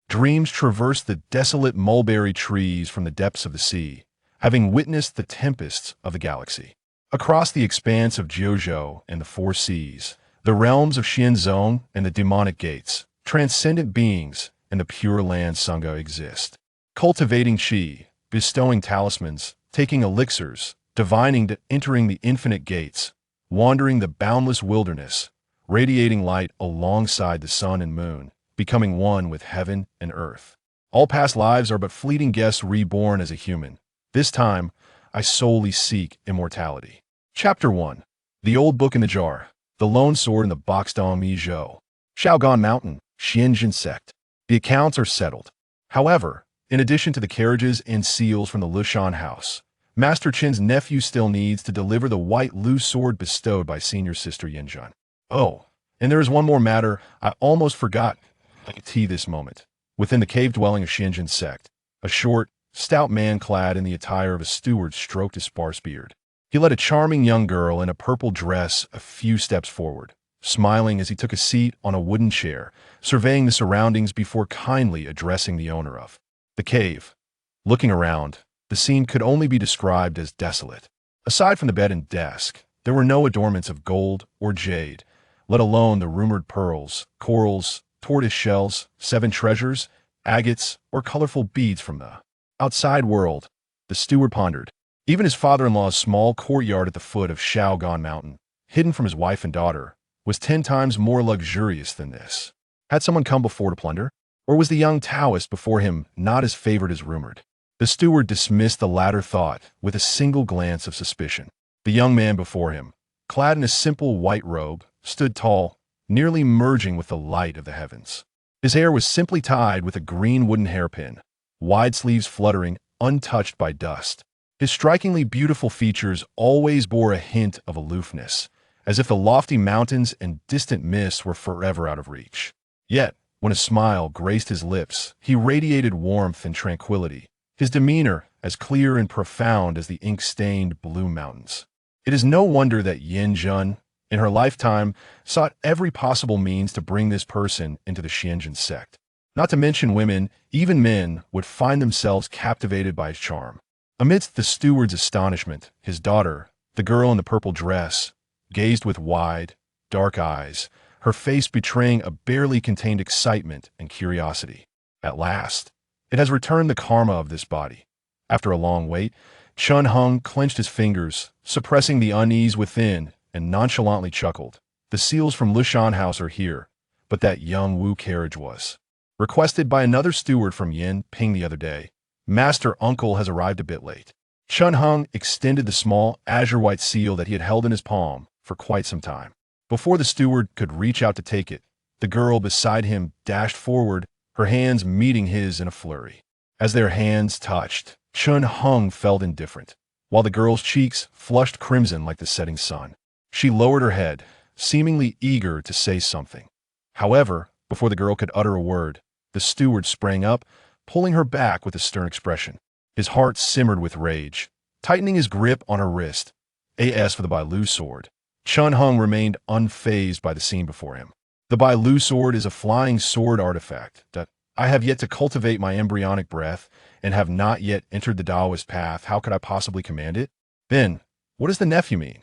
Dreams traverse the desolate mulberry trees from the depths of the sea, having witnessed the tempests of the galaxy. Across the expanse of Jiuzhou and the four seas, the realms of Xianzong and the demonic gates, transcendent beings and the pure land Sangha exist. Cultivating qi, bestowing talismans, taking elixirs, divining to entering the infinite gates, wandering the boundless wilderness, radiating light alongside the sun and moon, becoming one with heaven and earth. All past lives are but fleeting guests reborn as a human. This time, I solely seek immortality. Chapter 1. The Old Book in the Jar. The Lone Sword in the Box Dong Mi Zhou. Shaogan Mountain, Xianjin Sect. The accounts are settled. However, in addition to the carriages and seals from the Lushan house, Master Qin's nephew still needs to deliver the white Lu sword bestowed by senior sister Yinjun. Oh, and there is one more matter I almost forgot. This moment. Within the cave dwelling of Xianjin Sect, a short, stout man clad in the attire of a steward stroked his sparse beard. He led a charming young girl in a purple dress a few steps forward, smiling as he took a seat on a wooden chair, surveying the surroundings before kindly addressing the owner of the cave. Looking around, the scene could only be described as desolate. Aside from the bed and desk, there were no adornments of gold or jade, let alone the rumored pearls, corals, tortoise shells, 7 treasures, agates, or colorful beads from the outside world. The steward pondered. Even his father-in-law's small courtyard at the foot of Shaogan Mountain, hidden from his wife and daughter, was 10 times more luxurious than this. Had someone come before to plunder? Or was the young Taoist before him not as favored as rumored? The steward dismissed the latter thought with a single glance of suspicion. The young man before him, clad in a simple white robe, stood tall, nearly merging with the light of the heavens. His hair was simply tied with a green wooden hairpin, wide sleeves fluttering, untouched by dust. His strikingly beautiful features always bore a hint of aloofness, as if the lofty mountains and distant mists were forever out of reach. Yet, when a smile graced his lips, he radiated warmth and tranquility, his demeanor as clear and profound as the ink-stained blue mountains. It is no wonder that Yin Jun, in her lifetime, sought every possible means to bring this person into the Xianjin sect. Not to mention women, even men, would find themselves captivated by his charm. Amidst the steward's astonishment, his daughter, the girl in the purple dress, gazed with wide, dark eyes, her face betraying a barely contained excitement and curiosity. At last, it has returned the karma of this body. After a long wait, Chun Hung clenched his fingers, suppressing the unease within, and nonchalantly chuckled. The seals from Lushan House are here, but that young Wu carriage was requested by another steward from Yin Ping the other day. Master Uncle has arrived a bit late. Chun Hung extended the small, azure-white seal that he had held in his palm for quite some time. Before the steward could reach out to take it, the girl beside him dashed forward, her hands meeting his in a flurry. As their hands touched, Chun Hung felt indifferent, while the girl's cheeks flushed crimson like the setting sun. She lowered her head, seemingly eager to say something. However, before the girl could utter a word, the steward sprang up, pulling her back with a stern expression. His heart simmered with rage, tightening his grip on her wrist. As for the Bai Lu sword, Chun Hung remained unfazed by the scene before him. The Bai Lu sword is a flying sword artifact that I have yet to cultivate my embryonic breath and have not yet entered the Taoist path. How could I possibly command it? Then, what does the nephew mean?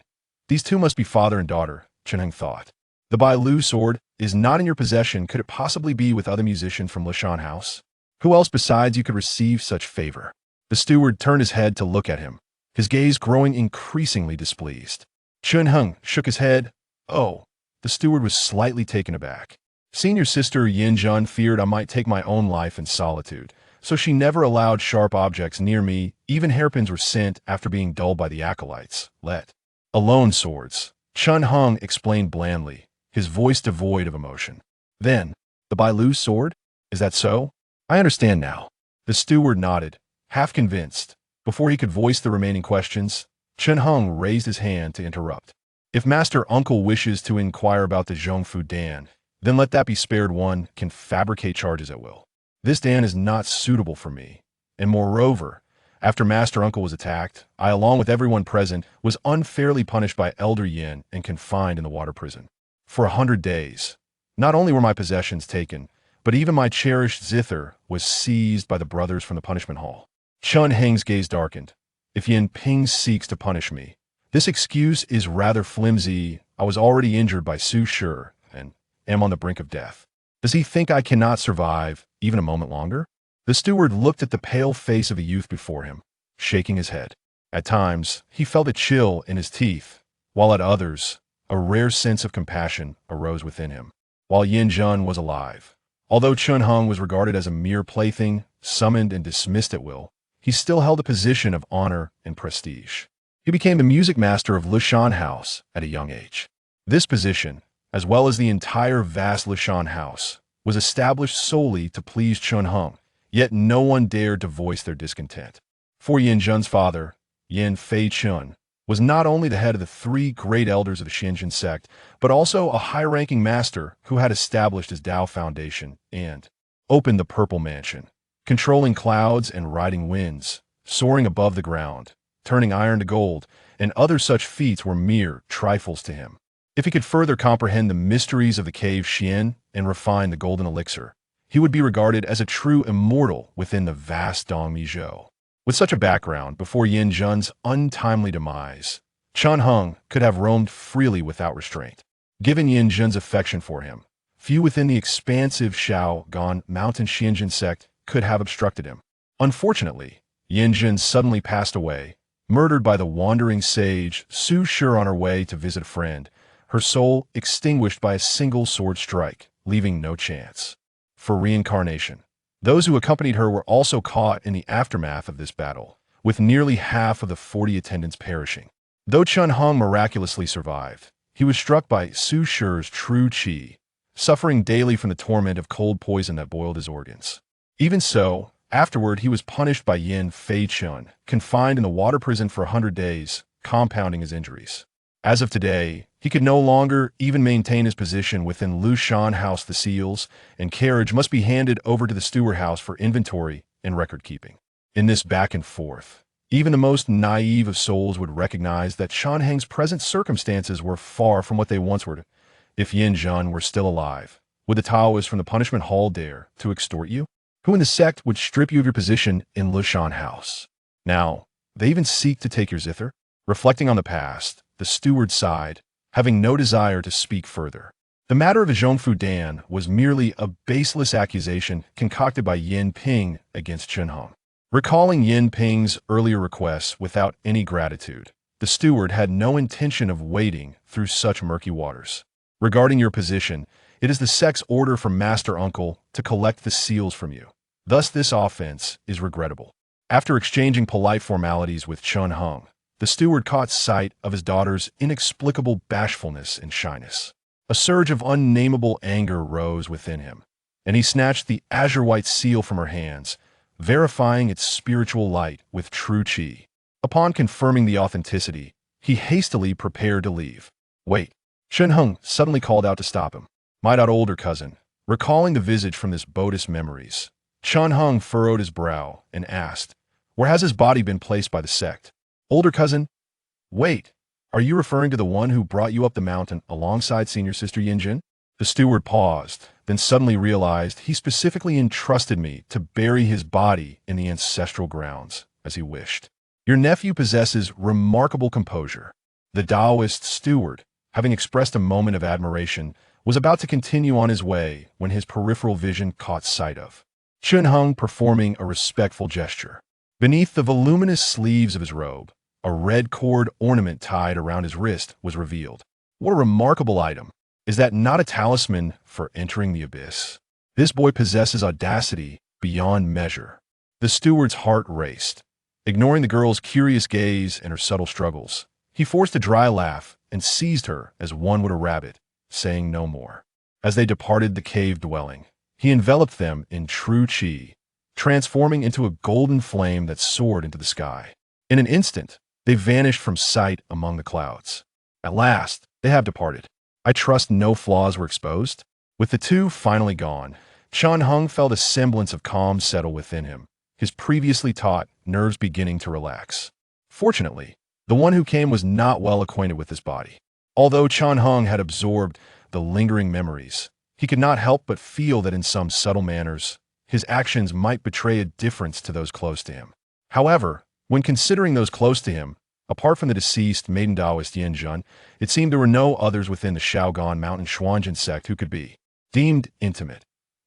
These two must be father and daughter, Chun Hung thought. The Bai Lu sword is not in your possession. Could it possibly be with other musicians from Lushan House? Who else besides you could receive such favor? The steward turned his head to look at him, his gaze growing increasingly displeased. Chun Hung shook his head. Oh, the steward was slightly taken aback. Senior sister Yin Jun feared I might take my own life in solitude, so she never allowed sharp objects near me. Even hairpins were sent after being dulled by the acolytes. Let alone swords, Chun Hung explained blandly, his voice devoid of emotion. Then, the Bai Lu sword? Is that so? I understand now. The steward nodded, half convinced. Before he could voice the remaining questions, Chun Hung raised his hand to interrupt. If Master Uncle wishes to inquire about the Zhongfu Dan, then let that be spared. One can fabricate charges at will. This Dan is not suitable for me. And moreover, after Master Uncle was attacked, I, along with everyone present, was unfairly punished by Elder Yin and confined in the water prison. For 100 days. Not only were my possessions taken, But even my cherished zither was seized by the brothers from the punishment hall. Chun Heng's gaze darkened. If Yin Ping seeks to punish me, this excuse is rather flimsy. I was already injured by Su Shi and am on the brink of death. Does he think I cannot survive even a moment longer? The steward looked at the pale face of a youth before him, shaking his head. At times, he felt a chill in his teeth, while at others, a rare sense of compassion arose within him. While Yin Jun was alive, although Chun Hung was regarded as a mere plaything, summoned and dismissed at will, he still held a position of honor and prestige. He became the music master of Lushan House at a young age. This position, as well as the entire vast Lushan House, was established solely to please Chun Hung, yet no one dared to voice their discontent. For Yin Jun's father, Yin Fei Chun, was not only the head of the three great elders of the Xinjiang sect, but also a high-ranking master who had established his Tao Foundation and opened the Purple Mansion, controlling clouds and riding winds, soaring above the ground, turning iron to gold, and other such feats were mere trifles to him. If he could further comprehend the mysteries of the cave Xian and refine the golden elixir, he would be regarded as a true immortal within the vast Dongmi Zhou. With such a background, before Yin Jun's untimely demise, Chun Hung could have roamed freely without restraint. Given Yin Jun's affection for him, few within the expansive Shaogan Mountain Xinjiang sect could have obstructed him. Unfortunately, Yin Jun suddenly passed away, murdered by the wandering sage Su Shi on her way to visit a friend, her soul extinguished by a single sword strike, leaving no chance for reincarnation. Those who accompanied her were also caught in the aftermath of this battle, with nearly half of the 40 attendants perishing. Though Chun Hung miraculously survived, he was struck by Su Shi's true qi, suffering daily from the torment of cold poison that boiled his organs. Even so, afterward he was punished by Yin Fei Chun, confined in the water prison for 100 days, compounding his injuries. As of today, he could no longer even maintain his position within Lushan House. The seals and carriage must be handed over to the steward house for inventory and record-keeping. In this back and forth, even the most naive of souls would recognize that Chun Heng's present circumstances were far from what they once were. If Yin Jun were still alive, would the Taoists from the punishment hall dare to extort you? Who in the sect would strip you of your position in Lushan House? Now, they even seek to take your zither? Reflecting on the past, the steward sighed, having no desire to speak further. The matter of Zhongfu Dan was merely a baseless accusation concocted by Yin Ping against Chun Hung. Recalling Yin Ping's earlier requests without any gratitude, the steward had no intention of wading through such murky waters. Regarding your position, it is the sect's order from Master Uncle to collect the seals from you. Thus this offense is regrettable. After exchanging polite formalities with Chun Hung, the steward caught sight of his daughter's inexplicable bashfulness and shyness. A surge of unnameable anger rose within him, and he snatched the azure-white seal from her hands, verifying its spiritual light with true qi. Upon confirming the authenticity, he hastily prepared to leave. Wait, Chun Hung suddenly called out to stop him. My older cousin, recalling the visage from this bogus memories, Chun Hung furrowed his brow and asked, where has his body been placed by the sect? Older cousin? Wait, are you referring to the one who brought you up the mountain alongside senior sister Yin Jin? The steward paused, then suddenly realized he specifically entrusted me to bury his body in the ancestral grounds, as he wished. Your nephew possesses remarkable composure. The Taoist steward, having expressed a moment of admiration, was about to continue on his way when his peripheral vision caught sight of Chun Hung performing a respectful gesture. Beneath the voluminous sleeves of his robe, a red cord ornament tied around his wrist was revealed. What a remarkable item! Is that not a talisman for entering the abyss? This boy possesses audacity beyond measure. The steward's heart raced. Ignoring the girl's curious gaze and her subtle struggles, he forced a dry laugh and seized her as one would a rabbit, saying no more. As they departed the cave dwelling, he enveloped them in true qi, transforming into a golden flame that soared into the sky. In an instant, they vanished from sight among the clouds. At last, they have departed. I trust no flaws were exposed? With the two finally gone, Chun Hung felt a semblance of calm settle within him, his previously taut nerves beginning to relax. Fortunately, the one who came was not well acquainted with his body. Although Chun Hung had absorbed the lingering memories, he He could not help but feel that in some subtle manners, his actions might betray a difference to those close to him. However, when considering those close to him, apart from the deceased maiden Taoist Yin Jun, it seemed there were no others within the Shaogan Mountain Xuanjin sect who could be deemed intimate.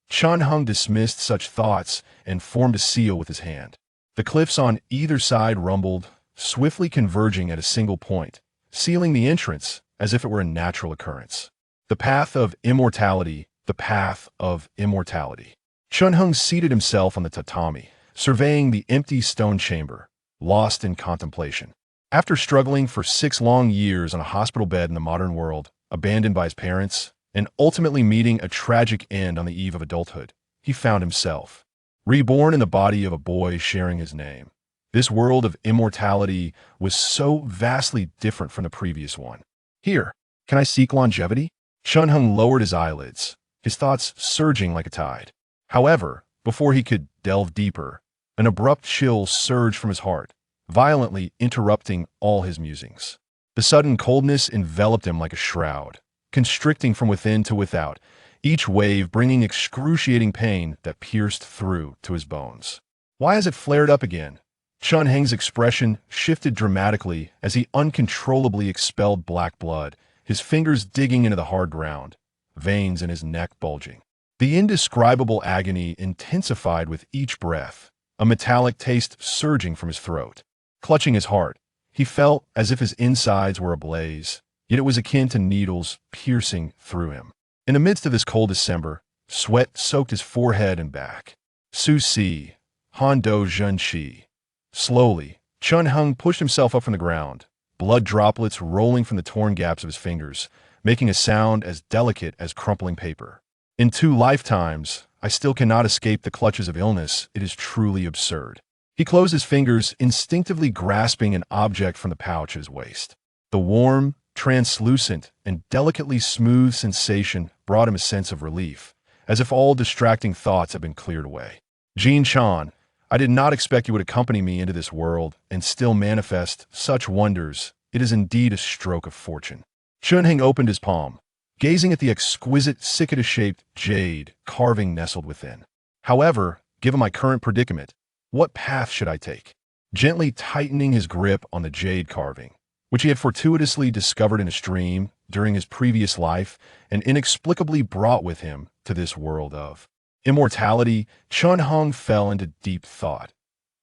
Chun Hung dismissed such thoughts and formed a seal with his hand. The cliffs on either side rumbled, swiftly converging at a single point, sealing the entrance as if it were a natural occurrence. The path of immortality, the path of immortality. Chun Hung seated himself on the tatami, surveying the empty stone chamber, lost in contemplation. After struggling for 6 long years on a hospital bed in the modern world, abandoned by his parents, and ultimately meeting a tragic end on the eve of adulthood, he found himself reborn in the body of a boy sharing his name. This world of immortality was so vastly different from the previous one. Here, can I seek longevity? Chun Hung lowered his eyelids, his thoughts surging like a tide. However, before he could delve deeper, an abrupt chill surged from his heart, violently interrupting all his musings. The sudden coldness enveloped him like a shroud, constricting from within to without, each wave bringing excruciating pain that pierced through to his bones. Why has it flared up again? Chun Heng's expression shifted dramatically as he uncontrollably expelled black blood, his fingers digging into the hard ground, veins in his neck bulging. The indescribable agony intensified with each breath, a metallic taste surging from his throat. Clutching his heart, he felt as if his insides were ablaze, yet it was akin to needles piercing through him. In the midst of this cold December, sweat soaked his forehead and back. Su Si, Han Do Zhen Shi. Slowly, Chun Hung pushed himself up from the ground, blood droplets rolling from the torn gaps of his fingers, making a sound as delicate as crumpling paper. In 2 lifetimes, I still cannot escape the clutches of illness. It is truly absurd. He closed his fingers, instinctively grasping an object from the pouch at his waist. The warm, translucent, and delicately smooth sensation brought him a sense of relief, as if all distracting thoughts had been cleared away. Jean Chan, I did not expect you would accompany me into this world and still manifest such wonders. It is indeed a stroke of fortune. Chun Heng opened his palm, gazing at the exquisite cicada-shaped jade carving nestled within. However, given my current predicament, what path should I take? Gently tightening his grip on the jade carving, which he had fortuitously discovered in a stream during his previous life and inexplicably brought with him to this world of immortality, Chun Hung fell into deep thought.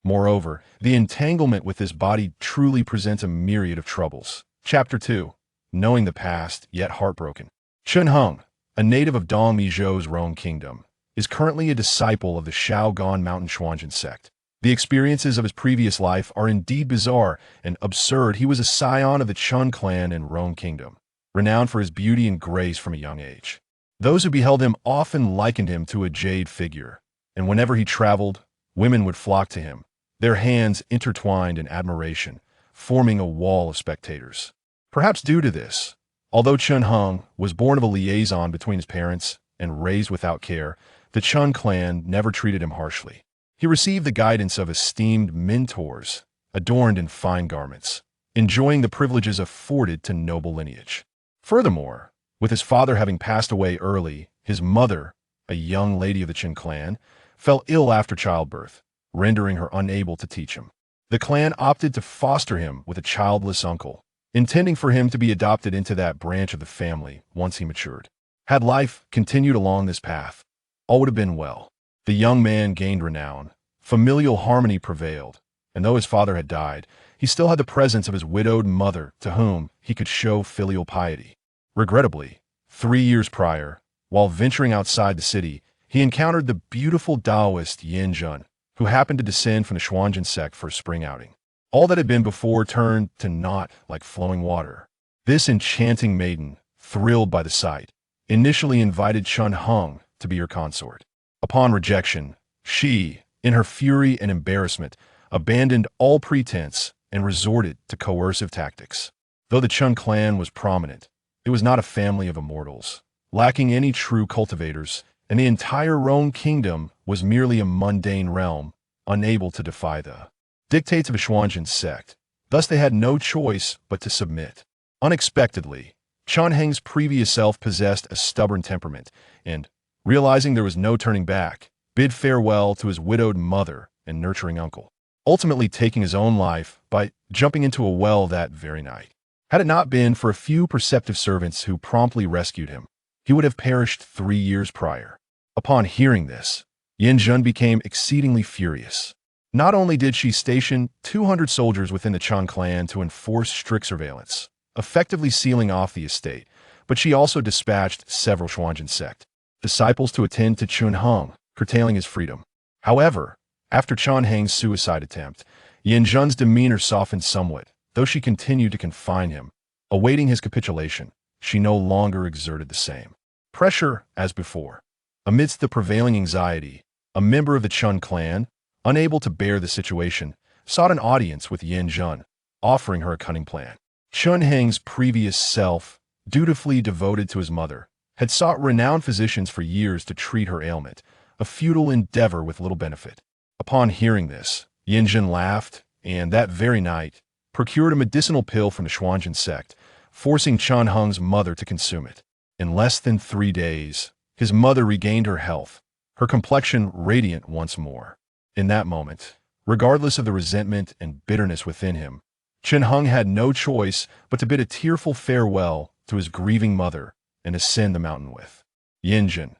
Moreover, the entanglement with this body truly presents a myriad of troubles. Chapter 2. Knowing the past, yet heartbroken. Chun Hung, a native of Dong Mijou's Rong Kingdom, is currently a disciple of the Shaogan Mountain Xuanjin sect. The experiences of his previous life are indeed bizarre and absurd. He was a scion of the Chun clan in Rong Kingdom, renowned for his beauty and grace from a young age. Those who beheld him often likened him to a jade figure, and whenever he traveled, women would flock to him, their hands intertwined in admiration, forming a wall of spectators. Perhaps due to this, although Chun Hung was born of a liaison between his parents and raised without care, the Chun clan never treated him harshly. He received the guidance of esteemed mentors, adorned in fine garments, enjoying the privileges afforded to noble lineage. Furthermore, with his father having passed away early, his mother, a young lady of the Chin clan, fell ill after childbirth, rendering her unable to teach him. The clan opted to foster him with a childless uncle, intending for him to be adopted into that branch of the family once he matured. Had life continued along this path, all would have been well. The young man gained renown, familial harmony prevailed, and though his father had died, he still had the presence of his widowed mother to whom he could show filial piety. Regrettably, 3 years prior, while venturing outside the city, he encountered the beautiful Taoist Yin Jun, who happened to descend from the Xuanjin sect for a spring outing. All that had been before turned to naught like flowing water. This enchanting maiden, thrilled by the sight, initially invited Chun Hung to be her consort. Upon rejection, she, in her fury and embarrassment, abandoned all pretense and resorted to coercive tactics. Though the Chun clan was prominent, it was not a family of immortals, lacking any true cultivators, and the entire Rong Kingdom was merely a mundane realm, unable to defy the dictates of a Xuanjin sect. Thus they had no choice but to submit. Unexpectedly, Chun Heng's previous self possessed a stubborn temperament, and, realizing there was no turning back, bid farewell to his widowed mother and nurturing uncle, ultimately taking his own life by jumping into a well that very night. Had it not been for a few perceptive servants who promptly rescued him, he would have perished 3 years prior. Upon hearing this, Yin Jun became exceedingly furious. Not only did she station 200 soldiers within the Chun clan to enforce strict surveillance, effectively sealing off the estate, but she also dispatched several Xuanzhen Sect disciples to attend to Chun Heng, curtailing his freedom. However, after Chun Heng's suicide attempt, Yin Jun's demeanor softened somewhat, though she continued to confine him. Awaiting his capitulation, she no longer exerted the same pressure as before. Amidst the prevailing anxiety, a member of the Chun clan, unable to bear the situation, sought an audience with Yin Jun, offering her a cunning plan. Chun Heng's previous self, dutifully devoted to his mother, had sought renowned physicians for years to treat her ailment, a futile endeavor with little benefit. Upon hearing this, Yin Jun laughed, and that very night, procured a medicinal pill from the Xuanzhen Sect, forcing Chun Heng's mother to consume it. In less than 3 days, his mother regained her health, her complexion radiant once more. In that moment, regardless of the resentment and bitterness within him, Chun Heng had no choice but to bid a tearful farewell to his grieving mother and ascend the mountain with Yin Jun.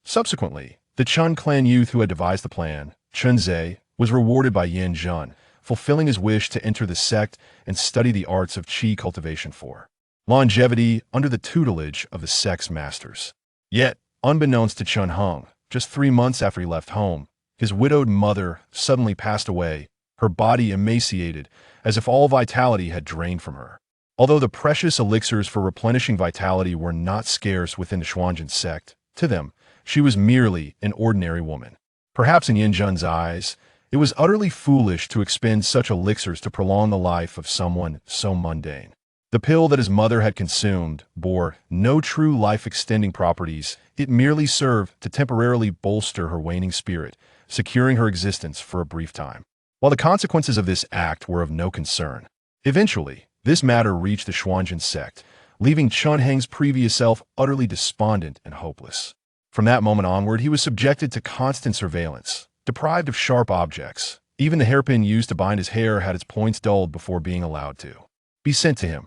Subsequently, the Chun clan youth who had devised the plan, Chun Zhe, was rewarded by Yin Jun, fulfilling his wish to enter the sect and study the arts of qi cultivation for longevity under the tutelage of the sect's masters. Yet, unbeknownst to Chun Heng, just 3 months after he left home, his widowed mother suddenly passed away, her body emaciated, as if all vitality had drained from her. Although the precious elixirs for replenishing vitality were not scarce within the Xuanzhen Sect, to them, she was merely an ordinary woman. Perhaps in Yin Jun's eyes, it was utterly foolish to expend such elixirs to prolong the life of someone so mundane. The pill that his mother had consumed bore no true life-extending properties. It merely served to temporarily bolster her waning spirit, securing her existence for a brief time. While the consequences of this act were of no concern, eventually, this matter reached the Xuanzhen Sect, leaving Chun Heng's previous self utterly despondent and hopeless. From that moment onward, he was subjected to constant surveillance, deprived of sharp objects. Even the hairpin used to bind his hair had its points dulled before being allowed to be sent to him.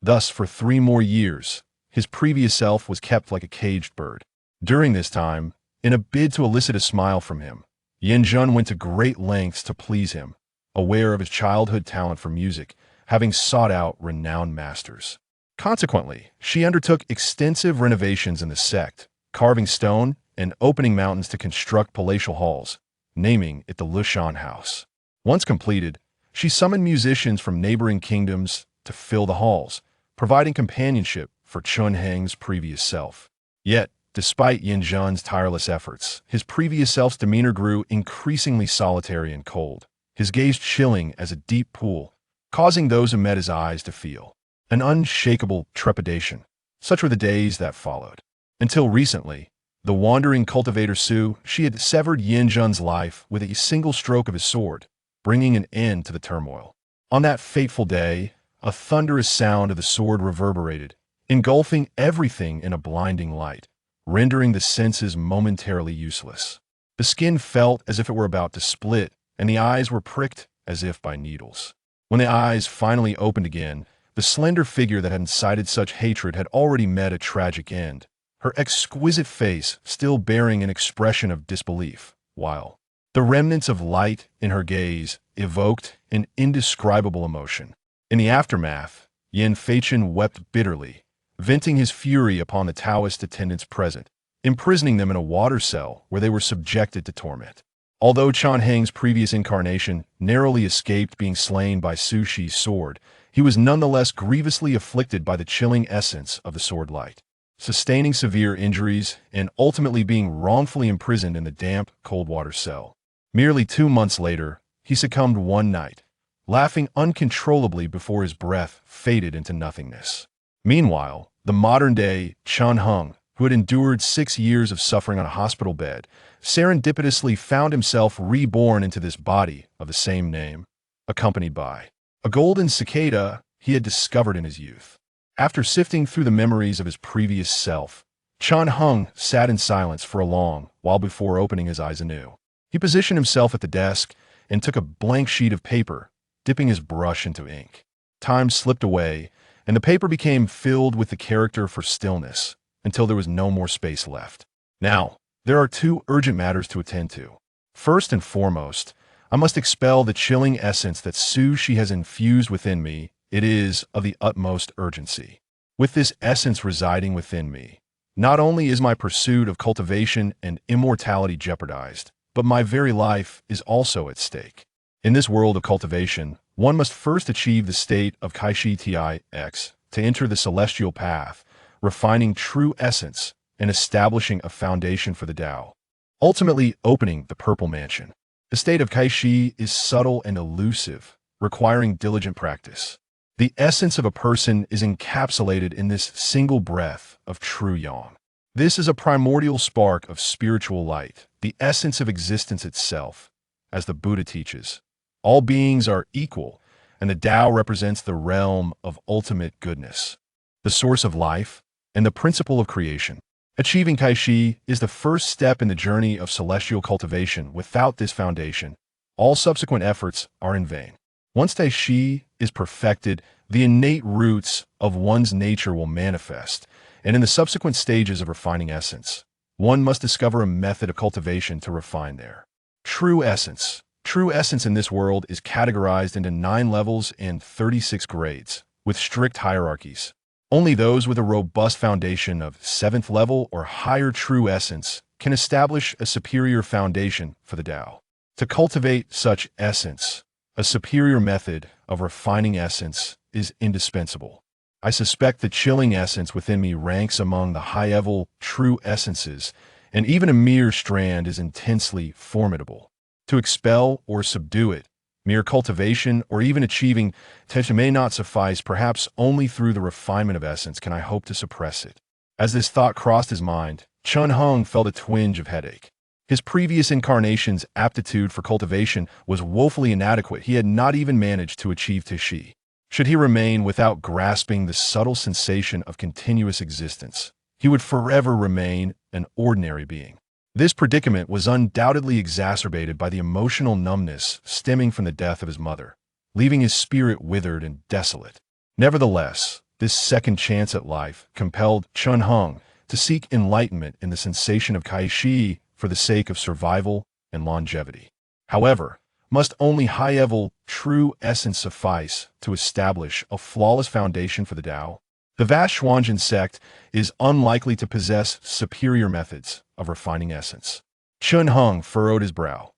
Thus, for 3 more years, his previous self was kept like a caged bird. During this time, in a bid to elicit a smile from him, Yin Jun went to great lengths to please him, aware of his childhood talent for music, having sought out renowned masters. Consequently, she undertook extensive renovations in the sect, carving stone and opening mountains to construct palatial halls, naming it the Lushan House. Once completed, she summoned musicians from neighboring kingdoms to fill the halls, providing companionship for Chun Heng's previous self. Yet, despite Yin Jun's tireless efforts, his previous self's demeanor grew increasingly solitary and cold, his gaze chilling as a deep pool, causing those who met his eyes to feel an unshakable trepidation. Such were the days that followed. Until recently, the wandering cultivator Su, she had severed Yin Jun's life with a single stroke of his sword, bringing an end to the turmoil. On that fateful day, a thunderous sound of the sword reverberated, engulfing everything in a blinding light, rendering the senses momentarily useless. The skin felt as if it were about to split, and the eyes were pricked as if by needles. When the eyes finally opened again, the slender figure that had incited such hatred had already met a tragic end, her exquisite face still bearing an expression of disbelief, while the remnants of light in her gaze evoked an indescribable emotion. In the aftermath, Yin Feichen wept bitterly, venting his fury upon the Taoist attendants present, imprisoning them in a water cell where they were subjected to torment. Although Chun Heng's previous incarnation narrowly escaped being slain by Su Shi's sword, he was nonetheless grievously afflicted by the chilling essence of the sword light, sustaining severe injuries and ultimately being wrongfully imprisoned in the damp, cold water cell. Merely 2 months later, he succumbed one night, laughing uncontrollably before his breath faded into nothingness. Meanwhile, the modern-day Chun Heng, who had endured 6 years of suffering on a hospital bed, serendipitously found himself reborn into this body of the same name, accompanied by a golden cicada he had discovered in his youth. After sifting through the memories of his previous self, Chun Hung sat in silence for a long while before opening his eyes anew. He positioned himself at the desk and took a blank sheet of paper, dipping his brush into ink. Time slipped away, and the paper became filled with the character for stillness until there was no more space left. Now, there are two urgent matters to attend to. First and foremost, I must expel the chilling essence that Su Shi has infused within me. It is of the utmost urgency. With this essence residing within me, not only is my pursuit of cultivation and immortality jeopardized, but my very life is also at stake. In this world of cultivation, one must first achieve the state of Kaishi Tix to enter the celestial path, refining true essence and establishing a foundation for the Tao, ultimately opening the Purple Mansion. The state of Kaishi is subtle and elusive, requiring diligent practice. The essence of a person is encapsulated in this single breath of true yang. This is a primordial spark of spiritual light, the essence of existence itself. As the Buddha teaches, all beings are equal, and the Tao represents the realm of ultimate goodness, the source of life, and the principle of creation. Achieving Kaishi is the first step in the journey of celestial cultivation. Without this foundation, all subsequent efforts are in vain. Once Kaishi is perfected, the innate roots of one's nature will manifest, and in the subsequent stages of refining essence, one must discover a method of cultivation to refine their true essence. True essence in this world is categorized into 9 levels and 36 grades, with strict hierarchies. Only those with a robust foundation of 7th level or higher true essence can establish a superior foundation for the Tao. To cultivate such essence, a superior method of refining essence is indispensable. I suspect the chilling essence within me ranks among the high-level true essences, and even a mere strand is intensely formidable. To expel or subdue it, mere cultivation or even achieving tension may not suffice. Perhaps only through the refinement of essence can I hope to suppress it. As this thought crossed his mind, Chun Hung felt a twinge of headache. His previous incarnation's aptitude for cultivation was woefully inadequate. He had not even managed to achieve Tishi. Should he remain without grasping the subtle sensation of continuous existence, he would forever remain an ordinary being. This predicament was undoubtedly exacerbated by the emotional numbness stemming from the death of his mother, leaving his spirit withered and desolate. Nevertheless, this second chance at life compelled Chun Hung to seek enlightenment in the sensation of Kaishi for the sake of survival and longevity. However, must only high-level true essence suffice to establish a flawless foundation for the Tao? The vast Xuanzhen sect is unlikely to possess superior methods of refining essence. Chun Hung furrowed his brow.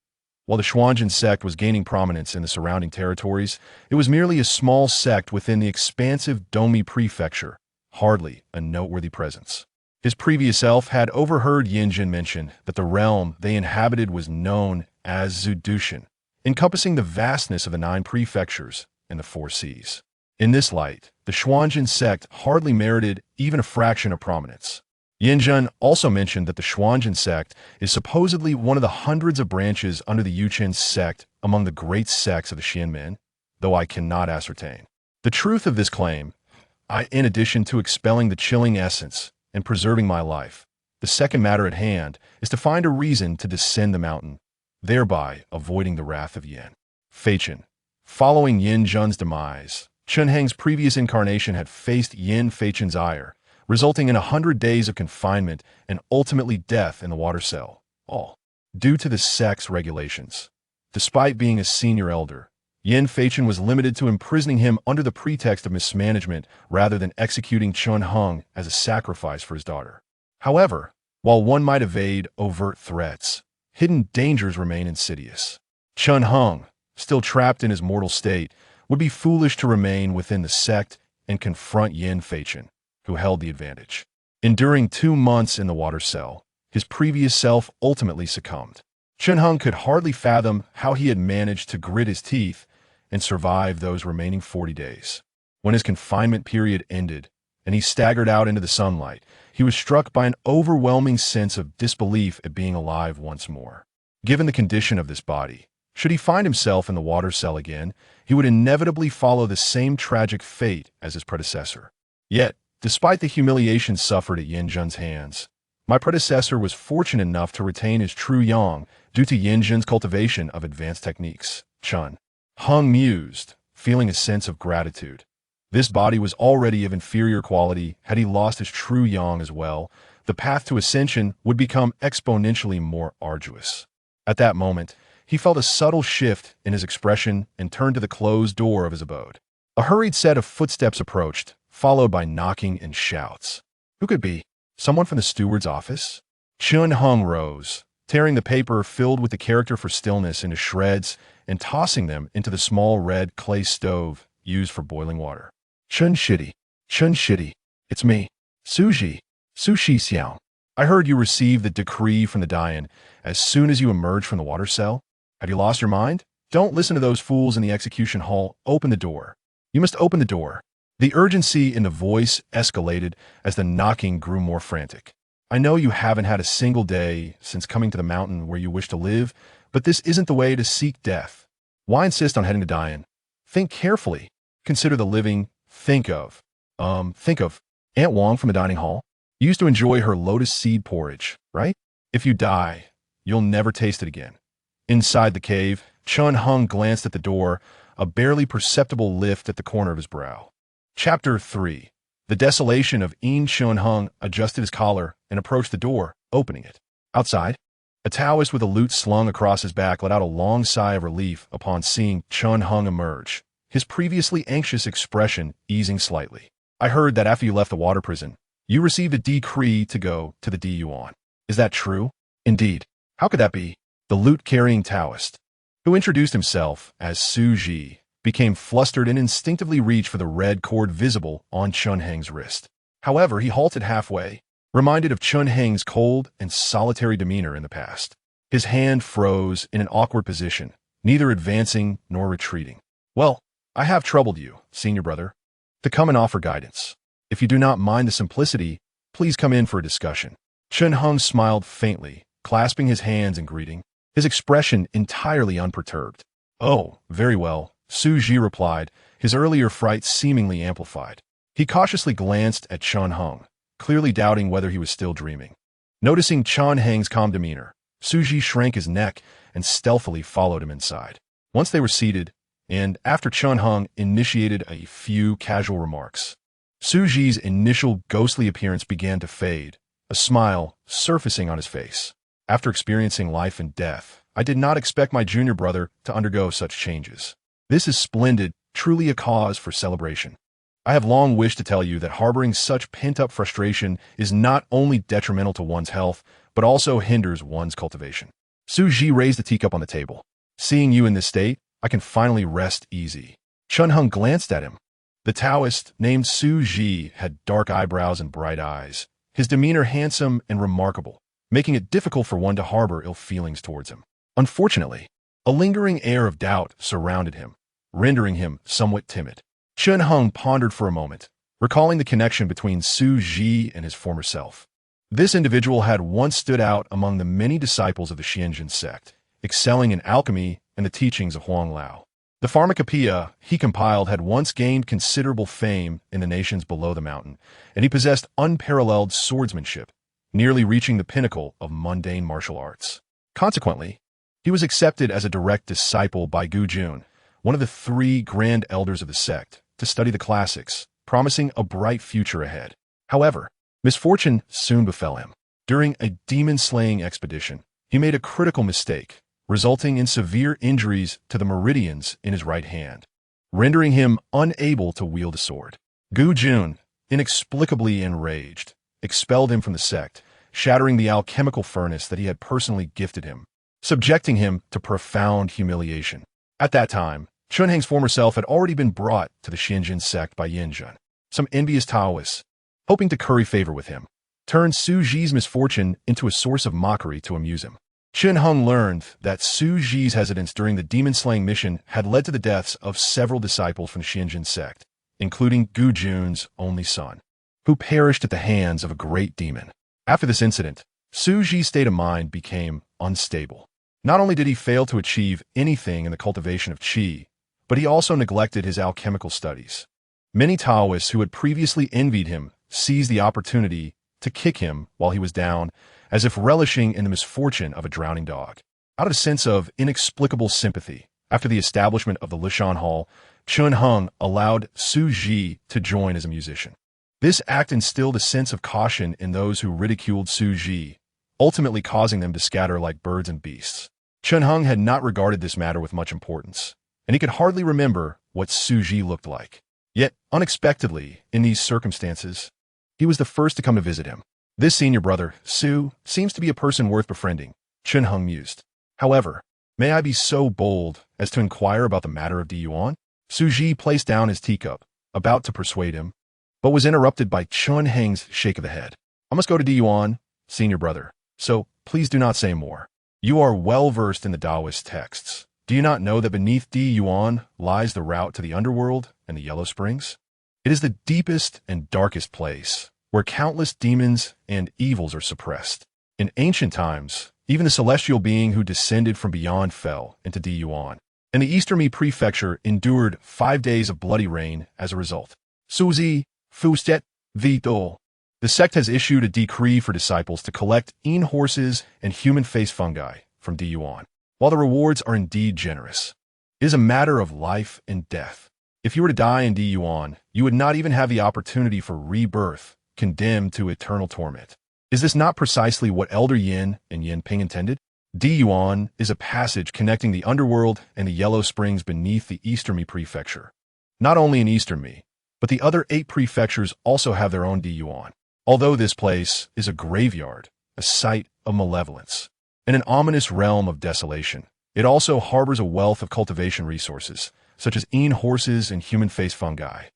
While the Xuanzhen sect was gaining prominence in the surrounding territories, it was merely a small sect within the expansive Domi prefecture, hardly a noteworthy presence. His previous self had overheard Yinjin mention that the realm they inhabited was known as Zudushan, encompassing the vastness of the 9 prefectures and the 4 seas. In this light, the Xuanzhen sect hardly merited even a fraction of prominence. Yinjun also mentioned that the Xuanzhen sect is supposedly one of the hundreds of branches under the Yuchen sect among the great sects of the Xianmen, though I cannot ascertain the truth of this claim. In addition to expelling the chilling essence and preserving my life, the second matter at hand is to find a reason to descend the mountain, thereby avoiding the wrath of Yin Feichen. Following Yin Jun's demise, Chun Heng's previous incarnation had faced Yin Feichen's ire, resulting in 100 days of confinement and ultimately death in the water cell, all due to the sect's regulations. Despite being a senior elder, Yin Feichen was limited to imprisoning him under the pretext of mismanagement rather than executing Chun Hung as a sacrifice for his daughter. However, while one might evade overt threats, hidden dangers remain insidious. Chun Hung, still trapped in his mortal state, would be foolish to remain within the sect and confront Yin Feichen, who held the advantage. Enduring 2 months in the water cell, his previous self ultimately succumbed. Chun Hung could hardly fathom how he had managed to grit his teeth and survive those remaining 40 days. When his confinement period ended and he staggered out into the sunlight, he was struck by an overwhelming sense of disbelief at being alive once more. Given the condition of this body, should he find himself in the water cell again, he would inevitably follow the same tragic fate as his predecessor. Yet, despite the humiliation suffered at Yin Jun's hands, my predecessor was fortunate enough to retain his true yang due to Yin Jun's cultivation of advanced techniques. Chun Hung mused, feeling a sense of gratitude. This body was already of inferior quality. Had he lost his true yang as well, the path to ascension would become exponentially more arduous. At that moment, he felt a subtle shift in his expression and turned to the closed door of his abode. A hurried set of footsteps approached, followed by knocking and shouts. Who could be? Someone from the steward's office? Chun Hung rose, tearing the paper filled with the character for stillness into shreds and tossing them into the small red clay stove used for boiling water. Chun Shitty, it's me, Suji, Sushi Xiao. I heard you received the decree from the Dian as soon as you emerged from the water cell. Have you lost your mind? Don't listen to those fools in the execution hall. Open the door. You must open the door. The urgency in the voice escalated as the knocking grew more frantic. I know you haven't had a single day since coming to the mountain where you wish to live, but this isn't the way to seek death. Why insist on heading to Dian? Think carefully. Consider the living. Think of Aunt Wong from the dining hall. You used to enjoy her lotus seed porridge, right? If you die, you'll never taste it again. Inside the cave, Chun Hung glanced at the door, a barely perceptible lift at the corner of his brow. Chapter 3. The desolation of Chun Hung adjusted his collar and approached the door, opening it. Outside, a Taoist with a lute slung across his back let out a long sigh of relief upon seeing Chun Hung emerge, his previously anxious expression easing slightly. I heard that after you left the water prison, you received a decree to go to the Diyuan. Is that true? Indeed. How could that be? The lute-carrying Taoist, who introduced himself as Su Ji, became flustered and instinctively reached for the red cord visible on Chun Heng's wrist. However, he halted halfway, reminded of Chun Heng's cold and solitary demeanor in the past. His hand froze in an awkward position, neither advancing nor retreating. Well, I have troubled you, senior brother, to come and offer guidance. If you do not mind the simplicity, please come in for a discussion. Chun Hung smiled faintly, clasping his hands in greeting, his expression entirely unperturbed. Oh, very well, Su Ji replied, his earlier fright seemingly amplified. He cautiously glanced at Chun Hung, clearly doubting whether he was still dreaming. Noticing Chun Heng's calm demeanor, Su Ji shrank his neck and stealthily followed him inside. Once they were seated, and after Chun Hung initiated a few casual remarks, Su Ji's initial ghostly appearance began to fade, a smile surfacing on his face. After experiencing life and death, I did not expect my junior brother to undergo such changes. This is splendid, truly a cause for celebration. I have long wished to tell you that harboring such pent-up frustration is not only detrimental to one's health, but also hinders one's cultivation. Su Ji raised the teacup on the table. Seeing you in this state, I can finally rest easy. Chun Hung glanced at him. The Taoist, named Su Ji, had dark eyebrows and bright eyes, his demeanor handsome and remarkable, making it difficult for one to harbor ill feelings towards him. Unfortunately, a lingering air of doubt surrounded him, rendering him somewhat timid. Chun Hung pondered for a moment, recalling the connection between Su Ji and his former self. This individual had once stood out among the many disciples of the Xianjin sect, excelling in alchemy and the teachings of Huang Lao. The pharmacopoeia he compiled had once gained considerable fame in the nations below the mountain, and he possessed unparalleled swordsmanship, nearly reaching the pinnacle of mundane martial arts. Consequently, he was accepted as a direct disciple by Gu Jun, one of the 3 grand elders of the sect, to study the classics, promising a bright future ahead. However, misfortune soon befell him. During a demon-slaying expedition, he made a critical mistake, resulting in severe injuries to the meridians in his right hand, rendering him unable to wield a sword. Gu Jun, inexplicably enraged, expelled him from the sect, shattering the alchemical furnace that he had personally gifted him, subjecting him to profound humiliation. At that time, Chun Heng's former self had already been brought to the Xianjin sect by Yin Jun. Some envious Taoists, hoping to curry favor with him, turned Su Ji's misfortune into a source of mockery to amuse him. Chun Hung learned that Su Ji's hesitance during the demon-slaying mission had led to the deaths of several disciples from the Xianjin sect, including Gu Jun's only son, who perished at the hands of a great demon. After this incident, Su Ji's state of mind became unstable. Not only did he fail to achieve anything in the cultivation of qi, but he also neglected his alchemical studies. Many Taoists who had previously envied him seized the opportunity to kick him while he was down, as if relishing in the misfortune of a drowning dog. Out of a sense of inexplicable sympathy, after the establishment of the Lishan Hall, Chun Hung allowed Su Ji to join as a musician. This act instilled a sense of caution in those who ridiculed Su Ji, ultimately causing them to scatter like birds and beasts. Chun Hung had not regarded this matter with much importance, and he could hardly remember what Su Ji looked like. Yet, unexpectedly, in these circumstances, he was the first to come to visit him. This senior brother, Su, seems to be a person worth befriending, Chun Hung mused. However, may I be so bold as to inquire about the matter of Di Yuan? Su Ji placed down his teacup, about to persuade him, but was interrupted by Chun Heng's shake of the head. I must go to Di Yuan, senior brother, so please do not say more. You are well versed in the Taoist texts. Do you not know that beneath Di Yuan lies the route to the underworld and the Yellow Springs? It is the deepest and darkest place, where countless demons and evils are suppressed. In ancient times, even the celestial being who descended from beyond fell into Di Yuan, and the Eastermi prefecture endured 5 days of bloody rain as a result. Suzi, Fustet, Vito. The sect has issued a decree for disciples to collect horses and human-face fungi from Di Yuan. While the rewards are indeed generous, it is a matter of life and death. If you were to die in Di Yuan, you would not even have the opportunity for rebirth, condemned to eternal torment. Is this not precisely what Elder Yin and Yin Ping intended? Di Yuan is a passage connecting the underworld and the Yellow Springs beneath the Eastermi prefecture. Not only in Eastermi, but the other 8 prefectures also have their own Di Yuan. Although this place is a graveyard, a site of malevolence, and an ominous realm of desolation, it also harbors a wealth of cultivation resources, such as horses and human-face fungi.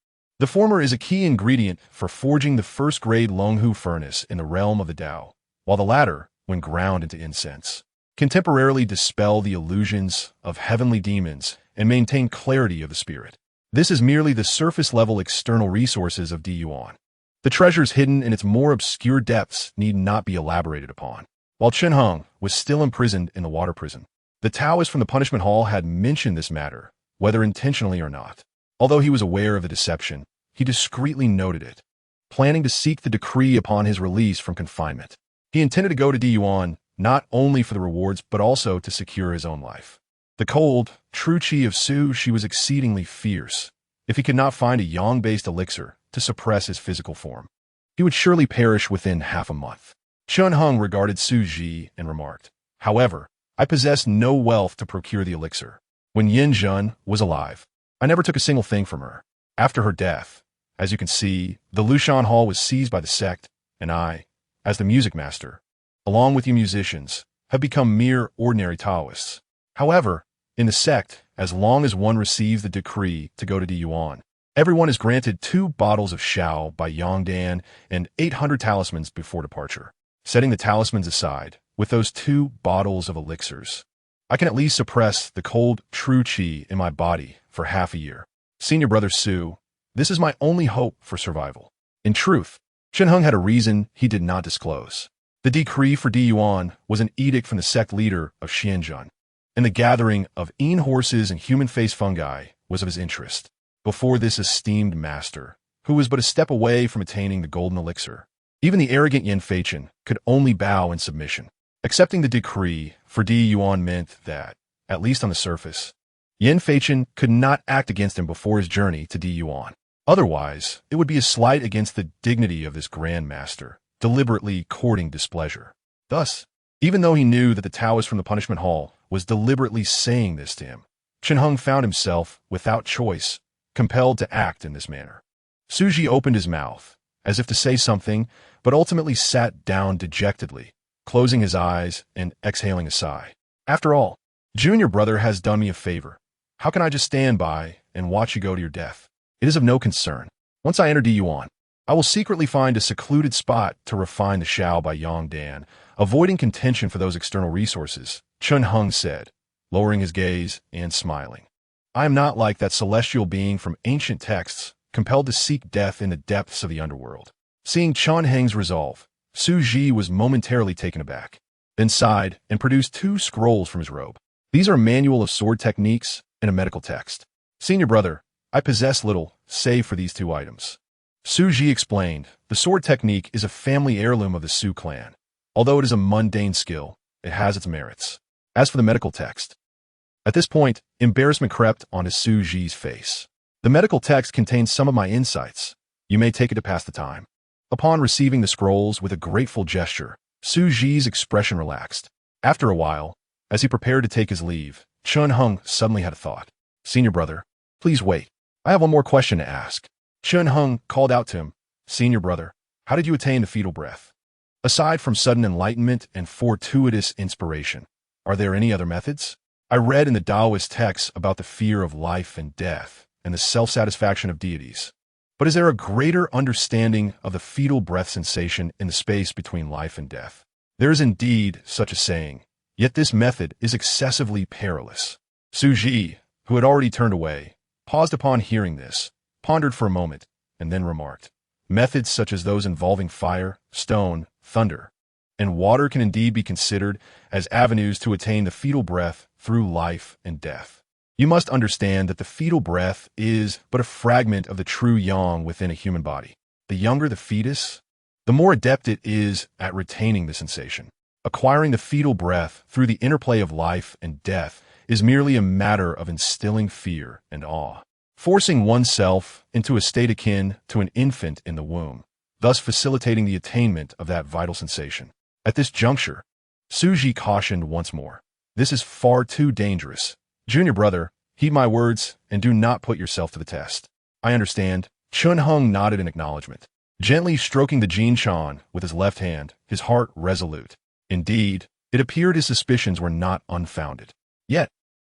The former is a key ingredient for forging the first-grade Longhu furnace in the realm of the Tao, while the latter, when ground into incense, can temporarily dispel the illusions of heavenly demons and maintain clarity of the spirit. This is merely the surface-level external resources of Di Yuan. The treasures hidden in its more obscure depths need not be elaborated upon. While Chun Hung was still imprisoned in the water prison, the Taoist from the punishment hall had mentioned this matter, whether intentionally or not. Although he was aware of the deception, he discreetly noted it, planning to seek the decree upon his release from confinement. He intended to go to Di Yuan not only for the rewards but also to secure his own life. The cold, true chi of Su Ji was exceedingly fierce. If he could not find a yang-based elixir to suppress his physical form, he would surely perish within half a month. Chun Hung regarded Su Ji and remarked, "However, I possess no wealth to procure the elixir. When Yin Zhen was alive, I never took a single thing from her. After her death, as you can see, the Lushan Hall was seized by the sect, and I, as the music master, along with you musicians, have become mere ordinary Taoists. However, in the sect, as long as one receives the decree to go to Di Yuan, everyone is granted 2 bottles of Shao by Yongdan and 800 talismans before departure. Setting the talismans aside, with those 2 bottles of elixirs, I can at least suppress the cold, true chi in my body for half a year. Senior brother Su, this is my only hope for survival." In truth, Chun Hung had a reason he did not disclose. The decree for Di Yuan was an edict from the sect leader of Xianzhen, and the gathering of horses and human-face fungi was of his interest. Before this esteemed master, who was but a step away from attaining the golden elixir, even the arrogant Yin Feichen could only bow in submission. Accepting the decree for Di Yuan meant that, at least on the surface, Yin Feichen could not act against him before his journey to Di Yuan. Otherwise, it would be a slight against the dignity of this grand master, deliberately courting displeasure. Thus, even though he knew that the Taoist from the punishment hall was deliberately saying this to him, Chun Hung found himself, without choice, compelled to act in this manner. Su Ji opened his mouth, as if to say something, but ultimately sat down dejectedly, closing his eyes and exhaling a sigh. After all, Junior brother has done me a favor. How can I just stand by and watch you go to your death? It is of no concern. Once I enter Di Yuan, I will secretly find a secluded spot to refine the Shao by Yongdan, avoiding contention for those external resources, Chun Hung said, lowering his gaze and smiling. I am not like that celestial being from ancient texts, compelled to seek death in the depths of the underworld. Seeing Chun Heng's resolve, Su Ji was momentarily taken aback, then sighed and produced 2 scrolls from his robe. These are a manual of sword techniques and a medical text. Senior brother, I possess little, save for these two items. Su Ji explained, the sword technique is a family heirloom of the Su clan. Although it is a mundane skill, it has its merits. As for the medical text, at this point, embarrassment crept onto Su Ji's face. The medical text contains some of my insights. You may take it to pass the time. Upon receiving the scrolls with a grateful gesture, Su Ji's expression relaxed. After a while, as he prepared to take his leave, Chun Hung suddenly had a thought. Senior brother, please wait. I have one more question to ask. Chun Hung called out to him. Senior brother, how did you attain the fetal breath? Aside from sudden enlightenment and fortuitous inspiration, are there any other methods? I read in the Taoist texts about the fear of life and death and the self-satisfaction of deities. But is there a greater understanding of the fetal breath sensation in the space between life and death? There is indeed such a saying, yet this method is excessively perilous. Su Ji, who had already turned away, paused upon hearing this, pondered for a moment, and then remarked, methods such as those involving fire, stone, thunder, and water can indeed be considered as avenues to attain the fetal breath through life and death. You must understand that the fetal breath is but a fragment of the true yang within a human body. The younger the fetus, the more adept it is at retaining the sensation. Acquiring the fetal breath through the interplay of life and death is merely a matter of instilling fear and awe, forcing oneself into a state akin to an infant in the womb, thus facilitating the attainment of that vital sensation. At this juncture, Su Ji cautioned once more. This is far too dangerous. Junior brother, heed my words and do not put yourself to the test. I understand. Chun Hung nodded in acknowledgement, gently stroking the Jin Shan with his left hand, his heart resolute. Indeed, it appeared his suspicions were not unfounded. Yet,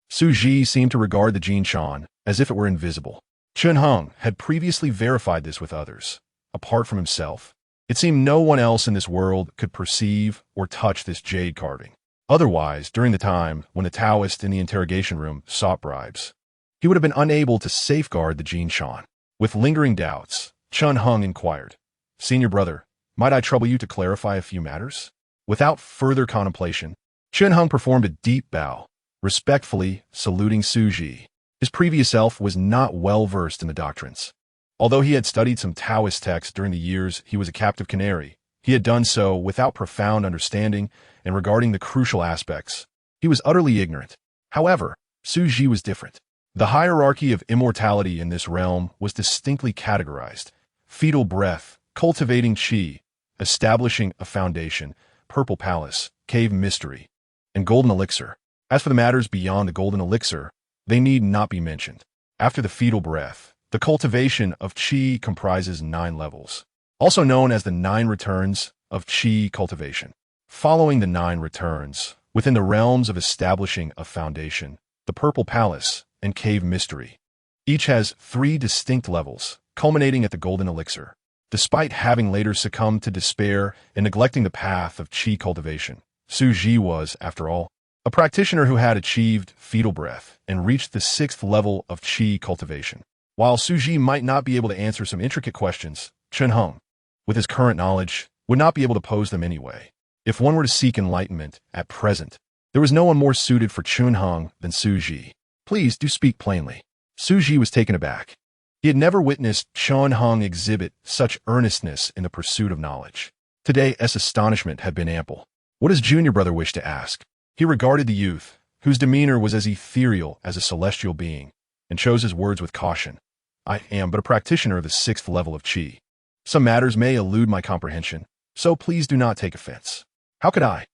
Su Ji seemed to regard the Jin Shan as if it were invisible. Chun Hung had previously verified this with others. Apart from himself, it seemed no one else in this world could perceive or touch this jade carving. Otherwise, during the time when the Taoist in the interrogation room sought bribes, he would have been unable to safeguard the Jin Shan. With lingering doubts, Chun Hung inquired, Senior brother, might I trouble you to clarify a few matters? Without further contemplation, Chun Hung performed a deep bow, respectfully saluting Su Ji. His previous self was not well versed in the doctrines. Although he had studied some Taoist texts during the years he was a captive canary, he had done so without profound understanding and regarding the crucial aspects. He was utterly ignorant. However, Su Ji was different. The hierarchy of immortality in this realm was distinctly categorized. Fetal breath, cultivating qi, establishing a foundation, purple palace, cave mystery, and golden elixir. As for the matters beyond the golden elixir, they need not be mentioned. After the fetal breath, the cultivation of qi comprises 9 levels, also known as the 9 returns of qi cultivation. Following the 9 returns, within the realms of establishing a foundation, the purple palace, and cave mystery, each has 3 distinct levels, culminating at the golden elixir. Despite having later succumbed to despair and neglecting the path of qi cultivation, Su Ji was, after all, a practitioner who had achieved fetal breath and reached the 6th level of qi cultivation. While Su Ji might not be able to answer some intricate questions, Chun Hung, with his current knowledge, would not be able to pose them anyway. If one were to seek enlightenment at present, there was no one more suited for Chun Hung than Su Ji. Please do speak plainly. Su Ji was taken aback. He had never witnessed Chun Hung exhibit such earnestness in the pursuit of knowledge. Today's astonishment had been ample. What does junior brother wish to ask? He regarded the youth, whose demeanor was as ethereal as a celestial being, and chose his words with caution. I am but a practitioner of the 6th level of qi. Some matters may elude my comprehension, so please do not take offense. How could I?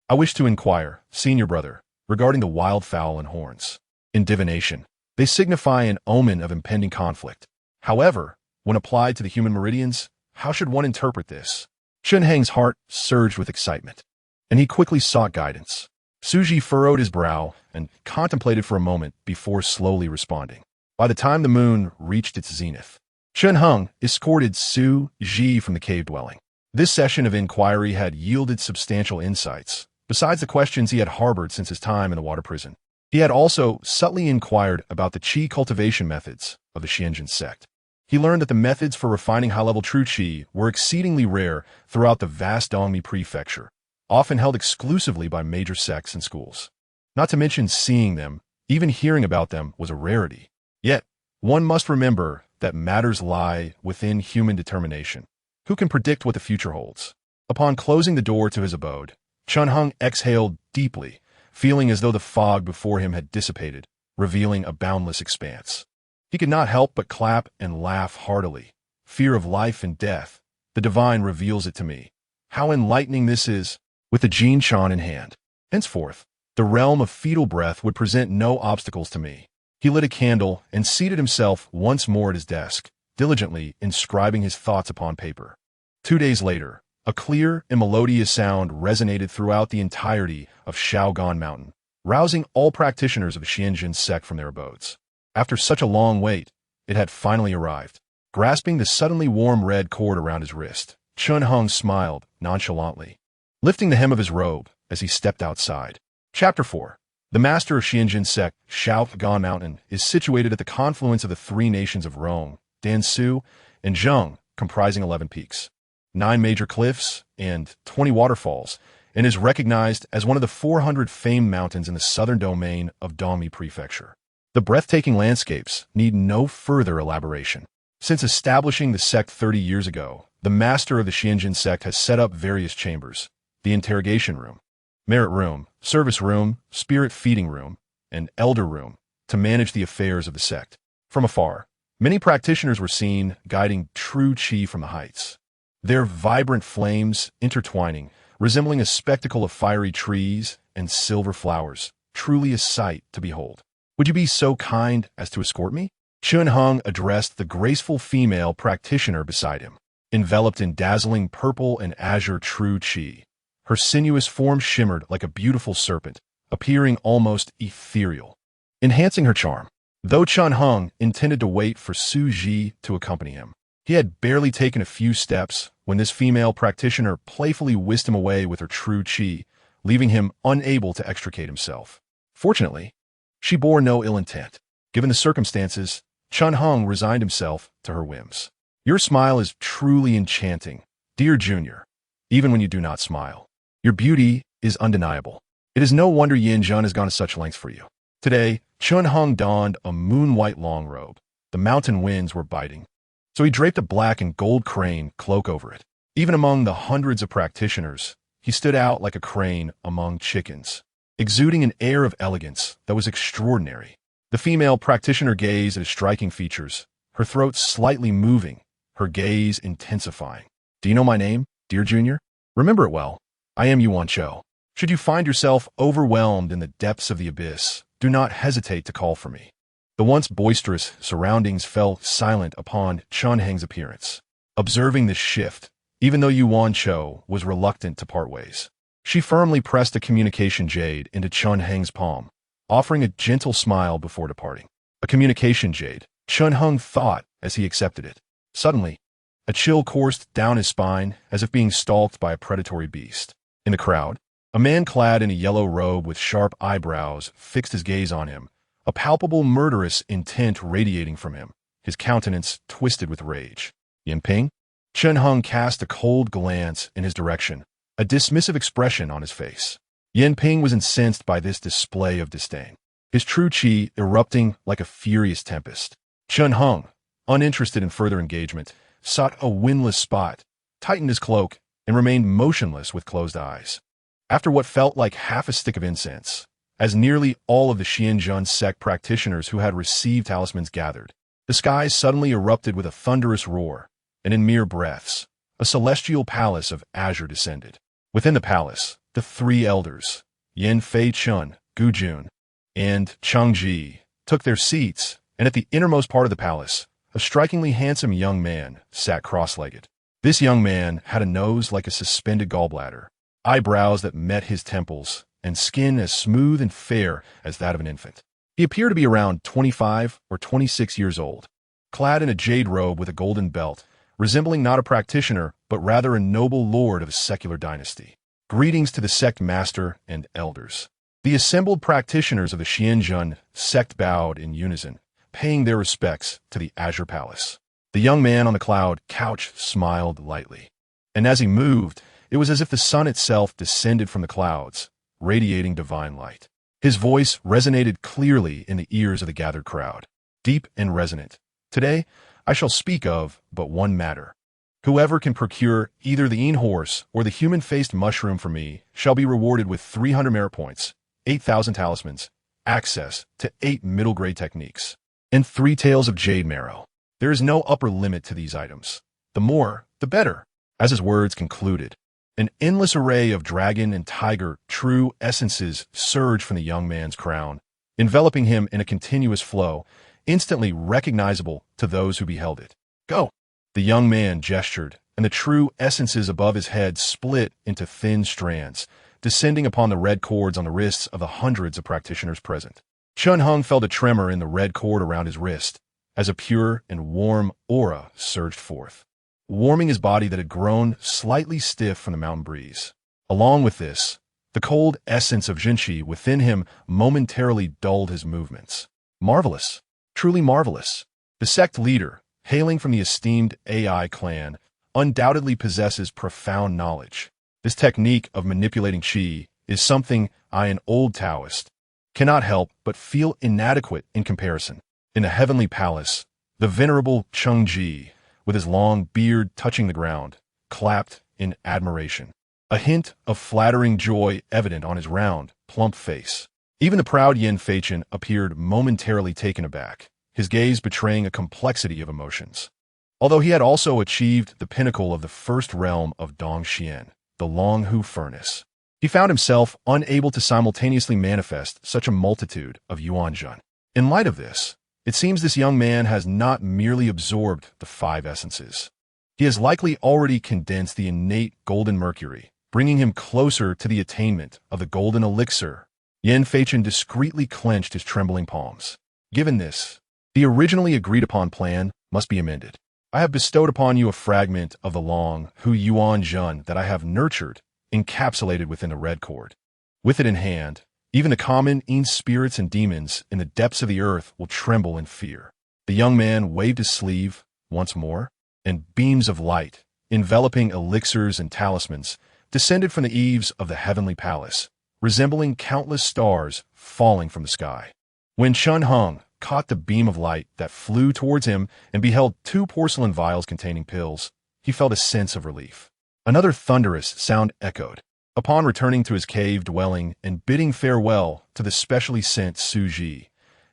I wish to inquire, senior brother, regarding the wildfowl and horns. In divination, they signify an omen of impending conflict. However, when applied to the human meridians, how should one interpret this? Chun Hang's heart surged with excitement, and he quickly sought guidance. Su Ji furrowed his brow and contemplated for a moment before slowly responding. By the time the moon reached its zenith, Chun Hung escorted Su Ji from the cave dwelling. This session of inquiry had yielded substantial insights, besides the questions he had harbored since his time in the water prison. He had also subtly inquired about the qi cultivation methods of the Xianjin sect. He learned that the methods for refining high-level true qi were exceedingly rare throughout the vast Dongmi prefecture, often held exclusively by major sects and schools. Not to mention seeing them, even hearing about them, was a rarity. Yet, one must remember that matters lie within human determination. Who can predict what the future holds? Upon closing the door to his abode, Chun Hung exhaled deeply, feeling as though the fog before him had dissipated, revealing a boundless expanse. He could not help but clap and laugh heartily. Fear of life and death. The divine reveals it to me. How enlightening this is, with the Jin Chan in hand. Henceforth, the realm of fetal breath would present no obstacles to me. He lit a candle and seated himself once more at his desk, diligently inscribing his thoughts upon paper. 2 days later, a clear and melodious sound resonated throughout the entirety of Shaogan Mountain, rousing all practitioners of the Xianjin sect from their abodes. After such a long wait, it had finally arrived. Grasping the suddenly warm red cord around his wrist, Chun Hung smiled nonchalantly, lifting the hem of his robe as he stepped outside. Chapter 4. The master of Xianjin sect, Shaogan Mountain, is situated at the confluence of the three nations of Rong, Dansu, and Zheng, comprising 11 peaks, 9 major cliffs, and 20 waterfalls, and is recognized as one of the 400 famed mountains in the southern domain of Dongmi Prefecture. The breathtaking landscapes need no further elaboration. Since establishing the sect 30 years ago, the master of the Xianjin sect has set up various chambers: the interrogation room, merit room, service room, spirit feeding room, and elder room, to manage the affairs of the sect. From afar, many practitioners were seen guiding true qi from the heights, their vibrant flames intertwining, resembling a spectacle of fiery trees and silver flowers, truly a sight to behold. Would you be so kind as to escort me? Chun Hung addressed the graceful female practitioner beside him, enveloped in dazzling purple and azure true qi. Her sinuous form shimmered like a beautiful serpent, appearing almost ethereal, enhancing her charm. Though Chun Hung intended to wait for Su Ji to accompany him, he had barely taken a few steps when this female practitioner playfully whisked him away with her true qi, leaving him unable to extricate himself. Fortunately, she bore no ill intent. Given the circumstances, Chun Hung resigned himself to her whims. Your smile is truly enchanting, dear Junior, even when you do not smile. Your beauty is undeniable. It is no wonder Yin Jun has gone to such lengths for you. Today, Chun Hung donned a moon-white long robe. The mountain winds were biting, so he draped a black and gold crane cloak over it. Even among the hundreds of practitioners, he stood out like a crane among chickens, exuding an air of elegance that was extraordinary. The female practitioner gazed at his striking features, her throat slightly moving, her gaze intensifying. Do you know my name, dear Junior? Remember it well. I am Yuan Cho. Should you find yourself overwhelmed in the depths of the abyss, do not hesitate to call for me. The once boisterous surroundings fell silent upon Chun Heng's appearance. Observing this shift, even though Yuan Cho was reluctant to part ways, she firmly pressed a communication jade into Chun Heng's palm, offering a gentle smile before departing. A communication jade, Chun Hung thought as he accepted it. Suddenly, a chill coursed down his spine as if being stalked by a predatory beast. In the crowd, a man clad in a yellow robe with sharp eyebrows fixed his gaze on him, a palpable murderous intent radiating from him, his countenance twisted with rage. Yin Ping? Chun Hung cast a cold glance in his direction, a dismissive expression on his face. Yin Ping was incensed by this display of disdain, his true qi erupting like a furious tempest. Chun Hung, uninterested in further engagement, sought a windless spot, tightened his cloak, and remained motionless with closed eyes. After what felt like half a stick of incense, as nearly all of the Xianjin sect practitioners who had received talismans gathered, the skies suddenly erupted with a thunderous roar, and in mere breaths, a celestial palace of azure descended. Within the palace, the 3 elders, Yin Fei Chun, Gu Jun, and Chang Ji, took their seats, and at the innermost part of the palace, a strikingly handsome young man sat cross-legged. This young man had a nose like a suspended gallbladder, eyebrows that met his temples, and skin as smooth and fair as that of an infant. He appeared to be around 25 or 26 years old, clad in a jade robe with a golden belt, resembling not a practitioner, but rather a noble lord of a secular dynasty. Greetings to the sect master and elders. The assembled practitioners of the Xianjin sect bowed in unison, paying their respects to the Azure Palace. The young man on the cloud couch smiled lightly, and as he moved, it was as if the sun itself descended from the clouds, radiating divine light. His voice resonated clearly in the ears of the gathered crowd. deep and resonant. Today, I shall speak of but one matter. Whoever can procure either the een horse or the human-faced mushroom for me shall be rewarded with 300 merit points, 8,000 talismans, access to 8 middle-grade techniques, and 3 tails of jade marrow. There is no upper limit to these items. The more, the better. As his words concluded, an endless array of dragon and tiger true essences surged from the young man's crown, enveloping him in a continuous flow, instantly recognizable to those who beheld it. Go! The young man gestured, and the true essences above his head split into thin strands, descending upon the red cords on the wrists of the hundreds of practitioners present. Chun Hung felt a tremor in the red cord around his wrist, as a pure and warm aura surged forth, warming his body that had grown slightly stiff from the mountain breeze. Along with this, the cold essence of Jinshi within him momentarily dulled his movements. Marvelous. Truly marvelous. The sect leader, hailing from the esteemed AI clan, undoubtedly possesses profound knowledge. This technique of manipulating qi is something I, an old Taoist, cannot help but feel inadequate in comparison. In the heavenly palace, the venerable Cheng Ji, with his long beard touching the ground, clapped in admiration, a hint of flattering joy evident on his round, plump face. Even the proud Yin Feichen appeared momentarily taken aback, his gaze betraying a complexity of emotions. Although he had also achieved the pinnacle of the first realm of Dongxian, the Longhu furnace, he found himself unable to simultaneously manifest such a multitude of Yuanzhen. In light of this, it seems this young man has not merely absorbed the 5 essences. He has likely already condensed the innate golden mercury, bringing him closer to the attainment of the golden elixir. Yin Feichen discreetly clenched his trembling palms. Given this, the originally agreed-upon plan must be amended. I have bestowed upon you a fragment of the Long Hu Yuan Zhen that I have nurtured, encapsulated within the red cord. With it in hand, even the common spirits and demons in the depths of the earth will tremble in fear. The young man waved his sleeve once more, and beams of light, enveloping elixirs and talismans, descended from the eaves of the heavenly palace, resembling countless stars falling from the sky. When Chun Hung caught the beam of light that flew towards him and beheld 2 porcelain vials containing pills, he felt a sense of relief. Another thunderous sound echoed. Upon returning to his cave dwelling and bidding farewell to the specially sent Su Ji,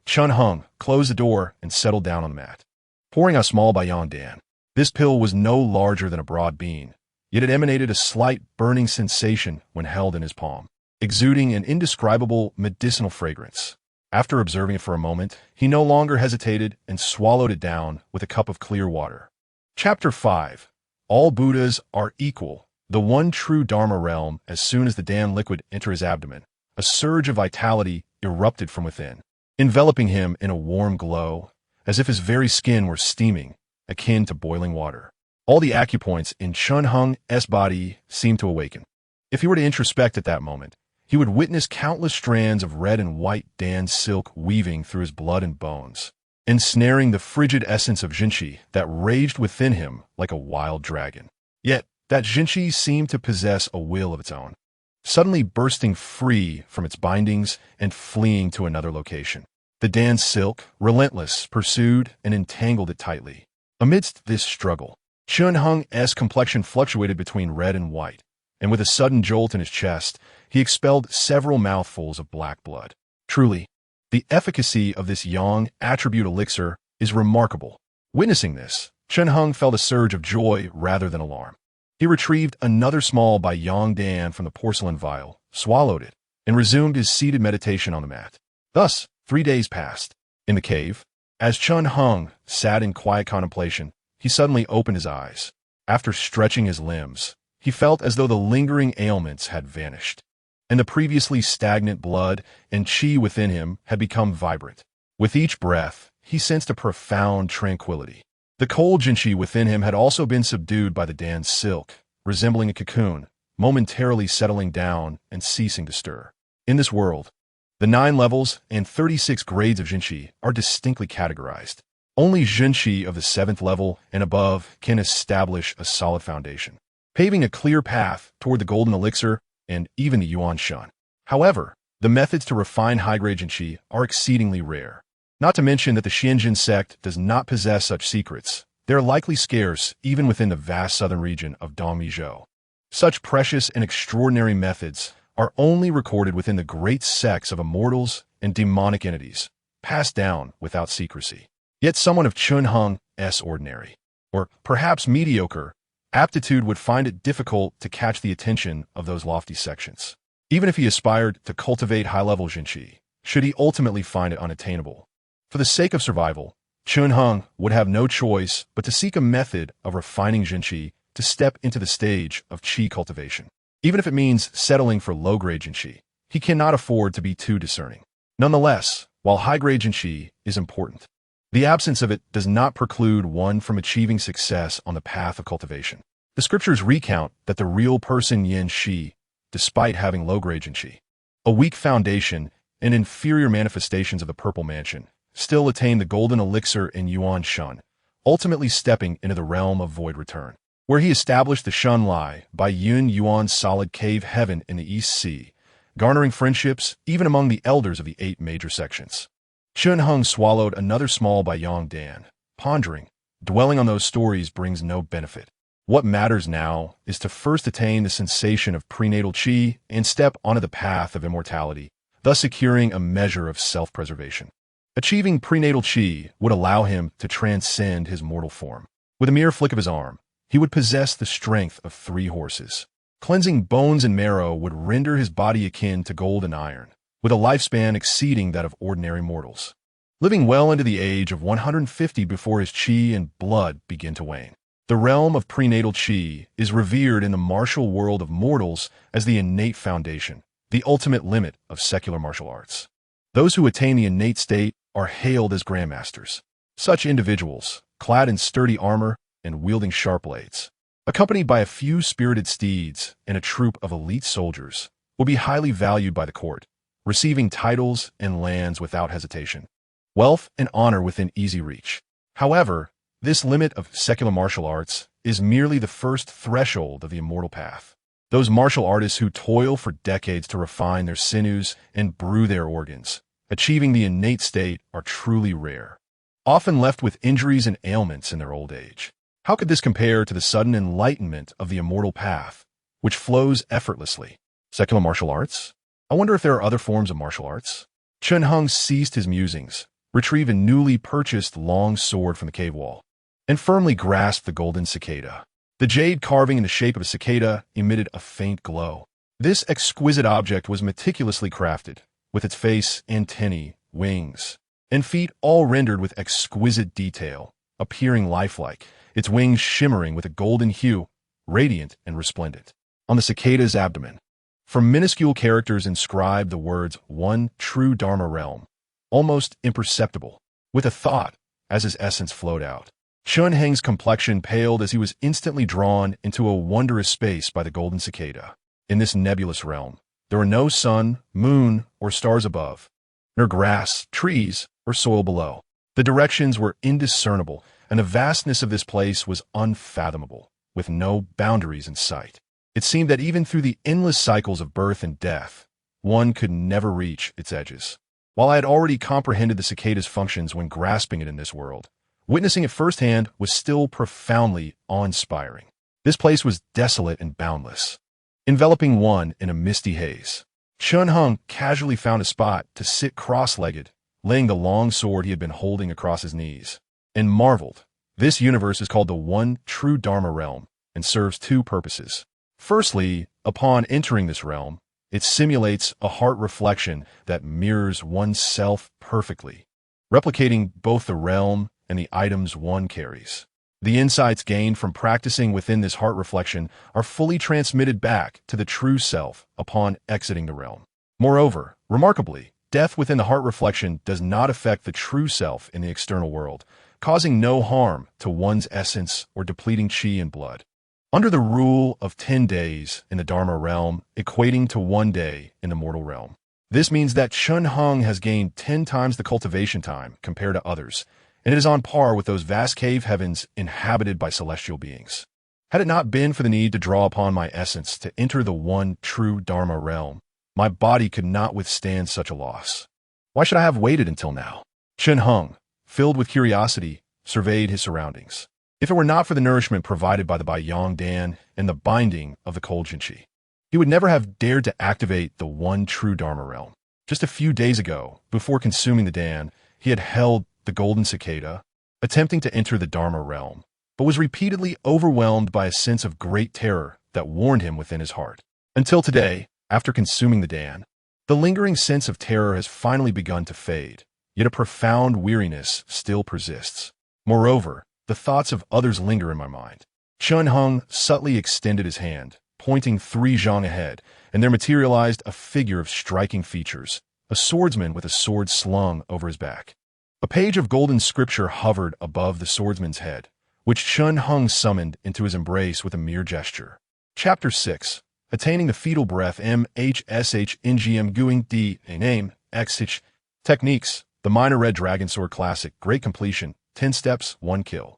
Chun Hung closed the door and settled down on the mat, pouring a small Bayan Dan. This pill was no larger than a broad bean, yet it emanated a slight burning sensation when held in his palm, exuding an indescribable medicinal fragrance. After observing it for a moment, he no longer hesitated and swallowed it down with a cup of clear water. Chapter 5. All Buddhas are equal. The one true Dharma realm. As soon as the Dan liquid entered his abdomen, a surge of vitality erupted from within, enveloping him in a warm glow, as if his very skin were steaming, akin to boiling water. All the acupoints in Chun Hung's body seemed to awaken. If he were to introspect at that moment, he would witness countless strands of red and white Dan silk weaving through his blood and bones, ensnaring the frigid essence of Jinshi that raged within him like a wild dragon. Yet, that Jinshi seemed to possess a will of its own, suddenly bursting free from its bindings and fleeing to another location. The Dan silk, relentless, pursued and entangled it tightly. Amidst this struggle, Chun Hung's complexion fluctuated between red and white, and with a sudden jolt in his chest, he expelled several mouthfuls of black blood. Truly, the efficacy of this yang attribute elixir is remarkable. Witnessing this, Chun Hung felt a surge of joy rather than alarm. He retrieved another small Baiyang Dan from the porcelain vial, swallowed it, and resumed his seated meditation on the mat. Thus, 3 days passed. In the cave, as Chun Hung sat in quiet contemplation, he suddenly opened his eyes. After stretching his limbs, he felt as though the lingering ailments had vanished, and the previously stagnant blood and qi within him had become vibrant. With each breath, he sensed a profound tranquility. The cold Jinshi within him had also been subdued by the Dan silk, resembling a cocoon, momentarily settling down and ceasing to stir. In this world, the 9 levels and 36 grades of Jinshi are distinctly categorized. Only Jinshi of the 7th level and above can establish a solid foundation, paving a clear path toward the golden elixir and even the Yuan Shan. However, the methods to refine high-grade Jinshi are exceedingly rare. Not to mention that the Xianjin sect does not possess such secrets. They are likely scarce even within the vast southern region of Dongmizhou. Such precious and extraordinary methods are only recorded within the great sects of immortals and demonic entities, passed down without secrecy. Yet someone of Chunhung's ordinary, or perhaps mediocre, aptitude would find it difficult to catch the attention of those lofty sections. Even if he aspired to cultivate high-level Jinqi, should he ultimately find it unattainable. For the sake of survival, Chunhung would have no choice but to seek a method of refining Jinqi to step into the stage of Qi cultivation. Even if it means settling for low-grade Jinqi, he cannot afford to be too discerning. Nonetheless, while high-grade Jinqi is important, the absence of it does not preclude one from achieving success on the path of cultivation. The scriptures recount that the real person Yin Shi, despite having low-grade Jinqi, a weak foundation and inferior manifestations of the Purple Mansion, still attained the golden elixir in Yuan Shun, ultimately stepping into the realm of void return, where he established the Shun Lai by Yun Yuan's solid cave heaven in the East Sea, garnering friendships even among the elders of the 8 major sections. Chunhung swallowed another small by Yang Dan, pondering, dwelling on those stories brings no benefit. What matters now is to first attain the sensation of prenatal qi and step onto the path of immortality, thus securing a measure of self-preservation. Achieving prenatal qi would allow him to transcend his mortal form. With a mere flick of his arm, he would possess the strength of 3 horses. Cleansing bones and marrow would render his body akin to gold and iron, with a lifespan exceeding that of ordinary mortals, living well into the age of 150 before his qi and blood begin to wane. The realm of prenatal qi is revered in the martial world of mortals as the innate foundation, the ultimate limit of secular martial arts. Those who attain the innate state are hailed as grandmasters. Such individuals, clad in sturdy armor and wielding sharp blades, accompanied by a few spirited steeds and a troop of elite soldiers, will be highly valued by the court, receiving titles and lands without hesitation, wealth and honor within easy reach. However, this limit of secular martial arts is merely the first threshold of the immortal path. Those martial artists who toil for decades to refine their sinews and brew their organs, achieving the innate state, are truly rare, often left with injuries and ailments in their old age. How could this compare to the sudden enlightenment of the immortal path, which flows effortlessly? Secular martial arts? I wonder if there are other forms of martial arts. Chunhung ceased his musings, retrieved a newly purchased long sword from the cave wall, and firmly grasped the golden cicada. The jade carving in the shape of a cicada emitted a faint glow. This exquisite object was meticulously crafted, with its face, antennae, wings, and feet all rendered with exquisite detail, appearing lifelike, its wings shimmering with a golden hue, radiant and resplendent. On the cicada's abdomen, from minuscule characters inscribed the words "One True Dharma Realm," almost imperceptible, with a thought as his essence flowed out. Chunhung's complexion paled as he was instantly drawn into a wondrous space by the golden cicada. In this nebulous realm, there were no sun, moon, or stars above, nor grass, trees, or soil below. The directions were indiscernible, and the vastness of this place was unfathomable, with no boundaries in sight. It seemed that even through the endless cycles of birth and death, one could never reach its edges. While I had already comprehended the cicada's functions when grasping it in this world, witnessing it firsthand was still profoundly awe-inspiring. This place was desolate and boundless, enveloping one in a misty haze. Chunhung casually found a spot to sit cross-legged, laying the long sword he had been holding across his knees, and marveled. This universe is called the One True Dharma Realm and serves 2 purposes. Firstly, upon entering this realm, it simulates a heart reflection that mirrors oneself perfectly, replicating both the realm and the items one carries. The insights gained from practicing within this heart reflection are fully transmitted back to the true self upon exiting the realm. Moreover, remarkably, death within the heart reflection does not affect the true self in the external world, causing no harm to one's essence or depleting qi and blood. Under the rule of 10 days in the Dharma realm, equating to 1 day in the mortal realm. This means that Chunhung has gained 10 times the cultivation time compared to others, and it is on par with those vast cave heavens inhabited by celestial beings. Had it not been for the need to draw upon my essence to enter the One True Dharma realm, my body could not withstand such a loss. Why should I have waited until now? Chen Hung, filled with curiosity, surveyed his surroundings. If it were not for the nourishment provided by the Baiyang Dan and the binding of the cold Jinqi, he would never have dared to activate the one true Dharma realm. Just a few days ago, before consuming the Dan, he had held the golden cicada, attempting to enter the Dharma realm, but was repeatedly overwhelmed by a sense of great terror that warned him within his heart. Until today, after consuming the Dan, the lingering sense of terror has finally begun to fade, yet a profound weariness still persists. Moreover, the thoughts of others linger in my mind. Chen Hung subtly extended his hand, pointing 3 zhang ahead, and there materialized a figure of striking features, a swordsman with a sword slung over his back. A page of golden scripture hovered above the swordsman's head, which Chen Hung summoned into his embrace with a mere gesture. Chapter 6. Attaining the fetal breath MHSH Guing D, a name, XH. Techniques. The Minor Red Dragon Sword Classic, Great Completion, 10 steps, 1 kill.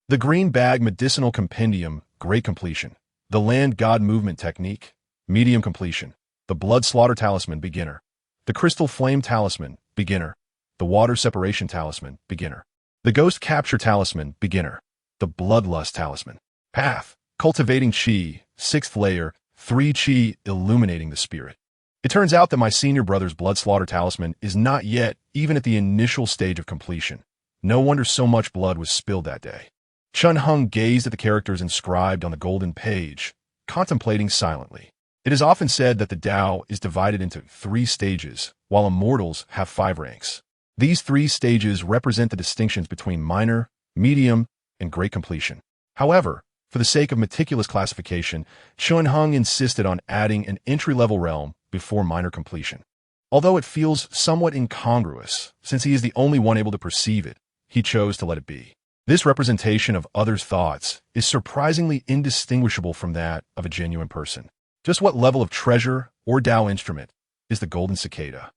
The Green Bag Medicinal Compendium, Great Completion. The Land God Movement Technique, Medium Completion. The Blood Slaughter Talisman, Beginner. The Crystal Flame Talisman, Beginner. The Water Separation Talisman, Beginner. The Ghost Capture Talisman, Beginner. The Bloodlust Talisman. Path. Cultivating Qi, 6th layer, 3 Qi, illuminating the spirit. It turns out that my senior brother's Blood Slaughter Talisman is not yet even at the initial stage of completion. No wonder so much blood was spilled that day. Chen Hung gazed at the characters inscribed on the golden page, contemplating silently. It is often said that the Tao is divided into 3 stages, while immortals have 5 ranks. These 3 stages represent the distinctions between minor, medium, and great completion. However, for the sake of meticulous classification, Chen Hung insisted on adding an entry-level realm before minor completion. Although it feels somewhat incongruous, since he is the only one able to perceive it, he chose to let it be. This representation of others' thoughts is surprisingly indistinguishable from that of a genuine person. Just what level of treasure or Tao instrument is the golden cicada?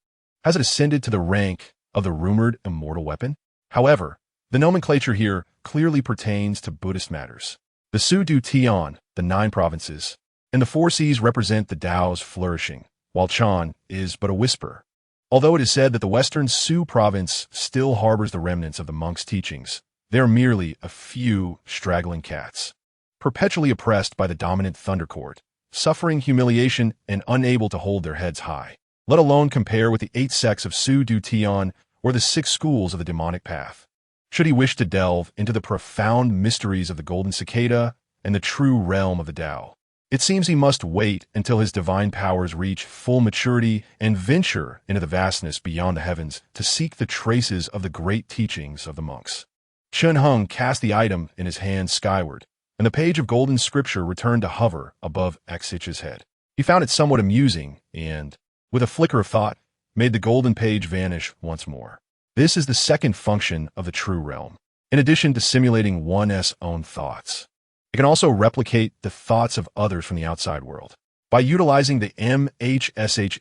Has it ascended to the rank of the rumored immortal weapon? However, the nomenclature here clearly pertains to Buddhist matters. The Su Du Tian, the 9 provinces, and the 4 seas represent the Tao's flourishing, while Chan is but a whisper. Although it is said that the western Su province still harbors the remnants of the monks' teachings, they are merely a few straggling cats, perpetually oppressed by the dominant Thunder Court, suffering humiliation and unable to hold their heads high, let alone compare with the 8 sects of Su Du Tian or the 6 schools of the demonic path. Should he wish to delve into the profound mysteries of the golden cicada and the true realm of the Tao, it seems he must wait until his divine powers reach full maturity and venture into the vastness beyond the heavens to seek the traces of the great teachings of the monks. Chen Hung cast the item in his hand skyward, and the page of golden scripture returned to hover above Xitch's head. He found it somewhat amusing and, with a flicker of thought, made the golden page vanish once more. This is the second function of the true realm. In addition to simulating one's own thoughts, it can also replicate the thoughts of others from the outside world. By utilizing the MHSH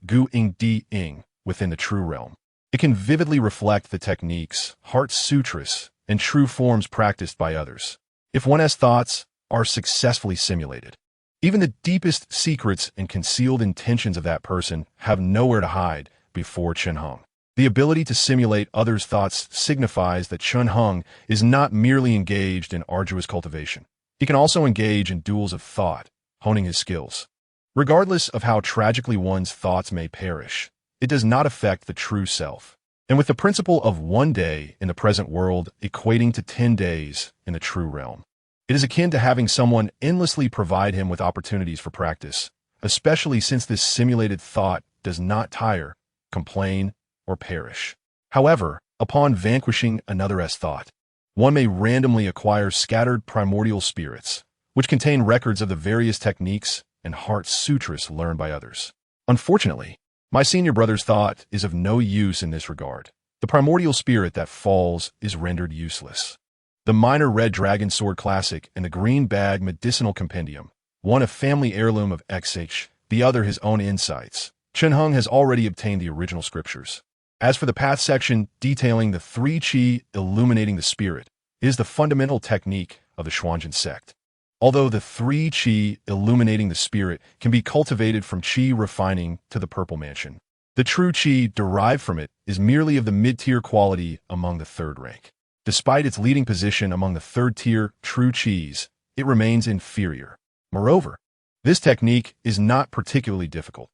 Gu Ing Di Ing within the true realm, it can vividly reflect the techniques, heart sutras, and true forms practiced by others. If one's thoughts are successfully simulated, even the deepest secrets and concealed intentions of that person have nowhere to hide before Chen Hung. The ability to simulate others' thoughts signifies that Chen Hung is not merely engaged in arduous cultivation. He can also engage in duels of thought, honing his skills. Regardless of how tragically one's thoughts may perish, it does not affect the true self. And with the principle of 1 day in the present world equating to 10 days in the true realm, it is akin to having someone endlessly provide him with opportunities for practice, especially since this simulated thought does not tire, complain, or perish. However, upon vanquishing another's thought, one may randomly acquire scattered primordial spirits, which contain records of the various techniques and heart sutras learned by others. Unfortunately, my senior brother's thought is of no use in this regard. The primordial spirit that falls is rendered useless. The Minor Red Dragon Sword Classic and the Green Bag Medicinal Compendium, one a family heirloom of XH, the other his own insights. Chen Hung has already obtained the original scriptures. As for the path section detailing the 3 Qi illuminating the spirit, it is the fundamental technique of the Xuanzhen sect. Although the 3 Qi illuminating the spirit can be cultivated from Qi refining to the purple mansion, the true Qi derived from it is merely of the mid-tier quality among the third rank. Despite its leading position among the third-tier true cheese, it remains inferior. Moreover, this technique is not particularly difficult.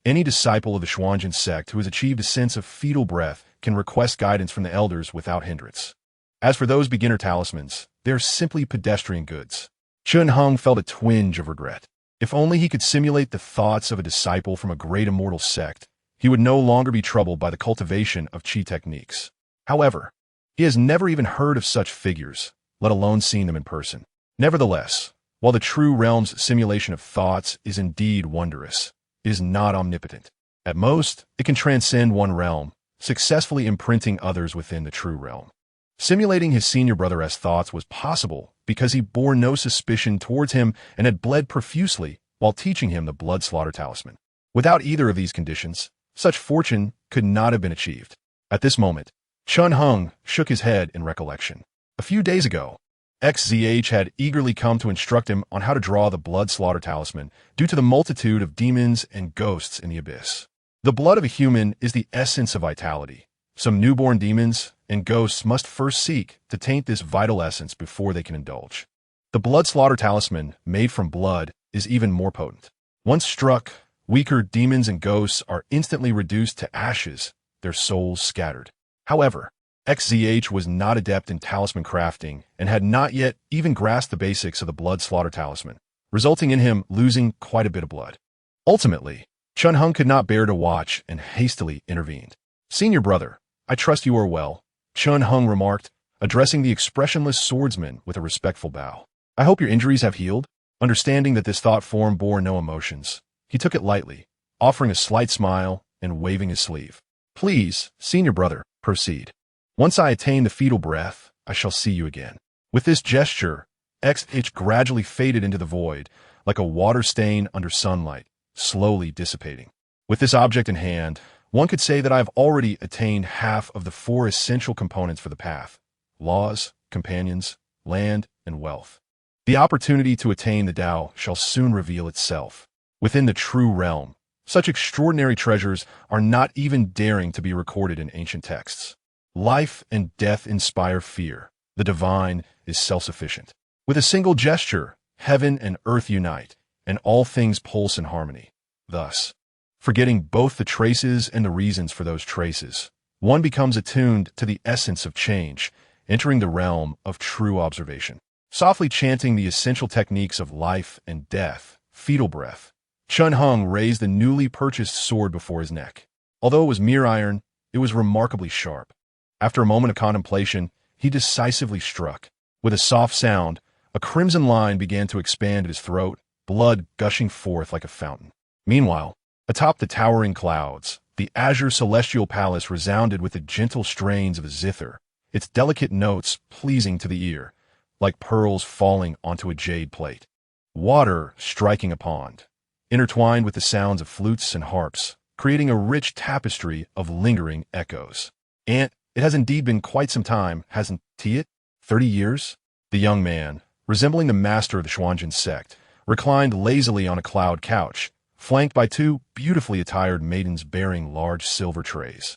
Any disciple of the Xuanjin sect who has achieved a sense of fetal breath can request guidance from the elders without hindrance. As for those beginner talismans, they are simply pedestrian goods. Chun Hung felt a twinge of regret. If only he could simulate the thoughts of a disciple from a great immortal sect, he would no longer be troubled by the cultivation of qi techniques. However, he has never even heard of such figures, let alone seen them in person. Nevertheless, while the true realm's simulation of thoughts is indeed wondrous, it is not omnipotent. At most, it can transcend one realm, successfully imprinting others within the true realm. Simulating his senior brother's thoughts was possible because he bore no suspicion towards him and had bled profusely while teaching him the blood slaughter talisman. Without either of these conditions, such fortune could not have been achieved. At this moment, Chun Hung shook his head in recollection. A few days ago, XZH had eagerly come to instruct him on how to draw the blood slaughter talisman due to the multitude of demons and ghosts in the abyss. The blood of a human is the essence of vitality. Some newborn demons and ghosts must first seek to taint this vital essence before they can indulge. The blood slaughter talisman, made from blood, is even more potent. Once struck, weaker demons and ghosts are instantly reduced to ashes, their souls scattered. However, XZH was not adept in talisman crafting and had not yet even grasped the basics of the blood slaughter talisman, resulting in him losing quite a bit of blood. Ultimately, Chun Hung could not bear to watch and hastily intervened. "Senior brother, I trust you are well," Chun Hung remarked, addressing the expressionless swordsman with a respectful bow. "I hope your injuries have healed." Understanding that this thought form bore no emotions, he took it lightly, offering a slight smile and waving his sleeve. "Please, senior brother, proceed. Once I attain the fetal breath, I shall see you again." With this gesture, XH gradually faded into the void, like a water stain under sunlight, slowly dissipating. With this object in hand, one could say that I have already attained half of the 4 essential components for the path: laws, companions, land, and wealth. The opportunity to attain the Tao shall soon reveal itself. Within the true realm, such extraordinary treasures are not even daring to be recorded in ancient texts. Life and death inspire fear. The divine is self-sufficient. With a single gesture, heaven and earth unite, and all things pulse in harmony. Thus, forgetting both the traces and the reasons for those traces, one becomes attuned to the essence of change, entering the realm of true observation. Softly chanting the essential techniques of life and death, fetal breath, Chun Hung raised the newly purchased sword before his neck. Although it was mere iron, it was remarkably sharp. After a moment of contemplation, he decisively struck. With a soft sound, a crimson line began to expand at his throat, blood gushing forth like a fountain. Meanwhile, atop the towering clouds, the azure celestial palace resounded with the gentle strains of a zither, its delicate notes pleasing to the ear, like pearls falling onto a jade plate. Water striking a pond, intertwined with the sounds of flutes and harps, creating a rich tapestry of lingering echoes. "Aunt, it has indeed been quite some time, hasn't it? 30 years? The young man, resembling the master of the Xuanjin sect, reclined lazily on a cloud couch, flanked by 2 beautifully attired maidens bearing large silver trays,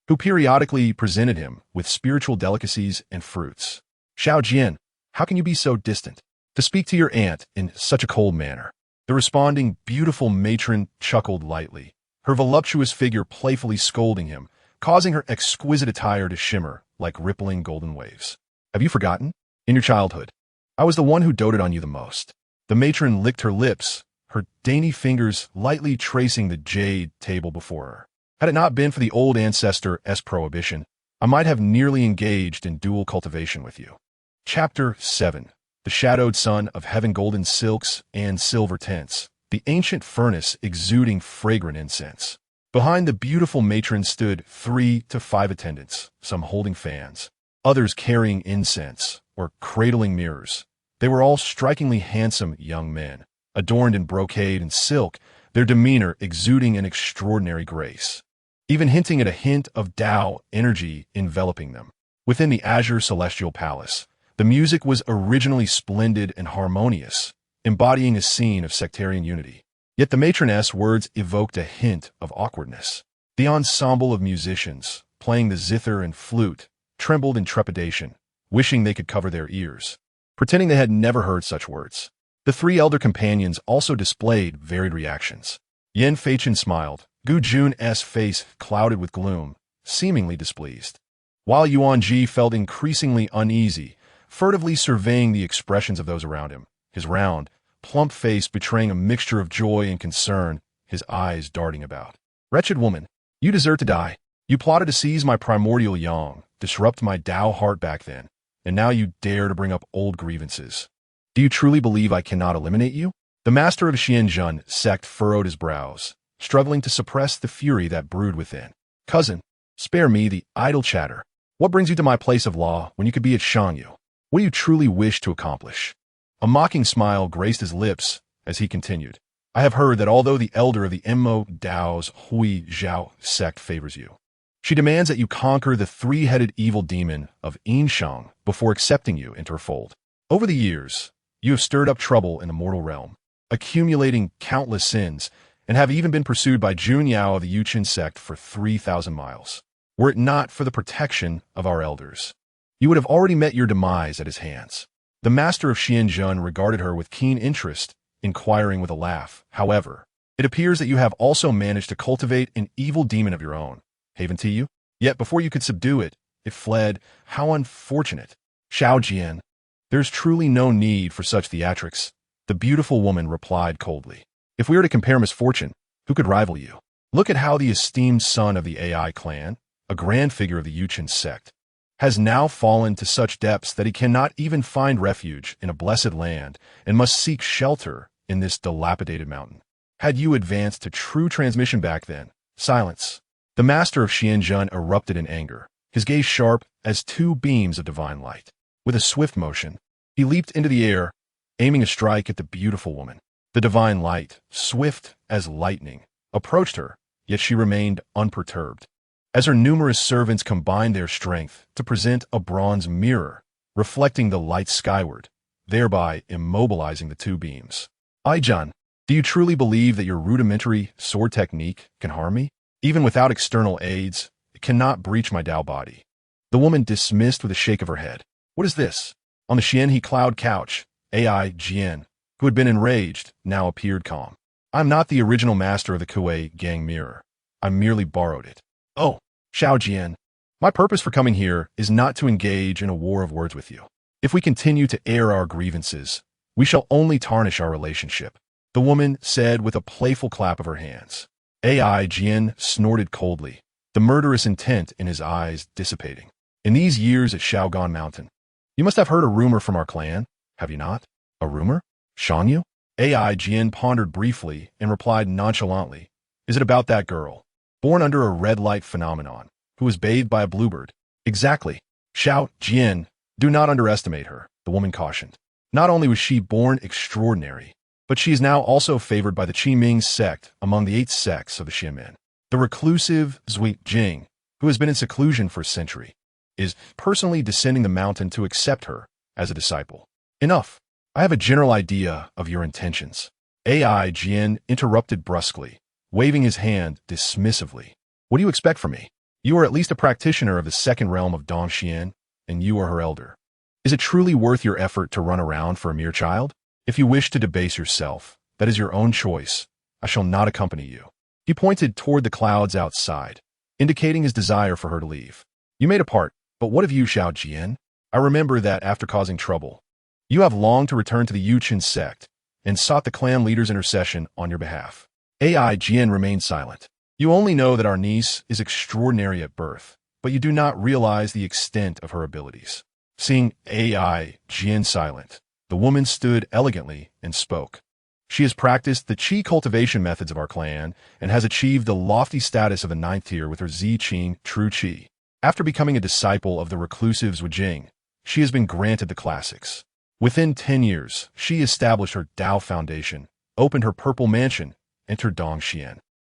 who periodically presented him with spiritual delicacies and fruits. "Xiao Jian, how can you be so distant? To speak to your aunt in such a cold manner." The responding beautiful matron chuckled lightly, her voluptuous figure playfully scolding him, causing her exquisite attire to shimmer like rippling golden waves. "Have you forgotten? In your childhood, I was the one who doted on you the most." The matron licked her lips, her dainty fingers lightly tracing the jade table before her. "Had it not been for the old ancestor's prohibition, I might have nearly engaged in dual cultivation with you." Chapter 7. The shadowed sun of heaven, golden silks and silver tents, the ancient furnace exuding fragrant incense. Behind the beautiful matron stood 3 to 5 attendants, some holding fans, others carrying incense or cradling mirrors. They were all strikingly handsome young men, adorned in brocade and silk, their demeanor exuding an extraordinary grace, even hinting at a hint of Tao energy enveloping them. Within the azure celestial palace, the music was originally splendid and harmonious, embodying a scene of sectarian unity. Yet the matroness words evoked a hint of awkwardness. The ensemble of musicians, playing the zither and flute, trembled in trepidation, wishing they could cover their ears, pretending they had never heard such words. The three elder companions also displayed varied reactions. Yen Feichen smiled, Gu Jun's face clouded with gloom, seemingly displeased, while Yuan Ji felt increasingly uneasy, furtively surveying the expressions of those around him, his round, plump face betraying a mixture of joy and concern, his eyes darting about. Wretched woman, you deserve to die. You plotted to seize my primordial yang, disrupt my Tao heart back then, and now you dare to bring up old grievances. Do you truly believe I cannot eliminate you? The master of Xianzhen Sect furrowed his brows, struggling to suppress the fury that brewed within. Cousin, spare me the idle chatter. What brings you to my place of law when you could be at Shangyu? What do you truly wish to accomplish? A mocking smile graced his lips as he continued. I have heard that although the elder of the Mo Dao's Hui Zhao sect favors you, she demands that you conquer the three-headed evil demon of Yinshang before accepting you into her fold. Over the years, you have stirred up trouble in the mortal realm, accumulating countless sins, and have even been pursued by Jun Yao of the Yuqin sect for 3,000 miles. Were it not for the protection of our elders, you would have already met your demise at his hands. The master of Xianzhen regarded her with keen interest, inquiring with a laugh. However, it appears that you have also managed to cultivate an evil demon of your own. Haven to you? Yet before you could subdue it, it fled. How unfortunate. Xiao Jian. There's truly no need for such theatrics, the beautiful woman replied coldly. If we were to compare misfortune, who could rival you? Look at how the esteemed son of the AI clan, a grand figure of the Yuqin sect, has now fallen to such depths that he cannot even find refuge in a blessed land and must seek shelter in this dilapidated mountain. Had you advanced to true transmission back then? Silence. The master of Xianzhen erupted in anger, his gaze sharp as two beams of divine light. With a swift motion, he leaped into the air, aiming a strike at the beautiful woman. The divine light, swift as lightning, approached her, yet she remained unperturbed, as her numerous servants combined their strength to present a bronze mirror, reflecting the light skyward, thereby immobilizing the two beams. Aijun, do you truly believe that your rudimentary sword technique can harm me? Even without external aids, it cannot breach my Tao body. The woman dismissed with a shake of her head. What is this? On the Xianhe cloud couch, Ai Jian, who had been enraged, now appeared calm. I'm not the original master of the Kuei gang mirror. I merely borrowed it. Oh, Xiao Jian, my purpose for coming here is not to engage in a war of words with you. If we continue to air our grievances, we shall only tarnish our relationship, the woman said with a playful clap of her hands. Ai Jian snorted coldly, the murderous intent in his eyes dissipating. In these years at Shaogan Mountain, you must have heard a rumor from our clan, have you not? A rumor? Shangyu? Ai Jian pondered briefly and replied nonchalantly, is it about that girl, born under a red light phenomenon, who was bathed by a bluebird? Exactly. Xiao Jian, do not underestimate her, the woman cautioned. Not only was she born extraordinary, but she is now also favored by the Qiming sect among the 8 sects of the Xianmen. The reclusive Zui Jing, who has been in seclusion for a century, is personally descending the mountain to accept her as a disciple. Enough. I have a general idea of your intentions. Ai Jian interrupted brusquely, waving his hand dismissively. What do you expect from me? You are at least a practitioner of the second realm of Dongxian, and you are her elder. Is it truly worth your effort to run around for a mere child? If you wish to debase yourself, that is your own choice. I shall not accompany you. He pointed toward the clouds outside, indicating his desire for her to leave. You made a part, but what of you, Xiao Jian? I remember that after causing trouble, you have longed to return to the Yuqin sect and sought the clan leader's intercession on your behalf. Ai Jian remained silent. You only know that our niece is extraordinary at birth, but you do not realize the extent of her abilities. Seeing Ai Jian silent, the woman stood elegantly and spoke. She has practiced the qi cultivation methods of our clan and has achieved the lofty status of the 9th tier with her Ziqing true qi. After becoming a disciple of the reclusive Zhuijing, she has been granted the classics. Within 10 years, she established her Tao foundation, opened her purple mansion, entered Dongxian,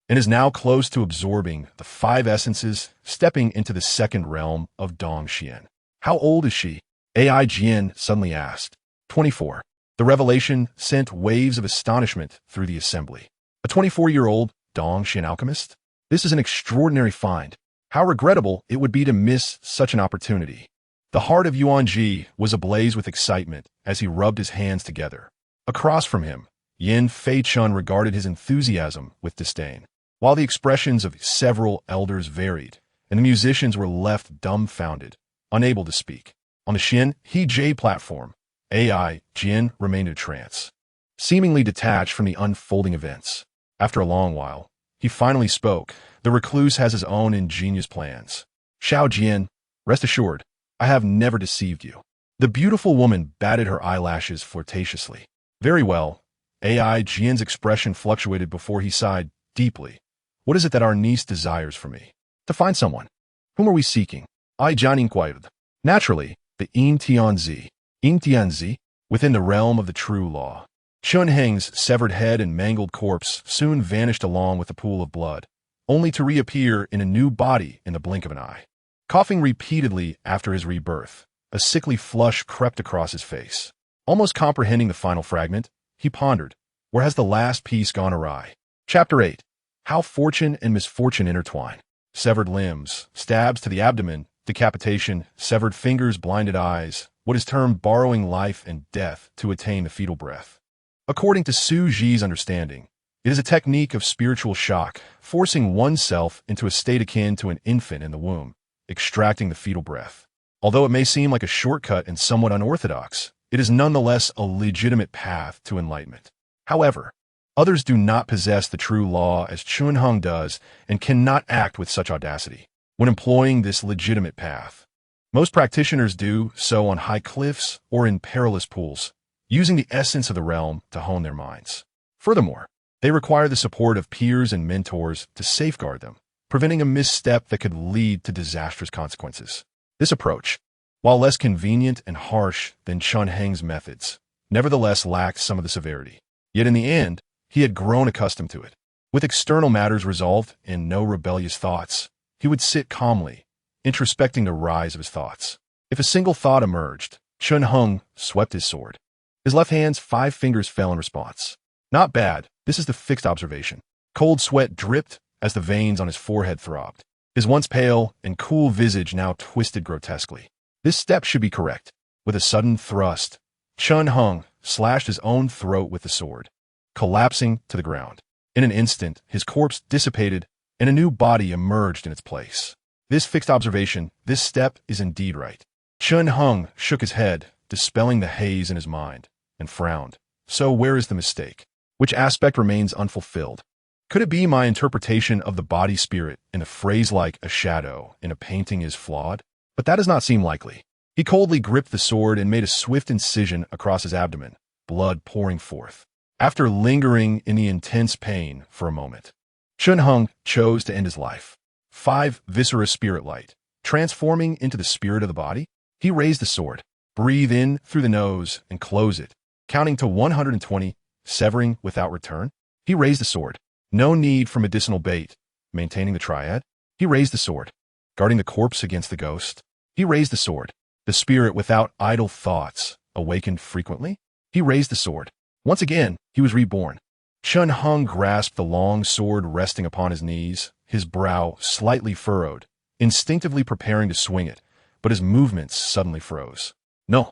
and is now close to absorbing the 5 essences, stepping into the second realm of Dongxian. How old is she? Ai Jian suddenly asked. 24. The revelation sent waves of astonishment through the assembly. A 24-year-old Dongxian alchemist? This is an extraordinary find. How regrettable it would be to miss such an opportunity. The heart of Yuan Ji was ablaze with excitement as he rubbed his hands together. Across from him, Yin Fei Chun regarded his enthusiasm with disdain. While the expressions of several elders varied, and the musicians were left dumbfounded, unable to speak. On the Xin He J platform, AI Jin remained in trance, seemingly detached from the unfolding events. After a long while, he finally spoke. The recluse has his own ingenious plans. Xiao Jian, rest assured, I have never deceived you. The beautiful woman batted her eyelashes flirtatiously. Very well. AI Jian's expression fluctuated before he sighed deeply. What is it that our niece desires from me? To find someone. Whom are we seeking? I Jian inquired. Naturally, the Yin Tianzi, within the realm of the true law. Chun Heng's severed head and mangled corpse soon vanished along with the pool of blood, only to reappear in a new body in the blink of an eye. Coughing repeatedly after his rebirth, a sickly flush crept across his face. Almost comprehending the final fragment, he pondered, where has the last piece gone awry? Chapter 8. How Fortune and Misfortune Intertwine. Severed limbs, stabs to the abdomen, decapitation, severed fingers, blinded eyes, what is termed borrowing life and death to attain the fetal breath. According to Su Ji's understanding, it is a technique of spiritual shock, forcing oneself into a state akin to an infant in the womb, extracting the fetal breath. Although it may seem like a shortcut and somewhat unorthodox, it is nonetheless a legitimate path to enlightenment. However, others do not possess the true law as Chun Heng does and cannot act with such audacity when employing this legitimate path. Most practitioners do so on high cliffs or in perilous pools, using the essence of the realm to hone their minds. Furthermore, they require the support of peers and mentors to safeguard them, preventing a misstep that could lead to disastrous consequences. This approach, while less convenient and harsh than Chun Heng's methods, nevertheless lacked some of the severity. Yet in the end, he had grown accustomed to it. With external matters resolved and no rebellious thoughts, he would sit calmly, introspecting the rise of his thoughts. If a single thought emerged, Chun Heng swept his sword. His left hand's 5 fingers fell in response. Not bad, this is the fixed observation. Cold sweat dripped as the veins on his forehead throbbed. His once pale and cool visage now twisted grotesquely. This step should be correct. With a sudden thrust, Chun Heng slashed his own throat with the sword, collapsing to the ground. In an instant, his corpse dissipated and a new body emerged in its place. This fixed observation, this step is indeed right. Chun Heng shook his head, dispelling the haze in his mind, and frowned. So where is the mistake? Which aspect remains unfulfilled? Could it be my interpretation of the body spirit in a phrase like a shadow in a painting is flawed? But that does not seem likely. He coldly gripped the sword and made a swift incision across his abdomen, blood pouring forth. After lingering in the intense pain for a moment, Chun Heng chose to end his life. 5 viscera spirit light, transforming into the spirit of the body. He raised the sword, breathe in through the nose and close it, counting to 120, severing without return. He raised the sword. No need for medicinal bait, maintaining the triad. He raised the sword, guarding the corpse against the ghost. He raised the sword. The spirit without idle thoughts, awakened frequently. He raised the sword. Once again, he was reborn. Chun Heng grasped the long sword resting upon his knees, his brow slightly furrowed, instinctively preparing to swing it, but his movements suddenly froze. No,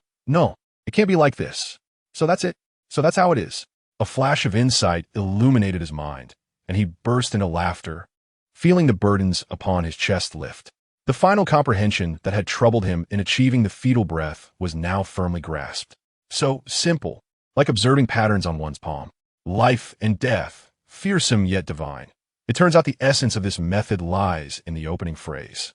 it can't be like this. So that's it. So that's how it is. A flash of insight illuminated his mind, and he burst into laughter, feeling the burdens upon his chest lift. The final comprehension that had troubled him in achieving the fetal breath was now firmly grasped. So simple, like observing patterns on one's palm. Life and death, fearsome yet divine. It turns out the essence of this method lies in the opening phrase.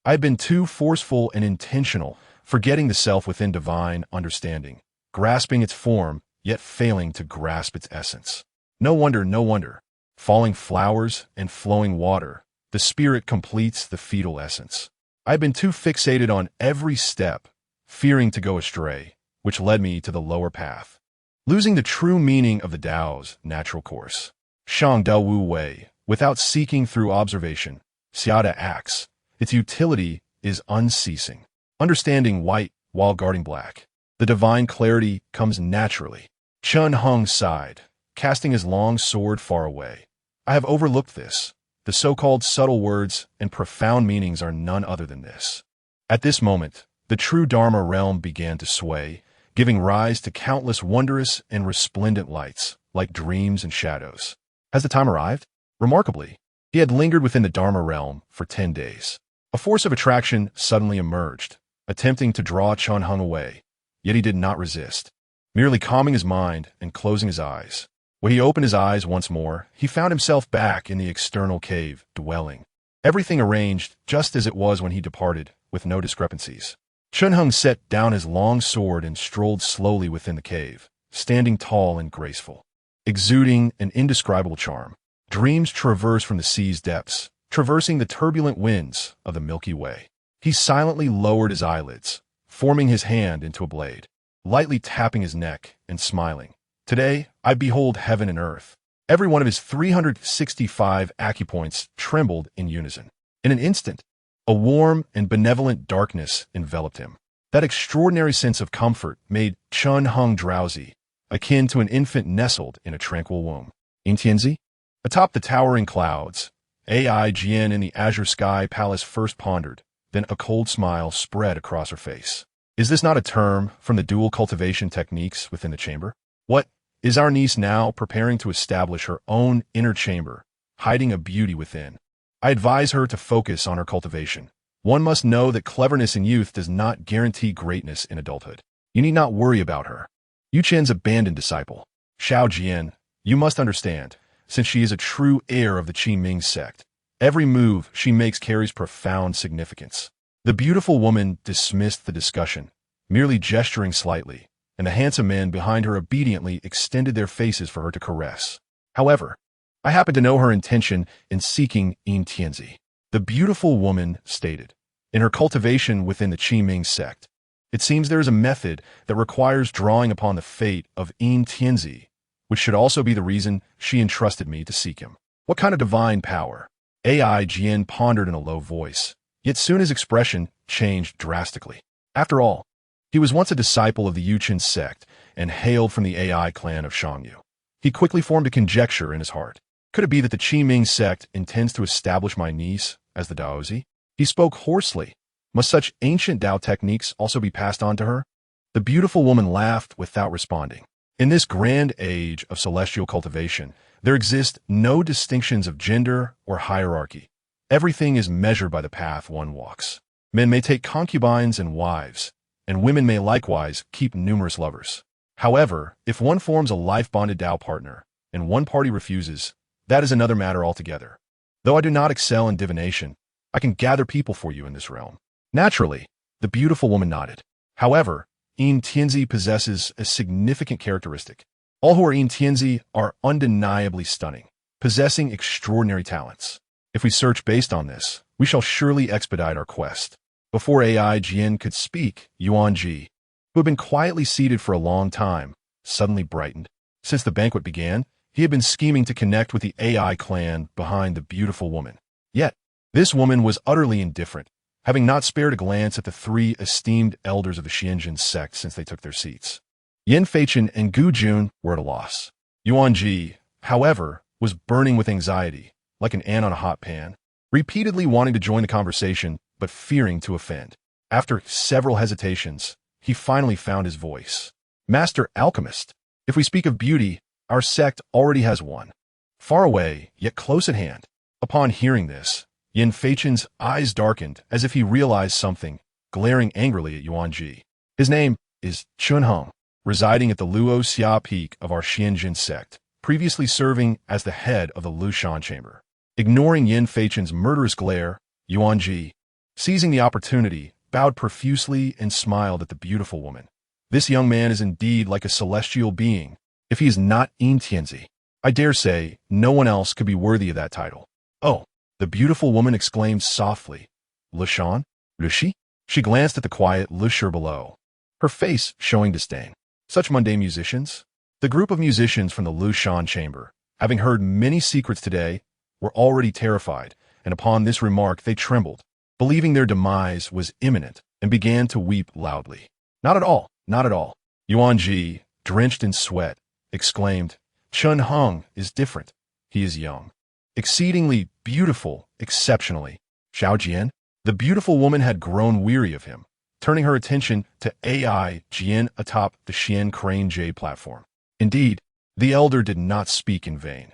I had been too forceful and intentional, forgetting the self within divine understanding, grasping its form, yet failing to grasp its essence. No wonder. Falling flowers and flowing water, the spirit completes the fetal essence. I had been too fixated on every step, fearing to go astray, which led me to the lower path, losing the true meaning of the Tao's natural course. Shang Dao Wu Wei, without seeking through observation, Xiada acts. Its utility is unceasing. Understanding white while guarding black. The divine clarity comes naturally. Chun Heng sighed, casting his long sword far away. I have overlooked this. The so-called subtle words and profound meanings are none other than this. At this moment, the true Dharma realm began to sway, giving rise to countless wondrous and resplendent lights, like dreams and shadows. Has the time arrived? Remarkably, he had lingered within the Dharma realm for 10 days. A force of attraction suddenly emerged, attempting to draw Chun Hung away, yet he did not resist, merely calming his mind and closing his eyes. When he opened his eyes once more, he found himself back in the external cave dwelling. Everything arranged just as it was when he departed, with no discrepancies. Chun Hung set down his long sword and strolled slowly within the cave, standing tall and graceful, exuding an indescribable charm. Dreams traverse from the sea's depths, traversing the turbulent winds of the Milky Way. He silently lowered his eyelids, forming his hand into a blade, lightly tapping his neck and smiling. Today, I behold heaven and earth. Every one of his 365 acupoints trembled in unison. In an instant, a warm and benevolent darkness enveloped him. That extraordinary sense of comfort made Chun Hung drowsy, akin to an infant nestled in a tranquil womb. Intienzi? Atop the towering clouds, Ai Jian in the azure sky palace first pondered, then a cold smile spread across her face. Is this not a term from the dual cultivation techniques within the chamber? What, is our niece now preparing to establish her own inner chamber, hiding a beauty within? I advise her to focus on her cultivation. One must know that cleverness in youth does not guarantee greatness in adulthood. You need not worry about her. Yu Chen's abandoned disciple, Xiao Jian, you must understand, since she is a true heir of the Qi Ming sect. Every move she makes carries profound significance. The beautiful woman dismissed the discussion, merely gesturing slightly, and the handsome men behind her obediently extended their faces for her to caress. However, I happen to know her intention in seeking Yin Tianzi. The beautiful woman stated, in her cultivation within the Qi Ming sect, it seems there is a method that requires drawing upon the fate of Yin Tianzi, which should also be the reason she entrusted me to seek him. What kind of divine power? Ai Jian pondered in a low voice, yet soon his expression changed drastically. After all, he was once a disciple of the Yu Chen sect and hailed from the Ai clan of Shangyu. He quickly formed a conjecture in his heart. Could it be that the Qi Ming sect intends to establish my niece as the Daozi? He spoke hoarsely. Must such ancient Dao techniques also be passed on to her? The beautiful woman laughed without responding. In this grand age of celestial cultivation, there exist no distinctions of gender or hierarchy. Everything is measured by the path one walks. Men may take concubines and wives, and women may likewise keep numerous lovers. However, if one forms a life-bonded Dao partner, and one party refuses, that is another matter altogether. Though I do not excel in divination, I can gather people for you in this realm. Naturally, the beautiful woman nodded. However, Yin Tianzi possesses a significant characteristic. All who are Yin Tianzi are undeniably stunning, possessing extraordinary talents. If we search based on this, we shall surely expedite our quest. Before Ai Jian could speak, Yuan Ji, who had been quietly seated for a long time, suddenly brightened. Since the banquet began, he had been scheming to connect with the Ai clan behind the beautiful woman. Yet, this woman was utterly indifferent, having not spared a glance at the 3 esteemed elders of the Xianjin sect since they took their seats. Yin Feichen and Gu Jun were at a loss. Yuan Ji, however, was burning with anxiety, like an ant on a hot pan, repeatedly wanting to join the conversation, but fearing to offend. After several hesitations, he finally found his voice. Master Alchemist, if we speak of beauty, our sect already has one. Far away, yet close at hand. Upon hearing this, Yin Feichen's eyes darkened as if he realized something, glaring angrily at Yuan Ji. His name is Chun Hung, residing at the Luo Xia Peak of our Xianjin sect, previously serving as the head of the Lushan chamber. Ignoring Yin Feichen's murderous glare, Yuan Ji, seizing the opportunity, bowed profusely and smiled at the beautiful woman. This young man is indeed like a celestial being, if he is not Yin Tianzi. I dare say no one else could be worthy of that title. Oh, the beautiful woman exclaimed softly. Lushan? Lushi? She glanced at the quiet Lusher below, her face showing disdain. Such mundane musicians? The group of musicians from the Lushan chamber, having heard many secrets today, were already terrified, and upon this remark they trembled, believing their demise was imminent, and began to weep loudly. Not at all, not at all. Yuan Ji, drenched in sweat, exclaimed, Chun Hung is different. He is young. exceedingly beautiful, exceptionally. Xiao Jian, the beautiful woman, had grown weary of him, turning her attention to AI Jian atop the Xian Crane J platform. Indeed, the elder did not speak in vain.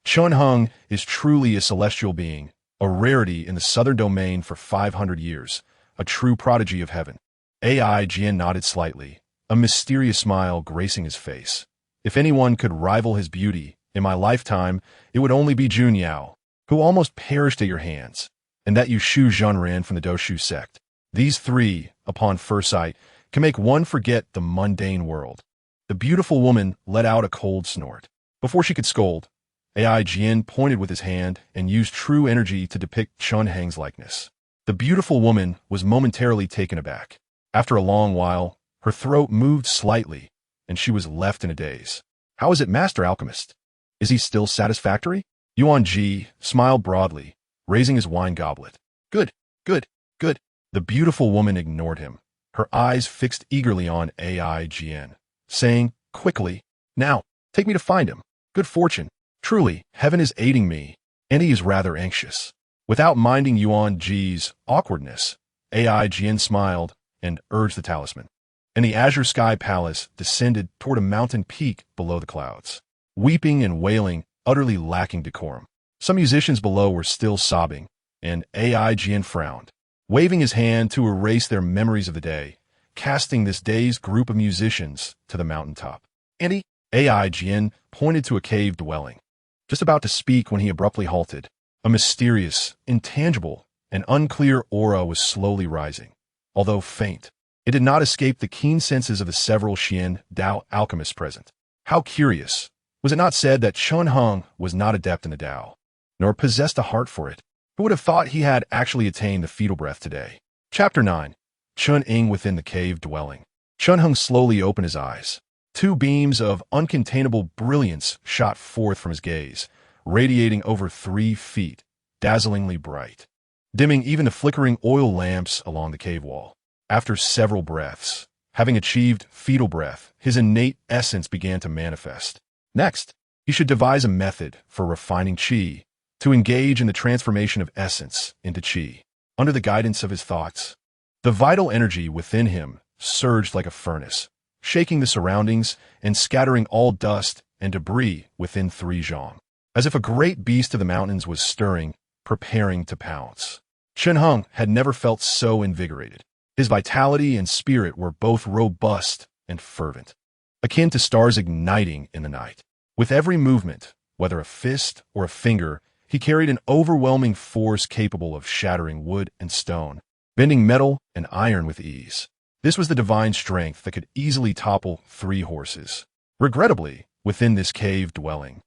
Chun Hung is truly a celestial being, a rarity in the southern domain for 500 years, a true prodigy of heaven. AI Jian nodded slightly, a mysterious smile gracing his face. If anyone could rival his beauty in my lifetime, it would only be Jun Yao, who almost perished at your hands, and that you Shu Zhenran from the Doshu sect. These three, upon first sight, can make one forget the mundane world. The beautiful woman let out a cold snort. Before she could scold, AI Jian pointed with his hand and used true energy to depict Chun Hang's likeness. The beautiful woman was momentarily taken aback. After a long while, her throat moved slightly, and she was left in a daze. How is it, Master Alchemist? Is he still satisfactory? Yuan Ji smiled broadly, raising his wine goblet. Good, good, good. The beautiful woman ignored him, her eyes fixed eagerly on AI Jian, saying quickly, Now, take me to find him. Good fortune. Truly, heaven is aiding me, and he is rather anxious. Without minding Yuan Ji's awkwardness, AI Jian smiled and urged the talisman. And the Azure Sky Palace descended toward a mountain peak below the clouds, weeping and wailing, utterly lacking decorum. Some musicians below were still sobbing, and AI Jian frowned, waving his hand to erase their memories of the day, casting this day's group of musicians to the mountaintop. And AI Jian pointed to a cave dwelling, just about to speak when he abruptly halted. A mysterious, intangible, and unclear aura was slowly rising. Although faint, it did not escape the keen senses of the several Xian Dao alchemists present. How curious! Was it not said that Chun Hung was not adept in the Dao, nor possessed a heart for it? Who would have thought he had actually attained the fetal breath today? Chapter 9. Chun Ing within the cave dwelling. Chun Hung slowly opened his eyes. Two beams of uncontainable brilliance shot forth from his gaze, radiating over 3 feet, dazzlingly bright, dimming even the flickering oil lamps along the cave wall. After several breaths, having achieved fetal breath, his innate essence began to manifest. Next, he should devise a method for refining qi, to engage in the transformation of essence into qi. Under the guidance of his thoughts, the vital energy within him surged like a furnace, shaking the surroundings and scattering all dust and debris within 3 zhang, as if a great beast of the mountains was stirring, preparing to pounce. Chun Hung had never felt so invigorated. His vitality and spirit were both robust and fervent, akin to stars igniting in the night. With every movement, whether a fist or a finger, he carried an overwhelming force capable of shattering wood and stone, bending metal and iron with ease. This was the divine strength that could easily topple 3 horses. Regrettably, within this cave dwelling,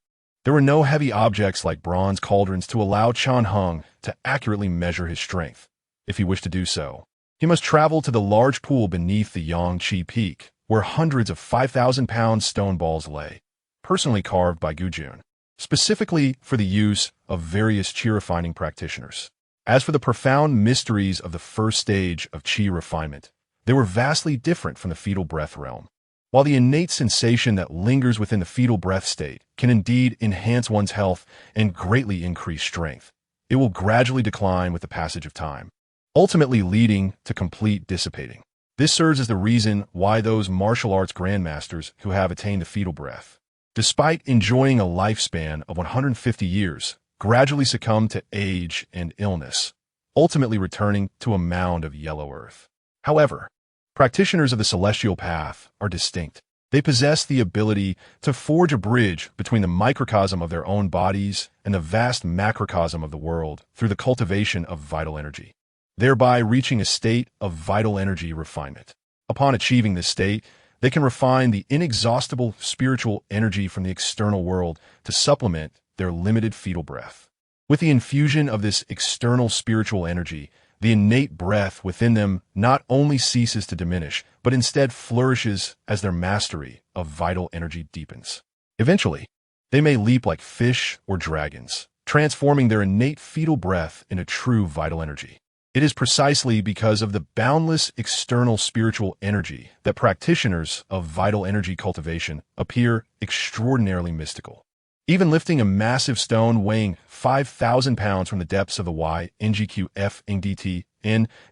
there were no heavy objects like bronze cauldrons to allow Chun Hung to accurately measure his strength. If he wished to do so, he must travel to the large pool beneath the Yangqi Peak, where hundreds of 5,000-pound stone balls lay, personally carved by Gujun, specifically for the use of various qi-refining practitioners. As for the profound mysteries of the first stage of qi refinement, they were vastly different from the fetal breath realm. While the innate sensation that lingers within the fetal breath state can indeed enhance one's health and greatly increase strength, it will gradually decline with the passage of time, ultimately leading to complete dissipating. This serves as the reason why those martial arts grandmasters who have attained the fetal breath, despite enjoying a lifespan of 150 years, gradually succumb to age and illness, ultimately returning to a mound of yellow earth. However, practitioners of the celestial path are distinct. They possess the ability to forge a bridge between the microcosm of their own bodies and the vast macrocosm of the world through the cultivation of vital energy, thereby reaching a state of vital energy refinement. Upon achieving this state, they can refine the inexhaustible spiritual energy from the external world to supplement their limited fetal breath. With the infusion of this external spiritual energy, the innate breath within them not only ceases to diminish, but instead flourishes as their mastery of vital energy deepens. Eventually, they may leap like fish or dragons, transforming their innate fetal breath into true vital energy. It is precisely because of the boundless external spiritual energy that practitioners of vital energy cultivation appear extraordinarily mystical. Even lifting a massive stone weighing 5,000 pounds from the depths of the YNGQF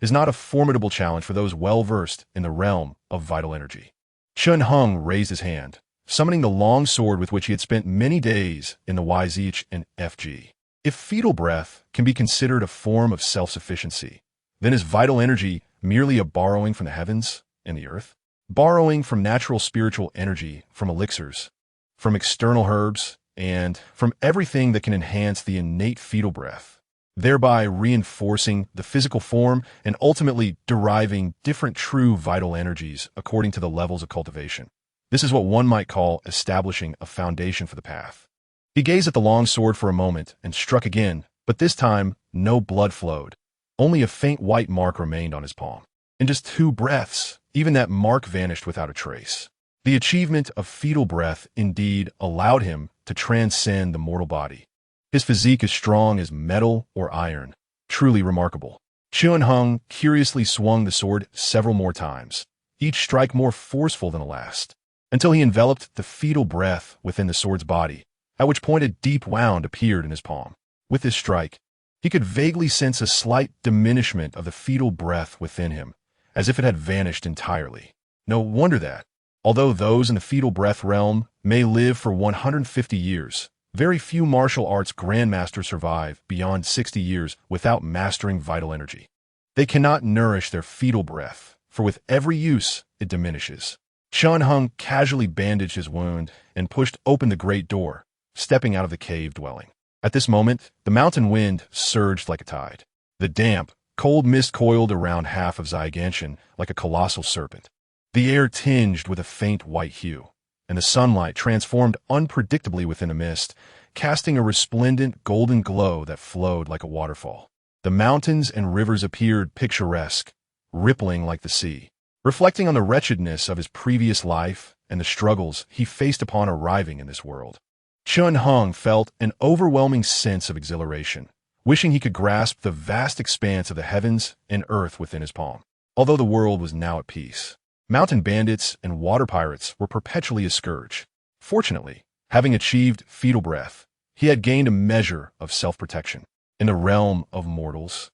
is not a formidable challenge for those well-versed in the realm of vital energy. Chun Hung raised his hand, summoning the long sword with which he had spent many days in the YZH and FG. If fetal breath can be considered a form of self-sufficiency, then is vital energy merely a borrowing from the heavens and the earth? Borrowing from natural spiritual energy, from elixirs, from external herbs, and from everything that can enhance the innate fetal breath, thereby reinforcing the physical form and ultimately deriving different true vital energies according to the levels of cultivation. This is what one might call establishing a foundation for the path. He gazed at the long sword for a moment and struck again, but this time no blood flowed. Only a faint white mark remained on his palm. In just 2 breaths, even that mark vanished without a trace. The achievement of fetal breath indeed allowed him to transcend the mortal body. His physique as strong as metal or iron, truly remarkable. Chun Hung curiously swung the sword several more times, each strike more forceful than the last, until he enveloped the fetal breath within the sword's body, at which point a deep wound appeared in his palm. With this strike, he could vaguely sense a slight diminishment of the fetal breath within him, as if it had vanished entirely. No wonder that, although those in the fetal breath realm may live for 150 years, very few martial arts grandmasters survive beyond 60 years without mastering vital energy. They cannot nourish their fetal breath, for with every use, it diminishes. Chun Hung casually bandaged his wound and pushed open the great door, stepping out of the cave dwelling. At this moment, the mountain wind surged like a tide. The damp, cold mist coiled around half of Zyganshan like a colossal serpent. The air tinged with a faint white hue, and the sunlight transformed unpredictably within the mist, casting a resplendent golden glow that flowed like a waterfall. The mountains and rivers appeared picturesque, rippling like the sea, reflecting on the wretchedness of his previous life and the struggles he faced upon arriving in this world. Chun Hung felt an overwhelming sense of exhilaration, wishing he could grasp the vast expanse of the heavens and earth within his palm. Although the world was now at peace, mountain bandits and water pirates were perpetually a scourge. Fortunately, having achieved fetal breath, he had gained a measure of self-protection. In the realm of mortals,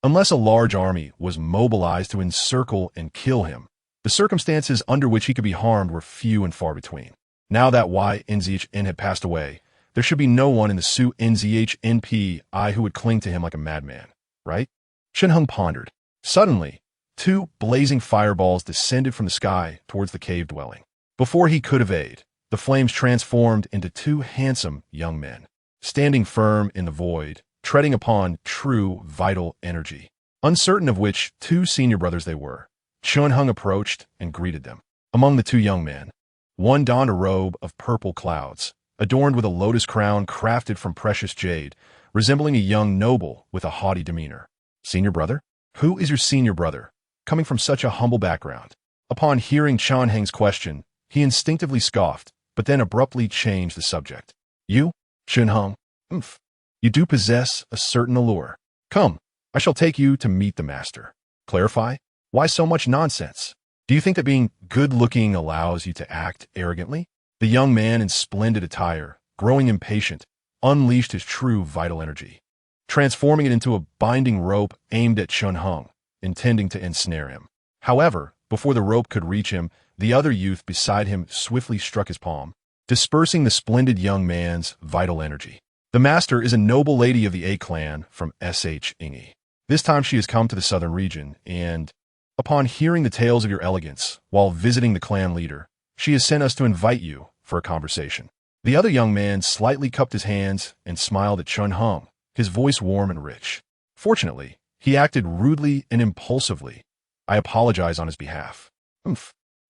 unless a large army was mobilized to encircle and kill him, the circumstances under which he could be harmed were few and far between. Now that YNZHN had passed away, there should be no one in the Su NZHNPI who would cling to him like a madman, right? Chun Hung pondered. Suddenly, 2 blazing fireballs descended from the sky towards the cave dwelling. Before he could evade, the flames transformed into 2 handsome young men, standing firm in the void, treading upon true vital energy. Uncertain of which 2 senior brothers they were, Chun Hung approached and greeted them. Among the 2 young men, one donned a robe of purple clouds, adorned with a lotus crown crafted from precious jade, resembling a young noble with a haughty demeanor. Senior brother? Who is your senior brother, coming from such a humble background? Upon hearing Chun Hung's question, he instinctively scoffed, but then abruptly changed the subject. You, Chun Hung? You do possess a certain allure. Come, I shall take you to meet the master. Clarify? Why so much nonsense? Do you think that being good-looking allows you to act arrogantly? The young man in splendid attire, growing impatient, unleashed his true vital energy, transforming it into a binding rope aimed at Chun Hung, intending to ensnare him. However, before the rope could reach him, the other youth beside him swiftly struck his palm, dispersing the splendid young man's vital energy. The master is a noble lady of the A clan from SH Ingi. This time she has come to the southern region, and upon hearing the tales of your elegance while visiting the clan leader, she has sent us to invite you for a conversation. The other young man slightly cupped his hands and smiled at Chun Hung, his voice warm and rich. Fortunately, he acted rudely and impulsively. I apologize on his behalf.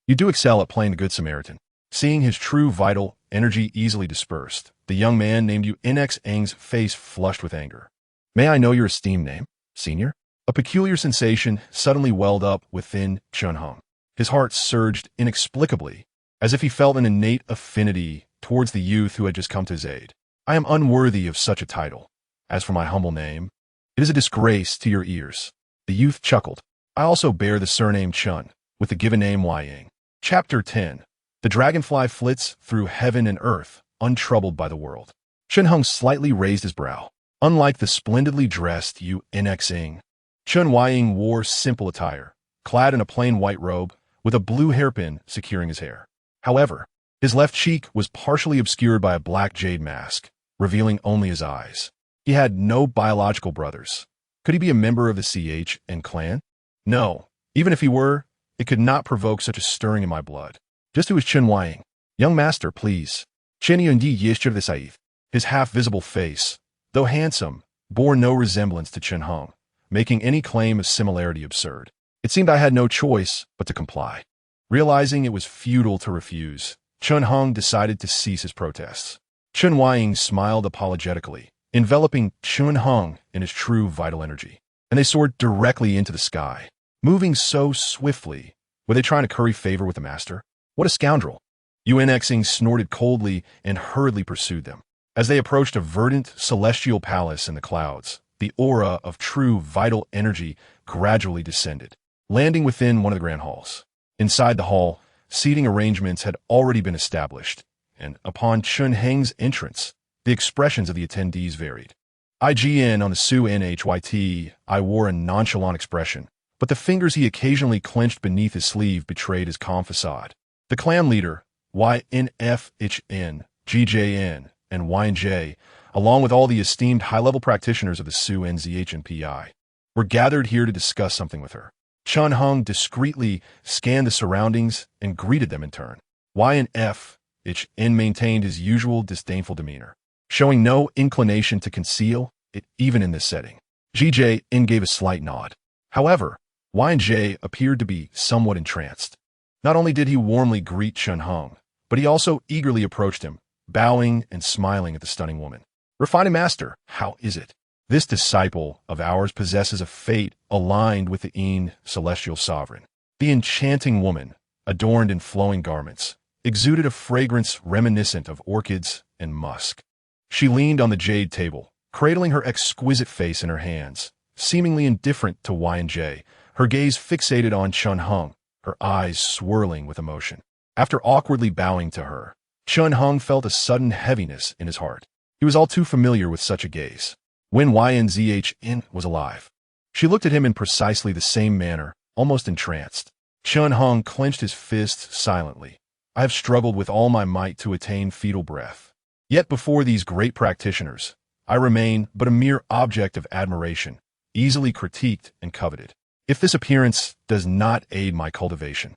You do excel at playing the Good Samaritan. Seeing his true vital energy easily dispersed, the young man named you NX Ang's face flushed with anger. May I know your esteemed name, senior? A peculiar sensation suddenly welled up within Chun Hung. His heart surged inexplicably, as if he felt an innate affinity towards the youth who had just come to his aid. I am unworthy of such a title. As for my humble name, it is a disgrace to your ears. The youth chuckled. I also bear the surname Chun, with the given name Yang. Chapter 10. The dragonfly flits through heaven and earth, untroubled by the world. Chen Heng slightly raised his brow. Unlike the splendidly dressed Yu Nxing, Chen Huaying wore simple attire, clad in a plain white robe, with a blue hairpin securing his hair. However, his left cheek was partially obscured by a black jade mask, revealing only his eyes. He had no biological brothers. Could he be a member of the CHN clan? No. Even if he were, it could not provoke such a stirring in my blood. Just who is Chen Huaying? Young master, please. Chen Yundi Yishir the Saif. His half-visible face, though handsome, bore no resemblance to Chen Heng, making any claim of similarity absurd. It seemed I had no choice but to comply. Realizing it was futile to refuse, Chen Heng decided to cease his protests. Chen Huaying smiled apologetically, enveloping Chen Heng in his true vital energy, and they soared directly into the sky. Moving so swiftly, were they trying to curry favor with the master? What a scoundrel! Xing snorted coldly and hurriedly pursued them. As they approached a verdant, celestial palace in the clouds, the aura of true vital energy gradually descended, landing within one of the grand halls. Inside the hall, seating arrangements had already been established, and upon Chen Heng's entrance, the expressions of the attendees varied. IGN on the Su Nhyt, I wore a nonchalant expression, but the fingers he occasionally clenched beneath his sleeve betrayed his calm facade. The clan leader, YNFHN, GJN, and YNJ, along with all the esteemed high-level practitioners of the Su NZHNPI, were gathered here to discuss something with her. Chen Heng discreetly scanned the surroundings and greeted them in turn. YNFHN maintained his usual disdainful demeanor, showing no inclination to conceal it even in this setting. GJN gave a slight nod. However, YNJ appeared to be somewhat entranced. Not only did he warmly greet Chen Heng, but he also eagerly approached him, bowing and smiling at the stunning woman. Refining master, how is it? This disciple of ours possesses a fate aligned with the Een celestial sovereign. The enchanting woman, adorned in flowing garments, exuded a fragrance reminiscent of orchids and musk. She leaned on the jade table, cradling her exquisite face in her hands, seemingly indifferent to YNJ, her gaze fixated on Chen Heng, her eyes swirling with emotion. After awkwardly bowing to her, Chen Heng felt a sudden heaviness in his heart. He was all too familiar with such a gaze. When YNZHN was alive, she looked at him in precisely the same manner, almost entranced. Chen Heng clenched his fists silently. I have struggled with all my might to attain fetal breath. Yet before these great practitioners, I remain but a mere object of admiration, easily critiqued and coveted. If this appearance does not aid my cultivation,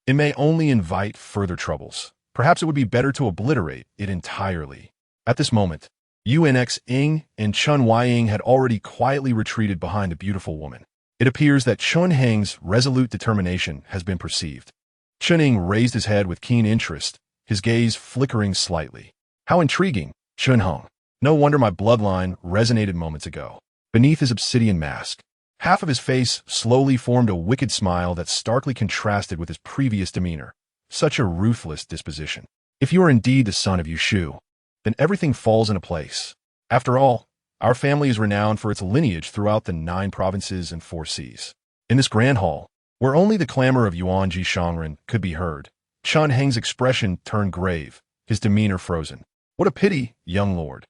it may only invite further troubles. Perhaps it would be better to obliterate it entirely. At this moment, Xing and Chen Huaying had already quietly retreated behind a beautiful woman. It appears that Chen Heng's resolute determination has been perceived. Chen Heng raised his head with keen interest, his gaze flickering slightly. How intriguing, Chen Heng. No wonder my bloodline resonated moments ago. Beneath his obsidian mask, half of his face slowly formed a wicked smile that starkly contrasted with his previous demeanor. Such a ruthless disposition. If you are indeed the son of Yushu, then everything falls into place. After all, our family is renowned for its lineage throughout the 9 provinces and 4 seas. In this grand hall, where only the clamor of Yuanji Shangren could be heard, Chen Heng's expression turned grave, his demeanor frozen. What a pity, young lord.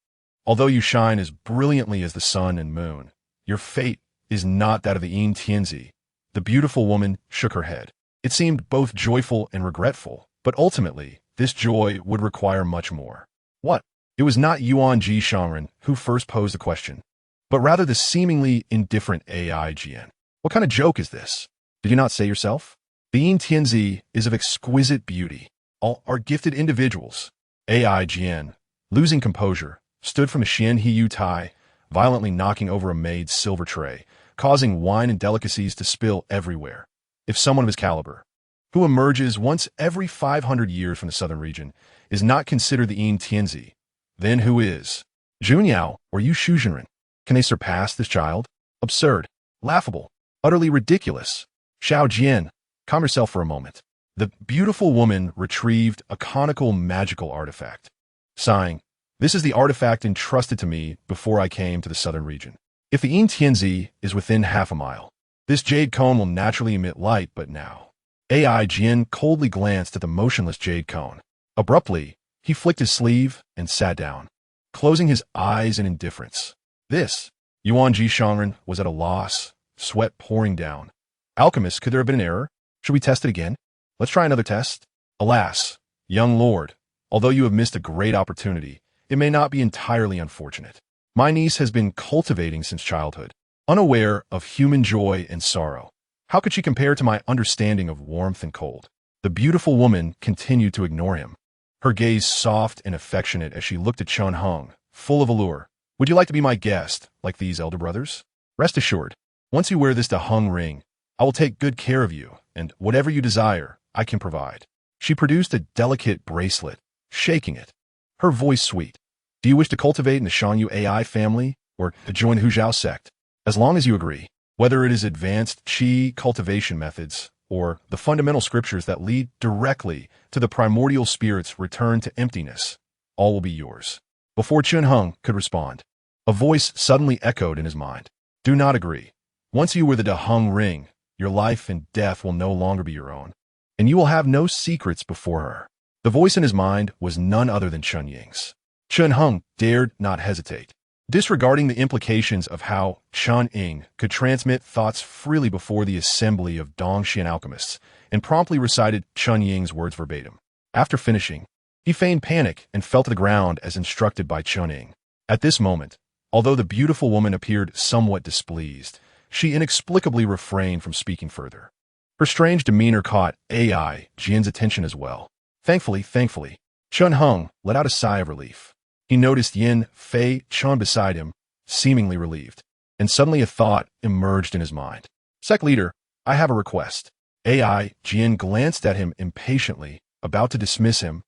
Although you shine as brilliantly as the sun and moon, your fate is not that of the Een Tianzi. The beautiful woman shook her head. It seemed both joyful and regretful, but ultimately, this joy would require much more. What? It was not Yuanji Shangren who first posed the question, but rather the seemingly indifferent AIGN. What kind of joke is this? Did you not say yourself? The Een Tianzi is of exquisite beauty. All are gifted individuals. AIGN, losing composure, stood from a Xian Hiyu Tai, violently knocking over a maid's silver tray, causing wine and delicacies to spill everywhere. If someone of his caliber, who emerges once every 500 years from the southern region, is not considered the Een Tianzi, then who is? Junyao or Yu Shuzhenren? Can they surpass this child? Absurd, laughable, utterly ridiculous. Xiao Jian, calm yourself for a moment. The beautiful woman retrieved a conical magical artifact. Sighing, this is the artifact entrusted to me before I came to the southern region. If the Een Tianzi is within half a mile, this jade cone will naturally emit light, but now. AI Jian coldly glanced at the motionless jade cone. Abruptly, He flicked his sleeve and sat down, closing his eyes in indifference. This, Yuan Jishangren was at a loss, sweat pouring down. Alchemist, could there have been an error? Should we test it again? Let's try another test. Alas, young lord, although you have missed a great opportunity, it may not be entirely unfortunate. My niece has been cultivating since childhood, unaware of human joy and sorrow. How could she compare to my understanding of warmth and cold? The beautiful woman continued to ignore him, her gaze soft and affectionate as she looked at Chun Hung, full of allure. Would you like to be my guest, like these elder brothers? Rest assured, once you wear this Da Hung ring, I will take good care of you, and whatever you desire, I can provide. She produced a delicate bracelet, shaking it, her voice sweet. Do you wish to cultivate in the Shanyu AI family, or to join the Huzhao sect? As long as you agree, whether it is advanced Qi cultivation methods, or the fundamental scriptures that lead directly to the primordial spirit's return to emptiness, all will be yours. Before Chun Hung could respond, a voice suddenly echoed in his mind. Do not agree. Once you wear the Da Hung ring, your life and death will no longer be your own, and you will have no secrets before her. The voice in his mind was none other than Chun Ying's. Chun Hung dared not hesitate. Disregarding the implications of how Chun Ying could transmit thoughts freely before the assembly of Dongxian alchemists, and promptly recited Chun Ying's words verbatim. After finishing, he feigned panic and fell to the ground as instructed by Chun Ying. At this moment, although the beautiful woman appeared somewhat displeased, she inexplicably refrained from speaking further. Her strange demeanor caught Ai Jian's attention as well. Thankfully, Chun Hung let out a sigh of relief. He noticed Yin Fei Chun beside him, seemingly relieved, and suddenly a thought emerged in his mind. Sect leader, I have a request. Ai Jian glanced at him impatiently, about to dismiss him,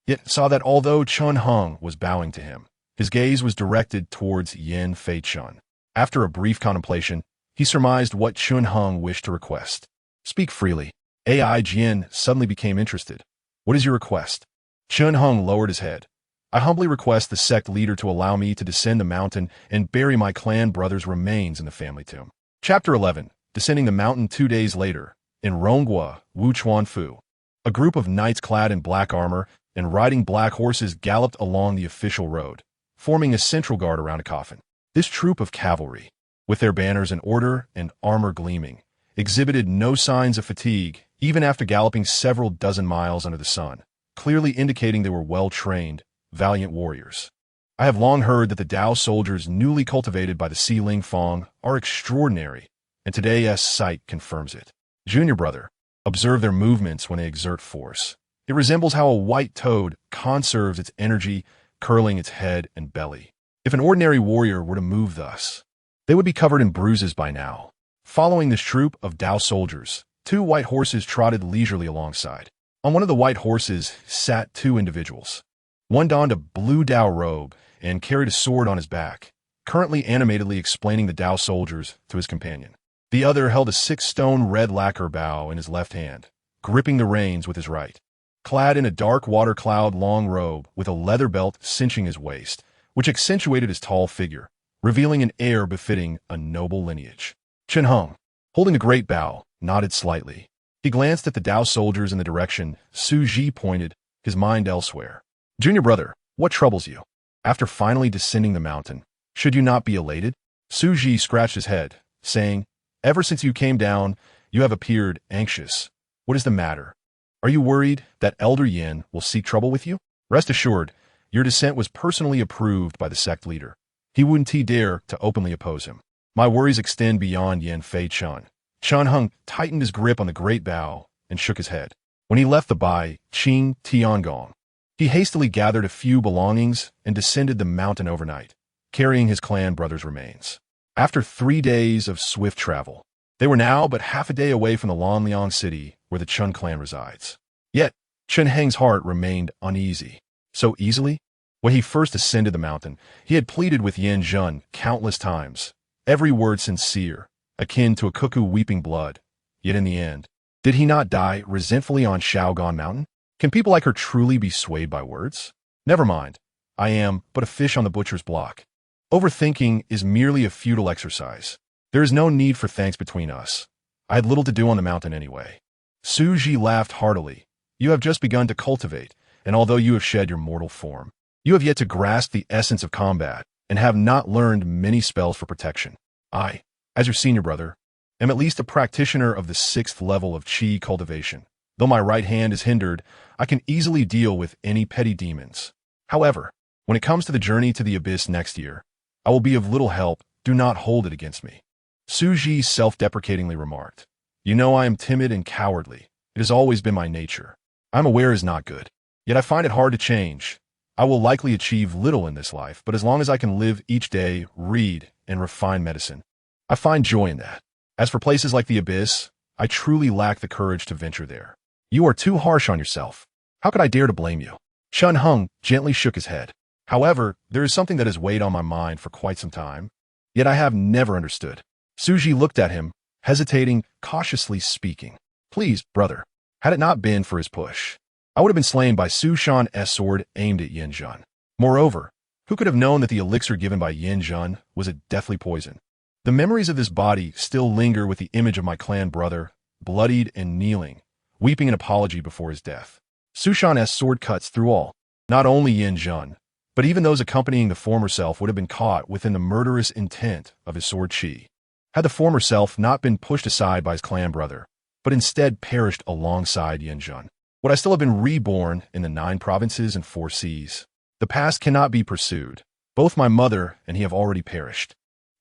yet saw that although Chun Hung was bowing to him, his gaze was directed towards Yin Fei Chun. After a brief contemplation, he surmised what Chun Hung wished to request. Speak freely. Ai Jian suddenly became interested. What is your request? Chun Hung lowered his head. I humbly request the sect leader to allow me to descend the mountain and bury my clan brother's remains in the family tomb. Chapter 11. Descending the mountain 2 days later, in Ronggua, Wuchuanfu. A group of knights clad in black armor and riding black horses galloped along the official road, forming a central guard around a coffin. This troop of cavalry, with their banners in order and armor gleaming, exhibited no signs of fatigue even after galloping several dozen miles under the sun, clearly indicating they were well-trained, valiant warriors. I have long heard that the Dao soldiers newly cultivated by the Xiling Fong are extraordinary, and today's sight confirms it. Junior brother, observe their movements when they exert force. It resembles how a white toad conserves its energy, curling its head and belly. If an ordinary warrior were to move thus, they would be covered in bruises by now. Following this troop of Dao soldiers, 2 white horses trotted leisurely alongside. On one of the white horses sat 2 individuals. One donned a blue Dao robe and carried a sword on his back, currently animatedly explaining the Dao soldiers to his companion. The other held a 6-stone red lacquer bow in his left hand, gripping the reins with his right. Clad in a dark water cloud long robe with a leather belt cinching his waist, which accentuated his tall figure, revealing an air befitting a noble lineage. Chun Hung, holding a great bow, nodded slightly. He glanced at the Dao soldiers in the direction Su Ji pointed, his mind elsewhere. Junior brother, what troubles you? After finally descending the mountain, should you not be elated? Su Ji scratched his head, saying, Ever since you came down, you have appeared anxious. What is the matter? Are you worried that Elder Yin will seek trouble with you? Rest assured, your descent was personally approved by the sect leader. He wouldn't dare to openly oppose him. My worries extend beyond Yin Fei Chun. Chun Hung tightened his grip on the great bow and shook his head. When he left the Bai Qing Tiangong, he hastily gathered a few belongings and descended the mountain overnight, carrying his clan brother's remains. After 3 days of swift travel, they were now but half a day away from the Lanliang city where the Chun clan resides. Yet, Chun Heng's heart remained uneasy. So easily? When he first ascended the mountain, he had pleaded with Yin Zhen countless times, every word sincere, akin to a cuckoo weeping blood. Yet in the end, did he not die resentfully on Shaogan Mountain? Can people like her truly be swayed by words? Never mind. I am but a fish on the butcher's block. Overthinking is merely a futile exercise. There is no need for thanks between us. I had little to do on the mountain anyway. Su Ji laughed heartily. You have just begun to cultivate, and although you have shed your mortal form, you have yet to grasp the essence of combat and have not learned many spells for protection. I, as your senior brother, am at least a practitioner of the 6th level of chi cultivation. Though my right hand is hindered, I can easily deal with any petty demons. However, when it comes to the journey to the abyss next year, I will be of little help. Do not hold it against me. Suji self-deprecatingly remarked. You know I am timid and cowardly. It has always been my nature. I'm aware is not good. Yet I find it hard to change. I will likely achieve little in this life, but as long as I can live each day, read, and refine medicine, I find joy in that. As for places like the abyss, I truly lack the courage to venture there. You are too harsh on yourself. How could I dare to blame you? Chun Hung gently shook his head. However, there is something that has weighed on my mind for quite some time, yet I have never understood. Suji looked at him, hesitating, cautiously speaking. Please, brother, had it not been for his push, I would have been slain by Su Shan's sword aimed at Yin Jun. Moreover, who could have known that the elixir given by Yin Jun was a deathly poison? The memories of this body still linger with the image of my clan brother, bloodied and kneeling, weeping an apology before his death. Su Shan's sword cuts through all. Not only Yin Jun, but even those accompanying the former self would have been caught within the murderous intent of his sword chi. Had the former self not been pushed aside by his clan brother, but instead perished alongside Yin Jun, would I still have been reborn in the 9 provinces and 4 seas? The past cannot be pursued. Both my mother and he have already perished.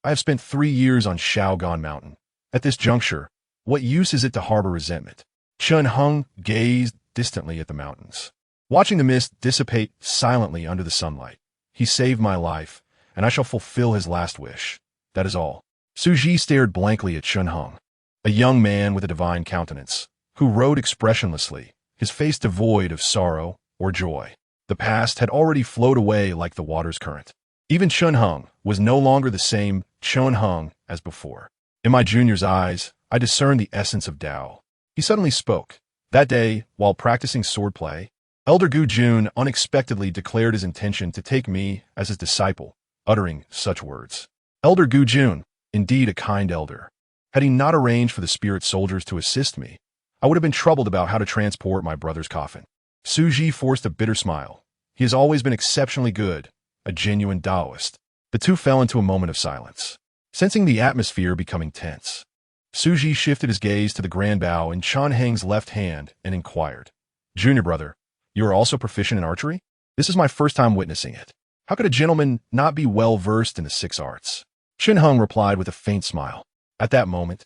I have spent 3 years on Shaogan Mountain. At this juncture, what use is it to harbor resentment? Chun Hung gazed distantly at the mountains, watching the mist dissipate silently under the sunlight. He saved my life, and I shall fulfill his last wish. That is all. Suji stared blankly at Chun Hung, a young man with a divine countenance, who rode expressionlessly, his face devoid of sorrow or joy. The past had already flowed away like the water's current. Even Chun Hung was no longer the same Chun Hung as before. In my junior's eyes, I discerned the essence of Tao. He suddenly spoke. That day, while practicing swordplay, Elder Gu Jun unexpectedly declared his intention to take me as his disciple, uttering such words. Elder Gu Jun, indeed a kind elder. Had he not arranged for the spirit soldiers to assist me, I would have been troubled about how to transport my brother's coffin. Suji forced a bitter smile. He has always been exceptionally good, a genuine Taoist. The two fell into a moment of silence, sensing the atmosphere becoming tense. Suji shifted his gaze to the grand bow in Chun Heng's left hand and inquired, Junior brother, you are also proficient in archery? This is my first time witnessing it. How could a gentleman not be well versed in the 6 arts? Chun Hung replied with a faint smile. At that moment,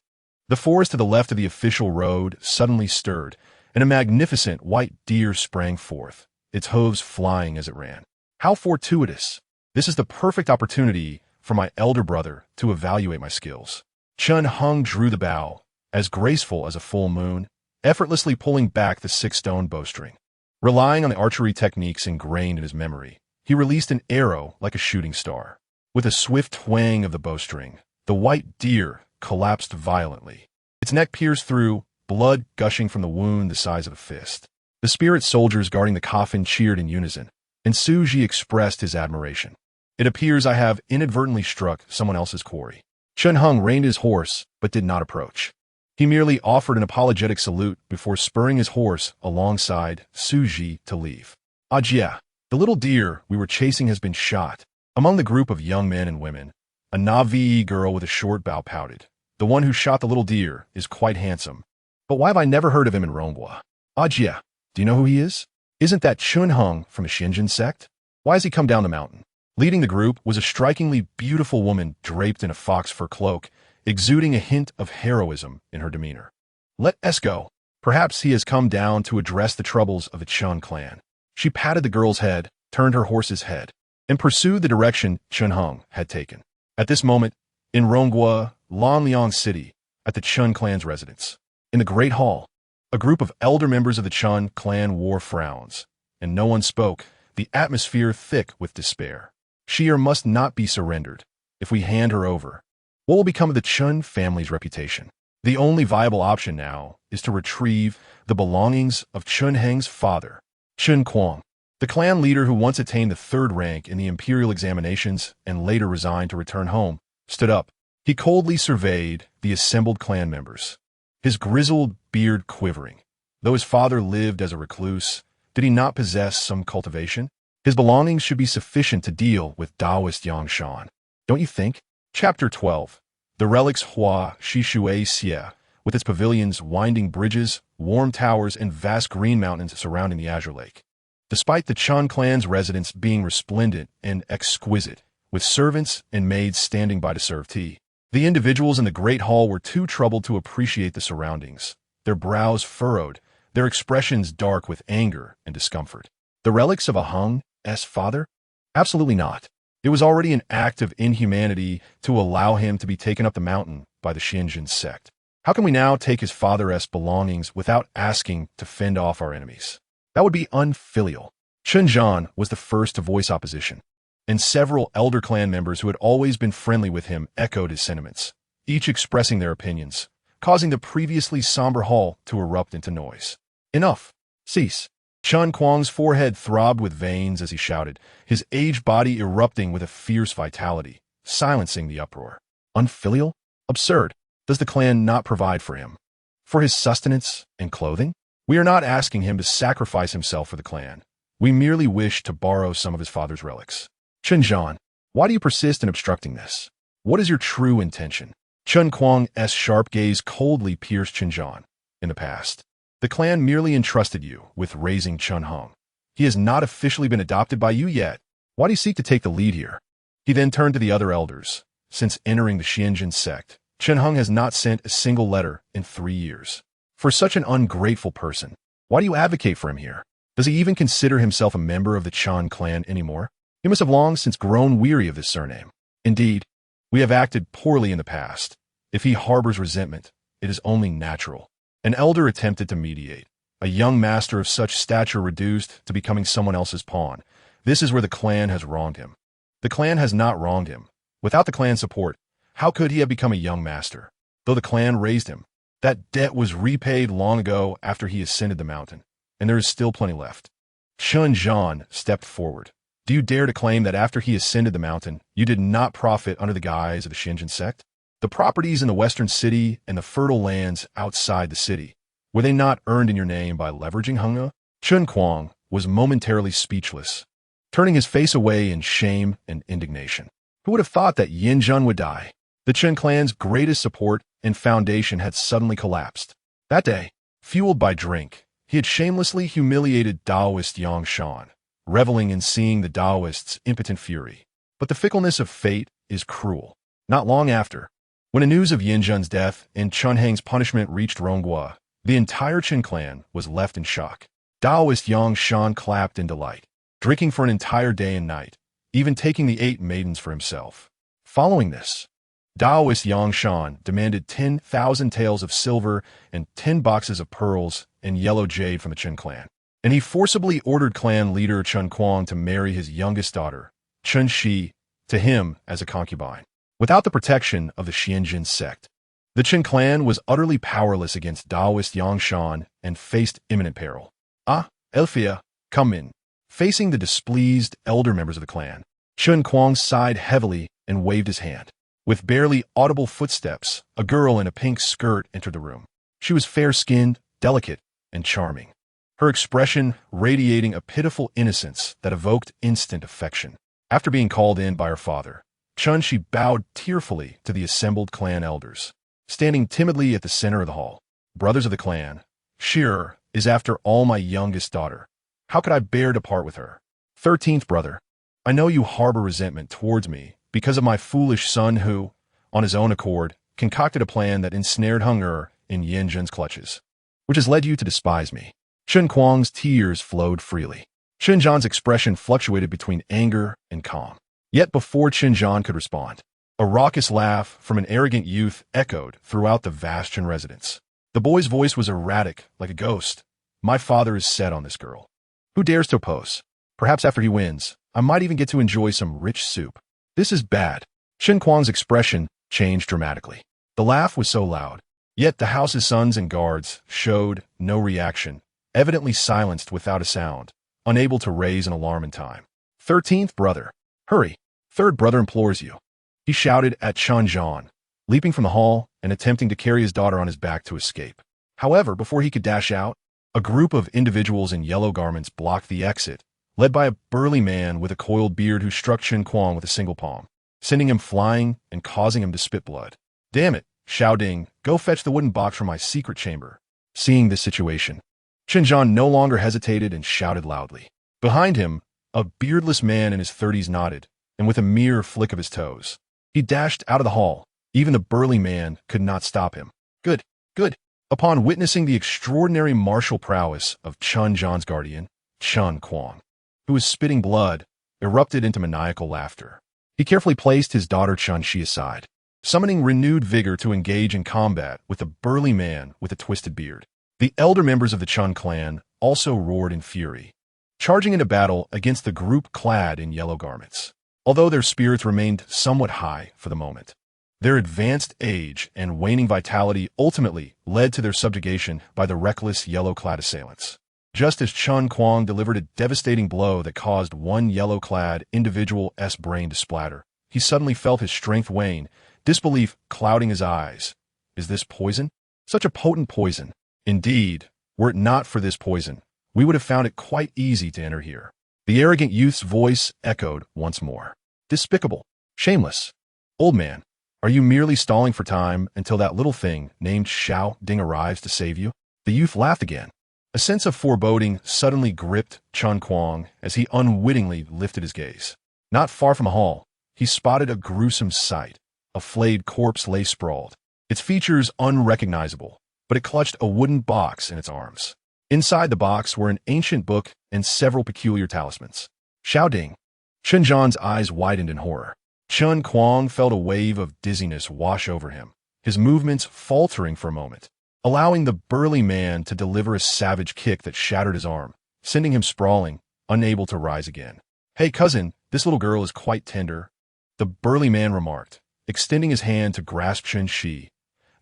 the forest to the left of the official road suddenly stirred, and a magnificent white deer sprang forth, its hooves flying as it ran. How fortuitous! This is the perfect opportunity for my elder brother to evaluate my skills. Chun Hung drew the bow, as graceful as a full moon, effortlessly pulling back the 6-stone bowstring. Relying on the archery techniques ingrained in his memory, he released an arrow like a shooting star. With a swift twang of the bowstring, the white deer collapsed violently. Its neck pierced through, blood gushing from the wound the size of a fist. The spirit soldiers guarding the coffin cheered in unison, and Suji expressed his admiration. It appears I have inadvertently struck someone else's quarry. Chun Hung reined his horse, but did not approach. He merely offered an apologetic salute before spurring his horse alongside Suji to leave. Ajia, the little deer we were chasing has been shot. Among the group of young men and women, a Navi girl with a short bow pouted. The one who shot the little deer is quite handsome. But why have I never heard of him in Rongwa? Ajia, do you know who he is? Isn't that Chun Hung from the Shinjin Sect? Why has he come down the mountain? Leading the group was a strikingly beautiful woman draped in a fox fur cloak, exuding a hint of heroism in her demeanor. Let us go. Perhaps he has come down to address the troubles of the Chun clan. She patted the girl's head, turned her horse's head, and pursued the direction Chun Hung had taken. At this moment, in Rongwa, Lanliang City, at the Chun clan's residence, in the Great Hall, a group of elder members of the Chun clan wore frowns, and no one spoke, the atmosphere thick with despair. She must not be surrendered. If we hand her over, what will become of the Chun family's reputation? The only viable option now is to retrieve the belongings of Chun Heng's father, Chun Kwang, the clan leader who once attained the 3rd rank in the imperial examinations and later resigned to return home, stood up. He coldly surveyed the assembled clan members, his grizzled beard quivering. Though his father lived as a recluse, Did he not possess some cultivation? His belongings should be sufficient to deal with Taoist Yangshan. Don't you think? Chapter 12. The relics Hua Shishui Xie, with its pavilions, winding bridges, warm towers, and vast green mountains surrounding the Azure Lake. Despite the Chun clan's residence being resplendent and exquisite, with servants and maids standing by to serve tea, the individuals in the great hall were too troubled to appreciate the surroundings, their brows furrowed, their expressions dark with anger and discomfort. The relics of a Hung's father? Absolutely not. It was already an act of inhumanity to allow him to be taken up the mountain by the Xianjin sect. How can we now take his father's belongings without asking to fend off our enemies? That would be unfilial. Chen Zhan was the first to voice opposition, and several elder clan members who had always been friendly with him echoed his sentiments, each expressing their opinions, causing the previously somber hall to erupt into noise. Enough. Cease. Chun Kuang's forehead throbbed with veins as he shouted, his aged body erupting with a fierce vitality, silencing the uproar. Unfilial? Absurd. Does the clan not provide for him? For his sustenance and clothing? We are not asking him to sacrifice himself for the clan. We merely wish to borrow some of his father's relics. Chen Zhan, why do you persist in obstructing this? What is your true intention? Chun Kuang's sharp gaze coldly pierced Chen Zhan. In the past, the clan merely entrusted you with raising Chun Hung. He has not officially been adopted by you yet. Why do you seek to take the lead here? He then turned to the other elders. Since entering the Xianjin sect, Chen Hung has not sent a single letter in 3 years. For such an ungrateful person, why do you advocate for him here? Does he even consider himself a member of the Chan clan anymore? He must have long since grown weary of this surname. Indeed, we have acted poorly in the past. If he harbors resentment, it is only natural. An elder attempted to mediate. A young master of such stature reduced to becoming someone else's pawn. This is where the clan has wronged him. The clan has not wronged him. Without the clan's support, how could he have become a young master? Though the clan raised him, that debt was repaid long ago after he ascended the mountain, and there is still plenty left. Chen Zhan stepped forward. Do you dare to claim that after he ascended the mountain, you did not profit under the guise of the Xianjin sect? The properties in the western city and the fertile lands outside the city, were they not earned in your name by leveraging Hungna? Chun Kuang was momentarily speechless, turning his face away in shame and indignation. Who would have thought that Yin Zhen would die? The Chen clan's greatest support and foundation had suddenly collapsed. That day, fueled by drink, he had shamelessly humiliated Taoist Yangshan, reveling in seeing the Taoists' impotent fury. But the fickleness of fate is cruel. Not long after, when the news of Yin Zhen's death and Chun Hang's punishment reached Ronghua, the entire Chen clan was left in shock. Taoist Yangshan clapped in delight, drinking for an entire day and night, even taking the 8 maidens for himself. Following this, Taoist Yangshan demanded 10,000 taels of silver and 10 boxes of pearls and yellow jade from the Chen clan, and he forcibly ordered clan leader Chun Kuang to marry his youngest daughter, Chun Shi, to him as a concubine. Without the protection of the Xianjin sect, the Chen clan was utterly powerless against Taoist Yangshan and faced imminent peril. Ah, Elfia, come in. Facing the displeased elder members of the clan, Chun Kuang sighed heavily and waved his hand. With barely audible footsteps, a girl in a pink skirt entered the room. She was fair-skinned, delicate, and charming, her expression radiating a pitiful innocence that evoked instant affection. After being called in by her father, Chun Shi bowed tearfully to the assembled clan elders, standing timidly at the center of the hall. Brothers of the clan, Shir is after all my youngest daughter. How could I bear to part with her? 13th brother, I know you harbor resentment towards me because of my foolish son who, on his own accord, concocted a plan that ensnared Hung'er in Yin Zhen's clutches, which has led you to despise me. Chun Kuang's tears flowed freely. Chen Zhan's expression fluctuated between anger and calm. Yet before Chen Zhan could respond, a raucous laugh from an arrogant youth echoed throughout the vast Chen residence. The boy's voice was erratic, like a ghost. My father is set on this girl. Who dares to oppose? Perhaps after he wins, I might even get to enjoy some rich soup. This is bad. Chen Kuang's expression changed dramatically. The laugh was so loud, yet the house's sons and guards showed no reaction, evidently silenced without a sound, unable to raise an alarm in time. 13th brother, hurry. 3rd brother implores you. He shouted at Chen Zhan, leaping from the hall and attempting to carry his daughter on his back to escape. However, before he could dash out, A group of individuals in yellow garments blocked the exit, led by a burly man with a coiled beard who struck Chen Kuang with a single palm, sending him flying and causing him to spit blood. "Damn it, Xiao Ding, go fetch the wooden box from my secret chamber." Seeing this situation, Chen Zhan no longer hesitated and shouted loudly. Behind him, a beardless man in his 30s nodded, and with a mere flick of his toes, he dashed out of the hall. Even the burly man could not stop him. Good, good. Upon witnessing the extraordinary martial prowess of Chen Zhan's guardian, Chen Kuang, who was spitting blood, erupted into maniacal laughter. He carefully placed his daughter Chen Shi aside, summoning renewed vigor to engage in combat with the burly man with a twisted beard. The elder members of the Chen clan also roared in fury, charging into battle against the group clad in yellow garments. Although their spirits remained somewhat high for the moment, their advanced age and waning vitality ultimately led to their subjugation by the reckless yellow-clad assailants. Just as Chen Kuang delivered a devastating blow that caused one yellow-clad individual's brain to splatter, he suddenly felt his strength wane, disbelief clouding his eyes. Is this poison? Such a potent poison. Indeed, were it not for this poison, we would have found it quite easy to enter here. The arrogant youth's voice echoed once more. Despicable. Shameless. Old man, are you merely stalling for time until that little thing named Xiao Ding arrives to save you? The youth laughed again. A sense of foreboding suddenly gripped Chen Kuang as he unwittingly lifted his gaze. Not far from the hall, he spotted a gruesome sight. A flayed corpse lay sprawled, its features unrecognizable, but it clutched a wooden box in its arms. Inside the box were an ancient book and several peculiar talismans. Xiao Ding. Chen Zhan's eyes widened in horror. Chen Kuang felt a wave of dizziness wash over him, his movements faltering for a moment, allowing the burly man to deliver a savage kick that shattered his arm, sending him sprawling, unable to rise again. "Hey cousin, this little girl is quite tender," the burly man remarked, extending his hand to grasp Chen Shi.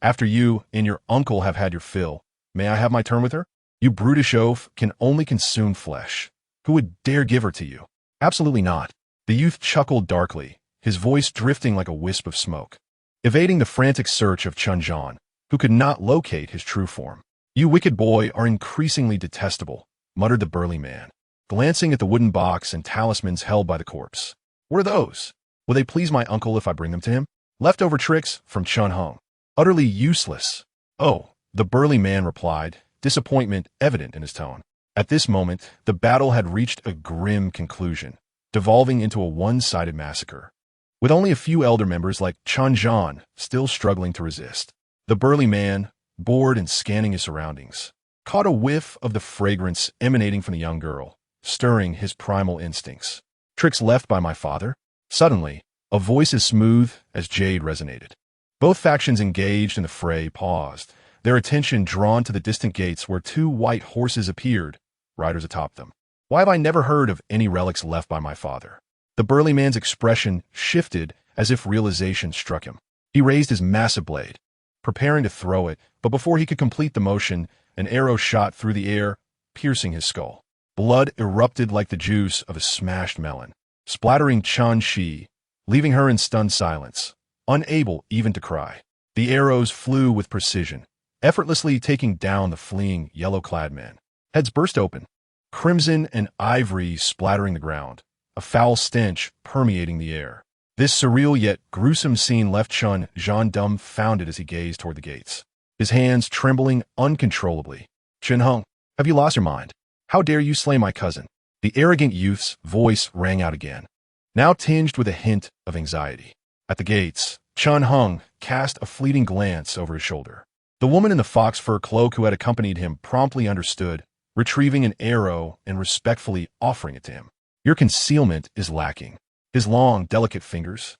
"After you and your uncle have had your fill, may I have my turn with her? You brutish oaf can only consume flesh. Who would dare give her to you?" "Absolutely not." The youth chuckled darkly, his voice drifting like a wisp of smoke, evading the frantic search of Chen Zhan, who could not locate his true form. "You wicked boy are increasingly detestable," muttered the burly man, glancing at the wooden box and talismans held by the corpse. "What are those? Will they please my uncle if I bring them to him? Leftover tricks from Chen Hong. Utterly useless." "Oh," the burly man replied, disappointment evident in his tone. At this moment, the battle had reached a grim conclusion, devolving into a one-sided massacre, with only a few elder members like Chen Zhan still struggling to resist. The burly man, bored and scanning his surroundings, caught a whiff of the fragrance emanating from the young girl, stirring his primal instincts. "Tricks left by my father?" Suddenly, a voice as smooth as jade resonated. Both factions engaged in the fray paused, their attention drawn to the distant gates where two white horses appeared, riders atop them. "Why have I never heard of any relics left by my father?" The burly man's expression shifted as if realization struck him. He raised his massive blade, preparing to throw it, but before he could complete the motion, an arrow shot through the air, piercing his skull. Blood erupted like the juice of a smashed melon, splattering Chen Shi, leaving her in stunned silence, unable even to cry. The arrows flew with precision, effortlessly taking down the fleeing yellow-clad man. Heads burst open, crimson and ivory splattering the ground, a foul stench permeating the air. This surreal yet gruesome scene left Chen Zhan dumbfounded as he gazed toward the gates, his hands trembling uncontrollably. "Chen Hong, have you lost your mind? How dare you slay my cousin?" The arrogant youth's voice rang out again, now tinged with a hint of anxiety. At the gates, Chen Hong cast a fleeting glance over his shoulder. The woman in the fox fur cloak who had accompanied him promptly understood, retrieving an arrow and respectfully offering it to him. "Your concealment is lacking." His long, delicate fingers,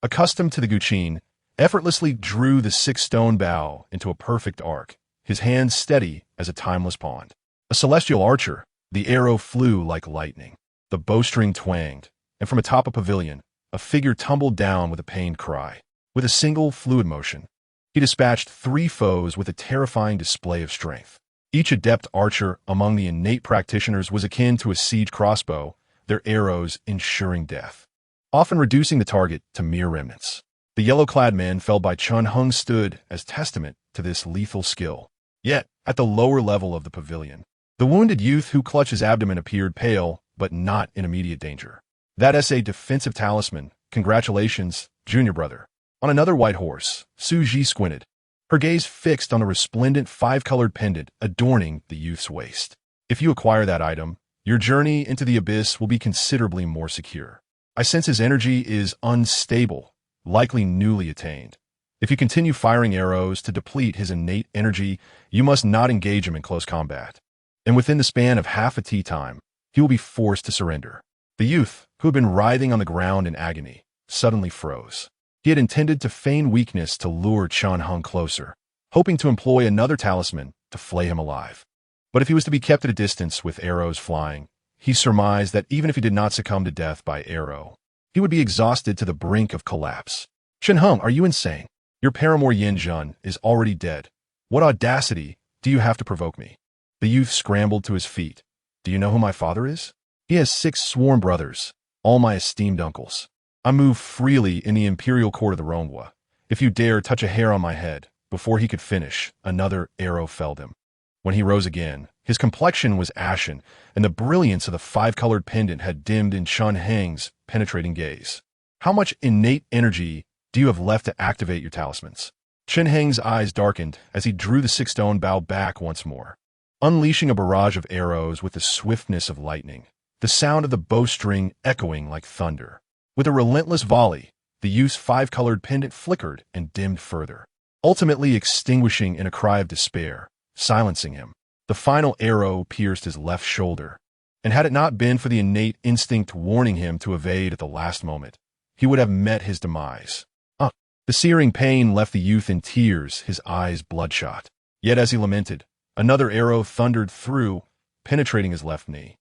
accustomed to the guqin, effortlessly drew the 6-stone bow into a perfect arc, his hands steady as a timeless pond. A celestial archer, the arrow flew like lightning. The bowstring twanged, and from atop a pavilion, a figure tumbled down with a pained cry. With a single fluid motion, he dispatched 3 foes with a terrifying display of strength. Each adept archer among the innate practitioners was akin to a siege crossbow, their arrows ensuring death, often reducing the target to mere remnants. The yellow-clad man felled by Chen Hong stood as testament to this lethal skill. Yet, at the lower level of the pavilion, The wounded youth who clutched his abdomen appeared pale, but not in immediate danger. That's a defensive talisman. Congratulations, junior brother. On another white horse, Su Ji squinted, her gaze fixed on the resplendent five-colored pendant adorning the youth's waist. If you acquire that item, your journey into the abyss will be considerably more secure. I sense his energy is unstable, likely newly attained. If you continue firing arrows to deplete his innate energy, you must not engage him in close combat. And within the span of half a tea time, he will be forced to surrender. The youth, who had been writhing on the ground in agony, suddenly froze. He had intended to feign weakness to lure Chun Hung closer, hoping to employ another talisman to flay him alive. But if he was to be kept at a distance with arrows flying, he surmised that even if he did not succumb to death by arrow, he would be exhausted to the brink of collapse. Chun Hung, are you insane? Your paramour Yin Jun is already dead. What audacity do you have to provoke me? The youth scrambled to his feet. Do you know who my father is? He has 6 sworn brothers, all my esteemed uncles. I move freely in the imperial court of the Rongwa. If you dare touch a hair on my head, before he could finish, another arrow felled him. When he rose again, his complexion was ashen, and the brilliance of the five-colored pendant had dimmed in Chun Heng's penetrating gaze. How much innate energy do you have left to activate your talismans? Chun Heng's eyes darkened as he drew the 6-stone bow back once more, unleashing a barrage of arrows with the swiftness of lightning, the sound of the bowstring echoing like thunder. With a relentless volley, the youth's 5-colored pendant flickered and dimmed further, ultimately extinguishing in a cry of despair, silencing him. The final arrow pierced his left shoulder, and had it not been for the innate instinct warning him to evade at the last moment, he would have met his demise. The searing pain left the youth in tears, his eyes bloodshot. Yet as he lamented, another arrow thundered through, penetrating his left knee.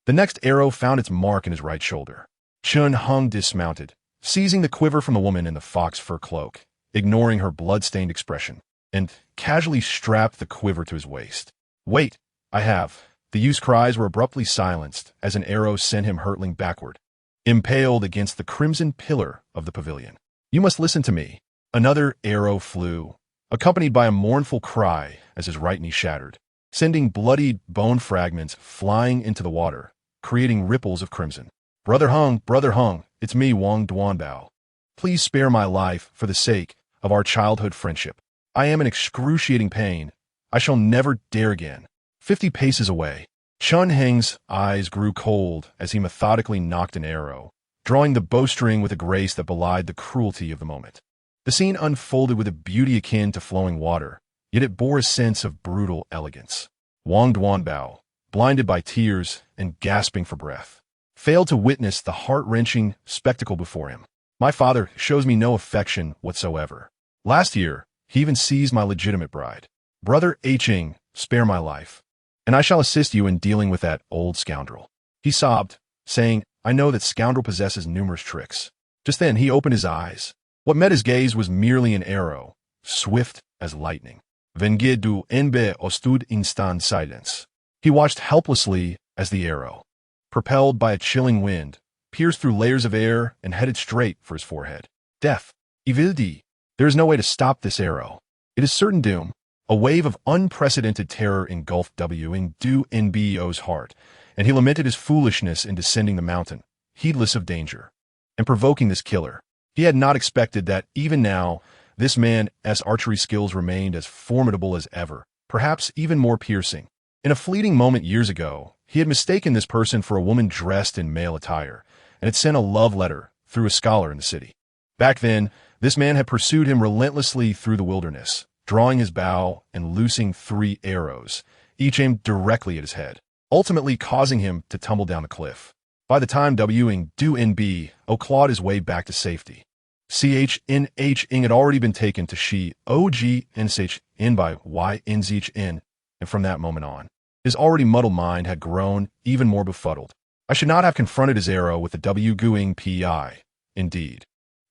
The next arrow found its mark in his right shoulder. Chun Hung dismounted, seizing the quiver from the woman in the fox fur cloak, ignoring her blood-stained expression, and casually strapped the quiver to his waist. Wait, I have. The youth's cries were abruptly silenced as an arrow sent him hurtling backward, impaled against the crimson pillar of the pavilion. You must listen to me. Another arrow flew, accompanied by a mournful cry as his right knee shattered, sending bloodied bone fragments flying into the water, creating ripples of crimson. Brother Hung, it's me, Wang Duanbao. Please spare my life for the sake of our childhood friendship. I am in excruciating pain. I shall never dare again. 50 paces away, Chun Heng's eyes grew cold as he methodically nocked an arrow, drawing the bowstring with a grace that belied the cruelty of the moment. The scene unfolded with a beauty akin to flowing water, yet it bore a sense of brutal elegance. Wang Duanbao, blinded by tears and gasping for breath, failed to witness the heart-wrenching spectacle before him. My father shows me no affection whatsoever. Last year, he even seized my legitimate bride. Brother Hing, spare my life, and I shall assist you in dealing with that old scoundrel. He sobbed, saying, I know that scoundrel possesses numerous tricks. Just then he opened his eyes. What met his gaze was merely an arrow, swift as lightning. Vengue du enbe ostud instant silence. He watched helplessly as the arrow, propelled by a chilling wind, pierced through layers of air and headed straight for his forehead. Death. Ivildi. There is no way to stop this arrow. It is certain doom. A wave of unprecedented terror engulfed W. Du Nbo's heart, and he lamented his foolishness in descending the mountain, heedless of danger, and provoking this killer. He had not expected that even now, this man's archery skills remained as formidable as ever, perhaps even more piercing. In a fleeting moment years ago, he had mistaken this person for a woman dressed in male attire, and had sent a love letter through a scholar in the city. Back then, this man had pursued him relentlessly through the wilderness, drawing his bow and loosing 3 arrows, each aimed directly at his head, ultimately causing him to tumble down the cliff. By the time W. Du Nbo clawed his way back to safety, Ch.N.H. Ing had already been taken to Shi O.G.N.H.N. by Y.N.Z.H.N., and from that moment on, his already muddled mind had grown even more befuddled. I should not have confronted his arrow with the W. Guing P.I. Indeed,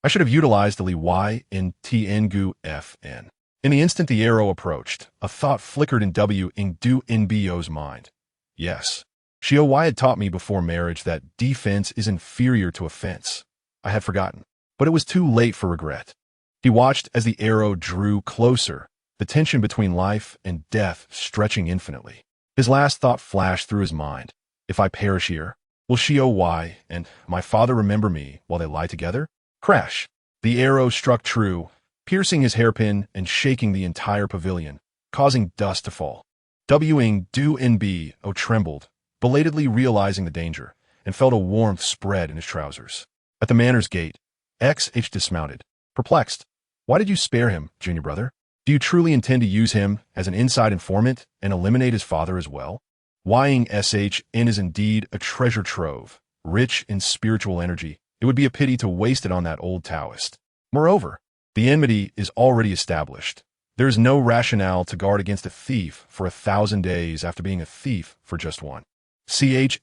I should have utilized the Li Y.N.T.N. Gu F.N. In the instant the arrow approached, a thought flickered in W. Du Nbo's mind. Yes, Xiao Y had taught me before marriage that defense is inferior to offense. I had forgotten, but it was too late for regret. He watched as the arrow drew closer, the tension between life and death stretching infinitely. His last thought flashed through his mind. If I perish here, will Xiao and my father remember me while they lie together? Crash! The arrow struck true, piercing his hairpin and shaking the entire pavilion, causing dust to fall. Wing Du Nbo trembled, belatedly realizing the danger, and felt a warmth spread in his trousers. At the manor's gate, XH dismounted, perplexed. Why did you spare him, junior brother? Do you truly intend to use him as an inside informant and eliminate his father as well? Ying SHN is indeed a treasure trove, rich in spiritual energy. It would be a pity to waste it on that old Taoist. Moreover, the enmity is already established. There is no rationale to guard against a thief for 1,000 days after being a thief for just one. CH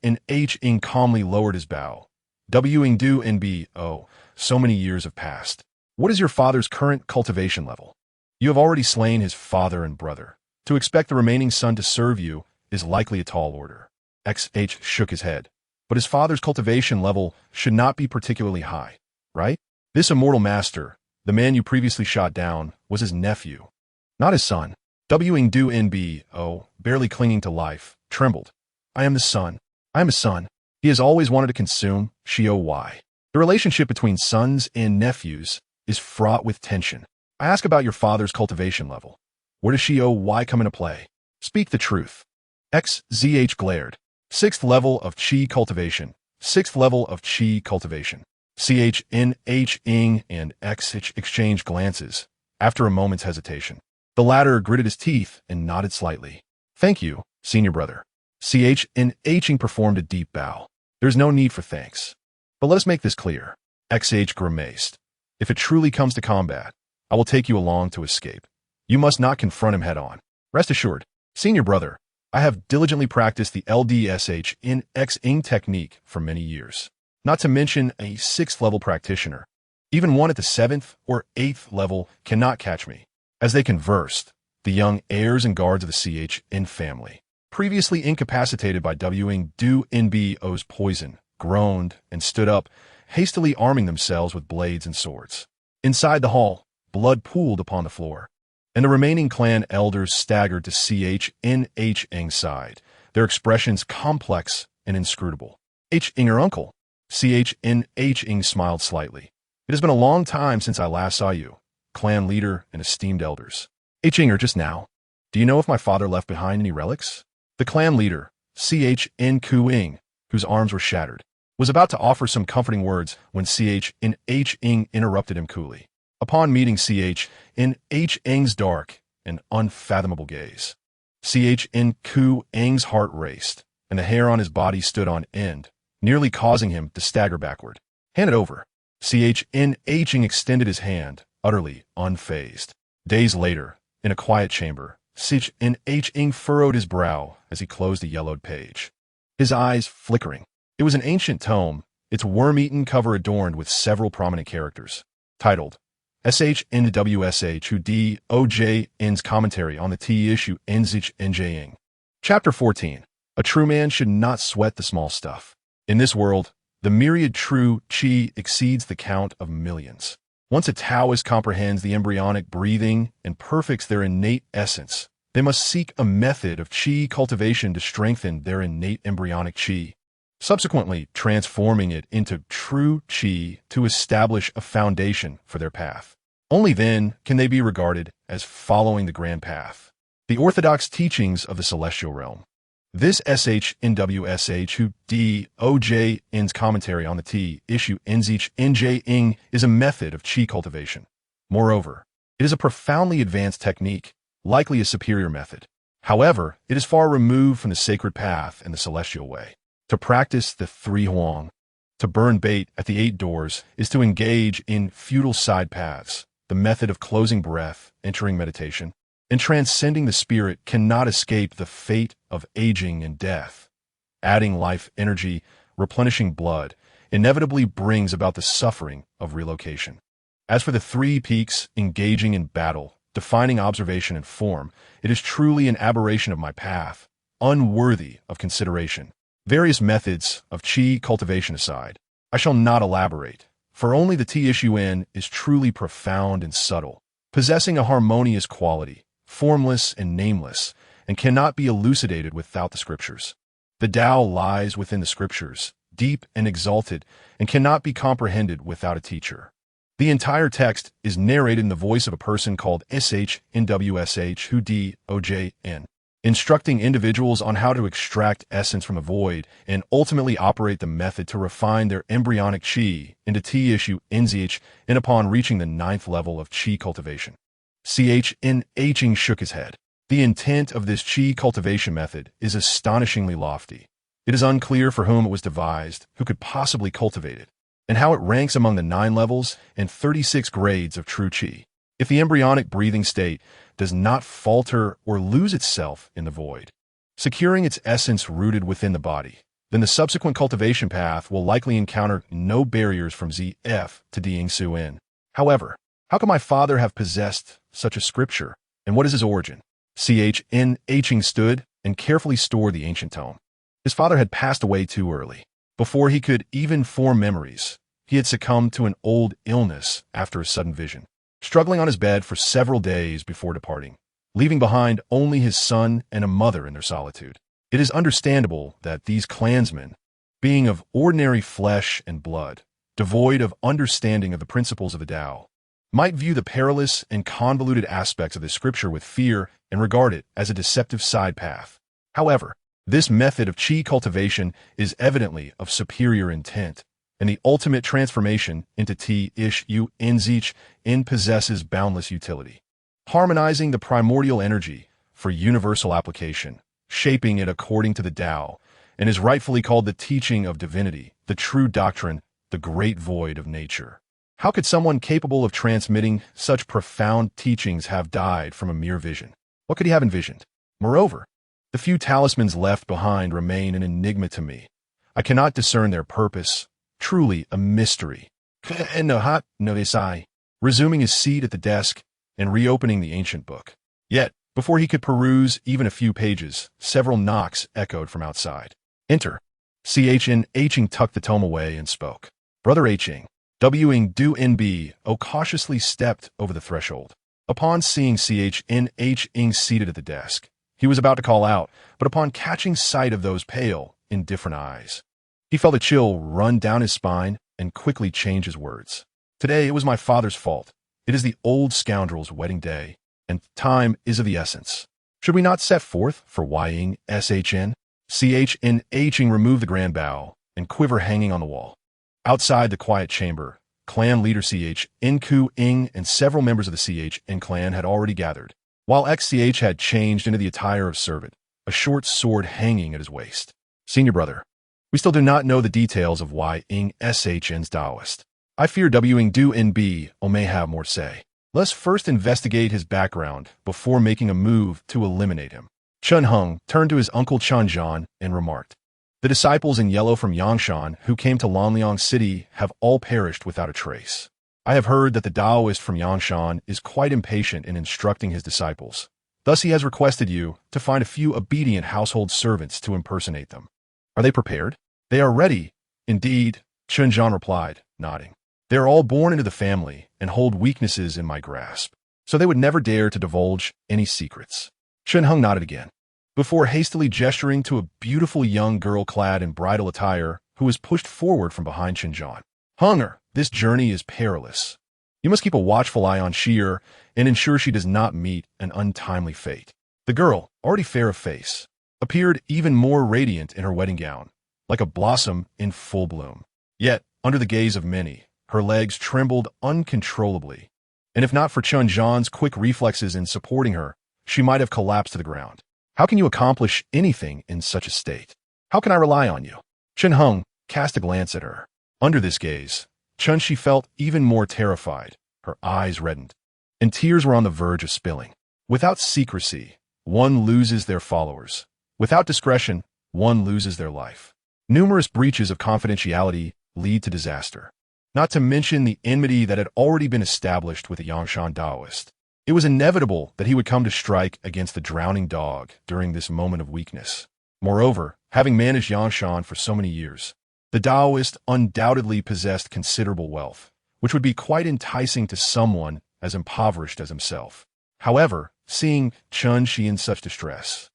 calmly lowered his bow. Wing Du Nbo, so many years have passed. What is your father's current cultivation level? You have already slain his father and brother. To expect the remaining son to serve you is likely a tall order. XH shook his head. But his father's cultivation level should not be particularly high, right? This immortal master, the man you previously shot down, was his nephew, not his son. Wing Du Nbo, barely clinging to life, trembled. I am the son. I am his son. He has always wanted to consume Xiao. The relationship between sons and nephews is fraught with tension. I ask about your father's cultivation level. Where does Xiao come into play? Speak the truth. XZH glared. 6th level of Qi cultivation. 6th level of Qi cultivation. CHNH Ing and XH exchanged glances. After a moment's hesitation, the latter gritted his teeth and nodded slightly. Thank you, senior brother. CHNH Ing performed a deep bow. There's no need for thanks. But let us make this clear. XH grimaced. If it truly comes to combat, I will take you along to escape. You must not confront him head-on. Rest assured, senior brother, I have diligently practiced the LDSH in X-ing technique for many years. Not to mention a 6th level practitioner. Even one at the 7th or 8th level cannot catch me. As they conversed, the young heirs and guards of the CHN family, previously incapacitated by Wing Du Nbo's poison, groaned and stood up, hastily arming themselves with blades and swords. Inside the hall, blood pooled upon the floor, and the remaining clan elders staggered to CHNH Ing's side, their expressions complex and inscrutable. Inger uncle. CHNH Ing smiled slightly. It has been a long time since I last saw you, clan leader and esteemed elders. Inger just now. Do you know if my father left behind any relics? The clan leader, CHN Ing, whose arms were shattered, was about to offer some comforting words when CHNH Ing interrupted him coolly. Upon meeting CHNH Ing's dark and unfathomable gaze, CHN Ing's heart raced, and the hair on his body stood on end, nearly causing him to stagger backward. Hand it over. CHNH Ing extended his hand, utterly unfazed. Days later, in a quiet chamber, CHNH Ing furrowed his brow as he closed a yellowed page, his eyes flickering. It was an ancient tome, its worm-eaten cover adorned with several prominent characters, titled SHNWSH who DOJN's commentary on the T issue NZH. Chapter 14. A true man should not sweat the small stuff. In this world, the myriad true Qi exceeds the count of millions. Once a Taoist comprehends the embryonic breathing and perfects their innate essence, they must seek a method of Qi cultivation to strengthen their innate embryonic Qi, subsequently transforming it into true Qi to establish a foundation for their path. Only then can they be regarded as following the grand path, the orthodox teachings of the celestial realm. This SHNWSH who DOJN's commentary on the T issue NZH is a method of Qi cultivation. Moreover, it is a profoundly advanced technique, likely a superior method. However, it is far removed from the sacred path and the celestial way. To practice the 3 Huang, to burn bait at the 8 doors, is to engage in futile side paths. The method of closing breath, entering meditation, and transcending the spirit cannot escape the fate of aging and death. Adding life energy, replenishing blood, inevitably brings about the suffering of relocation. As for the 3 peaks engaging in battle, defining observation and form, it is truly an aberration of my path, unworthy of consideration. Various methods of Qi cultivation aside, I shall not elaborate, for only the T issue N is truly profound and subtle, possessing a harmonious quality, formless and nameless, and cannot be elucidated without the scriptures. The Tao lies within the scriptures, deep and exalted, and cannot be comprehended without a teacher. The entire text is narrated in the voice of a person called SHNWSH who DOJN, instructing individuals on how to extract essence from the void and ultimately operate the method to refine their embryonic chi into T-issue NZH and upon reaching the 9th level of chi cultivation. CHN shook his head. The intent of this chi cultivation method is astonishingly lofty. It is unclear for whom it was devised, who could possibly cultivate it, and how it ranks among the 9 levels and 36 grades of true chi. If the embryonic breathing state does not falter or lose itself in the void, securing its essence rooted within the body, then the subsequent cultivation path will likely encounter no barriers from ZF to Ding Su In. However, how could my father have possessed such a scripture, and what is his origin? CHN stood and carefully stored the ancient tome. His father had passed away too early. Before he could even form memories, he had succumbed to an old illness after a sudden vision, struggling on his bed for several days before departing, leaving behind only his son and a mother in their solitude. It is understandable that these clansmen, being of ordinary flesh and blood, devoid of understanding of the principles of the Tao, might view the perilous and convoluted aspects of the scripture with fear and regard it as a deceptive side path. However, this method of chi cultivation is evidently of superior intent, and the ultimate transformation into T-NZH possesses boundless utility, harmonizing the primordial energy for universal application, shaping it according to the Tao, and is rightfully called the teaching of divinity, the true doctrine, the great void of nature. How could someone capable of transmitting such profound teachings have died from a mere vision? What could he have envisioned? Moreover, the few talismans left behind remain an enigma to me. I cannot discern their purpose, truly a mystery. Resuming his seat at the desk and reopening the ancient book. Yet, before he could peruse even a few pages, several knocks echoed from outside. Enter. CHN tucked the tome away and spoke. Brother Hing. W-ing do NB cautiously stepped over the threshold. Upon seeing CHN seated at the desk, he was about to call out, but upon catching sight of those pale, indifferent eyes, he felt a chill run down his spine and quickly changed his words. Today it was my father's fault. It is the old scoundrel's wedding day, and time is of the essence. Should we not set forth for Ying SHN? CHN removed the grand bow and quiver hanging on the wall. Outside the quiet chamber, clan leader CHN Ku Ing and several members of the CHN clan had already gathered, while XCH had changed into the attire of servant, a short sword hanging at his waist. Senior brother, we still do not know the details of why Ing SHN's Taoist. I fear W-ing do NB may have more say. Let's first investigate his background before making a move to eliminate him. Chun Hung turned to his uncle Chun Zhan and remarked, the disciples in yellow from Yangshan who came to Lanliang City have all perished without a trace. I have heard that the Taoist from Yangshan is quite impatient in instructing his disciples. Thus he has requested you to find a few obedient household servants to impersonate them. Are they prepared? They are ready, indeed, Chun Zhan replied, nodding. They are all born into the family and hold weaknesses in my grasp, so they would never dare to divulge any secrets. Chun Hung nodded again, before hastily gesturing to a beautiful young girl clad in bridal attire who was pushed forward from behind Chun Zhan. Hunger, this journey is perilous. You must keep a watchful eye on Sheer and ensure she does not meet an untimely fate. The girl, already fair of face, appeared even more radiant in her wedding gown, like a blossom in full bloom. Yet, under the gaze of many, her legs trembled uncontrollably, and if not for Chun Zhan's quick reflexes in supporting her, she might have collapsed to the ground. How can you accomplish anything in such a state? How can I rely on you? Chun Hung cast a glance at her. Under this gaze, Chun Shi felt even more terrified. Her eyes reddened, and tears were on the verge of spilling. Without secrecy, one loses their followers. Without discretion, one loses their life. Numerous breaches of confidentiality lead to disaster. Not to mention the enmity that had already been established with the Yangshan Taoist. It was inevitable that he would come to strike against the drowning dog during this moment of weakness. Moreover, having managed Yangshan for so many years, the Taoist undoubtedly possessed considerable wealth, which would be quite enticing to someone as impoverished as himself. However, seeing Chun Shi in such distress,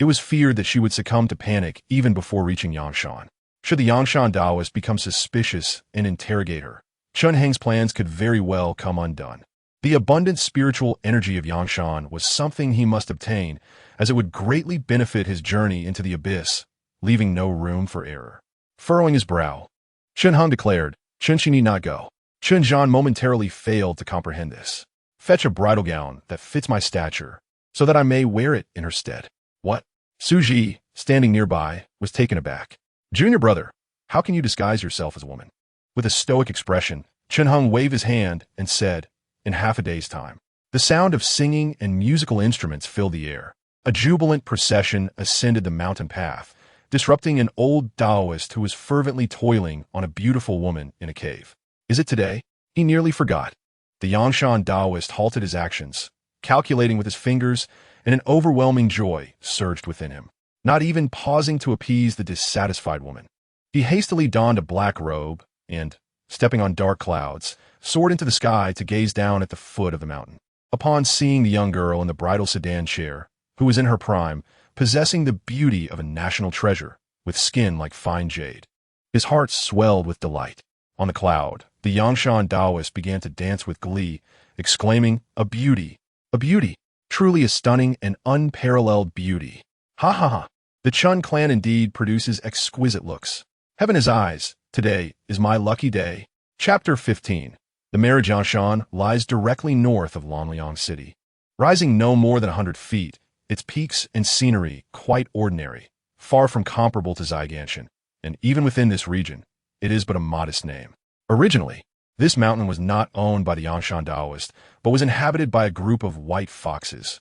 It was feared that she would succumb to panic even before reaching Yangshan. Should the Yangshan Taoist become suspicious and interrogate her, Chun Heng's plans could very well come undone. The abundant spiritual energy of Yangshan was something he must obtain, as it would greatly benefit his journey into the abyss, leaving no room for error. Furrowing his brow, Chun Heng declared, she need not go. Chun Zhan momentarily failed to comprehend this. Fetch a bridal gown that fits my stature, so that I may wear it in her stead. What? Su Ji, standing nearby, was taken aback. Junior brother, how can you disguise yourself as a woman? With a stoic expression, Chun Heng waved his hand and said, in half a day's time. The sound of singing and musical instruments filled the air. A jubilant procession ascended the mountain path, disrupting an old Taoist who was fervently toiling on a beautiful woman in a cave. Is it today? He nearly forgot. The Yangshan Taoist halted his actions, calculating with his fingers, and an overwhelming joy surged within him, not even pausing to appease the dissatisfied woman. He hastily donned a black robe and, stepping on dark clouds, soared into the sky to gaze down at the foot of the mountain. Upon seeing the young girl in the bridal sedan chair, who was in her prime, possessing the beauty of a national treasure, with skin like fine jade, his heart swelled with delight. On the cloud, the Yangshan Taoist began to dance with glee, exclaiming, a beauty, truly a stunning and unparalleled beauty. Ha ha ha. The Chun clan indeed produces exquisite looks. Heaven has eyes. Today is my lucky day. Chapter 15. The marriage Yangshan lies directly north of Longliang City. Rising no more than 100 feet, its peaks and scenery quite ordinary, far from comparable to Zyganshan, and even within this region, it is but a modest name. Originally, this mountain was not owned by the Yangshan Taoist, but was inhabited by a group of white foxes,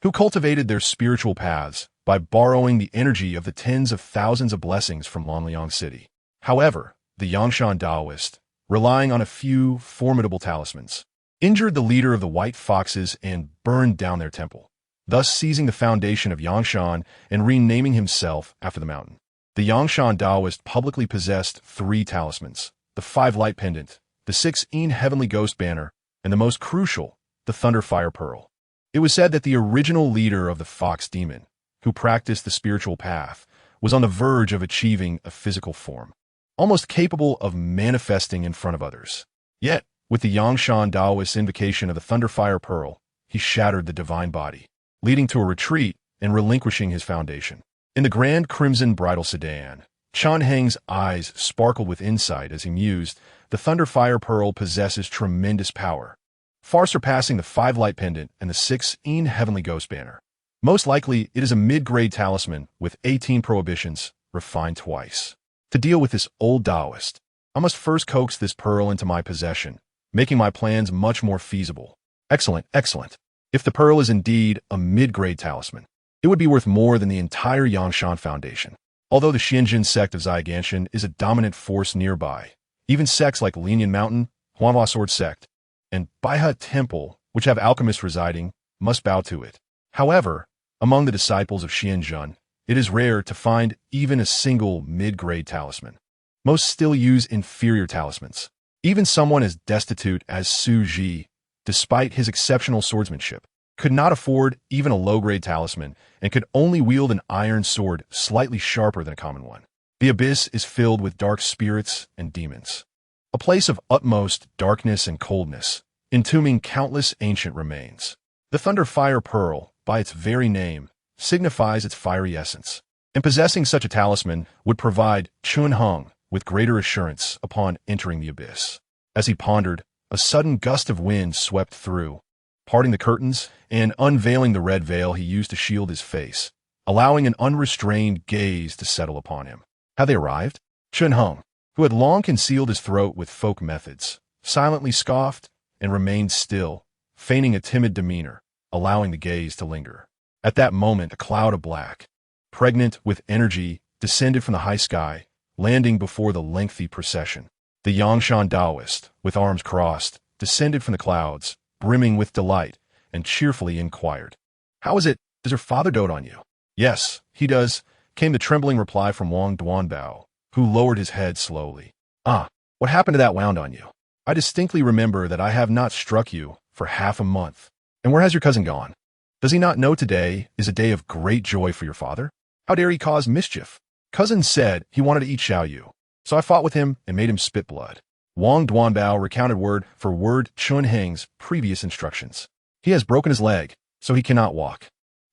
who cultivated their spiritual paths by borrowing the energy of the tens of thousands of blessings from Longliang City. However, the Yangshan Taoist, relying on a few formidable talismans, injured the leader of the white foxes and burned down their temple, thus seizing the foundation of Yangshan and renaming himself after the mountain. The Yangshan Taoist publicly possessed 3 talismans: the 5 light pendant, the 6 heavenly ghost banner, and the most crucial, the thunderfire pearl. It was said that the original leader of the fox demon, who practiced the spiritual path, was on the verge of achieving a physical form, almost capable of manifesting in front of others. Yet, with the Yangshan Taoist's invocation of the thunderfire pearl, he shattered the divine body, leading to a retreat and relinquishing his foundation. In the grand crimson bridal sedan, Chun Heng's eyes sparkled with insight as he mused, the thunderfire pearl possesses tremendous power, far surpassing the 5 light pendant and the 6 heavenly ghost banner. Most likely, it is a mid-grade talisman with 18 prohibitions, refined twice. To deal with this old Taoist, I must first coax this pearl into my possession, making my plans much more feasible. Excellent, excellent. If the pearl is indeed a mid-grade talisman, it would be worth more than the entire Yangshan Foundation. Although the Xianjin sect of Zyganshan is a dominant force nearby, even sects like Lianyan Mountain, Huanhua Sword Sect, and Baihe Temple, which have alchemists residing, must bow to it. However, among the disciples of Xianjun, it is rare to find even a single mid-grade talisman. Most still use inferior talismans. Even someone as destitute as Su Ji, despite his exceptional swordsmanship, could not afford even a low-grade talisman and could only wield an iron sword slightly sharper than a common one. The abyss is filled with dark spirits and demons, a place of utmost darkness and coldness, entombing countless ancient remains. The thunderfire pearl, by its very name, signifies its fiery essence, and possessing such a talisman would provide Chun Heng with greater assurance upon entering the abyss. As he pondered, a sudden gust of wind swept through, parting the curtains and unveiling the red veil he used to shield his face, allowing an unrestrained gaze to settle upon him. Had they arrived? Chun Heng, who had long concealed his throat with folk methods, silently scoffed and remained still, feigning a timid demeanor, allowing the gaze to linger. At that moment, a cloud of black, pregnant with energy, descended from the high sky, landing before the lengthy procession. The Yangshan Taoist, with arms crossed, descended from the clouds, brimming with delight, and cheerfully inquired, "How is it? Does your father dote on you?" "Yes, he does," came the trembling reply from Wang Duanbao, who lowered his head slowly. "Ah, what happened to that wound on you? I distinctly remember that I have not struck you for half a month. And where has your cousin gone?" Does he not know today is a day of great joy for your father? How dare he cause mischief? Cousin said he wanted to eat Xiaoyu, so I fought with him and made him spit blood. Wang Duanbao recounted word for word Chun Heng's previous instructions. He has broken his leg, so he cannot walk.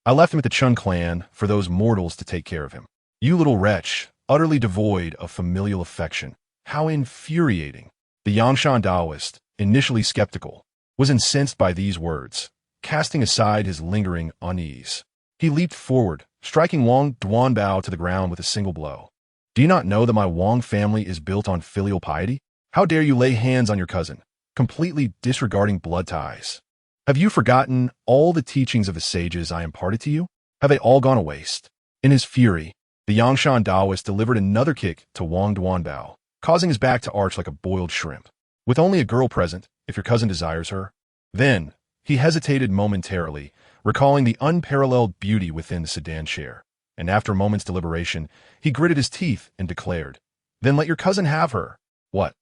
I left him at the Chun clan for those mortals to take care of him. You little wretch, utterly devoid of familial affection. How infuriating. The Yangshan Taoist, initially skeptical, was incensed by these words, casting aside his lingering unease. He leaped forward, striking Wang Duanbao to the ground with a single blow. Do you not know that my Wang family is built on filial piety? How dare you lay hands on your cousin, completely disregarding blood ties? Have you forgotten all the teachings of the sages I imparted to you? Have they all gone to waste? In his fury, the Yangshan Taoist delivered another kick to Wang Duanbao, causing his back to arch like a boiled shrimp. With only a girl present, if your cousin desires her. Then, he hesitated momentarily, recalling the unparalleled beauty within the sedan chair, and after a moment's deliberation, he gritted his teeth and declared, "Then let your cousin have her." What?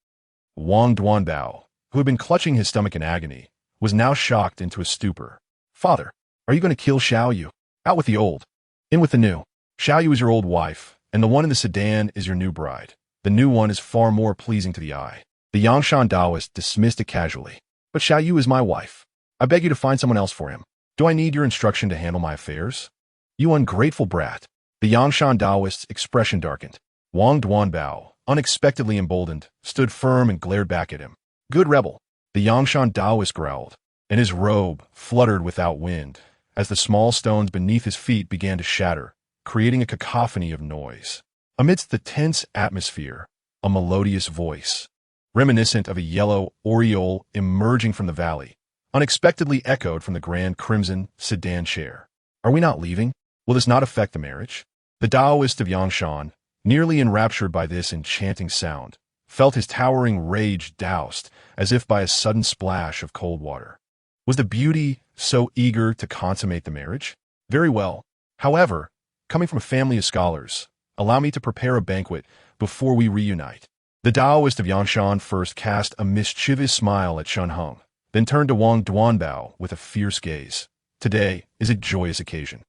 Wang Duanbao, who had been clutching his stomach in agony, was now shocked into a stupor. "Father, are you going to kill Xiaoyu? Out with the old, in with the new. Xiaoyu is your old wife, and the one in the sedan is your new bride. The new one is far more pleasing to the eye." The Yangshan Taoist dismissed it casually. "But Xiaoyu is my wife. I beg you to find someone else for him. Do I need your instruction to handle my affairs? You ungrateful brat." The Yangshan Taoist's expression darkened. Wang Duanbao, unexpectedly emboldened, stood firm and glared back at him. "Good rebel." The Yangshan Taoist growled, and his robe fluttered without wind as the small stones beneath his feet began to shatter, creating a cacophony of noise. Amidst the tense atmosphere, a melodious voice, reminiscent of a yellow aureole emerging from the valley, unexpectedly echoed from the grand crimson sedan chair. "Are we not leaving? Will this not affect the marriage?" The Taoist of Yangshan, nearly enraptured by this enchanting sound, felt his towering rage doused as if by a sudden splash of cold water. Was the beauty so eager to consummate the marriage? Very well. However, coming from a family of scholars, allow me to prepare a banquet before we reunite. The Taoist of Yangshan first cast a mischievous smile at Chun Heng, then turned to Wang Duanbao with a fierce gaze. "Today is a joyous occasion.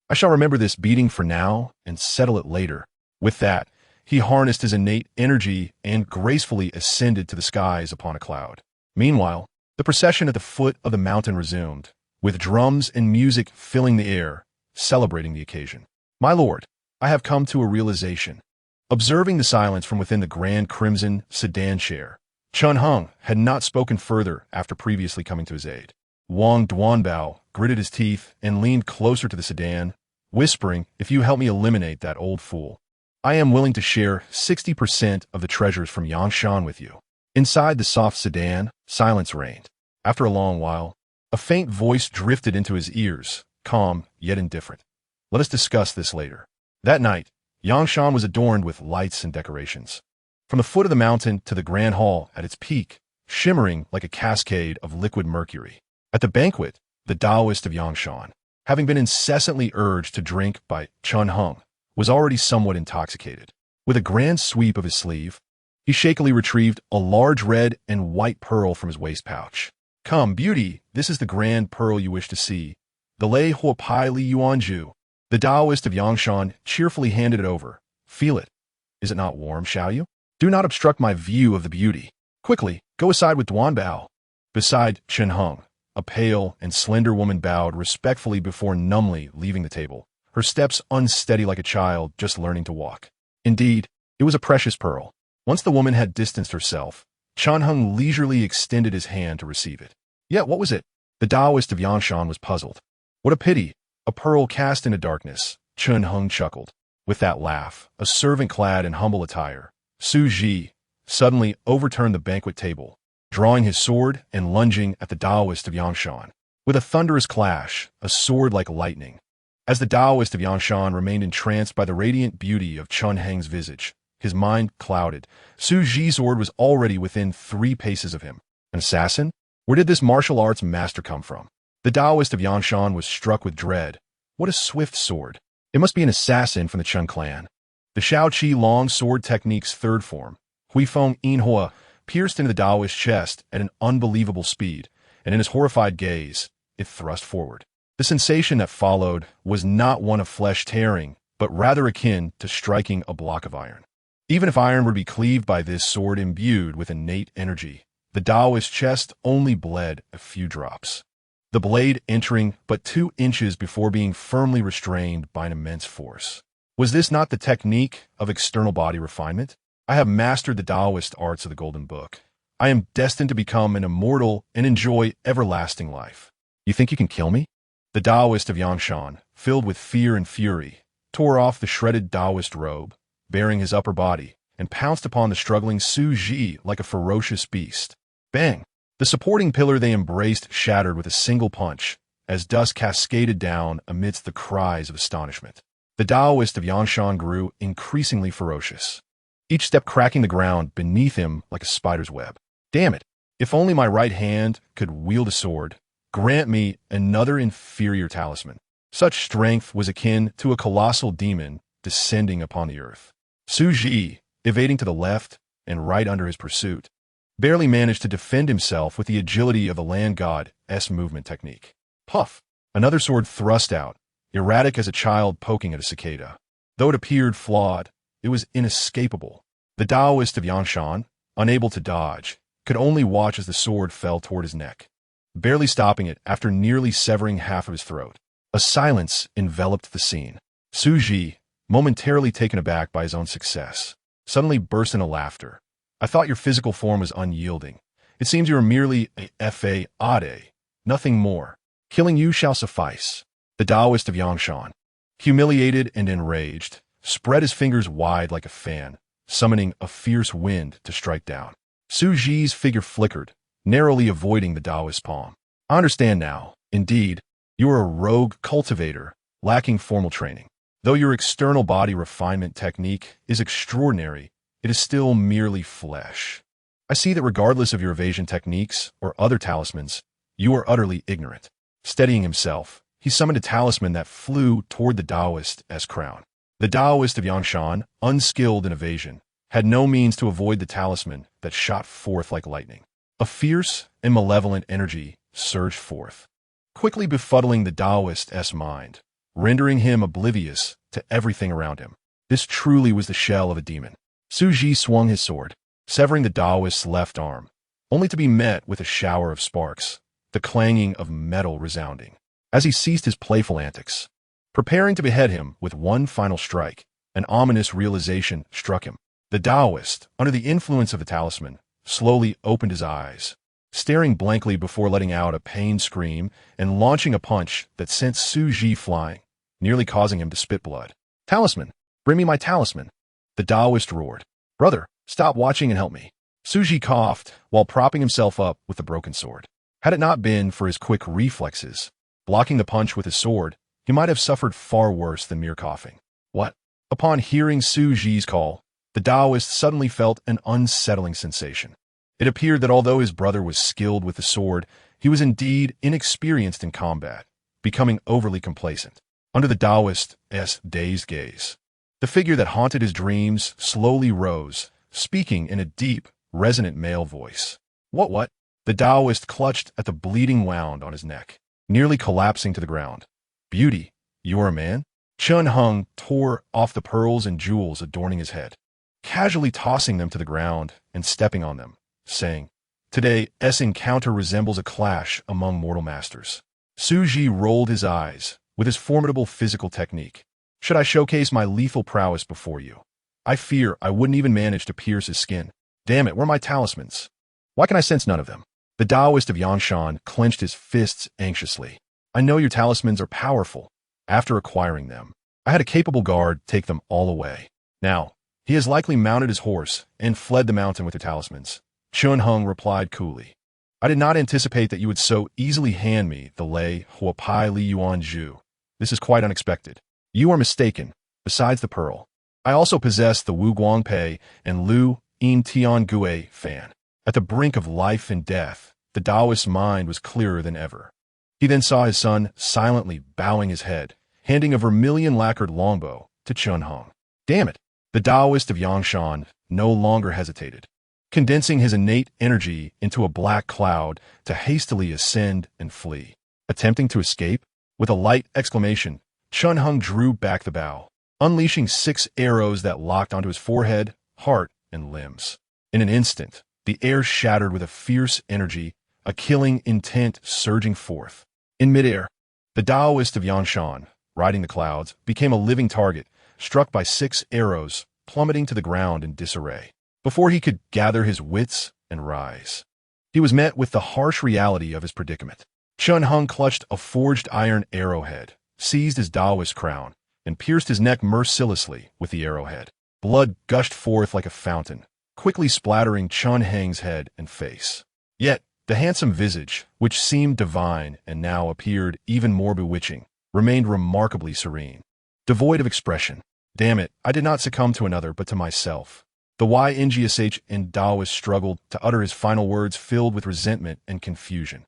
I shall remember this beating for now and settle it later." With that, he harnessed his innate energy and gracefully ascended to the skies upon a cloud. Meanwhile, the procession at the foot of the mountain resumed, with drums and music filling the air, celebrating the occasion. "My lord, I have come to a realization." Observing the silence from within the grand crimson sedan chair, Chun Heng had not spoken further after previously coming to his aid. Wang Duanbao gritted his teeth and leaned closer to the sedan, whispering, "If you help me eliminate that old fool, I am willing to share 60% of the treasures from Yangshan with you." Inside the soft sedan, silence reigned. After a long while, a faint voice drifted into his ears, calm yet indifferent. "Let us discuss this later." That night, Yangshan was adorned with lights and decorations. From the foot of the mountain to the grand hall at its peak, shimmering like a cascade of liquid mercury. At the banquet, the Taoist of Yangshan, having been incessantly urged to drink by Chun Heng, was already somewhat intoxicated. With a grand sweep of his sleeve, he shakily retrieved a large red and white pearl from his waist pouch. "Come, beauty, this is the grand pearl you wish to see. The Lei Huo Pai Li Yuanju." The Taoist of Yangshan cheerfully handed it over. "Feel it. Is it not warm, Xiaoyu? Do not obstruct my view of the beauty. Quickly, go aside with Duanbao." Beside Chun Heng, a pale and slender woman bowed respectfully before numbly leaving the table, her steps unsteady like a child just learning to walk. Indeed, it was a precious pearl. Once the woman had distanced herself, Chun Heng leisurely extended his hand to receive it. Yet what was it? The Taoist of Yangshan was puzzled. "What a pity! A pearl cast into darkness," Chun Heng chuckled. With that laugh, a servant clad in humble attire, Su Ji, suddenly overturned the banquet table, drawing his sword and lunging at the Taoist of Yangshan. With a thunderous clash, a sword like lightning. As the Taoist of Yangshan remained entranced by the radiant beauty of Chun Heng's visage, his mind clouded. Su Ji's sword was already within 3 paces of him. An assassin? Where did this martial arts master come from? The Taoist of Yangshan was struck with dread. What a swift sword. It must be an assassin from the Chun clan. The Shaoqi long sword technique's third form, Huifeng Inhua, pierced into the Taoist's chest at an unbelievable speed, and in his horrified gaze, it thrust forward. The sensation that followed was not one of flesh tearing, but rather akin to striking a block of iron. Even if iron were to be cleaved by this sword imbued with innate energy, the Taoist's chest only bled a few drops, the blade entering but 2 inches before being firmly restrained by an immense force. Was this not the technique of external body refinement? I have mastered the Taoist arts of the Golden Book. I am destined to become an immortal and enjoy everlasting life. You think you can kill me? The Taoist of Yangshan, filled with fear and fury, tore off the shredded Taoist robe, bearing his upper body, and pounced upon the struggling Su Ji like a ferocious beast. Bang! The supporting pillar they embraced shattered with a single punch, as dust cascaded down amidst the cries of astonishment. The Taoist of Yangshan grew increasingly ferocious, each step cracking the ground beneath him like a spider's web. Damn it! If only my right hand could wield a sword, grant me another inferior talisman. Such strength was akin to a colossal demon descending upon the earth. Su Ji, evading to the left and right under his pursuit, barely managed to defend himself with the agility of the land god's movement technique. Puff! Another sword thrust out, erratic as a child poking at a cicada. Though it appeared flawed, it was inescapable. The Taoist of Yangshan, unable to dodge, could only watch as the sword fell toward his neck, barely stopping it after nearly severing half of his throat. A silence enveloped the scene. Su Ji, momentarily taken aback by his own success, suddenly burst into laughter. I thought your physical form was unyielding. It seems you are merely a fa-ade, nothing more. Killing you shall suffice. The Taoist of Yangshan, humiliated and enraged, spread his fingers wide like a fan, summoning a fierce wind to strike down. Su Ji's figure flickered, narrowly avoiding the Taoist's palm. I understand now. Indeed, you are a rogue cultivator, lacking formal training. Though your external body refinement technique is extraordinary, it is still merely flesh. I see that regardless of your evasion techniques or other talismans, you are utterly ignorant. Steadying himself, he summoned a talisman that flew toward the Taoist's crown. The Taoist of Yangshan, unskilled in evasion, had no means to avoid the talisman that shot forth like lightning. A fierce and malevolent energy surged forth, quickly befuddling the Taoist's mind, rendering him oblivious to everything around him. This truly was the shell of a demon. Su Ji swung his sword, severing the Taoist's left arm, only to be met with a shower of sparks, the clanging of metal resounding. As he ceased his playful antics, preparing to behead him with one final strike, an ominous realization struck him. The Taoist, under the influence of the talisman, slowly opened his eyes, staring blankly before letting out a pained scream and launching a punch that sent Su Ji flying, nearly causing him to spit blood. Talisman! Bring me my talisman! The Taoist roared. Brother, stop watching and help me. Su Ji coughed while propping himself up with the broken sword. Had it not been for his quick reflexes, blocking the punch with his sword, he might have suffered far worse than mere coughing. What? Upon hearing Su Ji's call, the Taoist suddenly felt an unsettling sensation. It appeared that although his brother was skilled with the sword, he was indeed inexperienced in combat, becoming overly complacent. Under the Taoist's dazed gaze, the figure that haunted his dreams slowly rose, speaking in a deep, resonant male voice. What? The Taoist clutched at the bleeding wound on his neck, nearly collapsing to the ground. Beauty, you are a man? Chun Hung tore off the pearls and jewels adorning his head, casually tossing them to the ground and stepping on them, saying, Today's encounter resembles a clash among mortal masters. Su Ji rolled his eyes with his formidable physical technique. Should I showcase my lethal prowess before you? I fear I wouldn't even manage to pierce his skin. Damn it, where are my talismans? Why can I sense none of them? The Taoist of Yangshan clenched his fists anxiously. I know your talismans are powerful. After acquiring them, I had a capable guard take them all away. Now, he has likely mounted his horse and fled the mountain with the talismans. Chun Hung replied coolly. I did not anticipate that you would so easily hand me the Lei Huapai Li Yuan Zhu. This is quite unexpected. You are mistaken. Besides the pearl, I also possess the Wu Guangpei and Lu Yin Tian Gue fan. At the brink of life and death, the Taoist's mind was clearer than ever. He then saw his son silently bowing his head, handing a vermilion lacquered longbow to Chun Hung. Damn it! The Taoist of Yangshan no longer hesitated, condensing his innate energy into a black cloud to hastily ascend and flee. Attempting to escape? With a light exclamation, Chun Hung drew back the bow, unleashing 6 arrows that locked onto his forehead, heart, and limbs. In an instant, the air shattered with a fierce energy, a killing intent surging forth. In midair, the Taoist of Yanshan, riding the clouds, became a living target, struck by 6 arrows, plummeting to the ground in disarray. Before he could gather his wits and rise, he was met with the harsh reality of his predicament. Chun Hung clutched a forged iron arrowhead, seized his Taoist crown, and pierced his neck mercilessly with the arrowhead. Blood gushed forth like a fountain, quickly splattering Chun Heng's head and face. Yet, the handsome visage, which seemed divine and now appeared even more bewitching, remained remarkably serene, devoid of expression. Damn it, I did not succumb to another but to myself. The YNGSH in Taoist struggled to utter his final words filled with resentment and confusion.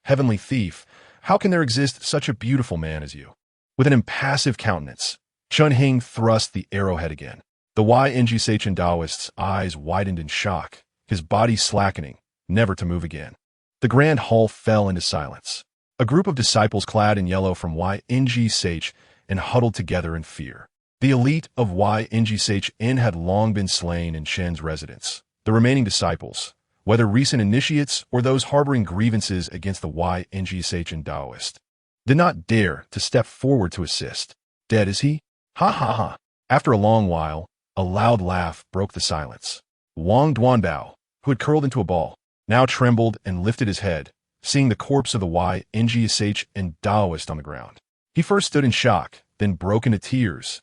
Heavenly thief, how can there exist such a beautiful man as you? With an impassive countenance, Chun Heng thrust the arrowhead again. The YNGSH in Taoist's eyes widened in shock, his body slackening, never to move again. The grand hall fell into silence. A group of disciples clad in yellow from YNGSH and huddled together in fear. The elite of YNGSH had long been slain in Shen's residence. The remaining disciples, whether recent initiates or those harboring grievances against the YNGSH in Taoist, did not dare to step forward to assist. Dead is he? Ha ha ha. After a long while, a loud laugh broke the silence. Wang Duanbao, who had curled into a ball, now trembled and lifted his head, seeing the corpse of the YNGSH and Taoist on the ground. He first stood in shock, then broke into tears,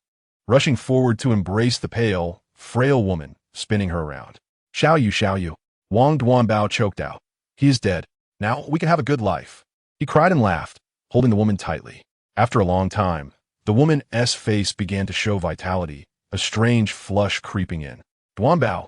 rushing forward to embrace the pale, frail woman, spinning her around. Xiao Yu, Wang Duanbao choked out. He is dead. Now we can have a good life. He cried and laughed, holding the woman tightly. After a long time, the woman's face began to show vitality, a strange flush creeping in. Duanbao,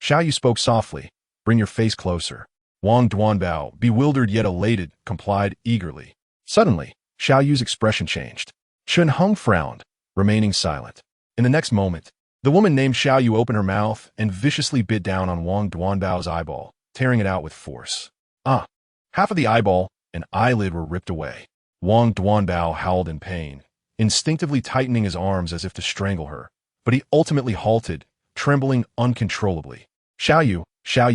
Xiao Yu spoke softly. Bring your face closer. Wang Duanbao, bewildered yet elated, complied eagerly. Suddenly, Xiao Yu's expression changed. Chun Hung frowned, remaining silent. In the next moment, the woman named Xiao Yu opened her mouth and viciously bit down on Wang Duanbao's eyeball, tearing it out with force. Half of the eyeball and eyelid were ripped away. Wang Duanbao howled in pain, instinctively tightening his arms as if to strangle her, but he ultimately halted, trembling uncontrollably. Xiao Yu,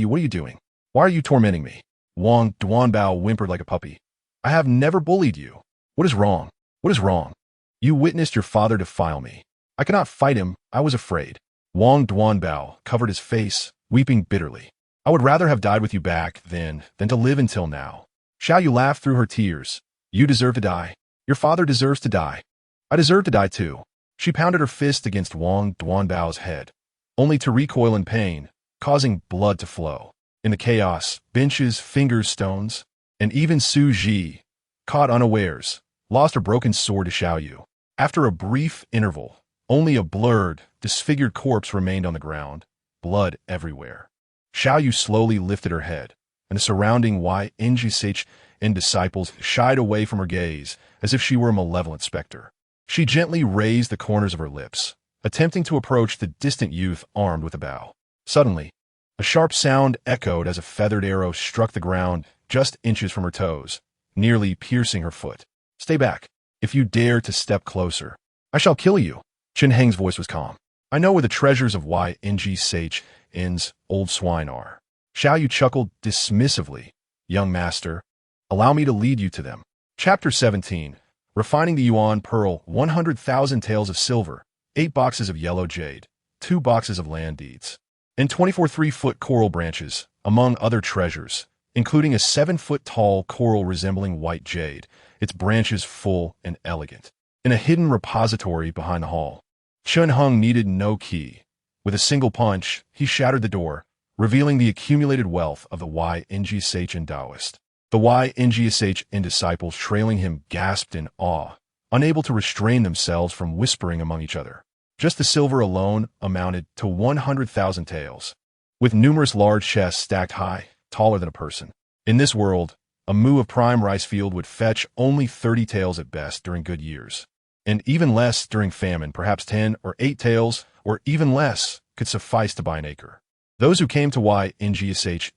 what are you doing? Why are you tormenting me? Wang Duanbao whimpered like a puppy. I have never bullied you. What is wrong? What is wrong? You witnessed your father defile me. I cannot fight him. I was afraid. Wang Duanbao covered his face, weeping bitterly. I would rather have died with you back then than to live until now. Xiao Yu laughed through her tears. You deserve to die. Your father deserves to die. I deserve to die too. She pounded her fist against Wang Duanbao's head, only to recoil in pain, causing blood to flow. In the chaos, benches, fingers, stones, and even Su Ji, caught unawares, lost her broken sword to Xiao Yu. After a brief interval, only a blurred, disfigured corpse remained on the ground, blood everywhere. Xiao Yu slowly lifted her head, and the surrounding YNGSH and disciples shied away from her gaze as if she were a malevolent specter. She gently raised the corners of her lips, attempting to approach the distant youth armed with a bow. Suddenly, a sharp sound echoed as a feathered arrow struck the ground just inches from her toes, nearly piercing her foot. Stay back. If you dare to step closer, I shall kill you. Chun Heng's voice was calm. I know where the treasures of YNGSH's old swine are. Xiao Yu chuckled dismissively. Young master, allow me to lead you to them. Chapter 17. Refining the Yuan Pearl, 100,000 taels of silver, 8 boxes of yellow jade, 2 boxes of land deeds, and 24 3-foot coral branches, among other treasures, including a 7-foot-tall coral resembling white jade, its branches full and elegant. In a hidden repository behind the hall, Chun Hung needed no key. With a single punch, he shattered the door, revealing the accumulated wealth of the YNGSH and Taoist. The YNGSH and disciples trailing him gasped in awe, unable to restrain themselves from whispering among each other. Just the silver alone amounted to 100,000 taels, with numerous large chests stacked high, taller than a person. In this world, a moo of prime rice field would fetch only 30 taels at best during good years, and even less during famine. Perhaps 10 or 8 taels, or even less, could suffice to buy an acre. Those who came to YNGSH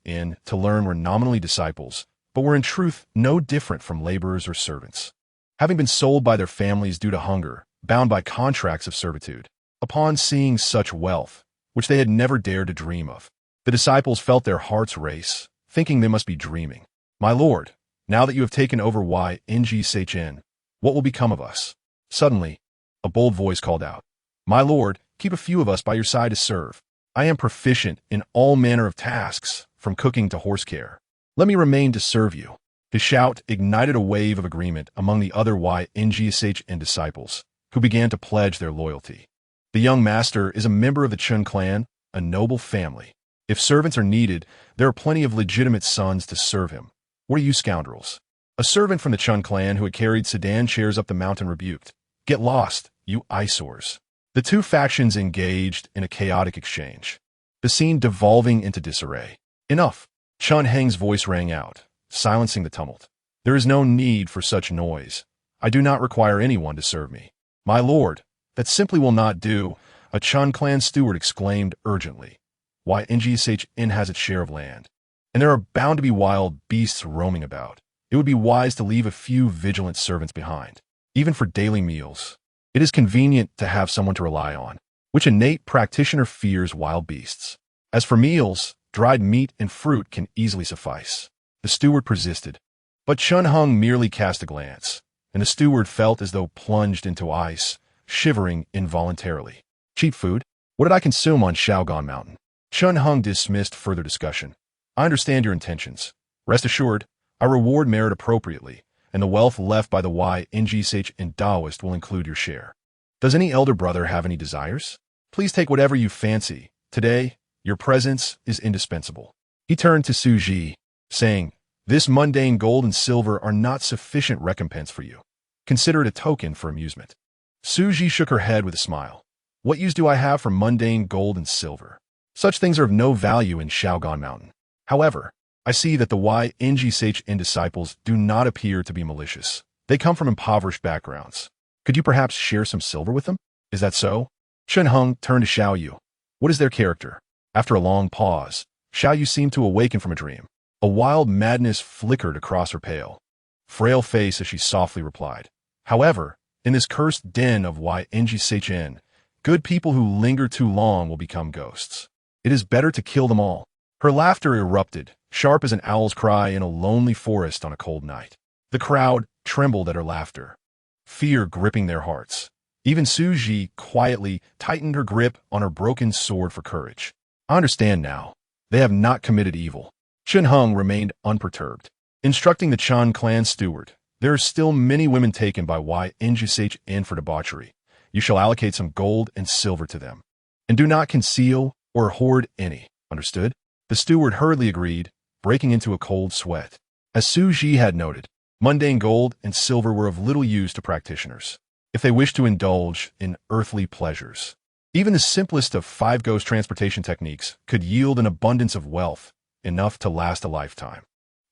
to learn were nominally disciples, but were in truth no different from laborers or servants. having been sold by their families due to hunger, bound by contracts of servitude. Upon seeing such wealth, which they had never dared to dream of, the disciples felt their hearts race, thinking they must be dreaming. "My Lord, now that you have taken over YNGSHN, what will become of us?" Suddenly, a bold voice called out, "My Lord, keep a few of us by your side to serve. I am proficient in all manner of tasks, from cooking to horse care. Let me remain to serve you." His shout ignited a wave of agreement among the other YNGSHN disciples, who began to pledge their loyalty. The young master is a member of the Chun clan, a noble family. If servants are needed, there are plenty of legitimate sons to serve him. What are you scoundrels? A servant from the Chun clan who had carried sedan chairs up the mountain rebuked. "Get lost, you eyesores." The two factions engaged in a chaotic exchange, the scene devolving into disarray. "Enough!" Chun Heng's voice rang out, silencing the tumult. "There is no need for such noise. I do not require anyone to serve me." "My lord, that simply will not do," a Chun clan steward exclaimed urgently. "YNGSHN has its share of land, and there are bound to be wild beasts roaming about. It would be wise to leave a few vigilant servants behind, even for daily meals. It is convenient to have someone to rely on, which innate practitioner fears wild beasts. As for meals, dried meat and fruit can easily suffice." The steward persisted, but Chun Heng merely cast a glance, and the steward felt as though plunged into ice, shivering involuntarily. "Cheap food? What did I consume on Shaogan Mountain?" Chun Heng dismissed further discussion. "I understand your intentions. Rest assured, I reward merit appropriately, and the wealth left by the YNGSHN Taoist will include your share. Does any elder brother have any desires? Please take whatever you fancy. Today, your presence is indispensable." He turned to Su Ji, saying, "This mundane gold and silver are not sufficient recompense for you. Consider it a token for amusement." Su Ji shook her head with a smile. "What use do I have for mundane gold and silver? Such things are of no value in Shaogan Mountain. However, I see that the YNGSHN disciples do not appear to be malicious. They come from impoverished backgrounds. Could you perhaps share some silver with them? Is that so?" Chun Heng turned to Xiao Yu. "What is their character?" After a long pause, Xiao Yu seemed to awaken from a dream. A wild madness flickered across her pale, frail face as she softly replied, "However, in this cursed den of YNGSHN, good people who linger too long will become ghosts. It is better to kill them all." Her laughter erupted, sharp as an owl's cry in a lonely forest on a cold night. The crowd trembled at her laughter, fear gripping their hearts. Even Su Ji quietly tightened her grip on her broken sword for courage. "I understand now. They have not committed evil." Chun Heng remained unperturbed, instructing the Chun clan steward, "There are still many women taken by YNGSHN for debauchery. You shall allocate some gold and silver to them. And do not conceal or hoard any. Understood?" The steward hurriedly agreed, breaking into a cold sweat. As Su Ji had noted, mundane gold and silver were of little use to practitioners if they wished to indulge in earthly pleasures. Even the simplest of 5 ghost transportation techniques could yield an abundance of wealth, enough to last a lifetime.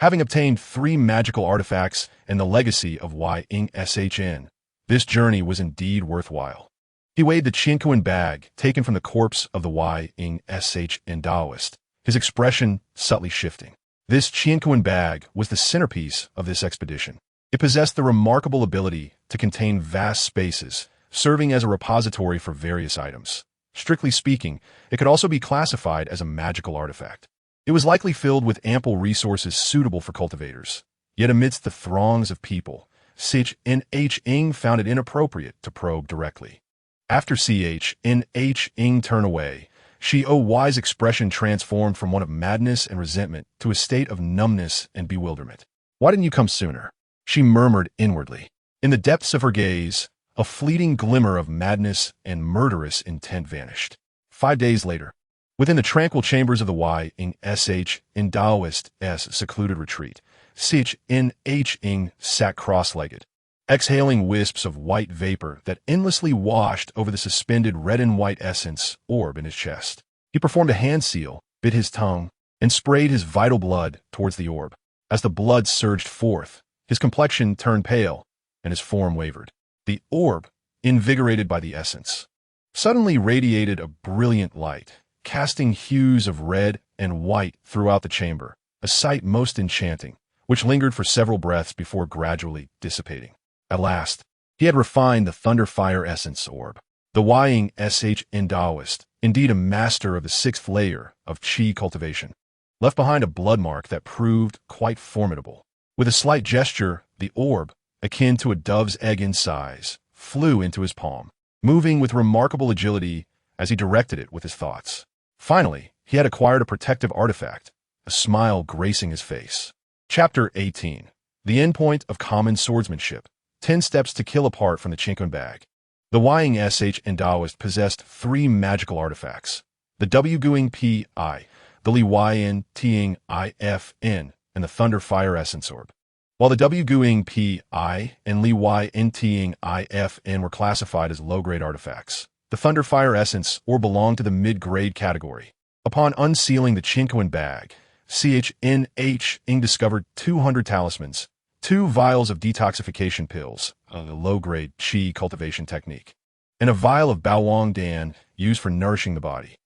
Having obtained 3 magical artifacts and the legacy of YNGSHN, this journey was indeed worthwhile. He weighed the Qianquan bag taken from the corpse of the YNGSHN Taoist, his expression subtly shifting. This Qianquan bag was the centerpiece of this expedition. It possessed the remarkable ability to contain vast spaces, serving as a repository for various items. Strictly speaking, it could also be classified as a magical artifact. It was likely filled with ample resources suitable for cultivators. Yet amidst the throngs of people, CHNH found it inappropriate to probe directly. After CHNH turned away, Xiao's expression transformed from one of madness and resentment to a state of numbness and bewilderment. "Why didn't you come sooner?" she murmured inwardly. In the depths of her gaze, a fleeting glimmer of madness and murderous intent vanished. 5 days later, within the tranquil chambers of the YNGSHN Taoist's secluded retreat, CHNH sat cross-legged, exhaling wisps of white vapor that endlessly washed over the suspended red and white essence orb in his chest. He performed a hand seal, bit his tongue, and sprayed his vital blood towards the orb. As the blood surged forth, his complexion turned pale, and his form wavered. The orb, invigorated by the essence, suddenly radiated a brilliant light, casting hues of red and white throughout the chamber, a sight most enchanting, which lingered for several breaths before gradually dissipating. At last, he had refined the thunder fire essence orb. The Ying Shn Taoist, indeed a master of the sixth layer of qi cultivation, left behind a blood mark that proved quite formidable. With a slight gesture, the orb, akin to a dove's egg in size, flew into his palm, moving with remarkable agility as he directed it with his thoughts. Finally, he had acquired a protective artifact, a smile gracing his face. Chapter 18. The Endpoint of Common Swordsmanship. 10 Steps to Kill apart from the Chinkun Bag. The Ying Shn Taoist possessed 3 magical artifacts: the Wguing Pi, the Li Yin Ting Ifn, and the Thunder Fire Essence Orb. While the Wguing Pi and Li Yin Ting Ifn were classified as low-grade artifacts, the Thunder Fire Essence Orb belonged to the mid-grade category. Upon unsealing the Chinkun Bag, Ing discovered 200 talismans, 2 vials of detoxification pills, a low-grade qi cultivation technique, and a vial of Baowang Dan used for nourishing the body.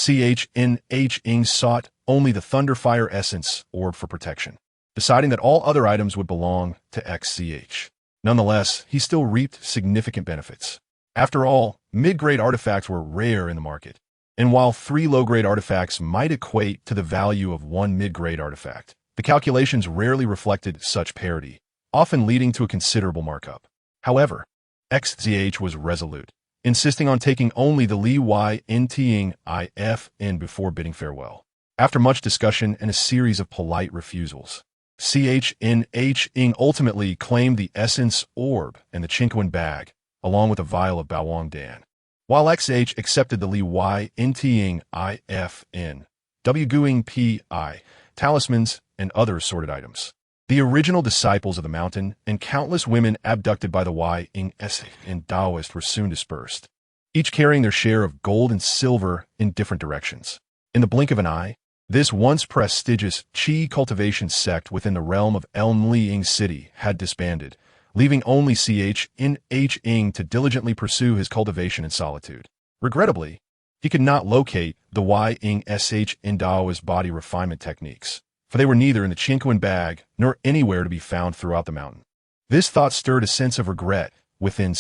Ing sought only the Thunder Fire Essence Orb for protection, deciding that all other items would belong to XCH. Nonetheless, he still reaped significant benefits. After all, mid-grade artifacts were rare in the market, and while 3 low-grade artifacts might equate to the value of 1 mid-grade artifact, the calculations rarely reflected such parity, often leading to a considerable markup. However, XZH was resolute, insisting on taking only the Li Yin Ting Ifn before bidding farewell. After much discussion and a series of polite refusals, Ing ultimately claimed the Essence Orb and the Chinkun Bag, along with a vial of Baowang Dan, while XH accepted the Li Yin Ting Ifn, Wguing Pi, talismans, and other assorted items. The original disciples of the mountain and countless women abducted by the Ying Shn Taoist were soon dispersed, each carrying their share of gold and silver in different directions. In the blink of an eye, this once prestigious qi cultivation sect within the realm of Elmliing City had disbanded, leaving only Ing to diligently pursue his cultivation in solitude. Regrettably, he could not locate the Ying Shn Taoist body refinement techniques, for they were neither in the Chinkun Bag nor anywhere to be found throughout the mountain. This thought stirred a sense of regret within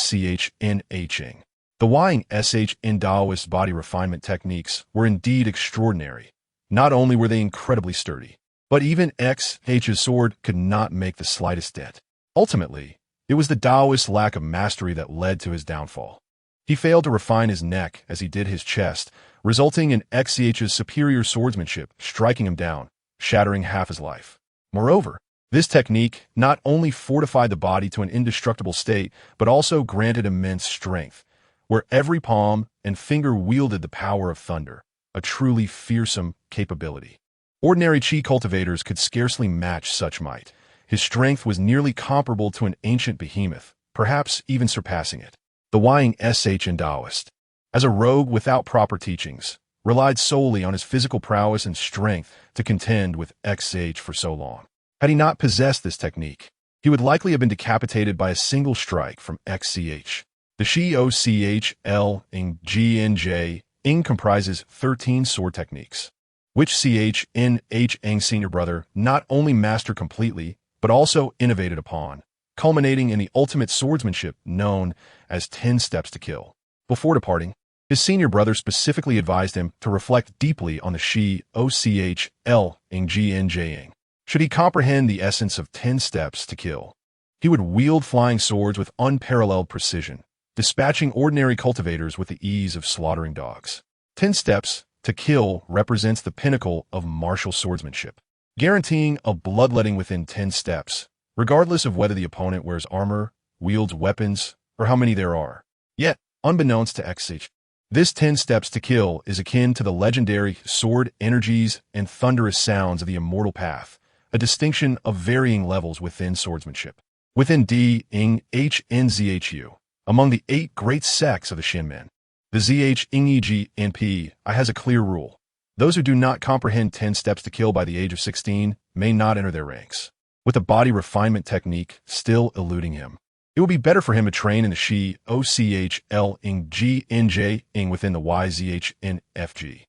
Ing. The Ying Shn Taoist body refinement techniques were indeed extraordinary. Not only were they incredibly sturdy, but even XH's sword could not make the slightest dent. Ultimately, it was the Taoist's lack of mastery that led to his downfall. He failed to refine his neck as he did his chest, resulting in XCH's superior swordsmanship striking him down, shattering half his life. Moreover, this technique not only fortified the body to an indestructible state, but also granted immense strength, where every palm and finger wielded the power of thunder, a truly fearsome capability. Ordinary qi cultivators could scarcely match such might. His strength was nearly comparable to an ancient behemoth, perhaps even surpassing it. The Ying Shn Taoist, as a rogue without proper teachings, relied solely on his physical prowess and strength to contend with XH for so long. Had he not possessed this technique, he would likely have been decapitated by a single strike from XCH. The Shi Ochl Ing GNJ Ing comprises 13 sword techniques, which Ing senior brother not only mastered completely, but also innovated upon, culminating in the ultimate swordsmanship known as 10 Steps to Kill. Before departing, his senior brother specifically advised him to reflect deeply on the Shi Ochl Ing GNJ. Should he comprehend the essence of 10 Steps to Kill, he would wield flying swords with unparalleled precision, dispatching ordinary cultivators with the ease of slaughtering dogs. 10 Steps to Kill represents the pinnacle of martial swordsmanship, guaranteeing a bloodletting within 10 steps, regardless of whether the opponent wears armor, wields weapons, or how many there are. Yet, unbeknownst to XH, this 10 Steps to Kill is akin to the legendary sword energies and thunderous sounds of the immortal path, a distinction of varying levels within swordsmanship. Within Ing HNZHU, among the 8 great sects of the Shinmen, the ZH has a clear rule. Those who do not comprehend 10 Steps to Kill by the age of 16 may not enter their ranks. With the body refinement technique still eluding him, it would be better for him to train in the Shi Ochl Ing GNJ within the YZHNFG.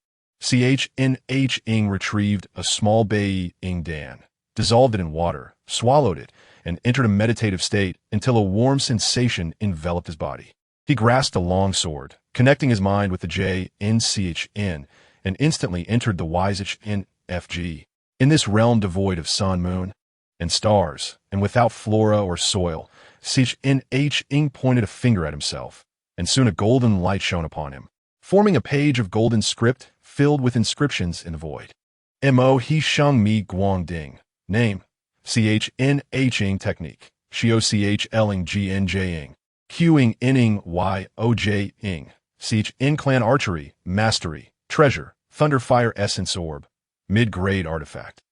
Ing retrieved a small Bei Ing Dan, dissolved it in water, swallowed it, and entered a meditative state until a warm sensation enveloped his body. He grasped a long sword, connecting his mind with the J-N-C-H-N, and instantly entered the withered. In this realm devoid of sun, moon, and stars, and without flora or soil, CHNH pointed a finger at himself, and soon a golden light shone upon him, forming a page of golden script filled with inscriptions in the void. Mo He Sheng Mi Guang Ding. Name: CHNH Technique: Xiao CHLing Qing Inning YOJ Ing. CHN Clan Archery, Mastery, Treasure, Thunder Fire Essence Orb, Mid-Grade Artifact.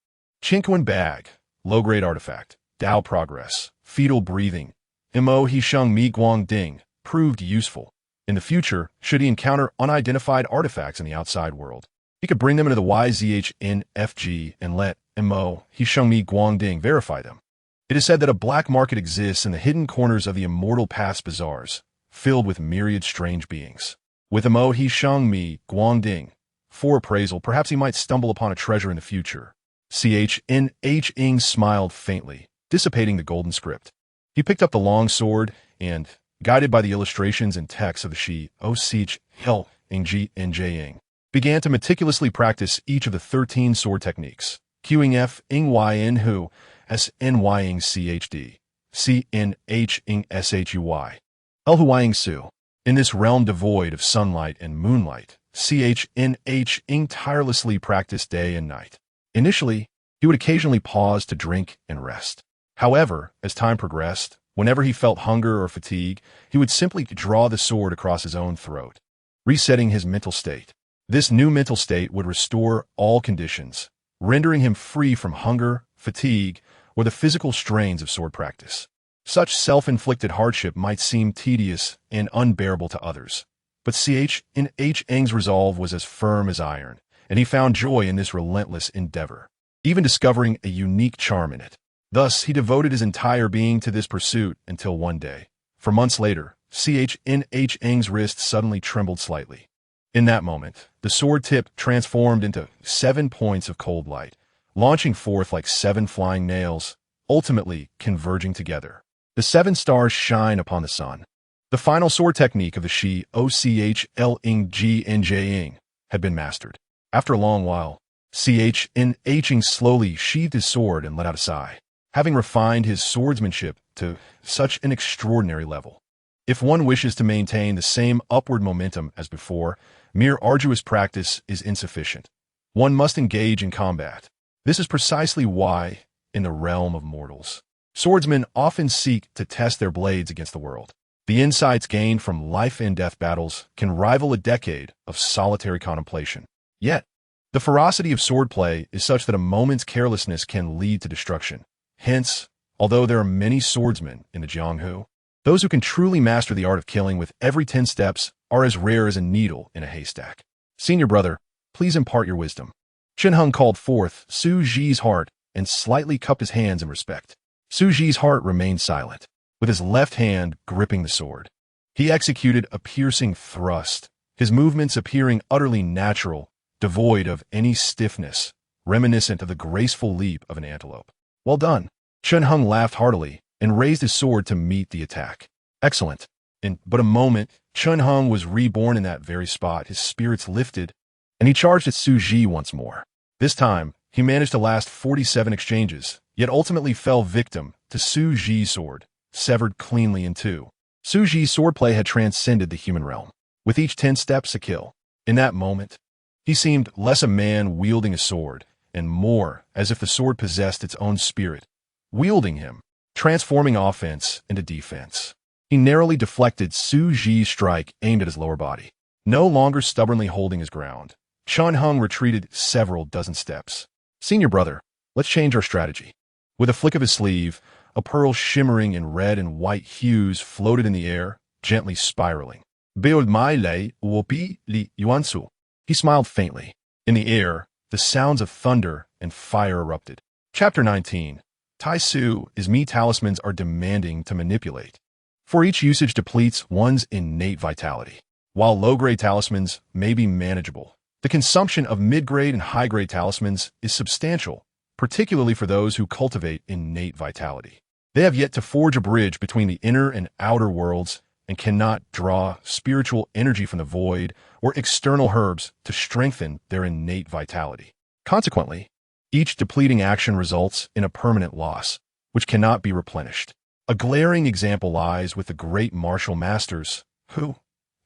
Qingquan Bag, Low-Grade Artifact, Tao Progress, Fetal Breathing. Mo He Sheng Mi Guang Ding proved useful. In the future, should he encounter unidentified artifacts in the outside world, he could bring them into the YZHNFG and let Mo He Sheng Mi Guang Ding verify them. It is said that a black market exists in the hidden corners of the immortal past bazaars, filled with myriad strange beings. With Mo He Sheng Mi Guang Ding for appraisal, perhaps he might stumble upon a treasure in the future. CHNH Ing smiled faintly, dissipating the golden script. He picked up the long sword and, guided by the illustrations and text of the Shi O-Sich Hel Ing G Nj Ing, began to meticulously practice each of the 13 sword techniques. Qing F Ing Yn Hu S N Y Ing CHD C N H Ing SHUY El Huaying Su. In this realm devoid of sunlight and moonlight, CHNH Ing tirelessly practiced day and night. Initially, he would occasionally pause to drink and rest. However, as time progressed, whenever he felt hunger or fatigue, he would simply draw the sword across his own throat, resetting his mental state. This new mental state would restore all conditions, rendering him free from hunger, fatigue, or the physical strains of sword practice. Such self-inflicted hardship might seem tedious and unbearable to others, but CHNH Eng's resolve was as firm as iron, and he found joy in this relentless endeavor, even discovering a unique charm in it. Thus, he devoted his entire being to this pursuit until one day, for months later, CHNH Eng's wrist suddenly trembled slightly. In that moment, the sword tip transformed into 7 points of cold light, launching forth like 7 flying nails, ultimately converging together. The 7 stars shine upon the sun. The final sword technique of the Shi O-Ch-L Ing G Nj Ing had been mastered. After a long while, CHNH Ing slowly sheathed his sword and let out a sigh, having refined his swordsmanship to such an extraordinary level. If one wishes to maintain the same upward momentum as before, mere arduous practice is insufficient. One must engage in combat. This is precisely why, in the realm of mortals, swordsmen often seek to test their blades against the world. The insights gained from life and death battles can rival a decade of solitary contemplation. Yet, the ferocity of swordplay is such that a moment's carelessness can lead to destruction. Hence, although there are many swordsmen in the Jianghu, those who can truly master the art of killing with every 10 steps are as rare as a needle in a haystack. Senior brother, please impart your wisdom. Chen Heng called forth Su Ji's heart and slightly cupped his hands in respect. Su Ji's heart remained silent, with his left hand gripping the sword. He executed a piercing thrust, his movements appearing utterly natural, devoid of any stiffness, reminiscent of the graceful leap of an antelope. Well done. Chen Heng laughed heartily and raised his sword to meet the attack. Excellent. In but a moment, Chen Heng was reborn in that very spot. His spirits lifted, and he charged at Su Ji once more. This time, he managed to last 47 exchanges, yet ultimately fell victim to Su Ji's sword, severed cleanly in two. Su Ji's swordplay had transcended the human realm, with each 10 steps a kill. In that moment, he seemed less a man wielding a sword, and more as if the sword possessed its own spirit, wielding him, transforming offense into defense. He narrowly deflected Su Ji's strike aimed at his lower body. No longer stubbornly holding his ground, Chen Heng retreated several dozen steps. Senior brother, let's change our strategy. With a flick of his sleeve, a pearl shimmering in red and white hues floated in the air, gently spiraling. Build my lei wopi li yuansu. He smiled faintly. In the air, the sounds of thunder and fire erupted. Chapter 19. Tai Su is me talismans are demanding to manipulate. For each usage depletes one's innate vitality. While low-grade talismans may be manageable, the consumption of mid-grade and high-grade talismans is substantial, particularly for those who cultivate innate vitality. They have yet to forge a bridge between the inner and outer worlds and cannot draw spiritual energy from the void or external herbs to strengthen their innate vitality. Consequently, each depleting action results in a permanent loss, which cannot be replenished. A glaring example lies with the great martial masters who,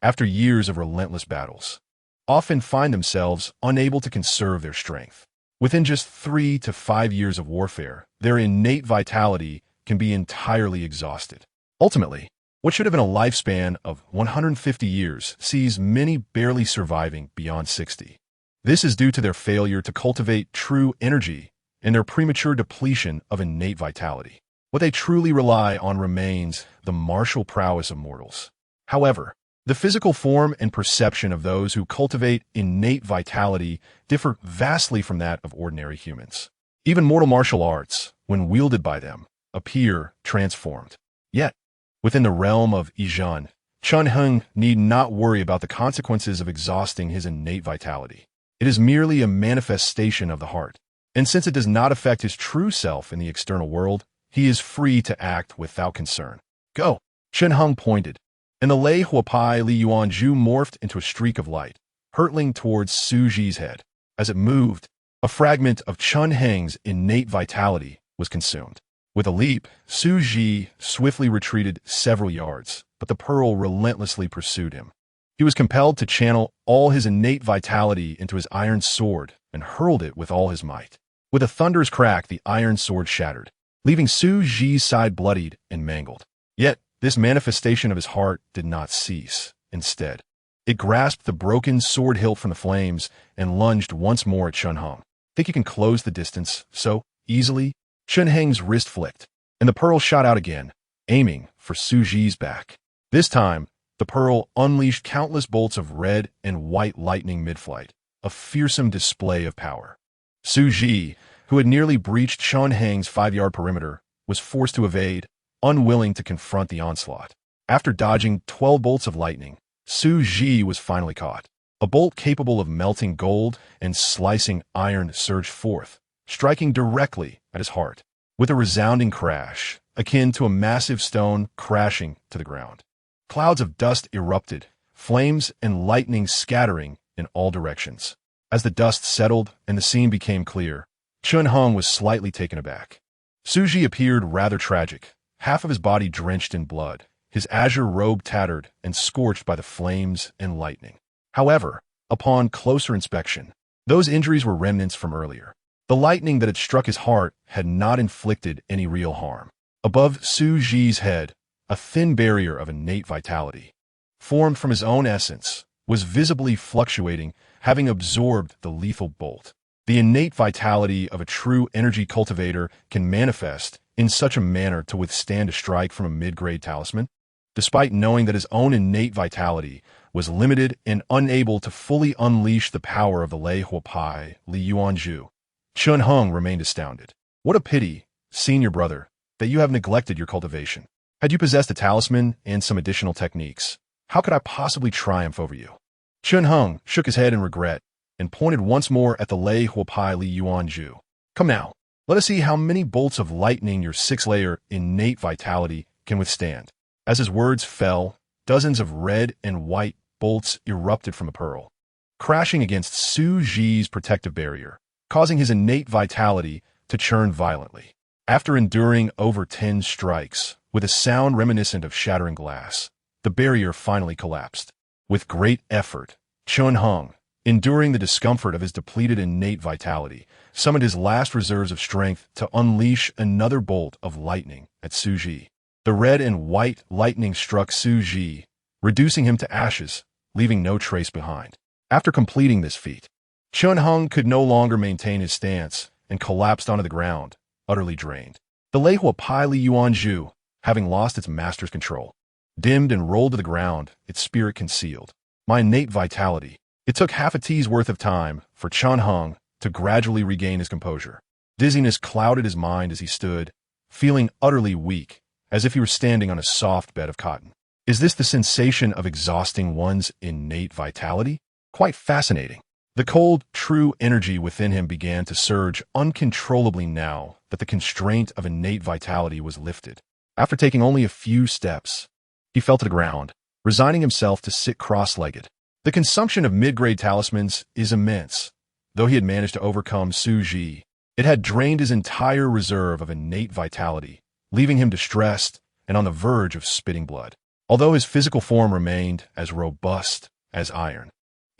after years of relentless battles, often find themselves unable to conserve their strength. Within just 3 to 5 years of warfare, their innate vitality can be entirely exhausted. Ultimately, what should have been a lifespan of 150 years sees many barely surviving beyond 60. This is due to their failure to cultivate true energy and their premature depletion of innate vitality. What they truly rely on remains the martial prowess of mortals. However, the physical form and perception of those who cultivate innate vitality differ vastly from that of ordinary humans. Even mortal martial arts, when wielded by them, appear transformed. Yet, within the realm of Izhan, Chun Heng need not worry about the consequences of exhausting his innate vitality. It is merely a manifestation of the heart, and since it does not affect his true self in the external world, he is free to act without concern. Go! Chun Heng pointed, and the Lei Huapai Li Yuanzhu morphed into a streak of light, hurtling towards Su Ji's head. As it moved, a fragment of Chun Heng's innate vitality was consumed. With a leap, Su Ji swiftly retreated several yards, but the pearl relentlessly pursued him. He was compelled to channel all his innate vitality into his iron sword and hurled it with all his might. With a thunderous crack, the iron sword shattered, leaving Su Ji's side bloodied and mangled. Yet, this manifestation of his heart did not cease. Instead, it grasped the broken sword hilt from the flames and lunged once more at Chun Heng. Think you can close the distance so easily? Chun Heng's wrist flicked, and the pearl shot out again, aiming for Su Ji's back. This time, the pearl unleashed countless bolts of red and white lightning mid-flight, a fearsome display of power. Su Ji, who had nearly breached Chun Heng's 5-yard perimeter, was forced to evade, unwilling to confront the onslaught. After dodging 12 bolts of lightning, Su Ji was finally caught. A bolt capable of melting gold and slicing iron surged forth, striking directly at his heart, with a resounding crash, akin to a massive stone crashing to the ground. Clouds of dust erupted, flames and lightning scattering in all directions. As the dust settled and the scene became clear, Chun Heng was slightly taken aback. Su Ji appeared rather tragic, half of his body drenched in blood, his azure robe tattered and scorched by the flames and lightning. However, upon closer inspection, those injuries were remnants from earlier. The lightning that had struck his heart had not inflicted any real harm. Above Su Ji's head, a thin barrier of innate vitality, formed from his own essence, was visibly fluctuating, having absorbed the lethal bolt. The innate vitality of a true energy cultivator can manifest in such a manner to withstand a strike from a mid-grade talisman. Despite knowing that his own innate vitality was limited and unable to fully unleash the power of the Lei Huapai Li Yuanzhu, Chun Heng remained astounded. What a pity, senior brother, that you have neglected your cultivation. Had you possessed a talisman and some additional techniques, how could I possibly triumph over you? Chun Heng shook his head in regret and pointed once more at the Lei Huapai Li Yuanzhu. Come now, let us see how many bolts of lightning your 6-layer innate vitality can withstand. As his words fell, dozens of red and white bolts erupted from the pearl, crashing against Su Ji's protective barrier, causing his innate vitality to churn violently. After enduring over 10 strikes, with a sound reminiscent of shattering glass, the barrier finally collapsed. With great effort, Chun Heng, enduring the discomfort of his depleted innate vitality, summoned his last reserves of strength to unleash another bolt of lightning at Su Ji. The red and white lightning struck Su Ji, reducing him to ashes, leaving no trace behind. After completing this feat, Chun Heng could no longer maintain his stance and collapsed onto the ground, utterly drained. The Lei Huapai Li Yuanzhu, having lost its master's control, dimmed and rolled to the ground, its spirit concealed. My innate vitality. It took half a tea's worth of time for Chun Heng to gradually regain his composure. Dizziness clouded his mind as he stood, feeling utterly weak, as if he were standing on a soft bed of cotton. Is this the sensation of exhausting one's innate vitality? Quite fascinating. The cold, true energy within him began to surge uncontrollably now that the constraint of innate vitality was lifted. After taking only a few steps, he fell to the ground, resigning himself to sit cross-legged. The consumption of mid-grade talismans is immense. Though he had managed to overcome Su Ji, it had drained his entire reserve of innate vitality, leaving him distressed and on the verge of spitting blood. Although his physical form remained as robust as iron,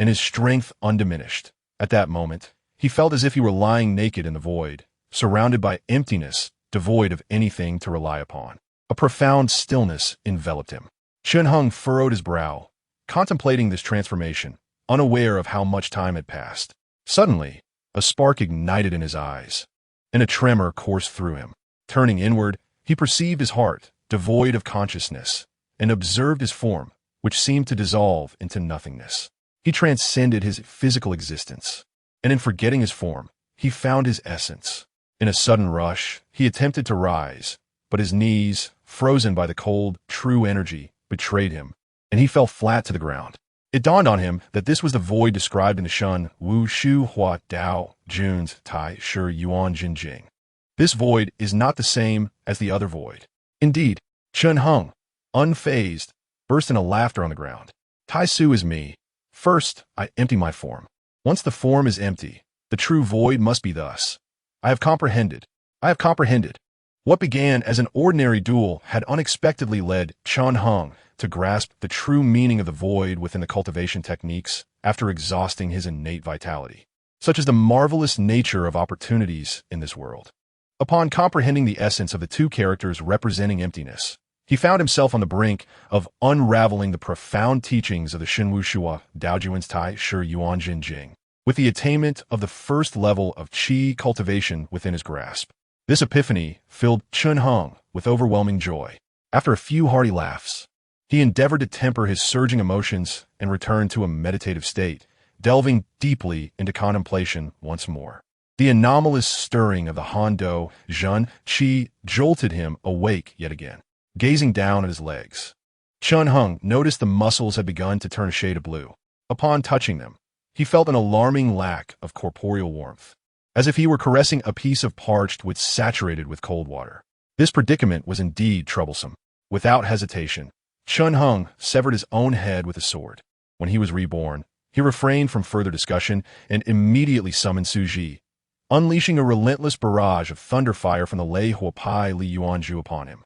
and his strength undiminished, at that moment, he felt as if he were lying naked in the void, surrounded by emptiness, devoid of anything to rely upon. A profound stillness enveloped him. Chun Hung furrowed his brow, contemplating this transformation, unaware of how much time had passed. Suddenly, a spark ignited in his eyes, and a tremor coursed through him. Turning inward, he perceived his heart, devoid of consciousness, and observed his form, which seemed to dissolve into nothingness. He transcended his physical existence, and in forgetting his form, he found his essence. In a sudden rush, he attempted to rise, but his knees, frozen by the cold, true energy, betrayed him, and he fell flat to the ground. It dawned on him that this was the void described in the Shun Wu Shu Hua Dao Jun's Tai Shi Yuan Jin Jing. This void is not the same as the other void. Indeed, Chun Hung, unfazed, burst into laughter on the ground. Tai Su is me. First, I empty my form. Once the form is empty, the true void must be thus. I have comprehended. What began as an ordinary duel had unexpectedly led Chun Hung to grasp the true meaning of the void within the cultivation techniques after exhausting his innate vitality, such as the marvelous nature of opportunities in this world. Upon comprehending the essence of the two characters representing emptiness, he found himself on the brink of unraveling the profound teachings of the Shinwu Shua Daojuan's Tai Shi Yuan Jin Jing, with the attainment of the first level of qi cultivation within his grasp. This epiphany filled Chun Hung with overwhelming joy. After a few hearty laughs, he endeavored to temper his surging emotions and return to a meditative state, delving deeply into contemplation once more. The anomalous stirring of the Hondo Zhen Qi jolted him awake yet again. Gazing down at his legs, Chun Hung noticed the muscles had begun to turn a shade of blue. Upon touching them, he felt an alarming lack of corporeal warmth, as if he were caressing a piece of parched wood saturated with cold water. This predicament was indeed troublesome. Without hesitation, Chun Hung severed his own head with a sword. When he was reborn, he refrained from further discussion and immediately summoned Su Ji, unleashing a relentless barrage of thunder fire from the Lei Huapai Li Yuanju upon him.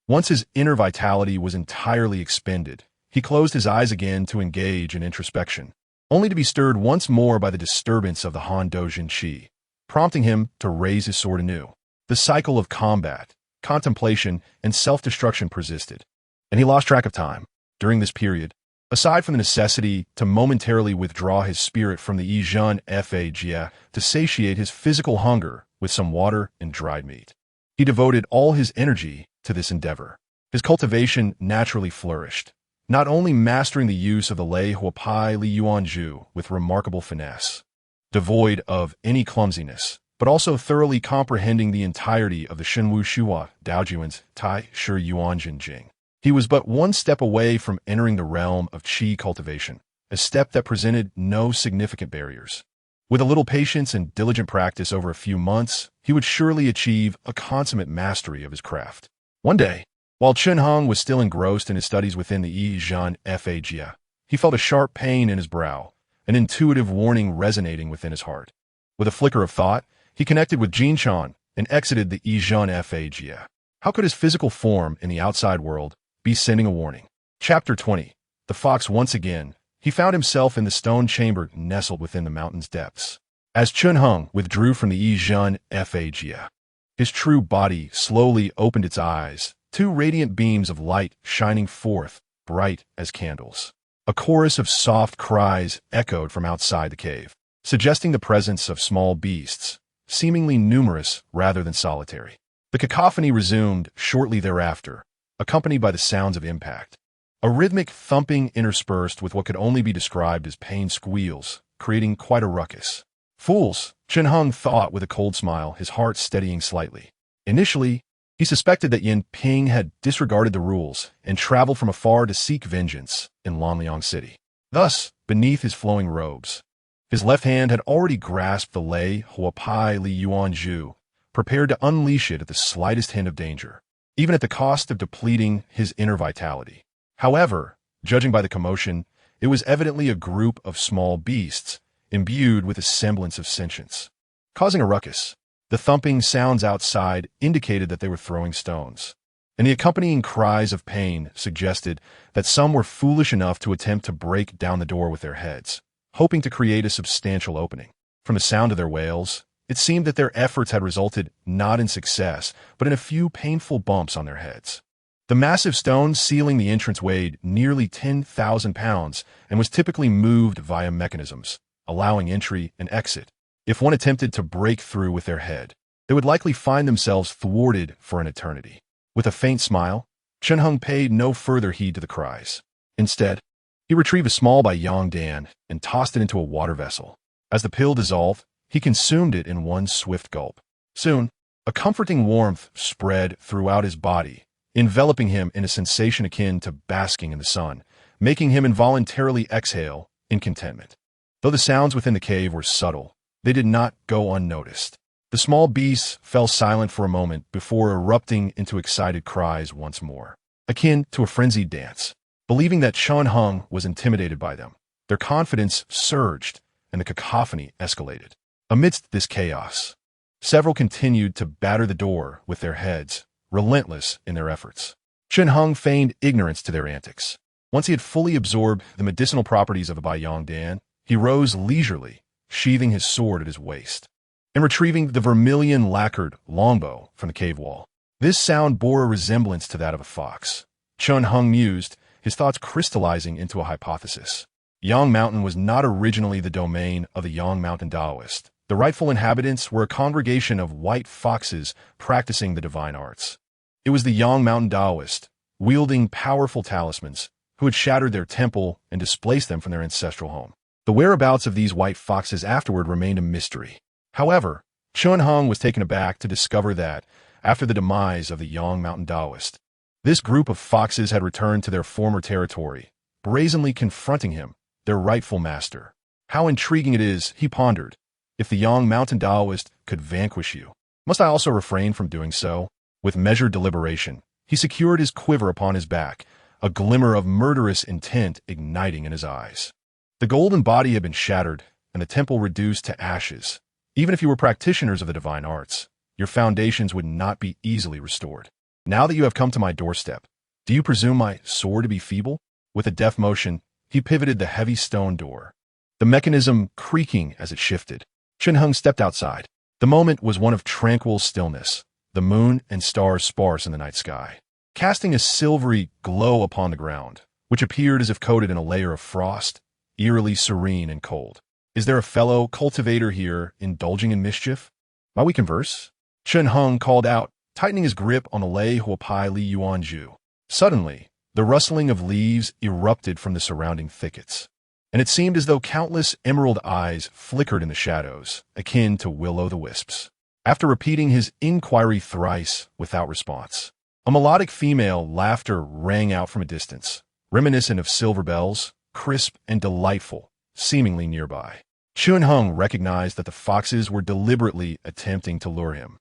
Once his inner vitality was entirely expended, he closed his eyes again to engage in introspection, only to be stirred once more by the disturbance of the Han Dojin Qi, prompting him to raise his sword anew. The cycle of combat, contemplation, and self-destruction persisted, and he lost track of time. During this period, aside from the necessity to momentarily withdraw his spirit from the Yizhen Fa Jia to satiate his physical hunger with some water and dried meat, he devoted all his energy to this endeavor. His cultivation naturally flourished, not only mastering the use of the Lei Huapai Li Yuanju with remarkable finesse, devoid of any clumsiness, but also thoroughly comprehending the entirety of the Shinwu Shua Daojuan's Tai Shi Yuan Jin Jing. He was but one step away from entering the realm of qi cultivation, a step that presented no significant barriers. With a little patience and diligent practice over a few months, he would surely achieve a consummate mastery of his craft. One day, while Chun Hung was still engrossed in his studies within the Yizhen Fa Jia, he felt a sharp pain in his brow, an intuitive warning resonating within his heart. With a flicker of thought, he connected with Jin Chan and exited the Yizhen Fa Jia. How could his physical form in the outside world be sending a warning? Chapter 20. The Fox. Once again, he found himself in the stone chamber nestled within the mountain's depths. As Chun Hung withdrew from the Yizhen Fa Jia, his true body slowly opened its eyes, two radiant beams of light shining forth, bright as candles. A chorus of soft cries echoed from outside the cave, suggesting the presence of small beasts, seemingly numerous rather than solitary. The cacophony resumed shortly thereafter, accompanied by the sounds of impact. A rhythmic thumping interspersed with what could only be described as pained squeals, creating quite a ruckus. Fools, Chun Hung thought with a cold smile, his heart steadying slightly. Initially, he suspected that Yin Ping had disregarded the rules and traveled from afar to seek vengeance in Lanliang City. Thus, beneath his flowing robes, His left hand had already grasped the lei huapai li yuan zhu, prepared to unleash it at the slightest hint of danger, even at the cost of depleting his inner vitality. However, judging by the commotion, it was evidently a group of small beasts, imbued with a semblance of sentience, causing a ruckus. The thumping sounds outside indicated that they were throwing stones, and the accompanying cries of pain suggested that some were foolish enough to attempt to break down the door with their heads, hoping to create a substantial opening. From the sound of their wails, it seemed that their efforts had resulted not in success, but in a few painful bumps on their heads. The massive stone sealing the entrance weighed nearly 10,000 pounds and was typically moved via mechanisms, allowing entry and exit. If one attempted to break through with their head, they would likely find themselves thwarted for an eternity. With a faint smile, Chen Heng paid no further heed to the cries. Instead, he retrieved a small Bai Yang Dan and tossed it into a water vessel. As the pill dissolved, he consumed it in one swift gulp. Soon, a comforting warmth spread throughout his body, enveloping him in a sensation akin to basking in the sun, making him involuntarily exhale in contentment. Though the sounds within the cave were subtle, they did not go unnoticed. The small beasts fell silent for a moment before erupting into excited cries once more, akin to a frenzied dance. Believing that Chen Heng was intimidated by them, their confidence surged and the cacophony escalated. Amidst this chaos, several continued to batter the door with their heads, relentless in their efforts. Chen Heng feigned ignorance to their antics. Once he had fully absorbed the medicinal properties of a Bai Yang Dan, he rose leisurely, sheathing his sword at his waist, and retrieving the vermilion lacquered longbow from the cave wall. This sound bore a resemblance to that of a fox. Chen Heng mused, his thoughts crystallizing into a hypothesis. Yang Mountain was not originally the domain of the Yang Mountain Taoist. The rightful inhabitants were a congregation of white foxes practicing the divine arts. It was the Yang Mountain Taoist, wielding powerful talismans, who had shattered their temple and displaced them from their ancestral home. The whereabouts of these white foxes afterward remained a mystery. However, Chen Heng was taken aback to discover that, after the demise of the Yang Mountain Taoist, this group of foxes had returned to their former territory, brazenly confronting him, their rightful master. How intriguing it is, he pondered. If the Yang Mountain Taoist could vanquish you, must I also refrain from doing so? With measured deliberation, he secured his quiver upon his back, a glimmer of murderous intent igniting in his eyes. The golden body had been shattered, and the temple reduced to ashes. Even if you were practitioners of the divine arts, your foundations would not be easily restored. Now that you have come to my doorstep, do you presume my sword to be feeble? With a deft motion, he pivoted the heavy stone door, the mechanism creaking as it shifted. Chen Heng stepped outside. The moment was one of tranquil stillness, the moon and stars sparse in the night sky, casting a silvery glow upon the ground, which appeared as if coated in a layer of frost, eerily serene and cold. Is there a fellow cultivator here indulging in mischief? Might we converse? Chen Heng called out, tightening his grip on the lei huapai li yuan zhu. Suddenly, the rustling of leaves erupted from the surrounding thickets, and it seemed as though countless emerald eyes flickered in the shadows, akin to will-o'-the-wisps. After repeating his inquiry thrice without response, a melodic female laughter rang out from a distance, reminiscent of silver bells, crisp and delightful, seemingly nearby. Chen Heng recognized that the foxes were deliberately attempting to lure him.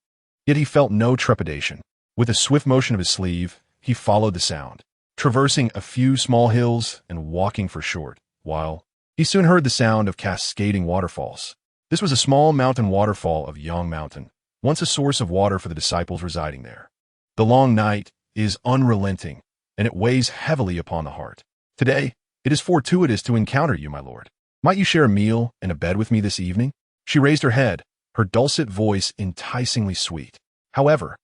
Yet he felt no trepidation. With a swift motion of his sleeve, he followed the sound, traversing a few small hills and walking for short while. He soon heard the sound of cascading waterfalls. This was a small mountain waterfall of Yang Mountain, once a source of water for the disciples residing there. The long night is unrelenting, and it weighs heavily upon the heart. Today, it is fortuitous to encounter you, my lord. Might you share a meal and a bed with me this evening? She raised her head, her dulcet voice enticingly sweet. However,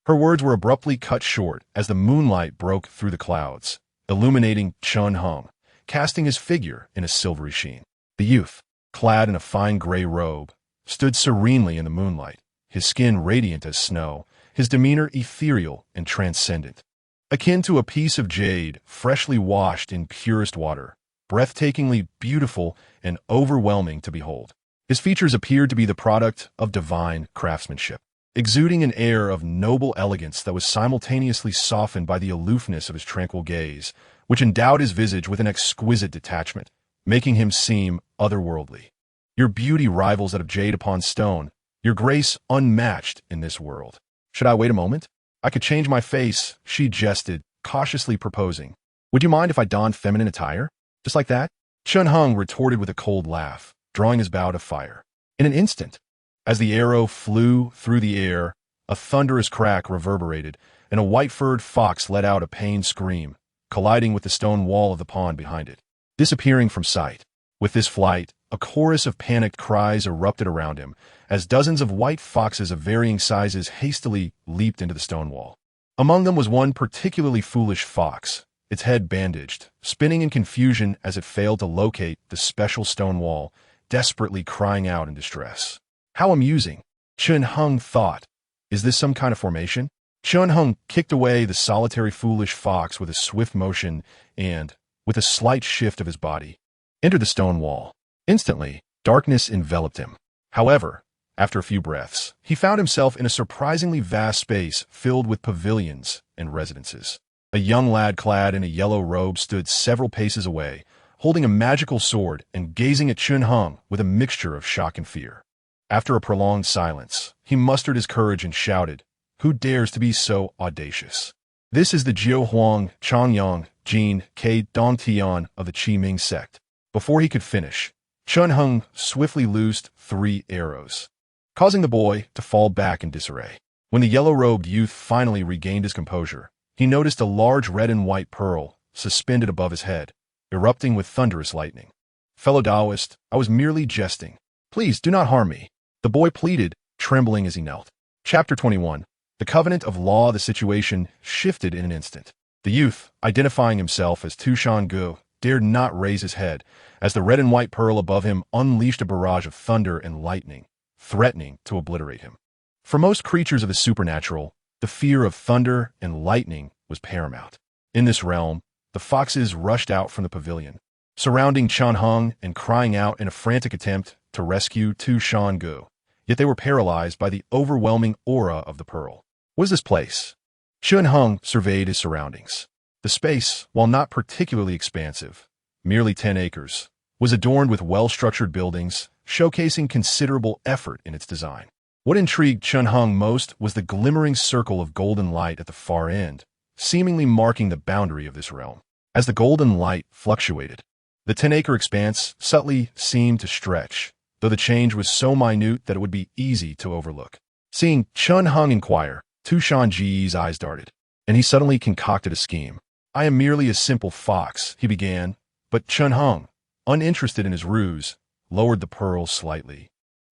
her words were abruptly cut short as the moonlight broke through the clouds, illuminating Chen Heng, casting his figure in a silvery sheen. The youth, clad in a fine gray robe, stood serenely in the moonlight, his skin radiant as snow, his demeanor ethereal and transcendent, akin to a piece of jade freshly washed in purest water, breathtakingly beautiful and overwhelming to behold. His features appeared to be the product of divine craftsmanship, exuding an air of noble elegance that was simultaneously softened by the aloofness of his tranquil gaze, which endowed his visage with an exquisite detachment, making him seem otherworldly. Your beauty rivals that of jade upon stone, your grace unmatched in this world. Should I wait a moment? I could change my face, she jested, cautiously proposing. Would you mind if I donned feminine attire? Just like that? Chun Hung retorted with a cold laugh, drawing his bow to fire. In an instant, as the arrow flew through the air, a thunderous crack reverberated, and a white-furred fox let out a pained scream, colliding with the stone wall of the pond behind it, disappearing from sight. With this flight, a chorus of panicked cries erupted around him, as dozens of white foxes of varying sizes hastily leaped into the stone wall. Among them was one particularly foolish fox, its head bandaged, spinning in confusion as it failed to locate the special stone wall, desperately crying out in distress. How amusing, Chun Hung thought. Is this some kind of formation? Chun Hung kicked away the solitary foolish fox with a swift motion and, with a slight shift of his body, entered the stone wall. Instantly, darkness enveloped him. However, after a few breaths, he found himself in a surprisingly vast space filled with pavilions and residences. A young lad clad in a yellow robe stood several paces away, holding a magical sword and gazing at Chun Hung with a mixture of shock and fear. After a prolonged silence, he mustered his courage and shouted, "Who dares to be so audacious? This is the Jiao Huang Changyang Jin Ke Dong Tian of the Qi Ming Sect." Before he could finish, Chun Hung swiftly loosed 3 arrows, causing the boy to fall back in disarray. When the yellow-robed youth finally regained his composure, he noticed a large red and white pearl suspended above his head, erupting with thunderous lightning. "Fellow Taoist, I was merely jesting. Please do not harm me," the boy pleaded, trembling as he knelt. Chapter 21. The Covenant of Law. The situation shifted in an instant. The youth, identifying himself as Tushan Gu, dared not raise his head, as the red and white pearl above him unleashed a barrage of thunder and lightning, threatening to obliterate him. For most creatures of the supernatural, the fear of thunder and lightning was paramount. In this realm, the foxes rushed out from the pavilion, surrounding Chun Hung and crying out in a frantic attempt to rescue Tushan Gu. Yet they were paralyzed by the overwhelming aura of the pearl. What is this place? Chun Hung surveyed his surroundings. The space, while not particularly expansive, merely 10 acres, was adorned with well-structured buildings, showcasing considerable effort in its design. What intrigued Chun Hung most was the glimmering circle of golden light at the far end, seemingly marking the boundary of this realm. As the golden light fluctuated, the 10-acre expanse subtly seemed to stretch, though the change was so minute that it would be easy to overlook. Seeing Chun Hung inquire, Tushan Ji's eyes darted, and he suddenly concocted a scheme. "I am merely a simple fox," he began, but Chun Hung, uninterested in his ruse, lowered the pearl slightly,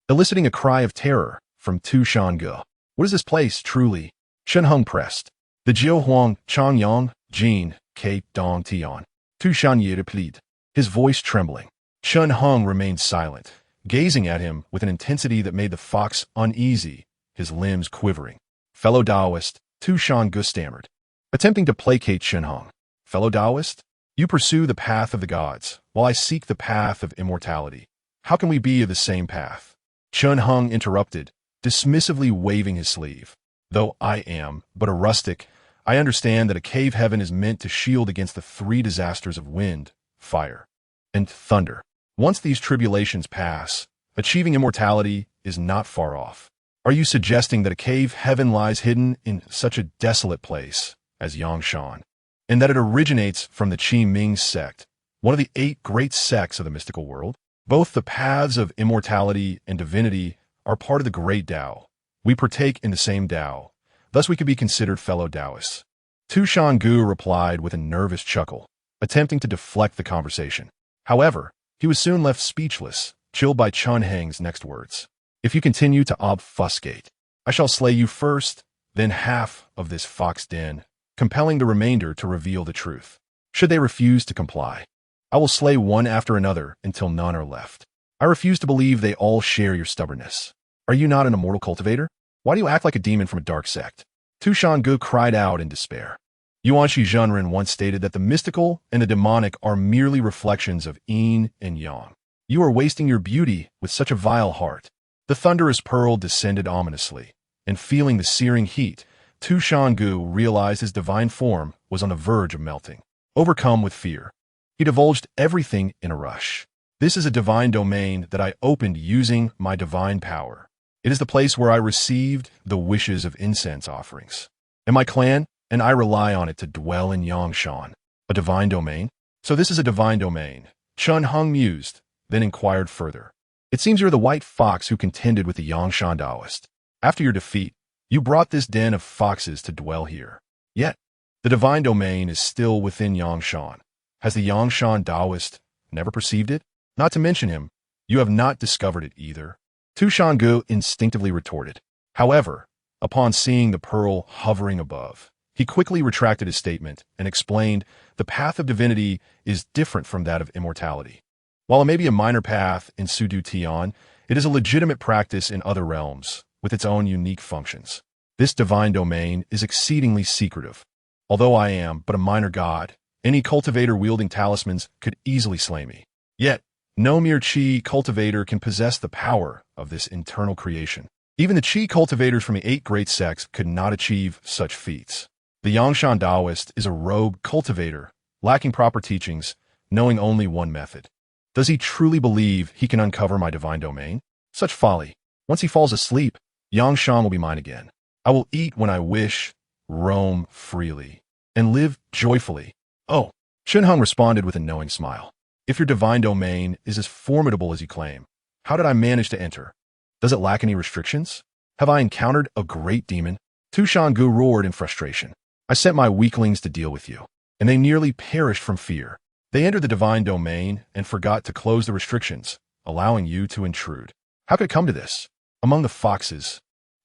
eliciting a cry of terror from Tushan Gu. "What is this place, truly?" Chun Hung pressed. "The Jiao Huang Changyang Jin Ke Dong Tian." Tushan Yi replied, his voice trembling. Chun Hung remained silent, gazing at him with an intensity that made the fox uneasy, his limbs quivering. "Fellow Taoist," Tushan Gu stammered, attempting to placate Chun Hung. "Fellow Taoist, you pursue the path of the gods, while I seek the path of immortality. How can we be of the same path?" Chun Hung interrupted, dismissively waving his sleeve. "Though I am but a rustic, I understand that a cave heaven is meant to shield against the 3 disasters of wind, fire, and thunder. Once these tribulations pass, achieving immortality is not far off." "Are you suggesting that a cave heaven lies hidden in such a desolate place as Yangshan, and that it originates from the Qi Ming Sect, one of the 8 great sects of the mystical world? Both the paths of immortality and divinity are part of the great Tao. We partake in the same Tao, thus we could be considered fellow Taoists." Tushan Gu replied with a nervous chuckle, attempting to deflect the conversation. However, he was soon left speechless, chilled by Chun Hang's next words. "If you continue to obfuscate, I shall slay you first, then half of this fox den, compelling the remainder to reveal the truth. Should they refuse to comply, I will slay one after another until none are left. I refuse to believe they all share your stubbornness. Are you not an immortal cultivator? Why do you act like a demon from a dark sect?" Tushan Gu cried out in despair. Yuan Shizhenren once stated that the mystical and the demonic are merely reflections of yin and yang. You are wasting your beauty with such a vile heart. The thunderous pearl descended ominously, and feeling the searing heat, Tushan Gu realized his divine form was on the verge of melting. Overcome with fear, he divulged everything in a rush. This is a divine domain that I opened using my divine power. It is the place where I received the wishes of incense offerings. And my clan and I rely on it to dwell in Yangshan. A divine domain? So this is a divine domain. Chun Hung mused, then inquired further. It seems you're the white fox who contended with the Yangshan Taoist. After your defeat, you brought this den of foxes to dwell here. Yet, the divine domain is still within Yangshan. Has the Yangshan Taoist never perceived it? Not to mention him, you have not discovered it either. Tu Shangu instinctively retorted. However, upon seeing the pearl hovering above, he quickly retracted his statement and explained the path of divinity is different from that of immortality. While it may be a minor path in Sudu Tian, it is a legitimate practice in other realms, with its own unique functions. This divine domain is exceedingly secretive. Although I am but a minor god, any cultivator wielding talismans could easily slay me. Yet, no mere chi cultivator can possess the power of this internal creation. Even the chi cultivators from the 8 great sects could not achieve such feats. The Yangshan Taoist is a rogue cultivator, lacking proper teachings, knowing only one method. Does he truly believe he can uncover my divine domain? Such folly. Once he falls asleep, Yangshan will be mine again. I will eat when I wish, roam freely, and live joyfully. Oh, Chun Hung responded with a knowing smile. If your divine domain is as formidable as you claim, how did I manage to enter? Does it lack any restrictions? Have I encountered a great demon? Tu Shangu roared in frustration. I sent my weaklings to deal with you, and they nearly perished from fear. They entered the divine domain and forgot to close the restrictions, allowing you to intrude. How could it come to this? Among the foxes,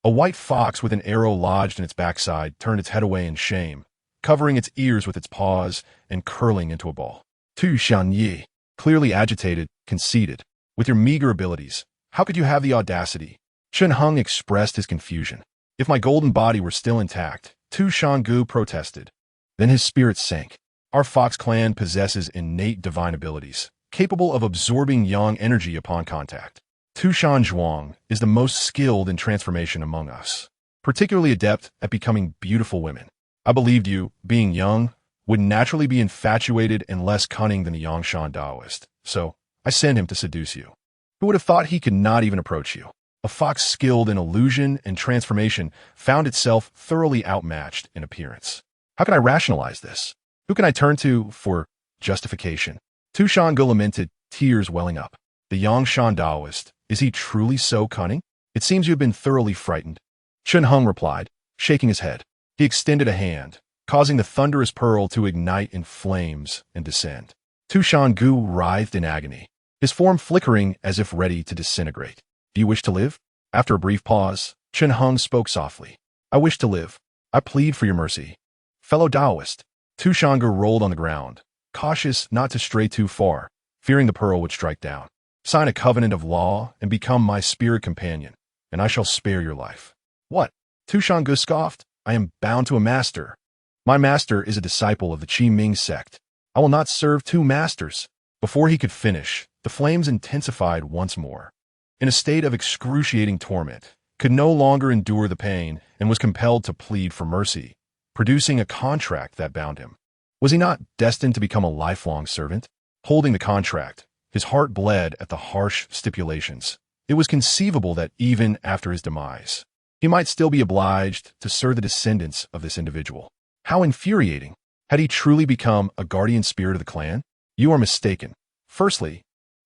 a white fox with an arrow lodged in its backside turned its head away in shame, covering its ears with its paws and curling into a ball. Tu Shanyi, clearly agitated, conceded. With your meager abilities, how could you have the audacity? Chun Hung expressed his confusion. If my golden body were still intact, Tu Shangu protested. Then his spirit sank. Our fox clan possesses innate divine abilities, capable of absorbing yang energy upon contact. Tu Shan Zhuang is the most skilled in transformation among us, particularly adept at becoming beautiful women. I believed you, being young, would naturally be infatuated and less cunning than the Yangshan Taoist, so I sent him to seduce you. Who would have thought he could not even approach you? A fox skilled in illusion and transformation found itself thoroughly outmatched in appearance. How can I rationalize this? Who can I turn to for justification? Tu Shangu lamented, tears welling up. The Yangshan Taoist, is he truly so cunning? It seems you have been thoroughly frightened. Chun Hung replied, shaking his head. He extended a hand, causing the thunderous pearl to ignite in flames and descend. Tu Shangu writhed in agony, his form flickering as if ready to disintegrate. Do you wish to live? After a brief pause, Chun Hung spoke softly. I wish to live. I plead for your mercy. Fellow Taoist. Tu Shangu rolled on the ground, cautious not to stray too far, fearing the pearl would strike down. Sign a covenant of law and become my spirit companion, and I shall spare your life. What? Tu Shangu scoffed. I am bound to a master. My master is a disciple of the Qi Ming sect. I will not serve 2 masters. Before he could finish, the flames intensified once more. In a state of excruciating torment, could no longer endure the pain and was compelled to plead for mercy, producing a contract that bound him. Was he not destined to become a lifelong servant? Holding the contract, his heart bled at the harsh stipulations. It was conceivable that even after his demise, he might still be obliged to serve the descendants of this individual. How infuriating! Had he truly become a guardian spirit of the clan? You are mistaken. Firstly,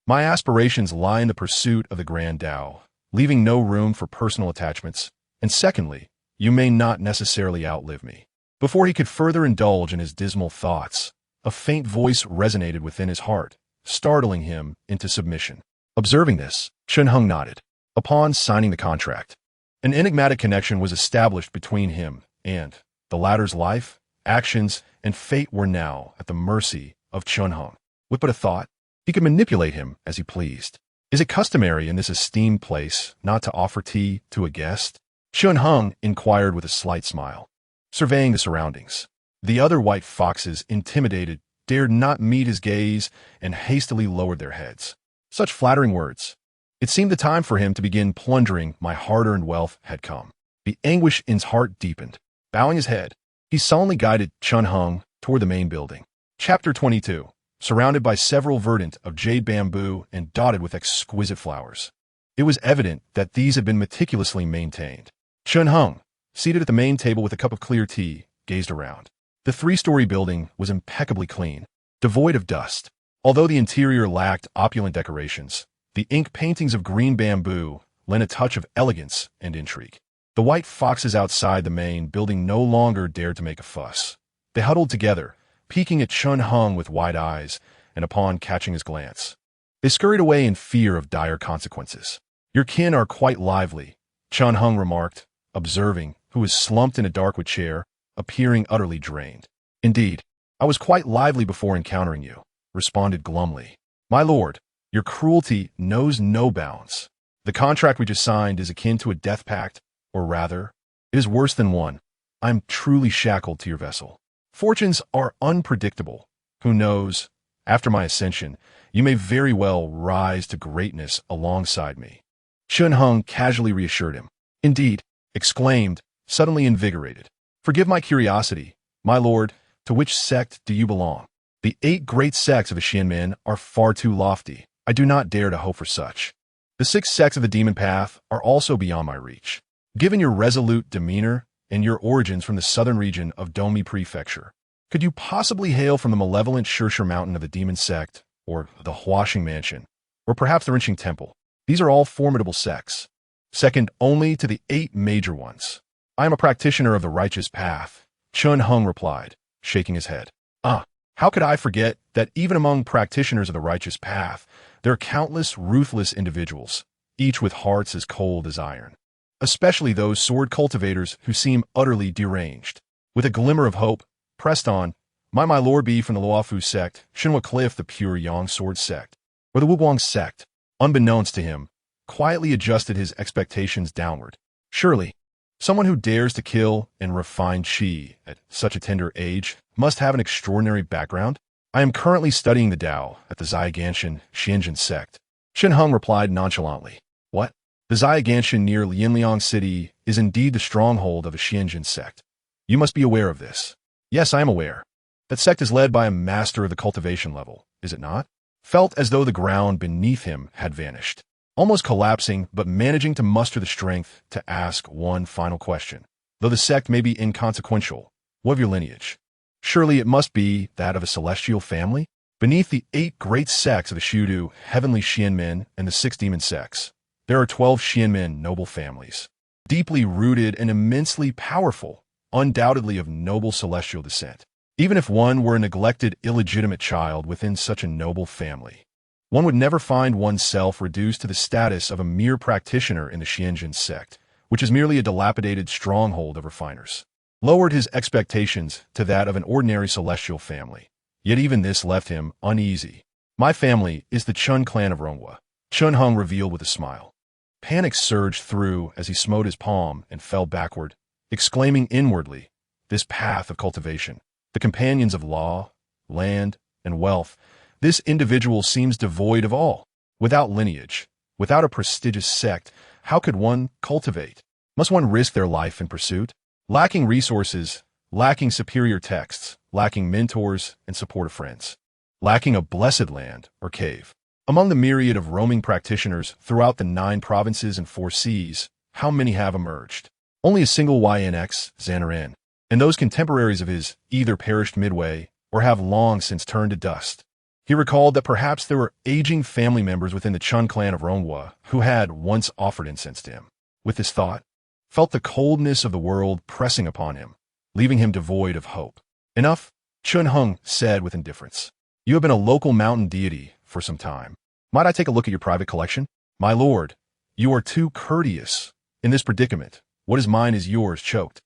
my aspirations lie in the pursuit of the Grand Tao, leaving no room for personal attachments. And secondly, you may not necessarily outlive me. Before he could further indulge in his dismal thoughts, a faint voice resonated within his heart, startling him into submission. Observing this, Chun Hung nodded. Upon signing the contract, an enigmatic connection was established between him and the latter's life, actions, and fate were now at the mercy of Chun Hung. With but a thought, he could manipulate him as he pleased. Is it customary in this esteemed place not to offer tea to a guest? Chun Hung inquired with a slight smile, surveying the surroundings. The other white foxes, intimidated, dared not meet his gaze and hastily lowered their heads. Such flattering words. It seemed the time for him to begin plundering my hard-earned wealth had come. The anguish in his heart deepened. Bowing his head, he sullenly guided Chun Hung toward the main building. Chapter 22. surrounded by several verdant of jade bamboo and dotted with exquisite flowers. It was evident that these had been meticulously maintained. Chun Hung, seated at the main table with a cup of clear tea, gazed around. The three-story building was impeccably clean, devoid of dust. Although the interior lacked opulent decorations, the ink paintings of green bamboo lent a touch of elegance and intrigue. The white foxes outside the main building no longer dared to make a fuss. They huddled together, peeking at Chun Hung with wide eyes, and upon catching his glance, they scurried away in fear of dire consequences. "Your kin are quite lively," Chun Hung remarked, observing who was slumped in a darkwood chair, appearing utterly drained. "Indeed, I was quite lively before encountering you," responded glumly. "My lord, your cruelty knows no bounds. The contract we just signed is akin to a death pact, or rather, it is worse than one. I am truly shackled to your vessel. Fortunes are unpredictable. Who knows? After my ascension, you may very well rise to greatness alongside me." Chun Hung casually reassured him. "Indeed," exclaimed, suddenly invigorated. "Forgive my curiosity, my lord, to which sect do you belong?" "The 8 great sects of the Xianmen are far too lofty. I do not dare to hope for such. The 6 sects of the demon path are also beyond my reach. Given your resolute demeanor and your origins from the southern region of Domi Prefecture, could you possibly hail from the malevolent Shirshir Mountain of the Demon Sect, or the Huashing Mansion, or perhaps the Rinqing Temple? These are all formidable sects, second only to the 8 major ones." "I am a practitioner of the righteous path," Chun Hung replied, shaking his head. "Ah, how could I forget that even among practitioners of the righteous path, there are countless ruthless individuals, each with hearts as cold as iron. Especially those sword cultivators who seem utterly deranged." With a glimmer of hope, pressed on, "Might my lord be from the Luofu sect, Shinhua Cliff the pure Yang Sword sect, or the Wuguang sect?" Unbeknownst to him, quietly adjusted his expectations downward. Surely, someone who dares to kill and refine qi at such a tender age must have an extraordinary background. "I am currently studying the Tao at the Xiaganshan Xianjin sect," Chun Hung replied nonchalantly. "What? The Xiaganshan near Lianliang City is indeed the stronghold of the Xianjin sect. You must be aware of this." "Yes, I am aware. That sect is led by a master of the cultivation level, is it not?" Felt as though the ground beneath him had vanished. Almost collapsing, but managing to muster the strength to ask one final question. "Though the sect may be inconsequential, what of your lineage? Surely it must be that of a celestial family? Beneath the 8 great sects of the Shudu, heavenly Xianmen, and the 6 demon sects, there are 12 Xianmen noble families, deeply rooted and immensely powerful, undoubtedly of noble celestial descent. Even if one were a neglected, illegitimate child within such a noble family, one would never find oneself reduced to the status of a mere practitioner in the Xianjin sect, which is merely a dilapidated stronghold of refiners." Lowered his expectations to that of an ordinary celestial family. Yet even this left him uneasy. "My family is the Chun clan of Ronghua," Chun Hung revealed with a smile. Panic surged through as he smote his palm and fell backward, exclaiming inwardly, "This path of cultivation, the companions of law, land, and wealth, this individual seems devoid of all. Without lineage, without a prestigious sect, how could one cultivate? Must one risk their life in pursuit? Lacking resources, lacking superior texts, lacking mentors and supportive friends, lacking a blessed land or cave. Among the myriad of roaming practitioners throughout the 9 provinces and 4 seas, how many have emerged? Only a single YNX Xanarin, and those contemporaries of his either perished midway or have long since turned to dust." He recalled that perhaps there were aging family members within the Chun clan of Ronghua who had once offered incense to him. With this thought, felt the coldness of the world pressing upon him, leaving him devoid of hope. "Enough," Chun Hung said with indifference. "You have been a local mountain deity for some time. Might I take a look at your private collection?" "My lord, you are too courteous. In this predicament, what is mine is yours choked."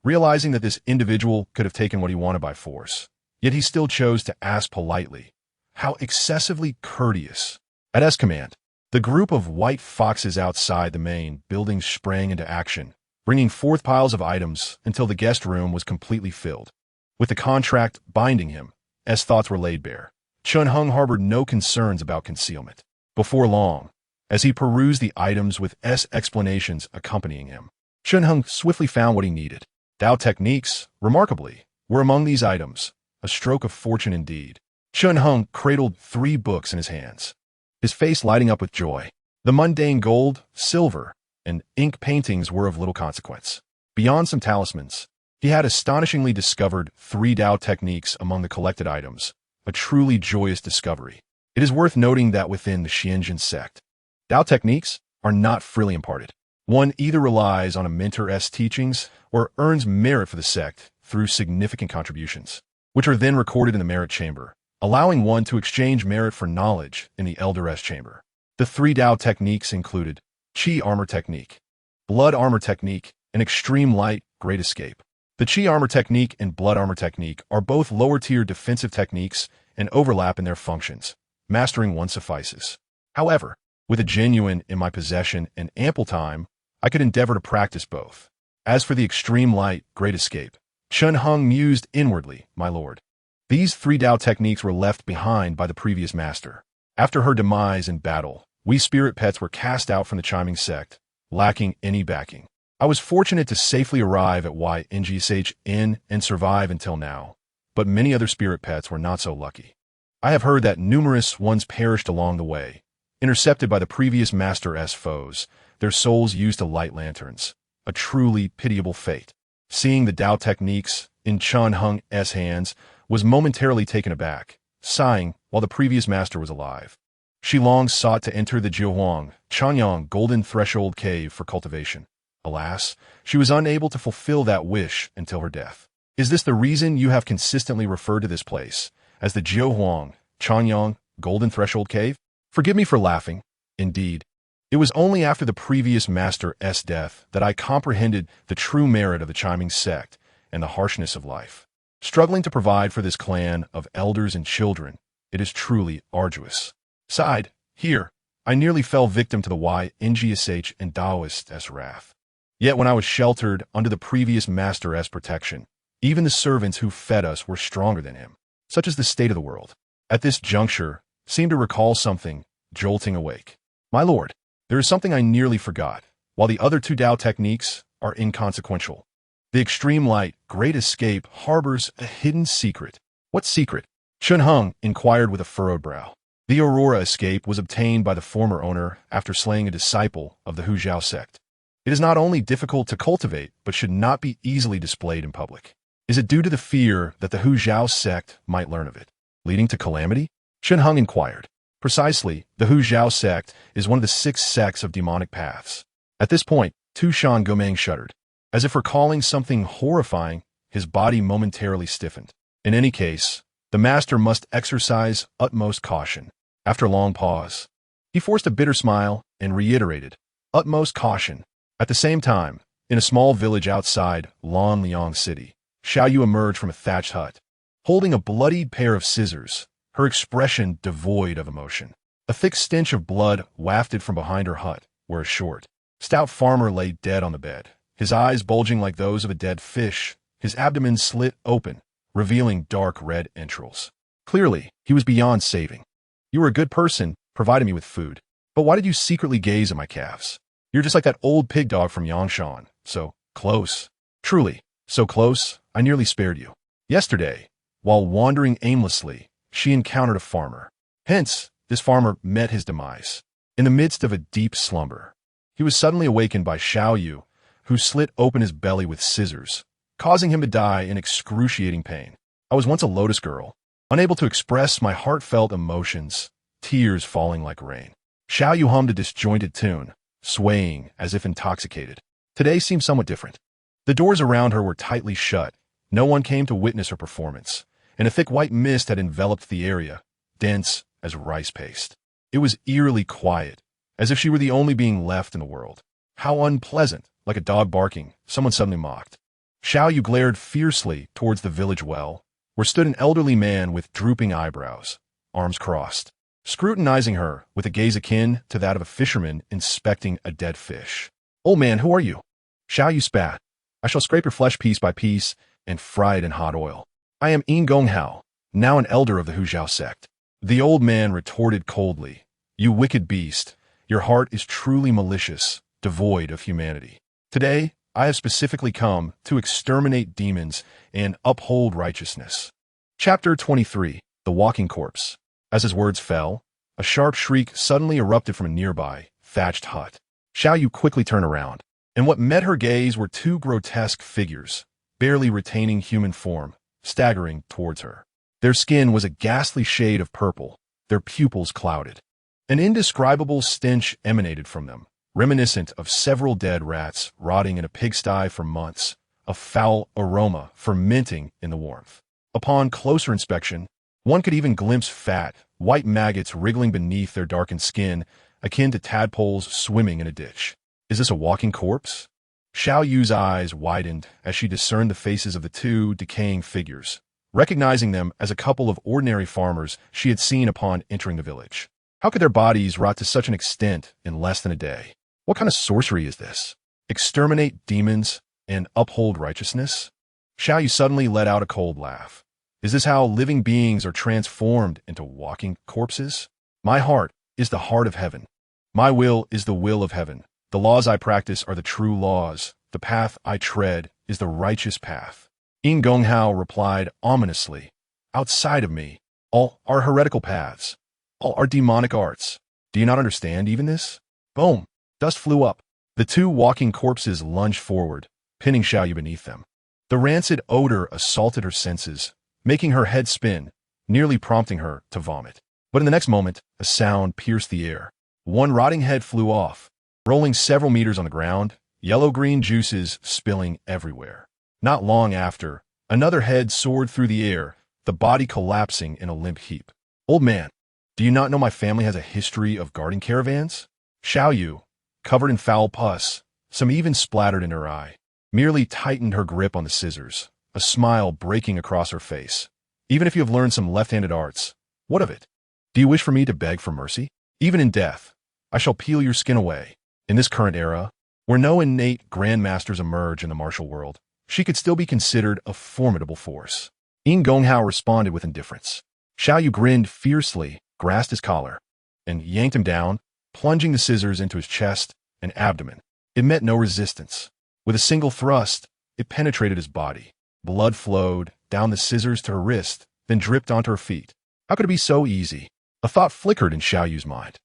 Realizing that this individual could have taken what he wanted by force, yet he still chose to ask politely. How excessively courteous. At S command, the group of white foxes outside the main building sprang into action, bringing forth piles of items until the guest room was completely filled. With the contract binding him, S thoughts were laid bare. Chun Hung harbored no concerns about concealment. Before long, as he perused the items with S explanations accompanying him, Chun Hung swiftly found what he needed. Tao techniques, remarkably, were among these items, a stroke of fortune indeed. Chun Hung cradled 3 books in his hands, his face lighting up with joy. The mundane gold, silver, and ink paintings were of little consequence. Beyond some talismans, he had astonishingly discovered 3 Tao techniques among the collected items, a truly joyous discovery. It is worth noting that within the Xianjin sect, Tao techniques are not freely imparted. One either relies on a mentor's teachings or earns merit for the sect through significant contributions, which are then recorded in the merit chamber, allowing one to exchange merit for knowledge in the elder's chamber. The 3 Tao techniques included Qi Armor Technique, Blood Armor Technique, and Extreme Light Great Escape. The Qi Armor Technique and Blood Armor Technique are both lower-tier defensive techniques and overlap in their functions. Mastering one suffices. However, with a genuine in my possession and ample time, I could endeavor to practice both. As for the Extreme Light Great Escape, Chun Hung mused inwardly, my lord. These 3 Tao techniques were left behind by the previous master. After her demise in battle, we spirit pets were cast out from the chiming sect, lacking any backing. I was fortunate to safely arrive at YNGSHN and survive until now, but many other spirit pets were not so lucky. I have heard that numerous ones perished along the way, intercepted by the previous master's foes, their souls used to light lanterns. A truly pitiable fate. Seeing the Tao techniques in Chun Hung's hands was momentarily taken aback, sighing while the previous master was alive. She long sought to enter the Jiuhuang, Chanyang Golden Threshold Cave for cultivation. Alas, she was unable to fulfill that wish until her death. Is this the reason you have consistently referred to this place as the Jiuhuang, Chanyang Golden Threshold Cave? Forgive me for laughing. Indeed, it was only after the previous master's death that I comprehended the true merit of the chiming sect and the harshness of life. Struggling to provide for this clan of elders and children, it is truly arduous. Sighed, here, I nearly fell victim to the YNGSH and Taoist's wrath. Yet when I was sheltered under the previous master's protection, even the servants who fed us were stronger than him. Such is the state of the world. At this juncture, seemed to recall something, jolting awake. My lord, there is something I nearly forgot. While the other 2 Tao techniques are inconsequential, the Extreme Light Great Escape harbors a hidden secret. What secret? Chun Hung inquired with a furrowed brow. The Aurora Escape was obtained by the former owner after slaying a disciple of the Huzhao sect. It is not only difficult to cultivate, but should not be easily displayed in public. Is it due to the fear that the Huzhao sect might learn of it, leading to calamity? Chun Hung inquired. Precisely, the Huzhao sect is one of the 6 sects of demonic paths. At this point, Tu Shan Gomeng shuddered. As if recalling something horrifying, his body momentarily stiffened. In any case, the master must exercise utmost caution. After a long pause, he forced a bitter smile and reiterated, utmost caution. At the same time, in a small village outside Lanliang City, Xiao Yu emerged from a thatched hut, holding a bloodied pair of scissors, her expression devoid of emotion. A thick stench of blood wafted from behind her hut, where a short, stout farmer lay dead on the bed, his eyes bulging like those of a dead fish, his abdomen slit open, revealing dark red entrails. Clearly, he was beyond saving. You were a good person, providing me with food. But why did you secretly gaze at my calves? You're just like that old pig dog from Yangshan, so close. Truly, so close, I nearly spared you. Yesterday, while wandering aimlessly, she encountered a farmer. Hence, this farmer met his demise. In the midst of a deep slumber, he was suddenly awakened by Xiao Yu, who slit open his belly with scissors, causing him to die in excruciating pain. I was once a lotus girl, unable to express my heartfelt emotions, tears falling like rain. Xiao Yu hummed a disjointed tune, swaying as if intoxicated. Today seemed somewhat different. The doors around her were tightly shut. No one came to witness her performance, and a thick white mist had enveloped the area, dense as rice paste. It was eerily quiet, as if she were the only being left in the world. How unpleasant, like a dog barking, someone suddenly mocked. Xiao Yu glared fiercely towards the village well, where stood an elderly man with drooping eyebrows, arms crossed, scrutinizing her with a gaze akin to that of a fisherman inspecting a dead fish. Old man, who are you? Xiao Yu spat. I shall scrape your flesh piece by piece and fry it in hot oil. I am Yin Gong Hao, now an elder of the Huzhao sect. The old man retorted coldly, You wicked beast, your heart is truly malicious, devoid of humanity. Today, I have specifically come to exterminate demons and uphold righteousness. Chapter 23. the walking corpse. As his words fell, a sharp shriek suddenly erupted from a nearby, thatched hut. Xiao Yu quickly turned around, and what met her gaze were two grotesque figures, barely retaining human form, staggering towards her. Their skin was a ghastly shade of purple, their pupils clouded. An indescribable stench emanated from them, reminiscent of several dead rats rotting in a pigsty for months, a foul aroma fermenting in the warmth. Upon closer inspection, one could even glimpse fat, white maggots wriggling beneath their darkened skin, akin to tadpoles swimming in a ditch. Is this a walking corpse? Xiao Yu's eyes widened as she discerned the faces of the two decaying figures, recognizing them as a couple of ordinary farmers she had seen upon entering the village. How could their bodies rot to such an extent in less than a day? What kind of sorcery is this? Exterminate demons and uphold righteousness? Xiao Yu suddenly let out a cold laugh. Is this how living beings are transformed into walking corpses? My heart is the heart of heaven. My will is the will of heaven. The laws I practice are the true laws. The path I tread is the righteous path. Yin Gonghao replied ominously. Outside of me, all are heretical paths. All are demonic arts. Do you not understand even this? Boom! Dust flew up. The two walking corpses lunged forward, pinning Xiao Yu beneath them. The rancid odor assaulted her senses, making her head spin, nearly prompting her to vomit. But in the next moment, a sound pierced the air. One rotting head flew off, rolling several meters on the ground, yellow-green juices spilling everywhere. Not long after, another head soared through the air, the body collapsing in a limp heap. Old man, do you not know my family has a history of guarding caravans? Xiao Yu, covered in foul pus, some even splattered in her eye, merely tightened her grip on the scissors, a smile breaking across her face. Even if you have learned some left-handed arts, what of it? Do you wish for me to beg for mercy? Even in death, I shall peel your skin away. In this current era, where no innate grandmasters emerge in the martial world, she could still be considered a formidable force. Yin Gonghao responded with indifference. Xiao Yu grinned fiercely, grasped his collar, and yanked him down, plunging the scissors into his chest and abdomen. It met no resistance. With a single thrust, it penetrated his body. Blood flowed down the scissors to her wrist, then dripped onto her feet. How could it be so easy? A thought flickered in Xiao Yu's mind.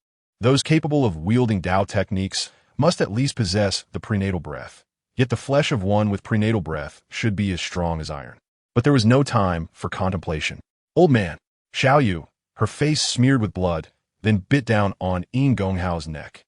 Those capable of wielding Dao techniques must at least possess the prenatal breath. Yet the flesh of one with prenatal breath should be as strong as iron. But there was no time for contemplation. Old man, Xiao Yu, her face smeared with blood, then bit down on Yin Gonghao's neck.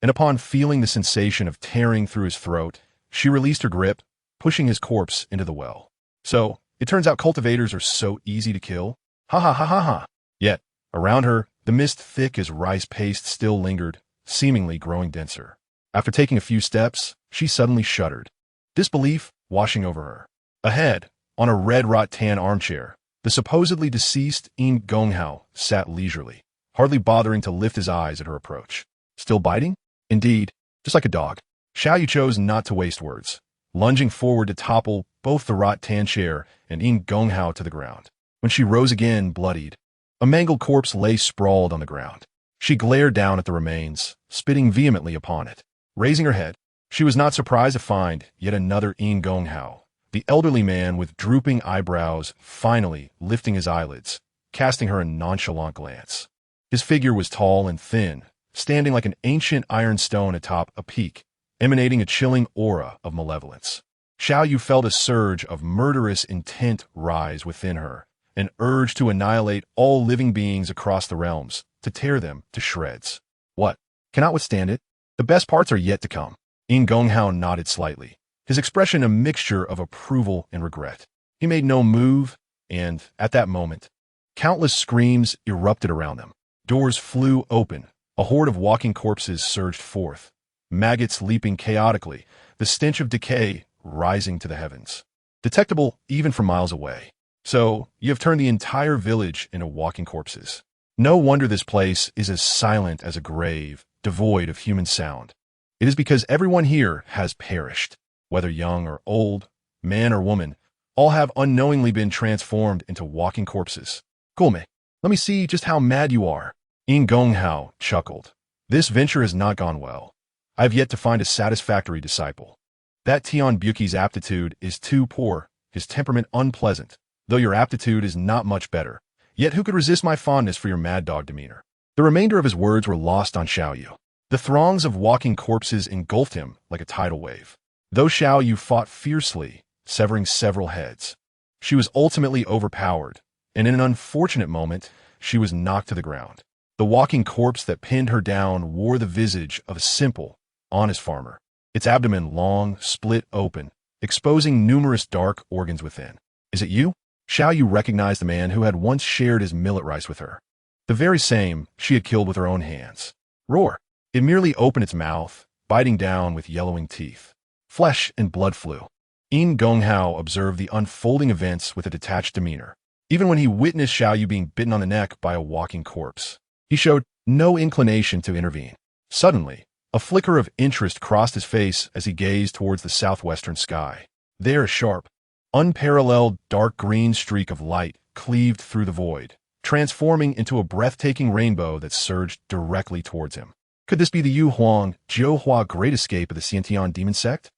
And upon feeling the sensation of tearing through his throat, she released her grip, pushing his corpse into the well. So, it turns out cultivators are so easy to kill? Ha ha ha ha ha. Yet, around her, the mist thick as rice paste still lingered, seemingly growing denser. After taking a few steps, she suddenly shuddered, disbelief washing over her. Ahead, on a red rattan armchair, the supposedly deceased Yin Gonghao sat leisurely, hardly bothering to lift his eyes at her approach. Still biting? Indeed, just like a dog. Xiao Yu chose not to waste words, lunging forward to topple both the rattan chair and Yin Gonghao to the ground. When she rose again, bloodied, a mangled corpse lay sprawled on the ground. She glared down at the remains, spitting vehemently upon it. Raising her head, she was not surprised to find yet another Yin Gonghao, the elderly man with drooping eyebrows finally lifting his eyelids, casting her a nonchalant glance. His figure was tall and thin, standing like an ancient iron stone atop a peak, emanating a chilling aura of malevolence. Xiao Yu felt a surge of murderous intent rise within her, an urge to annihilate all living beings across the realms, to tear them to shreds. What? Cannot withstand it? The best parts are yet to come. Yin Gonghao nodded slightly, his expression a mixture of approval and regret. He made no move, and, at that moment, countless screams erupted around them. Doors flew open, a horde of walking corpses surged forth, maggots leaping chaotically, the stench of decay rising to the heavens, detectable even from miles away. So, you have turned the entire village into walking corpses. No wonder this place is as silent as a grave, devoid of human sound. It is because everyone here has perished. Whether young or old, man or woman, all have unknowingly been transformed into walking corpses. Gulme, let me see just how mad you are. Yin Gonghao chuckled. This venture has not gone well. I have yet to find a satisfactory disciple. That Tian Buki's aptitude is too poor, his temperament unpleasant. Though your aptitude is not much better, Yet who could resist my fondness for your mad dog demeanor? The remainder of his words were lost on Xiao Yu. The throngs of walking corpses engulfed him like a tidal wave. Though Xiao Yu fought fiercely, severing several heads, she was ultimately overpowered, and in an unfortunate moment, she was knocked to the ground. The walking corpse that pinned her down wore the visage of a simple, honest farmer, its abdomen long, split open, exposing numerous dark organs within. Is it you? Xiao Yu recognized the man who had once shared his millet rice with her. The very same she had killed with her own hands. Roar! It merely opened its mouth, biting down with yellowing teeth. Flesh and blood flew. Yin Gonghao observed the unfolding events with a detached demeanor. Even when he witnessed Xiao Yu being bitten on the neck by a walking corpse, he showed no inclination to intervene. Suddenly, a flicker of interest crossed his face as he gazed towards the southwestern sky. There, a sharp, unparalleled dark green streak of light cleaved through the void, transforming into a breathtaking rainbow that surged directly towards him. Could this be the Yu Huang, Jiuhua great escape of the Xiantian demon sect?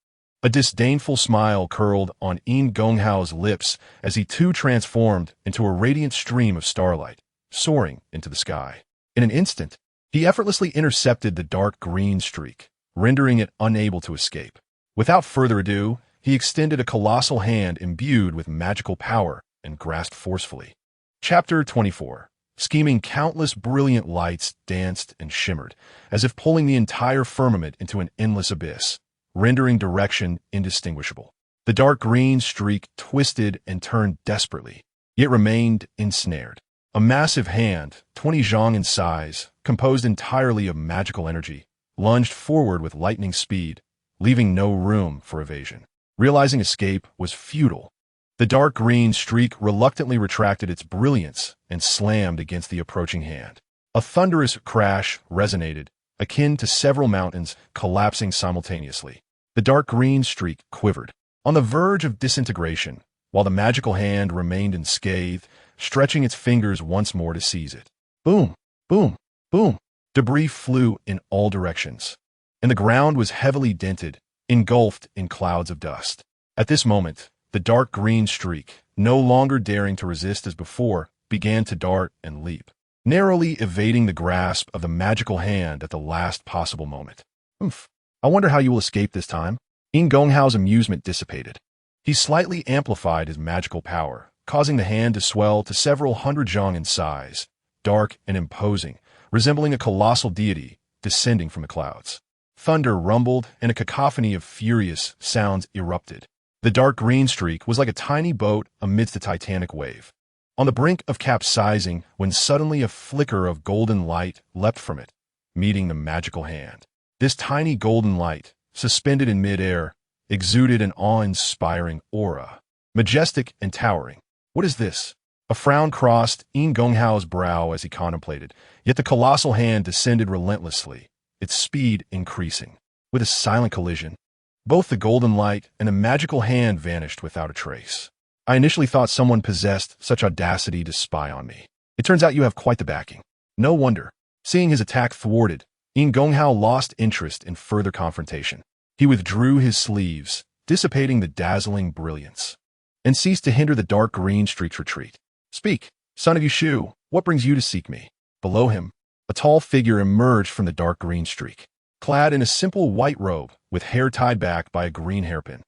A disdainful smile curled on Yin Gonghao's lips as he too transformed into a radiant stream of starlight, soaring into the sky. In an instant, he effortlessly intercepted the dark green streak, rendering it unable to escape. Without further ado, he extended a colossal hand imbued with magical power and grasped forcefully. Chapter 24. Scheming countless brilliant lights danced and shimmered, as if pulling the entire firmament into an endless abyss, rendering direction indistinguishable. The dark green streak twisted and turned desperately, yet remained ensnared. A massive hand, 20 zhang in size, composed entirely of magical energy, lunged forward with lightning speed, leaving no room for evasion. Realizing escape was futile, the dark green streak reluctantly retracted its brilliance and slammed against the approaching hand. A thunderous crash resonated, akin to several mountains collapsing simultaneously. The dark green streak quivered, on the verge of disintegration, while the magical hand remained unscathed, stretching its fingers once more to seize it. Boom, boom, boom. Debris flew in all directions, and the ground was heavily dented, engulfed in clouds of dust. At this moment, the dark green streak, no longer daring to resist as before, began to dart and leap, narrowly evading the grasp of the magical hand at the last possible moment. Oomph. I wonder how you will escape this time. Yin Gonghao's amusement dissipated. He slightly amplified his magical power, causing the hand to swell to several hundred zhang in size, dark and imposing, resembling a colossal deity descending from the clouds. Thunder rumbled, and a cacophony of furious sounds erupted. The dark green streak was like a tiny boat amidst a titanic wave, on the brink of capsizing when suddenly a flicker of golden light leapt from it, meeting the magical hand. This tiny golden light, suspended in midair, exuded an awe-inspiring aura, majestic and towering. What is this? A frown crossed Yin Gonghao's brow as he contemplated, yet the colossal hand descended relentlessly, its speed increasing. With a silent collision, both the golden light and the magical hand vanished without a trace. I initially thought someone possessed such audacity to spy on me. It turns out you have quite the backing. No wonder. Seeing his attack thwarted, Yin Gonghao lost interest in further confrontation. He withdrew his sleeves, dissipating the dazzling brilliance, and ceased to hinder the dark green streak's retreat. Speak, son of Yushu, what brings you to seek me? Below him, a tall figure emerged from the dark green streak, clad in a simple white robe with hair tied back by a green hairpin,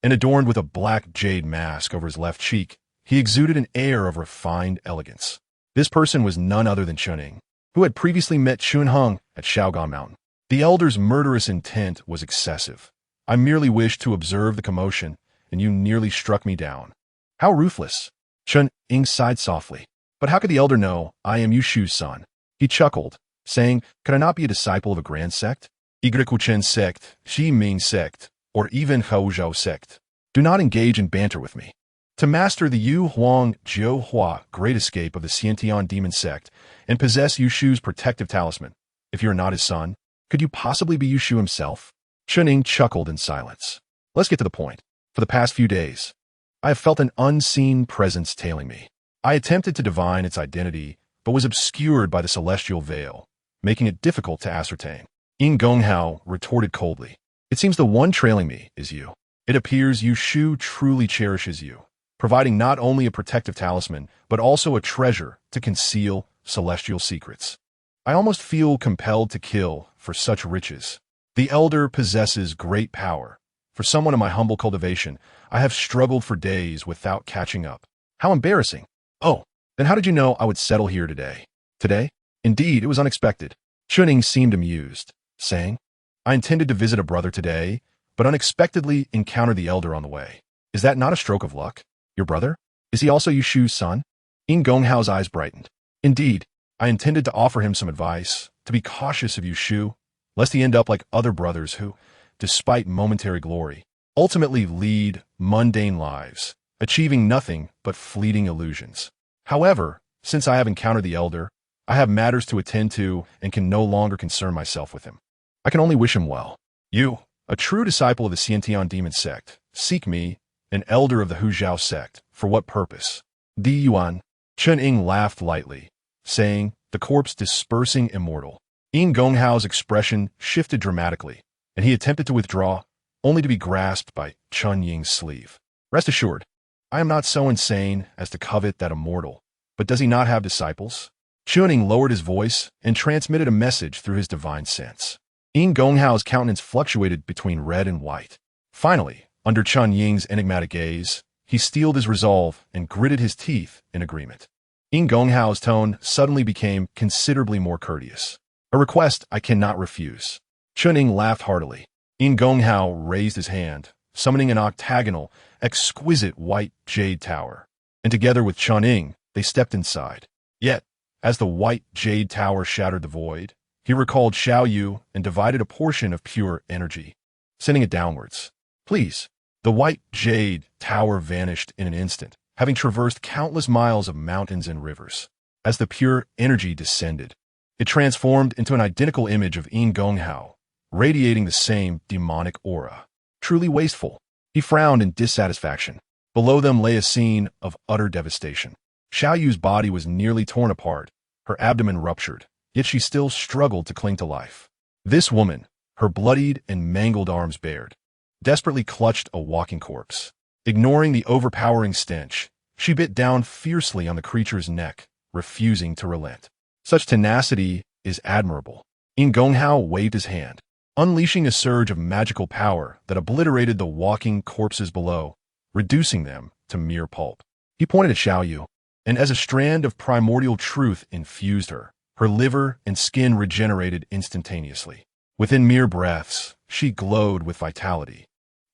and adorned with a black jade mask over his left cheek. He exuded an air of refined elegance. This person was none other than Chuning, who had previously met Chunheng at Shaogan Mountain. The elder's murderous intent was excessive. I merely wished to observe the commotion, and you nearly struck me down. How ruthless! Chun Ying sighed softly. But how could the elder know I am Yushu's son? He chuckled, saying, could I not be a disciple of a grand sect? Yigrikuchen sect, Shi Ming sect, or even Haozhou sect. Do not engage in banter with me. To master the Yu Huang Jiuhua great escape of the Xiantian demon sect and possess Yushu's protective talisman, if you are not his son, could you possibly be Yushu himself? Chuning chuckled in silence. Let's get to the point. For the past few days, I have felt an unseen presence tailing me. I attempted to divine its identity, but was obscured by the celestial veil, making it difficult to ascertain. Yin Gonghao retorted coldly. It seems the one trailing me is you. It appears Yushu truly cherishes you. providing not only a protective talisman, but also a treasure to conceal celestial secrets. I almost feel compelled to kill for such riches. The elder possesses great power. For someone in my humble cultivation, I have struggled for days without catching up. How embarrassing. Oh, then how did you know I would settle here today? Today? Indeed, it was unexpected. Chuning seemed amused, saying, I intended to visit a brother today, but unexpectedly encountered the elder on the way. Is that not a stroke of luck? Your brother? Is he also Yushu's son? In Gonghao's eyes brightened. Indeed, I intended to offer him some advice, to be cautious of Yushu, lest he end up like other brothers who, despite momentary glory, ultimately lead mundane lives, achieving nothing but fleeting illusions. However, since I have encountered the elder, I have matters to attend to and can no longer concern myself with him. I can only wish him well. You, a true disciple of the Xiantian demon sect, seek me, an elder of the Huzhao sect, for what purpose? Di Yuan. Chen Ying laughed lightly, saying, the corpse dispersing immortal. In Gonghao's expression shifted dramatically, and he attempted to withdraw, only to be grasped by Chen Ying's sleeve. Rest assured, I am not so insane as to covet that immortal, but does he not have disciples? Chen Ying lowered his voice and transmitted a message through his divine sense. In Gonghao's countenance fluctuated between red and white. Finally, under Chen Ying's enigmatic gaze, he steeled his resolve and gritted his teeth in agreement. In Gonghao's tone suddenly became considerably more courteous. A request I cannot refuse. Chen Ying laughed heartily. In Gonghao raised his hand, summoning an octagonal, exquisite white jade tower, and together with Chen Ying, they stepped inside. Yet, as the white jade tower shattered the void, he recalled Xiao Yu and divided a portion of pure energy, sending it downwards. Please. The white jade tower vanished in an instant, having traversed countless miles of mountains and rivers. As the pure energy descended, it transformed into an identical image of In Gonghao, radiating the same demonic aura. Truly wasteful. He frowned in dissatisfaction. Below them lay a scene of utter devastation. Xiao Yu's body was nearly torn apart, her abdomen ruptured, yet she still struggled to cling to life. This woman, her bloodied and mangled arms bared, desperately clutched a walking corpse. Ignoring the overpowering stench, she bit down fiercely on the creature's neck, refusing to relent. Such tenacity is admirable. In Gonghao waved his hand, unleashing a surge of magical power that obliterated the walking corpses below, reducing them to mere pulp. He pointed at Xiao Yu, and as a strand of primordial truth infused her, her liver and skin regenerated instantaneously. Within mere breaths, she glowed with vitality,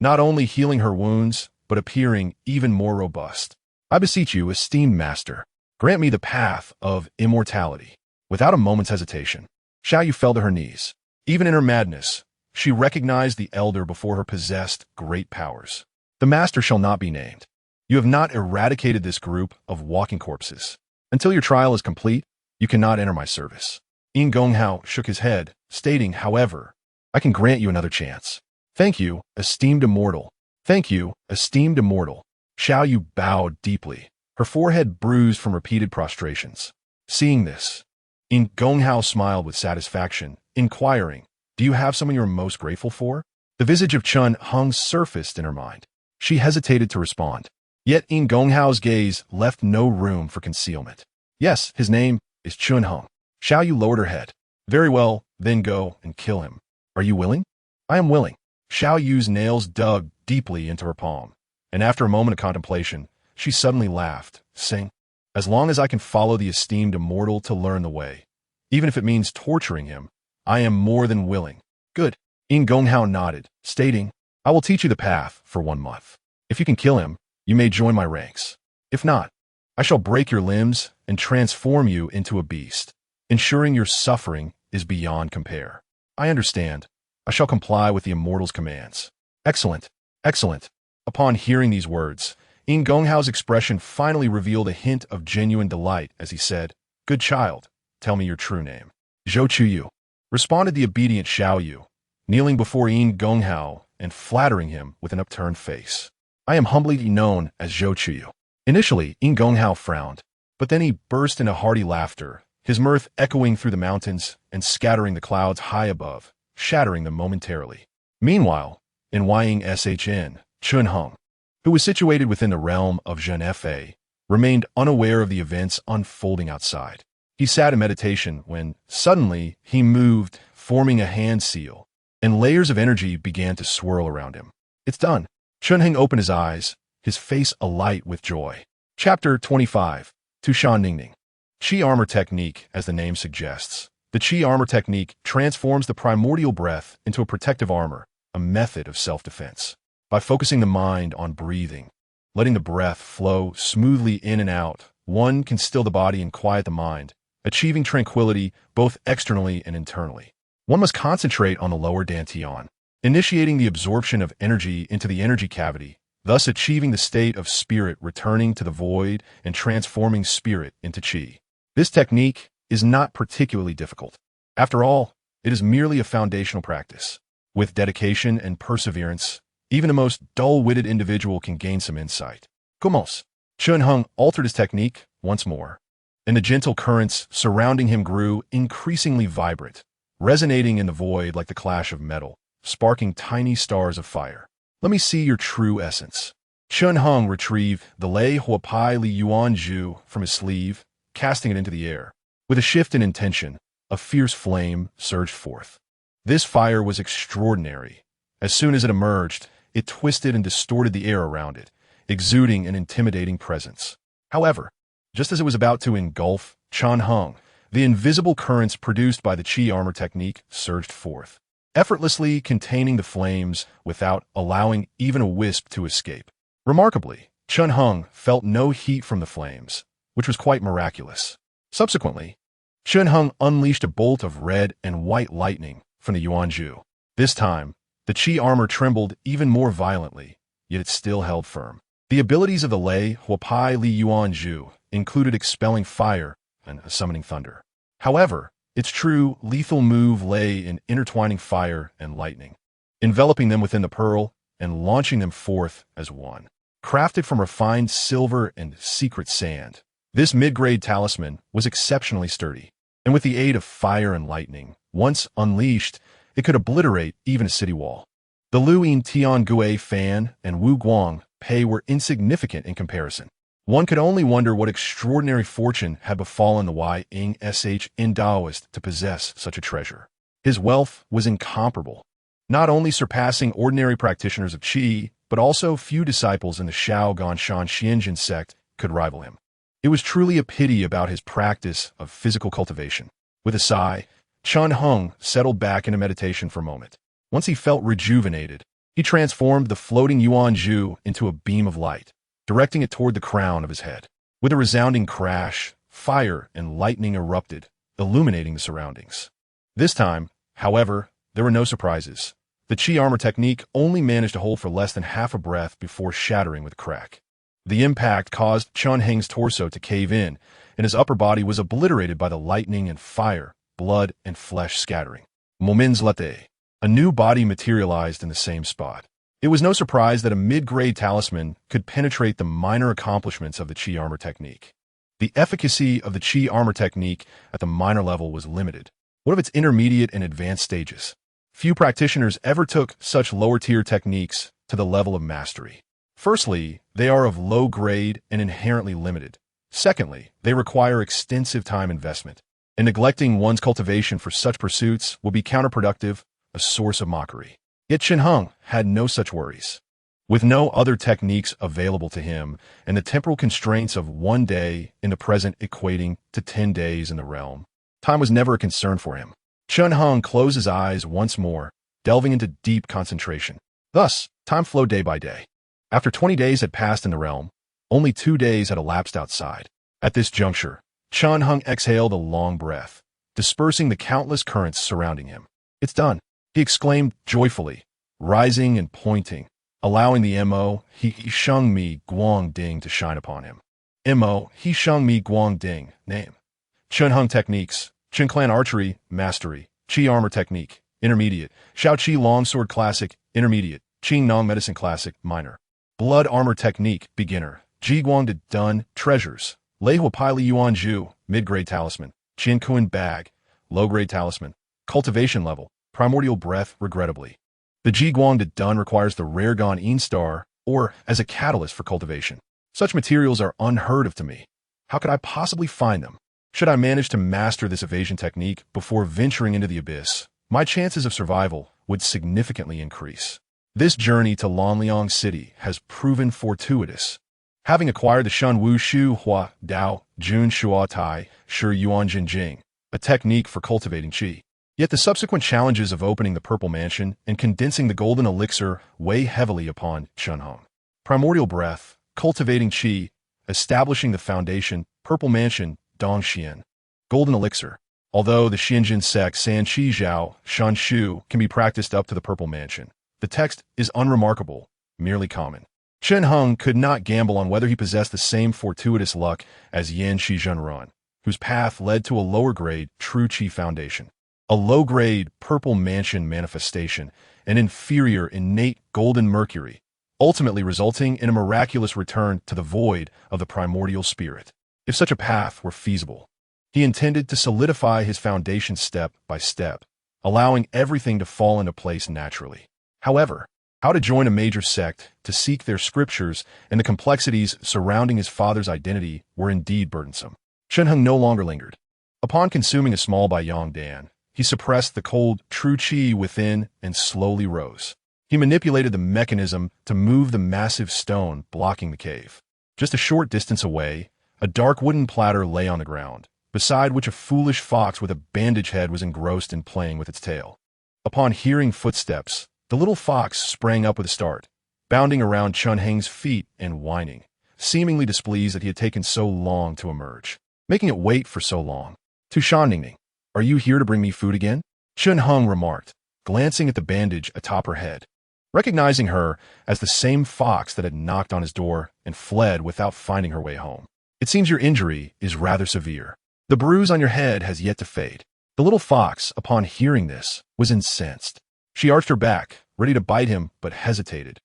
not only healing her wounds, but appearing even more robust. I beseech you, esteemed master, grant me the path of immortality. Without a moment's hesitation, Xiao Yu fell to her knees. Even in her madness, she recognized the elder before her possessed great powers. The master shall not be named. You have not eradicated this group of walking corpses. Until your trial is complete, you cannot enter my service. In Gonghao shook his head, stating, however, I can grant you another chance. Thank you, esteemed immortal. Thank you, esteemed immortal. Xiao Yu bowed deeply, her forehead bruised from repeated prostrations. Seeing this, In Gonghao smiled with satisfaction, inquiring, do you have someone you are most grateful for? The visage of Chun Hung surfaced in her mind. She hesitated to respond. Yet In Gonghao's gaze left no room for concealment. Yes, his name is Chun Hung. Xiao Yu lowered her head. Very well, then go and kill him. Are you willing? I am willing. Xiao Yu's nails dug deeply into her palm, and after a moment of contemplation, she suddenly laughed, saying, as long as I can follow the esteemed immortal to learn the way, even if it means torturing him, I am more than willing. Good. In Gonghao nodded, stating, I will teach you the path for 1 month. If you can kill him, you may join my ranks. If not, I shall break your limbs and transform you into a beast, ensuring your suffering is beyond compare. I understand. I shall comply with the immortal's commands. Excellent. Excellent. Upon hearing these words, In Gonghao's expression finally revealed a hint of genuine delight as he said, Good child, tell me your true name. Zhou Chuyu, responded the obedient Xiao Yu, kneeling before In Gonghao and flattering him with an upturned face. I am humbly known as Zhou Chuyu. Initially, In Gonghao frowned, but then he burst into hearty laughter, his mirth echoing through the mountains and scattering the clouds high above, shattering them momentarily. Meanwhile, in Ying Shn, Chun Hung, who was situated within the realm of Jean Fa, remained unaware of the events unfolding outside. He sat in meditation when, suddenly, he moved, forming a hand seal, and layers of energy began to swirl around him. It's done. Chunheng opened his eyes, his face alight with joy. Chapter 25. Tu Shan Ningning. Qi Armor Technique, as the name suggests. The Qi Armor Technique transforms the primordial breath into a protective armor, a method of self-defense. By focusing the mind on breathing, letting the breath flow smoothly in and out, one can still the body and quiet the mind, achieving tranquility both externally and internally. One must concentrate on the lower dantian, initiating the absorption of energy into the energy cavity, thus achieving the state of spirit returning to the void and transforming spirit into qi. This technique is not particularly difficult. After all, it is merely a foundational practice. With dedication and perseverance, even the most dull-witted individual can gain some insight. Kumos. Chunheng altered his technique once more, and the gentle currents surrounding him grew increasingly vibrant, resonating in the void like the clash of metal, sparking tiny stars of fire. Let me see your true essence. Chunheng retrieved the Lei Huapai Li Yuan Zhu from his sleeve, casting it into the air. With a shift in intention, a fierce flame surged forth. This fire was extraordinary. As soon as it emerged, it twisted and distorted the air around it, exuding an intimidating presence. However, just as it was about to engulf Chunheng, the invisible currents produced by the Qi Armor Technique surged forth, effortlessly containing the flames without allowing even a wisp to escape. Remarkably, Chunheng felt no heat from the flames, which was quite miraculous. Subsequently, Chunheng unleashed a bolt of red and white lightning from the Yuanzhu. This time, the Qi armor trembled even more violently, yet it still held firm. The abilities of the Lei Huapai Li Yuanzhu included expelling fire and summoning thunder. However, its true lethal move lay in intertwining fire and lightning, enveloping them within the pearl and launching them forth as one. Crafted from refined silver and secret sand, this mid-grade talisman was exceptionally sturdy, and with the aid of fire and lightning, once unleashed, it could obliterate even a city wall. The Luyin Tian Gui Fan and Wu Guang Pei were insignificant in comparison. One could only wonder what extraordinary fortune had befallen the Ying Shin Daoist to possess such a treasure. His wealth was incomparable, not only surpassing ordinary practitioners of Qi, but also few disciples in the Shao Ganshan Xianjin sect could rival him. It was truly a pity about his practice of physical cultivation. With a sigh, Chunheng settled back into meditation for a moment. Once he felt rejuvenated, he transformed the floating Yuanzhu into a beam of light, directing it toward the crown of his head. With a resounding crash, fire and lightning erupted, illuminating the surroundings. This time, however, there were no surprises. The Qi Armor Technique only managed to hold for less than half a breath before shattering with a crack. The impact caused Chunheng's torso to cave in, and his upper body was obliterated by the lightning and fire, blood and flesh scattering. Moments later, a new body materialized in the same spot. It was no surprise that a mid-grade talisman could penetrate the minor accomplishments of the Qi Armor Technique. The efficacy of the Qi Armor Technique at the minor level was limited. What of its intermediate and advanced stages? Few practitioners ever took such lower-tier techniques to the level of mastery. Firstly, they are of low grade and inherently limited. Secondly, they require extensive time investment, and neglecting one's cultivation for such pursuits will be counterproductive, a source of mockery. Yet Chunheng had no such worries. With no other techniques available to him, and the temporal constraints of 1 day in the present equating to 10 days in the realm, time was never a concern for him. Chunheng closed his eyes once more, delving into deep concentration. Thus, time flowed day by day. After 20 days had passed in the realm, only 2 days had elapsed outside. At this juncture, Chunheng exhaled a long breath, dispersing the countless currents surrounding him. It's done, he exclaimed joyfully, rising and pointing, allowing the Mo He Sheng Mi Guang Ding to shine upon him. Mo He Sheng Mi Guang Ding, name. Chunheng Techniques, Chun Clan Archery, Mastery, Qi Armor Technique, Intermediate, Shao Qi Longsword Classic, Intermediate, Qing Nong Medicine Classic, Minor. Blood Armor Technique, Beginner, Ji Guang De Dun, Treasures, Lei Huapai Li Yuan Zhu, Mid-Grade Talisman, Qian Kuan Bag, Low-Grade Talisman, Cultivation Level, Primordial Breath, regrettably. The Ji Guang De Dun requires the rare Gan In Star or as a catalyst for cultivation. Such materials are unheard of to me. How could I possibly find them? Should I manage to master this evasion technique before venturing into the abyss, my chances of survival would significantly increase. This journey to Lanliang City has proven fortuitous. Having acquired the Shun Wu Shu Hua Dao Jun Shua Tai Shi Yuan Jin Jing, a technique for cultivating qi. Yet the subsequent challenges of opening the Purple Mansion and condensing the golden elixir weigh heavily upon Chunheng. Primordial breath, cultivating qi, establishing the foundation, Purple Mansion, Dongxian. Golden elixir. Although the Xianjin Sect San Qi Zhao Shan Shu can be practiced up to the Purple Mansion, the text is unremarkable, merely common. Chunheng could not gamble on whether he possessed the same fortuitous luck as Yan Shizhenran, whose path led to a lower-grade true qi foundation. A low-grade Purple Mansion manifestation, an inferior innate golden mercury, ultimately resulting in a miraculous return to the void of the primordial spirit. If such a path were feasible, he intended to solidify his foundation step by step, allowing everything to fall into place naturally. However, how to join a major sect, to seek their scriptures, and the complexities surrounding his father's identity were indeed burdensome. Chunheng no longer lingered. Upon consuming a small Baiyang Dan, he suppressed the cold, true qi within and slowly rose. He manipulated the mechanism to move the massive stone blocking the cave. Just a short distance away, a dark wooden platter lay on the ground, beside which a foolish fox with a bandage head was engrossed in playing with its tail. Upon hearing footsteps, the little fox sprang up with a start, bounding around Chunheng's feet and whining, seemingly displeased that he had taken so long to emerge, making it wait for so long. Tushan Ningning, are you here to bring me food again? Chunheng remarked, glancing at the bandage atop her head. Recognizing her as the same fox that had knocked on his door and fled without finding her way home. It seems your injury is rather severe. The bruise on your head has yet to fade. The little fox, upon hearing this, was incensed. She arched her back, ready to bite him, but hesitated,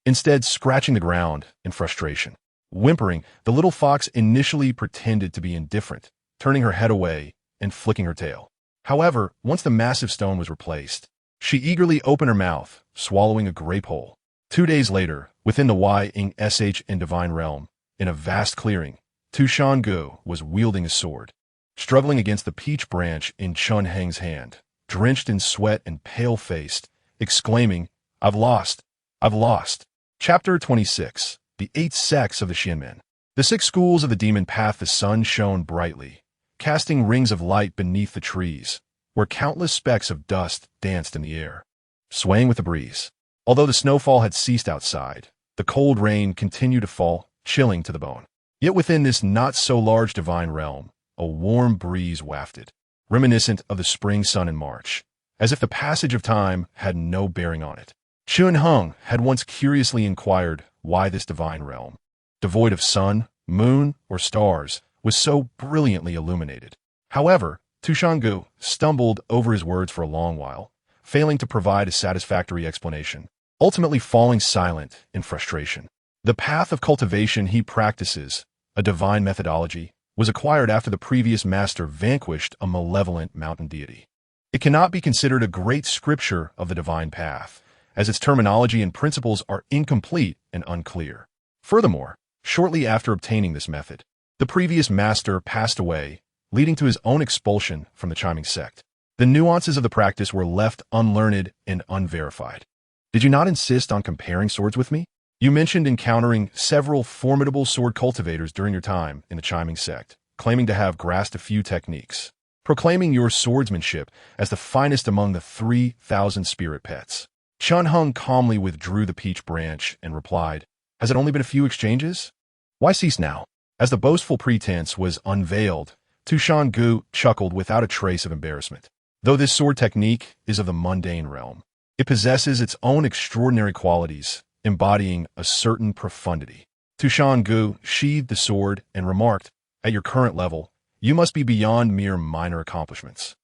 instead scratching the ground in frustration. Whimpering, the little fox initially pretended to be indifferent, turning her head away and flicking her tail. However, once the massive stone was replaced, she eagerly opened her mouth, swallowing a grape whole. 2 days later, within the Ying Sh and Divine Realm, in a vast clearing, Tushan Gu was wielding a sword, struggling against the peach branch in Chunheng's hand, drenched in sweat and pale-faced, exclaiming, I've lost! I've lost! Chapter 26. The 8 Sects of the Xianmen. The 6 schools of the demon path. The sun shone brightly, casting rings of light beneath the trees, where countless specks of dust danced in the air, swaying with the breeze. Although the snowfall had ceased outside, the cold rain continued to fall, chilling to the bone. Yet within this not-so-large divine realm, a warm breeze wafted, reminiscent of the spring sun in March, as if the passage of time had no bearing on it. Chunheng had once curiously inquired why this divine realm, devoid of sun, moon, or stars, was so brilliantly illuminated. However, Tushangu stumbled over his words for a long while, failing to provide a satisfactory explanation, ultimately falling silent in frustration. The path of cultivation he practices, a divine methodology, was acquired after the previous master vanquished a malevolent mountain deity. It cannot be considered a great scripture of the divine path, as its terminology and principles are incomplete and unclear. Furthermore, shortly after obtaining this method, the previous master passed away, leading to his own expulsion from the chiming sect. The nuances of the practice were left unlearned and unverified. Did you not insist on comparing swords with me? You mentioned encountering several formidable sword cultivators during your time in the chiming sect, claiming to have grasped a few techniques, proclaiming your swordsmanship as the finest among the 3,000 spirit pets. Chunheng calmly withdrew the peach branch and replied, Has it only been a few exchanges? Why cease now? As the boastful pretense was unveiled, Tushan Gu chuckled without a trace of embarrassment. Though this sword technique is of the mundane realm, it possesses its own extraordinary qualities, embodying a certain profundity. Tushan Gu sheathed the sword and remarked, At your current level, you must be beyond mere minor accomplishments.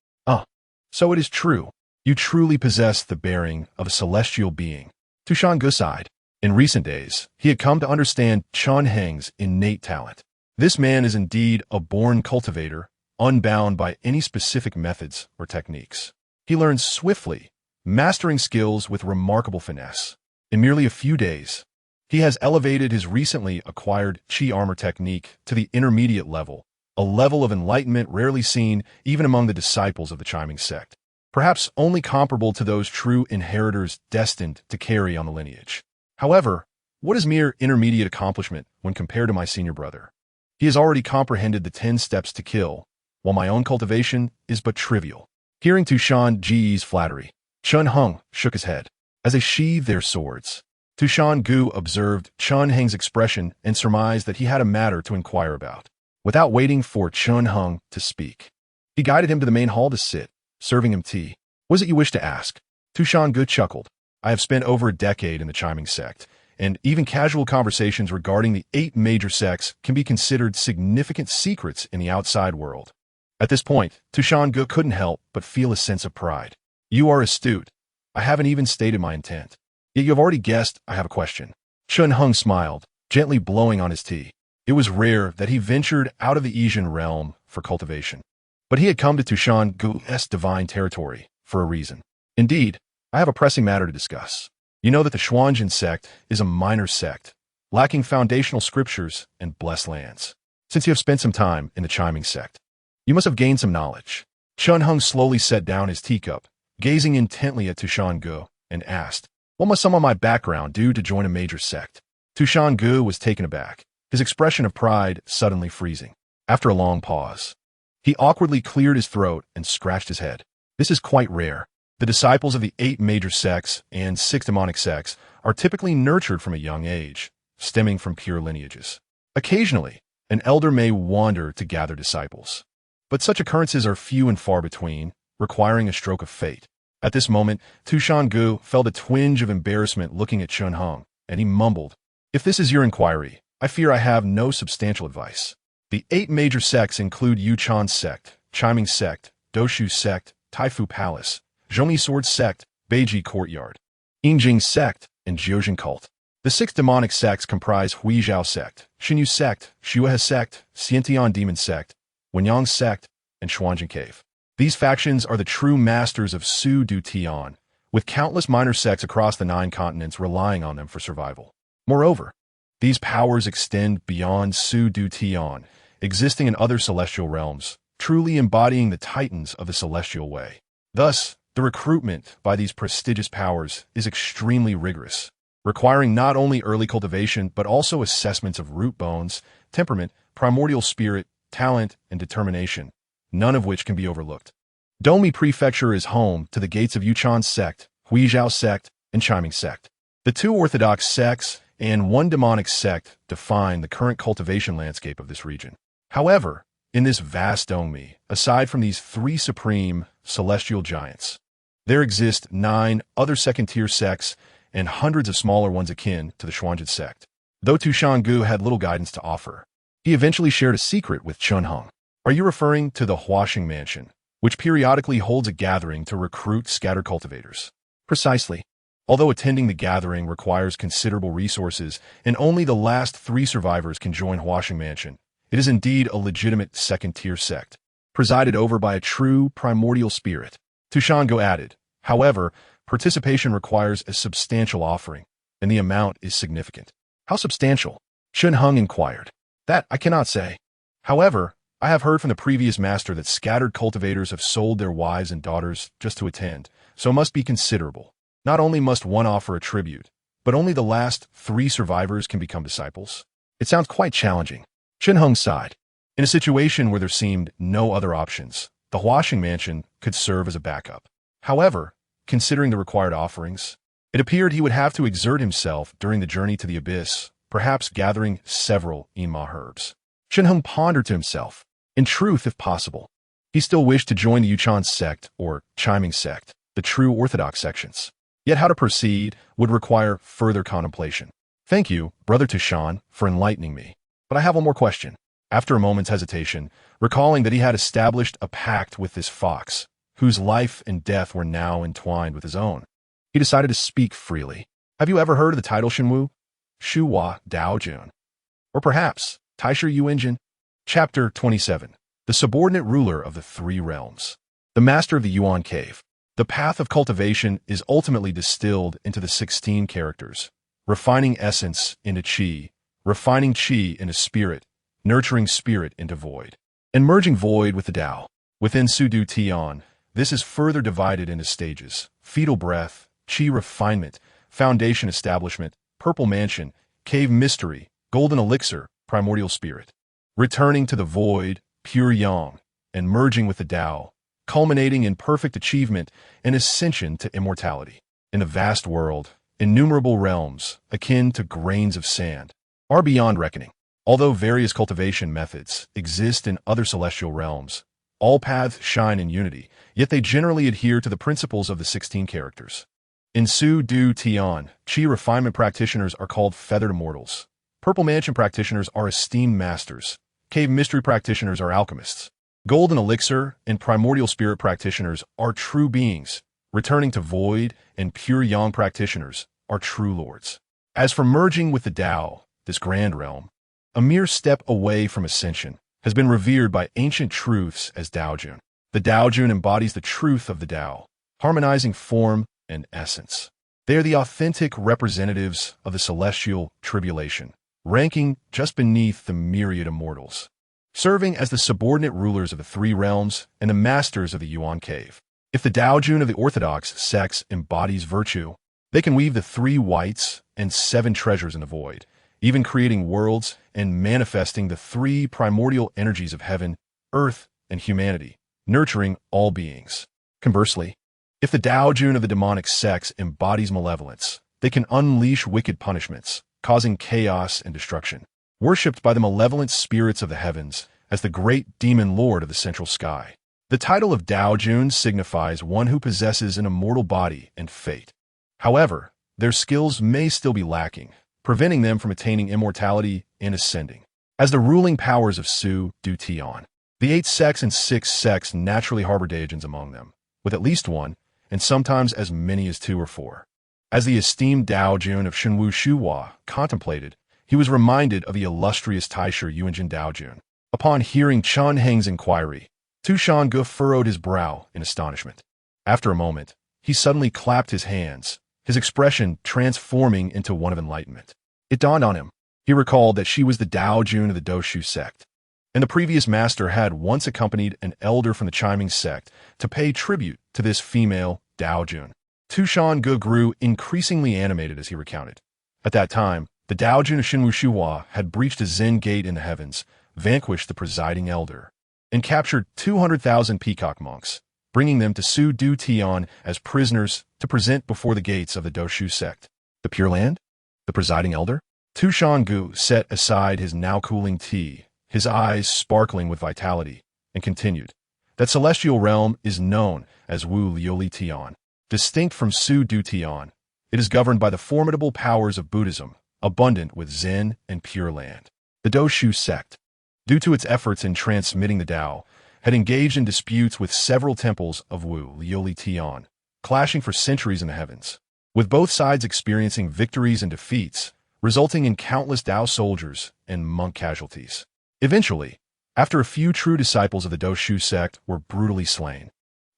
So it is true. You truly possess the bearing of a celestial being. Tushan Gu sighed. In recent days, he had come to understand Chunheng's innate talent. This man is indeed a born cultivator, unbound by any specific methods or techniques. He learns swiftly, mastering skills with remarkable finesse. In merely a few days, He has elevated his recently acquired Qi armor technique to the intermediate level, a level of enlightenment rarely seen even among the disciples of the Chiming Sect, perhaps only comparable to those true inheritors destined to carry on the lineage. However, what is mere intermediate accomplishment when compared to my senior brother? He has already comprehended the 10 steps to kill, while my own cultivation is but trivial. Hearing Tushan Ji's flattery, Chun Hung shook his head. As they sheathed their swords, Tushan Gu observed Chun Heng's expression and surmised that he had a matter to inquire about. Without waiting for Chun Hung to speak, he guided him to the main hall to sit, serving him tea. "Was it you wish to ask?" Tushan Gu chuckled. "I have spent over a decade in the Chiming Sect, and even casual conversations regarding the 8 major sects can be considered significant secrets in the outside world." At this point, Tushan Gu couldn't help but feel a sense of pride. "You are astute. I haven't even stated my intent. Yet you have already guessed I have a question." Chun Hung smiled, gently blowing on his tea. It was rare that he ventured out of the Asian realm for cultivation. But he had come to Tushan Gu's divine territory for a reason. "Indeed, I have a pressing matter to discuss. You know that the Xuanjin sect is a minor sect, lacking foundational scriptures and blessed lands. Since you have spent some time in the Chiming sect, you must have gained some knowledge." Chun Hung slowly set down his teacup, gazing intently at Tushan Gu, and asked, "What must some of my background do to join a major sect?" Tushan Gu was taken aback, his expression of pride suddenly freezing. After a long pause, he awkwardly cleared his throat and scratched his head. "This is quite rare. The disciples of the 8 major sects and 6 demonic sects are typically nurtured from a young age, stemming from pure lineages. Occasionally, an elder may wander to gather disciples, but such occurrences are few and far between, requiring a stroke of fate." At this moment, Tushan Gu felt a twinge of embarrassment looking at Chun Hung, and he mumbled, "If this is your inquiry, I fear I have no substantial advice. The 8 major sects include Yuchan Sect, Chiming Sect, Doshu Sect, Taifu Palace, Zhongyi Sword Sect, Beiji Courtyard, Yingjing Sect, and Jiuzhen Cult. The 6 demonic sects comprise Huizhao Sect, Xinyu Sect, Shuhe Sect, Xiantian Demon Sect, Wenyang Sect, and Xuanjin Cave. These factions are the true masters of Su Du Tian, with countless minor sects across the 9 continents relying on them for survival. Moreover, these powers extend beyond Su Du Tian, existing in other celestial realms, truly embodying the titans of the celestial way. Thus, the recruitment by these prestigious powers is extremely rigorous, requiring not only early cultivation but also assessments of root bones, temperament, primordial spirit, talent, and determination, none of which can be overlooked. Domi Prefecture is home to the gates of Yuchan Sect, Huizhao Sect, and Chiming Sect. The 2 orthodox sects and 1 demonic sect define the current cultivation landscape of this region. However, in this vast Domi, aside from these 3 supreme celestial giants, there exist 9 other second-tier sects and hundreds of smaller ones akin to the Xuanjin sect. Though Tushan Gu had little guidance to offer, he eventually shared a secret with Chun Hung. "Are you referring to the Huaxing Mansion, which periodically holds a gathering to recruit scattered cultivators?" "Precisely. Although attending the gathering requires considerable resources and only the last 3 survivors can join Huaxing Mansion, it is indeed a legitimate second-tier sect, presided over by a true primordial spirit." Tushan Gu added, "However, participation requires a substantial offering, and the amount is significant." "How substantial?" Chun Hung inquired. "That I cannot say. However, I have heard from the previous master that scattered cultivators have sold their wives and daughters just to attend, so it must be considerable. Not only must one offer a tribute, but only the last 3 survivors can become disciples. It sounds quite challenging." Chun Hung sighed. In a situation where there seemed no other options, the Huaxing Mansion could serve as a backup. However, considering the required offerings, it appeared he would have to exert himself during the journey to the abyss, perhaps gathering several Yinma herbs. Chun Hung pondered to himself. In truth, if possible, he still wished to join the Yuchan Sect or Chiming Sect, the true orthodox sections. Yet how to proceed would require further contemplation. "Thank you, Brother Tushan, for enlightening me. But I have one more question." After a moment's hesitation, recalling that he had established a pact with this fox, whose life and death were now entwined with his own, he decided to speak freely. "Have you ever heard of the title Shenwu? Shuwa Daojun? Or perhaps Taishu Yuanjin?" Chapter 27. The Subordinate Ruler of the 3 Realms. The Master of the Yuan Cave. The path of cultivation is ultimately distilled into the 16 characters, refining essence into chi, refining chi into spirit, nurturing spirit into void, and merging void with the Tao. Within Su Du Tian, this is further divided into stages: fetal breath, chi refinement, foundation establishment, purple mansion, cave mystery, golden elixir, primordial spirit, returning to the void, pure yang, and merging with the Tao, culminating in perfect achievement and ascension to immortality. In the vast world, innumerable realms, akin to grains of sand, are beyond reckoning. Although various cultivation methods exist in other celestial realms, all paths shine in unity, yet they generally adhere to the principles of the 16 characters. In Su Du Tian, Qi refinement practitioners are called feathered immortals. Purple Mansion practitioners are esteemed masters. Cave mystery practitioners are alchemists. Golden elixir and primordial spirit practitioners are true beings. Returning to void and pure yang practitioners are true lords. As for merging with the Tao, this grand realm, a mere step away from ascension, has been revered by ancient truths as Daojun. The Daojun embodies the truth of the Tao, harmonizing form and essence. They are the authentic representatives of the celestial tribulation, ranking just beneath the myriad immortals, serving as the subordinate rulers of the three realms and the masters of the Yuan cave. If the Daojun of the orthodox sects embodies virtue, they can weave the 3 whites and 7 treasures in the void, even creating worlds and manifesting the 3 primordial energies of heaven, earth, and humanity, nurturing all beings. Conversely, if the Daojun of the demonic sects embodies malevolence, they can unleash wicked punishments, causing chaos and destruction, worshipped by the malevolent spirits of the heavens as the great demon lord of the central sky. The title of Daojun signifies one who possesses an immortal body and fate. However, their skills may still be lacking, preventing them from attaining immortality and ascending. As the ruling powers of Su Du Tian, the 8 sects and 6 sects naturally harbor Daojuns among them, with at least 1, and sometimes as many as 2 or 4. As the esteemed Daojun of Shenwu Shuhua contemplated, he was reminded of the illustrious Taisha Yuanjin Daojun. Upon hearing Chun Heng's inquiry, Tu Shange furrowed his brow in astonishment. After a moment, he suddenly clapped his hands, his expression transforming into one of enlightenment. It dawned on him. He recalled that she was the Daojun of the Doshu sect, and the previous master had once accompanied an elder from the Chiming sect to pay tribute to this female Daojun. Tu Shange grew increasingly animated as he recounted. At that time, the Daojun of Shenwu Shuhua had breached a Zen gate in the heavens, vanquished the presiding elder, and captured 200,000 peacock monks, bringing them to Su Du Tian as prisoners to present before the gates of the Doshu sect. The Pure Land? The presiding elder? Tu Shange set aside his now cooling tea, his eyes sparkling with vitality, and continued. That celestial realm is known as Wu Liuli Tian. Distinct from Su Du Tian, it is governed by the formidable powers of Buddhism, abundant with Zen and Pure Land. The Doshu sect, due to its efforts in transmitting the Tao, had engaged in disputes with several temples of Wu Liuli Tian, clashing for centuries in the heavens, with both sides experiencing victories and defeats, resulting in countless Tao soldiers and monk casualties. Eventually, after a few true disciples of the Doshu sect were brutally slain,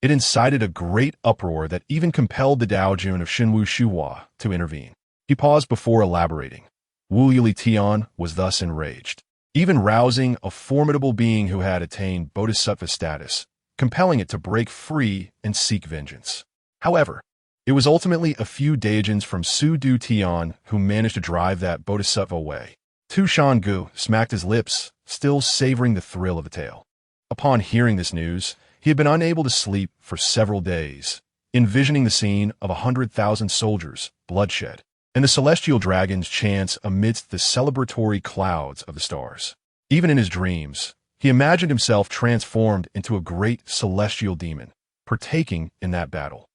it incited a great uproar that even compelled the Daojun of Shenwu Shuhua to intervene. He paused before elaborating. Wu Liuli Tian was thus enraged, even rousing a formidable being who had attained bodhisattva status, compelling it to break free and seek vengeance. However, it was ultimately a few Daojuns from Su Du Tian who managed to drive that bodhisattva away. Tu Shange smacked his lips, still savoring the thrill of the tale. Upon hearing this news, he had been unable to sleep for several days, envisioning the scene of 100,000 soldiers, bloodshed, and the celestial dragon's chants amidst the celebratory clouds of the stars. Even in his dreams, he imagined himself transformed into a great celestial demon, partaking in that battle,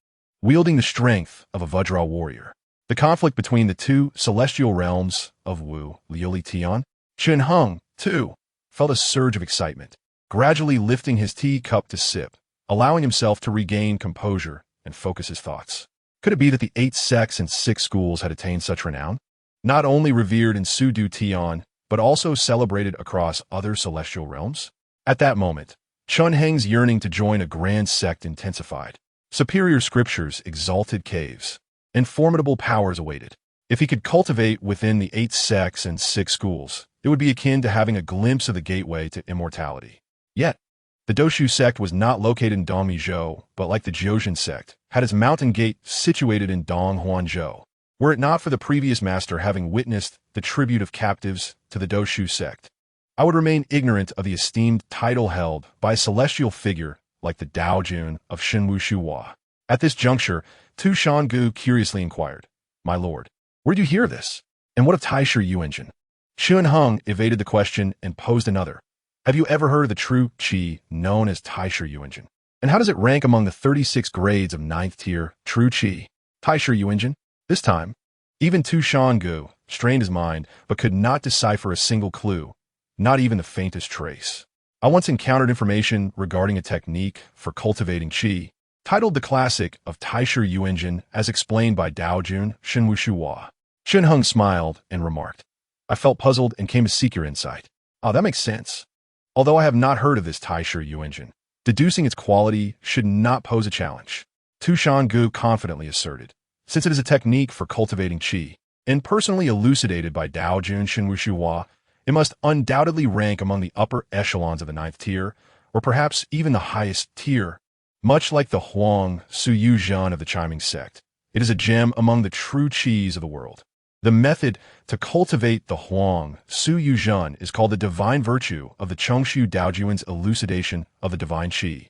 wielding the strength of a Vajra warrior. The conflict between the 2 celestial realms of Wu Liuli Tian, Chen Heng, too, felt a surge of excitement, gradually lifting his tea cup to sip, allowing himself to regain composure and focus his thoughts. Could it be that the 8 sects and 6 schools had attained such renown? Not only revered in Su Du Tian, but also celebrated across other celestial realms? At that moment, Chun Heng's yearning to join a grand sect intensified. Superior scriptures exalted caves, and formidable powers awaited. If he could cultivate within the 8 sects and 6 schools, it would be akin to having a glimpse of the gateway to immortality. Yet, the Doshu sect was not located in Dongmizhou, but like the Jiuzhen sect, had its mountain gate situated in Donghuanzhou. Were it not for the previous master having witnessed the tribute of captives to the Doshu sect, I would remain ignorant of the esteemed title held by a celestial figure like the Daojun of Shenwushuhua. At this juncture, Tu Shangu curiously inquired, "My lord, where did you hear this? And what of Taishu Yuanjin?" Xun Heng evaded the question and posed another. "Have you ever heard of the true Qi known as Taishu Yuanjin? And how does it rank among the 36 grades of 9th tier true Qi? Taishu Yuanjin?" This time, even Tu Shangu strained his mind but could not decipher a single clue, not even the faintest trace. I once encountered information regarding a technique for cultivating Qi, titled The Classic of Taishu Yuanjin as explained by Daojun Shenwushuhua. Xun Heng smiled and remarked, "I felt puzzled and came to seek your insight." "Oh, that makes sense. Although I have not heard of this Taishu Yuanjin, deducing its quality should not pose a challenge," Tu Shangu confidently asserted, "since it is a technique for cultivating Qi, and personally elucidated by Daojun Shenwushuhua, it must undoubtedly rank among the upper echelons of the 9th tier, or perhaps even the highest tier. Much like the Huang Suyu Zhan of the Chiming sect, it is a gem among the true Qis of the world. The method to cultivate the Huang Suyu Zhan is called the divine virtue of the Chongshu Daojuan's elucidation of the divine Qi,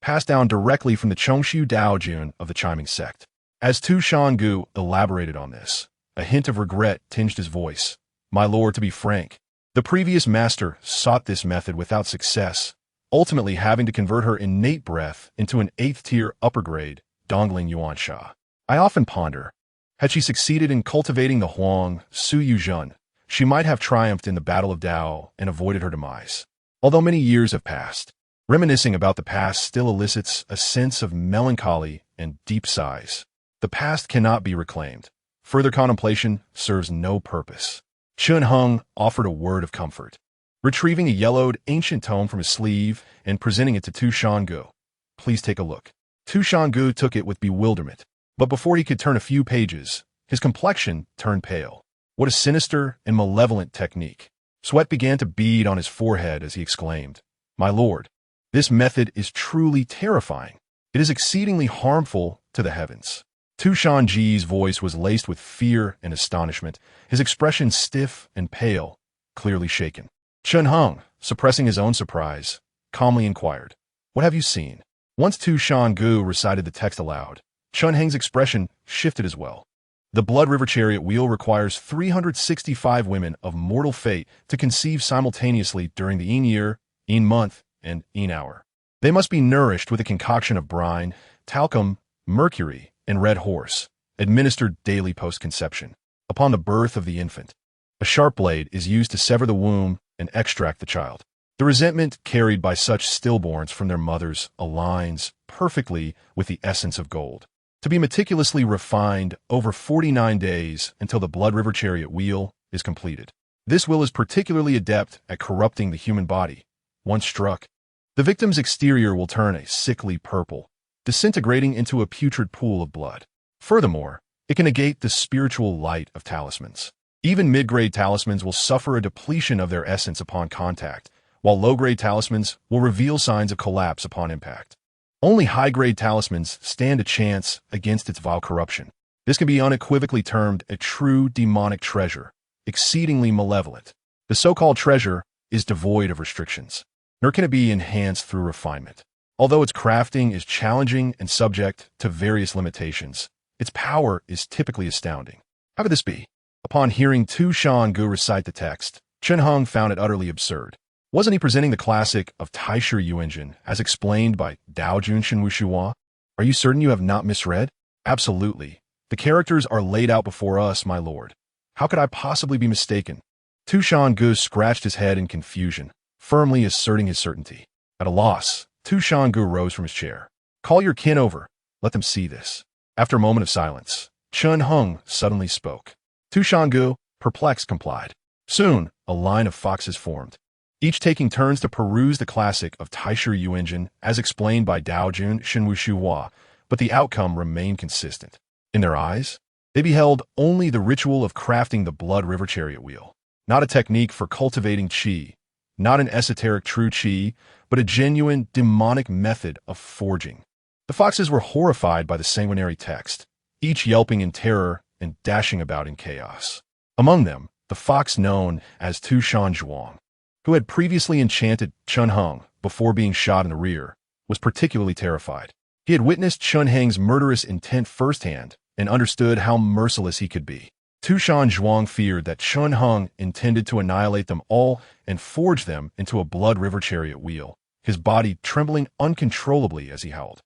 passed down directly from the Chongshu Daojuan of the Chiming sect." As Tu Shangu elaborated on this, a hint of regret tinged his voice. "My lord, to be frank, the previous master sought this method without success, ultimately having to convert her innate breath into an 8th tier upper grade, Dongling Yuansha. I often ponder, had she succeeded in cultivating the Huang Suyu Zhan, she might have triumphed in the battle of Dao and avoided her demise. Although many years have passed, reminiscing about the past still elicits a sense of melancholy and deep sighs. The past cannot be reclaimed. Further contemplation serves no purpose." Xun Heng offered a word of comfort, retrieving a yellowed ancient tome from his sleeve and presenting it to Tu Shangu. "Please take a look." Tu Shangu took it with bewilderment, but before he could turn a few pages, his complexion turned pale. What a sinister and malevolent technique. Sweat began to bead on his forehead as he exclaimed, "My lord, this method is truly terrifying. It is exceedingly harmful to the heavens." Tu Shanji's voice was laced with fear and astonishment, his expression stiff and pale, clearly shaken. Xun Heng, suppressing his own surprise, calmly inquired, "What have you seen?" Once Tu Shangu recited the text aloud, Xun Heng's expression shifted as well. "The blood river chariot wheel requires 365 women of mortal fate to conceive simultaneously during the Yin year, Yin month, and Yin hour. They must be nourished with a concoction of brine, talcum, mercury, and red horse, administered daily post-conception. Upon the birth of the infant, a sharp blade is used to sever the womb and extract the child. The resentment carried by such stillborns from their mothers aligns perfectly with the essence of gold, to be meticulously refined over 49 days until the blood river chariot wheel is completed. This wheel is particularly adept at corrupting the human body. Once struck, the victim's exterior will turn a sickly purple, disintegrating into a putrid pool of blood. Furthermore, it can negate the spiritual light of talismans. Even mid-grade talismans will suffer a depletion of their essence upon contact, while low-grade talismans will reveal signs of collapse upon impact. Only high-grade talismans stand a chance against its vile corruption. This can be unequivocally termed a true demonic treasure, exceedingly malevolent. The so-called treasure is devoid of restrictions, nor can it be enhanced through refinement. Although its crafting is challenging and subject to various limitations, its power is typically astounding. How could this be? Upon hearing Tu Shangu recite the text, Xun Heng found it utterly absurd. Wasn't he presenting the classic of Taishu Yuanjin as explained by Daojun Shenwushuhua? Are you certain you have not misread? Absolutely. The characters are laid out before us, my lord. How could I possibly be mistaken? Tu Shangu scratched his head in confusion, firmly asserting his certainty. At a loss, Tu Shangu rose from his chair. "Call your kin over. Let them see this." After a moment of silence, Xun Heng suddenly spoke. Tu Shangu, perplexed, complied. Soon, a line of foxes formed, each taking turns to peruse the classic of Taishu Yuanjin as explained by Daojun Shenwushuhua, but the outcome remained consistent. In their eyes, They beheld only the ritual of crafting the blood river chariot wheel, not a technique for cultivating chi, not an esoteric true chi, but a genuine demonic method of forging. The foxes were horrified by the sanguinary text, each yelping in terror and dashing about in chaos. Among them, the fox known as Tu Shan Zhuang, who had previously enchanted Chun Heng before being shot in the rear, was particularly terrified. He had witnessed Chun Heng's murderous intent firsthand and understood how merciless he could be. Tu Shan Zhuang feared that Chun Heng intended to annihilate them all and forge them into a blood river chariot wheel, his body trembling uncontrollably as he howled,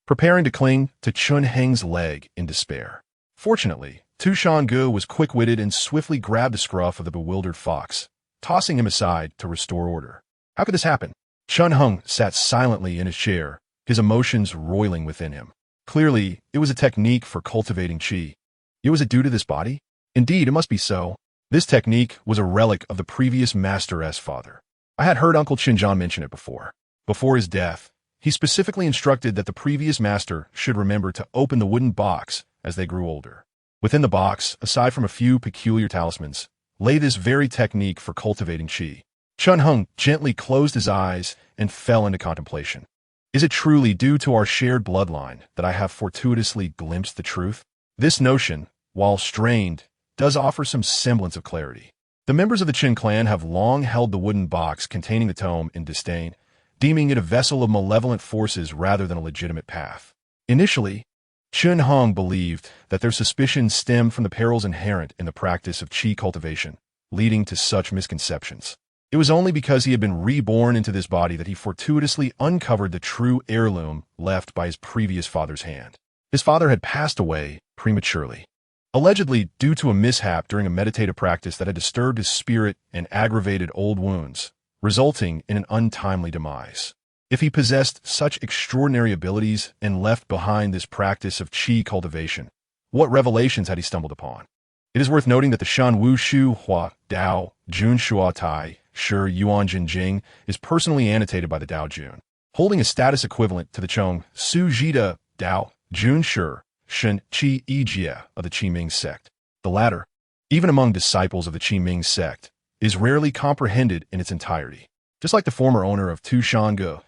preparing to cling to Chun Heng's leg in despair. Fortunately, Tu Shan Gu was quick-witted and swiftly grabbed the scruff of the bewildered fox, tossing him aside to restore order. How could this happen? Chun Heng sat silently in his chair, his emotions roiling within him. Clearly, it was a technique for cultivating chi. Yet was it due to this body? Indeed, it must be so. This technique was a relic of the previous master's father. I had heard Uncle Qinjian mention it before. Before his death, he specifically instructed that the previous master should remember to open the wooden box as they grew older. Within the box, aside from a few peculiar talismans, lay this very technique for cultivating chi. Chun Heng gently closed his eyes and fell into contemplation. Is it truly due to our shared bloodline that I have fortuitously glimpsed the truth? This notion, while strained, does offer some semblance of clarity. The members of the Qin clan have long held the wooden box containing the tome in disdain, deeming it a vessel of malevolent forces rather than a legitimate path. Initially, Chun Heng believed that their suspicions stemmed from the perils inherent in the practice of chi cultivation, leading to such misconceptions. It was only because he had been reborn into this body that he fortuitously uncovered the true heirloom left by his previous father's hand. His father had passed away prematurely, allegedly due to a mishap during a meditative practice that had disturbed his spirit and aggravated old wounds, resulting in an untimely demise. If he possessed such extraordinary abilities and left behind this practice of chi cultivation, what revelations had he stumbled upon? It is worth noting that the Shan Wu Shu Hua Dao Jun Shua Tai Shi Yuan Jin Jing is personally annotated by the Dao Jun, holding a status equivalent to the Chong Su Jida Dao Jun Shi Shen Qi Yi Jie of the Qiming sect. The latter, even among disciples of the Qiming sect, is rarely comprehended in its entirety. Just like the former owner of Tu Shan Ge,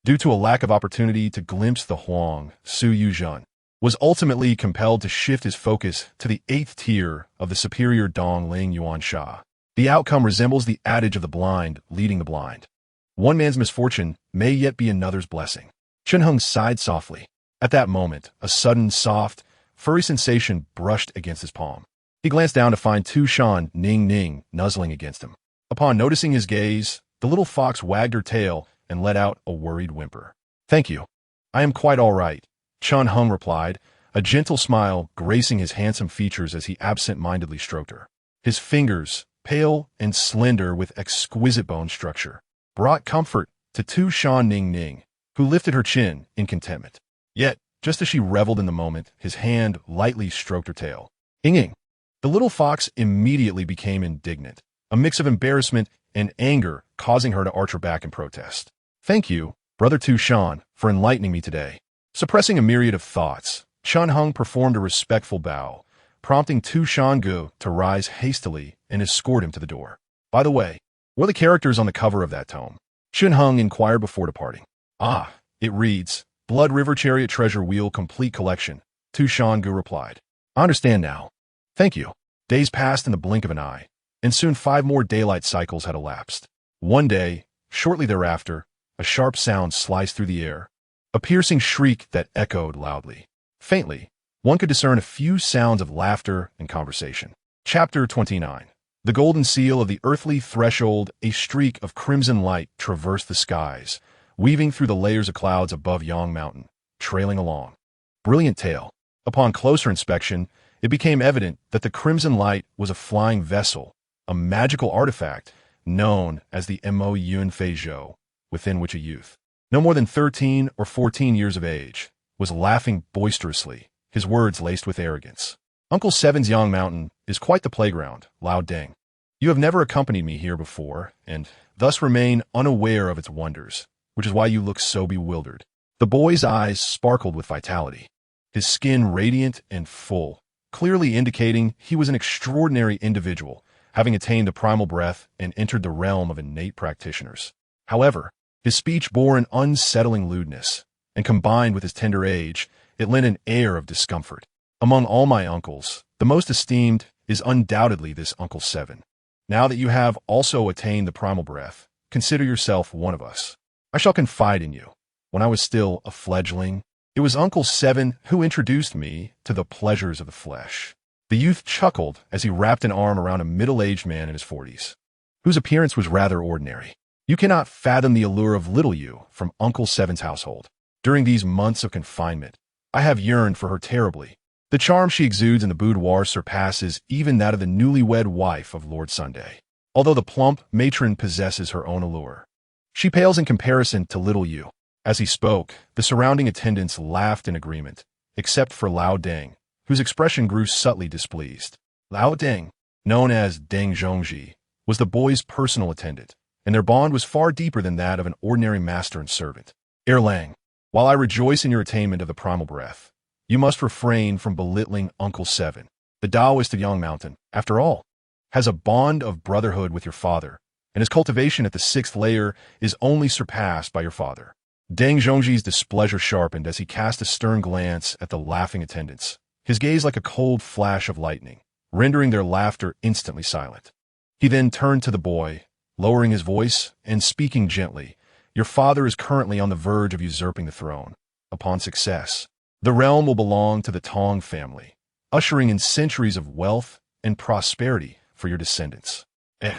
due to a lack of opportunity to glimpse the Huang, Su Yuzhen was ultimately compelled to shift his focus to the 8th tier of the superior Dong Ling Yuan Sha. The outcome resembles the adage of the blind leading the blind. One man's misfortune may yet be another's blessing. Chun Heng sighed softly. At that moment, a sudden, soft, furry sensation brushed against his palm. He glanced down to find Tu Shan Ning Ning nuzzling against him. Upon noticing his gaze, the little fox wagged her tail and let out a worried whimper. "Thank you. I am quite all right," Chun Heng replied, a gentle smile gracing his handsome features as he absent-mindedly stroked her. His fingers, pale and slender with exquisite bone structure, brought comfort to Tu Shan Ning Ning, who lifted her chin in contentment. Yet, just as she reveled in the moment, his hand lightly stroked her tail. "Ing-ing." The little fox immediately became indignant, a mix of embarrassment and anger causing her to arch her back in protest. "Thank you, Brother Tu Shan, for enlightening me today." Suppressing a myriad of thoughts, Chun Heng performed a respectful bow, prompting Tu Shan Gu to rise hastily and escort him to the door. "By the way, what are the characters on the cover of that tome?" Chun Heng inquired before departing. "Ah, it reads, Blood River Chariot Treasure Wheel Complete Collection," Tu Shan Gu replied. "I understand now. Thank you." Days passed in the blink of an eye, and soon 5 more daylight cycles had elapsed. One day, shortly thereafter, a sharp sound sliced through the air, a piercing shriek that echoed loudly. Faintly, one could discern a few sounds of laughter and conversation. Chapter 29. The golden seal of the earthly threshold, a streak of crimson light traversed the skies, weaving through the layers of clouds above Yang Mountain, trailing along. Brilliant tale. Upon closer inspection, it became evident that the crimson light was a flying vessel, a magical artifact known as the Mo Yun Fei Zhou, within which a youth, no more than 13 or 14 years of age, was laughing boisterously, his words laced with arrogance. "Uncle Seven's Yang Mountain is quite the playground, Lao Deng. You have never accompanied me here before, and thus remain unaware of its wonders, which is why you look so bewildered." The boy's eyes sparkled with vitality, his skin radiant and full, clearly indicating he was an extraordinary individual, having attained the primal breath and entered the realm of innate practitioners. However, his speech bore an unsettling lewdness, and combined with his tender age, it lent an air of discomfort. Among all my uncles, the most esteemed is undoubtedly this Uncle 7. Now that you have also attained the primal breath, consider yourself one of us. I shall confide in you. When I was still a fledgling, it was Uncle 7 who introduced me to the pleasures of the flesh. The youth chuckled as he wrapped an arm around a middle-aged man in his 40s, whose appearance was rather ordinary. You cannot fathom the allure of little you from Uncle 7's household. During these months of confinement, I have yearned for her terribly. The charm she exudes in the boudoir surpasses even that of the newlywed wife of Lord Sunday. Although the plump matron possesses her own allure, she pales in comparison to little you. As he spoke, the surrounding attendants laughed in agreement, except for Lao Deng, whose expression grew subtly displeased. Lao Deng, known as Deng Zhongji, was the boy's personal attendant, and their bond was far deeper than that of an ordinary master and servant. Erlang, while I rejoice in your attainment of the primal breath, you must refrain from belittling Uncle 7. The Taoist of Yang Mountain, after all, has a bond of brotherhood with your father, and his cultivation at the 6th layer is only surpassed by your father. Deng Zhongji's displeasure sharpened as he cast a stern glance at the laughing attendants, his gaze like a cold flash of lightning, rendering their laughter instantly silent. He then turned to the boy, lowering his voice and speaking gently. Your father is currently on the verge of usurping the throne. Upon success, the realm will belong to the Tong family, ushering in centuries of wealth and prosperity for your descendants. It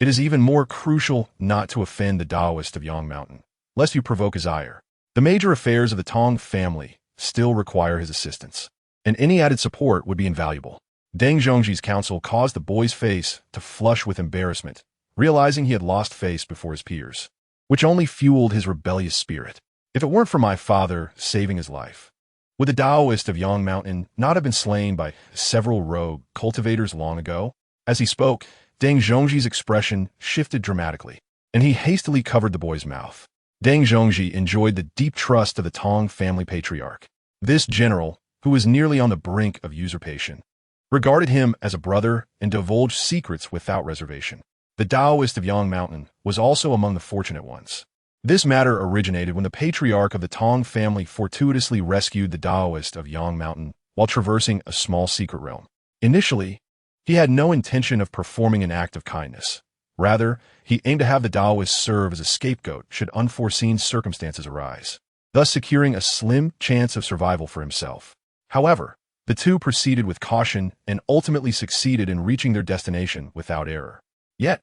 is even more crucial not to offend the Taoist of Yang Mountain, lest you provoke his ire. The major affairs of the Tong family still require his assistance, and any added support would be invaluable. Deng Zhongji's counsel caused the boy's face to flush with embarrassment, realizing he had lost face before his peers, which only fueled his rebellious spirit. If it weren't for my father saving his life, would the Taoist of Yang Mountain not have been slain by several rogue cultivators long ago? As he spoke, Deng Zhongji's expression shifted dramatically, and he hastily covered the boy's mouth. Deng Zhongji enjoyed the deep trust of the Tong family patriarch. This general, who was nearly on the brink of usurpation, regarded him as a brother and divulged secrets without reservation. The Taoist of Yang Mountain was also among the fortunate ones. This matter originated when the patriarch of the Tong family fortuitously rescued the Taoist of Yang Mountain while traversing a small secret realm. Initially, he had no intention of performing an act of kindness. Rather, he aimed to have the Taoist serve as a scapegoat should unforeseen circumstances arise, thus securing a slim chance of survival for himself. However, the two proceeded with caution and ultimately succeeded in reaching their destination without error. Yet,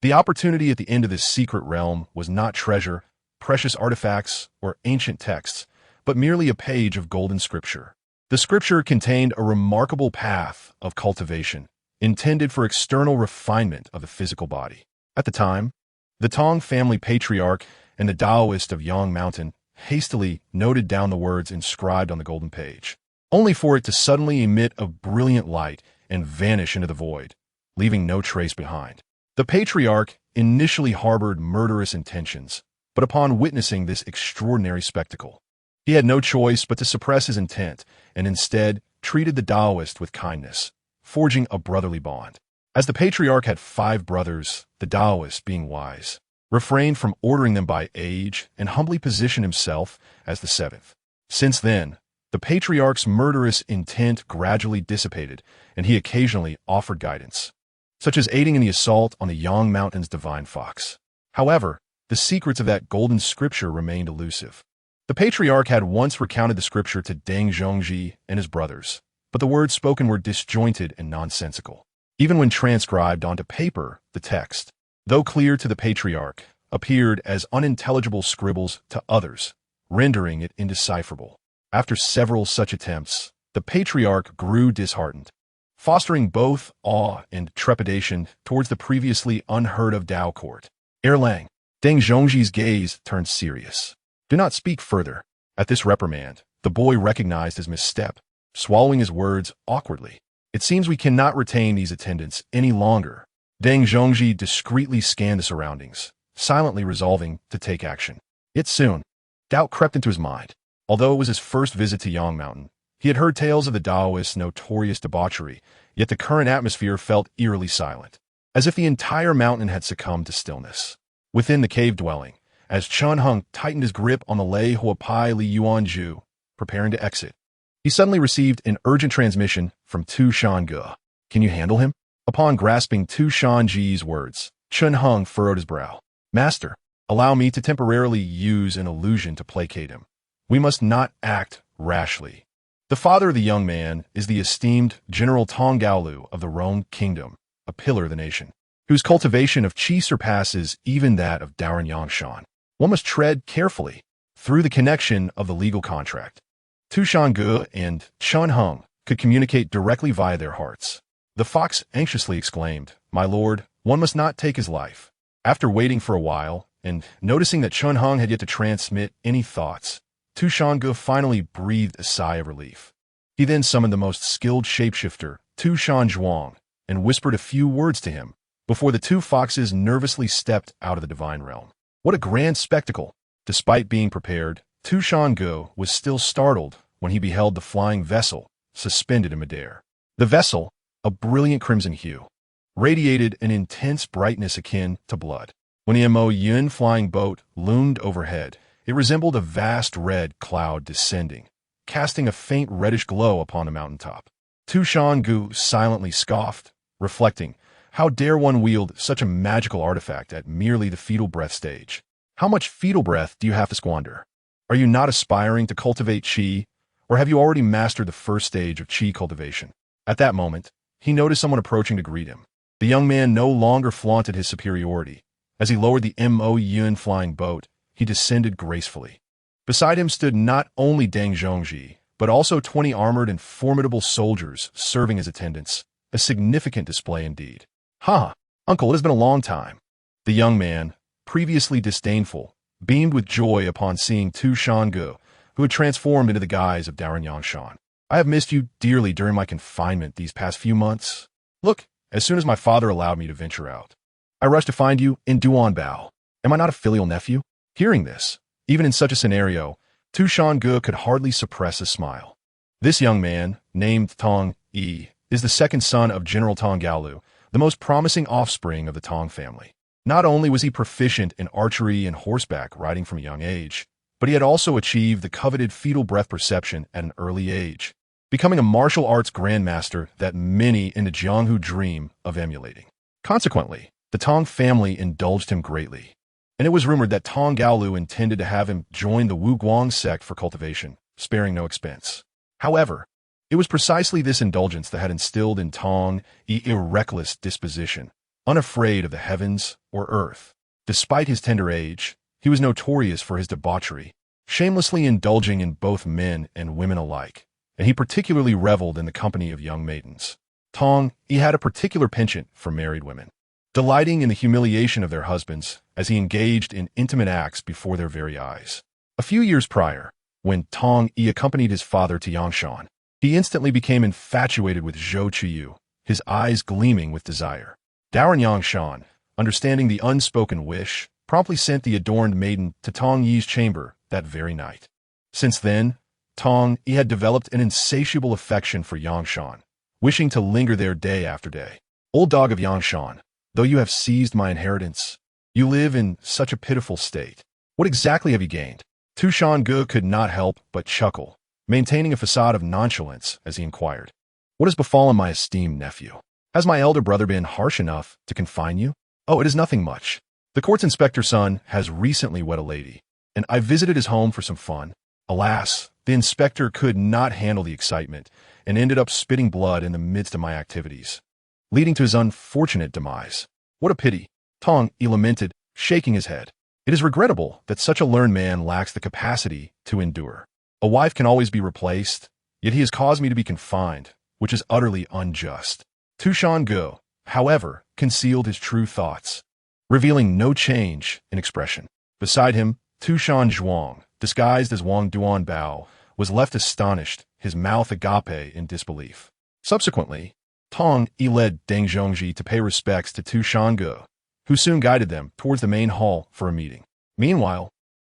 the opportunity at the end of this secret realm was not treasure, precious artifacts, or ancient texts, but merely a page of golden scripture. The scripture contained a remarkable path of cultivation, intended for external refinement of the physical body. At the time, the Tong family patriarch and the Taoist of Yang Mountain hastily noted down the words inscribed on the golden page, only for it to suddenly emit a brilliant light and vanish into the void, leaving no trace behind. The patriarch initially harbored murderous intentions, but upon witnessing this extraordinary spectacle, he had no choice but to suppress his intent and instead treated the Taoist with kindness, forging a brotherly bond. As the patriarch had 5 brothers, the Taoist, being wise, refrained from ordering them by age and humbly positioned himself as the 7th. Since then, the patriarch's murderous intent gradually dissipated, and he occasionally offered guidance, such as aiding in the assault on the Yang Mountain's divine fox. However, the secrets of that golden scripture remained elusive. The patriarch had once recounted the scripture to Deng Zhongji and his brothers, but the words spoken were disjointed and nonsensical. Even when transcribed onto paper, the text, though clear to the patriarch, appeared as unintelligible scribbles to others, rendering it indecipherable. After several such attempts, the patriarch grew disheartened, fostering both awe and trepidation towards the previously unheard-of Tao court. Erlang, Deng Zhongji's gaze turned serious. Do not speak further. At this reprimand, the boy recognized his misstep, swallowing his words awkwardly. It seems we cannot retain these attendants any longer. Deng Zhongji discreetly scanned the surroundings, silently resolving to take action. Yet soon, doubt crept into his mind. Although it was his first visit to Yang Mountain, He had heard tales of the Taoists' notorious debauchery, yet the current atmosphere felt eerily silent, as if the entire mountain had succumbed to stillness. Within the cave dwelling, as Chun Hung tightened his grip on the Lei Huapai Li Yuanju, preparing to exit, he suddenly received an urgent transmission from Tu Shange. "Can you handle him?" Upon grasping Tu Shange's words, Chun Hung furrowed his brow. "Master, allow me to temporarily use an illusion to placate him. We must not act rashly." The father of the young man is the esteemed General Tong Gaolu of the Rome Kingdom, a pillar of the nation, whose cultivation of qi surpasses even that of Daoran Yangshan. One must tread carefully through the connection of the legal contract. Tu Shange and Chun Hung could communicate directly via their hearts. The fox anxiously exclaimed, "My lord, one must not take his life." After waiting for a while, and noticing that Chun Hung had yet to transmit any thoughts, Tu Shange finally breathed a sigh of relief. He then summoned the most skilled shapeshifter, Tu Shan Zhuang, and whispered a few words to him, before the two foxes nervously stepped out of the divine realm. What a grand spectacle! Despite being prepared, Tu Shange was still startled when he beheld the flying vessel suspended in midair. The vessel, a brilliant crimson hue, radiated an intense brightness akin to blood. When the Mo Yun flying boat loomed overhead, it resembled a vast red cloud descending, casting a faint reddish glow upon the mountaintop. Tu Shange silently scoffed, reflecting, how dare one wield such a magical artifact at merely the fetal breath stage? How much fetal breath do you have to squander? Are you not aspiring to cultivate qi, or have you already mastered the first stage of qi cultivation? At that moment, he noticed someone approaching to greet him. The young man no longer flaunted his superiority. As he lowered the Mo Yun flying boat, he descended gracefully. Beside him stood not only Deng Zhongji, but also 20 armored and formidable soldiers serving as attendants, a significant display indeed. "Ha! Uncle, it has been a long time." The young man, previously disdainful, beamed with joy upon seeing Tu Shange, who had transformed into the guise of Daoran Yangshan. "I have missed you dearly during my confinement these past few months. Look, as soon as my father allowed me to venture out, I rushed to find you in Duanbao. Am I not a filial nephew?" Hearing this, even in such a scenario, Tu Shange could hardly suppress a smile. This young man, named Tong Yi, is the second son of General Tong Gaolu, the most promising offspring of the Tong family. Not only was he proficient in archery and horseback riding from a young age, but he had also achieved the coveted fetal breath perception at an early age, becoming a martial arts grandmaster that many in the Jianghu dream of emulating. Consequently, the Tong family indulged him greatly, and it was rumored that Tong Gaolu intended to have him join the Wu Guang sect for cultivation, sparing no expense. However, it was precisely this indulgence that had instilled in Tong a reckless disposition, unafraid of the heavens or earth. Despite his tender age, he was notorious for his debauchery, shamelessly indulging in both men and women alike, and he particularly reveled in the company of young maidens. Tong had a particular penchant for married women, delighting in the humiliation of their husbands as he engaged in intimate acts before their very eyes. A few years prior, when Tong accompanied his father to Yangshan, he instantly became infatuated with Zhou Qiyu, his eyes gleaming with desire. Daoran Yangshan, understanding the unspoken wish, promptly sent the adorned maiden to Tong Yi's chamber that very night. Since then, Tong Yi had developed an insatiable affection for Yangshan, wishing to linger there day after day. "Old dog of Yangshan, though you have seized my inheritance, you live in such a pitiful state. What exactly have you gained?" Tu Shange could not help but chuckle, maintaining a facade of nonchalance as he inquired. "What has befallen my esteemed nephew? Has my elder brother been harsh enough to confine you?" "Oh, it is nothing much. The court's inspector's son has recently wed a lady, and I visited his home for some fun. Alas, the inspector could not handle the excitement and ended up spitting blood in the midst of my activities, leading to his unfortunate demise. What a pity," Tong lamented, shaking his head. "It is regrettable that such a learned man lacks the capacity to endure. A wife can always be replaced, yet he has caused me to be confined, which is utterly unjust." Tu Shange, however, concealed his true thoughts, revealing no change in expression. Beside him, Tu Shan Zhuang, disguised as Wang Duanbao, was left astonished, his mouth agape in disbelief. Subsequently, Tong led Deng Zhongji to pay respects to Tu Shange, who soon guided them towards the main hall for a meeting. Meanwhile,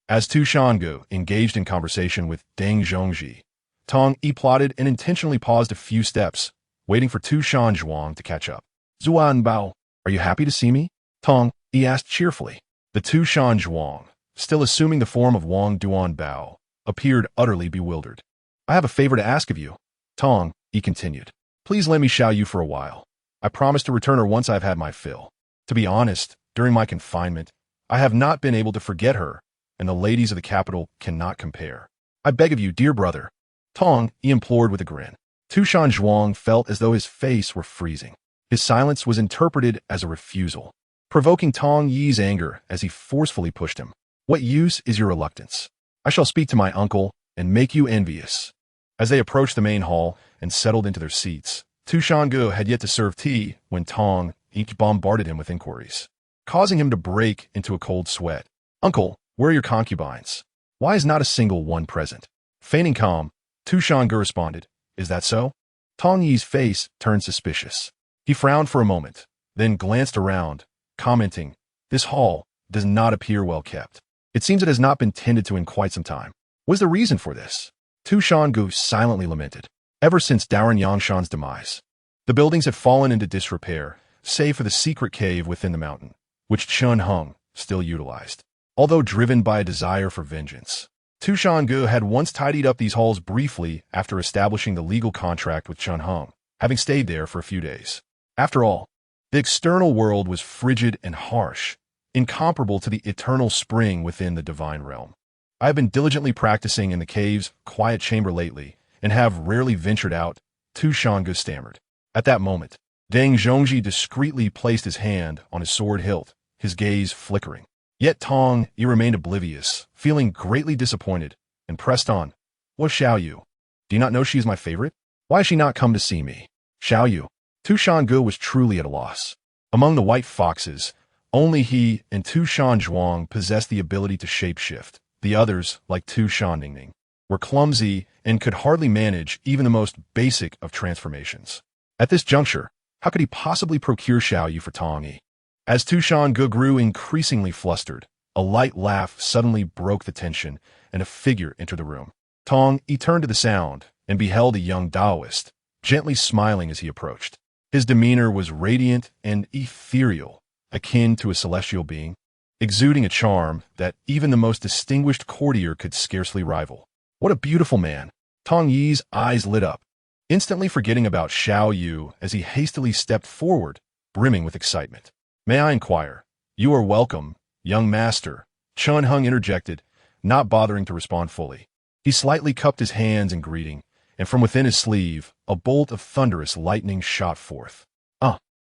as Tu Shange engaged in conversation with Deng Zhongji, Tong Yi plotted and intentionally paused a few steps, waiting for Tu Shan Zhuang to catch up. Zuan Bao, are you happy to see me? Tong Yi asked cheerfully. The Tu Shan Zhuang, still assuming the form of Wang Duan Bao, appeared utterly bewildered. I have a favor to ask of you. Tong Yi continued. Please let me Xiao Yu for a while. I promise to return her once I've had my fill. To be honest, during my confinement, I have not been able to forget her, and the ladies of the capital cannot compare. I beg of you, dear brother. Tong Yi implored with a grin. Tu Shan Zhuang felt as though his face were freezing. His silence was interpreted as a refusal, provoking Tong Yi's anger as he forcefully pushed him. What use is your reluctance? I shall speak to my uncle and make you envious. As they approached the main hall and settled into their seats, Tu Shangu had yet to serve tea when Tong Yi bombarded him with inquiries, causing him to break into a cold sweat. Uncle, where are your concubines? Why is not a single one present? Feigning calm, Tu Shangu responded, Is that so? Tong Yi's face turned suspicious. He frowned for a moment, then glanced around, commenting, This hall does not appear well kept. It seems it has not been tended to in quite some time. What is the reason for this? Tu Shangu silently lamented. Ever since Daoren Yangshan's demise, the buildings had fallen into disrepair, save for the secret cave within the mountain, which Chun Hung still utilized. Although driven by a desire for vengeance, Tu Shangu had once tidied up these halls briefly after establishing the legal contract with Chun Hung, having stayed there for a few days. After all, the external world was frigid and harsh, incomparable to the eternal spring within the divine realm. I have been diligently practicing in the cave's quiet chamber lately, and have rarely ventured out, Tu Shangu stammered. At that moment, Deng Zhongji discreetly placed his hand on his sword hilt, his gaze flickering. Yet Tong Yi remained oblivious, feeling greatly disappointed, and pressed on. What Xiao Yu? Do you not know she is my favorite? Why has she not come to see me? Xiao Yu. Tu Shangu was truly at a loss. Among the white foxes, only he and Tu Shan Zhuang possessed the ability to shapeshift. The others, like Tu Shan Ningning, were clumsy and could hardly manage even the most basic of transformations. At this juncture, how could he possibly procure Xiao Yu for Tong Yi? As Tu Shangu grew increasingly flustered, a light laugh suddenly broke the tension, and a figure entered the room. Tong Yi turned to the sound and beheld a young Taoist, gently smiling as he approached. His demeanor was radiant and ethereal, akin to a celestial being, exuding a charm that even the most distinguished courtier could scarcely rival. What a beautiful man! Tong Yi's eyes lit up, instantly forgetting about Xiao Yu as he hastily stepped forward, brimming with excitement. May I inquire? You are welcome, young master, Chun Hung interjected, not bothering to respond fully. He slightly cupped his hands in greeting, and from within his sleeve, a bolt of thunderous lightning shot forth.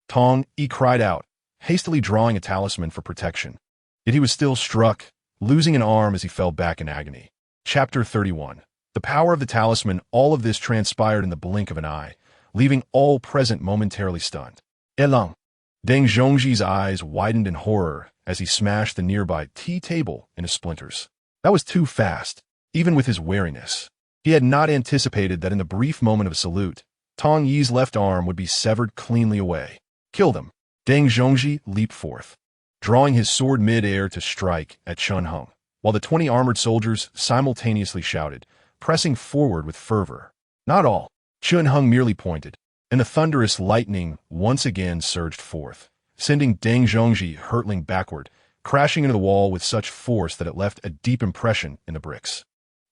Tong Yi cried out, hastily drawing a talisman for protection. Yet he was still struck, losing an arm as he fell back in agony. Chapter 31. The power of the talisman. All of this transpired in the blink of an eye, leaving all present momentarily stunned. Elong. Deng Zhongji's eyes widened in horror as he smashed the nearby tea table into splinters. That was too fast, even with his wariness. He had not anticipated that in the brief moment of salute, Tong Yi's left arm would be severed cleanly away. Kill them. Deng Zhongji leaped forth, drawing his sword mid-air to strike at Chun Hung, while the 20 armored soldiers simultaneously shouted, pressing forward with fervor. Not all. Chun Hung merely pointed, and the thunderous lightning once again surged forth, sending Deng Zhongji hurtling backward, crashing into the wall with such force that it left a deep impression in the bricks.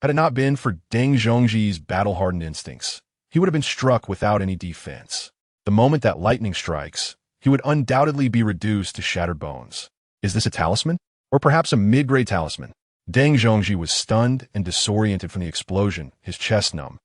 Had it not been for Deng Zhongji's battle-hardened instincts, he would have been struck without any defense. The moment that lightning strikes, he would undoubtedly be reduced to shattered bones. Is this a talisman? Or perhaps a mid-grade talisman? Deng Zhongji was stunned and disoriented from the explosion, his chest numb,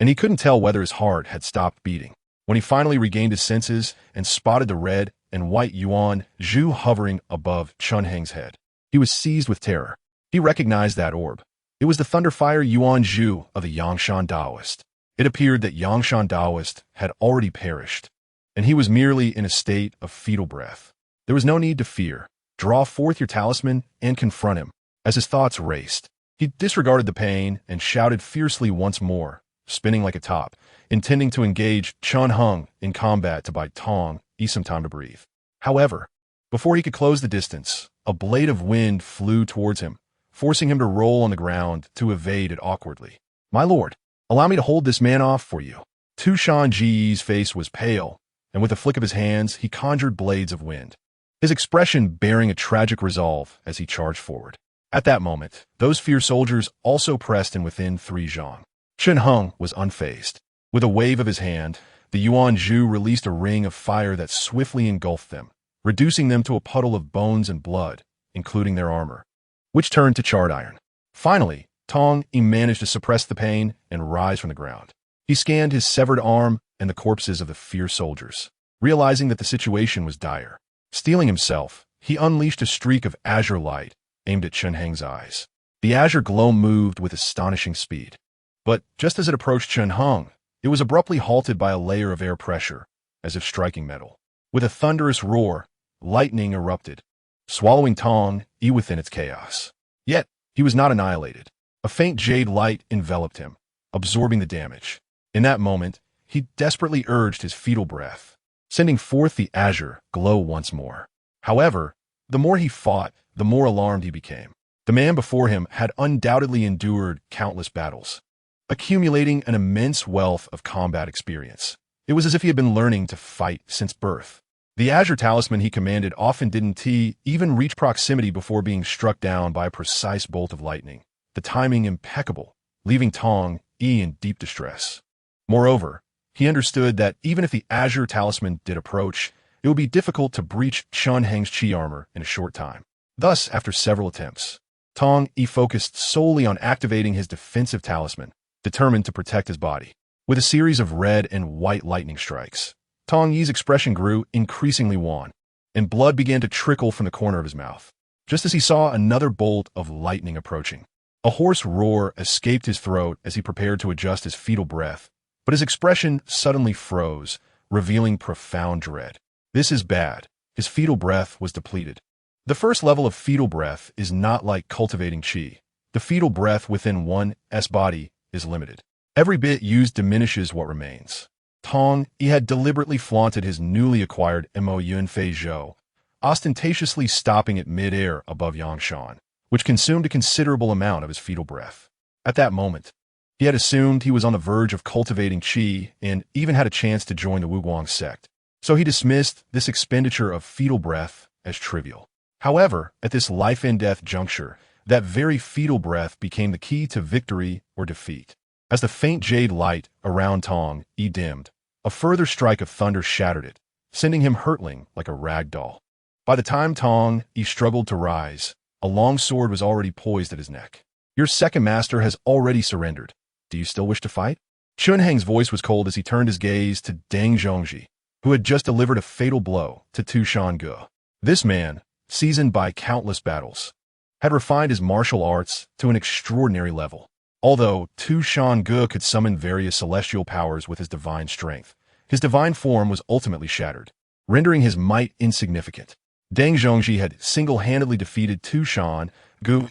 and he couldn't tell whether his heart had stopped beating. When he finally regained his senses and spotted the red and white Yuan Zhu hovering above Chun Heng's head, he was seized with terror. He recognized that orb. It was the Thunderfire Yuan Zhu of the Yangshan Taoist. It appeared that Yangshan Taoist had already perished, and he was merely in a state of fetal breath. There was no need to fear. Draw forth your talisman and confront him. As his thoughts raced, he disregarded the pain and shouted fiercely once more, spinning like a top, intending to engage Chun Hung in combat to buy Tong Yi some time to breathe. However, before he could close the distance, a blade of wind flew towards him, forcing him to roll on the ground to evade it awkwardly. My lord, Allow me to hold this man off for you. Tushan Ji's face was pale, and with a flick of his hands, he conjured blades of wind, his expression bearing a tragic resolve as he charged forward. At that moment, those fierce soldiers also pressed in within 3 zhang. Chen Heng was unfazed. With a wave of his hand, the Yuan Zhu released a ring of fire that swiftly engulfed them, reducing them to a puddle of bones and blood, including their armor, which turned to charred iron. Finally, Tong Yi managed to suppress the pain and rise from the ground. He scanned his severed arm and the corpses of the fierce soldiers, realizing that the situation was dire. Steeling himself, he unleashed a streak of azure light aimed at Chen Heng's eyes. The azure glow moved with astonishing speed. But just as it approached Chen Heng, it was abruptly halted by a layer of air pressure, as if striking metal. With a thunderous roar, lightning erupted, swallowing Tong Yi within its chaos. Yet, he was not annihilated. A faint jade light enveloped him, absorbing the damage. In that moment, he desperately urged his fetal breath, sending forth the azure glow once more. However, the more he fought, the more alarmed he became. The man before him had undoubtedly endured countless battles, accumulating an immense wealth of combat experience. It was as if he had been learning to fight since birth. The azure talisman he commanded often didn't even reach proximity before being struck down by a precise bolt of lightning, the timing impeccable, leaving Tong Yi in deep distress. Moreover, he understood that even if the azure talisman did approach, it would be difficult to breach Chen Heng's chi armor in a short time. Thus, after several attempts, Tong Yi focused solely on activating his defensive talisman, determined to protect his body. With a series of red and white lightning strikes, Tong Yi's expression grew increasingly wan, and blood began to trickle from the corner of his mouth. Just as he saw another bolt of lightning approaching, a hoarse roar escaped his throat as he prepared to adjust his fetal breath, but his expression suddenly froze, revealing profound dread. This is bad. His fetal breath was depleted. The first level of fetal breath is not like cultivating chi. The fetal breath within one's body is limited. Every bit used diminishes what remains. Tong Yi had deliberately flaunted his newly acquired Mo Yunfei Zhou, ostentatiously stopping it mid-air above Yangshan, which consumed a considerable amount of his fetal breath. At that moment, he had assumed he was on the verge of cultivating chi and even had a chance to join the Wuguang Sect, so he dismissed this expenditure of fetal breath as trivial. However, at this life-and-death juncture, that very fetal breath became the key to victory or defeat. As the faint jade light around Tong Yi dimmed, a further strike of thunder shattered it, sending him hurtling like a rag doll. By the time Tong Yi struggled to rise, a long sword was already poised at his neck. Your second master has already surrendered. Do you still wish to fight? Chen Heng's voice was cold as he turned his gaze to Deng Zhongji, who had just delivered a fatal blow to Tu Shange. This man, seasoned by countless battles, had refined his martial arts to an extraordinary level. Although Tu Shange could summon various celestial powers with his divine strength, his divine form was ultimately shattered, rendering his might insignificant. Deng Zhongji had single-handedly defeated Tu Shange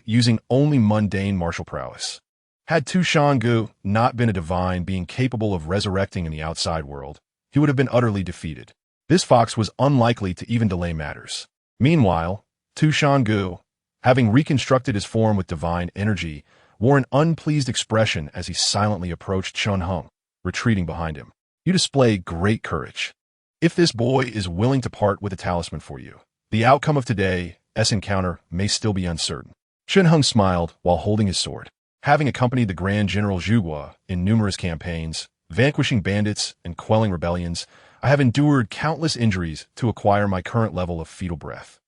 using only mundane martial prowess. Had Tu Shange not been a divine being capable of resurrecting in the outside world, he would have been utterly defeated. This fox was unlikely to even delay matters. Meanwhile, Tu Shange, having reconstructed his form with divine energy, wore an unpleased expression as he silently approached Chen Heng, retreating behind him. You display great courage. If this boy is willing to part with a talisman for you, the outcome of today's encounter may still be uncertain. Chen Heng smiled while holding his sword. Having accompanied the Grand General Zhuge in numerous campaigns, vanquishing bandits and quelling rebellions, I have endured countless injuries to acquire my current level of fetal breath.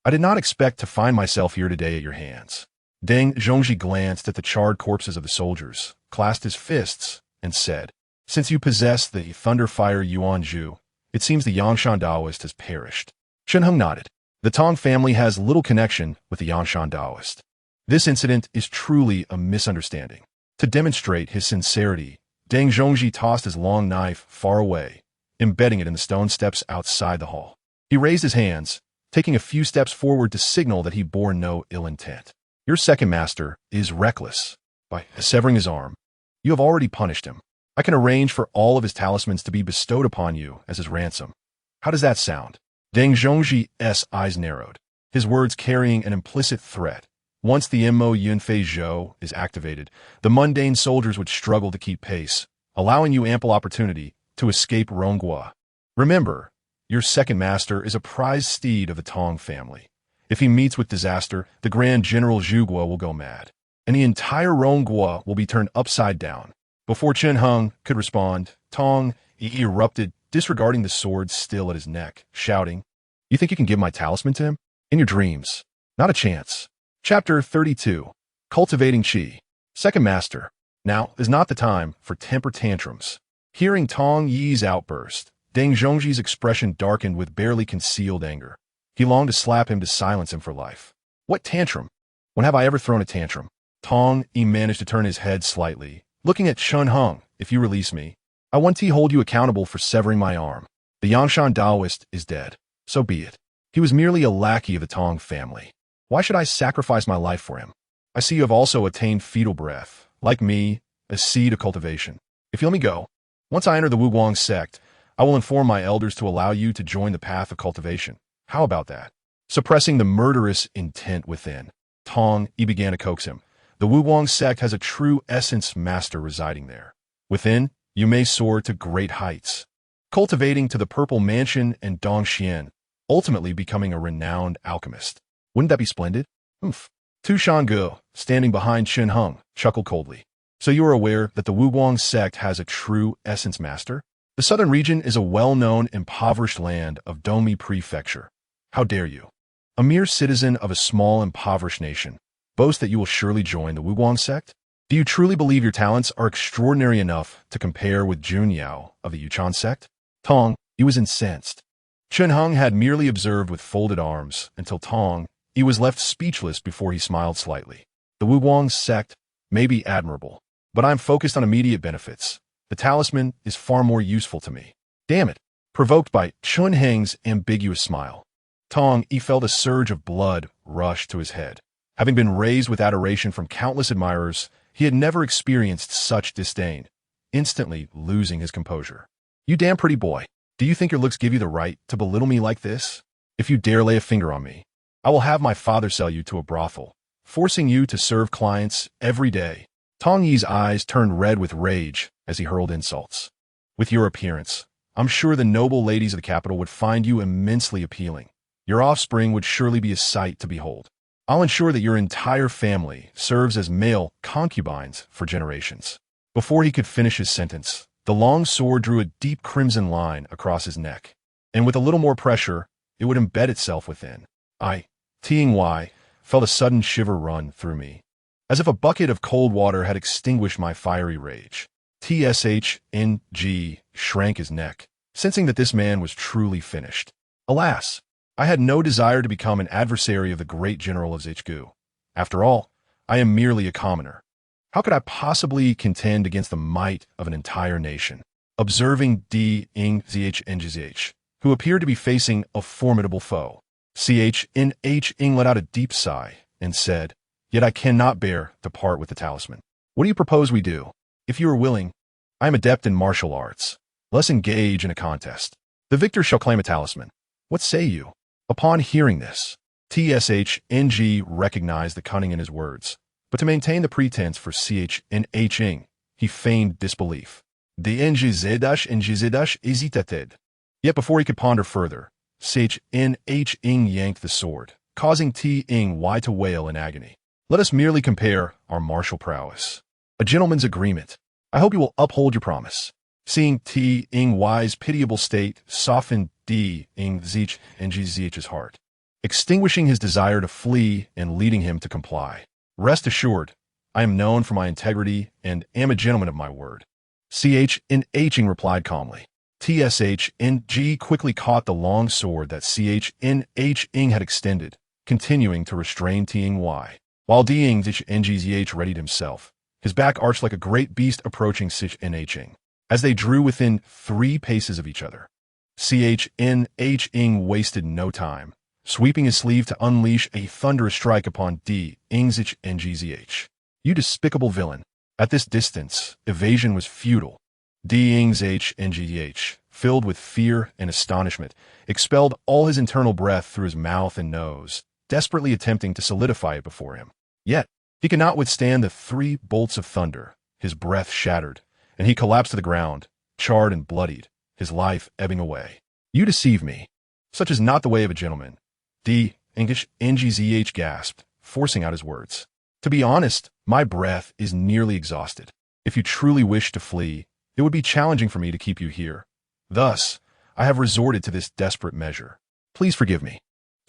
I did not expect to find myself here today at your hands. Deng Zhongji glanced at the charred corpses of the soldiers, clasped his fists, and said, Since you possess the Thunderfire Yuan Zhu, it seems the Yangshan Taoist has perished. Chen Heng nodded. The Tong family has little connection with the Yangshan Taoist. This incident is truly a misunderstanding. To demonstrate his sincerity, Deng Zhongji tossed his long knife far away, embedding it in the stone steps outside the hall. He raised his hands, taking a few steps forward to signal that he bore no ill intent. Your second master is reckless. By severing his arm, you have already punished him. I can arrange for all of his talismans to be bestowed upon you as his ransom. How does that sound? Deng Zhongji's eyes narrowed, his words carrying an implicit threat, Once the Mo Yunfei Zhou is activated, the mundane soldiers would struggle to keep pace, allowing you ample opportunity to escape Ronggua. Remember, your second master is a prized steed of the Tong family. If he meets with disaster, the Grand General Zhuguo will go mad, and the entire Ronggua will be turned upside down. Before Chen Heng could respond, Tong erupted, disregarding the sword still at his neck, shouting, "You think you can give my talisman to him? In your dreams. Not a chance." Chapter 32. Cultivating Qi. Second Master. Now is not the time for temper tantrums. Hearing Tong Yi's outburst, Deng Zhongji's expression darkened with barely concealed anger. He longed to slap him to silence him for life. What tantrum? When have I ever thrown a tantrum? Tong Yi managed to turn his head slightly, looking at Chen Heng. "If you release me, I want to hold you accountable for severing my arm. The Yangshan Taoist is dead. So be it. He was merely a lackey of the Tong family. Why should I sacrifice my life for him? I see you have also attained fetal breath. Like me, a seed of cultivation. If you let me go, once I enter the Wuguang Sect, I will inform my elders to allow you to join the path of cultivation. How about that?" Suppressing the murderous intent within, Tong Yi began to coax him. The Wuguang Sect has a true essence master residing there. Within, you may soar to great heights, cultivating to the Purple Mansion and Dongxian, ultimately becoming a renowned alchemist. Wouldn't that be splendid? Oomph. Tu Shanggu, standing behind Chen Heng, chuckled coldly. "So you are aware that the Wuguang Sect has a true essence master? The southern region is a well-known impoverished land of Domi Prefecture. How dare you, a mere citizen of a small impoverished nation, boast that you will surely join the Wuguang Sect? Do you truly believe your talents are extraordinary enough to compare with Jun Yao of the Yuchan Sect?" Tong Yi was incensed. Chen Heng had merely observed with folded arms until Tong Yi was left speechless before he smiled slightly. "The Wuguang Sect may be admirable, but I am focused on immediate benefits. The talisman is far more useful to me." "Damn it!" Provoked by Chen Heng's ambiguous smile, Tong Yi felt a surge of blood rush to his head. Having been raised with adoration from countless admirers, he had never experienced such disdain, instantly losing his composure. "You damn pretty boy. Do you think your looks give you the right to belittle me like this? If you dare lay a finger on me, I will have my father sell you to a brothel, forcing you to serve clients every day." Tong Yi's eyes turned red with rage as he hurled insults. "With your appearance, I'm sure the noble ladies of the capital would find you immensely appealing. Your offspring would surely be a sight to behold. I'll ensure that your entire family serves as male concubines for generations." Before he could finish his sentence, the long sword drew a deep crimson line across his neck, and with a little more pressure, it would embed itself within. Ty felt a sudden shiver run through me, as if a bucket of cold water had extinguished my fiery rage. Tshng shrank his neck, sensing that this man was truly finished. Alas, I had no desire to become an adversary of the great general of Zhgu. After all, I am merely a commoner. How could I possibly contend against the might of an entire nation? Observing Zhng, who appeared to be facing a formidable foe, Ch let out a deep sigh and said, "Yet I cannot bear to part with the talisman. What do you propose we do? If you are willing, I am adept in martial arts. Let us engage in a contest. The victor shall claim a talisman. What say you?" Upon hearing this, Tshng recognized the cunning in his words, but to maintain the pretense for Chng, he feigned disbelief. Ngzdash hesitated. Yet before he could ponder further, Chng yanked the sword, causing Ty to wail in agony. "Let us merely compare our martial prowess. A gentleman's agreement. I hope you will uphold your promise." Seeing Ty's pitiable state softened Ngzh's heart, extinguishing his desire to flee and leading him to comply. "Rest assured, I am known for my integrity and am a gentleman of my word," Chng replied calmly. Tshng quickly caught the long sword that Chng had extended, continuing to restrain Ty. While Ngzh readied himself, his back arched like a great beast approaching Chng. As they drew within 3 paces of each other, Chng wasted no time, sweeping his sleeve to unleash a thunderous strike upon Ngzh. "You despicable villain." At this distance, evasion was futile. Ngzh, filled with fear and astonishment, expelled all his internal breath through his mouth and nose, desperately attempting to solidify it before him. Yet, he could not withstand the 3 bolts of thunder. His breath shattered, and he collapsed to the ground, charred and bloodied, his life ebbing away. You deceive me. Such is not the way of a gentleman. D. English NGZH gasped, forcing out his words. To be honest, my breath is nearly exhausted. If you truly wish to flee, it would be challenging for me to keep you here. Thus, I have resorted to this desperate measure. Please forgive me.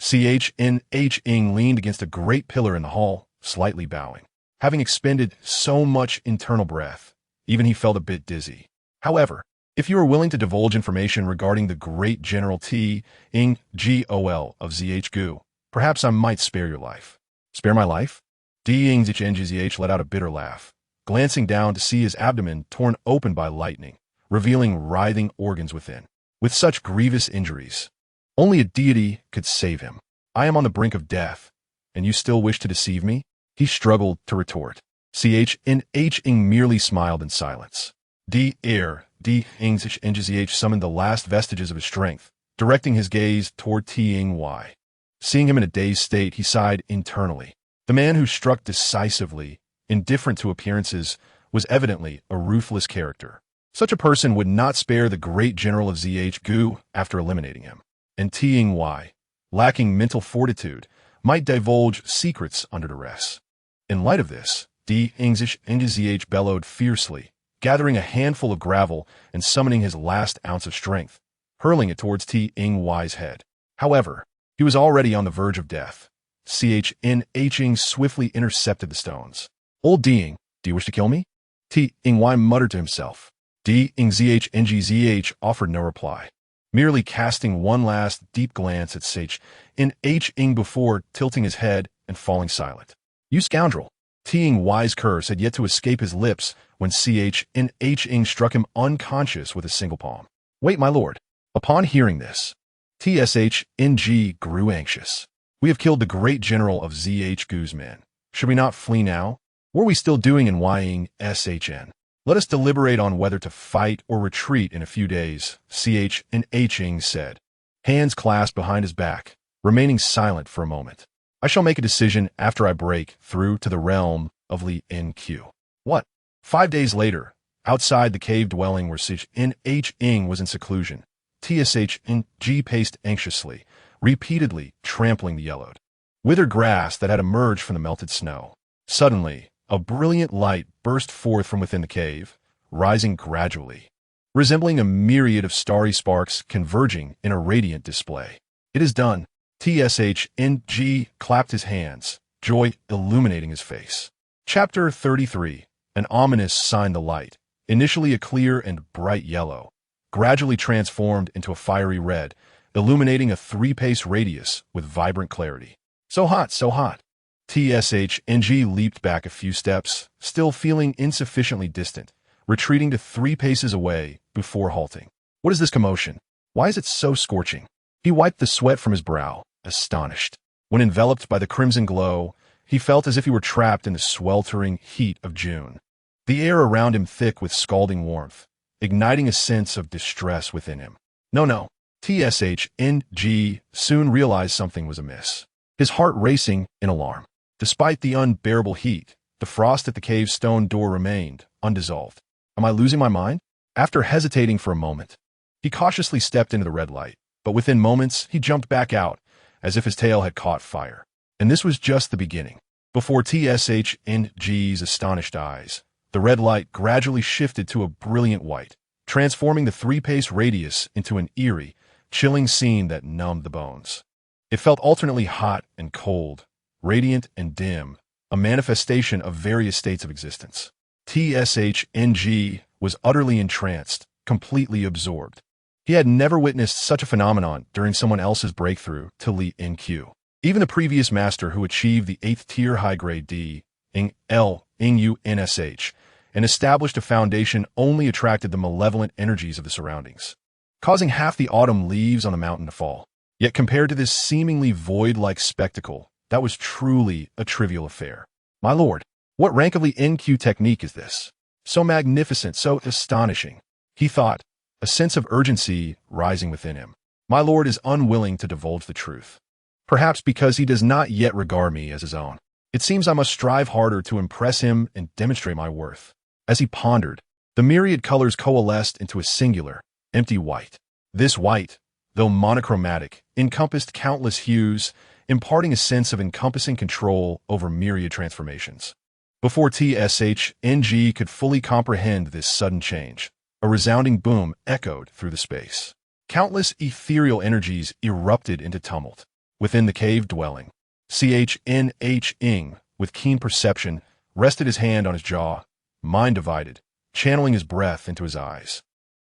CHNH Ing leaned against a great pillar in the hall, slightly bowing. Having expended so much internal breath, even he felt a bit dizzy. However, if you are willing to divulge information regarding the great General T. Ing Gol of ZH-Gu, perhaps I might spare your life. Spare my life? D. Ing ZH let out a bitter laugh, glancing down to see his abdomen torn open by lightning, revealing writhing organs within. With such grievous injuries, only a deity could save him. I am on the brink of death, and you still wish to deceive me? He struggled to retort. CHNH Ing merely smiled in silence. D. Ing ZH summoned the last vestiges of his strength, directing his gaze toward T. Ing Y. Seeing him in a dazed state, he sighed internally. The man who struck decisively, indifferent to appearances, was evidently a ruthless character. Such a person would not spare the great general of ZH-Gu after eliminating him. And T. Ing Y, lacking mental fortitude, might divulge secrets under duress. In light of this, D. Ing ZH bellowed fiercely, gathering a handful of gravel and summoning his last ounce of strength, hurling it towards T. Ing Y's head. However, he was already on the verge of death. CHNH Ing swiftly intercepted the stones. Old D. Ing, do you wish to kill me? T. Ing Y muttered to himself. D. Ing ZH offered no reply, merely casting one last deep glance at CHNH Ing before tilting his head and falling silent. You scoundrel! T. Ing Y's curse had yet to escape his lips when CHNH Ing struck him unconscious with a single palm. Wait, my lord. Upon hearing this, TSHNG grew anxious. We have killed the great general of ZH-Gu's men. Should we not flee now? What are we still doing in Ying SHN? Let us deliberate on whether to fight or retreat in a few days, CHNH Ing said, hands clasped behind his back, remaining silent for a moment. I shall make a decision after I break through to the realm of Li NQ. What? 5 days later, outside the cave dwelling where CHNH Ing was in seclusion, TSHNG paced anxiously, repeatedly trampling the yellowed, withered grass that had emerged from the melted snow. Suddenly, a brilliant light burst forth from within the cave, rising gradually, resembling a myriad of starry sparks converging in a radiant display. It is done. TSHNG clapped his hands, joy illuminating his face. Chapter 33. An ominous sign. The light, initially a clear and bright yellow, gradually transformed into a fiery red, illuminating a 3-pace radius with vibrant clarity. So hot, so hot. TSHNG leaped back a few steps, still feeling insufficiently distant, retreating to 3 paces away before halting. What is this commotion? Why is it so scorching? He wiped the sweat from his brow, astonished. When enveloped by the crimson glow, he felt as if he were trapped in the sweltering heat of June. The air around him thick with scalding warmth, igniting a sense of distress within him. No. TSHNG soon realized something was amiss, his heart racing in alarm. Despite the unbearable heat, the frost at the cave's stone door remained undissolved. Am I losing my mind? After hesitating for a moment, he cautiously stepped into the red light, but within moments he jumped back out, as if his tail had caught fire. And this was just the beginning. Before TSHNG's astonished eyes, the red light gradually shifted to a brilliant white, transforming the 3-pace radius into an eerie, chilling scene that numbed the bones. It felt alternately hot and cold, radiant and dim, a manifestation of various states of existence. TSHNG was utterly entranced, completely absorbed. He had never witnessed such a phenomenon during someone else's breakthrough to Li NQ. Even the previous master who achieved the 8th tier high-grade D, Ing L, Ing U NSH, and established a foundation only attracted the malevolent energies of the surroundings, causing half the autumn leaves on the mountain to fall. Yet compared to this seemingly void-like spectacle, that was truly a trivial affair. My lord, what rank of Li NQ technique is this? So magnificent, so astonishing, he thought, a sense of urgency rising within him. My lord is unwilling to divulge the truth. Perhaps because he does not yet regard me as his own. It seems I must strive harder to impress him and demonstrate my worth. As he pondered, the myriad colors coalesced into a singular, empty white. This white, though monochromatic, encompassed countless hues, imparting a sense of encompassing control over myriad transformations. Before TSHNG could fully comprehend this sudden change, a resounding boom echoed through the space. Countless ethereal energies erupted into tumult. Within the cave dwelling, CHNH-ing, with keen perception, rested his hand on his jaw, mind divided, channeling his breath into his eyes.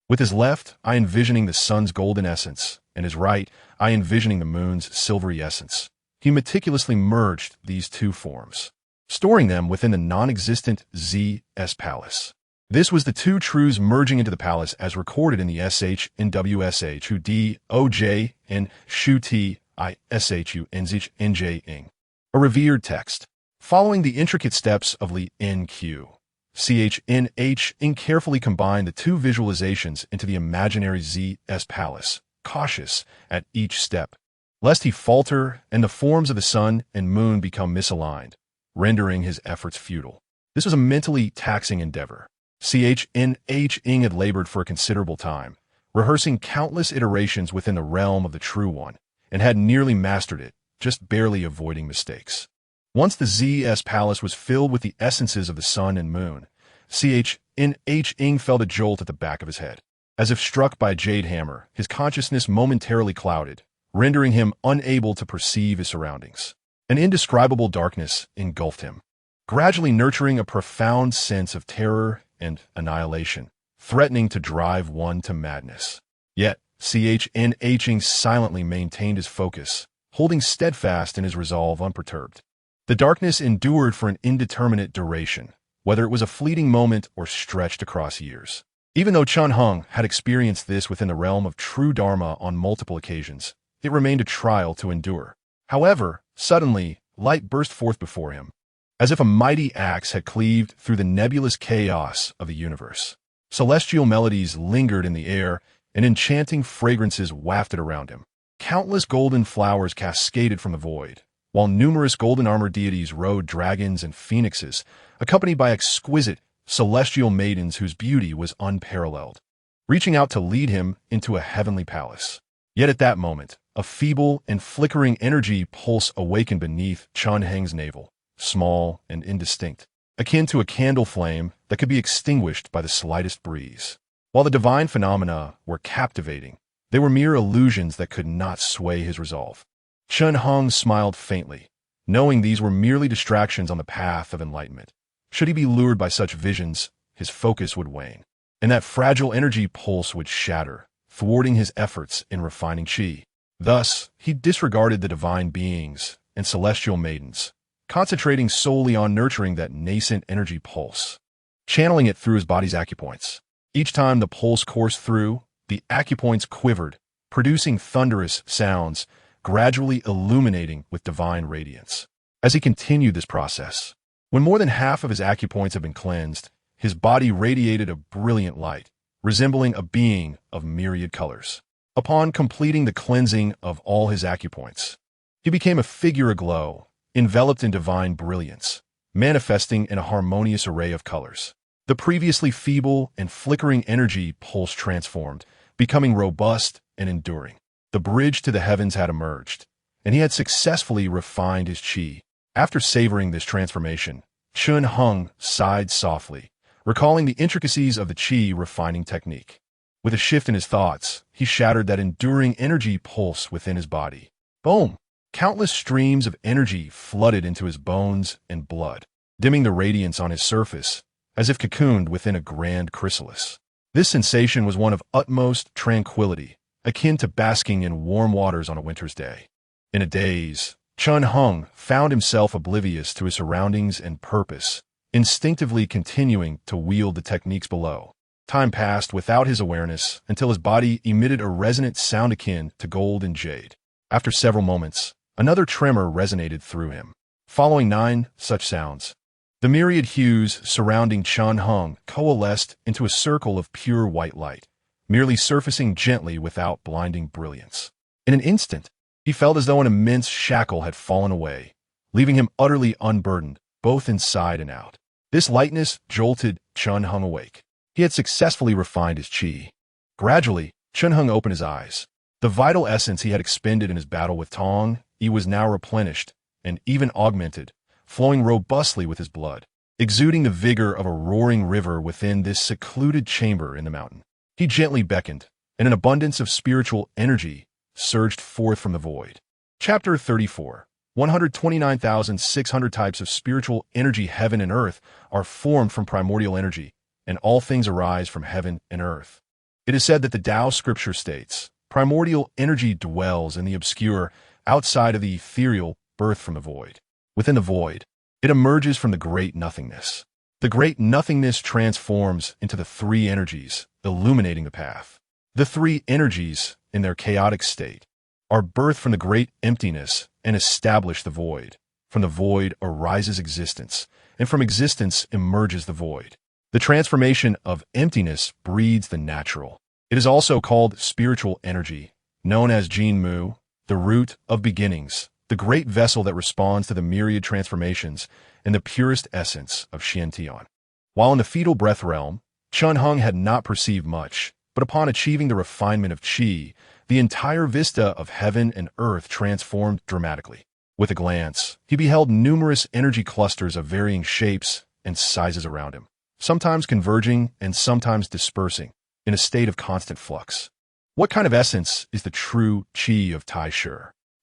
With his left, eye envisioning the sun's golden essence, and his right, eye envisioning the moon's silvery essence. He meticulously merged these two forms, storing them within the non-existent ZS palace. This was the two truths merging into the palace as recorded in the SH and WSH who DOJ and SHU T I SHU NZH NJ-ing. A revered text. Following the intricate steps of Li NQ, CHNH-ing carefully combined the two visualizations into the imaginary ZS palace, cautious at each step, lest he falter and the forms of the sun and moon become misaligned, rendering his efforts futile. This was a mentally taxing endeavor. CHNH-ing had labored for a considerable time, rehearsing countless iterations within the realm of the True One, and had nearly mastered it, just barely avoiding mistakes. Once the ZS palace was filled with the essences of the sun and moon, CHNH-ing felt a jolt at the back of his head. As if struck by a jade hammer, his consciousness momentarily clouded, rendering him unable to perceive his surroundings. An indescribable darkness engulfed him, gradually nurturing a profound sense of terror and annihilation, threatening to drive one to madness. Yet, CHNH-ing silently maintained his focus, holding steadfast in his resolve unperturbed. The darkness endured for an indeterminate duration, whether it was a fleeting moment or stretched across years. Even though Chun Hung had experienced this within the realm of true Dharma on multiple occasions, it remained a trial to endure. However, suddenly, light burst forth before him, as if a mighty axe had cleaved through the nebulous chaos of the universe. Celestial melodies lingered in the air, and enchanting fragrances wafted around him. Countless golden flowers cascaded from the void, while numerous golden-armored deities rode dragons and phoenixes, accompanied by exquisite, celestial maidens whose beauty was unparalleled, reaching out to lead him into a heavenly palace. Yet at that moment, a feeble and flickering energy pulse awakened beneath Chun Heng's navel, small and indistinct, akin to a candle flame that could be extinguished by the slightest breeze. While the divine phenomena were captivating, they were mere illusions that could not sway his resolve. Chun Heng smiled faintly, knowing these were merely distractions on the path of enlightenment. Should he be lured by such visions, his focus would wane, and that fragile energy pulse would shatter, thwarting his efforts in refining qi. Thus, he disregarded the divine beings and celestial maidens, concentrating solely on nurturing that nascent energy pulse, channeling it through his body's acupoints. Each time the pulse coursed through, the acupoints quivered, producing thunderous sounds, gradually illuminating with divine radiance. As he continued this process, when more than half of his acupoints had been cleansed, his body radiated a brilliant light, resembling a being of myriad colors. Upon completing the cleansing of all his acupoints, he became a figure aglow, enveloped in divine brilliance, manifesting in a harmonious array of colors. The previously feeble and flickering energy pulse transformed, becoming robust and enduring. The bridge to the heavens had emerged, and he had successfully refined his qi. After savoring this transformation, Chun Heng sighed softly, recalling the intricacies of the qi refining technique. With a shift in his thoughts, he shattered that enduring energy pulse within his body. Boom! Countless streams of energy flooded into his bones and blood, dimming the radiance on his surface, as if cocooned within a grand chrysalis. This sensation was one of utmost tranquility, akin to basking in warm waters on a winter's day. In a daze, Chun Heng found himself oblivious to his surroundings and purpose, instinctively continuing to wield the techniques below. Time passed without his awareness until his body emitted a resonant sound akin to gold and jade. After several moments, another tremor resonated through him. Following 9 such sounds, the myriad hues surrounding Chun Heng coalesced into a circle of pure white light, merely surfacing gently without blinding brilliance. In an instant, he felt as though an immense shackle had fallen away, leaving him utterly unburdened, both inside and out. This lightness jolted Chun-Hung awake. He had successfully refined his qi. Gradually, Chun-Hung opened his eyes. The vital essence he had expended in his battle with Tong, he was now replenished, and even augmented, flowing robustly with his blood, exuding the vigor of a roaring river within this secluded chamber in the mountain. He gently beckoned, and an abundance of spiritual energy surged forth from the void. Chapter 34. 129,600 types of spiritual energy. Heaven and earth are formed from primordial energy, and all things arise from heaven and earth. It is said that the Tao scripture states, primordial energy dwells in the obscure, outside of the ethereal, birth from the void. Within the void, it emerges from the great nothingness. The great nothingness transforms into the three energies, illuminating the path. The three energies, in their chaotic state, are birthed from the great emptiness and establish the void. From the void arises existence, and from existence emerges the void. The transformation of emptiness breeds the natural. It is also called spiritual energy, known as Jin Mu, the root of beginnings, the great vessel that responds to the myriad transformations and the purest essence of Xiantian. While in the fetal breath realm, Chun-Hung had not perceived much, but upon achieving the refinement of qi, the entire vista of heaven and earth transformed dramatically. With a glance, he beheld numerous energy clusters of varying shapes and sizes around him, sometimes converging and sometimes dispersing, in a state of constant flux. What kind of essence is the true qi of Tai Shi?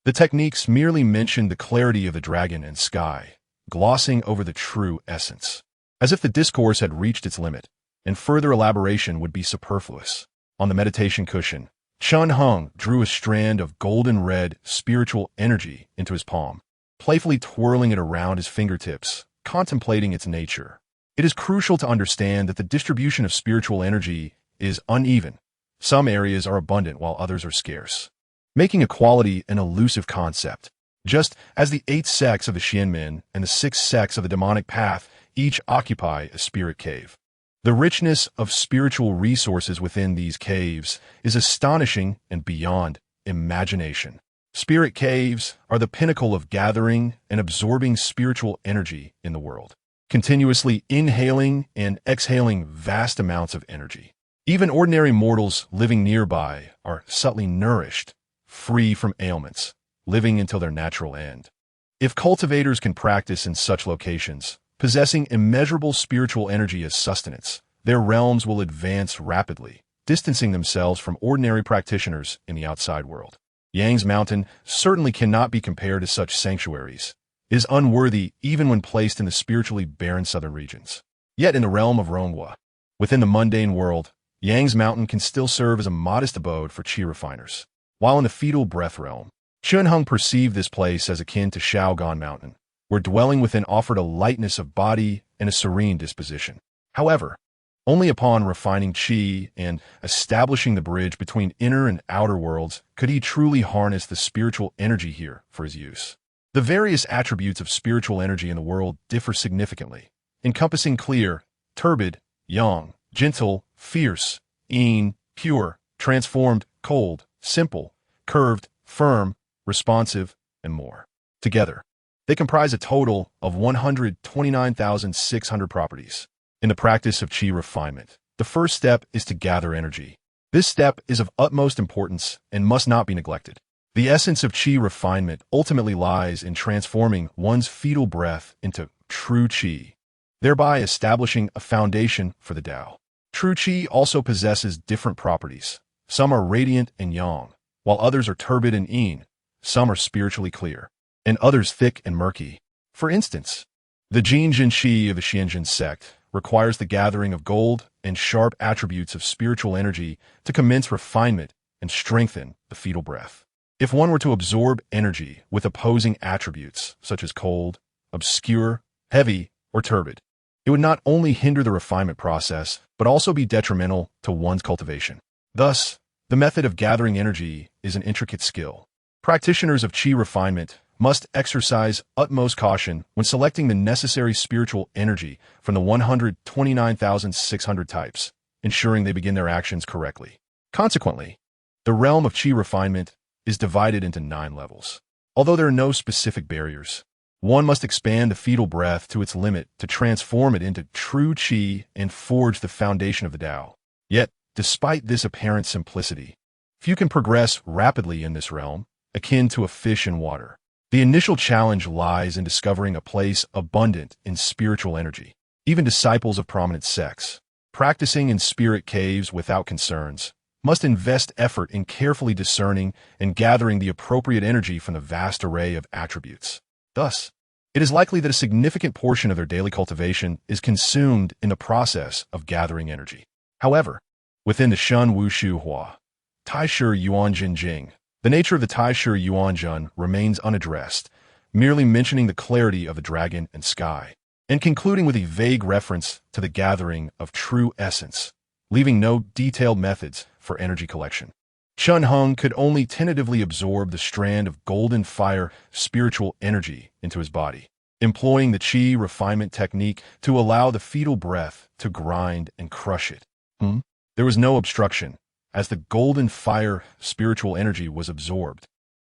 The techniques merely mentioned the clarity of the dragon and sky, glossing over the true essence, as if the discourse had reached its limit, and further elaboration would be superfluous. On the meditation cushion, Chun-Hung drew a strand of golden red spiritual energy into his palm, playfully twirling it around his fingertips, contemplating its nature. It is crucial to understand that the distribution of spiritual energy is uneven. Some areas are abundant while others are scarce, making equality an elusive concept. Just as the 8 sects of the Xianmin and the 6 sects of the demonic path each occupy a spirit cave. The richness of spiritual resources within these caves is astonishing and beyond imagination. Spirit caves are the pinnacle of gathering and absorbing spiritual energy in the world, continuously inhaling and exhaling vast amounts of energy. Even ordinary mortals living nearby are subtly nourished, free from ailments, living until their natural end. If cultivators can practice in such locations, possessing immeasurable spiritual energy as sustenance, their realms will advance rapidly, distancing themselves from ordinary practitioners in the outside world. Yang's mountain certainly cannot be compared to such sanctuaries. It is unworthy even when placed in the spiritually barren southern regions. Yet in the realm of Ronghua, within the mundane world, Yang's mountain can still serve as a modest abode for qi refiners. While in the fetal breath realm, Chun-Hung perceived this place as akin to Shaogan Mountain, where dwelling within offered a lightness of body and a serene disposition. However, only upon refining qi and establishing the bridge between inner and outer worlds could he truly harness the spiritual energy here for his use. The various attributes of spiritual energy in the world differ significantly, encompassing clear, turbid, yang, gentle, fierce, yin, pure, transformed, cold, simple, curved, firm, responsive, and more. Together, they comprise a total of 129,600 properties. In the practice of qi refinement, the first step is to gather energy. This step is of utmost importance and must not be neglected. The essence of qi refinement ultimately lies in transforming one's fetal breath into true qi, thereby establishing a foundation for the Tao. True qi also possesses different properties. Some are radiant and yang, while others are turbid and yin. Some are spiritually clear, and others thick and murky. For instance, the Jinjin qi of the Xianjin sect requires the gathering of gold and sharp attributes of spiritual energy to commence refinement and strengthen the fetal breath. If one were to absorb energy with opposing attributes, such as cold, obscure, heavy, or turbid, it would not only hinder the refinement process, but also be detrimental to one's cultivation. Thus, the method of gathering energy is an intricate skill. Practitioners of qi refinement must exercise utmost caution when selecting the necessary spiritual energy from the 129,600 types, ensuring they begin their actions correctly. Consequently, the realm of qi refinement is divided into 9 levels. Although there are no specific barriers, One must expand the fetal breath to its limit to transform it into true qi and forge the foundation of the Tao. Yet, despite this apparent simplicity, few can progress rapidly in this realm, akin to a fish in water. The initial challenge lies in discovering a place abundant in spiritual energy. Even disciples of prominent sects, practicing in spirit caves without concerns, must invest effort in carefully discerning and gathering the appropriate energy from the vast array of attributes. Thus, it is likely that a significant portion of their daily cultivation is consumed in the process of gathering energy. However, within the Shun Wu Shu Hua, Tai Shi Yuan Jin Jing, the nature of the Tai Shi Yuan Jun remains unaddressed, merely mentioning the clarity of the dragon and sky, and concluding with a vague reference to the gathering of true essence, leaving no detailed methods for energy collection. Chun Hung could only tentatively absorb the strand of golden fire spiritual energy into his body, employing the qi refinement technique to allow the fetal breath to grind and crush it. There was no obstruction, as the golden fire spiritual energy was absorbed.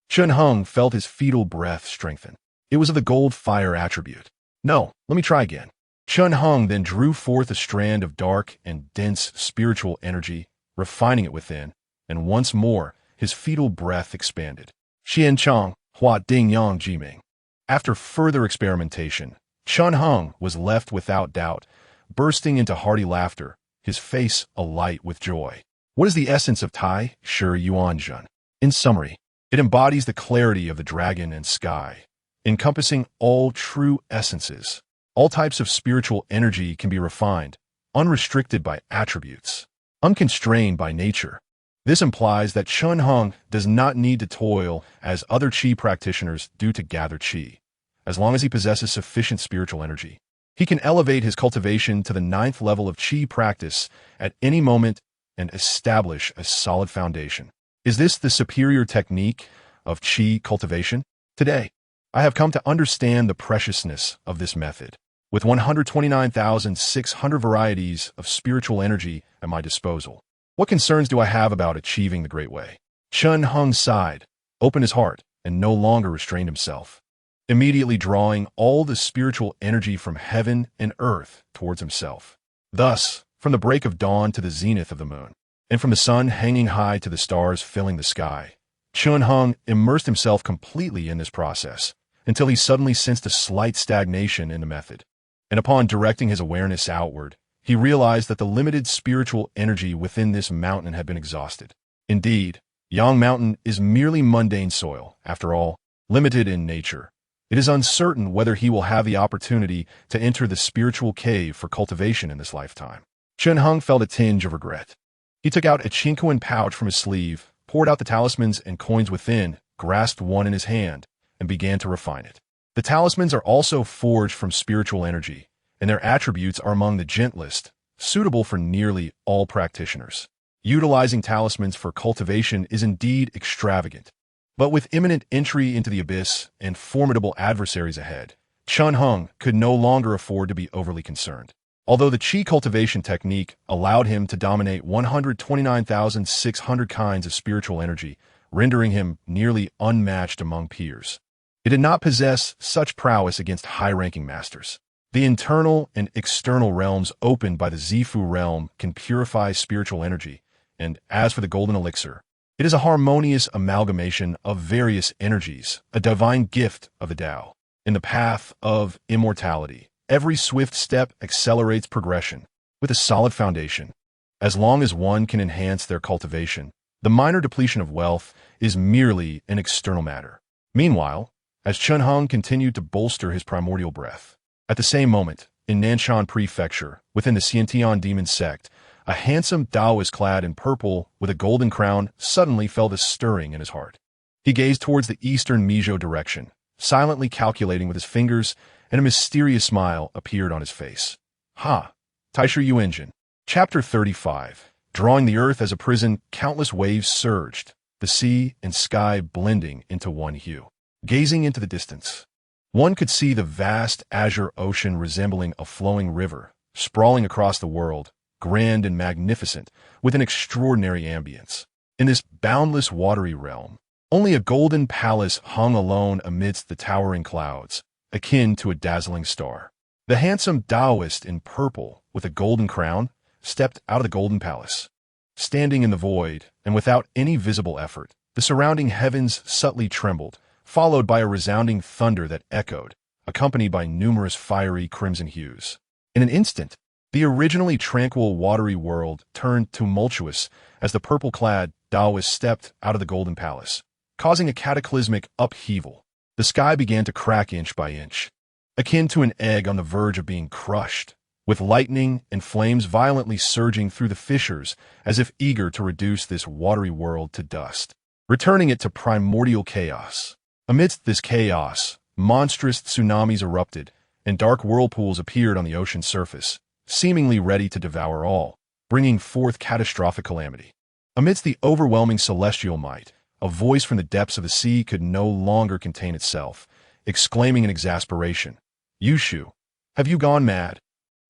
Chun Hung felt his fetal breath strengthen. It was of the gold fire attribute. No, let me try again. Chun Hung then drew forth a strand of dark and dense spiritual energy, refining it within, and once more his fetal breath expanded. Xian Chang, Hua Ding Yang Jiming. After further experimentation, Chun Hung was left without doubt, bursting into hearty laughter, his face alight with joy. What is the essence of Tai Shi Yuan Jun? In summary, it embodies the clarity of the dragon and sky, encompassing all true essences. All types of spiritual energy can be refined, unrestricted by attributes, unconstrained by nature. This implies that Chun Hung does not need to toil as other qi practitioners do to gather qi. As long as he possesses sufficient spiritual energy, he can elevate his cultivation to the 9th level of qi practice at any moment and establish a solid foundation. Is this the superior technique of qi cultivation? Today, I have come to understand the preciousness of this method. With 129,600 varieties of spiritual energy at my disposal, what concerns do I have about achieving the Great Way? Chun Hung sighed, opened his heart, and no longer restrained himself, immediately drawing all the spiritual energy from heaven and earth towards himself. Thus, from the break of dawn to the zenith of the moon, and from the sun hanging high to the stars filling the sky, Chun Hung immersed himself completely in this process, until he suddenly sensed a slight stagnation in the method. And upon directing his awareness outward, he realized that the limited spiritual energy within this mountain had been exhausted. Indeed, Yang Mountain is merely mundane soil, after all, limited in nature. It is uncertain whether he will have the opportunity to enter the spiritual cave for cultivation in this lifetime. Chun Hung felt a tinge of regret. He took out a Chinquan pouch from his sleeve, poured out the talismans and coins within, grasped one in his hand, and began to refine it. The talismans are also forged from spiritual energy, and their attributes are among the gentlest, suitable for nearly all practitioners. Utilizing talismans for cultivation is indeed extravagant. But with imminent entry into the abyss and formidable adversaries ahead, Chun Hung could no longer afford to be overly concerned. Although the qi cultivation technique allowed him to dominate 129,600 kinds of spiritual energy, rendering him nearly unmatched among peers, it did not possess such prowess against high-ranking masters. The internal and external realms opened by the Zifu realm can purify spiritual energy, and as for the golden elixir, it is a harmonious amalgamation of various energies, a divine gift of the Tao. In the path of immortality, every swift step accelerates progression. With a solid foundation, as long as one can enhance their cultivation, the minor depletion of wealth is merely an external matter. Meanwhile, as Chun Hung continued to bolster his primordial breath, at the same moment, in Nanshan Prefecture, within the Xiantian demon sect, a handsome Taoist clad in purple with a golden crown suddenly felt a stirring in his heart. He gazed towards the eastern Mijo direction, silently calculating with his fingers, and a mysterious smile appeared on his face. Ha! Tai Shi Yuan Jin. Chapter 35. Drawing the earth as a prison, countless waves surged, the sea and sky blending into one hue. Gazing into the distance, one could see the vast azure ocean resembling a flowing river, sprawling across the world, grand and magnificent, with an extraordinary ambience. In this boundless watery realm, only a golden palace hung alone amidst the towering clouds, akin to a dazzling star. The handsome Taoist in purple, with a golden crown, stepped out of the golden palace. Standing in the void, and without any visible effort, the surrounding heavens subtly trembled, followed by a resounding thunder that echoed, accompanied by numerous fiery crimson hues. In an instant, the originally tranquil watery world turned tumultuous as the purple-clad Taoist stepped out of the golden palace, causing a cataclysmic upheaval. The sky began to crack inch by inch, akin to an egg on the verge of being crushed, with lightning and flames violently surging through the fissures as if eager to reduce this watery world to dust, returning it to primordial chaos. Amidst this chaos, monstrous tsunamis erupted, and dark whirlpools appeared on the ocean's surface, seemingly ready to devour all, bringing forth catastrophic calamity. Amidst the overwhelming celestial might, a voice from the depths of the sea could no longer contain itself, exclaiming in exasperation, "Yushu, have you gone mad?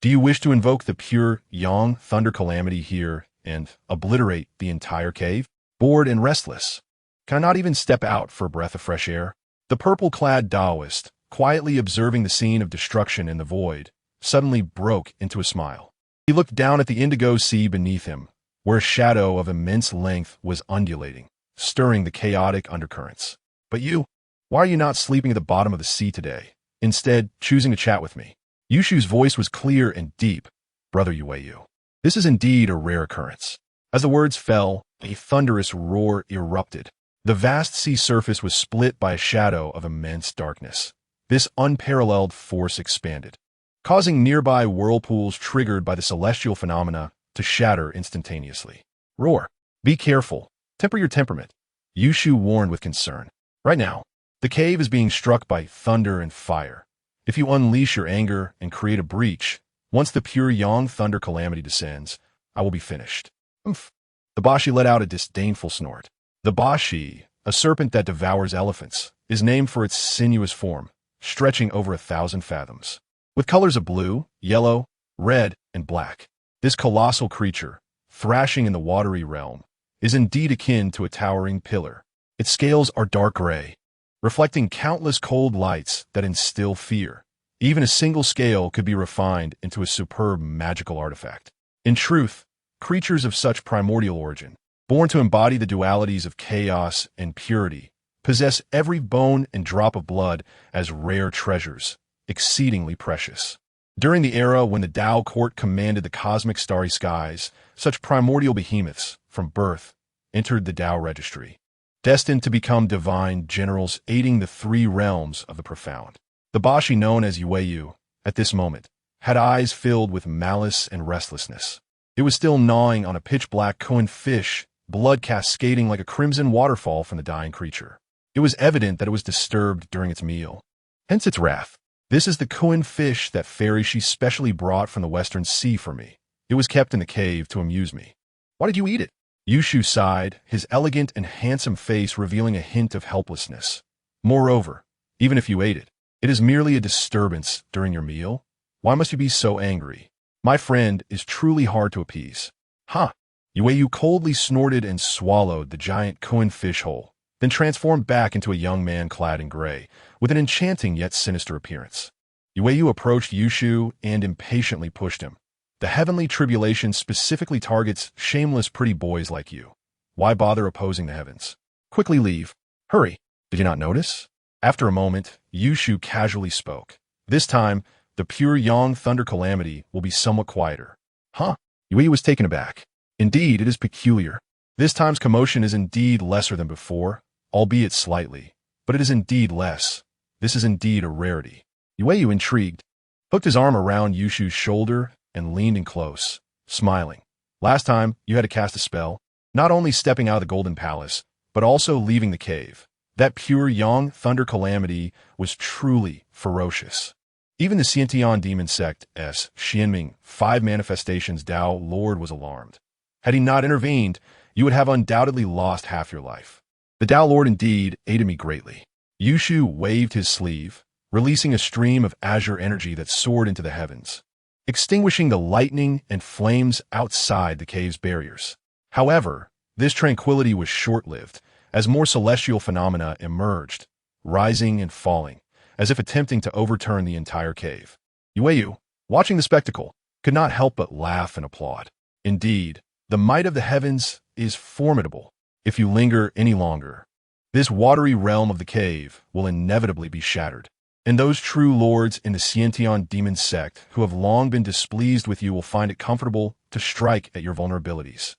Do you wish to invoke the pure yang thunder calamity here and obliterate the entire cave? Bored and restless, can I not even step out for a breath of fresh air?" The purple-clad Taoist, quietly observing the scene of destruction in the void, suddenly broke into a smile. He looked down at the indigo sea beneath him, where a shadow of immense length was undulating, stirring the chaotic undercurrents. "But you, why are you not sleeping at the bottom of the sea today, instead choosing to chat with me?" Yushu's voice was clear and deep. "Brother Yueyu, this is indeed a rare occurrence." As the words fell, a thunderous roar erupted. The vast sea surface was split by a shadow of immense darkness. This unparalleled force expanded, causing nearby whirlpools triggered by the celestial phenomena to shatter instantaneously. "Roar. Be careful. Temper your temperament," Yushu warned with concern. "Right now, the cave is being struck by thunder and fire. If you unleash your anger and create a breach, once the pure yang thunder calamity descends, I will be finished." "Umph." The Bashi let out a disdainful snort. The Bashi, a serpent that devours elephants, is named for its sinuous form, stretching over 1,000 fathoms. With colors of blue, yellow, red, and black, this colossal creature, thrashing in the watery realm, is indeed akin to a towering pillar. Its scales are dark gray, reflecting countless cold lights that instill fear. Even a single scale could be refined into a superb magical artifact. In truth, creatures of such primordial origin, born to embody the dualities of chaos and purity, possess every bone and drop of blood as rare treasures, exceedingly precious. During the era when the Tao court commanded the cosmic starry skies, such primordial behemoths, from birth, entered the Tao registry, destined to become divine generals aiding the three realms of the profound. The Bashi known as Yueyu, at this moment, had eyes filled with malice and restlessness. It was still gnawing on a pitch-black Koan fish, blood cascading like a crimson waterfall from the dying creature. It was evident that it was disturbed during its meal, hence its wrath. "This is the Koan fish that fairy she specially brought from the western sea for me. It was kept in the cave to amuse me." "Why did you eat it?" Yushu sighed, his elegant and handsome face revealing a hint of helplessness. "Moreover, even if you ate it, it is merely a disturbance during your meal. Why must you be so angry? My friend is truly hard to appease." "Huh." Yueyu coldly snorted and swallowed the giant Koan fish whole, then transformed back into a young man clad in gray, with an enchanting yet sinister appearance. Yueyu approached Yushu and impatiently pushed him. "The heavenly tribulation specifically targets shameless pretty boys like you. Why bother opposing the heavens? Quickly leave. Hurry. Did you not notice?" After a moment, Yushu casually spoke. "This time, the pure yang thunder calamity will be somewhat quieter." "Huh?" Yueyu was taken aback. "Indeed, it is peculiar. This time's commotion is indeed lesser than before, albeit slightly, but it is indeed less. This is indeed a rarity." Yueyu, intrigued, hooked his arm around Yushu's shoulder and leaned in close, smiling. "Last time, you had to cast a spell, not only stepping out of the Golden Palace, but also leaving the cave. That pure yang thunder calamity was truly ferocious. Even the Xiantian demon Sect S. Xianming, 5 manifestations Tao Lord, was alarmed. Had he not intervened, you would have undoubtedly lost half your life. The Tao Lord indeed aided me greatly." Yushu waved his sleeve, releasing a stream of azure energy that soared into the heavens, extinguishing the lightning and flames outside the cave's barriers. However, this tranquility was short-lived, as more celestial phenomena emerged, rising and falling, as if attempting to overturn the entire cave. Yu, watching the spectacle, could not help but laugh and applaud. Indeed, the might of the heavens is formidable. If you linger any longer, this watery realm of the cave will inevitably be shattered. And those true lords in the Sciention demon sect who have long been displeased with you will find it comfortable to strike at your vulnerabilities.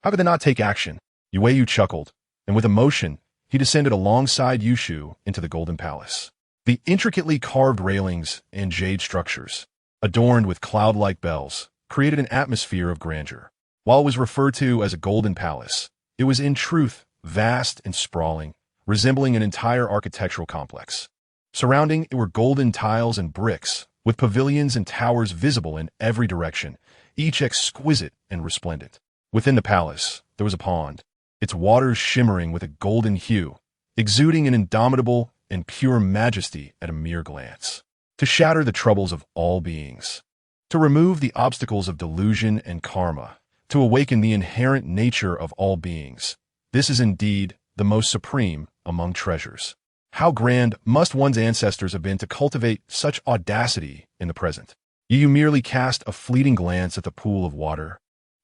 How could they not take action? Yu chuckled, and with emotion, he descended alongside Yushu into the Golden Palace. The intricately carved railings and jade structures, adorned with cloud-like bells, created an atmosphere of grandeur. While it was referred to as a Golden Palace, it was in truth vast and sprawling, resembling an entire architectural complex. Surrounding it were golden tiles and bricks, with pavilions and towers visible in every direction, each exquisite and resplendent. Within the palace, there was a pond, its waters shimmering with a golden hue, exuding an indomitable and pure majesty at a mere glance. To shatter the troubles of all beings, to remove the obstacles of delusion and karma, to awaken the inherent nature of all beings, this is indeed the most supreme among treasures. How grand must one's ancestors have been to cultivate such audacity in the present? You merely cast a fleeting glance at the pool of water,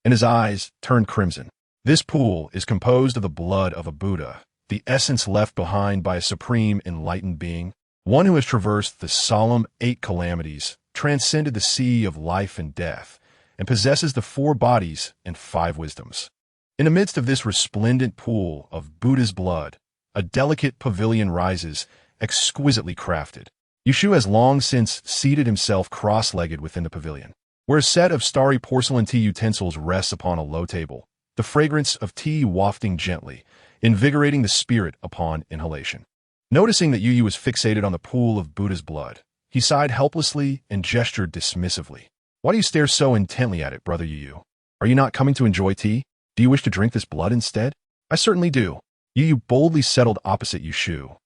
and his eyes turned crimson. This pool is composed of the blood of a Buddha, the essence left behind by a supreme enlightened being, one who has traversed the solemn 8 calamities, transcended the sea of life and death, and possesses the 4 bodies and 5 wisdoms. In the midst of this resplendent pool of Buddha's blood, a delicate pavilion rises, exquisitely crafted. Yushu has long since seated himself cross-legged within the pavilion, where a set of starry porcelain tea utensils rests upon a low table, the fragrance of tea wafting gently, invigorating the spirit upon inhalation. Noticing that Yu was fixated on the pool of Buddha's blood, he sighed helplessly and gestured dismissively. Why do you stare so intently at it, brother Yu? Are you not coming to enjoy tea? Do you wish to drink this blood instead? I certainly do. Yu boldly settled opposite Yushu,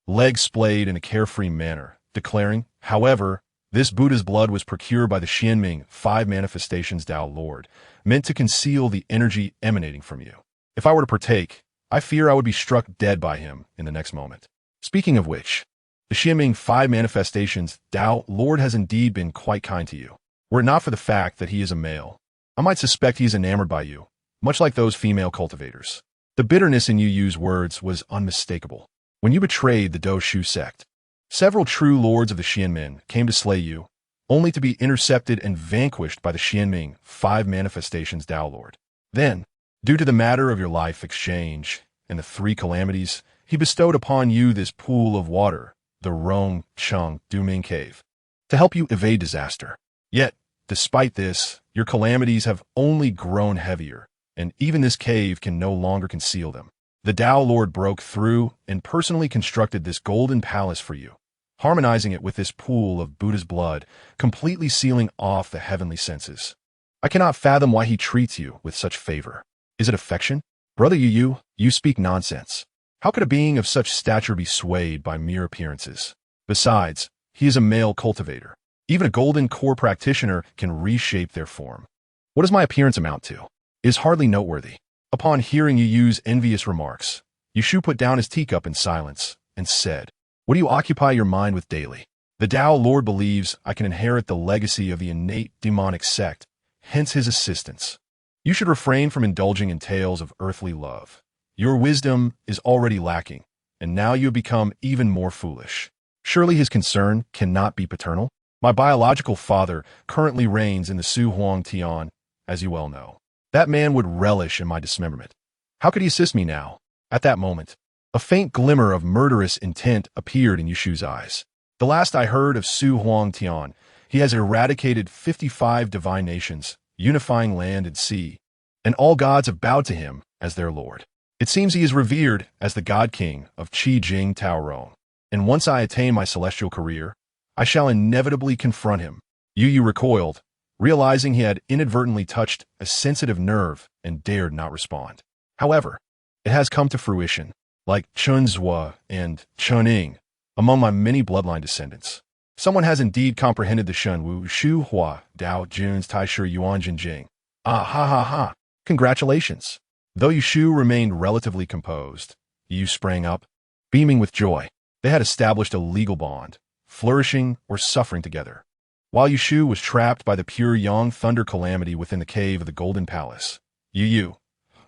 legs splayed in a carefree manner, declaring, however, this Buddha's blood was procured by the Xianming 5 manifestations Tao Lord, meant to conceal the energy emanating from you. If I were to partake, I fear I would be struck dead by him in the next moment. Speaking of which, the Xianming 5 manifestations Tao Lord has indeed been quite kind to you. Were it not for the fact that he is a male, I might suspect he is enamored by you, much like those female cultivators. The bitterness in Yu's words was unmistakable. When you betrayed the Do Shu sect, several true lords of the Xianmin came to slay you, only to be intercepted and vanquished by the Xianming 5 manifestations Tao Lord. Then, due to the matter of your life exchange and the 3 calamities, he bestowed upon you this pool of water, the Rong Chung Duming Cave, to help you evade disaster. Yet, despite this, your calamities have only grown heavier, and even this cave can no longer conceal them. The Tao Lord broke through and personally constructed this golden palace for you, harmonizing it with this pool of Buddha's blood, completely sealing off the heavenly senses. I cannot fathom why he treats you with such favor. Is it affection? Brother Yu, you speak nonsense. How could a being of such stature be swayed by mere appearances? Besides, he is a male cultivator. Even a golden core practitioner can reshape their form. What does my appearance amount to? It is hardly noteworthy. Upon hearing Yu's envious remarks, Yushu put down his teacup in silence and said, What do you occupy your mind with daily? The Tao Lord believes I can inherit the legacy of the innate demonic sect, hence his assistance. You should refrain from indulging in tales of earthly love. Your wisdom is already lacking, and now you have become even more foolish. Surely his concern cannot be paternal? My biological father currently reigns in the Su Huang Tian, as you well know. That man would relish in my dismemberment. How could he assist me now? At that moment, a faint glimmer of murderous intent appeared in Yushu's eyes. The last I heard of Su Huang Tian, he has eradicated 55 divinations, unifying land and sea, and all gods have bowed to him as their lord. It seems he is revered as the God King of Qi Jing Taorong, and once I attain my celestial career, I shall inevitably confront him. Yu recoiled, realizing he had inadvertently touched a sensitive nerve and dared not respond. However, it has come to fruition, like Chun Zhua and Chun Ying, among my many bloodline descendants. Someone has indeed comprehended the Shun Wu Shu Hua Dao Jun's Taishu Yuan Jinjing. Ah ha ha ha. Congratulations. Though Yushu remained relatively composed, Yu sprang up, beaming with joy. They had established a legal bond, flourishing or suffering together. While Yushu was trapped by the pure yang thunder calamity within the cave of the Golden Palace, Yu,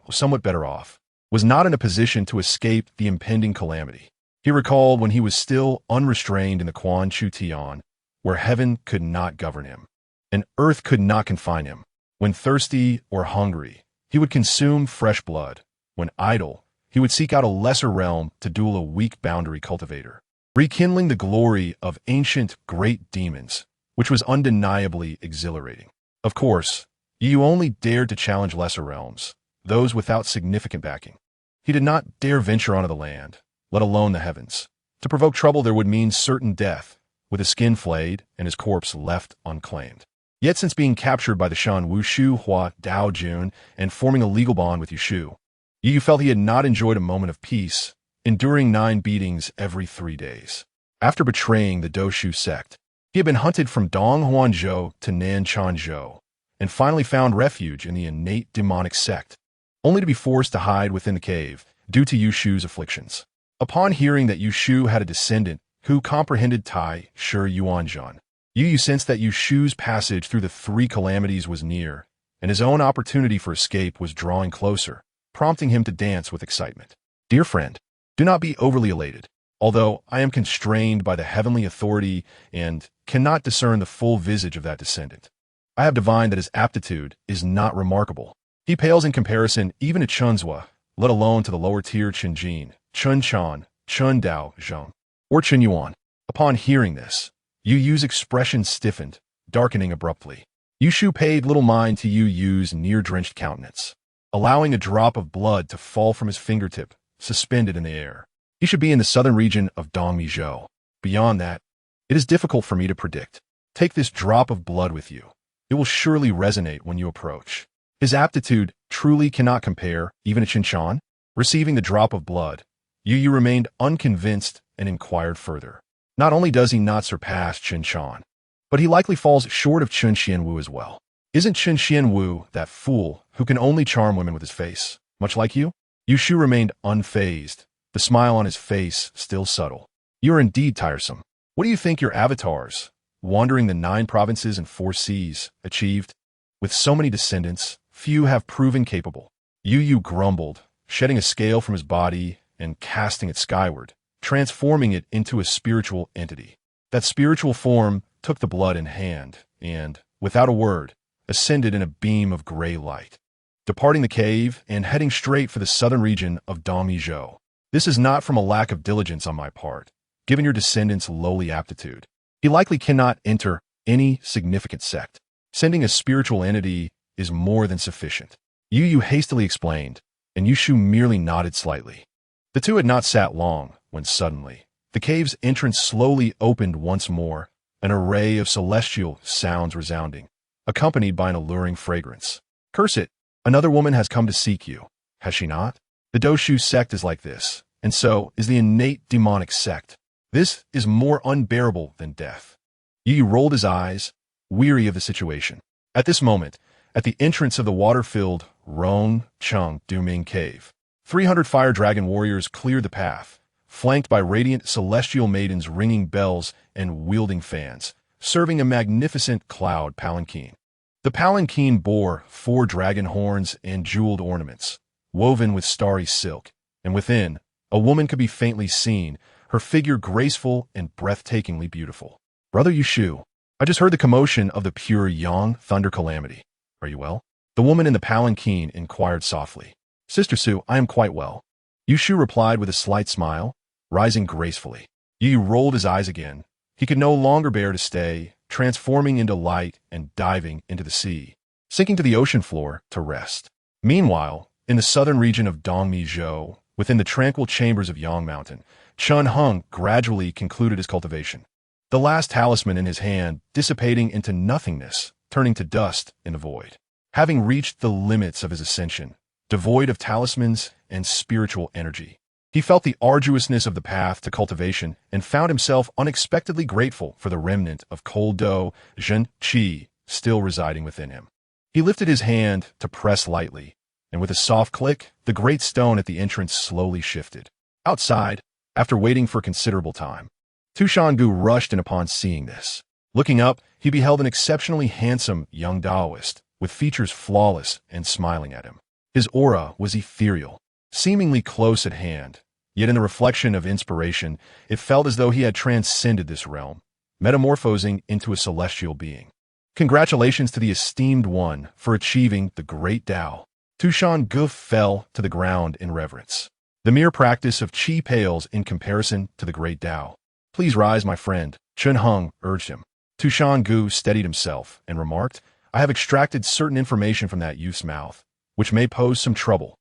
somewhat better off, was not in a position to escape the impending calamity. He recalled when he was still unrestrained in the Quan Chu Tian, where heaven could not govern him, and earth could not confine him. When thirsty or hungry, he would consume fresh blood. When idle, he would seek out a lesser realm to duel a weak boundary cultivator, rekindling the glory of ancient great demons, which was undeniably exhilarating. Of course, Yu only dared to challenge lesser realms, those without significant backing. He did not dare venture onto the land, let alone the heavens. To provoke trouble there would mean certain death, with his skin flayed and his corpse left unclaimed. Yet since being captured by the Shan Wushu Hua Dao Jun and forming a legal bond with Yushu, Yu felt he had not enjoyed a moment of peace, enduring 9 beatings every 3 days. After betraying the Doshu sect, he had been hunted from Dong Huanzhou to Nanchanzhou, and finally found refuge in the innate demonic sect, only to be forced to hide within the cave due to Yushu's afflictions. Upon hearing that Yushu had a descendant who comprehended Tai Shi Yuanzhan, Yu sensed that Yushu's passage through the 3 calamities was near, and his own opportunity for escape was drawing closer, prompting him to dance with excitement. Dear friend, do not be overly elated. Although I am constrained by the heavenly authority and cannot discern the full visage of that descendant, I have divined that his aptitude is not remarkable. He pales in comparison even to Chunzhua, let alone to the lower tier Chenjin, Chunchan, Chundao Zheng, or Chenyuan. Upon hearing this, Yu's expression stiffened, darkening abruptly. Yushu paid little mind to Yu's near-drenched countenance, allowing a drop of blood to fall from his fingertip, suspended in the air. He should be in the southern region of Dongmizhou. Beyond that, it is difficult for me to predict. Take this drop of blood with you. It will surely resonate when you approach. His aptitude truly cannot compare even to Qinshan. Receiving the drop of blood, Yu remained unconvinced and inquired further. Not only does he not surpass Qinshan, but he likely falls short of Chun Xianwu as well. Isn't Chun Xianwu that fool who can only charm women with his face, much like you? Yushu remained unfazed, the smile on his face still subtle. You are indeed tiresome. What do you think your avatars, wandering the 9 provinces and 4 seas, achieved? With so many descendants, few have proven capable. Yu grumbled, shedding a scale from his body and casting it skyward, transforming it into a spiritual entity. That spiritual form took the blood in hand and, without a word, ascended in a beam of gray light, departing the cave and heading straight for the southern region of Dongmizhou. This is not from a lack of diligence on my part, given your descendant's lowly aptitude. He likely cannot enter any significant sect. Sending a spiritual entity is more than sufficient. Yu hastily explained, and Yushu merely nodded slightly. The two had not sat long when suddenly, the cave's entrance slowly opened once more, an array of celestial sounds resounding, accompanied by an alluring fragrance. Curse it, another woman has come to seek you, has she not? The Doshu sect is like this, and so is the innate demonic sect. This is more unbearable than death. Yu rolled his eyes, weary of the situation. At this moment, at the entrance of the water-filled Rong Chung Duming cave, 300 fire dragon warriors cleared the path, flanked by radiant celestial maidens ringing bells and wielding fans, serving a magnificent cloud palanquin. The palanquin bore 4 dragon horns and jeweled ornaments, woven with starry silk, and within, a woman could be faintly seen, her figure graceful and breathtakingly beautiful. Brother Yushu, I just heard the commotion of the pure yang thunder calamity. Are you well? The woman in the palanquin inquired softly. Sister Su, I am quite well. Yushu replied with a slight smile, rising gracefully. Yu rolled his eyes again. He could no longer bear to stay, transforming into light and diving into the sea, sinking to the ocean floor to rest. Meanwhile, in the southern region of Dongmizhou, within the tranquil chambers of Yang Mountain, Chun Hung gradually concluded his cultivation. The last talisman in his hand dissipating into nothingness, turning to dust in the void. Having reached the limits of his ascension, devoid of talismans and spiritual energy, he felt the arduousness of the path to cultivation and found himself unexpectedly grateful for the remnant of cold dough Zhen Qi still residing within him. He lifted his hand to press lightly, and with a soft click, the great stone at the entrance slowly shifted. Outside, after waiting for considerable time, Tushan rushed in upon seeing this. Looking up, he beheld an exceptionally handsome young Taoist, with features flawless and smiling at him. His aura was ethereal, seemingly close at hand, yet in the reflection of inspiration, it felt as though he had transcended this realm, metamorphosing into a celestial being. Congratulations to the esteemed one for achieving the great Tao. Tushan fell to the ground in reverence. The mere practice of qi pales in comparison to the great Tao. Please rise, my friend, Chun Hung urged him. Tushan steadied himself and remarked, I have extracted certain information from that youth's mouth, which may pose some trouble.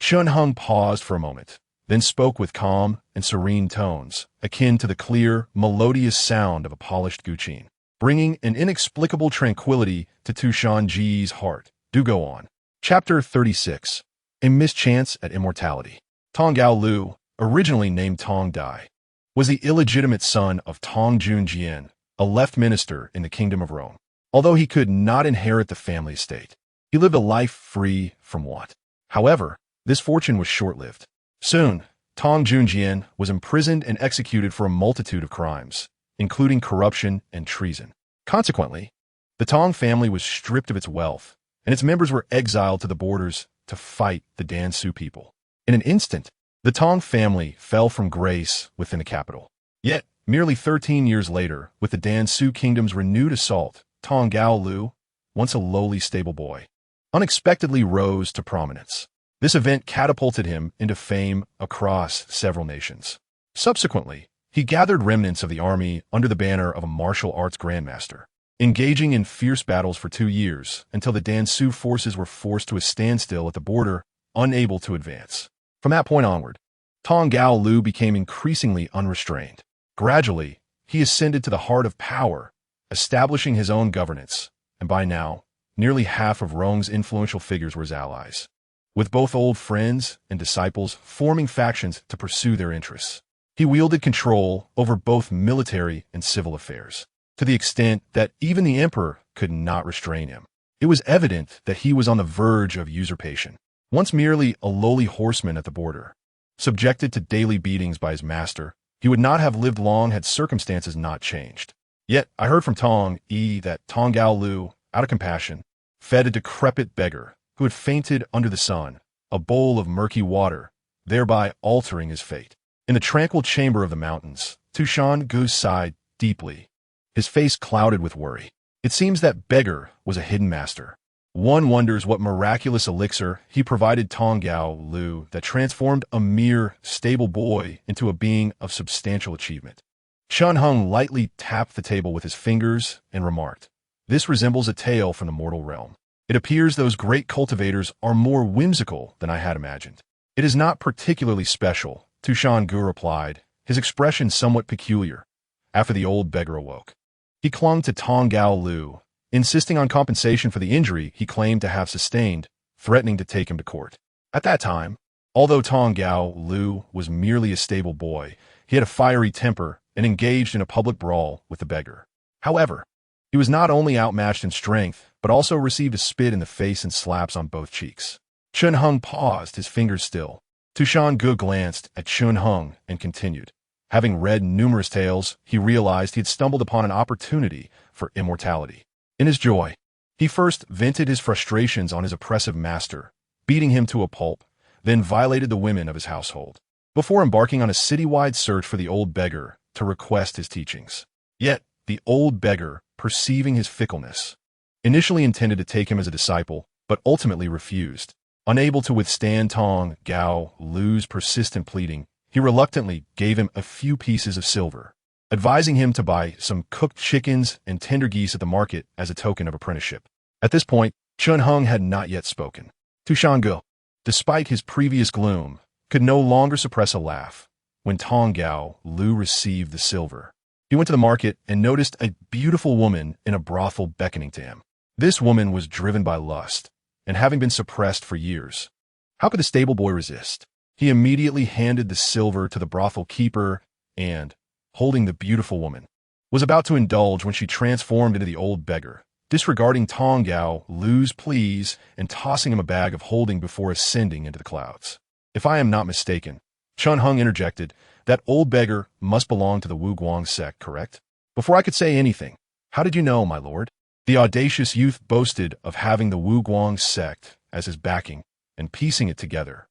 Chun Hung paused for a moment, then spoke with calm and serene tones, akin to the clear, melodious sound of a polished guqin, bringing an inexplicable tranquility to Tushan heart. Do go on. Chapter 36. A Mischance at Immortality. Tong Gao Lu, originally named Tong Dai, was the illegitimate son of Tong Junjian, a left minister in the Kingdom of Rome. Although he could not inherit the family estate, he lived a life free from want. However, this fortune was short-lived. Soon, Tong Junjian was imprisoned and executed for a multitude of crimes, including corruption and treason. Consequently, the Tong family was stripped of its wealth, and its members were exiled to the borders to fight the Dansu people. In an instant, the Tong family fell from grace within the capital. Yet, merely 13 years later, with the Dansu kingdom's renewed assault, Tong Gao Lu, once a lowly stable boy, unexpectedly rose to prominence. This event catapulted him into fame across several nations. Subsequently, he gathered remnants of the army under the banner of a martial arts grandmaster, engaging in fierce battles for 2 years until the Dansu forces were forced to a standstill at the border, unable to advance. From that point onward, Tong Gao Lu became increasingly unrestrained. Gradually, he ascended to the heart of power, establishing his own governance, and by now, nearly half of Rome's influential figures were his allies, with both old friends and disciples forming factions to pursue their interests. He wielded control over both military and civil affairs, to the extent that even the emperor could not restrain him. It was evident that he was on the verge of usurpation. Once merely a lowly horseman at the border, subjected to daily beatings by his master, he would not have lived long had circumstances not changed. Yet I heard from Tong that Tong Gao Lu, out of compassion, fed a decrepit beggar who had fainted under the sun, a bowl of murky water, thereby altering his fate. In the tranquil chamber of the mountains, Tushan sighed deeply, his face clouded with worry. It seems that beggar was a hidden master. One wonders what miraculous elixir he provided Tong Gao Lu that transformed a mere stable boy into a being of substantial achievement. Chun Hung lightly tapped the table with his fingers and remarked, This resembles a tale from the mortal realm. It appears those great cultivators are more whimsical than I had imagined. It is not particularly special, Tushan replied, his expression somewhat peculiar, after the old beggar awoke. He clung to Tong Gao Lu, insisting on compensation for the injury he claimed to have sustained, threatening to take him to court. At that time, although Tong Gao Lu was merely a stable boy, he had a fiery temper and engaged in a public brawl with the beggar. However, he was not only outmatched in strength, but also received a spit in the face and slaps on both cheeks. Chun Hung paused, his fingers still. Tushan glanced at Chun Hung and continued. Having read numerous tales, he realized he had stumbled upon an opportunity for immortality. In his joy, he first vented his frustrations on his oppressive master, beating him to a pulp, then violated the women of his household, before embarking on a citywide search for the old beggar to request his teachings. Yet, the old beggar, perceiving his fickleness, initially intended to take him as a disciple, but ultimately refused. Unable to withstand Tong Gao Lu's persistent pleading, he reluctantly gave him a few pieces of silver, advising him to buy some cooked chickens and tender geese at the market as a token of apprenticeship. At this point, Chun Hung had not yet spoken. Tushan, despite his previous gloom, could no longer suppress a laugh when Tong Gao Lu received the silver. He went to the market and noticed a beautiful woman in a brothel beckoning to him. This woman was driven by lust, and having been suppressed for years. How could the stable boy resist? He immediately handed the silver to the brothel keeper and, holding the beautiful woman, was about to indulge when she transformed into the old beggar, disregarding Tong Gao Lu's pleas and tossing him a bag of holding before ascending into the clouds. If I am not mistaken, Chun Hung interjected, That old beggar must belong to the Wuguang sect, correct? Before I could say anything, how did you know, my lord? The audacious youth boasted of having the Wuguang sect as his backing and piecing it together.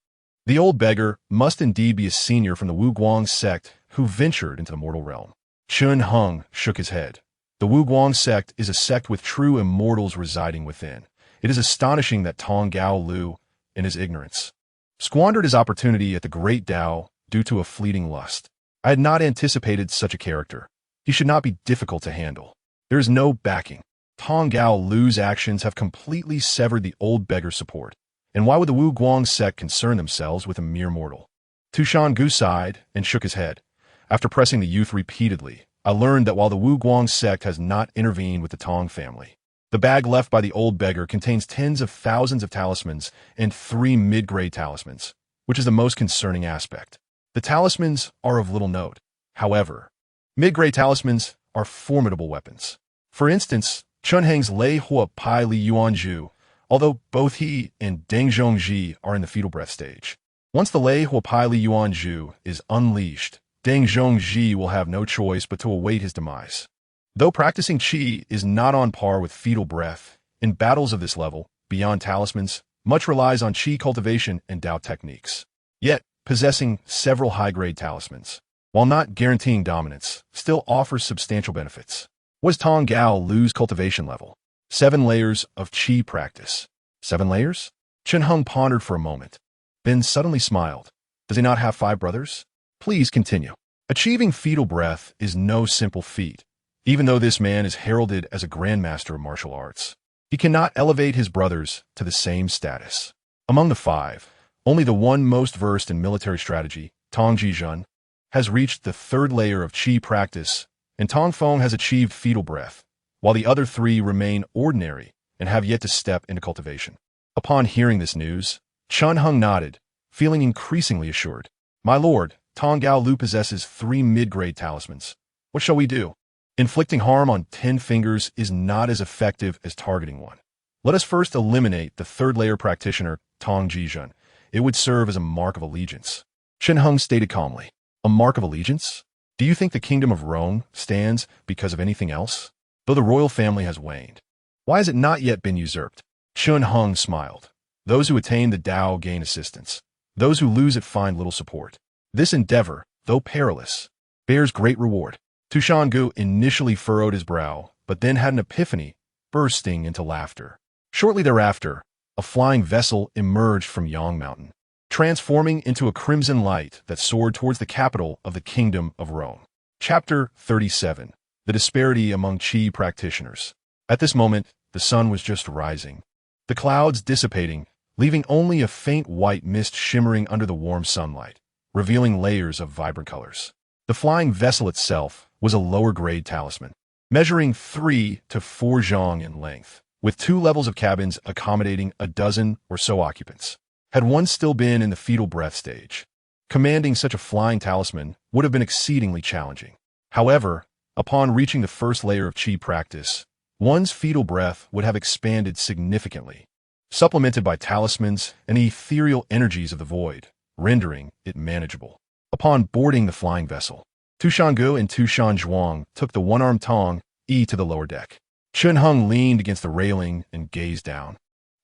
The old beggar must indeed be a senior from the Wuguang sect who ventured into the mortal realm. Chun Hung shook his head. The Wuguang sect is a sect with true immortals residing within. It is astonishing that Tong Gao Lu, in his ignorance, squandered his opportunity at the great Tao due to a fleeting lust. I had not anticipated such a character. He should not be difficult to handle. There is no backing. Tong Gao Lu's actions have completely severed the old beggar's support. And why would the Wuguang sect concern themselves with a mere mortal? Tushan Gu sighed and shook his head. After pressing the youth repeatedly, I learned that while the Wuguang sect has not intervened with the Tong family, the bag left by the old beggar contains tens of thousands of talismans and 3 mid-grade talismans, which is the most concerning aspect. The talismans are of little note. However, mid-grade talismans are formidable weapons. For instance, Chun Heng's Lei Hua Pai Li Yuanju, although both he and Deng Zhongji are in the fetal breath stage. Once the Lei Hua Pai Li Yuanju is unleashed, Deng Zhongji will have no choice but to await his demise. Though practicing qi is not on par with fetal breath, in battles of this level, beyond talismans, much relies on qi cultivation and Dao techniques. Yet, possessing several high-grade talismans, while not guaranteeing dominance, still offers substantial benefits. Was Tong Gao Lu's cultivation level? 7 layers of qi practice. 7 layers? Chun Hung pondered for a moment, then suddenly smiled. Does he not have 5 brothers? Please continue. Achieving fetal breath is no simple feat. Even though this man is heralded as a grandmaster of martial arts, he cannot elevate his brothers to the same status. Among the 5, only the one most versed in military strategy, Tong Jizhun, has reached the 3rd layer of qi practice, and Tong Feng has achieved fetal breath, while the other 3 remain ordinary and have yet to step into cultivation. Upon hearing this news, Chun Hung nodded, feeling increasingly assured. My lord, Tong Gao Lu possesses 3 mid-grade talismans. What shall we do? Inflicting harm on 10 fingers is not as effective as targeting one. Let us first eliminate the 3rd layer practitioner, Tong Jizhun. It would serve as a mark of allegiance. Chun Hung stated calmly. A mark of allegiance? Do you think the kingdom of Rome stands because of anything else? Though the royal family has waned, why has it not yet been usurped? Chun Hung smiled. Those who attain the Tao gain assistance. Those who lose it find little support. This endeavor, though perilous, bears great reward. Tushan Gu initially furrowed his brow, but then had an epiphany, bursting into laughter. Shortly thereafter, a flying vessel emerged from Yang Mountain, transforming into a crimson light that soared towards the capital of the Kingdom of Rome. Chapter 37. The Disparity Among Qi Practitioners. At this moment, the sun was just rising, the clouds dissipating, leaving only a faint white mist shimmering under the warm sunlight, revealing layers of vibrant colors. The flying vessel itself was a lower-grade talisman, measuring 3 to 4 zhang in length, with 2 levels of cabins accommodating a dozen or so occupants. Had one still been in the fetal breath stage, commanding such a flying talisman would have been exceedingly challenging. However, upon reaching the 1st layer of qi practice, one's fetal breath would have expanded significantly, supplemented by talismans and the ethereal energies of the void, rendering it manageable. Upon boarding the flying vessel, Tushan Gu and Tushan Zhuang took the one-armed Tong Yi to the lower deck. Chun Hung leaned against the railing and gazed down,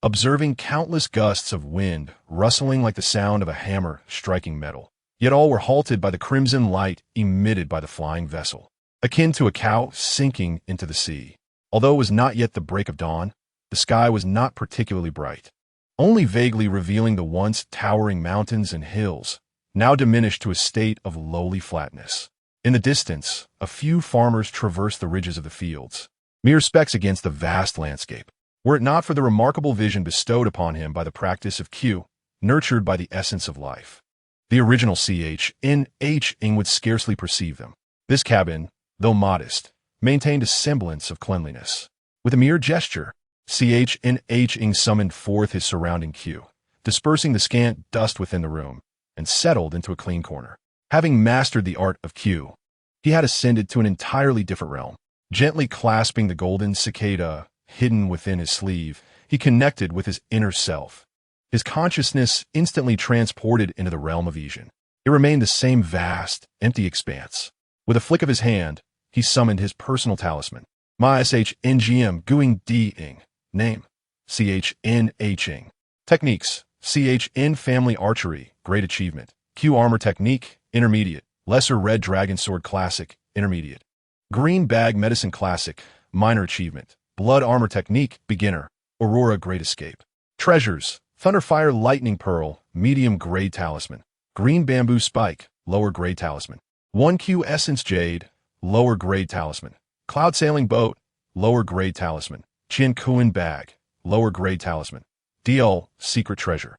observing countless gusts of wind rustling like the sound of a hammer striking metal. Yet all were halted by the crimson light emitted by the flying vessel, akin to a cow sinking into the sea. Although it was not yet the break of dawn, the sky was not particularly bright, only vaguely revealing the once towering mountains and hills, now diminished to a state of lowly flatness. In the distance, a few farmers traversed the ridges of the fields, mere specks against the vast landscape. Were it not for the remarkable vision bestowed upon him by the practice of Q, nurtured by the essence of life, the original CHNH would scarcely perceive them. This cabin, though modest, maintained a semblance of cleanliness. With a mere gesture, CHNH summoned forth his surrounding Q, dispersing the scant dust within the room, and settled into a clean corner. Having mastered the art of Q, he had ascended to an entirely different realm. Gently clasping the golden cicada hidden within his sleeve, he connected with his inner self, his consciousness instantly transported into the realm of Vision. It remained the same vast, empty expanse. With a flick of his hand, he summoned his personal talisman. My SHNGM Guing D-ing. Name: CHN-H-ing. Techniques: CHN Family Archery, Great Achievement. Q Armor Technique, Intermediate. Lesser Red Dragon Sword Classic, Intermediate. Green Bag Medicine Classic, Minor Achievement. Blood Armor Technique, Beginner. Aurora Great Escape. Treasures: Thunderfire Lightning Pearl, Medium Grade Talisman. Green Bamboo Spike, Lower Grade Talisman. 1Q Essence Jade, Lower Grade Talisman. Cloud Sailing Boat, Lower Grade Talisman. Chin Kuin Bag, Lower Grade Talisman. DL Secret Treasure.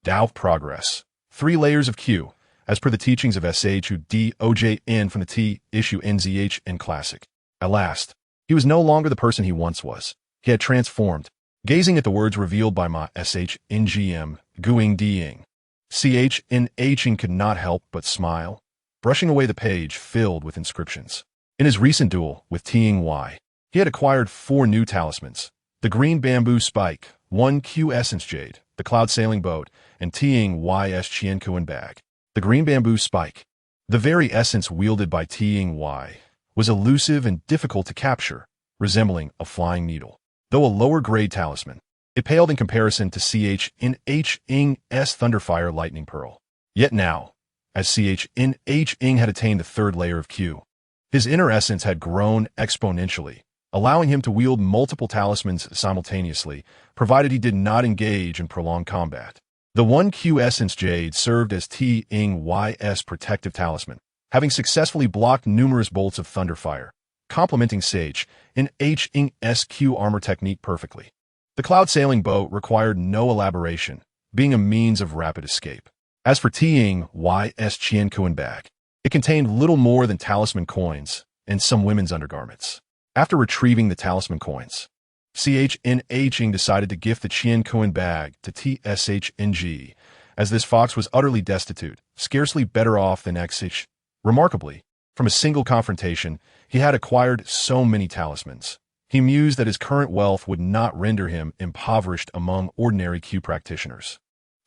Dao Progress. 3 layers of Q, as per the teachings of SHUDOJN from the T issue NZH and Classic. At last, he was no longer the person he once was. He had transformed. Gazing at the words revealed by my SHNGM, Guing Ding, CHNHing could not help but smile, brushing away the page filled with inscriptions. In his recent duel with Ting Y, he had acquired 4 new talismans: the Green Bamboo Spike, 1Q Essence Jade, the Cloud Sailing Boat, and Ting Y's Chien Kuan Bag. The Green Bamboo Spike, the very essence wielded by Ting Y, was elusive and difficult to capture, resembling a flying needle. Though a lower-grade talisman, it paled in comparison to CHNHing's Thunderfire Lightning Pearl. Yet now, as CHNHing had attained the 3rd layer of Q, his inner essence had grown exponentially, allowing him to wield multiple talismans simultaneously, provided he did not engage in prolonged combat. The 1Q Essence Jade served as Ting-Y's protective talisman, having successfully blocked numerous bolts of Thunderfire, complementing CHNHing's Q Armor Technique perfectly. The Cloud Sailing Boat required no elaboration, being a means of rapid escape. As for Ting-Y's Chien Kuan Bag, it contained little more than talisman coins and some women's undergarments. After retrieving the talisman coins, CHNHing decided to gift the Chien Kuan Bag to TSHNG, as this fox was utterly destitute, scarcely better off than XH. Remarkably, from a single confrontation, he had acquired so many talismans. He mused that his current wealth would not render him impoverished among ordinary Q practitioners.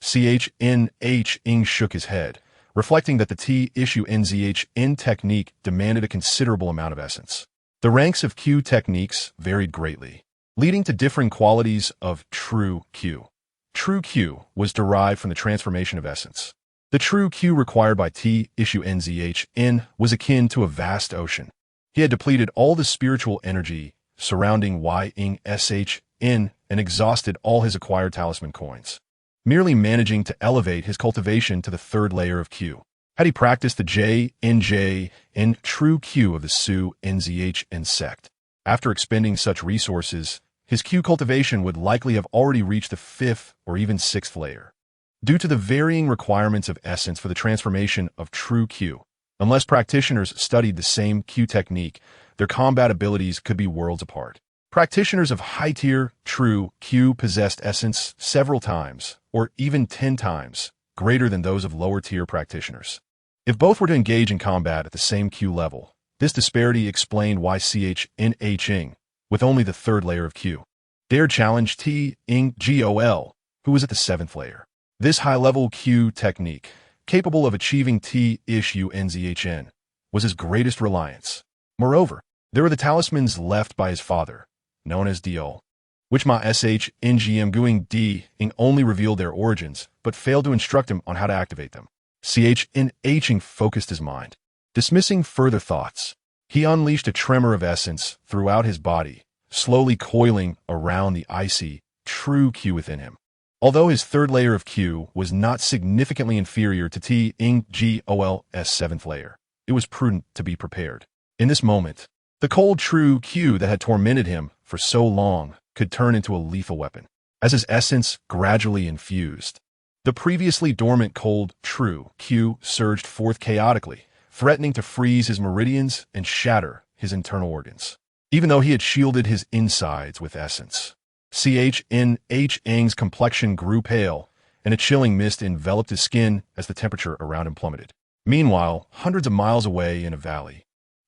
CHNHing shook his head, reflecting that the T-issue NZHN technique demanded a considerable amount of essence. The ranks of Q techniques varied greatly, leading to differing qualities of true Q. True Q was derived from the transformation of essence. The true Q required by T-issue NZHN was akin to a vast ocean. He had depleted all the spiritual energy surrounding Ying SHN and exhausted all his acquired talisman coins, merely managing to elevate his cultivation to the 3rd layer of Q. Had he practiced the JNJ and true Q of the Su NZH and Sect, after expending such resources, his Q cultivation would likely have already reached the 5th or even 6th layer. Due to the varying requirements of essence for the transformation of true Q, unless practitioners studied the same Q technique, their combat abilities could be worlds apart. Practitioners of high-tier, true Q possessed essence several times, or even 10 times, greater than those of lower-tier practitioners. If both were to engage in combat at the same Q level, this disparity explained why CHNHing, with only the 3rd layer of Q, dared challenge T-Ing-Gol, who was at the 7th layer. This high-level Q technique, capable of achieving T-issue NZHN, was his greatest reliance. Moreover, there were the talismans left by his father, known as Diol, which my SHNGM Guing D-ing only revealed their origins, but failed to instruct him on how to activate them. CHNHing focused his mind. Dismissing further thoughts, he unleashed a tremor of essence throughout his body, slowly coiling around the icy, true Q within him. Although his 3rd layer of Q was not significantly inferior to T-Ing-Gol's 7th layer, it was prudent to be prepared. In this moment, the cold true Q that had tormented him for so long could turn into a lethal weapon. As his essence gradually infused, the previously dormant cold true Q surged forth chaotically, threatening to freeze his meridians and shatter his internal organs. Even though he had shielded his insides with essence, CHNHing's complexion grew pale, and a chilling mist enveloped his skin as the temperature around him plummeted. Meanwhile, hundreds of miles away in a valley,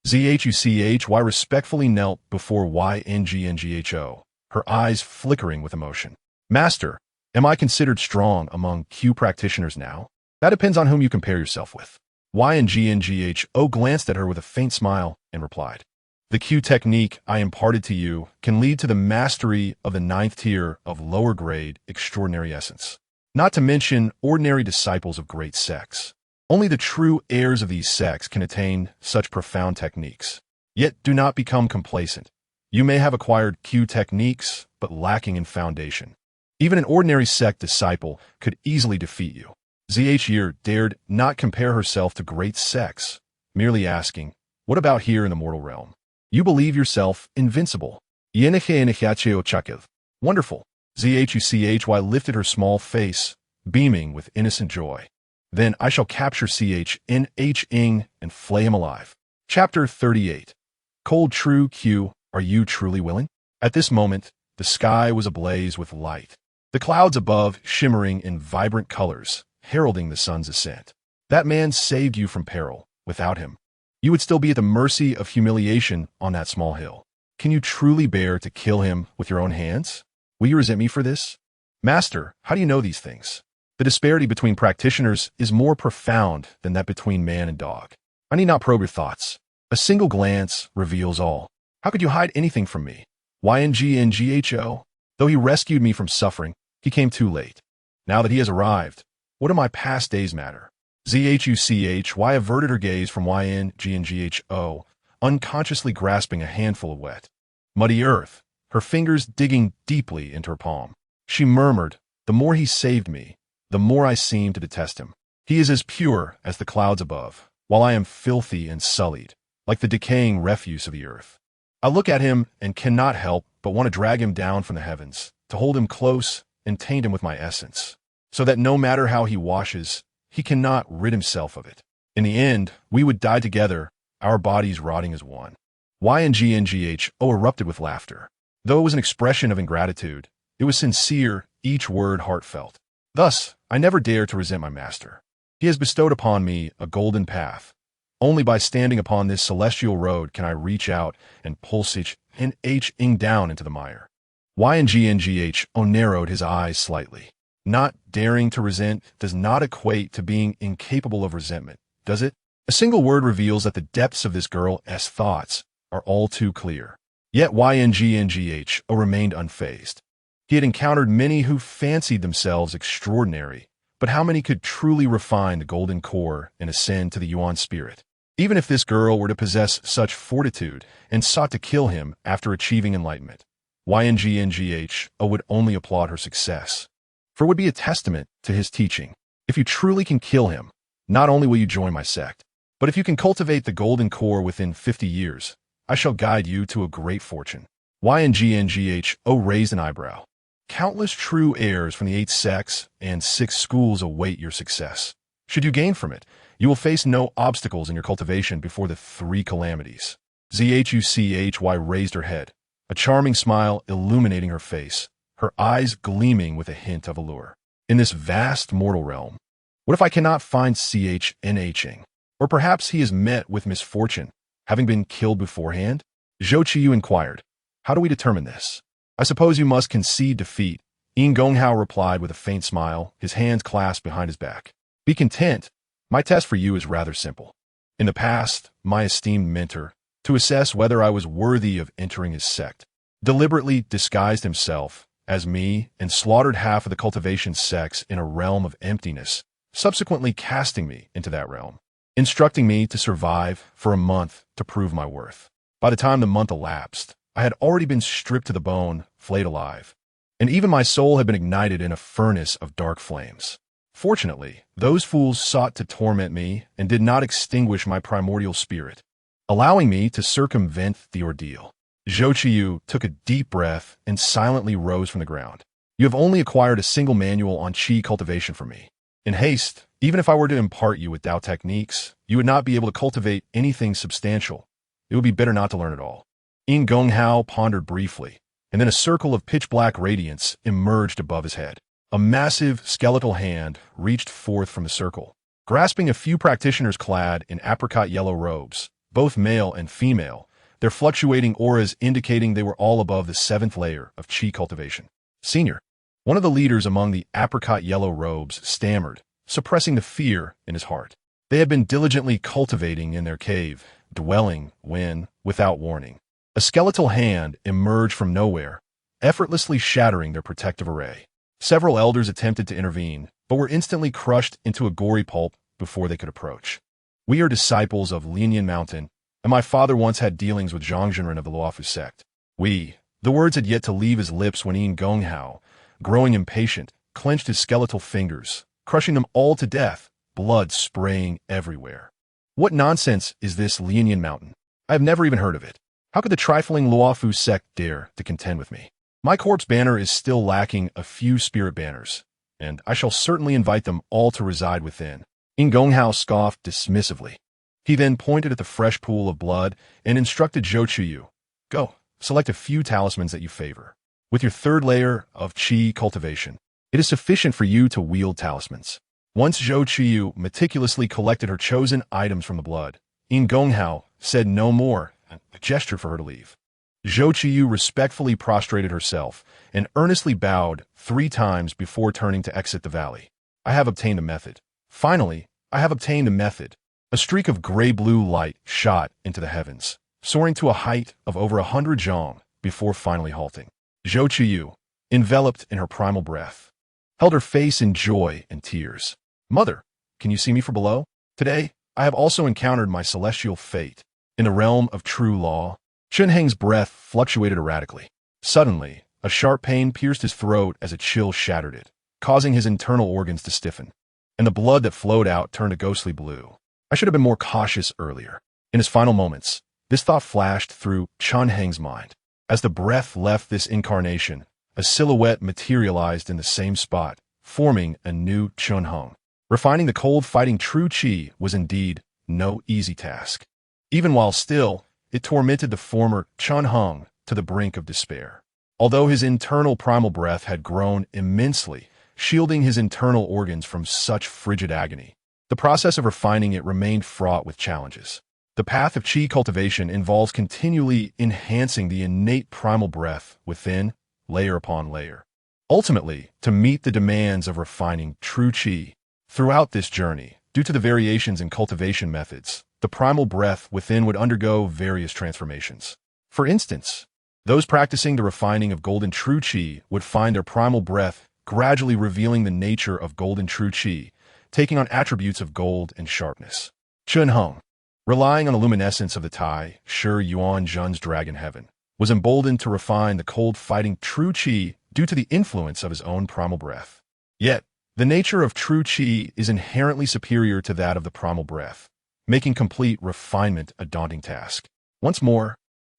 ZHUCHY respectfully knelt before YNGNGHO, her eyes flickering with emotion. Master, am I considered strong among Q practitioners now? That depends on whom you compare yourself with. YNGNGHO glanced at her with a faint smile and replied, the Q technique I imparted to you can lead to the mastery of the 9th tier of lower grade extraordinary essence. Not to mention ordinary disciples of great sects. Only the true heirs of these sects can attain such profound techniques. Yet do not become complacent. You may have acquired Q techniques, but lacking in foundation. Even an ordinary sect disciple could easily defeat you. Zhir dared not compare herself to great sects, merely asking, what about here in the mortal realm? You believe yourself invincible. Wonderful. Zhuchy lifted her small face, beaming with innocent joy. Then I shall capture Chnh and flay him alive. Chapter 38. Cold True Q, are you truly willing? At this moment, the sky was ablaze with light. The clouds above shimmering in vibrant colors, heralding the sun's ascent. That man saved you from peril. Without him, you would still be at the mercy of humiliation on that small hill. Can you truly bear to kill him with your own hands? Will you resent me for this? Master, how do you know these things? The disparity between practitioners is more profound than that between man and dog. I need not probe your thoughts. A single glance reveals all. How could you hide anything from me? YNGNGHO. Though he rescued me from suffering, he came too late. Now that he has arrived, what do my past days matter? ZHUCHY averted her gaze from YNGNGHO, unconsciously grasping a handful of wet, muddy earth, her fingers digging deeply into her palm. She murmured, the more he saved me, the more I seem to detest him. He is as pure as the clouds above, while I am filthy and sullied, like the decaying refuse of the earth. I look at him and cannot help but want to drag him down from the heavens, to hold him close and taint him with my essence, so that no matter how he washes, he cannot rid himself of it. In the end, we would die together, our bodies rotting as one. YNGNGHO erupted with laughter. Though it was an expression of ingratitude, it was sincere, each word heartfelt. Thus, I never dare to resent my master. He has bestowed upon me a golden path. Only by standing upon this celestial road can I reach out and pull Chnh down into the mire. YNGNGHO narrowed his eyes slightly. Not daring to resent does not equate to being incapable of resentment, does it? A single word reveals that the depths of this girl's thoughts are all too clear. Yet YNGNGHO remained unfazed. He had encountered many who fancied themselves extraordinary, but how many could truly refine the golden core and ascend to the Yuan spirit? Even if this girl were to possess such fortitude and sought to kill him after achieving enlightenment, YNGNGHO would only applaud her success. For it would be a testament to his teaching. If you truly can kill him, not only will you join my sect, but if you can cultivate the golden core within 50 years, I shall guide you to a great fortune. YNGNGHO raised an eyebrow. Countless true heirs from the 8 sects and 6 schools await your success. Should you gain from it, you will face no obstacles in your cultivation before the 3 calamities. ZHUCHY raised her head, a charming smile illuminating her face, her eyes gleaming with a hint of allure. In this vast mortal realm, what if I cannot find Chnh? Or perhaps he is met with misfortune, having been killed beforehand? Zhou Qiyu inquired, how do we determine this? I suppose you must concede defeat. Yin Gonghao replied with a faint smile, his hands clasped behind his back. Be content. My test for you is rather simple. In the past, my esteemed mentor, to assess whether I was worthy of entering his sect, deliberately disguised himself as me and slaughtered half of the cultivation sects in a realm of emptiness, subsequently casting me into that realm, instructing me to survive for a month to prove my worth. By the time the month elapsed, I had already been stripped to the bone, flayed alive, and even my soul had been ignited in a furnace of dark flames. Fortunately, those fools sought to torment me and did not extinguish my primordial spirit, allowing me to circumvent the ordeal. Zhou Qiyu took a deep breath and silently rose from the ground. You have only acquired a single manual on qi cultivation from me. In haste, even if I were to impart you with Dao techniques, you would not be able to cultivate anything substantial. It would be better not to learn at all. Yin Gonghao pondered briefly, and then a circle of pitch-black radiance emerged above his head. A massive, skeletal hand reached forth from the circle, grasping a few practitioners clad in apricot yellow robes, both male and female, their fluctuating auras indicating they were all above the 7th layer of qi cultivation. Senior, one of the leaders among the apricot yellow robes, stammered, suppressing the fear in his heart. They had been diligently cultivating in their cave, dwelling when, without warning, a skeletal hand emerged from nowhere, effortlessly shattering their protective array. Several elders attempted to intervene, but were instantly crushed into a gory pulp before they could approach. We are disciples of Lianyan Mountain, and my father once had dealings with Zhangzhenren of the Luofu Sect. The words had yet to leave his lips when Yin Gonghao, growing impatient, clenched his skeletal fingers, crushing them all to death, blood spraying everywhere. What nonsense is this Lianyan Mountain? I have never even heard of it. How could the trifling Luofu Sect dare to contend with me? My corpse banner is still lacking a few spirit banners, and I shall certainly invite them all to reside within. Yin Gonghao scoffed dismissively. He then pointed at the fresh pool of blood and instructed Zhou Chuyu, "Go, select a few talismans that you favor. With your third layer of qi cultivation, it is sufficient for you to wield talismans." Once Zhou Chuyu meticulously collected her chosen items from the blood, Yin Gonghao said no more and gestured for her to leave. Zhou Chuyu respectfully prostrated herself and earnestly bowed 3 times before turning to exit the valley. I have obtained a method. Finally, I have obtained a method. A streak of gray-blue light shot into the heavens, soaring to a height of over 100 zhong before finally halting. Zhou Chuyu, enveloped in her primal breath, held her face in joy and tears. "Mother, can you see me from below? Today, I have also encountered my celestial fate. In the realm of true law." Chunheng's breath fluctuated erratically. Suddenly, a sharp pain pierced his throat as a chill shattered it, causing his internal organs to stiffen, and the blood that flowed out turned a ghostly blue. I should have been more cautious earlier. In his final moments, this thought flashed through Chunheng's mind. As the breath left this incarnation, a silhouette materialized in the same spot, forming a new Chunheng. Refining the cold fighting true qi was indeed no easy task. Even while still, it tormented the former Chunheng to the brink of despair. Although his internal primal breath had grown immensely, shielding his internal organs from such frigid agony, the process of refining it remained fraught with challenges. The path of qi cultivation involves continually enhancing the innate primal breath within, layer upon layer. Ultimately, to meet the demands of refining true qi, throughout this journey, due to the variations in cultivation methods, the primal breath within would undergo various transformations. For instance, those practicing the refining of golden true qi would find their primal breath gradually revealing the nature of golden true qi, taking on attributes of gold and sharpness. Chunheng, relying on the luminescence of the Tai, Shi Yuan Zhen's dragon heaven, was emboldened to refine the cold fighting true qi due to the influence of his own primal breath. Yet, the nature of true qi is inherently superior to that of the primal breath, making complete refinement a daunting task. Once more,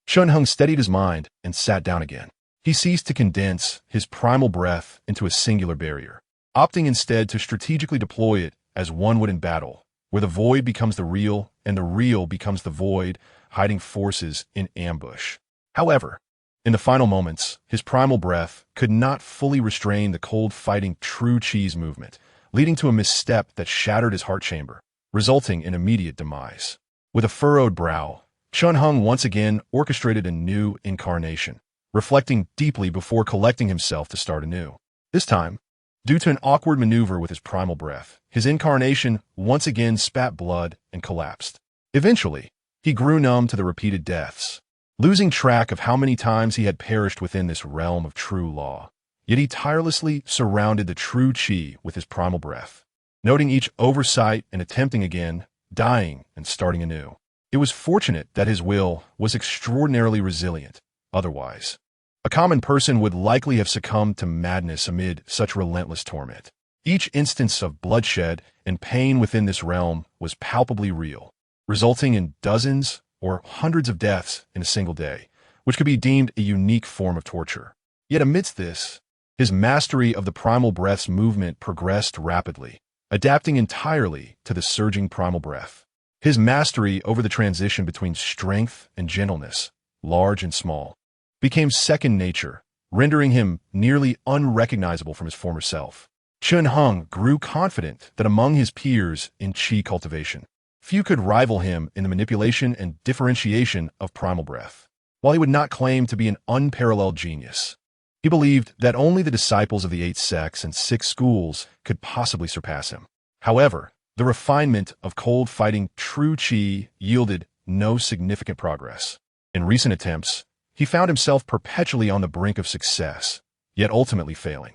Chunheng steadied his mind and sat down again. He ceased to condense his primal breath into a singular barrier, opting instead to strategically deploy it as one would in battle, where the void becomes the real and the real becomes the void, hiding forces in ambush. However, in the final moments, his primal breath could not fully restrain the cold fighting true qi's movement, leading to a misstep that shattered his heart chamber, resulting in immediate demise. With a furrowed brow, Chunheng once again orchestrated a new incarnation, reflecting deeply before collecting himself to start anew. This time, due to an awkward maneuver with his primal breath, his incarnation once again spat blood and collapsed. Eventually, he grew numb to the repeated deaths, losing track of how many times he had perished within this realm of true law. Yet he tirelessly surrounded the true qi with his primal breath, noting each oversight and attempting again, dying and starting anew. It was fortunate that his will was extraordinarily resilient. Otherwise, a common person would likely have succumbed to madness amid such relentless torment. Each instance of bloodshed and pain within this realm was palpably real, resulting in dozens or hundreds of deaths in a single day, which could be deemed a unique form of torture. Yet amidst this, his mastery of the primal breath's movement progressed rapidly, adapting entirely to the surging primal breath. His mastery over the transition between strength and gentleness, large and small, became second nature, rendering him nearly unrecognizable from his former self. Chunheng grew confident that among his peers in qi cultivation, few could rival him in the manipulation and differentiation of primal breath. While he would not claim to be an unparalleled genius, he believed that only the disciples of the 8 sects and 6 schools could possibly surpass him. However, the refinement of cold-fighting true qi yielded no significant progress. In recent attempts, he found himself perpetually on the brink of success, yet ultimately failing.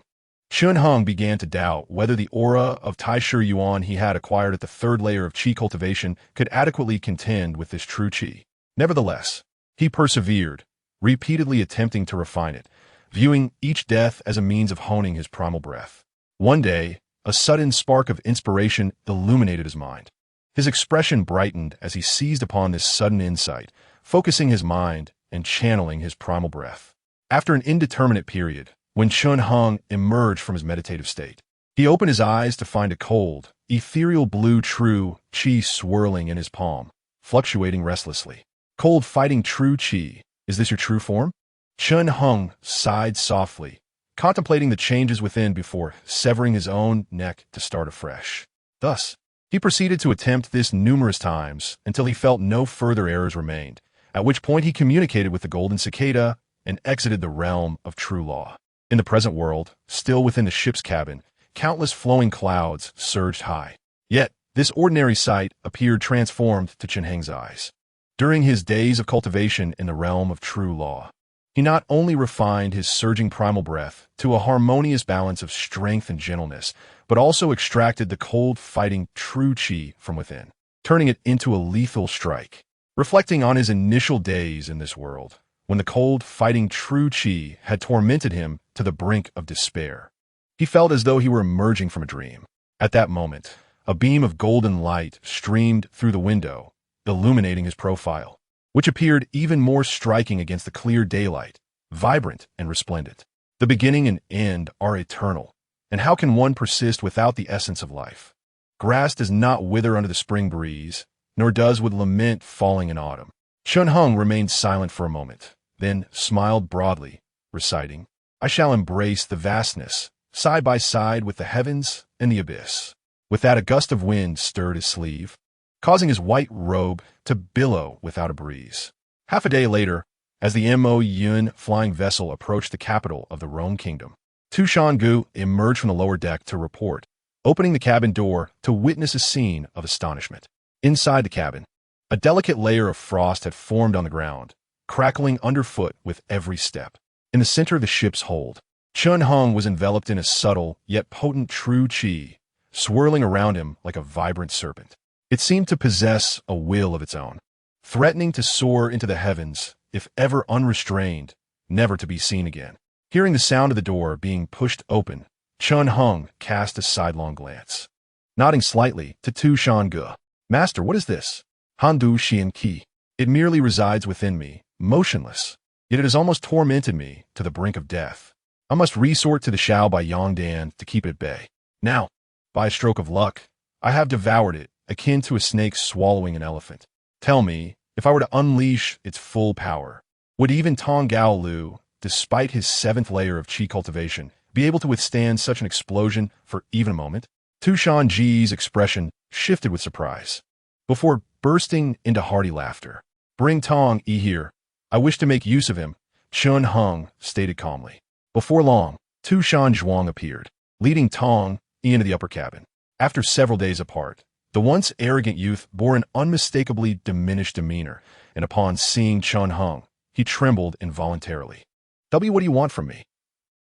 Chun Hung began to doubt whether the aura of Taishu Yuan he had acquired at the third layer of qi cultivation could adequately contend with this true qi. Nevertheless, he persevered, repeatedly attempting to refine it, viewing each death as a means of honing his primal breath. One day, a sudden spark of inspiration illuminated his mind. His expression brightened as he seized upon this sudden insight, focusing his mind and channeling his primal breath. After an indeterminate period, when Chun Hung emerged from his meditative state, he opened his eyes to find a cold, ethereal blue true qi swirling in his palm, fluctuating restlessly. Cold fighting true qi, is this your true form? Chun Hung sighed softly, contemplating the changes within before severing his own neck to start afresh. Thus, he proceeded to attempt this numerous times until he felt no further errors remained, at which point he communicated with the golden cicada and exited the realm of true law. In the present world, still within the ship's cabin, countless flowing clouds surged high. Yet, this ordinary sight appeared transformed to Chun Heng's eyes. During his days of cultivation in the realm of true law, he not only refined his surging primal breath to a harmonious balance of strength and gentleness, but also extracted the cold fighting true qi from within, turning it into a lethal strike. Reflecting on his initial days in this world, when the cold fighting true qi had tormented him to the brink of despair, he felt as though he were emerging from a dream. At that moment, a beam of golden light streamed through the window, illuminating his profile, which appeared even more striking against the clear daylight, vibrant and resplendent. The beginning and end are eternal, and how can one persist without the essence of life? Grass does not wither under the spring breeze, nor does wood lament falling in autumn. Chun Hung remained silent for a moment, then smiled broadly, reciting, I shall embrace the vastness, side by side with the heavens and the abyss. With that, a gust of wind stirred his sleeve, causing his white robe to billow without a breeze. Half a day later, as the Mo Yun flying vessel approached the capital of the Rome Kingdom, Tu Shangu emerged from the lower deck to report, opening the cabin door to witness a scene of astonishment. Inside the cabin, a delicate layer of frost had formed on the ground, crackling underfoot with every step. In the center of the ship's hold, Chun Hung was enveloped in a subtle yet potent true qi, swirling around him like a vibrant serpent. It seemed to possess a will of its own, threatening to soar into the heavens, if ever unrestrained, never to be seen again. Hearing the sound of the door being pushed open, Chun Hung cast a sidelong glance, nodding slightly to Tu Shangu. Master, what is this? Handu Xian Qi. It merely resides within me, motionless, yet it has almost tormented me to the brink of death. I must resort to the Shao by Yongdan to keep it at bay. Now, by a stroke of luck, I have devoured it, akin to a snake swallowing an elephant. Tell me, if I were to unleash its full power, would even Tong Gao Lu, despite his 7th layer of qi cultivation, be able to withstand such an explosion for even a moment? Tu Shanji's expression shifted with surprise, before bursting into hearty laughter. Bring Tong Yi here. I wish to make use of him, Chun Hung stated calmly. Before long, Tu Shan Zhuang appeared, leading Tong Yi into the upper cabin. After several days apart, the once arrogant youth bore an unmistakably diminished demeanor, and upon seeing Chun Hung, he trembled involuntarily. What do you want from me?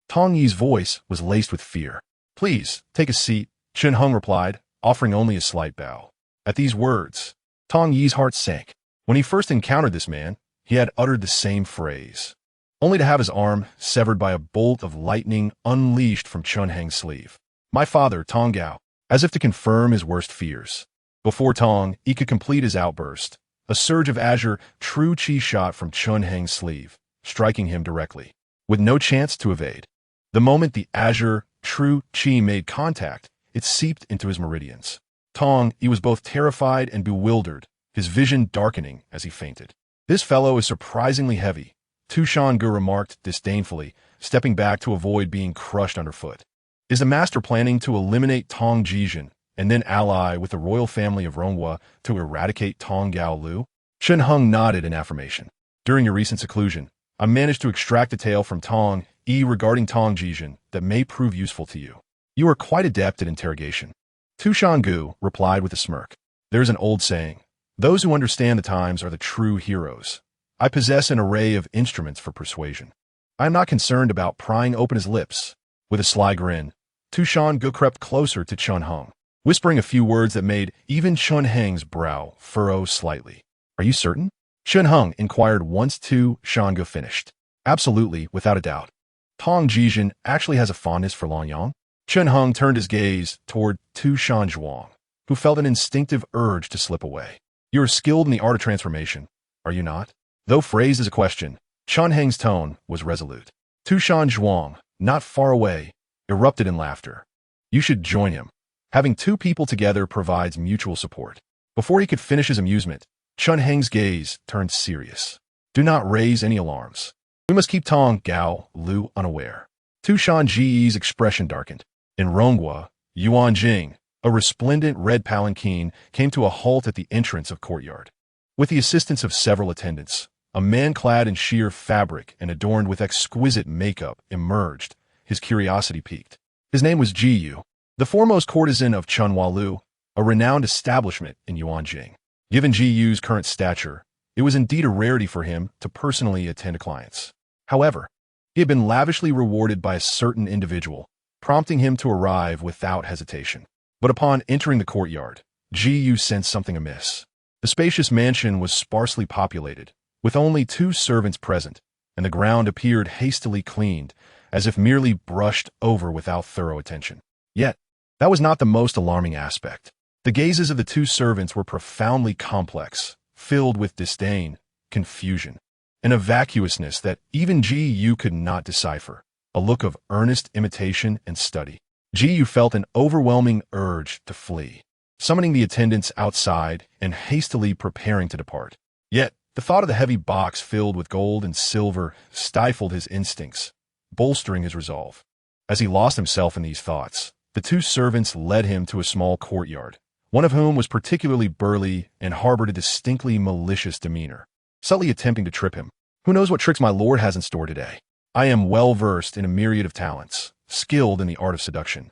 Tong Yi's voice was laced with fear. Please, take a seat, Chun Hung replied, offering only a slight bow. At these words, Tong Yi's heart sank. When he first encountered this man, he had uttered the same phrase, only to have his arm severed by a bolt of lightning unleashed from Chun Heng's sleeve. My father, Tong Gao, as if to confirm his worst fears. Before Tong Yi could complete his outburst, a surge of azure true qi shot from Chun Heng's sleeve, striking him directly, with no chance to evade. The moment the azure true qi made contact, it seeped into his meridians. Tong Yi was both terrified and bewildered, his vision darkening as he fainted. This fellow is surprisingly heavy, Tu Shangu remarked disdainfully, stepping back to avoid being crushed underfoot. Is the master planning to eliminate Tong Jijin and then ally with the royal family of Ronghua to eradicate Tong Gao Lu? Chun Hung nodded in affirmation. During your recent seclusion, I managed to extract a tale from Tong Yi regarding Tong Jijin that may prove useful to you. You are quite adept at interrogation. Tu Shangu replied with a smirk. There is an old saying, those who understand the times are the true heroes. I possess an array of instruments for persuasion. I am not concerned about prying open his lips. With a sly grin, Tu Shangu crept closer to Chun Heng, whispering a few words that made even Chun Heng's brow furrow slightly. Are you certain? Chun Heng inquired once Tu Shangu finished. Absolutely, without a doubt. Tong Jijin actually has a fondness for Long Yang. Chun Heng turned his gaze toward Tu Shan Zhuang, who felt an instinctive urge to slip away. You are skilled in the art of transformation, are you not? Though phrased as a question, Chun Heng's tone was resolute. Tu Shan Zhuang, not far away, erupted in laughter. You should join him. Having two people together provides mutual support. Before he could finish his amusement, Chun Heng's gaze turned serious. Do not raise any alarms. We must keep Tong Gao Lu unaware. Tu Shan Ji's expression darkened. In Ronghua, Yuan Jing, a resplendent red palanquin, came to a halt at the entrance of courtyard. With the assistance of several attendants, a man clad in sheer fabric and adorned with exquisite makeup emerged, his curiosity piqued. His name was Ji Yu, the foremost courtesan of Chunhua Lu, a renowned establishment in Yuanjing. Given Ji Yu's current stature, it was indeed a rarity for him to personally attend to clients. However, he had been lavishly rewarded by a certain individual, prompting him to arrive without hesitation. But upon entering the courtyard, Ji Yu sensed something amiss. The spacious mansion was sparsely populated, with only 2 servants present, and the ground appeared hastily cleaned, as if merely brushed over without thorough attention. Yet, that was not the most alarming aspect. The gazes of the 2 servants were profoundly complex, filled with disdain, confusion, and a vacuousness that even Ji Yu could not decipher, a look of earnest imitation and study. Ji Yu felt an overwhelming urge to flee, summoning the attendants outside and hastily preparing to depart. Yet, the thought of the heavy box filled with gold and silver stifled his instincts, bolstering his resolve. As he lost himself in these thoughts, the 2 servants led him to a small courtyard, one of whom was particularly burly and harbored a distinctly malicious demeanor, subtly attempting to trip him. Who knows what tricks my lord has in store today? I am well versed in a myriad of talents, skilled in the art of seduction,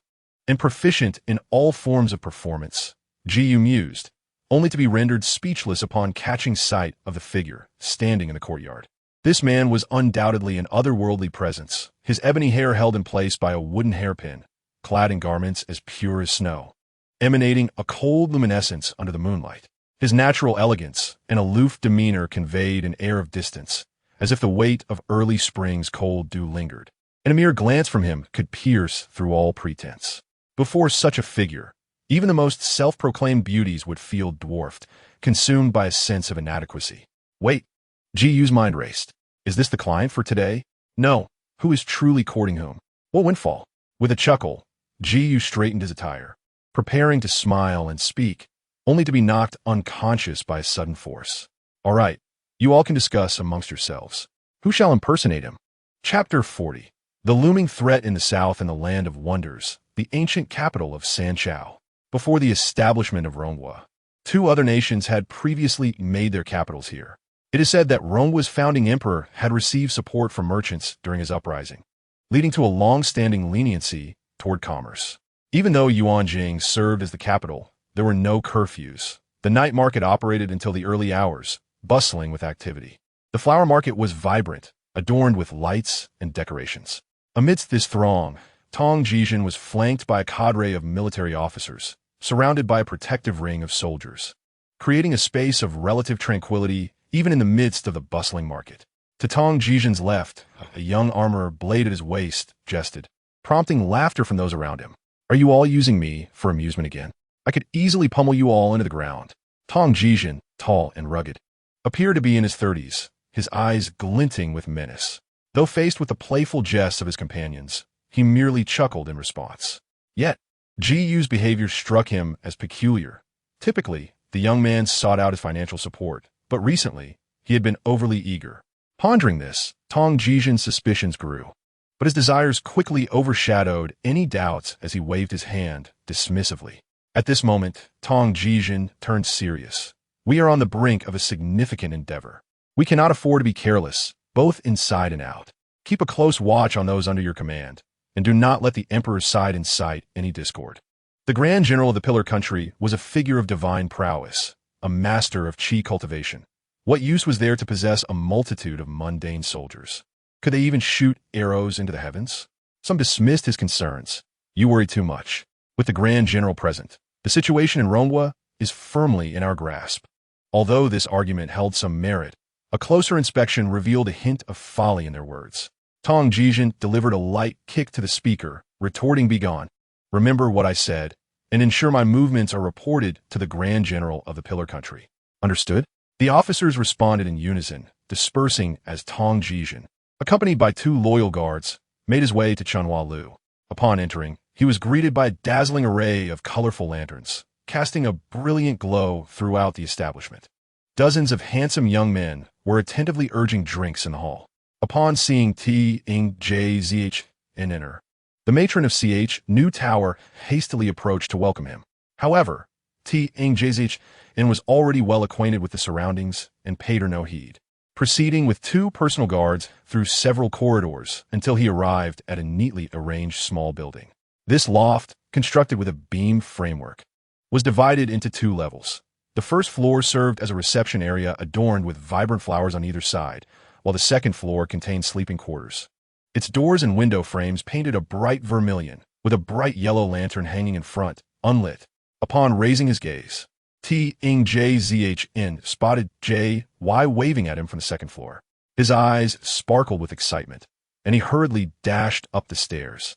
and proficient in all forms of performance, Ji Yu mused, only to be rendered speechless upon catching sight of the figure standing in the courtyard. This man was undoubtedly an otherworldly presence, his ebony hair held in place by a wooden hairpin, clad in garments as pure as snow, emanating a cold luminescence under the moonlight. His natural elegance and aloof demeanor conveyed an air of distance, as if the weight of early spring's cold dew lingered, and a mere glance from him could pierce through all pretense. Before such a figure, even the most self-proclaimed beauties would feel dwarfed, consumed by a sense of inadequacy. Wait, Ji Yu's mind raced. Is this the client for today? No. Who is truly courting whom? What windfall? With a chuckle, Ji Yu straightened his attire, preparing to smile and speak, only to be knocked unconscious by a sudden force. All right, you all can discuss amongst yourselves. Who shall impersonate him? Chapter 40. The looming threat in the south and the land of wonders, the ancient capital of Sanchao. Before the establishment of Ronghua, 2 other nations had previously made their capitals here. It is said that Ronghua's founding emperor had received support from merchants during his uprising, leading to a long-standing leniency toward commerce. Even though Yuanjing served as the capital, there were no curfews. The night market operated until the early hours, bustling with activity. The flower market was vibrant, adorned with lights and decorations. Amidst this throng, Tong Jijin was flanked by a cadre of military officers, surrounded by a protective ring of soldiers, creating a space of relative tranquility even in the midst of the bustling market. To Tong Jijin's left, a young armorer, blade at his waist, jested, prompting laughter from those around him. Are you all using me for amusement again? I could easily pummel you all into the ground. Tong Jijin, tall and rugged, appeared to be in his 30s, his eyes glinting with menace. Though faced with the playful jests of his companions, he merely chuckled in response. Yet, Ji Yu's behavior struck him as peculiar. Typically, the young man sought out his financial support, but recently, he had been overly eager. Pondering this, Tong Jijin's suspicions grew, but his desires quickly overshadowed any doubts as he waved his hand dismissively. At this moment, Tong Jijin turned serious. We are on the brink of a significant endeavor. We cannot afford to be careless, both inside and out. Keep a close watch on those under your command, and do not let the Emperor's side incite any discord. The Grand General of the Pillar Country was a figure of divine prowess, a master of chi cultivation. What use was there to possess a multitude of mundane soldiers? Could they even shoot arrows into the heavens? Some dismissed his concerns. You worry too much. With the Grand General present, the situation in Rongwa is firmly in our grasp. Although this argument held some merit, a closer inspection revealed a hint of folly in their words. Tong Jijin delivered a light kick to the speaker, retorting, "Begone. Remember what I said, and ensure my movements are reported to the Grand General of the Pillar Country." Understood? The officers responded in unison, dispersing as Tong Jijin, accompanied by 2 loyal guards, made his way to Chunhua Lu. Upon entering, he was greeted by a dazzling array of colorful lanterns, casting a brilliant glow throughout the establishment. Dozens of handsome young men were attentively urging drinks in the hall. Upon seeing T-Ing-J-Z-H enter, the matron of CH New Tower hastily approached to welcome him. However, T-Ing-J-Z-H was already well acquainted with the surroundings and paid her no heed, proceeding with 2 personal guards through several corridors until he arrived at a neatly arranged small building. This loft, constructed with a beam framework, was divided into 2 levels. The first floor served as a reception area adorned with vibrant flowers on either side, while the second floor contained sleeping quarters. Its doors and window frames painted a bright vermilion, with a bright yellow lantern hanging in front, unlit. Upon raising his gaze, T-Ing-J-Z-H-N spotted J.Y. waving at him from the second floor. His eyes sparkled with excitement, and he hurriedly dashed up the stairs,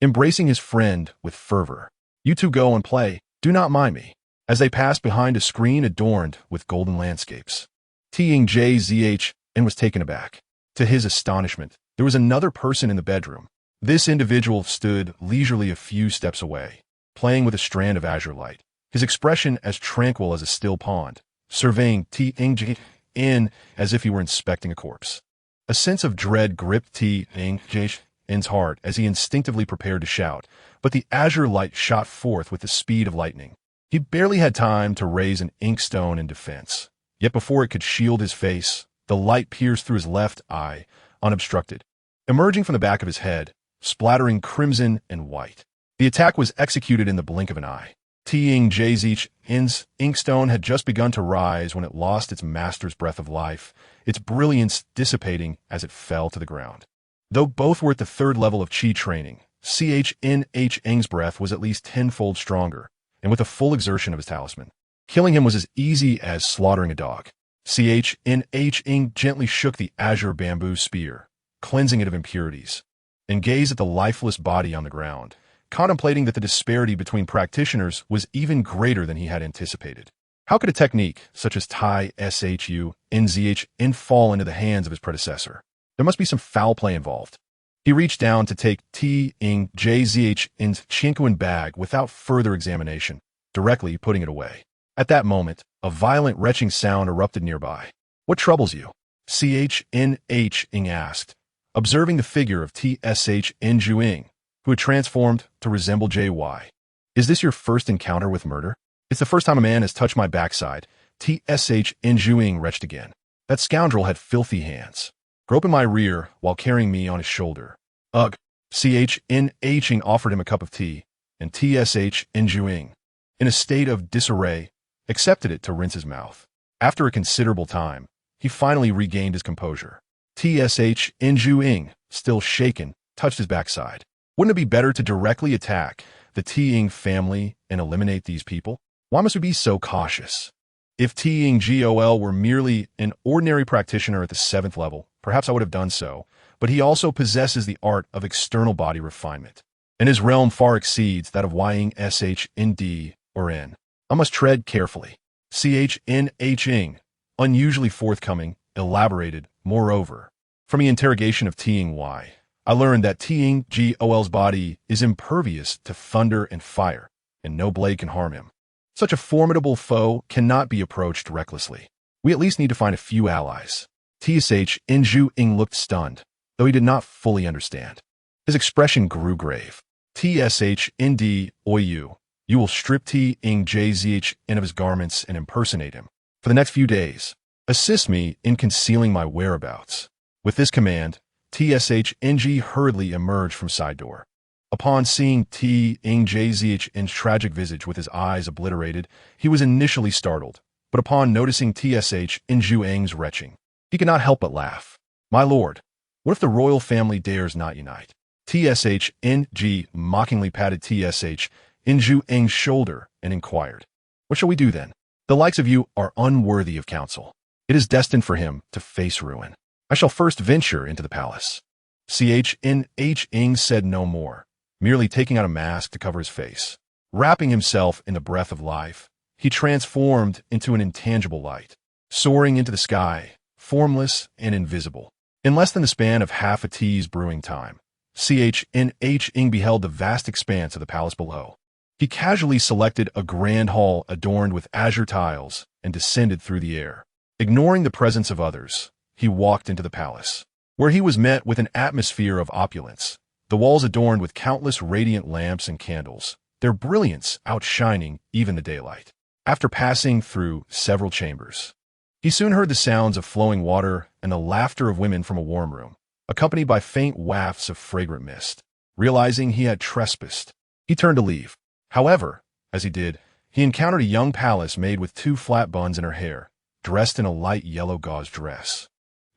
embracing his friend with fervor. "You 2 go and play, do not mind me," as they passed behind a screen adorned with golden landscapes. T-Ing-J-Z-H-N was taken aback. To his astonishment, there was another person in the bedroom. This individual stood leisurely a few steps away, playing with a strand of azure light, his expression as tranquil as a still pond, surveying T-Ing-J-N as if he were inspecting a corpse. A sense of dread gripped T-Ing-J-N's heart as he instinctively prepared to shout, but the azure light shot forth with the speed of lightning. He barely had time to raise an inkstone in defense, yet before it could shield his face, the light pierced through his left eye, unobstructed, emerging from the back of his head, splattering crimson and white. The attack was executed in the blink of an eye. T-Ing-J-Z-N's inkstone had just begun to rise when it lost its master's breath of life, its brilliance dissipating as it fell to the ground. Though both were at the 3rd level of chi training, CH-N-H-Ng's breath was at least 10-fold stronger, and with a full exertion of his talisman, killing him was as easy as slaughtering a dog. CH-N-H-Ng gently shook the azure bamboo spear, cleansing it of impurities, and gazed at the lifeless body on the ground, contemplating that the disparity between practitioners was even greater than he had anticipated. How could a technique such as Tai Shu Nzh fall into the hands of his predecessor? There must be some foul play involved. He reached down to take T-Ing-J-Z-H's Chinkuan bag without further examination, directly putting it away. At that moment, a violent retching sound erupted nearby. "What troubles you?" CH-N-H-Ing asked, observing the figure of T-S-H-N-Juing, who had transformed to resemble J.Y. "Is this your first encounter with murder?" "It's the first time a man has touched my backside," T-S-H-N-Juing retched again. "That scoundrel had filthy hands, groping my rear while carrying me on his shoulder." "Ugh." CH-N-H-Ing offered him a cup of tea, and T-S-H-N-Juing, in a state of disarray, accepted it to rinse his mouth. After a considerable time, he finally regained his composure. T-S-H-N-Juing, still shaken, touched his backside. "Wouldn't it be better to directly attack the T-Ing family and eliminate these people? Why must we be so cautious? If T-Ing-Gol were merely an ordinary practitioner at the 7th level, perhaps I would have done so, but he also possesses the art of external body refinement, and his realm far exceeds that of Ying-Sh-N-D or N. I must tread carefully." CH-N-H-Ing, unusually forthcoming, elaborated, moreover. "From the interrogation of T-Ing-Y, I learned that T-Ing-Gol's body is impervious to thunder and fire, and no blade can harm him. Such a formidable foe cannot be approached recklessly. We at least need to find a few allies." T-S-H-N-Juing looked stunned, though he did not fully understand. His expression grew grave. "T-S-H-N-D-O-U, you will strip T-Ing-J-Z-H-N of his garments and impersonate him. For the next few days, assist me in concealing my whereabouts." With this command, T-S-H-N-G hurriedly emerged from side door. Upon seeing T. Ing Jzh's tragic visage with his eyes obliterated, he was initially startled, but upon noticing Tsh in Zhuang's retching, he could not help but laugh. My lord, what if the royal family dares not unite? Tsh in G mockingly patted Tsh in Zhuang's shoulder and inquired, what shall we do then? The likes of you are unworthy of counsel. It is destined for him to face ruin. I shall first venture into the palace. Ch in H Ing said no more, merely taking out a mask to cover his face. Wrapping himself in the breath of life, he transformed into an intangible light, soaring into the sky, formless and invisible. In less than the span of half a tea's brewing time, Ch in H Ing beheld the vast expanse of the palace below. He casually selected a grand hall adorned with azure tiles and descended through the air. Ignoring the presence of others, he walked into the palace, where he was met with an atmosphere of opulence, the walls adorned with countless radiant lamps and candles, their brilliance outshining even the daylight. After passing through several chambers, he soon heard the sounds of flowing water and the laughter of women from a warm room, accompanied by faint wafts of fragrant mist. Realizing he had trespassed, he turned to leave. However, as he did, he encountered a young Pallas maid with 2 flat buns in her hair, dressed in a light yellow gauze dress,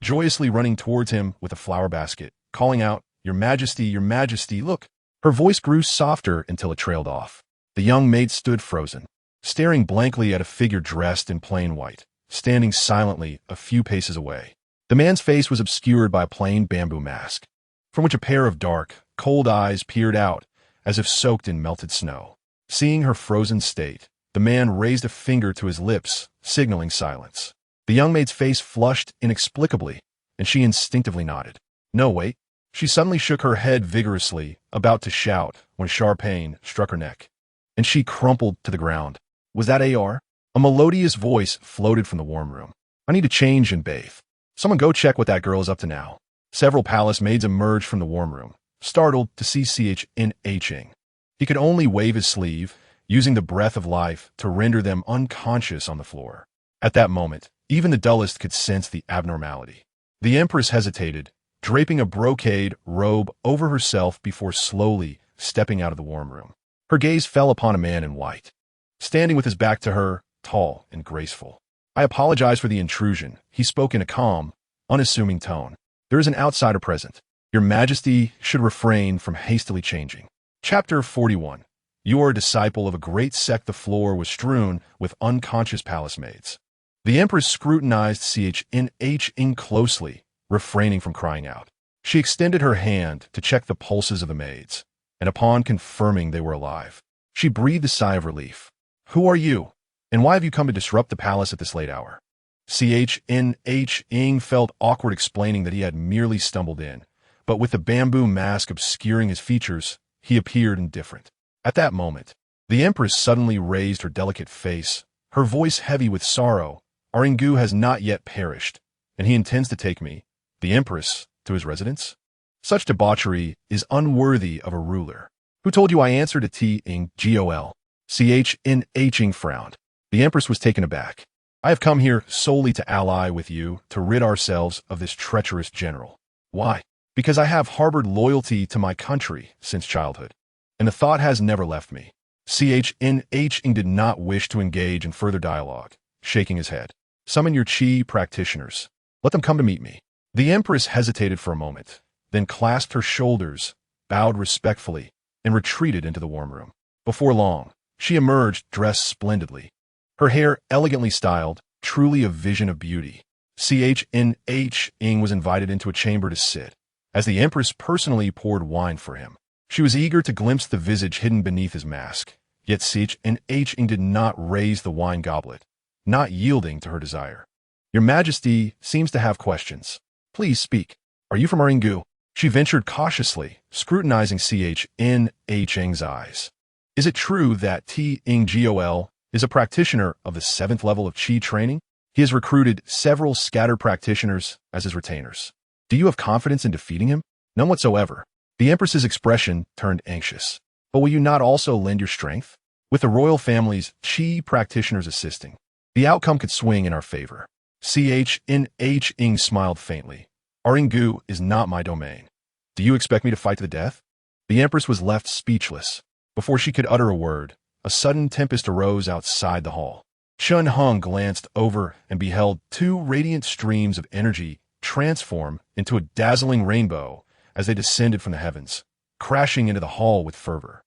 joyously running towards him with a flower basket, calling out, Your Majesty, look. Her voice grew softer until it trailed off. The young maid stood frozen, staring blankly at a figure dressed in plain white, standing silently a few paces away. The man's face was obscured by a plain bamboo mask, from which a pair of dark, cold eyes peered out as if soaked in melted snow. Seeing her frozen state, the man raised a finger to his lips, signaling silence. The young maid's face flushed inexplicably, and she instinctively nodded. No, wait. She suddenly shook her head vigorously, about to shout, when a sharp pain struck her neck, and she crumpled to the ground. Was that AR? A melodious voice floated from the warm room. I need to change and bathe. Someone go check what that girl is up to now. Several palace maids emerged from the warm room, startled to see Ch in Hing. He could only wave his sleeve, using the breath of life to render them unconscious on the floor. At that moment, even the dullest could sense the abnormality. The Empress hesitated, draping a brocade robe over herself before slowly stepping out of the warm room. Her gaze fell upon a man in white, standing with his back to her, tall and graceful. I apologize for the intrusion, he spoke in a calm, unassuming tone. There is an outsider present. Your Majesty should refrain from hastily changing. Chapter 41. You are a disciple of a great sect. The floor was strewn with unconscious palace maids. The Empress scrutinized Ch in Hing closely, refraining from crying out. She extended her hand to check the pulses of the maids, and upon confirming they were alive, she breathed a sigh of relief. Who are you, and why have you come to disrupt the palace at this late hour? Ch in Hing felt awkward explaining that he had merely stumbled in, but with the bamboo mask obscuring his features, he appeared indifferent. At that moment, the Empress suddenly raised her delicate face, her voice heavy with sorrow. Our Ingu has not yet perished, and he intends to take me, the Empress, to his residence? Such debauchery is unworthy of a ruler. Who told you I answered to T. Ing Gol? Ch in Hing frowned. The Empress was taken aback. I have come here solely to ally with you to rid ourselves of this treacherous general. Why? Because I have harbored loyalty to my country since childhood, and the thought has never left me. Ch in Hing did not wish to engage in further dialogue, shaking his head. Summon your Qi practitioners. Let them come to meet me. The Empress hesitated for a moment, then clasped her shoulders, bowed respectfully, and retreated into the warm room. Before long, she emerged dressed splendidly, her hair elegantly styled, truly a vision of beauty. Ch in Hing was invited into a chamber to sit, as the Empress personally poured wine for him. She was eager to glimpse the visage hidden beneath his mask, yet Ch in Hing did not raise the wine goblet, not yielding to her desire. Your Majesty seems to have questions. Please speak. Are you from Ringu? She ventured cautiously, scrutinizing Ch in Hing's eyes. Is it true that T. Ing Gol is a practitioner of the 7th level of Qi training? He has recruited several scattered practitioners as his retainers. Do you have confidence in defeating him? None whatsoever. The Empress's expression turned anxious. But will you not also lend your strength? With the royal family's Qi practitioners assisting, the outcome could swing in our favor. Ch in Hing smiled faintly. Ringu is not my domain. Do you expect me to fight to the death? The Empress was left speechless. Before she could utter a word, a sudden tempest arose outside the hall. Chun Hung glanced over and beheld two radiant streams of energy transform into a dazzling rainbow as they descended from the heavens, crashing into the hall with fervor.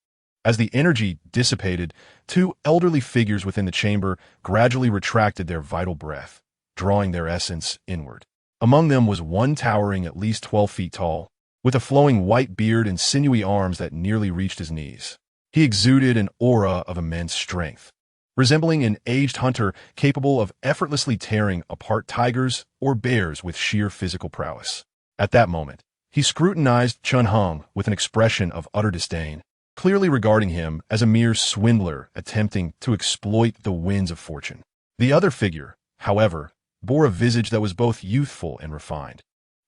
As the energy dissipated, two elderly figures within the chamber gradually retracted their vital breath, drawing their essence inward. Among them was one towering at least 12 feet tall, with a flowing white beard and sinewy arms that nearly reached his knees. He exuded an aura of immense strength, resembling an aged hunter capable of effortlessly tearing apart tigers or bears with sheer physical prowess. At that moment, he scrutinized Chun Hung with an expression of utter disdain, clearly regarding him as a mere swindler attempting to exploit the winds of fortune. The other figure, however, bore a visage that was both youthful and refined,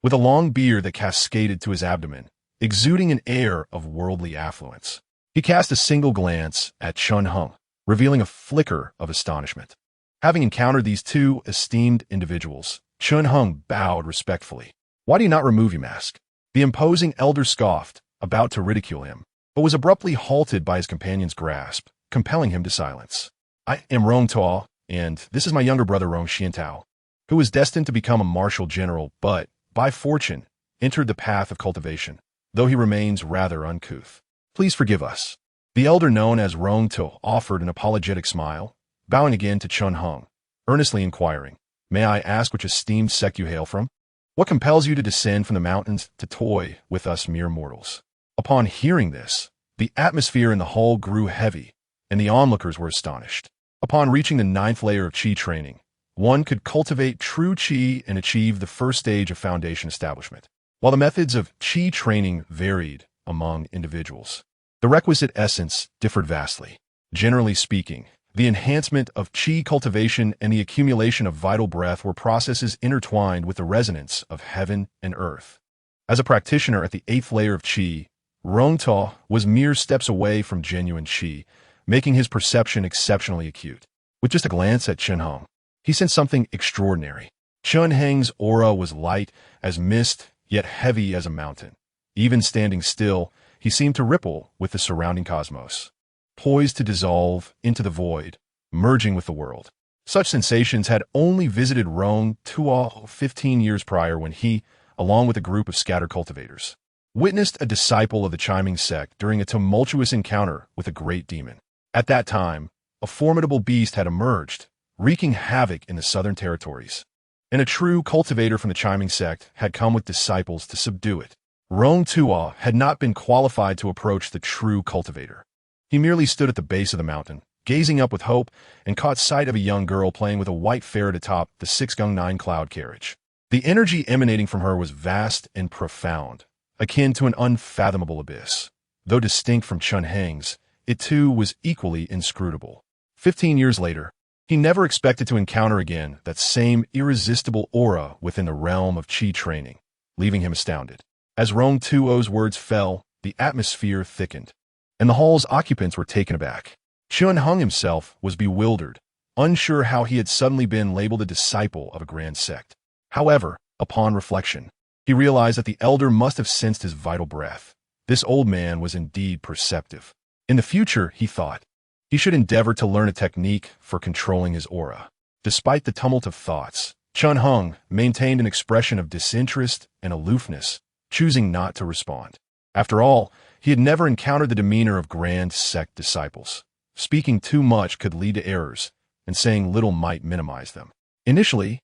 with a long beard that cascaded to his abdomen, exuding an air of worldly affluence. He cast a single glance at Chun Hung, revealing a flicker of astonishment. Having encountered these two esteemed individuals, Chun Hung bowed respectfully. "Why do you not remove your mask?" The imposing elder scoffed, about to ridicule him, but was abruptly halted by his companion's grasp, compelling him to silence. "I am Rong Tuo, and this is my younger brother Rong Xiantao, who was destined to become a martial general, but, by fortune, entered the path of cultivation, though he remains rather uncouth. Please forgive us." The elder known as Rong Tuo offered an apologetic smile, bowing again to Chun Hung, earnestly inquiring, "May I ask which esteemed sect you hail from? What compels you to descend from the mountains to toy with us mere mortals?" Upon hearing this, the atmosphere in the hall grew heavy, and the onlookers were astonished. Upon reaching the 9th layer of Qi training, one could cultivate true Qi and achieve the first stage of foundation establishment. While the methods of Qi training varied among individuals, the requisite essence differed vastly. Generally speaking, the enhancement of Qi cultivation and the accumulation of vital breath were processes intertwined with the resonance of heaven and earth. As a practitioner at the 8th layer of Qi, Rong Tuo was mere steps away from genuine Qi, making his perception exceptionally acute. With just a glance at Chun Hung, he sensed something extraordinary. Chun Hung's aura was light as mist, yet heavy as a mountain. Even standing still, he seemed to ripple with the surrounding cosmos, poised to dissolve into the void, merging with the world. Such sensations had only visited Rong Tuo 15 years prior when he, along with a group of scattered cultivators, witnessed a disciple of the Chiming Sect during a tumultuous encounter with a great demon. At that time, a formidable beast had emerged, wreaking havoc in the southern territories, and a true cultivator from the Chiming Sect had come with disciples to subdue it. Rong Tuo had not been qualified to approach the true cultivator. He merely stood at the base of the mountain, gazing up with hope, and caught sight of a young girl playing with a white ferret atop the 6gung-9 cloud carriage. The energy emanating from her was vast and profound, akin to an unfathomable abyss. Though distinct from Chun Hung's, it too was equally inscrutable. 15 years later, he never expected to encounter again that same irresistible aura within the realm of Qi training, leaving him astounded. As Rong Tuo's words fell, the atmosphere thickened, and the hall's occupants were taken aback. Chun Hung himself was bewildered, unsure how he had suddenly been labeled a disciple of a grand sect. However, upon reflection, he realized that the elder must have sensed his vital breath. This old man was indeed perceptive. In the future, he thought, he should endeavor to learn a technique for controlling his aura. Despite the tumult of thoughts, Chun Hung maintained an expression of disinterest and aloofness, choosing not to respond. After all, he had never encountered the demeanor of grand sect disciples. Speaking too much could lead to errors, and saying little might minimize them. Initially,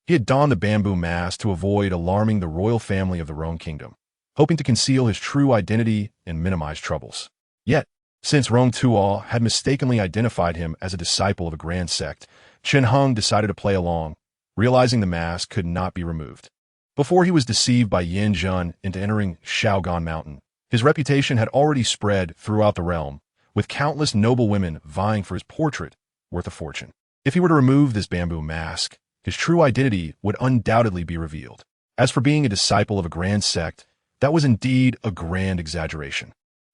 he had donned the bamboo mask to avoid alarming the royal family of the Rong Kingdom, hoping to conceal his true identity and minimize troubles. Yet, since Rong Tuo had mistakenly identified him as a disciple of a grand sect, Chun Hung decided to play along, realizing the mask could not be removed. Before he was deceived by Yin Zhen into entering Shaogan Mountain, his reputation had already spread throughout the realm, with countless noble women vying for his portrait, worth a fortune. If he were to remove this bamboo mask, his true identity would undoubtedly be revealed. As for being a disciple of a grand sect, that was indeed a grand exaggeration.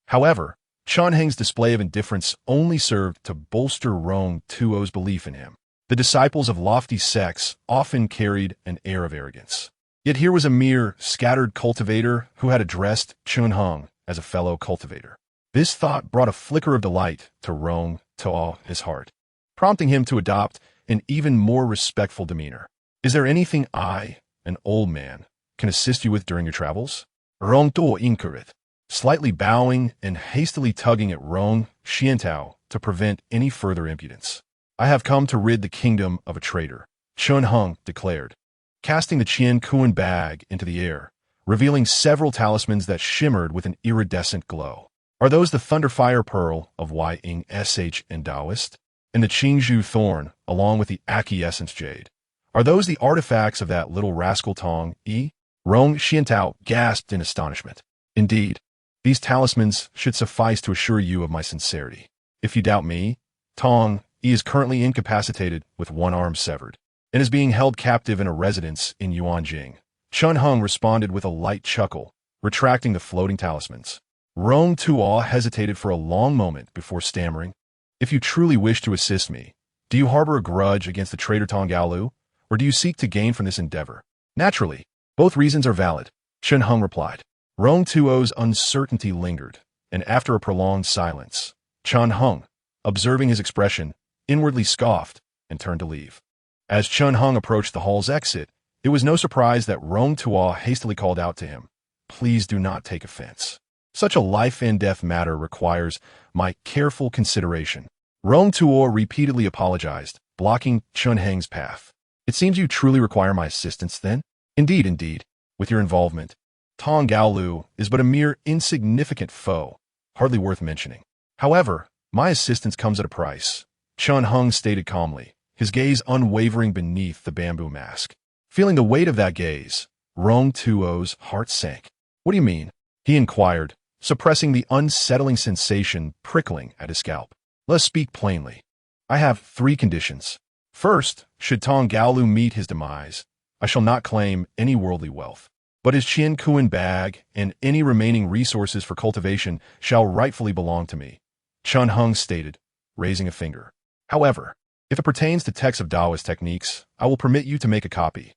However, Chun Hung's display of indifference only served to bolster Rong Tuo's belief in him. The disciples of lofty sects often carried an air of arrogance. Yet here was a mere scattered cultivator who had addressed Chun Hung as a fellow cultivator. This thought brought a flicker of delight to Rong Tuo's heart, prompting him to adopt an even more respectful demeanor. Is there anything I, an old man, can assist you with during your travels? Rong Tuo inquired, slightly bowing and hastily tugging at Rong Xiantao to prevent any further impudence. I have come to rid the kingdom of a traitor, Chun Hung declared, casting the Qian Kuan bag into the air, revealing several talismans that shimmered with an iridescent glow. Are those the Thunderfire Pearl of Ying Sh and Taoist, and the Qingzhu Thorn, along with the Acquiescence Jade? Are those the artifacts of that little rascal Tong Yi? Rong Xiantao gasped in astonishment. Indeed, these talismans should suffice to assure you of my sincerity. If you doubt me, Tong Yi is currently incapacitated with one arm severed, and is being held captive in a residence in Yuanjing. Chun Hung responded with a light chuckle, retracting the floating talismans. Rong Tuo hesitated for a long moment before stammering, If you truly wish to assist me, do you harbor a grudge against the traitor Tong Gaolu, or do you seek to gain from this endeavor? Naturally, both reasons are valid, Chun Hung replied. Rong Tuo's uncertainty lingered, and after a prolonged silence, Chun Hung, observing his expression, inwardly scoffed and turned to leave. As Chun Hung approached the hall's exit, it was no surprise that Rong Tuo hastily called out to him, Please do not take offense. Such a life-and-death matter requires my careful consideration. Rong Tuo repeatedly apologized, blocking Chun Heng's path. It seems you truly require my assistance, then? Indeed. With your involvement, Tong Gaolu is but a mere insignificant foe, hardly worth mentioning. However, my assistance comes at a price, Chun Hung stated calmly, his gaze unwavering beneath the bamboo mask. Feeling the weight of that gaze, Rong Tuo's heart sank. What do you mean? He inquired, suppressing the unsettling sensation prickling at his scalp. Let's speak plainly. I have 3 conditions. First, should Tong Gaolu meet his demise, I shall not claim any worldly wealth, but his Qian Kuan bag and any remaining resources for cultivation shall rightfully belong to me, Chun Hung stated, raising a finger. However, if it pertains to texts of Taoist techniques, I will permit you to make a copy.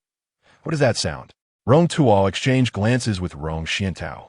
What does that sound? Rong Tuo exchanged glances with Rong Xiantao,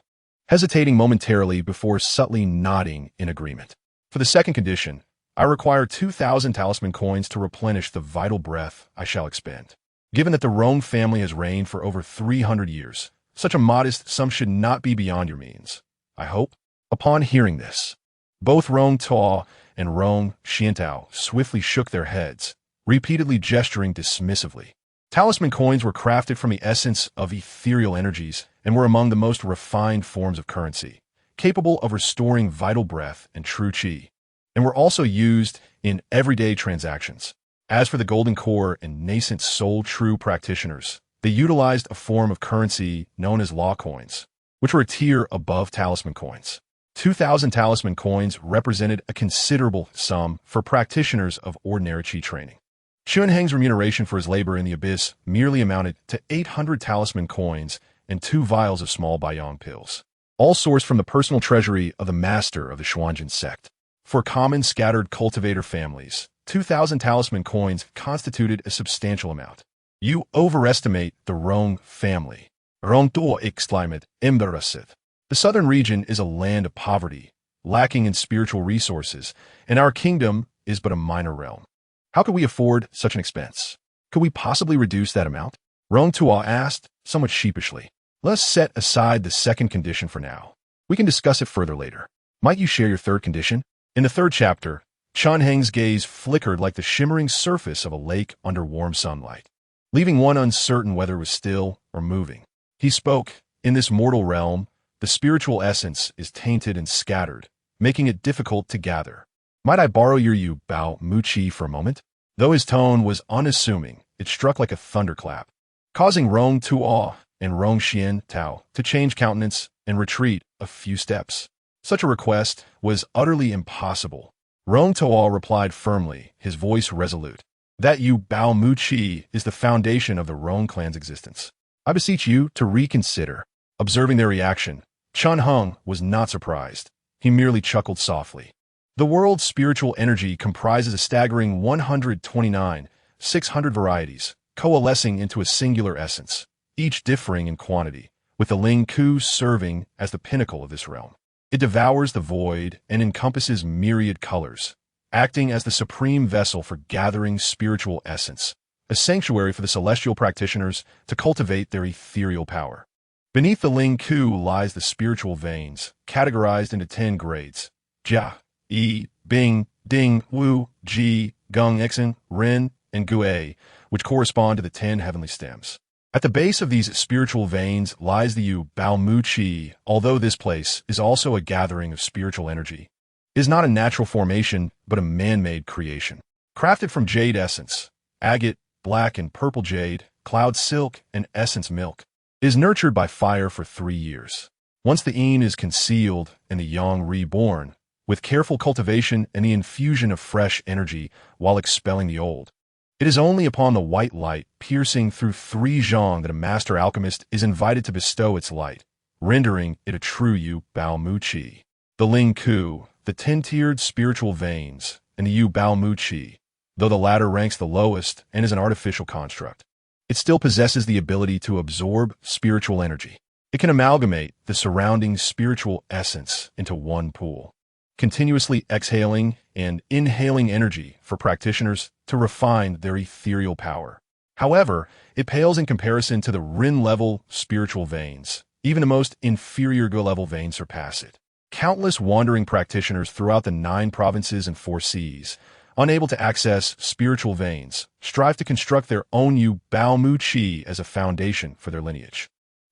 hesitating momentarily before subtly nodding in agreement. For the second condition, I require 2,000 talisman coins to replenish the vital breath I shall expend. Given that the Rong family has reigned for over 300 years, such a modest sum should not be beyond your means, I hope. Upon hearing this, both Rong Tuo and Rong Xiantao swiftly shook their heads, repeatedly gesturing dismissively. Talisman coins were crafted from the essence of ethereal energies and were among the most refined forms of currency, capable of restoring vital breath and true qi, and were also used in everyday transactions. As for the golden core and nascent soul true practitioners, they utilized a form of currency known as law coins, which were a tier above talisman coins. 2,000 talisman coins represented a considerable sum for practitioners of ordinary qi training. Chun Heng's remuneration for his labor in the abyss merely amounted to 800 talisman coins and 2 vials of small Baiyang pills, all sourced from the personal treasury of the master of the Xuanjin Sect. For common scattered cultivator families, 2,000 talisman coins constituted a substantial amount. You overestimate the Rong family, Rong Tuo exclaimed, embarrassed. The southern region is a land of poverty, lacking in spiritual resources, and our kingdom is but a minor realm. How could we afford such an expense? Could we possibly reduce that amount? Rong Tuo asked, somewhat sheepishly. Let's set aside the second condition for now. We can discuss it further later. Might you share your third condition? In the 3rd chapter, Chun Heng's gaze flickered like the shimmering surface of a lake under warm sunlight, leaving one uncertain whether it was still or moving. He spoke, in this mortal realm, the spiritual essence is tainted and scattered, making it difficult to gather. Might I borrow your Yu Bao Mu Qi for a moment? Though his tone was unassuming, it struck like a thunderclap, causing Rong Tuo and Rong Xiantao to change countenance and retreat a few steps. Such a request was utterly impossible. Rong Tuo replied firmly, his voice resolute. That Yu Bao Mu Qi is the foundation of the Rong clan's existence. I beseech you to reconsider. Observing their reaction, Chun Hung was not surprised. He merely chuckled softly. The world's spiritual energy comprises a staggering 129,600 varieties, coalescing into a singular essence, each differing in quantity, with the Ling Ku serving as the pinnacle of this realm. It devours the void and encompasses myriad colors, acting as the supreme vessel for gathering spiritual essence, a sanctuary for the celestial practitioners to cultivate their ethereal power. Beneath the Ling Ku lies the spiritual veins, categorized into 10 grades: Jia, Yi, Bing, Ding, Wu, Ji, Geng, Ixin, Ren, and Gui, which correspond to the 10 heavenly stems. At the base of these spiritual veins lies the Yu Bao Mu Qi. Although this place is also a gathering of spiritual energy, it is not a natural formation, but a man-made creation. Crafted from jade essence, agate, black and purple jade, cloud silk, and essence milk, it is nurtured by fire for 3 years. Once the yin is concealed and the yang reborn, with careful cultivation and the infusion of fresh energy while expelling the old, it is only upon the white light piercing through 3 zhang that a master alchemist is invited to bestow its light, rendering it a true Yu Bao Mu Qi. The Ling Ku, the 10-tiered spiritual veins, and the Yu Bao Mu Qi, though the latter ranks the lowest and is an artificial construct, it still possesses the ability to absorb spiritual energy. It can amalgamate the surrounding spiritual essence into one pool, continuously exhaling and inhaling energy for practitioners to refine their ethereal power. However, it pales in comparison to the Rin-level spiritual veins. Even the most inferior Gu-level veins surpass it. Countless wandering practitioners throughout the 9 provinces and 4 seas, unable to access spiritual veins, strive to construct their own Yu Bao Mu Qi as a foundation for their lineage.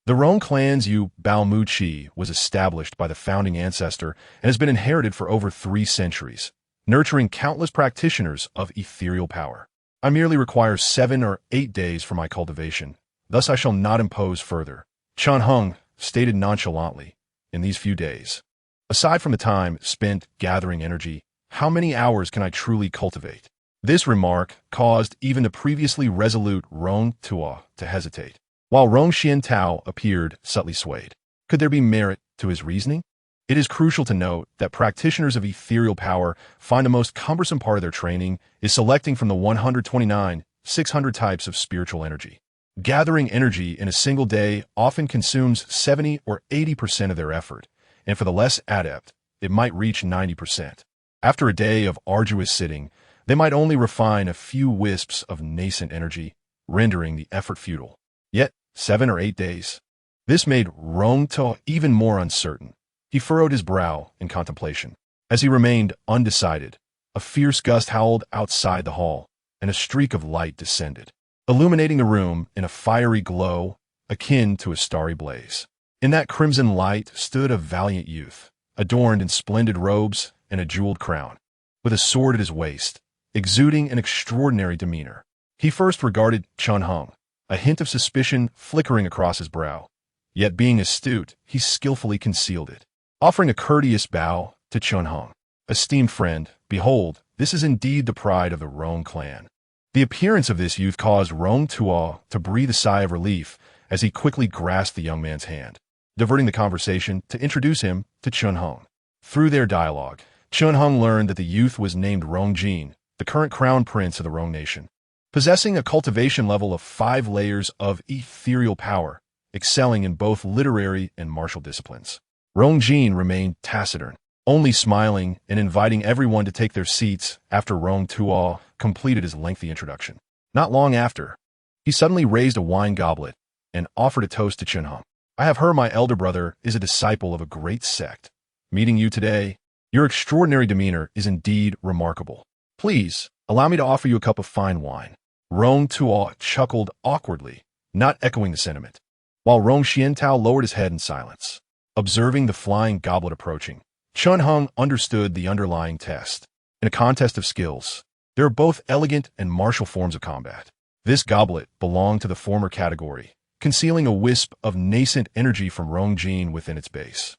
The Rong clan's Yu Bao Mu Qi was established by the founding ancestor and has been inherited for over 3 centuries, nurturing countless practitioners of ethereal power. I merely require 7 or 8 days for my cultivation, thus I shall not impose further, Chen Heng stated nonchalantly. In these few days, aside from the time spent gathering energy, how many hours can I truly cultivate? This remark caused even the previously resolute Rong Tua to hesitate, while Rong Xiantao appeared subtly swayed. Could there be merit to his reasoning? It is crucial to note that practitioners of ethereal power find the most cumbersome part of their training is selecting from the 129,600 types of spiritual energy. Gathering energy in a single day often consumes 70 or 80% of their effort, and for the less adept, it might reach 90%. After a day of arduous sitting, they might only refine a few wisps of nascent energy, rendering the effort futile. Yet, 7 or 8 days. This made Rong To even more uncertain. He furrowed his brow in contemplation. As he remained undecided, a fierce gust howled outside the hall, and a streak of light descended, illuminating the room in a fiery glow akin to a starry blaze. In that crimson light stood a valiant youth, adorned in splendid robes and a jeweled crown, with a sword at his waist, exuding an extraordinary demeanor. He first regarded Chen Heng, a hint of suspicion flickering across his brow. Yet being astute, he skillfully concealed it, offering a courteous bow to Chen Heng. Esteemed friend, behold, this is indeed the pride of the Rong clan. The appearance of this youth caused Rong Tua to breathe a sigh of relief as he quickly grasped the young man's hand, diverting the conversation to introduce him to Chen Heng. Through their dialogue, Chen Heng learned that the youth was named Rong Jin, the current crown prince of the Rong nation, possessing a cultivation level of 5 layers of ethereal power, excelling in both literary and martial disciplines. Rong Jin remained taciturn, only smiling and inviting everyone to take their seats after Rong Tua completed his lengthy introduction. Not long after, he suddenly raised a wine goblet and offered a toast to Chen Heng. I have heard my elder brother is a disciple of a great sect. Meeting you today, your extraordinary demeanor is indeed remarkable. Please, allow me to offer you a cup of fine wine. Rong Tua chuckled awkwardly, not echoing the sentiment, while Rong Xiantao lowered his head in silence. Observing the flying goblet approaching, Chen Heng understood the underlying test. In a contest of skills, there are both elegant and martial forms of combat. This goblet belonged to the former category, concealing a wisp of nascent energy from Rong Jin within its base.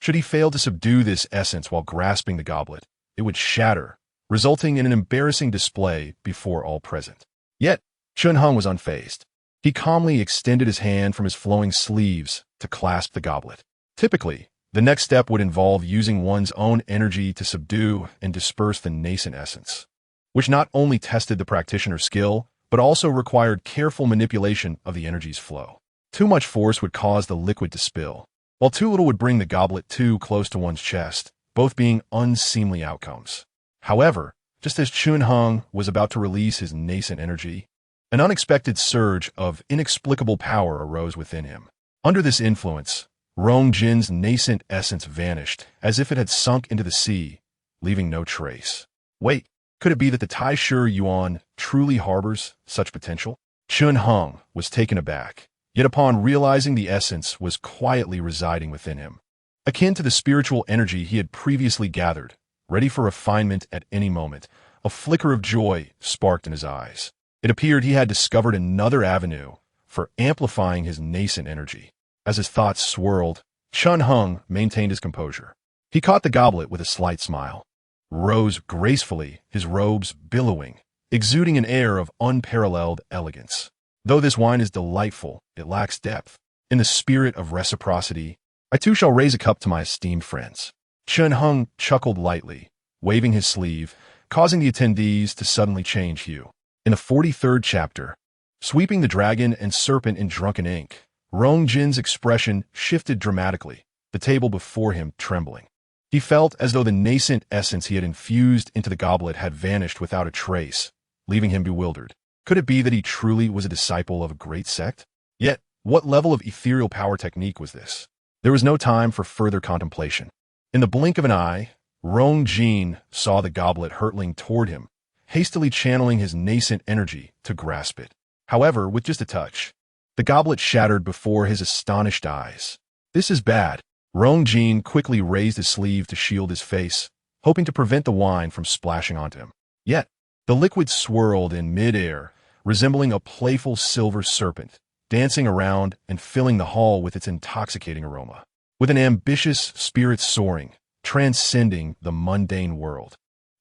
Should he fail to subdue this essence while grasping the goblet, it would shatter, resulting in an embarrassing display before all present. Yet, Chen Heng was unfazed. He calmly extended his hand from his flowing sleeves to clasp the goblet. Typically, the next step would involve using one's own energy to subdue and disperse the nascent essence, which not only tested the practitioner's skill, but also required careful manipulation of the energy's flow. Too much force would cause the liquid to spill, while too little would bring the goblet too close to one's chest, both being unseemly outcomes. However, just as Chun Hung was about to release his nascent energy, an unexpected surge of inexplicable power arose within him. Under this influence, Rong Jin's nascent essence vanished, as if it had sunk into the sea, leaving no trace. Wait, could it be that the Tai-Shur Yuan truly harbors such potential? Chun Hung was taken aback, yet upon realizing the essence was quietly residing within him, akin to the spiritual energy he had previously gathered, ready for refinement at any moment, a flicker of joy sparked in his eyes. It appeared he had discovered another avenue for amplifying his nascent energy. As his thoughts swirled, Chun Hung maintained his composure. He caught the goblet with a slight smile, rose gracefully, his robes billowing, exuding an air of unparalleled elegance. Though this wine is delightful, it lacks depth. In the spirit of reciprocity, I too shall raise a cup to my esteemed friends. Chun Hung chuckled lightly, waving his sleeve, causing the attendees to suddenly change hue. In the 43rd chapter, sweeping the dragon and serpent in drunken ink, Rong Jin's expression shifted dramatically, the table before him trembling. He felt as though the nascent essence he had infused into the goblet had vanished without a trace, leaving him bewildered. Could it be that he truly was a disciple of a great sect? Yet, what level of ethereal power technique was this? There was no time for further contemplation. In the blink of an eye, Rong Jin saw the goblet hurtling toward him, hastily channeling his nascent energy to grasp it. However, with just a touch, the goblet shattered before his astonished eyes. This is bad. Rong Jin quickly raised his sleeve to shield his face, hoping to prevent the wine from splashing onto him. Yet, the liquid swirled in mid-air, resembling a playful silver serpent, dancing around and filling the hall with its intoxicating aroma. With an ambitious spirit soaring, transcending the mundane world.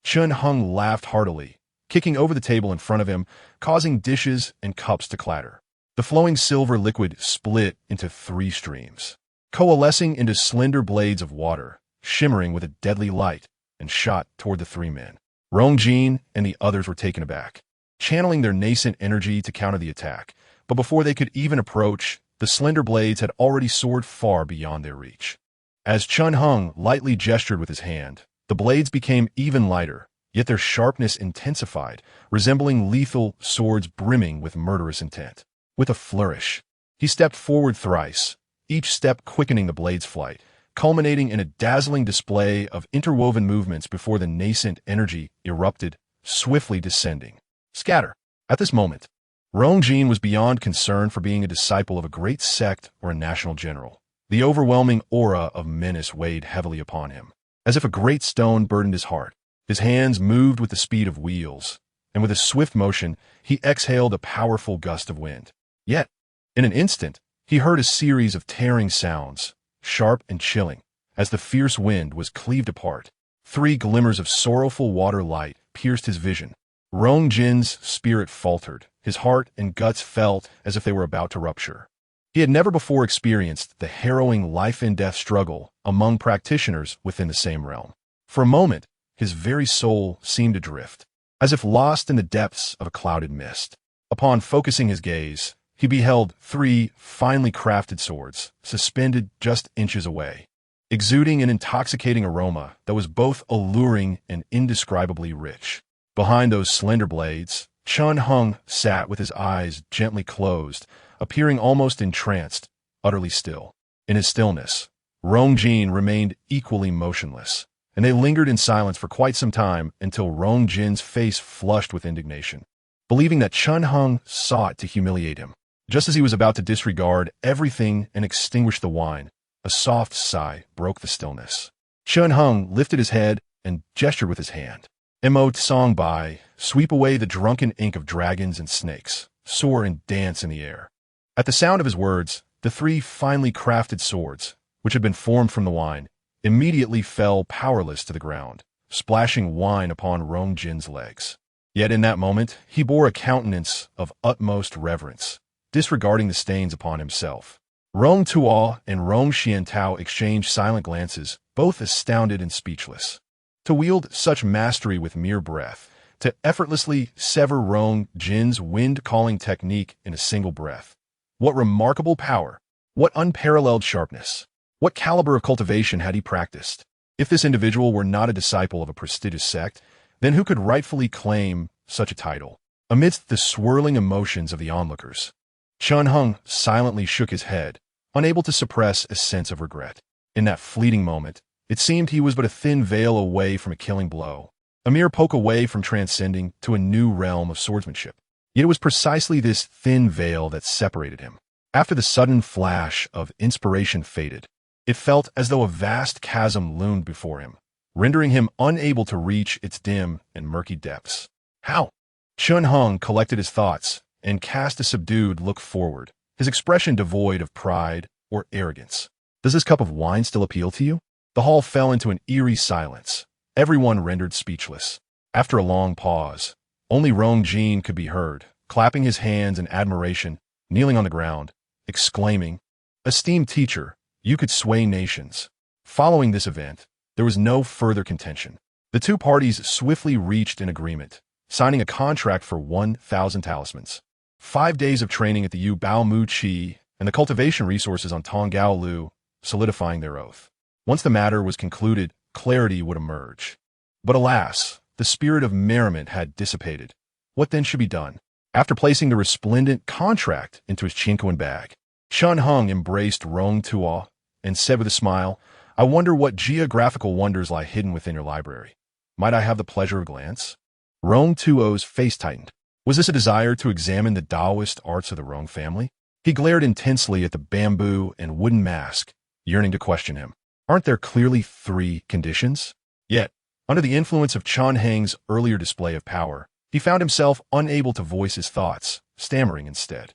Chun Hung laughed heartily, kicking over the table in front of him, causing dishes and cups to clatter. The flowing silver liquid split into 3 streams, coalescing into slender blades of water, shimmering with a deadly light, and shot toward the 3 men. Rong Jin and the others were taken aback, channeling their nascent energy to counter the attack, but before they could even approach, the slender blades had already soared far beyond their reach. As Chun Hung lightly gestured with his hand, the blades became even lighter, yet their sharpness intensified, resembling lethal swords brimming with murderous intent. With a flourish, he stepped forward thrice, each step quickening the blade's flight, culminating in a dazzling display of interwoven movements before the nascent energy erupted, swiftly descending. Scatter. At this moment, Rong Jin was beyond concern for being a disciple of a great sect or a national general. The overwhelming aura of menace weighed heavily upon him, as if a great stone burdened his heart. His hands moved with the speed of wheels, and with a swift motion, he exhaled a powerful gust of wind. Yet, in an instant, he heard a series of tearing sounds, sharp and chilling, as the fierce wind was cleaved apart. 3 glimmers of sorrowful water light pierced his vision. Rong Jin's spirit faltered, his heart and guts felt as if they were about to rupture. He had never before experienced the harrowing life-and-death struggle among practitioners within the same realm. For a moment, his very soul seemed adrift, as if lost in the depths of a clouded mist. Upon focusing his gaze, he beheld 3 finely crafted swords, suspended just inches away, exuding an intoxicating aroma that was both alluring and indescribably rich. Behind those slender blades, Chun Hung sat with his eyes gently closed, appearing almost entranced, utterly still. In his stillness, Rong Jin remained equally motionless, and they lingered in silence for quite some time until Rong Jin's face flushed with indignation, believing that Chun Hung sought to humiliate him. Just as he was about to disregard everything and extinguish the wine, a soft sigh broke the stillness. Chun Hung lifted his head and gestured with his hand. Mo Tsong Bai, sweep away the drunken ink of dragons and snakes, soar and dance in the air. At the sound of his words, the 3 finely crafted swords, which had been formed from the wine, immediately fell powerless to the ground, splashing wine upon Rong Jin's legs. Yet in that moment, he bore a countenance of utmost reverence, disregarding the stains upon himself. Rong Tuo and Rong Xiantao exchanged silent glances, both astounded and speechless. To wield such mastery with mere breath, to effortlessly sever Rong Jin's wind-calling technique in a single breath. What remarkable power! What unparalleled sharpness! What caliber of cultivation had he practiced? If this individual were not a disciple of a prestigious sect, then who could rightfully claim such a title? Amidst the swirling emotions of the onlookers, Chun Hung silently shook his head, unable to suppress a sense of regret. In that fleeting moment, it seemed he was but a thin veil away from a killing blow, a mere poke away from transcending to a new realm of swordsmanship. Yet it was precisely this thin veil that separated him. After the sudden flash of inspiration faded, it felt as though a vast chasm loomed before him, rendering him unable to reach its dim and murky depths. How? Chun Hung collected his thoughts and cast a subdued look forward, his expression devoid of pride or arrogance. Does this cup of wine still appeal to you? The hall fell into an eerie silence, everyone rendered speechless. After a long pause, only Rong Jin could be heard, clapping his hands in admiration, kneeling on the ground, exclaiming, "Esteemed teacher, you could sway nations." Following this event, there was no further contention. The two parties swiftly reached an agreement, signing a contract for 1,000 talismans, 5 days of training at the Yu Bao Mu Chi, and the cultivation resources on Tonggao Lu, solidifying their oath. Once the matter was concluded, clarity would emerge. But alas, the spirit of merriment had dissipated. What then should be done? After placing the resplendent contract into his chinquan bag, Chun Hung embraced Rong Tuo and said with a smile, "I wonder what geographical wonders lie hidden within your library. Might I have the pleasure of a glance?" Rong Tuo's face tightened. Was this a desire to examine the Taoist arts of the Rong family? He glared intensely at the bamboo and wooden mask, yearning to question him. Aren't there clearly 3 conditions? Yet, under the influence of Chun Hang's earlier display of power, he found himself unable to voice his thoughts, stammering instead.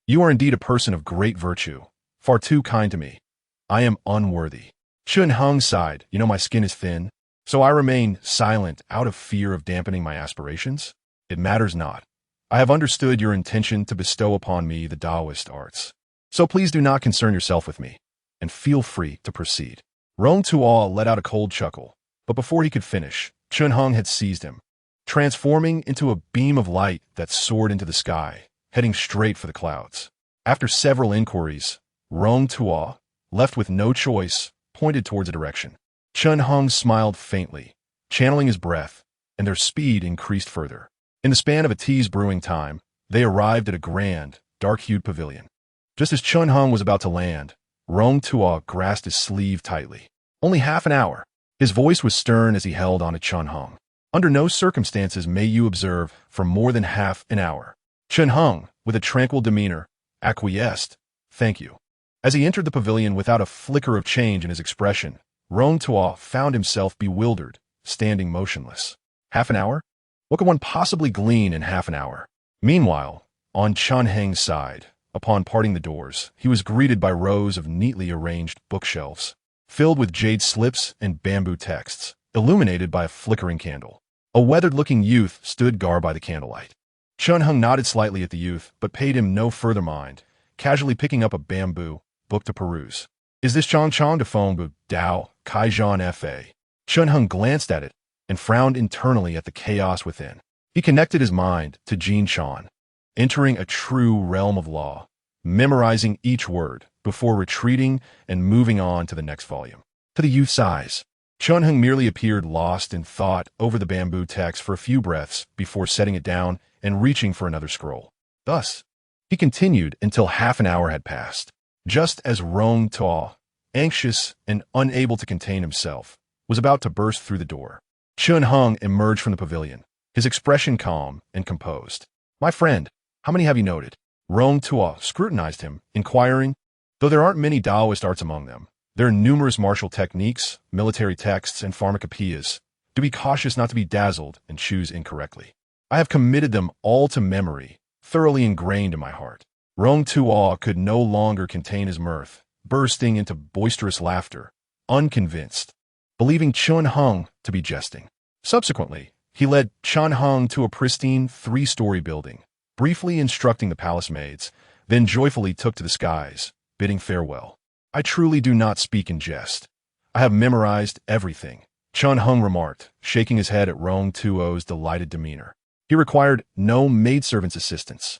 "You are indeed a person of great virtue, far too kind to me. I am unworthy." Chun Hung sighed. "You know, my skin is thin, so I remain silent out of fear of dampening my aspirations. It matters not. I have understood your intention to bestow upon me the Taoist arts. So please do not concern yourself with me, and feel free to proceed." Rong Tuo let out a cold chuckle, but before he could finish, Chun Hung had seized him, transforming into a beam of light that soared into the sky, heading straight for the clouds. After several inquiries, Rong Tuo, left with no choice, pointed towards a direction. Chun Hung smiled faintly, channeling his breath, and their speed increased further. In the span of a tea's brewing time, they arrived at a grand, dark-hued pavilion. Just as Chun Hung was about to land, Rong Tuo grasped his sleeve tightly. "Only half an hour." His voice was stern as he held on to Chun Hung. "Under no circumstances may you observe for more than half an hour." Chun Hung, with a tranquil demeanor, acquiesced. "Thank you." As he entered the pavilion without a flicker of change in his expression, Rong Tuo found himself bewildered, standing motionless. Half an hour? What could one possibly glean in half an hour? Meanwhile, on Chun Hang's side, upon parting the doors, he was greeted by rows of neatly arranged bookshelves, filled with jade slips and bamboo texts, illuminated by a flickering candle. A weathered-looking youth stood guard by the candlelight. Chun Hung nodded slightly at the youth, but paid him no further mind, casually picking up a bamboo book to peruse. "Is this Chong Chong de Fong Bu Dao Kaijian Fa?" Chun Hung glanced at it and frowned internally at the chaos within. He connected his mind to Jin Chan, entering a true realm of law, memorizing each word before retreating and moving on to the next volume. To the youth's eyes, Chun Hung merely appeared lost in thought over the bamboo text for a few breaths before setting it down and reaching for another scroll. Thus, he continued until half an hour had passed. Just as Rong Tuo, anxious and unable to contain himself, was about to burst through the door, Chun Hung emerged from the pavilion, his expression calm and composed. "My friend, how many have you noted?" Rong Tuo scrutinized him, inquiring, "Though there aren't many Taoist arts among them, there are numerous martial techniques, military texts, and pharmacopoeias. Do be cautious not to be dazzled and choose incorrectly. I have committed them all to memory, thoroughly ingrained in my heart." Rong Tuo could no longer contain his mirth, bursting into boisterous laughter, unconvinced, believing Chun Hung to be jesting. Subsequently, he led Chun Hung to a pristine 3-story building, briefly instructing the palace maids, then joyfully took to the skies, bidding farewell. "I truly do not speak in jest. I have memorized everything," Chun Hung remarked, shaking his head at Rong Tuo's delighted demeanor. He required no maidservant's assistance.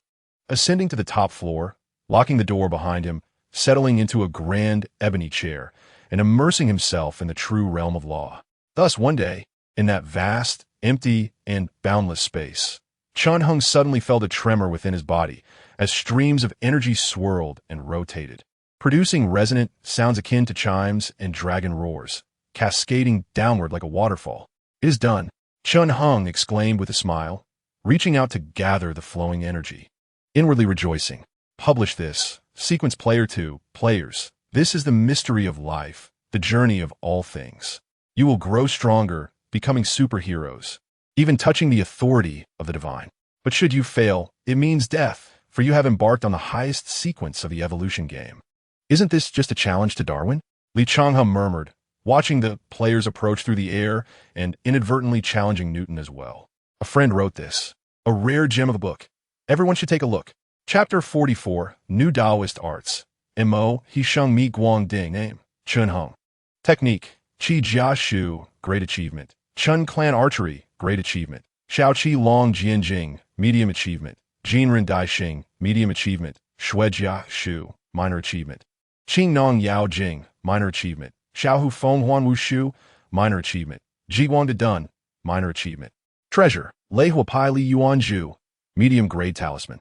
Ascending to the top floor, locking the door behind him, settling into a grand ebony chair, and immersing himself in the true realm of law. Thus, one day, in that vast, empty, and boundless space, Chun Hung suddenly felt a tremor within his body as streams of energy swirled and rotated, producing resonant sounds akin to chimes and dragon roars, cascading downward like a waterfall. "It is done," Chun Hung exclaimed with a smile, reaching out to gather the flowing energy. Inwardly rejoicing, "Publish this. Sequence Player 2, players. This is the mystery of life, the journey of all things. You will grow stronger, becoming superheroes, even touching the authority of the divine. But should you fail, it means death, for you have embarked on the highest sequence of the evolution game." "Isn't this just a challenge to Darwin?" Li Changhum murmured, watching the players approach through the air and inadvertently challenging Newton as well. "A friend wrote this. A rare gem of a book. Everyone should take a look." Chapter 44, New Taoist Arts. Mo, He Sheng Mi Guang Ding. Name, Chun Hung. Technique, Qi Jia Shu, Great Achievement. Chun Clan Archery, Great Achievement. Xiao Qi Long Jian Jing, Medium Achievement. Jin Ren Dai Xing, Medium Achievement. Shui Jia Shu, Minor Achievement. Qing Nong Yao Jing, Minor Achievement. Xiao Hu Feng Huan Wu Shu, Minor Achievement. Ji Guang De Dun, Minor Achievement. Treasure, Lei Hua Pai Li Yuan Zhu, Medium Grade Talisman.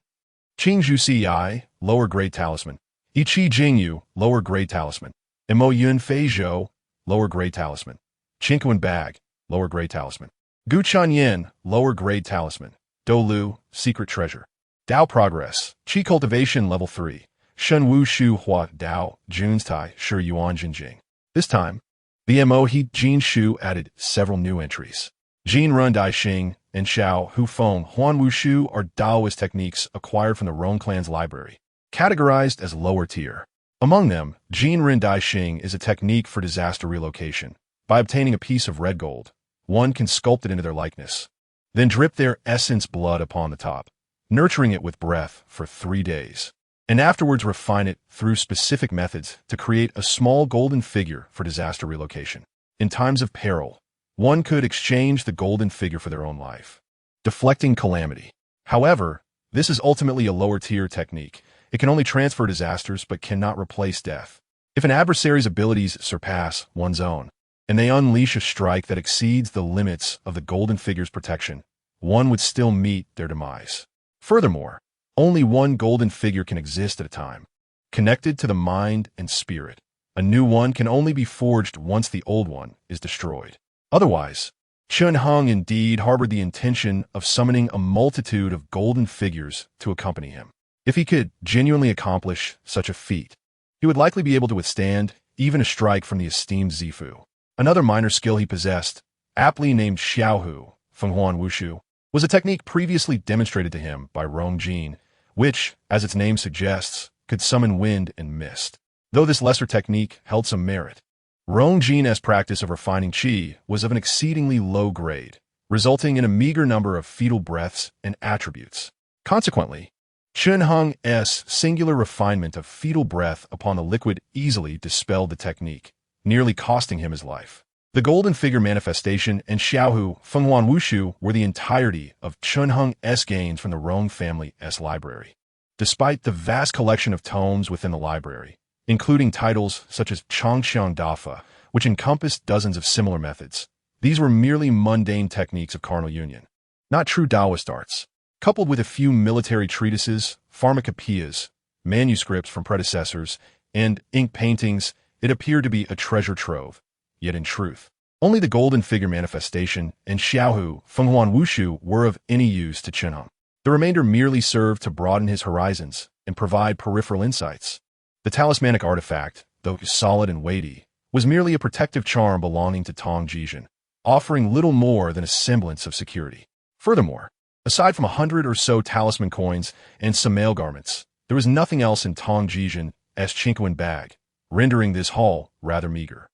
Qing Zhu Si Ai, Lower Grade Talisman. Yi Qi Jing Yu, Lower Grade Talisman. Mo Yun Fei Zhou, Lower Grade Talisman. Qingquan Bag, Lower Grade Talisman. Gu Chan Yin, Lower Grade Talisman. Do Lu, Secret Treasure. Dao Progress, Qi Cultivation Level 3. Shen Wu Shu Hua Dao, Jun's Tai, Shi Yuan Jinjing. This time, the Mo He Jin Shu added several new entries. Jin Run Dai Xing and Xiao Hu Feng Huan Wu Shu are Taoist techniques acquired from the Rong clan's library, categorized as lower tier. Among them, Jin Ren Dai Xing is a technique for disaster relocation. By obtaining a piece of red gold, one can sculpt it into their likeness, then drip their essence blood upon the top, nurturing it with breath for 3 days, and afterwards refine it through specific methods to create a small golden figure for disaster relocation. In times of peril, one could exchange the golden figure for their own life, deflecting calamity. However, this is ultimately a lower tier technique. It can only transfer disasters but cannot replace death. If an adversary's abilities surpass one's own, and they unleash a strike that exceeds the limits of the golden figure's protection, one would still meet their demise. Furthermore, only one golden figure can exist at a time, connected to the mind and spirit. A new one can only be forged once the old one is destroyed. Otherwise, Chun Hung indeed harbored the intention of summoning a multitude of golden figures to accompany him. If he could genuinely accomplish such a feat, he would likely be able to withstand even a strike from the esteemed Zifu. Another minor skill he possessed, aptly named Xiaohu, Fenghuan Wushu, was a technique previously demonstrated to him by Rong Jin, which, as its name suggests, could summon wind and mist. Though this lesser technique held some merit, Rong Jin's practice of refining qi was of an exceedingly low grade, resulting in a meager number of fetal breaths and attributes. Consequently, Chun Hung's singular refinement of fetal breath upon the liquid easily dispelled the technique, nearly costing him his life. The golden figure manifestation and Xiaohu Fenghuan Wushu were the entirety of Chun Hung's gains from the Rong family's library. Despite the vast collection of tomes within the library, including titles such as Chongqiang Dafa, which encompassed dozens of similar methods, these were merely mundane techniques of carnal union, not true Taoist arts. Coupled with a few military treatises, pharmacopoeias, manuscripts from predecessors, and ink paintings, it appeared to be a treasure trove. Yet in truth, only the golden figure manifestation and Xiaohu Fenghuan Wushu were of any use to Chun Hung. The remainder merely served to broaden his horizons and provide peripheral insights. The talismanic artifact, though solid and weighty, was merely a protective charm belonging to Tong Jijin, offering little more than a semblance of security. Furthermore, aside from 100 or so talisman coins and some mail garments, there was nothing else in Tong Jijin's Qingquan bag, rendering this haul rather meager.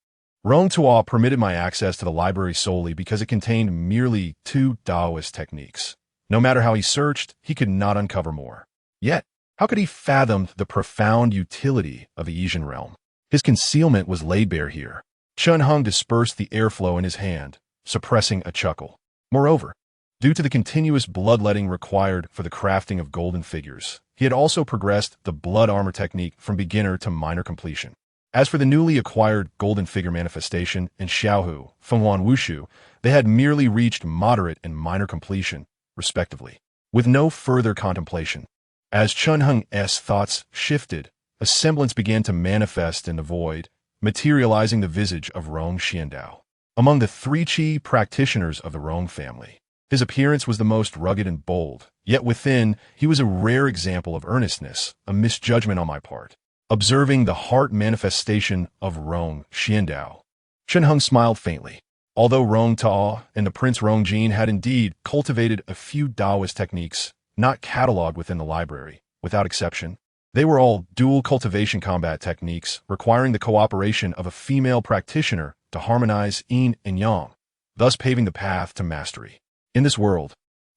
Rong Tua permitted my access to the library solely because it contained merely 2 Taoist techniques. No matter how he searched, he could not uncover more. Yet, how could he fathom the profound utility of the Asian realm? His concealment was laid bare here. Chun Hung dispersed the airflow in his hand, suppressing a chuckle. Moreover, due to the continuous bloodletting required for the crafting of golden figures, he had also progressed the blood armor technique from beginner to minor completion. As for the newly acquired golden figure manifestation and Xiaohu, Fenghuan Wushu, they had merely reached moderate and minor completion, respectively, with no further contemplation. As Chunheng's thoughts shifted, a semblance began to manifest in the void, materializing the visage of Rong Xiandao. Among the three Qi practitioners of the Rong family, his appearance was the most rugged and bold, yet within he was a rare example of earnestness, a misjudgment on my part. Observing the heart manifestation of Rong Xiandao, Chunheng smiled faintly. Although Rong Tao and the Prince Rongjin had indeed cultivated a few Taoist techniques not catalogued within the library, without exception, they were all dual cultivation combat techniques requiring the cooperation of a female practitioner to harmonize yin and yang, thus paving the path to mastery. In this world,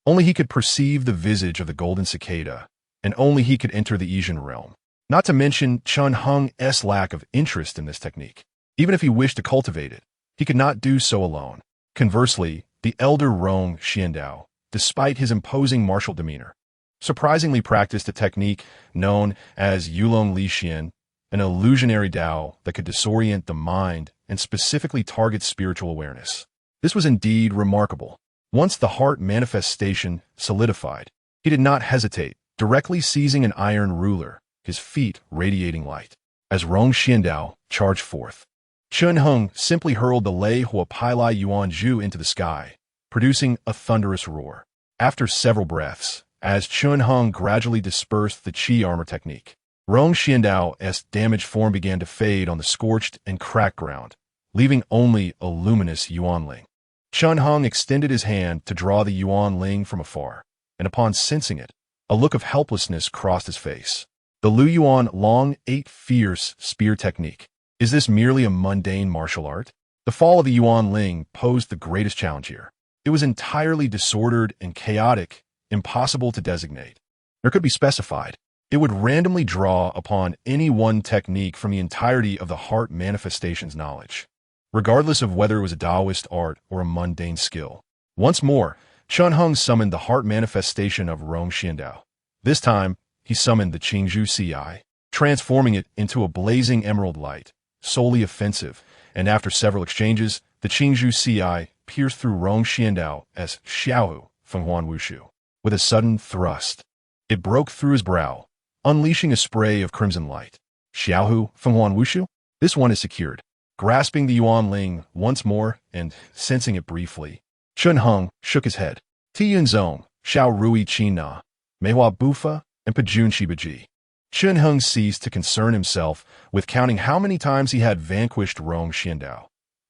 only he could perceive the visage of the golden cicada, and only he could enter the Asian realm. Not to mention Chunheng's lack of interest in this technique. Even if he wished to cultivate it, he could not do so alone. Conversely, the elder Rong Xiandao, despite his imposing martial demeanor, surprisingly practiced a technique known as Yulong Lixian, an illusionary Dao that could disorient the mind and specifically target spiritual awareness. This was indeed remarkable. Once the heart manifestation solidified, he did not hesitate, directly seizing an iron ruler, his feet radiating light. As Rong Xiandao charged forth, Chunheng simply hurled the Lei Huapailai Yuan Zhu into the sky, producing a thunderous roar. After several breaths, as Chunheng gradually dispersed the Qi armor technique, Rong Xiandao's damaged form began to fade on the scorched and cracked ground, leaving only a luminous Yuanling. Chunheng extended his hand to draw the Yuanling from afar, and upon sensing it, a look of helplessness crossed his face. The Lu Yuan Long 8 fierce spear technique. Is this merely a mundane martial art? The fall of the Yuan Ling posed the greatest challenge here. It was entirely disordered and chaotic, impossible to designate. Nor could be specified. It would randomly draw upon any one technique from the entirety of the heart manifestation's knowledge, regardless of whether it was a Taoist art or a mundane skill. Once more, Chunheng summoned the heart manifestation of Rong Xiandao. This time, he summoned the Qingzhu Ci, transforming it into a blazing emerald light, solely offensive, and after several exchanges, the Qingzhu Ci pierced through Rong Xiandao as Xiaohu Fenghuan Wushu. With a sudden thrust, it broke through his brow, unleashing a spray of crimson light. Xiaohu Fenghuan Wushu? This one is secured. Grasping the Yuan Ling once more and sensing it briefly, Chunheng shook his head. Tiyun Zong, Xiao Rui Qin Na, Meihua Bufa, and Pajun Shibaji. Chunheng ceased to concern himself with counting how many times he had vanquished Rong Xiandao.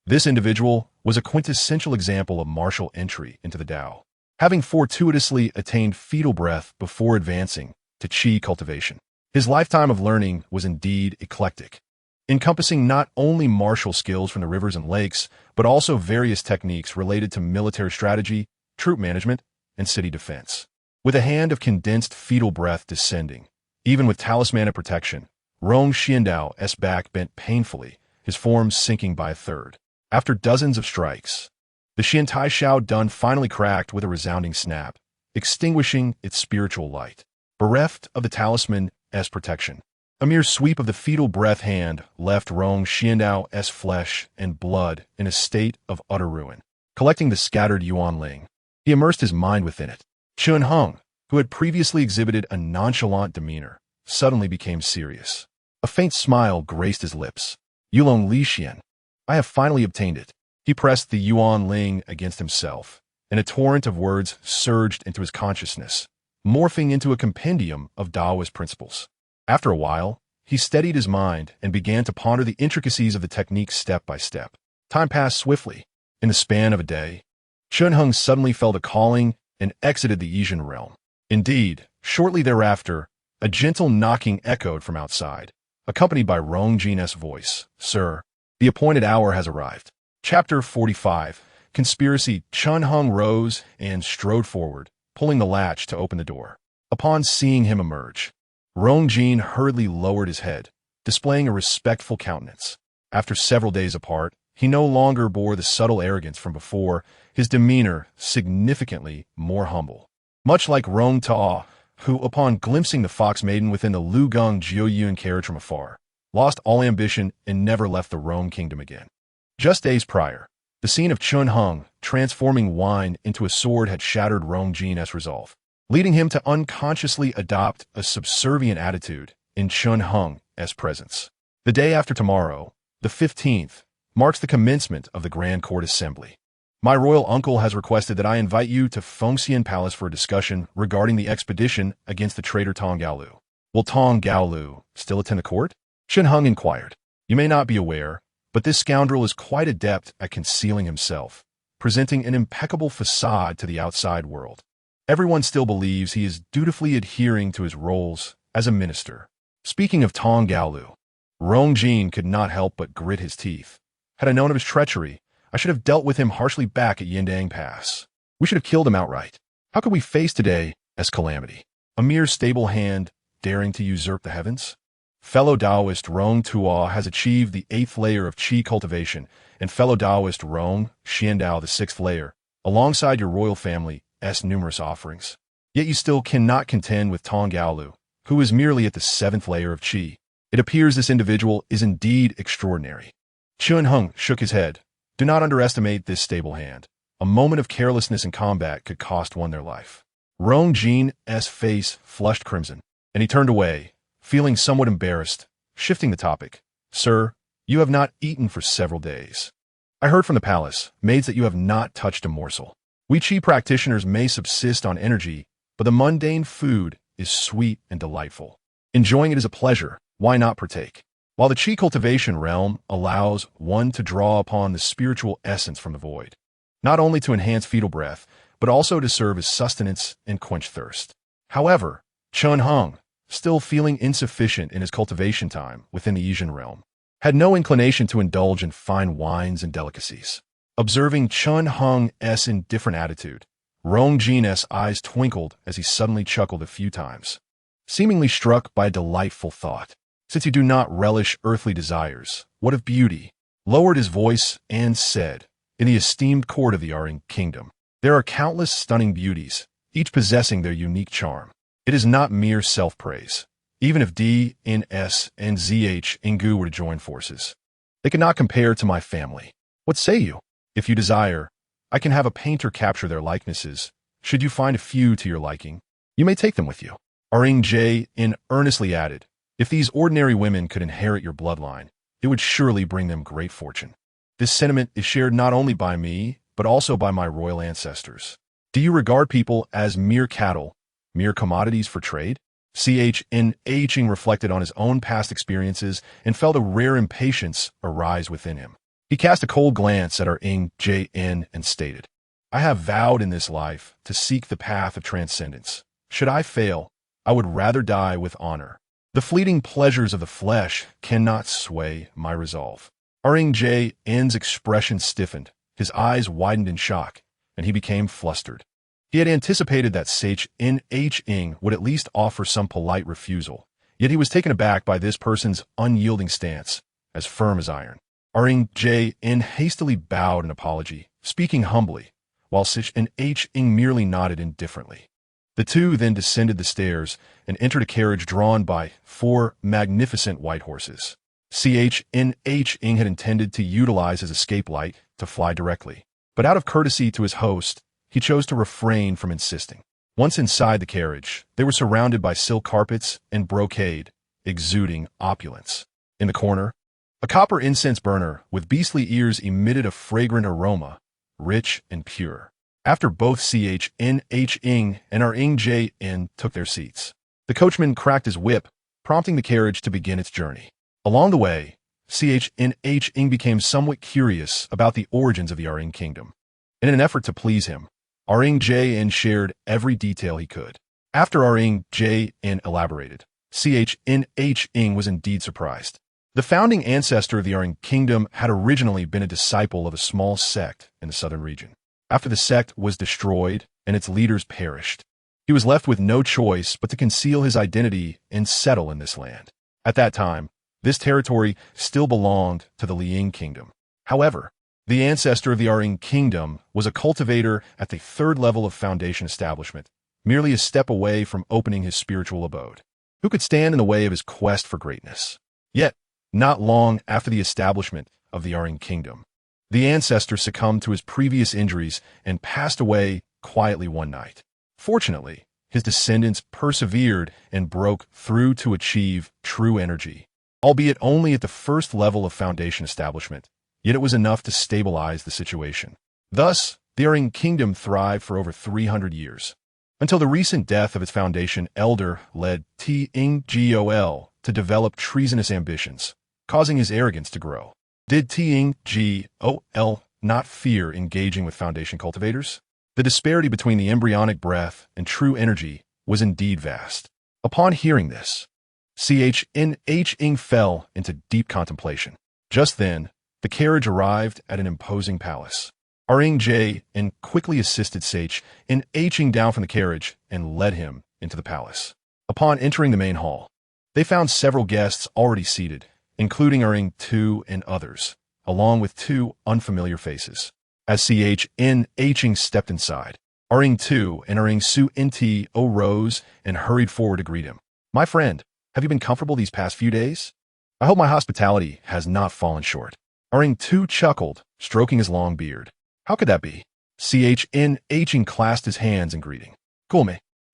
This individual was a quintessential example of martial entry into the Tao, having fortuitously attained fetal breath before advancing to Qi cultivation. His lifetime of learning was indeed eclectic, encompassing not only martial skills from the rivers and lakes, but also various techniques related to military strategy, troop management, and city defense. With a hand of condensed fetal breath descending, even with talismanic protection, Rong Xiandao's back bent painfully, his form sinking by a third. After dozens of strikes, the Xiantai Shao Dun finally cracked with a resounding snap, extinguishing its spiritual light. Bereft of the talisman's protection, a mere sweep of the fetal breath hand left Rong Xiandao's flesh and blood in a state of utter ruin. Collecting the scattered Yuan Ling, he immersed his mind within it. Chunheng, who had previously exhibited a nonchalant demeanor, suddenly became serious. A faint smile graced his lips. Yulong Lixian, I have finally obtained it. He pressed the Yuan Ling against himself, and a torrent of words surged into his consciousness, morphing into a compendium of Taoist principles. After a while, he steadied his mind and began to ponder the intricacies of the technique step by step. Time passed swiftly. In the span of a day, Chunheng suddenly felt a calling and exited the Asian realm. Indeed, shortly thereafter, a gentle knocking echoed from outside, accompanied by Rongjin's voice. Sir, the appointed hour has arrived. Chapter 45. Conspiracy. Chunheng rose and strode forward, pulling the latch to open the door. Upon seeing him emerge, Rongjin hurriedly lowered his head, displaying a respectful countenance. After several days apart, he no longer bore the subtle arrogance from before, his demeanor significantly more humble. Much like Rong Tao, who, upon glimpsing the fox maiden within the Lugung Jiuyun carriage from afar, lost all ambition, and never left the Rome kingdom again. Just days prior, the scene of Chun Hung transforming wine into a sword had shattered Rong Jin's resolve, leading him to unconsciously adopt a subservient attitude in Chun Hung's presence. The day after tomorrow, the 15th, marks the commencement of the Grand Court Assembly. My royal uncle has requested that I invite you to Fengxian Palace for a discussion regarding the expedition against the traitor Tong Gaolu. Will Tong Gaolu still attend the court? Chun Hung inquired. You may not be aware, but this scoundrel is quite adept at concealing himself, presenting an impeccable facade to the outside world. Everyone still believes he is dutifully adhering to his roles as a minister. Speaking of Tong Gaolu, Rong Jin could not help but grit his teeth. Had I known of his treachery, I should have dealt with him harshly back at Yindang Pass. We should have killed him outright. How could we face today as calamity? A mere stable hand daring to usurp the heavens? Fellow Taoist Rong Tua has achieved the 8th layer of Qi cultivation, and fellow Taoist Rong Xiandao the 6th layer, alongside your royal family's numerous offerings. Yet you still cannot contend with Tong Gaolu, who is merely at the 7th layer of Qi. It appears this individual is indeed extraordinary. Chun Hung shook his head. Do not underestimate this stable hand. A moment of carelessness in combat could cost one their life. Rong Jin's face flushed crimson, and he turned away, feeling somewhat embarrassed, shifting the topic. Sir, you have not eaten for several days. I heard from the palace, maids, that you have not touched a morsel. We Qi practitioners may subsist on energy, but the mundane food is sweet and delightful. Enjoying it is a pleasure. Why not partake? While the Qi cultivation realm allows one to draw upon the spiritual essence from the void, not only to enhance fetal breath, but also to serve as sustenance and quench thirst. However, Chun Hung, still feeling insufficient in his cultivation time within the Asian realm, had no inclination to indulge in fine wines and delicacies. Observing Chun Hung's indifferent attitude, Rong Jin's eyes twinkled as he suddenly chuckled a few times, seemingly struck by a delightful thought. Since you do not relish earthly desires, what of beauty? Lowered his voice and said, in the esteemed court of the Aring Kingdom, there are countless stunning beauties, each possessing their unique charm. It is not mere self-praise. Even if DNS and ZH Ingu were to join forces, they cannot compare to my family. What say you? If you desire, I can have a painter capture their likenesses. Should you find a few to your liking, you may take them with you. Aring Jin earnestly added, if these ordinary women could inherit your bloodline, it would surely bring them great fortune. This sentiment is shared not only by me, but also by my royal ancestors. Do you regard people as mere cattle, mere commodities for trade? Ching reflected on his own past experiences and felt a rare impatience arise within him. He cast a cold glance at Aring Jin and stated, I have vowed in this life to seek the path of transcendence. Should I fail, I would rather die with honor. The fleeting pleasures of the flesh cannot sway my resolve. Aring Jin's expression stiffened, his eyes widened in shock, and he became flustered. He had anticipated that Sage Ing would at least offer some polite refusal, yet he was taken aback by this person's unyielding stance, as firm as iron. Aring Jin hastily bowed in apology, speaking humbly, while Sage Ing merely nodded indifferently. The two then descended the stairs and entered a carriage drawn by 4 magnificent white horses. Ing had intended to utilize his escape light to fly directly, but out of courtesy to his host, he chose to refrain from insisting. Once inside the carriage, they were surrounded by silk carpets and brocade, exuding opulence. In the corner, a copper incense burner with beastly ears emitted a fragrant aroma, rich and pure. After both Ing and Aring Jin took their seats, the coachman cracked his whip, prompting the carriage to begin its journey. Along the way, Ing became somewhat curious about the origins of the Aring Kingdom. In an effort to please him, Aring Jin shared every detail he could. After Aring Jin elaborated, Ing was indeed surprised. The founding ancestor of the Aring Kingdom had originally been a disciple of a small sect in the southern region. After the sect was destroyed and its leaders perished, he was left with no choice but to conceal his identity and settle in this land. At that time, this territory still belonged to the Liang Kingdom. However, the ancestor of the Aring Kingdom was a cultivator at the 3rd level of foundation establishment, merely a step away from opening his spiritual abode. Who could stand in the way of his quest for greatness? Yet, not long after the establishment of the Aring kingdom. The ancestor succumbed to his previous injuries and passed away quietly one night. Fortunately, his descendants persevered and broke through to achieve true energy, albeit only at the first level of foundation establishment, yet it was enough to stabilize the situation. Thus, the Aring kingdom thrived for over 300 years, until the recent death of its foundation elder led T'Ing-Gol to develop treasonous ambitions, causing his arrogance to grow. Did T'Ing-Gol not fear engaging with foundation cultivators? The disparity between the embryonic breath and true energy was indeed vast. Upon hearing this, Ch-Ing fell into deep contemplation. Just then, the carriage arrived at an imposing palace. Ring-J-In quickly assisted Ch-Ing down from the carriage and led him into the palace. Upon entering the main hall, they found several guests already seated, including Ring-2 and others, along with two unfamiliar faces. As Ch-Ing stepped inside, Ring-2 and Ring-Su-Nto rose and hurried forward to greet him. "My friend, have you been comfortable these past few days? I hope my hospitality has not fallen short." Ring-2 chuckled, stroking his long beard. "How could that be?" Ch-Ing clasped his hands in greeting. "Cool,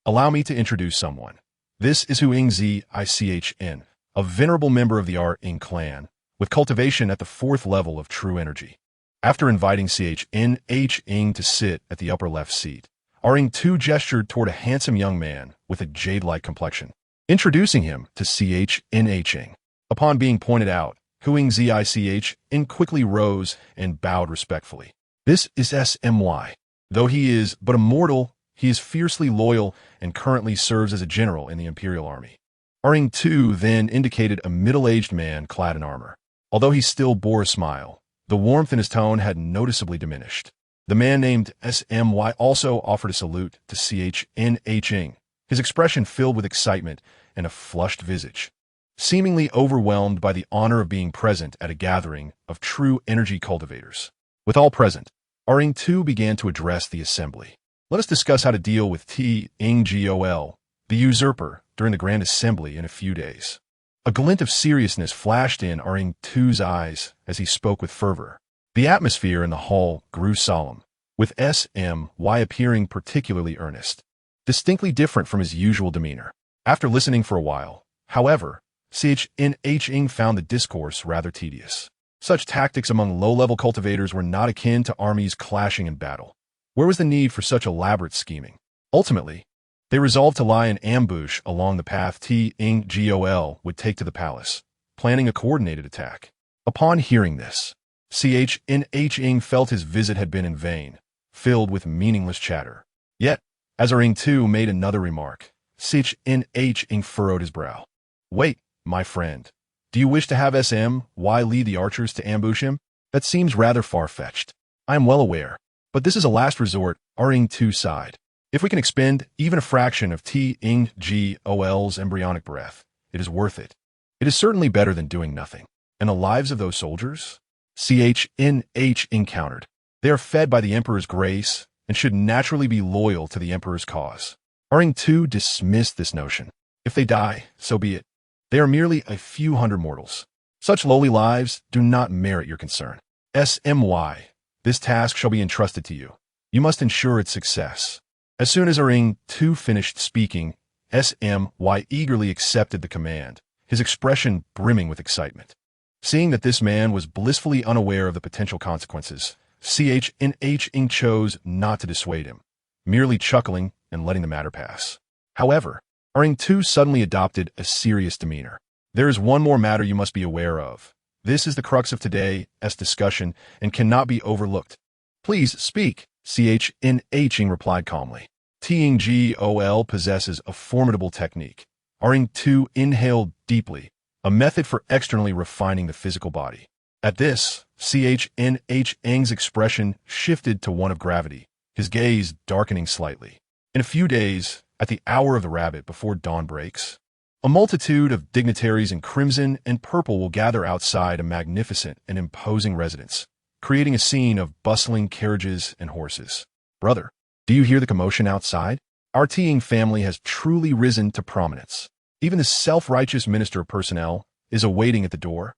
allow me to introduce someone. This is Ing-Zi-Chen, a venerable member of the Ring clan, with cultivation at the 4th level of true energy." After inviting Ch-Ing to sit at the upper left seat, Ring-2 gestured toward a handsome young man with a jade-like complexion, introducing him to Ch-Ing. Upon being pointed out, Ing-Zi-Chen quickly rose and bowed respectfully. "This is Smy. Though he is but a mortal, he is fiercely loyal and currently serves as a general in the Imperial Army." Ring-2 then indicated a middle-aged man clad in armor. Although he still bore a smile, the warmth in his tone had noticeably diminished. The man named Smy also offered a salute to Ch-Ing, his expression filled with excitement and a flushed visage. Seemingly overwhelmed by the honor of being present at a gathering of true energy cultivators. With all present, Ring-2 began to address the assembly. "Let us discuss how to deal with T'Ing-Gol, the usurper, during the Grand Assembly in a few days." A glint of seriousness flashed in Ring-2's eyes as he spoke with fervor. The atmosphere in the hall grew solemn, with Smy appearing particularly earnest, distinctly different from his usual demeanor. After listening for a while, however, Ch-Ing found the discourse rather tedious. Such tactics among low-level cultivators were not akin to armies clashing in battle. Where was the need for such elaborate scheming? Ultimately, they resolved to lie in ambush along the path T'Ing-Gol would take to the palace, planning a coordinated attack. Upon hearing this, Ch-Ing felt his visit had been in vain, filled with meaningless chatter. Yet, as Ring-2 made another remark, Ch-Ing furrowed his brow. "Wait, my friend. Do you wish to have Smy lead the archers to ambush him? That seems rather far-fetched. I am well aware, but this is a last resort," Ring-2 sighed. "If we can expend even a fraction of T'Ing-Gol's embryonic breath, it is worth it. It is certainly better than doing nothing. And the lives of those soldiers?" Ch-Ing countered. "They are fed by the Emperor's grace and should naturally be loyal to the Emperor's cause." Ring-2 dismissed this notion. "If they die, so be it. They are merely a few hundred mortals. Such lowly lives do not merit your concern. Smy, this task shall be entrusted to you. You must ensure its success." As soon as Ring-2 finished speaking, Smy eagerly accepted the command, his expression brimming with excitement. Seeing that this man was blissfully unaware of the potential consequences, Ch-Ing chose not to dissuade him, merely chuckling and letting the matter pass. However, Ring-2 suddenly adopted a serious demeanor. "There is one more matter you must be aware of. This is the crux of today's discussion and cannot be overlooked." "Please speak," Ch-Ing replied calmly. "T'Ing-Gol possesses a formidable technique." Ring-2 inhaled deeply, a method for externally refining the physical body. At this, Ch-Ing's expression shifted to one of gravity, his gaze darkening slightly. "In a few days, at the hour of the rabbit before dawn breaks, a multitude of dignitaries in crimson and purple will gather outside a magnificent and imposing residence, creating a scene of bustling carriages and horses. Brother, do you hear the commotion outside? Our T'Ing family has truly risen to prominence. Even the self-righteous Minister of Personnel is awaiting at the door."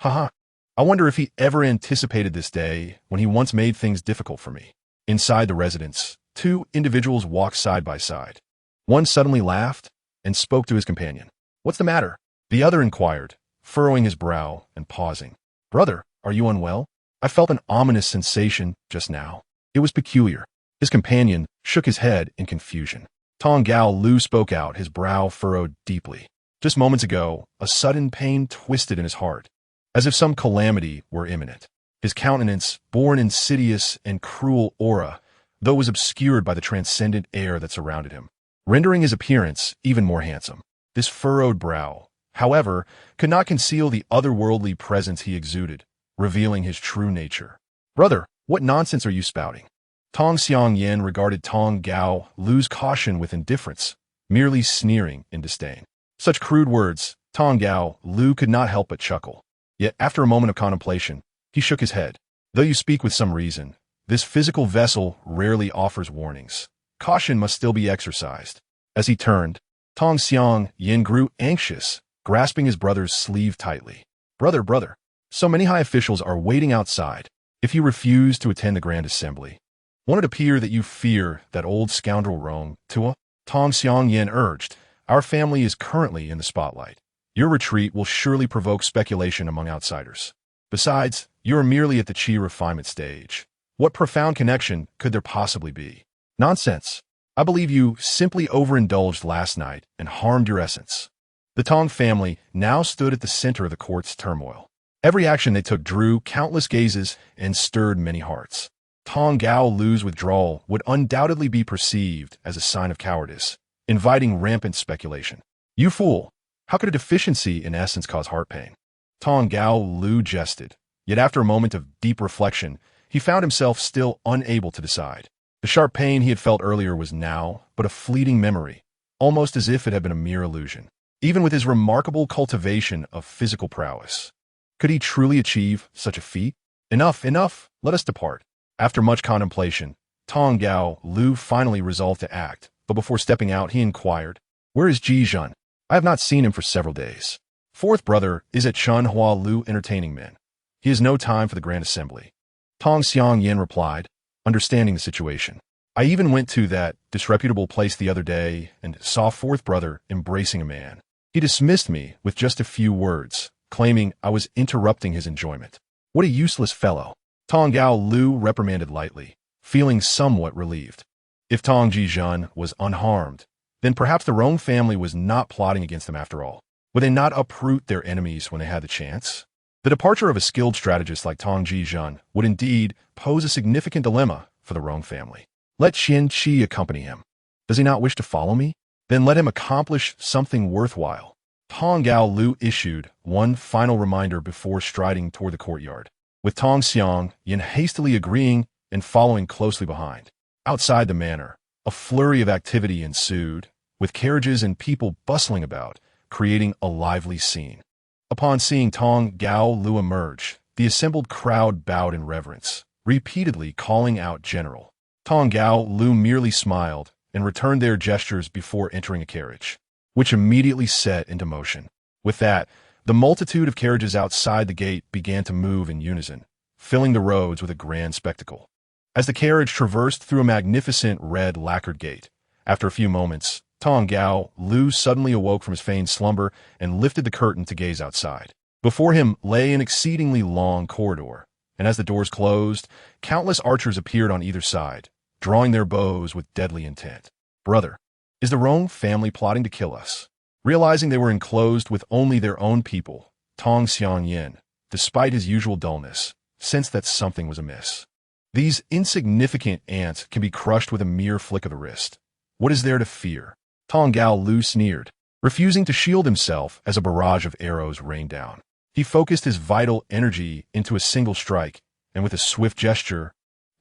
Haha. I wonder if he ever anticipated this day when he once made things difficult for me. Inside the residence, two individuals walked side by side. One suddenly laughed and spoke to his companion. "What's the matter?" The other inquired, furrowing his brow and pausing. "Brother, are you unwell? I felt an ominous sensation just now." It was peculiar. His companion shook his head in confusion. Tong Gao Lu spoke out, his brow furrowed deeply. Just moments ago, a sudden pain twisted in his heart, as if some calamity were imminent. His countenance bore an insidious and cruel aura, though it was obscured by the transcendent air that surrounded him, rendering his appearance even more handsome. This furrowed brow, however, could not conceal the otherworldly presence he exuded, revealing his true nature. "Brother, what nonsense are you spouting?" Tong Xiangyan regarded Tong Gao Lu's caution with indifference, merely sneering in disdain. Such crude words, Tong Gao Lu could not help but chuckle. Yet after a moment of contemplation, he shook his head. "Though you speak with some reason, this physical vessel rarely offers warnings. Caution must still be exercised." As he turned, Tong Xiangyan grew anxious, grasping his brother's sleeve tightly. Brother, so many high officials are waiting outside. If you refuse to attend the Grand Assembly, won't it appear that you fear that old scoundrel Rong Tua?" Tong Xiangyan urged. "Our family is currently in the spotlight. Your retreat will surely provoke speculation among outsiders. Besides, you are merely at the qi refinement stage. What profound connection could there possibly be?" "Nonsense. I believe you simply overindulged last night and harmed your essence." The Tong family now stood at the center of the court's turmoil. Every action they took drew countless gazes and stirred many hearts. Tong Gao Lu's withdrawal would undoubtedly be perceived as a sign of cowardice, inviting rampant speculation. "You fool! How could a deficiency in essence cause heart pain?" Tong Gao Lu jested, yet after a moment of deep reflection, he found himself still unable to decide. The sharp pain he had felt earlier was now but a fleeting memory, almost as if it had been a mere illusion. Even with his remarkable cultivation of physical prowess, could he truly achieve such a feat? Enough, let us depart." After much contemplation, Tong Gao Lu finally resolved to act, but before stepping out, he inquired, "Where is Ji Zhun? I have not seen him for several days." "Fourth brother is at Chun Hua Lu entertaining men. He has no time for the Grand Assembly." Tong Xiangyan replied, understanding the situation. "I even went to that disreputable place the other day and saw fourth brother embracing a man. He dismissed me with just a few words, claiming I was interrupting his enjoyment. What a useless fellow." Tong Gao Lu reprimanded lightly, feeling somewhat relieved. If Tong Jizhun was unharmed, then perhaps the Rong family was not plotting against them after all. Would they not uproot their enemies when they had the chance? The departure of a skilled strategist like Tong Jizhun would indeed pose a significant dilemma for the Rong family. Let Qian Qi accompany him. Does he not wish to follow me? Then let him accomplish something worthwhile. Tong Gao Lu issued one final reminder before striding toward the courtyard, with Tong Xiangyan hastily agreeing and following closely behind. Outside the manor, a flurry of activity ensued, with carriages and people bustling about, creating a lively scene. Upon seeing Tong Gao Lu emerge, the assembled crowd bowed in reverence, repeatedly calling out "General." Tong Gao Lu merely smiled and returned their gestures before entering a carriage, which immediately set into motion. With that, the multitude of carriages outside the gate began to move in unison, filling the roads with a grand spectacle. As the carriage traversed through a magnificent red lacquered gate, after a few moments, Tong Gao Lu suddenly awoke from his feigned slumber and lifted the curtain to gaze outside. Before him lay an exceedingly long corridor, and as the doors closed, countless archers appeared on either side, drawing their bows with deadly intent. "Brother, is the Rong family plotting to kill us?" Realizing they were enclosed with only their own people, Tong Xiangyan, despite his usual dullness, sensed that something was amiss. These insignificant ants can be crushed with a mere flick of the wrist. What is there to fear? Tong Gao Lu sneered, refusing to shield himself as a barrage of arrows rained down. He focused his vital energy into a single strike, and with a swift gesture,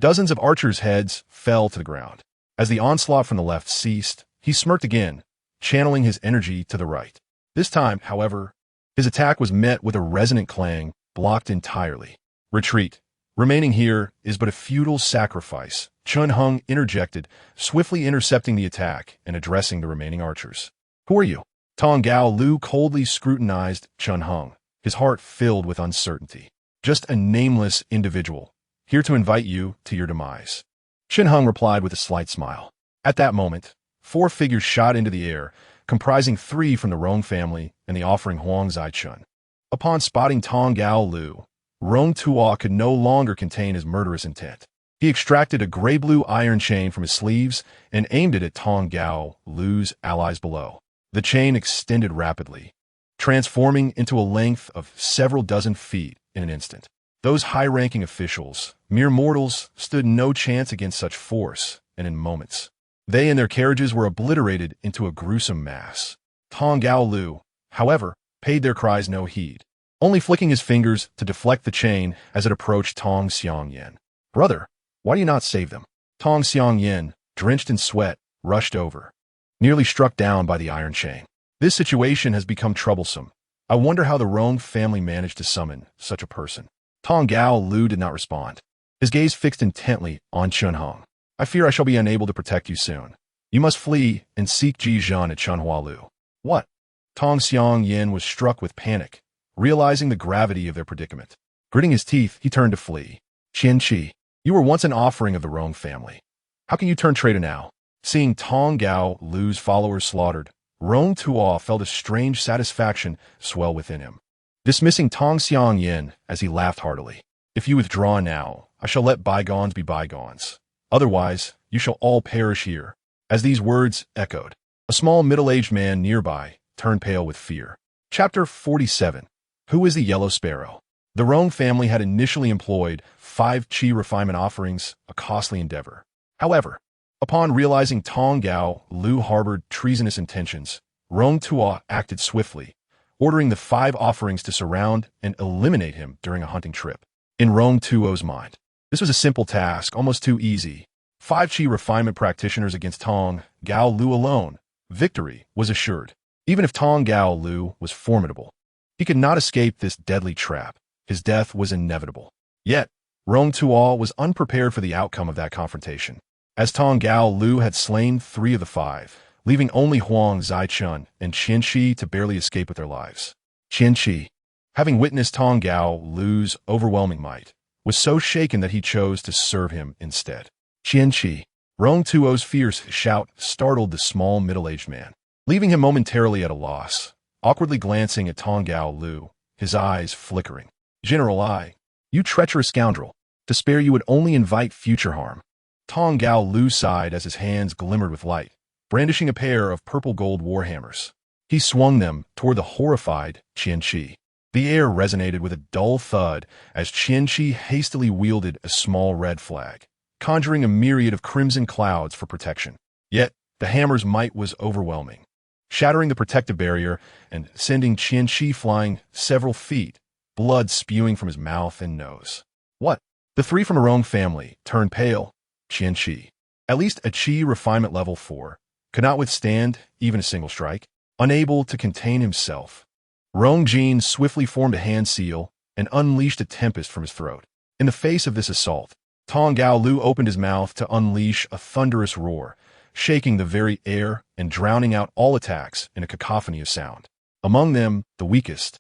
dozens of archers' heads fell to the ground. As the onslaught from the left ceased, he smirked again, channeling his energy to the right. This time, however, his attack was met with a resonant clang, blocked entirely. "Retreat. Remaining here is but a futile sacrifice," Chun Hung interjected, swiftly intercepting the attack and addressing the remaining archers. "Who are you?" Tong Gao Lu coldly scrutinized Chun Hung, his heart filled with uncertainty. Just a nameless individual, here to invite you to your demise. Chen Heng replied with a slight smile. At that moment, 4 figures shot into the air, comprising 3 from the Rong family and the offering Huang Zaichun. Upon spotting Tong Gao Lu, Rong Tuo could no longer contain his murderous intent. He extracted a gray-blue iron chain from his sleeves and aimed it at Tong Gao Lu's allies below. The chain extended rapidly, transforming into a length of several dozen feet in an instant. Those high-ranking officials, mere mortals, stood no chance against such force, and in moments, they and their carriages were obliterated into a gruesome mass. Tong Gao Lu, however, paid their cries no heed, only flicking his fingers to deflect the chain as it approached Tong Xiangyan. "Brother, why do you not save them?" Tong Xiangyan, drenched in sweat, rushed over, nearly struck down by the iron chain. "This situation has become troublesome. I wonder how the Rong family managed to summon such a person." Tong Gao Lu did not respond, his gaze fixed intently on Chen Heng. "I fear I shall be unable to protect you soon. You must flee and seek Ji Zhan at Chunhua Lu." "What?" Tong Xiangyan was struck with panic, realizing the gravity of their predicament. Gritting his teeth, he turned to flee. "Qian Qi, you were once an offering of the Rong family. How can you turn traitor now?" Seeing Tong Gao Lu's followers slaughtered, Rong Tuo felt a strange satisfaction swell within him, dismissing Tong Xiangyan as he laughed heartily. "If you withdraw now, I shall let bygones be bygones. Otherwise, you shall all perish here." As these words echoed, a small middle-aged man nearby turned pale with fear. Chapter 47. Who is the Yellow Sparrow? The Rong family had initially employed 5 qi refinement offerings, a costly endeavor. However, upon realizing Tong Gao Lu harbored treasonous intentions, Rong Tuo acted swiftly, ordering the 5 offerings to surround and eliminate him during a hunting trip. In Rong Tuo's mind, this was a simple task, almost too easy. 5 qi refinement practitioners against Tong Gao Lu alone. Victory was assured. Even if Tong Gao Lu was formidable, he could not escape this deadly trap. His death was inevitable. Yet, Rong Tuo was unprepared for the outcome of that confrontation, as Tong Gao Lu had slain 3 of the 5, leaving only Huang Zaichun and Qian Qi to barely escape with their lives. Qian Qi, having witnessed Tong Gao Lu's overwhelming might, was so shaken that he chose to serve him instead. "Qian Qi." Rong Tuo's fierce shout startled the small middle-aged man, leaving him momentarily at a loss, awkwardly glancing at Tong Gao Lu, his eyes flickering. "General Ai, you treacherous scoundrel. To spare you would only invite future harm." Tong Gao Lu sighed as his hands glimmered with light, brandishing a pair of purple-gold warhammers. He swung them toward the horrified Qian Qi. The air resonated with a dull thud as Qian Qi hastily wielded a small red flag, conjuring a myriad of crimson clouds for protection. Yet, the hammer's might was overwhelming, shattering the protective barrier and sending Qian Qi flying several feet, blood spewing from his mouth and nose. "What?" The 3 from the Rong family turned pale. Qian Qi, at least a qi refinement level 4, could not withstand even a single strike. Unable to contain himself, Rong Jin swiftly formed a hand seal and unleashed a tempest from his throat. In the face of this assault, Tong Gao Lu opened his mouth to unleash a thunderous roar, shaking the very air and drowning out all attacks in a cacophony of sound. Among them, the weakest,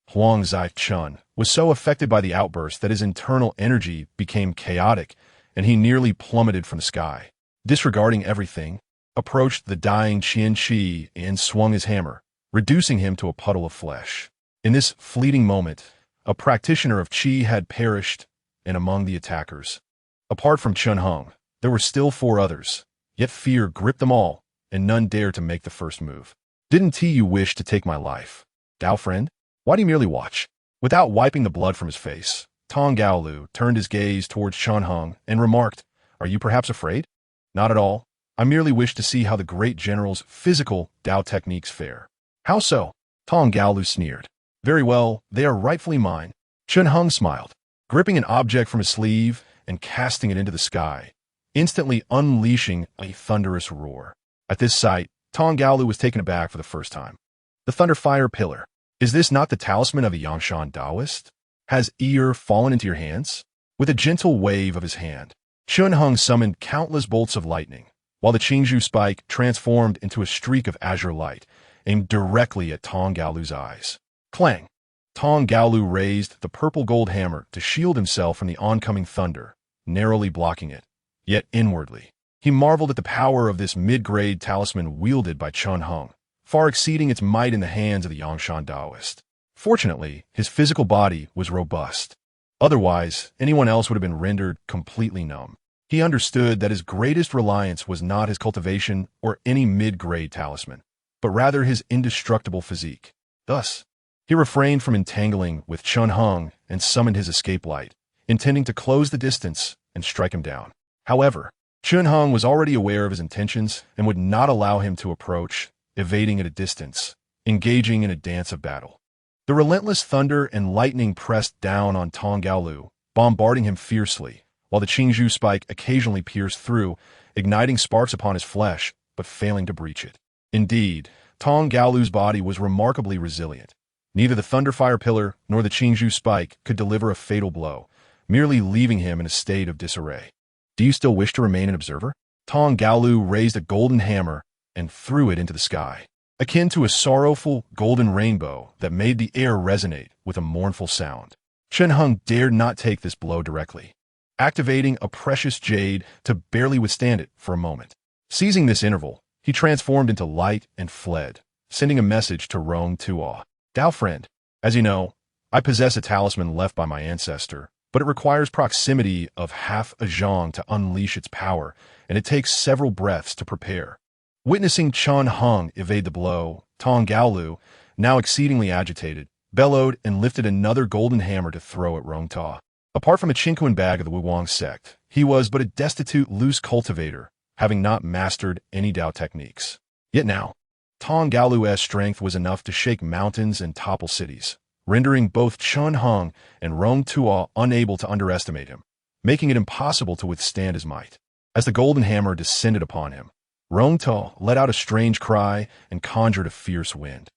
Huang Zaichun, was so affected by the outburst that his internal energy became chaotic, and he nearly plummeted from the sky. Disregarding everything, approached the dying Qian Qi and swung his hammer, reducing him to a puddle of flesh. In this fleeting moment, a practitioner of qi had perished, and among the attackers, apart from Chen Heng, there were still 4 others, yet fear gripped them all, and none dared to make the first move. "Didn't you wish to take my life? Dao friend? Why do you merely watch?" Without wiping the blood from his face, Tong Gao Lu turned his gaze towards Chen Heng and remarked, "Are you perhaps afraid?" "Not at all. I merely wish to see how the great general's physical Dao techniques fare." "How so?" Tong Gao Lu sneered. "Very well, they are rightfully mine." Chen Heng smiled, gripping an object from his sleeve and casting it into the sky, instantly unleashing a thunderous roar. At this sight, Tong Gao Lu was taken aback for the first time. "The Thunderfire Pillar. Is this not the talisman of a Yangshan Taoist? Has ear fallen into your hands?" With a gentle wave of his hand, Chen Heng summoned countless bolts of lightning, while the Qingzhou spike transformed into a streak of azure light, aimed directly at Tong Gao Lu's eyes. Clang! Tong Gaolu raised the purple-gold hammer to shield himself from the oncoming thunder, narrowly blocking it. Yet inwardly, he marveled at the power of this mid-grade talisman wielded by Chun Hung, far exceeding its might in the hands of the Yangshan Taoist. Fortunately, his physical body was robust. Otherwise, anyone else would have been rendered completely numb. He understood that his greatest reliance was not his cultivation or any mid-grade talisman, but rather his indestructible physique. Thus, he refrained from entangling with Chun Hung and summoned his escape light, intending to close the distance and strike him down. However, Chun Hung was already aware of his intentions and would not allow him to approach, evading at a distance, engaging in a dance of battle. The relentless thunder and lightning pressed down on Tong Gaolu, bombarding him fiercely, while the Qingzhou spike occasionally pierced through, igniting sparks upon his flesh, but failing to breach it. Indeed, Tong Gaolu's body was remarkably resilient. Neither the Thunderfire Pillar nor the Qingzhou spike could deliver a fatal blow, merely leaving him in a state of disarray. Do you still wish to remain an observer? Tong Gaolu raised a golden hammer and threw it into the sky, akin to a sorrowful golden rainbow that made the air resonate with a mournful sound. Chun Hung dared not take this blow directly, activating a precious jade to barely withstand it for a moment. Seizing this interval, he transformed into light and fled, sending a message to Rong Tuo. Dao friend, as you know, I possess a talisman left by my ancestor, but it requires proximity of half a zhang to unleash its power, and it takes several breaths to prepare. Witnessing Chun Hung evade the blow, Tong Gaolu, now exceedingly agitated, bellowed and lifted another golden hammer to throw at Rong Ta. Apart from a Qinquan bag of the Wuwang sect, he was but a destitute loose cultivator, having not mastered any Dao techniques. Yet now, Tong Gaolu's strength was enough to shake mountains and topple cities, rendering both Chun Hung and Rong Tuo unable to underestimate him, making it impossible to withstand his might. As the golden hammer descended upon him, Rong Tuo let out a strange cry and conjured a fierce wind.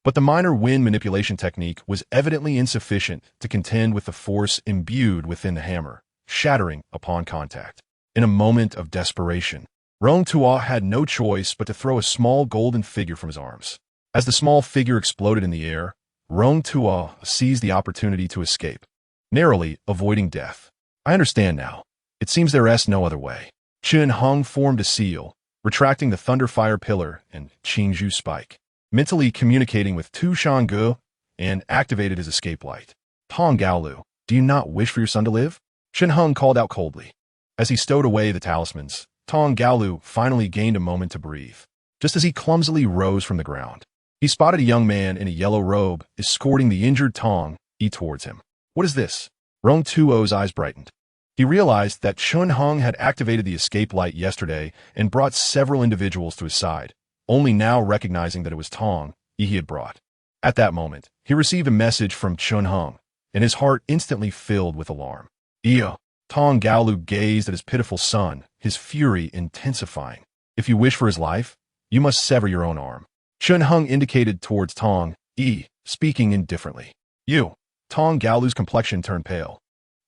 But the minor wind manipulation technique was evidently insufficient to contend with the force imbued within the hammer, shattering upon contact. In a moment of desperation, Rong Tuo had no choice but to throw a small golden figure from his arms. As the small figure exploded in the air, Rong Tuo seized the opportunity to escape, narrowly avoiding death. I understand now. It seems there is no other way. Chun Hung formed a seal, retracting the Thunderfire Pillar and Qingzhou spike, mentally communicating with Tu Shanggu, and activated his escape light. Tong Gaolu, do you not wish for your son to live? Chun Hung called out coldly. As he stowed away the talismans, Tong Gaolu finally gained a moment to breathe. Just as he clumsily rose from the ground, he spotted a young man in a yellow robe escorting the injured Tong towards him. What is this? Rong Tuo's eyes brightened. He realized that Chun Hung had activated the escape light yesterday and brought several individuals to his side, only now recognizing that it was Tong he had brought. At that moment, he received a message from Chun Hung, and his heart instantly filled with alarm. Tong Gaolu gazed at his pitiful son, his fury intensifying. If you wish for his life, you must sever your own arm. Chun Hung indicated towards Tong, speaking indifferently. Tong Gaolu's complexion turned pale.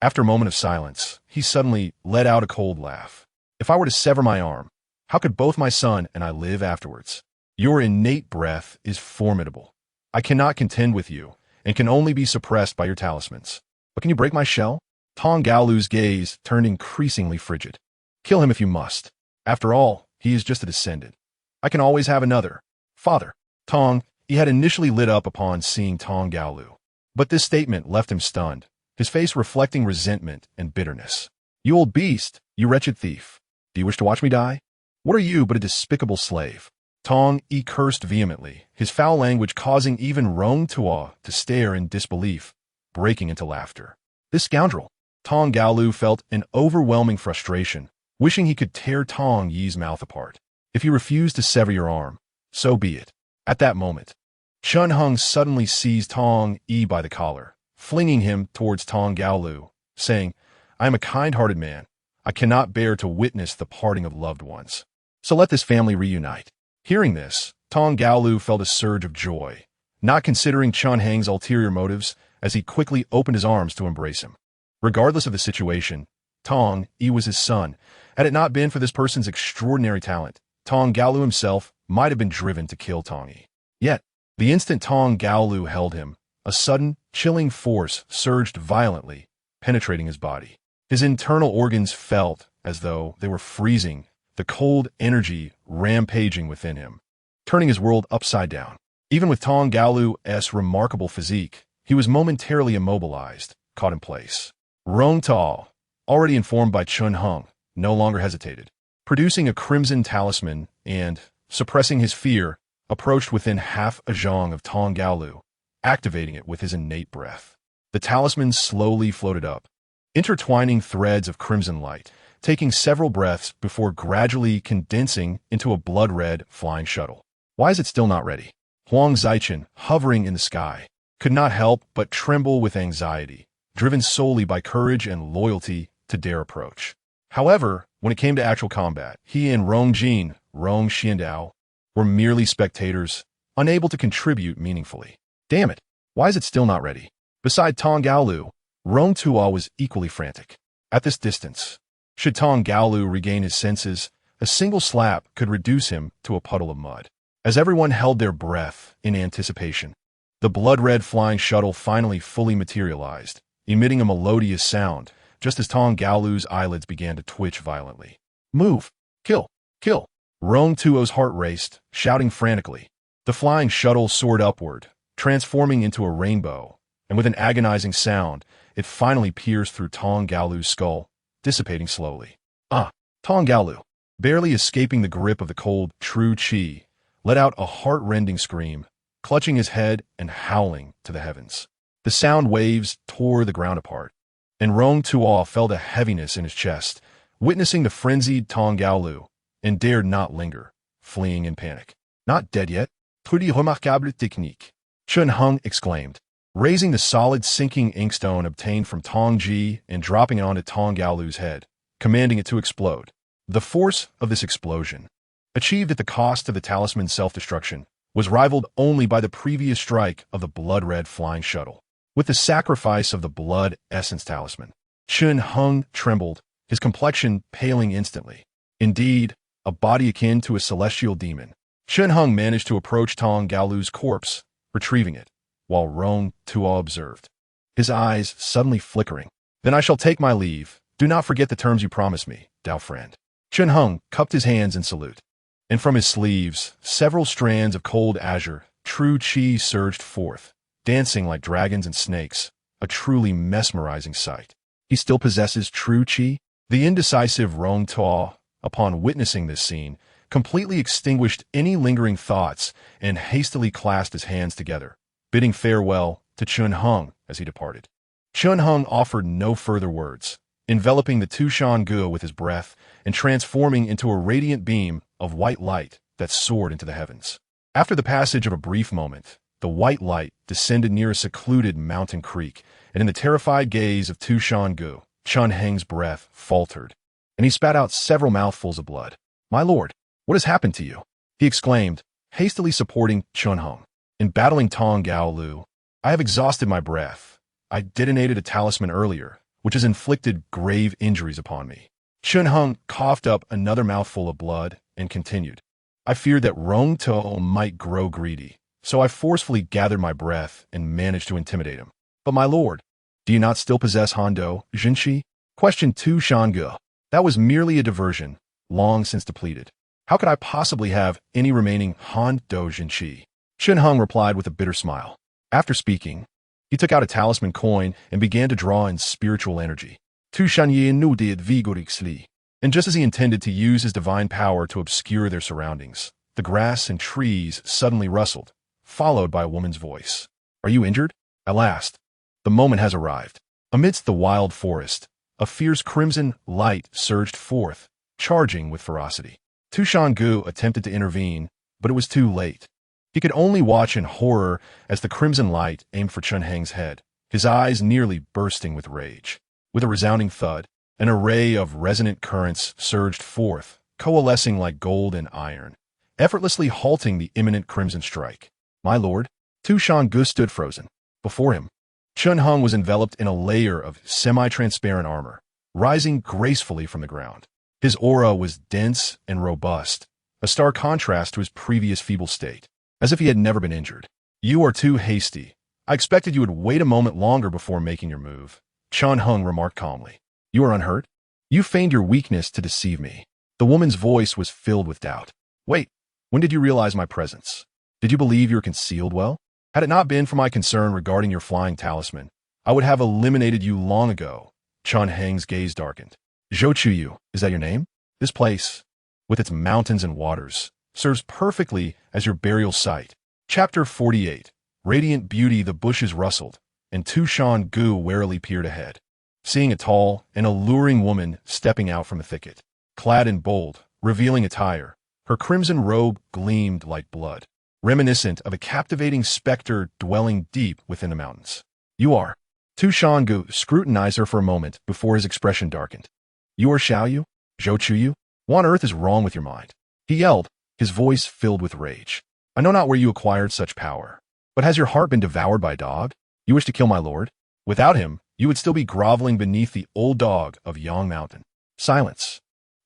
After a moment of silence, he suddenly let out a cold laugh. If I were to sever my arm, how could both my son and I live afterwards? Your innate breath is formidable. I cannot contend with you, and can only be suppressed by your talismans. But can you break my shell? Tong Gaolu's gaze turned increasingly frigid. Kill him if you must. After all, he is just a descendant. I can always have another. Father. Tong, he had initially lit up upon seeing Tong Gaolu. But this statement left him stunned, his face reflecting resentment and bitterness. You old beast, you wretched thief. Do you wish to watch me die? What are you but a despicable slave? Tong cursed vehemently, his foul language causing even Rong Tuo to stare in disbelief, breaking into laughter. This scoundrel. Tong Gaolu felt an overwhelming frustration, wishing he could tear Tong Yi's mouth apart. If you refuse to sever your arm, so be it. At that moment, Chun Hung suddenly seized Tong Yi by the collar, flinging him towards Tong Gaolu, saying, I am a kind-hearted man. I cannot bear to witness the parting of loved ones. So let this family reunite. Hearing this, Tong Gaolu felt a surge of joy, not considering Chun Hang's ulterior motives, as he quickly opened his arms to embrace him. Regardless of the situation, Tong Yi was his son. Had it not been for this person's extraordinary talent, Tong Gaolu himself might have been driven to kill Tong Yi. Yet, the instant Tong Gaolu held him, a sudden, chilling force surged violently, penetrating his body. His internal organs felt as though they were freezing, the cold energy rampaging within him, turning his world upside down. Even with Tong Galu's remarkable physique, he was momentarily immobilized, caught in place. Rong Tao, already informed by Chun Hung, no longer hesitated. Producing a crimson talisman and, suppressing his fear, approached within half a zhang of Tong Galu, activating it with his innate breath. The talisman slowly floated up, intertwining threads of crimson light, taking several breaths before gradually condensing into a blood-red flying shuttle. Why is it still not ready? Huang Zaichen, hovering in the sky, could not help but tremble with anxiety, driven solely by courage and loyalty to dare approach. However, when it came to actual combat, he and Rong Jin, Rong Xiandao, were merely spectators, unable to contribute meaningfully. Damn it, why is it still not ready? Beside Tong Gaolu, Rong Tuo was equally frantic. At this distance, should Tong Gaolu regain his senses, a single slap could reduce him to a puddle of mud. As everyone held their breath in anticipation, the blood-red flying shuttle finally fully materialized, emitting a melodious sound, just as Tong Gaolu's eyelids began to twitch violently. Move! Kill! Kill! Rong Tuo's heart raced, shouting frantically. The flying shuttle soared upward, transforming into a rainbow, and with an agonizing sound, it finally pierced through Tong Gaolu's skull, dissipating slowly. Tong Gaolu, barely escaping the grip of the cold, true chi, let out a heart-rending scream, clutching his head and howling to the heavens. The sound waves tore the ground apart, and Rong Tuo felt a heaviness in his chest, witnessing the frenzied Tong Gaolu, and dared not linger, fleeing in panic. Not dead yet? Pretty remarquable technique, Chun Hung exclaimed, raising the solid sinking inkstone obtained from Tong Ji and dropping it onto Tong Gaolu's head, commanding it to explode. The force of this explosion, achieved at the cost of the talisman's self-destruction, was rivaled only by the previous strike of the blood-red flying shuttle. With the sacrifice of the blood essence talisman, Chun Hung trembled, his complexion paling instantly. Indeed, a body akin to a celestial demon. Chun Hung managed to approach Tong Gaolu's corpse, retrieving it, while Rong Tuo observed, his eyes suddenly flickering. Then I shall take my leave. Do not forget the terms you promised me, Dao friend. Chun Hung cupped his hands in salute, and from his sleeves, several strands of cold azure, true chi surged forth, dancing like dragons and snakes, a truly mesmerizing sight. He still possesses true chi? The indecisive Rong Tuo, upon witnessing this scene, completely extinguished any lingering thoughts and hastily clasped his hands together, bidding farewell to Chun Hung as he departed. Chun Hung offered no further words, enveloping the Tushan Gu with his breath and transforming into a radiant beam of white light that soared into the heavens. After the passage of a brief moment, the white light descended near a secluded mountain creek, and in the terrified gaze of Tushan Gu, Chun Heng's breath faltered, and he spat out several mouthfuls of blood. My lord, what has happened to you? He exclaimed, hastily supporting Chun Hung. In battling Tong Gaolu, I have exhausted my breath. I detonated a talisman earlier, which has inflicted grave injuries upon me. Chun Hung coughed up another mouthful of blood and continued. I feared that Rong Tuo might grow greedy, so I forcefully gathered my breath and managed to intimidate him. But my lord, do you not still possess Hondo, Jinshi? Questioned Tu Shange. That was merely a diversion, long since depleted. How could I possibly have any remaining Hondo Jinshi? Chun Hung replied with a bitter smile. After speaking, he took out a talisman coin and began to draw in spiritual energy. Tu Shanye Nudid vigorously. And just as he intended to use his divine power to obscure their surroundings, the grass and trees suddenly rustled, followed by a woman's voice. Are you injured? At last, the moment has arrived. Amidst the wild forest, a fierce crimson light surged forth, charging with ferocity. Tu Shangu attempted to intervene, but it was too late. He could only watch in horror as the crimson light aimed for Chun Heng's head, his eyes nearly bursting with rage. With a resounding thud, an array of resonant currents surged forth, coalescing like gold and iron, effortlessly halting the imminent crimson strike. My lord, Tu Shangu stood frozen. Before him, Chun Hung was enveloped in a layer of semi-transparent armor, rising gracefully from the ground. His aura was dense and robust, a stark contrast to his previous feeble state, as if he had never been injured. You are too hasty. I expected you would wait a moment longer before making your move, Chun Hung remarked calmly. You are unhurt? You feigned your weakness to deceive me. The woman's voice was filled with doubt. Wait, when did you realize my presence? Did you believe you were concealed well? Had it not been for my concern regarding your flying talisman, I would have eliminated you long ago. Chun Heng's gaze darkened. Zhou Chuyu, is that your name? This place, with its mountains and waters, serves perfectly as your burial site. Chapter 48. Radiant beauty. The bushes rustled, and Tu Shan Gu warily peered ahead, seeing a tall and alluring woman stepping out from a thicket. Clad in bold, revealing attire, her crimson robe gleamed like blood, reminiscent of a captivating specter dwelling deep within the mountains. You are. Tu Shan Gu scrutinized her for a moment before his expression darkened. You are Xiaoyu? Zhou Chuyu? What on earth is wrong with your mind? He yelled, his voice filled with rage. I know not where you acquired such power, but has your heart been devoured by a dog? You wish to kill my lord? Without him, you would still be groveling beneath the old dog of Yang Mountain. Silence.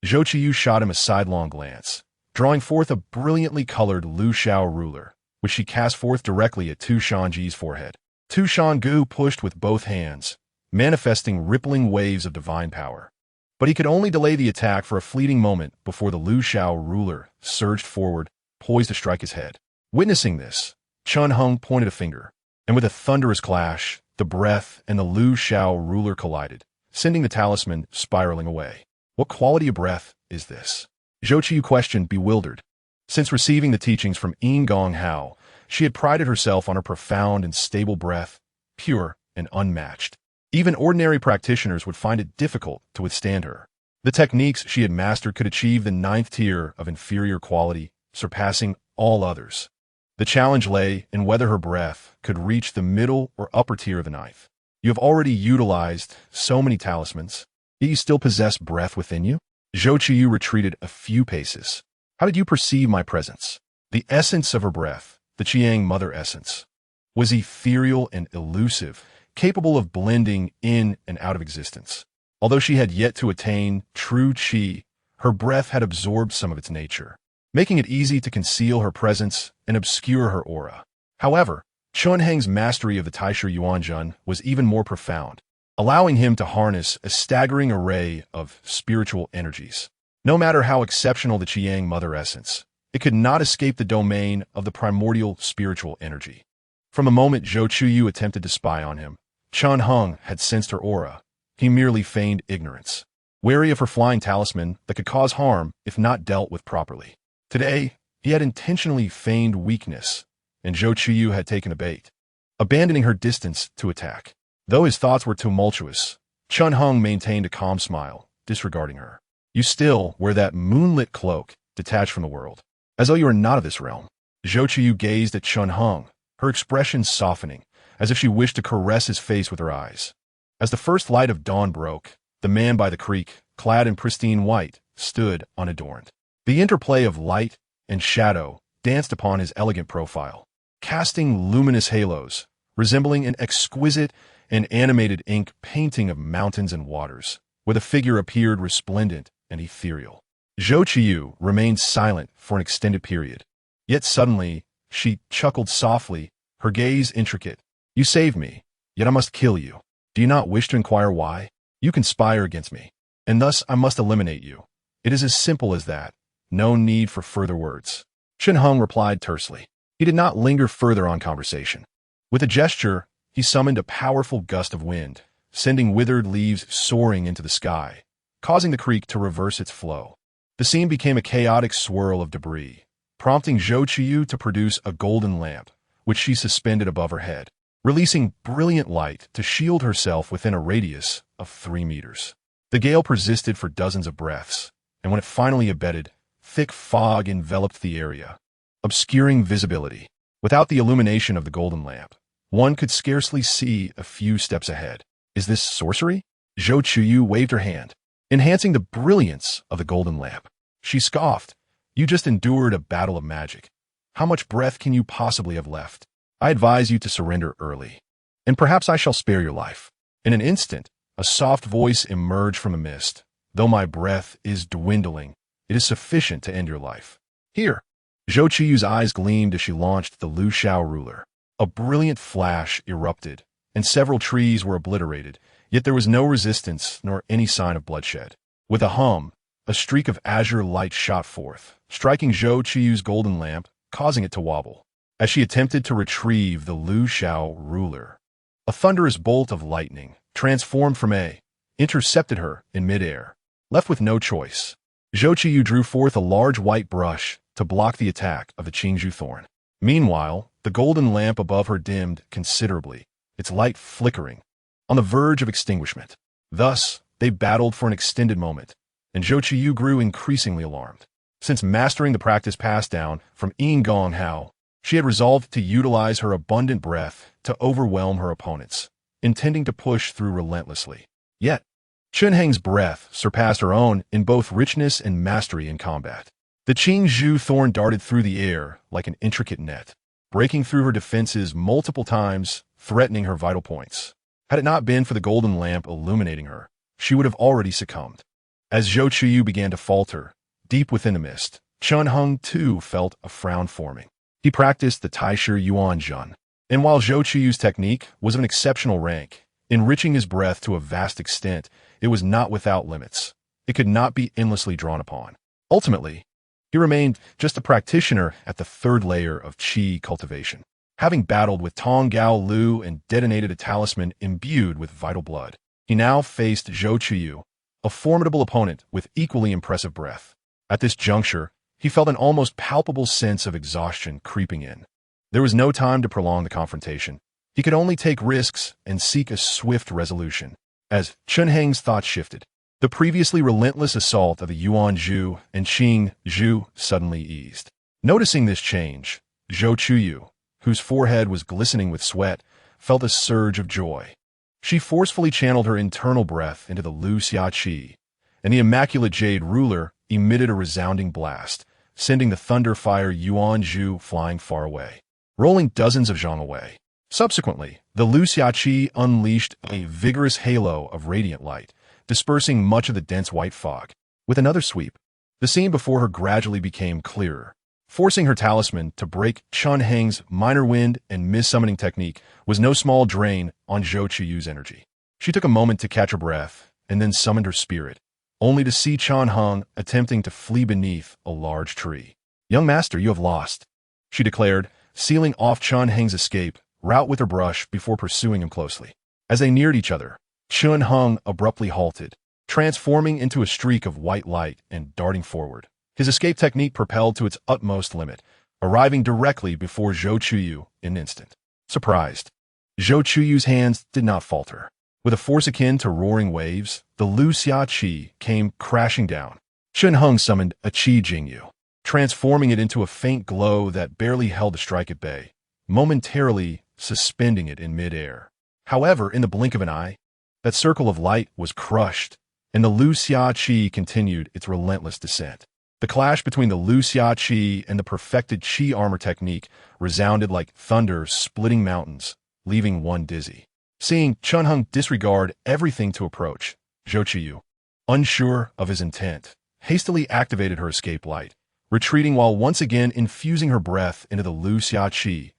Zhou Chuyu shot him a sidelong glance, drawing forth a brilliantly colored Lu Shao ruler, which she cast forth directly at Tu Shanji's forehead. Tu Shan Gu pushed with both hands, manifesting rippling waves of divine power. But he could only delay the attack for a fleeting moment before the Lu Shao ruler surged forward, poised to strike his head. Witnessing this, Chun Hung pointed a finger, and with a thunderous clash, the breath and the Lu Shao ruler collided, sending the talisman spiraling away. What quality of breath is this? Zhou Chuyu questioned, bewildered. Since receiving the teachings from Yin Gong Hao, she had prided herself on her profound and stable breath, pure and unmatched. Even ordinary practitioners would find it difficult to withstand her. The techniques she had mastered could achieve the 9th tier of inferior quality, surpassing all others. The challenge lay in whether her breath could reach the middle or upper tier of the 9th. You have already utilized so many talismans, yet you still possess breath within you? Zhou Chuyu retreated a few paces. How did you perceive my presence? The essence of her breath, the Qiang mother essence, was ethereal and elusive, capable of blending in and out of existence. Although she had yet to attain true qi, her breath had absorbed some of its nature, making it easy to conceal her presence and obscure her aura. However, Chun Heng's mastery of the Taishu Yuanjun was even more profound, allowing him to harness a staggering array of spiritual energies. No matter how exceptional the Qiang mother essence, it could not escape the domain of the primordial spiritual energy. From the moment Zhou Chuyu attempted to spy on him, Chun Hung had sensed her aura. He merely feigned ignorance, wary of her flying talisman that could cause harm if not dealt with properly. Today, he had intentionally feigned weakness, and Zhou Chuyu had taken a bait, abandoning her distance to attack. Though his thoughts were tumultuous, Chun Hung maintained a calm smile, disregarding her. You still wear that moonlit cloak, detached from the world, as though you are not of this realm. Zhou Chuyu gazed at Chun Hung, her expression softening, as if she wished to caress his face with her eyes. As the first light of dawn broke, the man by the creek, clad in pristine white, stood unadorned. The interplay of light and shadow danced upon his elegant profile, casting luminous halos, resembling an exquisite and animated ink painting of mountains and waters, where the figure appeared resplendent and ethereal. Zhou Chuyu remained silent for an extended period. Yet suddenly, she chuckled softly, her gaze intricate. You saved me, yet I must kill you. Do you not wish to inquire why? You conspire against me, and thus I must eliminate you. It is as simple as that. No need for further words. Chun Hung replied tersely. He did not linger further on conversation. With a gesture, he summoned a powerful gust of wind, sending withered leaves soaring into the sky, causing the creek to reverse its flow. The scene became a chaotic swirl of debris, prompting Zhou Chuyu to produce a golden lamp, which she suspended above her head, releasing brilliant light to shield herself within a radius of 3 meters. The gale persisted for dozens of breaths, and when it finally abated, thick fog enveloped the area, obscuring visibility. Without the illumination of the golden lamp, one could scarcely see a few steps ahead. Is this sorcery? Zhou Chuyu waved her hand, enhancing the brilliance of the golden lamp. She scoffed. You just endured a battle of magic. How much breath can you possibly have left? I advise you to surrender early, and perhaps I shall spare your life. In an instant, a soft voice emerged from the mist. Though my breath is dwindling, it is sufficient to end your life. Here. Zhou Chuyu's eyes gleamed as she launched the Lu Shao ruler. A brilliant flash erupted, and several trees were obliterated, yet there was no resistance nor any sign of bloodshed. With a hum, a streak of azure light shot forth, striking Zhou Qiyu's golden lamp, causing it to wobble. As she attempted to retrieve the Lu Xiao ruler, a thunderous bolt of lightning, transformed from intercepted her in midair. Left with no choice, Zhou Qiyu drew forth a large white brush to block the attack of the Qingzhu thorn. Meanwhile, the golden lamp above her dimmed considerably, its light flickering, on the verge of extinguishment. Thus, they battled for an extended moment, and Zhou Qiyu grew increasingly alarmed. Since mastering the practice passed down from Ying Gong Hao, she had resolved to utilize her abundant breath to overwhelm her opponents, intending to push through relentlessly. Yet, Chunheng's breath surpassed her own in both richness and mastery in combat. The Qingzhu thorn darted through the air like an intricate net, breaking through her defenses multiple times, threatening her vital points. Had it not been for the golden lamp illuminating her, she would have already succumbed. As Zhou Qiyu began to falter, deep within the mist, Chunheng too felt a frown forming. He practiced the Taishu Yuan Zhen, and while Zhou Qiyu's technique was of an exceptional rank, enriching his breath to a vast extent, it was not without limits. It could not be endlessly drawn upon. Ultimately, he remained just a practitioner at the third layer of qi cultivation. Having battled with Tong Gao Lu and detonated a talisman imbued with vital blood, he now faced Zhou Qiyu, a formidable opponent with equally impressive breath. At this juncture, he felt an almost palpable sense of exhaustion creeping in. There was no time to prolong the confrontation. He could only take risks and seek a swift resolution. As Chunheng's thoughts shifted, the previously relentless assault of the Yuan Zhu and Qing Zhu suddenly eased. Noticing this change, Zhou Qiyu, whose forehead was glistening with sweat, felt a surge of joy. She forcefully channeled her internal breath into the Lu Xia Qi, and the immaculate jade ruler emitted a resounding blast, sending the thunder-fire Yuan Zhu flying far away, rolling dozens of zhang away. Subsequently, the Lu Xia Qi unleashed a vigorous halo of radiant light, dispersing much of the dense white fog. With another sweep, the scene before her gradually became clearer. Forcing her talisman to break Chunheng's minor wind and mist-summoning technique was no small drain on Zhou Qiyu's energy. She took a moment to catch her breath, and then summoned her spirit, only to see Chunheng attempting to flee beneath a large tree. "Young master, you have lost," she declared, sealing off Chunheng's escape route with her brush before pursuing him closely. As they neared each other, Chunheng abruptly halted, transforming into a streak of white light and darting forward. His escape technique propelled to its utmost limit, arriving directly before Zhou Qiyu in an instant. Surprised, Zhou Qiyu's hands did not falter. With a force akin to roaring waves, the Lu Xia Qi came crashing down. Chunheng summoned a Qi Jingyu, transforming it into a faint glow that barely held the strike at bay, momentarily suspending it in midair. However, in the blink of an eye, that circle of light was crushed, and the Lu Xia Qi continued its relentless descent. The clash between the Lu Xia Qi and the perfected Qi armor technique resounded like thunder splitting mountains, leaving one dizzy. Seeing Chunheng disregard everything to approach, Zhou Qiyu, unsure of his intent, hastily activated her escape light, retreating while once again infusing her breath into the Lu Xia Qi,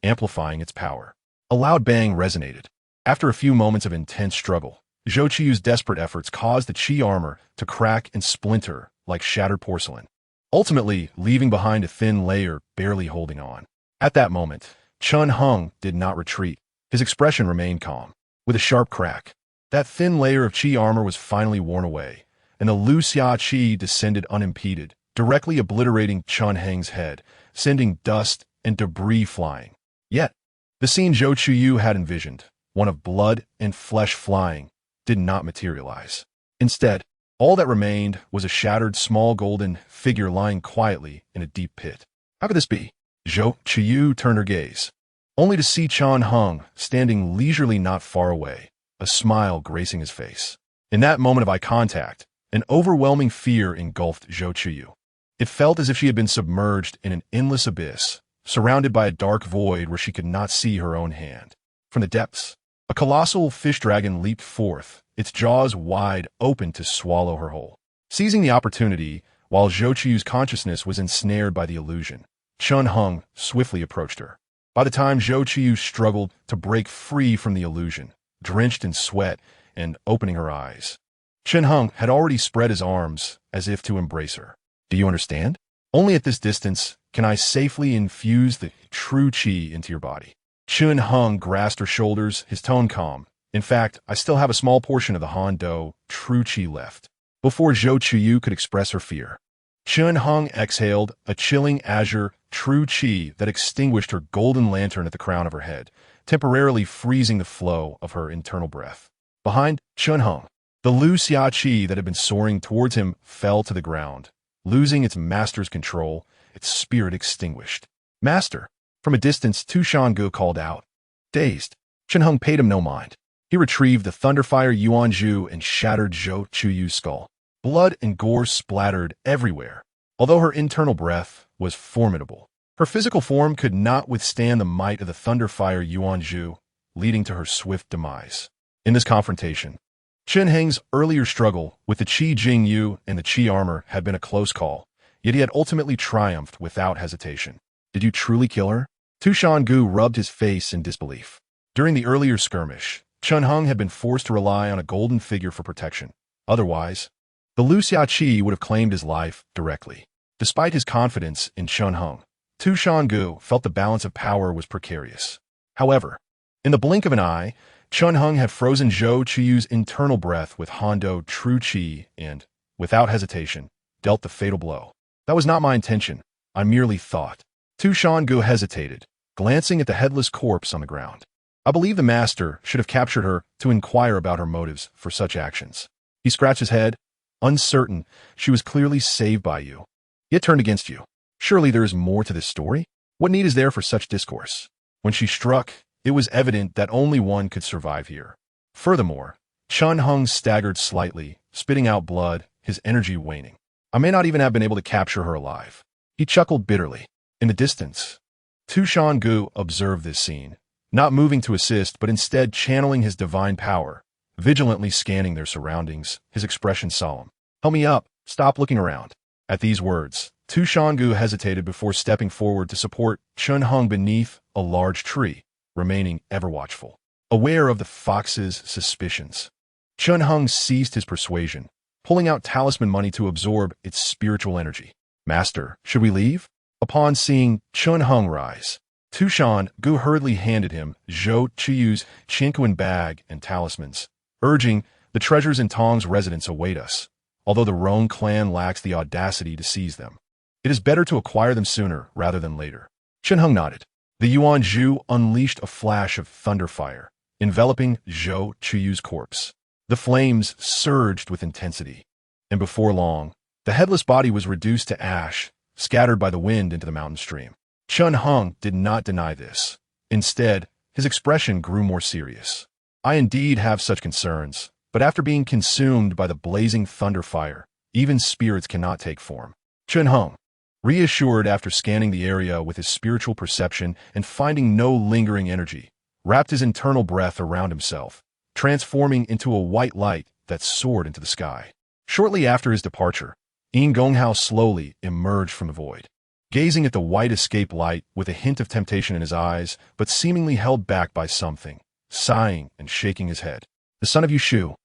amplifying its power. A loud bang resonated. After a few moments of intense struggle, Zhou Qiyu's desperate efforts caused the Qi armor to crack and splinter like shattered porcelain, ultimately leaving behind a thin layer barely holding on. At that moment, Chunheng did not retreat. His expression remained calm. With a sharp crack, that thin layer of Qi armor was finally worn away, and the Lu Xia Qi descended unimpeded, directly obliterating Chunheng's head, sending dust and debris flying. Yet, the scene Zhou Qiyu had envisioned, one of blood and flesh flying, did not materialize. Instead, all that remained was a shattered small golden figure lying quietly in a deep pit. How could this be? Zhou Qiyu turned her gaze, only to see Chunheng standing leisurely not far away, a smile gracing his face. In that moment of eye contact, an overwhelming fear engulfed Zhou Qiyu. It felt as if she had been submerged in an endless abyss, surrounded by a dark void where she could not see her own hand. From the depths, a colossal fish dragon leaped forth, its jaws wide open to swallow her whole. Seizing the opportunity, while Zhou Qiyu's consciousness was ensnared by the illusion, Chunheng swiftly approached her. By the time Zhou Qiyu struggled to break free from the illusion, drenched in sweat and opening her eyes, Chen Heng had already spread his arms as if to embrace her. Do you understand? Only at this distance can I safely infuse the true qi into your body. Chen Heng grasped her shoulders, his tone calm. In fact, I still have a small portion of the Han Do true qi left. Before Zhou Qiyu could express her fear, Chen Heng exhaled a chilling azure true qi that extinguished her golden lantern at the crown of her head, temporarily freezing the flow of her internal breath. Behind Chen Heng, the Lu Xia qi that had been soaring towards him fell to the ground, losing its master's control, its spirit extinguished. Master! From a distance, Tu Shangu called out. Dazed, Chen Heng paid him no mind. He retrieved the Thunderfire Yuanzhu and shattered Zhou Chuyu's skull. Blood and gore splattered everywhere. Although her internal breath was formidable, her physical form could not withstand the might of the Thunderfire Yuanzhu, leading to her swift demise. In this confrontation, Chen Heng's earlier struggle with the Qi Jingyu and the Qi armor had been a close call, yet he had ultimately triumphed without hesitation. Did you truly kill her? Tu Shangu rubbed his face in disbelief. During the earlier skirmish, Chen Heng had been forced to rely on a golden figure for protection. Otherwise, the Lu Xia Qi would have claimed his life directly. Despite his confidence in Chen Heng, Tu Shangu felt the balance of power was precarious. However, in the blink of an eye, Chen Heng had frozen Zhou Qiyu's internal breath with Hondo true qi and, without hesitation, dealt the fatal blow. That was not my intention, I merely thought. Tu Shangu hesitated, glancing at the headless corpse on the ground. I believe the master should have captured her to inquire about her motives for such actions. He scratched his head, uncertain. She was clearly saved by you, yet turned against you. Surely there is more to this story? What need is there for such discourse? When she struck, it was evident that only one could survive here. Furthermore, Chen Heng staggered slightly, spitting out blood, his energy waning. I may not even have been able to capture her alive. He chuckled bitterly. In the distance, Tu Shangu observed this scene, not moving to assist but instead channeling his divine power, vigilantly scanning their surroundings, his expression solemn. Help me up, stop looking around. At these words, Tu Shangu hesitated before stepping forward to support Chen Heng beneath a large tree, remaining ever watchful, aware of the fox's suspicions. Chen Heng ceased his persuasion, pulling out talisman money to absorb its spiritual energy. Master, should we leave? Upon seeing Chen Heng rise, Tu Shangu hurriedly handed him Zhou Qiyu's Qinquan bag and talismans, urging, the treasures in Tong's residence await us, although the Rong clan lacks the audacity to seize them. It is better to acquire them sooner rather than later. Chen Heng nodded. The Yuanzhu unleashed a flash of thunder fire, enveloping Zhou Qiyu's corpse. The flames surged with intensity, and before long, the headless body was reduced to ash, scattered by the wind into the mountain stream. Chen Heng did not deny this. Instead, his expression grew more serious. I indeed have such concerns, but after being consumed by the blazing thunder fire, even spirits cannot take form. Chen Heng, reassured after scanning the area with his spiritual perception and finding no lingering energy, wrapped his internal breath around himself, transforming into a white light that soared into the sky. Shortly after his departure, Yin Gonghao slowly emerged from the void, gazing at the white escape light with a hint of temptation in his eyes, but seemingly held back by something, sighing and shaking his head. The son of Yushu,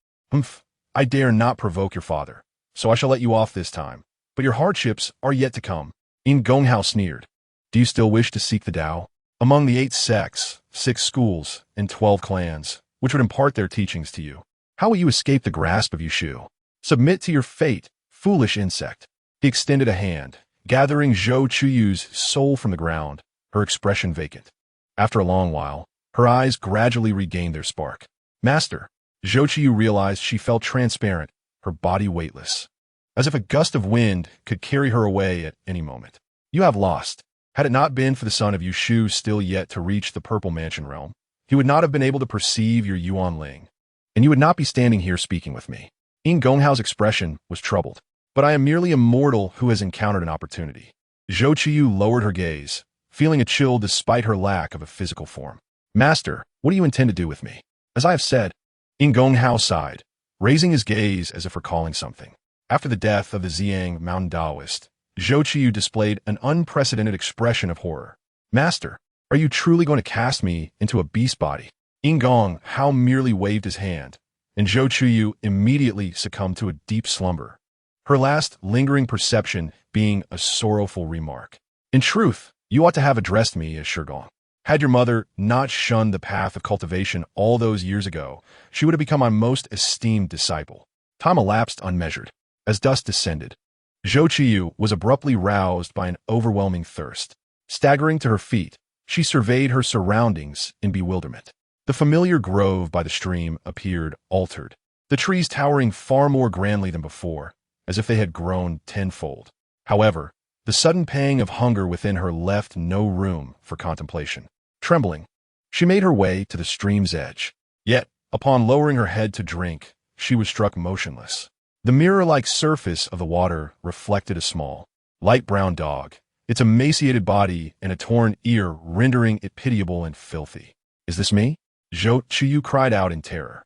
I dare not provoke your father, so I shall let you off this time, but your hardships are yet to come. Yin Gonghao sneered. Do you still wish to seek the Tao? Among the 8 sects, 6 schools, and 12 clans, which would impart their teachings to you, how will you escape the grasp of Yushu? Submit to your fate, foolish insect. He extended a hand, gathering Zhou Chuyu's soul from the ground, her expression vacant. After a long while, her eyes gradually regained their spark. Master, Zhou Chuyu realized she felt transparent, her body weightless, as if a gust of wind could carry her away at any moment. You have lost. Had it not been for the son of Yushu still yet to reach the Purple Mansion realm, he would not have been able to perceive your Yuan Ling, and you would not be standing here speaking with me. Yin Gonghao's expression was troubled. But I am merely a mortal who has encountered an opportunity. Zhou Qiyu lowered her gaze, feeling a chill despite her lack of a physical form. Master, what do you intend to do with me? As I have said, Yin Gonghao sighed, raising his gaze as if recalling something. After the death of the Ziyang Mountain Taoist, Zhou Qiyu displayed an unprecedented expression of horror. Master, Are you truly going to cast me into a beast body? Ingong Hao merely waved his hand, and Zhou Chuyu immediately succumbed to a deep slumber, her last lingering perception being a sorrowful remark. In truth, you ought to have addressed me as Shurgong. Had your mother not shunned the path of cultivation all those years ago, she would have become my most esteemed disciple. Time elapsed unmeasured. As dusk descended, Zhou Chuyu was abruptly roused by an overwhelming thirst. Staggering to her feet, she surveyed her surroundings in bewilderment. The familiar grove by the stream appeared altered, the trees towering far more grandly than before, as if they had grown tenfold. However, the sudden pang of hunger within her left no room for contemplation. Trembling, she made her way to the stream's edge. Yet, upon lowering her head to drink, she was struck motionless. The mirror-like surface of the water reflected a small, light brown dog, its emaciated body and a torn ear rendering it pitiable and filthy. "Is this me?" Zhou Chuyu cried out in terror.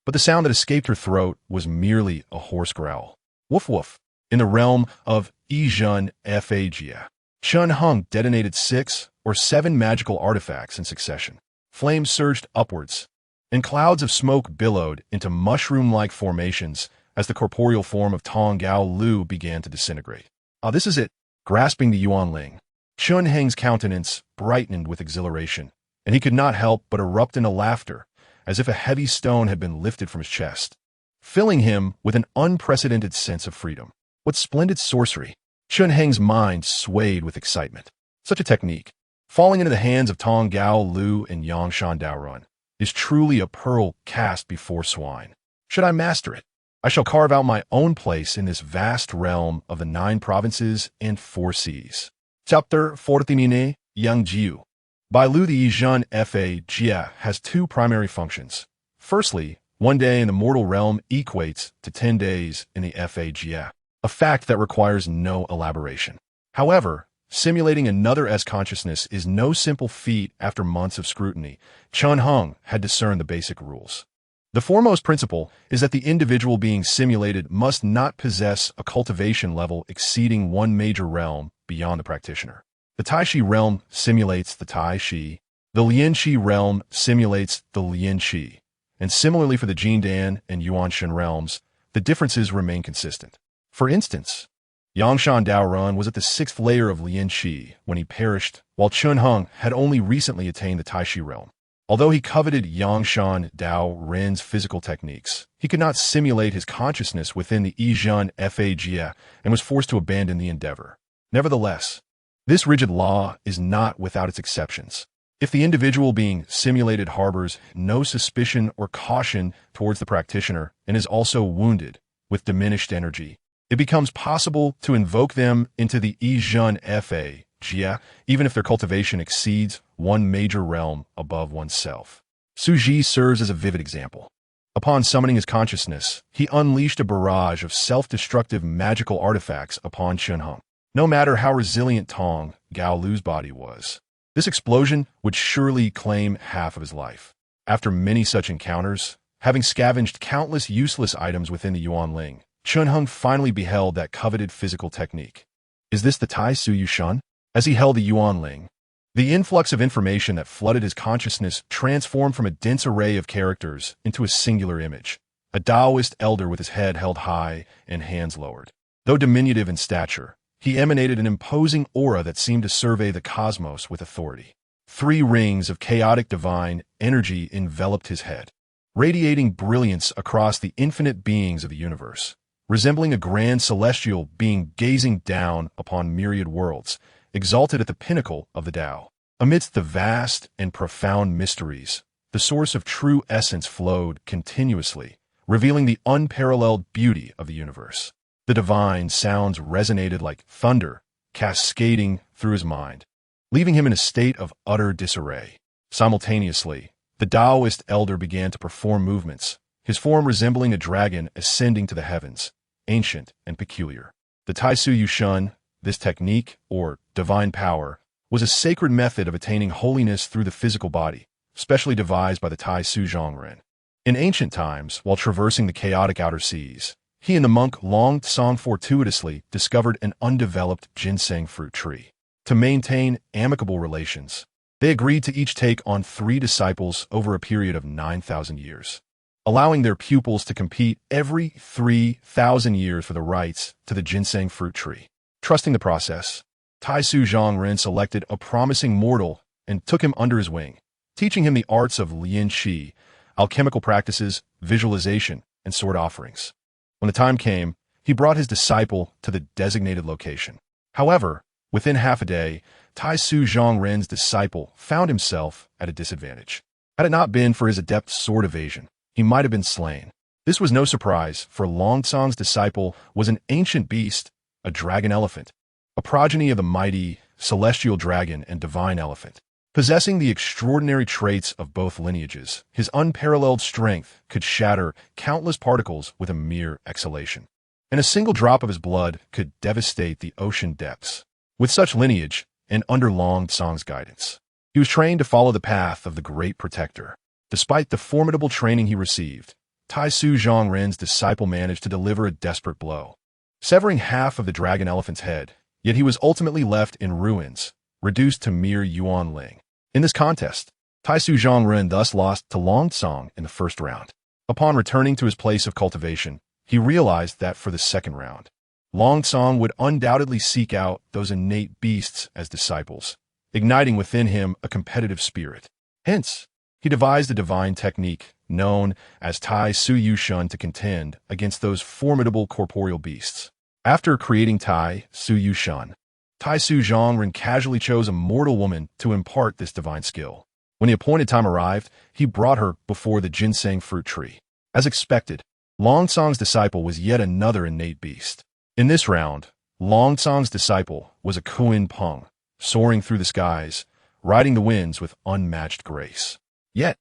But the sound that escaped her throat was merely a hoarse growl. Woof woof. In the realm of Yizhen Fagia, Chun Hung detonated 6 or 7 magical artifacts in succession. Flames surged upwards, and clouds of smoke billowed into mushroom-like formations as the corporeal form of Tong Gao Lu began to disintegrate. "Ah, this is it." Grasping the Yuan Ling, Chun Heng's countenance brightened with exhilaration, and he could not help but erupt into laughter, as if a heavy stone had been lifted from his chest, filling him with an unprecedented sense of freedom. What splendid sorcery! Chun Heng's mind swayed with excitement. Such a technique, falling into the hands of Tong Gao Lu and Yangshan Daorun, is truly a pearl cast before swine. Should I master it, I shall carve out my own place in this vast realm of the 9 provinces and 4 seas. Chapter 49, Yang Jiu. Bai Lu, the Yizhen Fagia has 2 primary functions. Firstly, 1 day in the mortal realm equates to 10 days in the Fagia, a fact that requires no elaboration. However, simulating another S consciousness is no simple feat. After months of scrutiny, Chun Hung had discerned the basic rules. The foremost principle is that the individual being simulated must not possess a cultivation level exceeding 1 major realm beyond the practitioner. The Tai-Shi realm simulates the Tai-Shi, the Lian-Shi realm simulates the Lian-Shi, and similarly for the Jindan and Yuanshan realms, the differences remain consistent. For instance, Yangshan Daorun was at the 6th layer of Lian-Shi when he perished, while Chun Hung had only recently attained the Tai-Shi realm. Although he coveted Yangshan Dao Ren's physical techniques, he could not simulate his consciousness within the Yizhen Fagia and was forced to abandon the endeavor. Nevertheless, this rigid law is not without its exceptions. If the individual being simulated harbors no suspicion or caution towards the practitioner and is also wounded with diminished energy, it becomes possible to invoke them into the Yizhen Fagia, even if their cultivation exceeds 1 major realm above oneself. Su Ji serves as a vivid example. Upon summoning his consciousness, he unleashed a barrage of self-destructive magical artifacts upon Chun Hung. No matter how resilient Tong Gao Lu's body was, this explosion would surely claim half of his life. After many such encounters, having scavenged countless useless items within the Yuan Ling, Chun Hung finally beheld that coveted physical technique. Is this the Tai Su Yushan? As he held the Yuan Ling, the influx of information that flooded his consciousness transformed from a dense array of characters into a singular image, a Taoist elder with his head held high and hands lowered. Though diminutive in stature, he emanated an imposing aura that seemed to survey the cosmos with authority. 3 rings of chaotic divine energy enveloped his head, radiating brilliance across the infinite beings of the universe, resembling a grand celestial being gazing down upon myriad worlds, exalted at the pinnacle of the Tao. Amidst the vast and profound mysteries, the source of true essence flowed continuously, revealing the unparalleled beauty of the universe. The divine sounds resonated like thunder, cascading through his mind, leaving him in a state of utter disarray. Simultaneously, the Taoist elder began to perform movements, his form resembling a dragon ascending to the heavens, ancient and peculiar. The Tai Su Yushan, this technique, or divine power, was a sacred method of attaining holiness through the physical body, specially devised by the Tai Su Zhongren. In ancient times, while traversing the chaotic outer seas, he and the monk Long Tsong fortuitously discovered an undeveloped ginseng fruit tree. To maintain amicable relations, They agreed to each take on 3 disciples over a period of 9,000 years, allowing their pupils to compete every 3,000 years for the rights to the ginseng fruit tree. Trusting the process, Tai Su Zhongren selected a promising mortal and took him under his wing, teaching him the arts of Lian Qi, alchemical practices, visualization, and sword offerings. When the time came, he brought his disciple to the designated location. However, within half a day, Tai Su Zhongren's disciple found himself at a disadvantage. Had it not been for his adept sword evasion, he might have been slain. This was no surprise, for Longcong's disciple was an ancient beast, a dragon elephant, a progeny of the mighty celestial dragon and divine elephant. Possessing the extraordinary traits of both lineages, his unparalleled strength could shatter countless particles with a mere exhalation, and a single drop of his blood could devastate the ocean depths. With such lineage, and under Longcong's guidance, he was trained to follow the path of the Great Protector. Despite the formidable training he received, Tai Su Zhongren's disciple managed to deliver a desperate blow, severing half of the dragon elephant's head, yet he was ultimately left in ruins, reduced to mere yuanling. In this contest, Tai Su Zhongren thus lost to Longcong in the first round. Upon returning to his place of cultivation, he realized that for the second round, Longcong would undoubtedly seek out those innate beasts as disciples, igniting within him a competitive spirit. Hence, he devised a divine technique known as Tai Su Yushun to contend against those formidable corporeal beasts. After creating Tai Su Yushun, Tai Su Zhongren casually chose a mortal woman to impart this divine skill. When the appointed time arrived, he brought her before the ginseng fruit tree. As expected, Longcong's disciple was yet another innate beast. In this round, Longcong's disciple was a Kuin Peng, soaring through the skies, riding the winds with unmatched grace. Yet,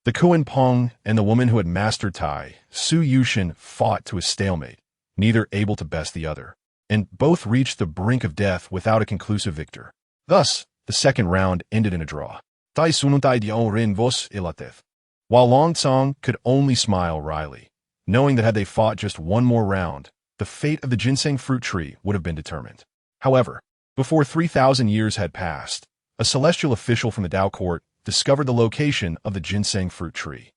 the Kuin Peng and the woman who had mastered Tai Su Yushun fought to a stalemate, neither able to best the other, and both reached the brink of death without a conclusive victor. Thus, the second round ended in a draw. While Longcong could only smile wryly, knowing that had they fought just one more round, the fate of the ginseng fruit tree would have been determined. However, before 3,000 years had passed, a celestial official from the Tao court discovered the location of the ginseng fruit tree.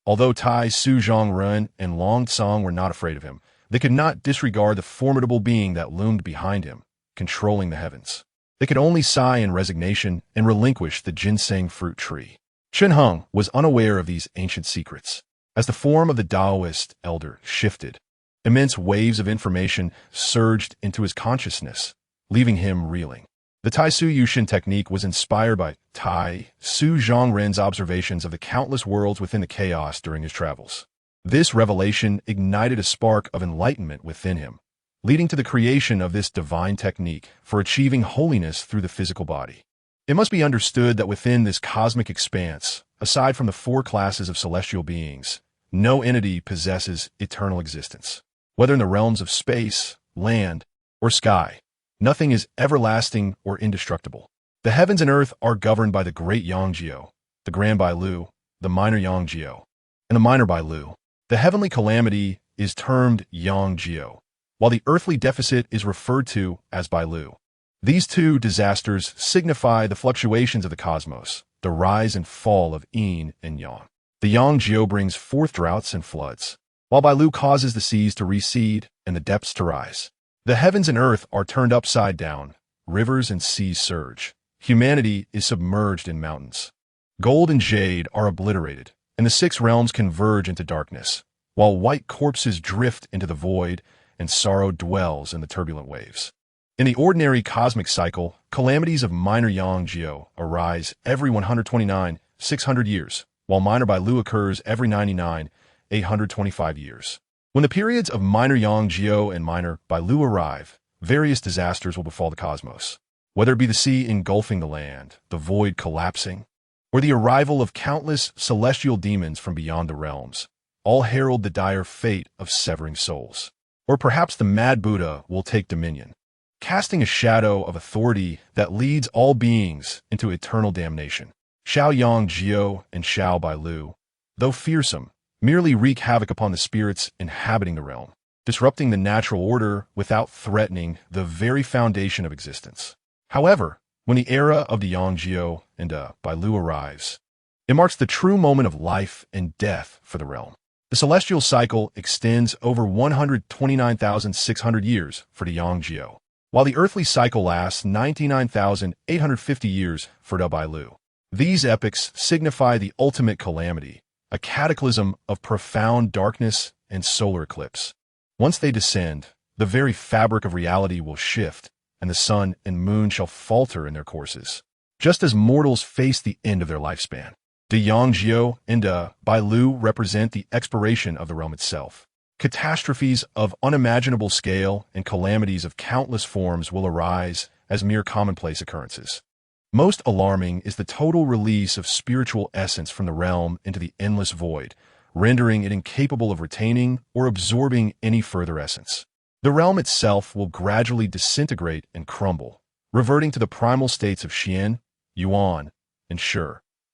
Although Tai Su Zhongren and Longcong were not afraid of him, they could not disregard the formidable being that loomed behind him, controlling the heavens. They could only sigh in resignation and relinquish the ginseng fruit tree. Chen Heng was unaware of these ancient secrets. As the form of the Taoist elder shifted, immense waves of information surged into his consciousness, leaving him reeling. The Tai Su Yushun technique was inspired by Tai Su Zhongren's observations of the countless worlds within the chaos during his travels. This revelation ignited a spark of enlightenment within him, leading to the creation of this divine technique for achieving holiness through the physical body. It must be understood that within this cosmic expanse, aside from the 4 classes of celestial beings, no entity possesses eternal existence. Whether in the realms of space, land, or sky, nothing is everlasting or indestructible. The heavens and earth are governed by the great Yangjiao, the grand Bailu, the minor Yangjiao, and the minor Bailu. The heavenly calamity is termed Yangjiao, while the earthly deficit is referred to as Bailu. These 2 disasters signify the fluctuations of the cosmos, the rise and fall of yin and yang. The Yangjiao brings forth droughts and floods, while Bailu causes the seas to recede and the depths to rise. The heavens and earth are turned upside down, rivers and seas surge. Humanity is submerged in mountains. Gold and jade are obliterated, and the 6 realms converge into darkness, while white corpses drift into the void and sorrow dwells in the turbulent waves. In the ordinary cosmic cycle, calamities of minor Yangjiao arise every 129,600 years, while minor Bailu occurs every 99,825 years. When the periods of minor Yangjiao and minor Bailu arrive, various disasters will befall the cosmos, whether it be the sea engulfing the land, the void collapsing, or the arrival of countless celestial demons from beyond the realms. All herald the dire fate of severing souls. Or perhaps the mad Buddha will take dominion, casting a shadow of authority that leads all beings into eternal damnation. Xiao Yangjiao and Xiao Bailu, though fearsome, merely wreak havoc upon the spirits inhabiting the realm, disrupting the natural order without threatening the very foundation of existence. However, When the era of the Yangjiu and Bailu arrives, it marks the true moment of life and death for the realm. The celestial cycle extends over 129,600 years for the Yangjiu, while the earthly cycle lasts 99,850 years for the Bailu. These epochs signify the ultimate calamity, a cataclysm of profound darkness and solar eclipse. Once they descend, the very fabric of reality will shift, and the sun and moon shall falter in their courses, just as mortals face the end of their lifespan. The Yangjiu and Bailu represent the expiration of the realm itself. Catastrophes of unimaginable scale and calamities of countless forms will arise as mere commonplace occurrences. Most alarming is the total release of spiritual essence from the realm into the endless void, rendering it incapable of retaining or absorbing any further essence. The realm itself will gradually disintegrate and crumble, reverting to the primal states of Xian, Yuan, and Shi,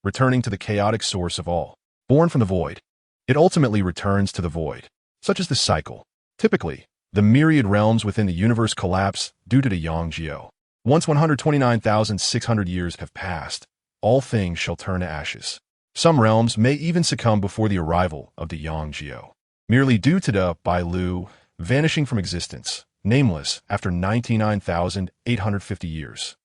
returning to the chaotic source of all. Born from the void, it ultimately returns to the void. Such is the cycle. Typically, the myriad realms within the universe collapse due to the Yangjiu. Once 129,600 years have passed, all things shall turn to ashes. Some realms may even succumb before the arrival of the Yangjiu, merely due to the Bailu vanishing from existence, nameless after 99,850 years.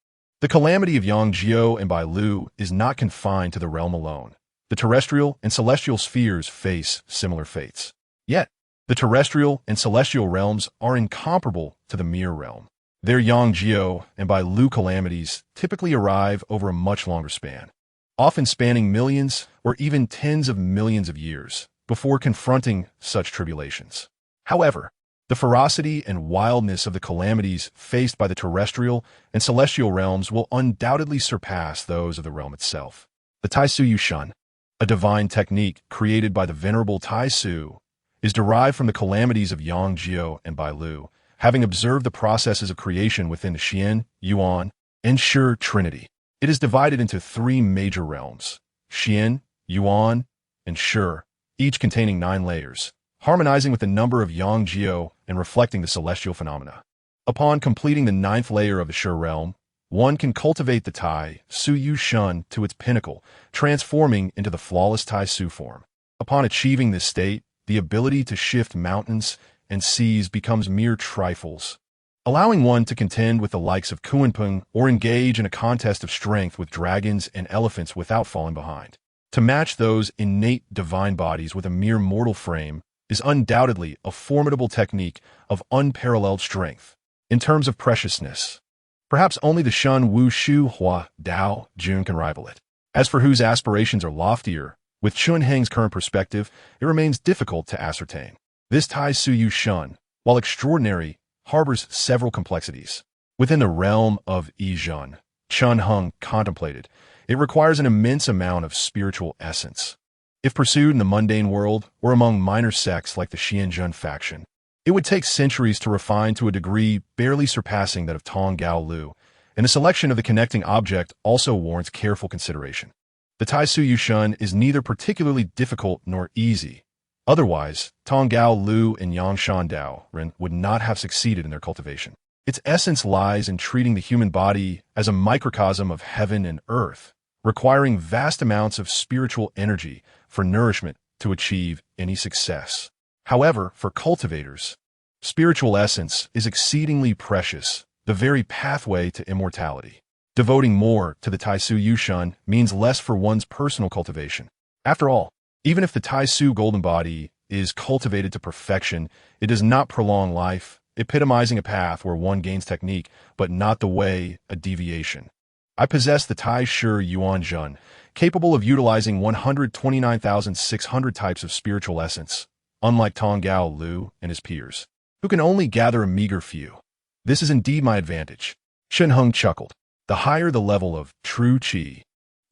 The calamity of Yangjiu and Bailu is not confined to the realm alone. The terrestrial and celestial spheres face similar fates. Yet, the terrestrial and celestial realms are incomparable to the mere realm. Their Yangjiu and Bailu calamities typically arrive over a much longer span, often spanning millions or even tens of millions of years before confronting such tribulations. However, the ferocity and wildness of the calamities faced by the terrestrial and celestial realms will undoubtedly surpass those of the realm itself. The Taisu Shun, a divine technique created by the venerable Taisu, is derived from the calamities of Yangjiu and Bailu, having observed the processes of creation within the Xian, Yuan, and Shi trinity. It is divided into three major realms: Xian, Yuan, and Shi, each containing 9 layers, harmonizing with the number of Yangjiu and reflecting the celestial phenomena. Upon completing the 9th layer of the Shi realm, one can cultivate the Tai Su Shun to its pinnacle, transforming into the flawless Tai Su form. Upon achieving this state, the ability to shift mountains and seas becomes mere trifles, allowing one to contend with the likes of Kunpeng or engage in a contest of strength with dragons and elephants without falling behind. To match those innate divine bodies with a mere mortal frame is undoubtedly a formidable technique of unparalleled strength. In terms of preciousness, perhaps only the Shun Wu Shu Hua Dao Jun can rival it. As for whose aspirations are loftier, with Chun Heng's current perspective, it remains difficult to ascertain. This Tai Su Shun, while extraordinary, harbors several complexities. Within the realm of Yizhun, Chun Heng contemplated, it requires an immense amount of spiritual essence. If pursued in the mundane world or among minor sects like the Xianzhen faction, it would take centuries to refine to a degree barely surpassing that of Tong Gao Lu, and the selection of the connecting object also warrants careful consideration. The Tai Su Shun is neither particularly difficult nor easy. Otherwise, Tong Gao Lu and Yangshan Dao Ren would not have succeeded in their cultivation. Its essence lies in treating the human body as a microcosm of heaven and earth, requiring vast amounts of spiritual energy for nourishment to achieve any success. However, for cultivators, spiritual essence is exceedingly precious, the very pathway to immortality. Devoting more to the Tai Su Shun means less for one's personal cultivation. After all, even if the Tai Su golden body is cultivated to perfection, it does not prolong life, epitomizing a path where one gains technique, but not the way, a deviation. I possess the Tai Shi Yuan Zhen, capable of utilizing 129,600 types of spiritual essence, unlike Tong Gao Lu and his peers, who can only gather a meager few. This is indeed my advantage. Shen Heng chuckled. The higher the level of true qi,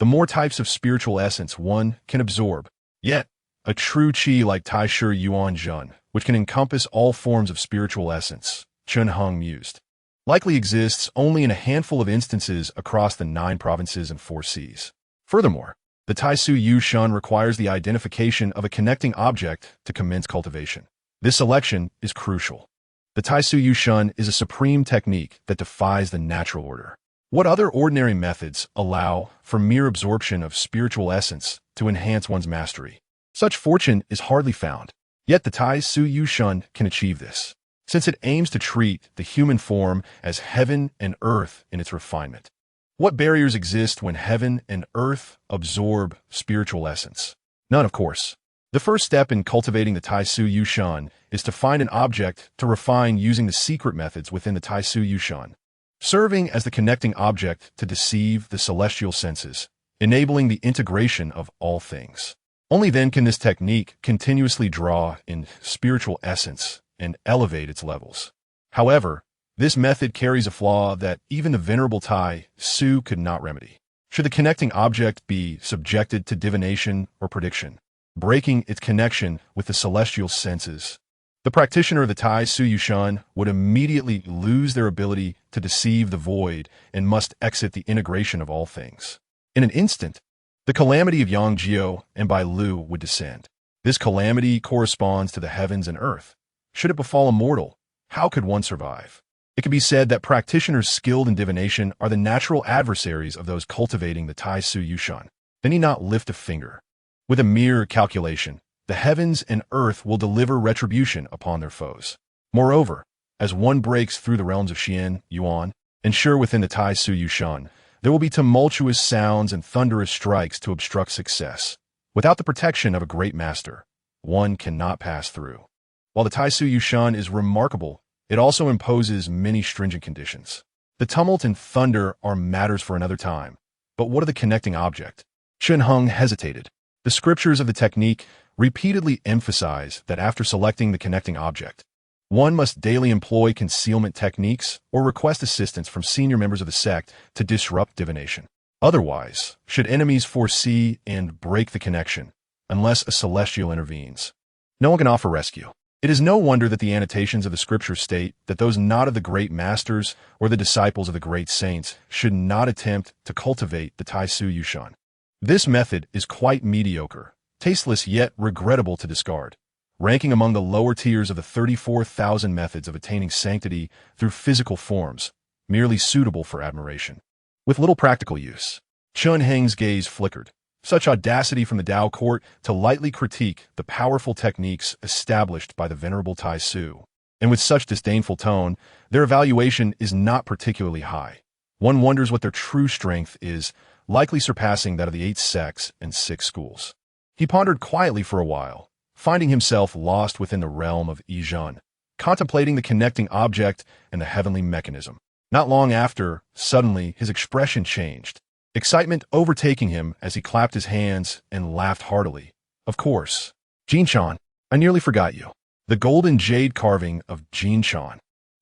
the more types of spiritual essence one can absorb. Yet, a true qi like Tai Shi Yuan Zhen, which can encompass all forms of spiritual essence, Chun Heng mused, likely exists only in a handful of instances across the 9 provinces and 4 seas. Furthermore, the Tai Su Shun requires the identification of a connecting object to commence cultivation. This selection is crucial. The Tai Su Shun is a supreme technique that defies the natural order. What other ordinary methods allow for mere absorption of spiritual essence to enhance one's mastery? Such fortune is hardly found. Yet the Tai Su Yu Shun can achieve this, since it aims to treat the human form as heaven and earth in its refinement. What barriers exist when heaven and earth absorb spiritual essence? None, of course. The first step in cultivating the Tai Su Yu Shun is to find an object to refine using the secret methods within the Tai Su Yu Shun, serving as the connecting object to deceive the celestial senses, enabling the integration of all things. Only then can this technique continuously draw in spiritual essence and elevate its levels. However, this method carries a flaw that even the venerable Tai Su could not remedy. Should the connecting object be subjected to divination or prediction, breaking its connection with the celestial senses, the practitioner of the Tai Su Yu Shun would immediately lose their ability to deceive the void and must exit the integration of all things. In an instant, the calamity of Yang Jiao and Bai Lu would descend. This calamity corresponds to the heavens and earth. Should it befall a mortal, how could one survive? It can be said that practitioners skilled in divination are the natural adversaries of those cultivating the Tai Su Yu Shun. They need not lift a finger. With a mere calculation, the heavens and earth will deliver retribution upon their foes. Moreover, as one breaks through the realms of Xian, Yuan, and sure within the Tai Su Yu Shun, there will be tumultuous sounds and thunderous strikes to obstruct success. Without the protection of a great master, one cannot pass through. While the Tai Su Yu Shun is remarkable, it also imposes many stringent conditions. The tumult and thunder are matters for another time. But what of the connecting object? Chen Heng hesitated. The scriptures of the technique repeatedly emphasize that after selecting the connecting object, one must daily employ concealment techniques or request assistance from senior members of the sect to disrupt divination. Otherwise, should enemies foresee and break the connection, unless a celestial intervenes, no one can offer rescue. It is no wonder that the annotations of the scriptures state that those not of the great masters or the disciples of the great saints should not attempt to cultivate the Tai Su Yu Shun. This method is quite mediocre, tasteless yet regrettable to discard, ranking among the lower tiers of the 34,000 methods of attaining sanctity through physical forms, merely suitable for admiration. With little practical use, Chen Heng's gaze flickered. Such audacity from the Tao court to lightly critique the powerful techniques established by the venerable Tai Su, and with such disdainful tone, their evaluation is not particularly high. One wonders what their true strength is, likely surpassing that of the 8 sects and 6 schools. He pondered quietly for a while, finding himself lost within the realm of Yizhen, contemplating the connecting object and the heavenly mechanism. Not long after, suddenly, his expression changed, excitement overtaking him as he clapped his hands and laughed heartily. Of course, Jinshan, I nearly forgot you. The golden jade carving of Jinshan,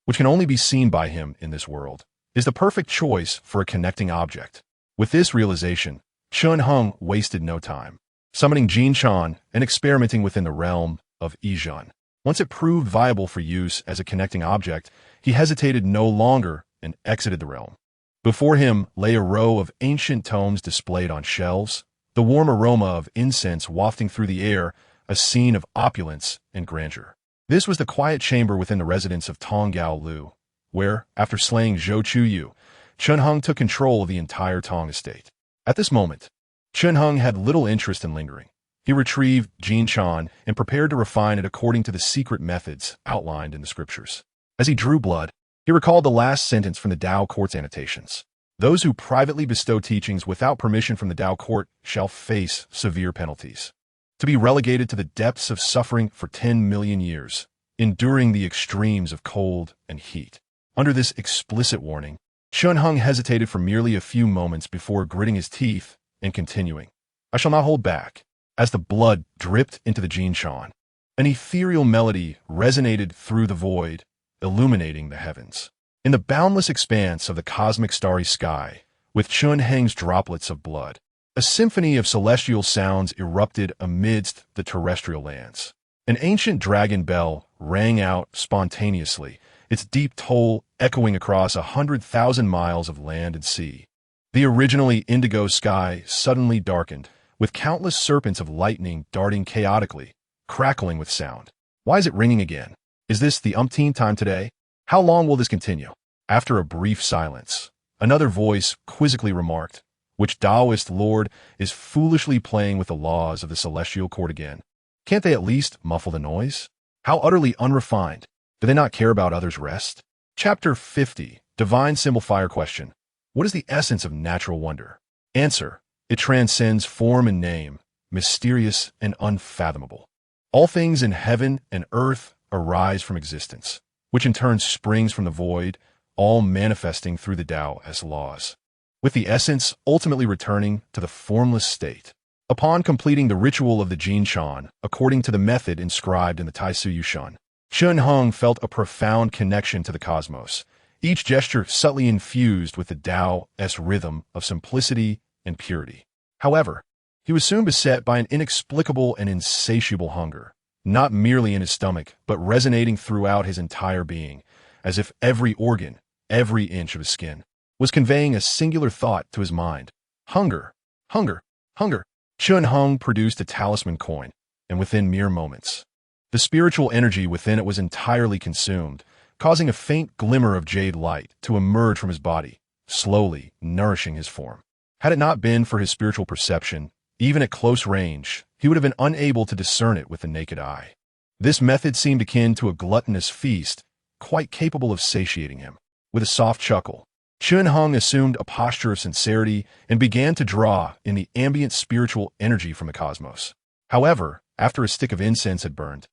which can only be seen by him in this world, is the perfect choice for a connecting object. With this realization, Chen Heng wasted no time, summoning Jinshan and experimenting within the realm of Yizhen. Once it proved viable for use as a connecting object, he hesitated no longer and exited the realm. Before him lay a row of ancient tomes displayed on shelves, the warm aroma of incense wafting through the air, a scene of opulence and grandeur. This was the quiet chamber within the residence of Tong Gao Lu, where, after slaying Zhou Chuyu, Chen Heng took control of the entire Tong estate. At this moment, Chen Heng had little interest in lingering. He retrieved Jinshan and prepared to refine it according to the secret methods outlined in the scriptures. As he drew blood, he recalled the last sentence from the Tao court's annotations. Those who privately bestow teachings without permission from the Tao court shall face severe penalties, to be relegated to the depths of suffering for 10 million years, enduring the extremes of cold and heat. Under this explicit warning, Chen Heng hesitated for merely a few moments before gritting his teeth and continuing. I shall not hold back. As the blood dripped into the Jinshan, an ethereal melody resonated through the void, illuminating the heavens. In the boundless expanse of the cosmic starry sky, with Chen Heng's droplets of blood, a symphony of celestial sounds erupted amidst the terrestrial lands. An ancient dragon bell rang out spontaneously, its deep toll echoing across 100,000 miles of land and sea. The originally indigo sky suddenly darkened, with countless serpents of lightning darting chaotically, crackling with sound. Why is it ringing again? Is this the umpteenth time today? How long will this continue? After a brief silence, Another voice quizzically remarked, "Which Taoist lord is foolishly playing with the laws of the celestial court again? Can't they at least muffle the noise? How utterly unrefined. Do they not care about others' rest?" Chapter 50. Divine Symbol Fire Question. What is the essence of natural wonder? Answer. It transcends form and name, mysterious and unfathomable. All things in heaven and earth arise from existence, which in turn springs from the void, all manifesting through the Tao as laws, with the essence ultimately returning to the formless state. Upon completing the ritual of the Jin Shan, according to the method inscribed in the Taisu Yushan, Chun Hung felt a profound connection to the cosmos, each gesture subtly infused with the Tao-esque rhythm of simplicity and purity. However, he was soon beset by an inexplicable and insatiable hunger, not merely in his stomach, but resonating throughout his entire being, as if every organ, every inch of his skin, was conveying a singular thought to his mind. Hunger, hunger, hunger. Chun Hung produced a talisman coin, and within mere moments, the spiritual energy within it was entirely consumed, causing a faint glimmer of jade light to emerge from his body, slowly nourishing his form. Had it not been for his spiritual perception, even at close range, he would have been unable to discern it with the naked eye. This method seemed akin to a gluttonous feast, quite capable of satiating him. With a soft chuckle, Chun Hung assumed a posture of sincerity and began to draw in the ambient spiritual energy from the cosmos. However, after a stick of incense had burned,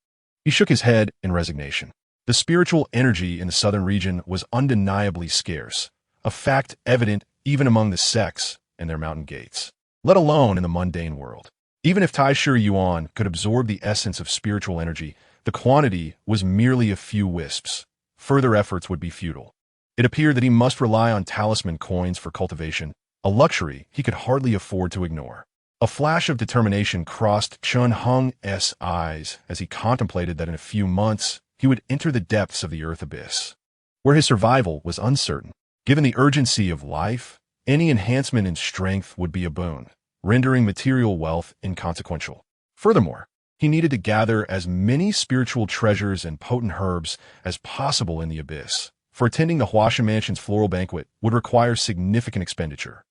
he shook his head in resignation. The spiritual energy in the southern region was undeniably scarce, a fact evident even among the sects and their mountain gates, let alone in the mundane world. Even if Taishu Yuan could absorb the essence of spiritual energy, the quantity was merely a few wisps. Further efforts would be futile. It appeared that he must rely on talisman coins for cultivation, a luxury he could hardly afford to ignore. A flash of determination crossed Chun Hung's eyes as he contemplated that in a few months he would enter the depths of the earth abyss, where his survival was uncertain. Given the urgency of life, any enhancement in strength would be a boon, rendering material wealth inconsequential. Furthermore, he needed to gather as many spiritual treasures and potent herbs as possible in the abyss, for attending the Huashan Mansion's floral banquet would require significant expenditure.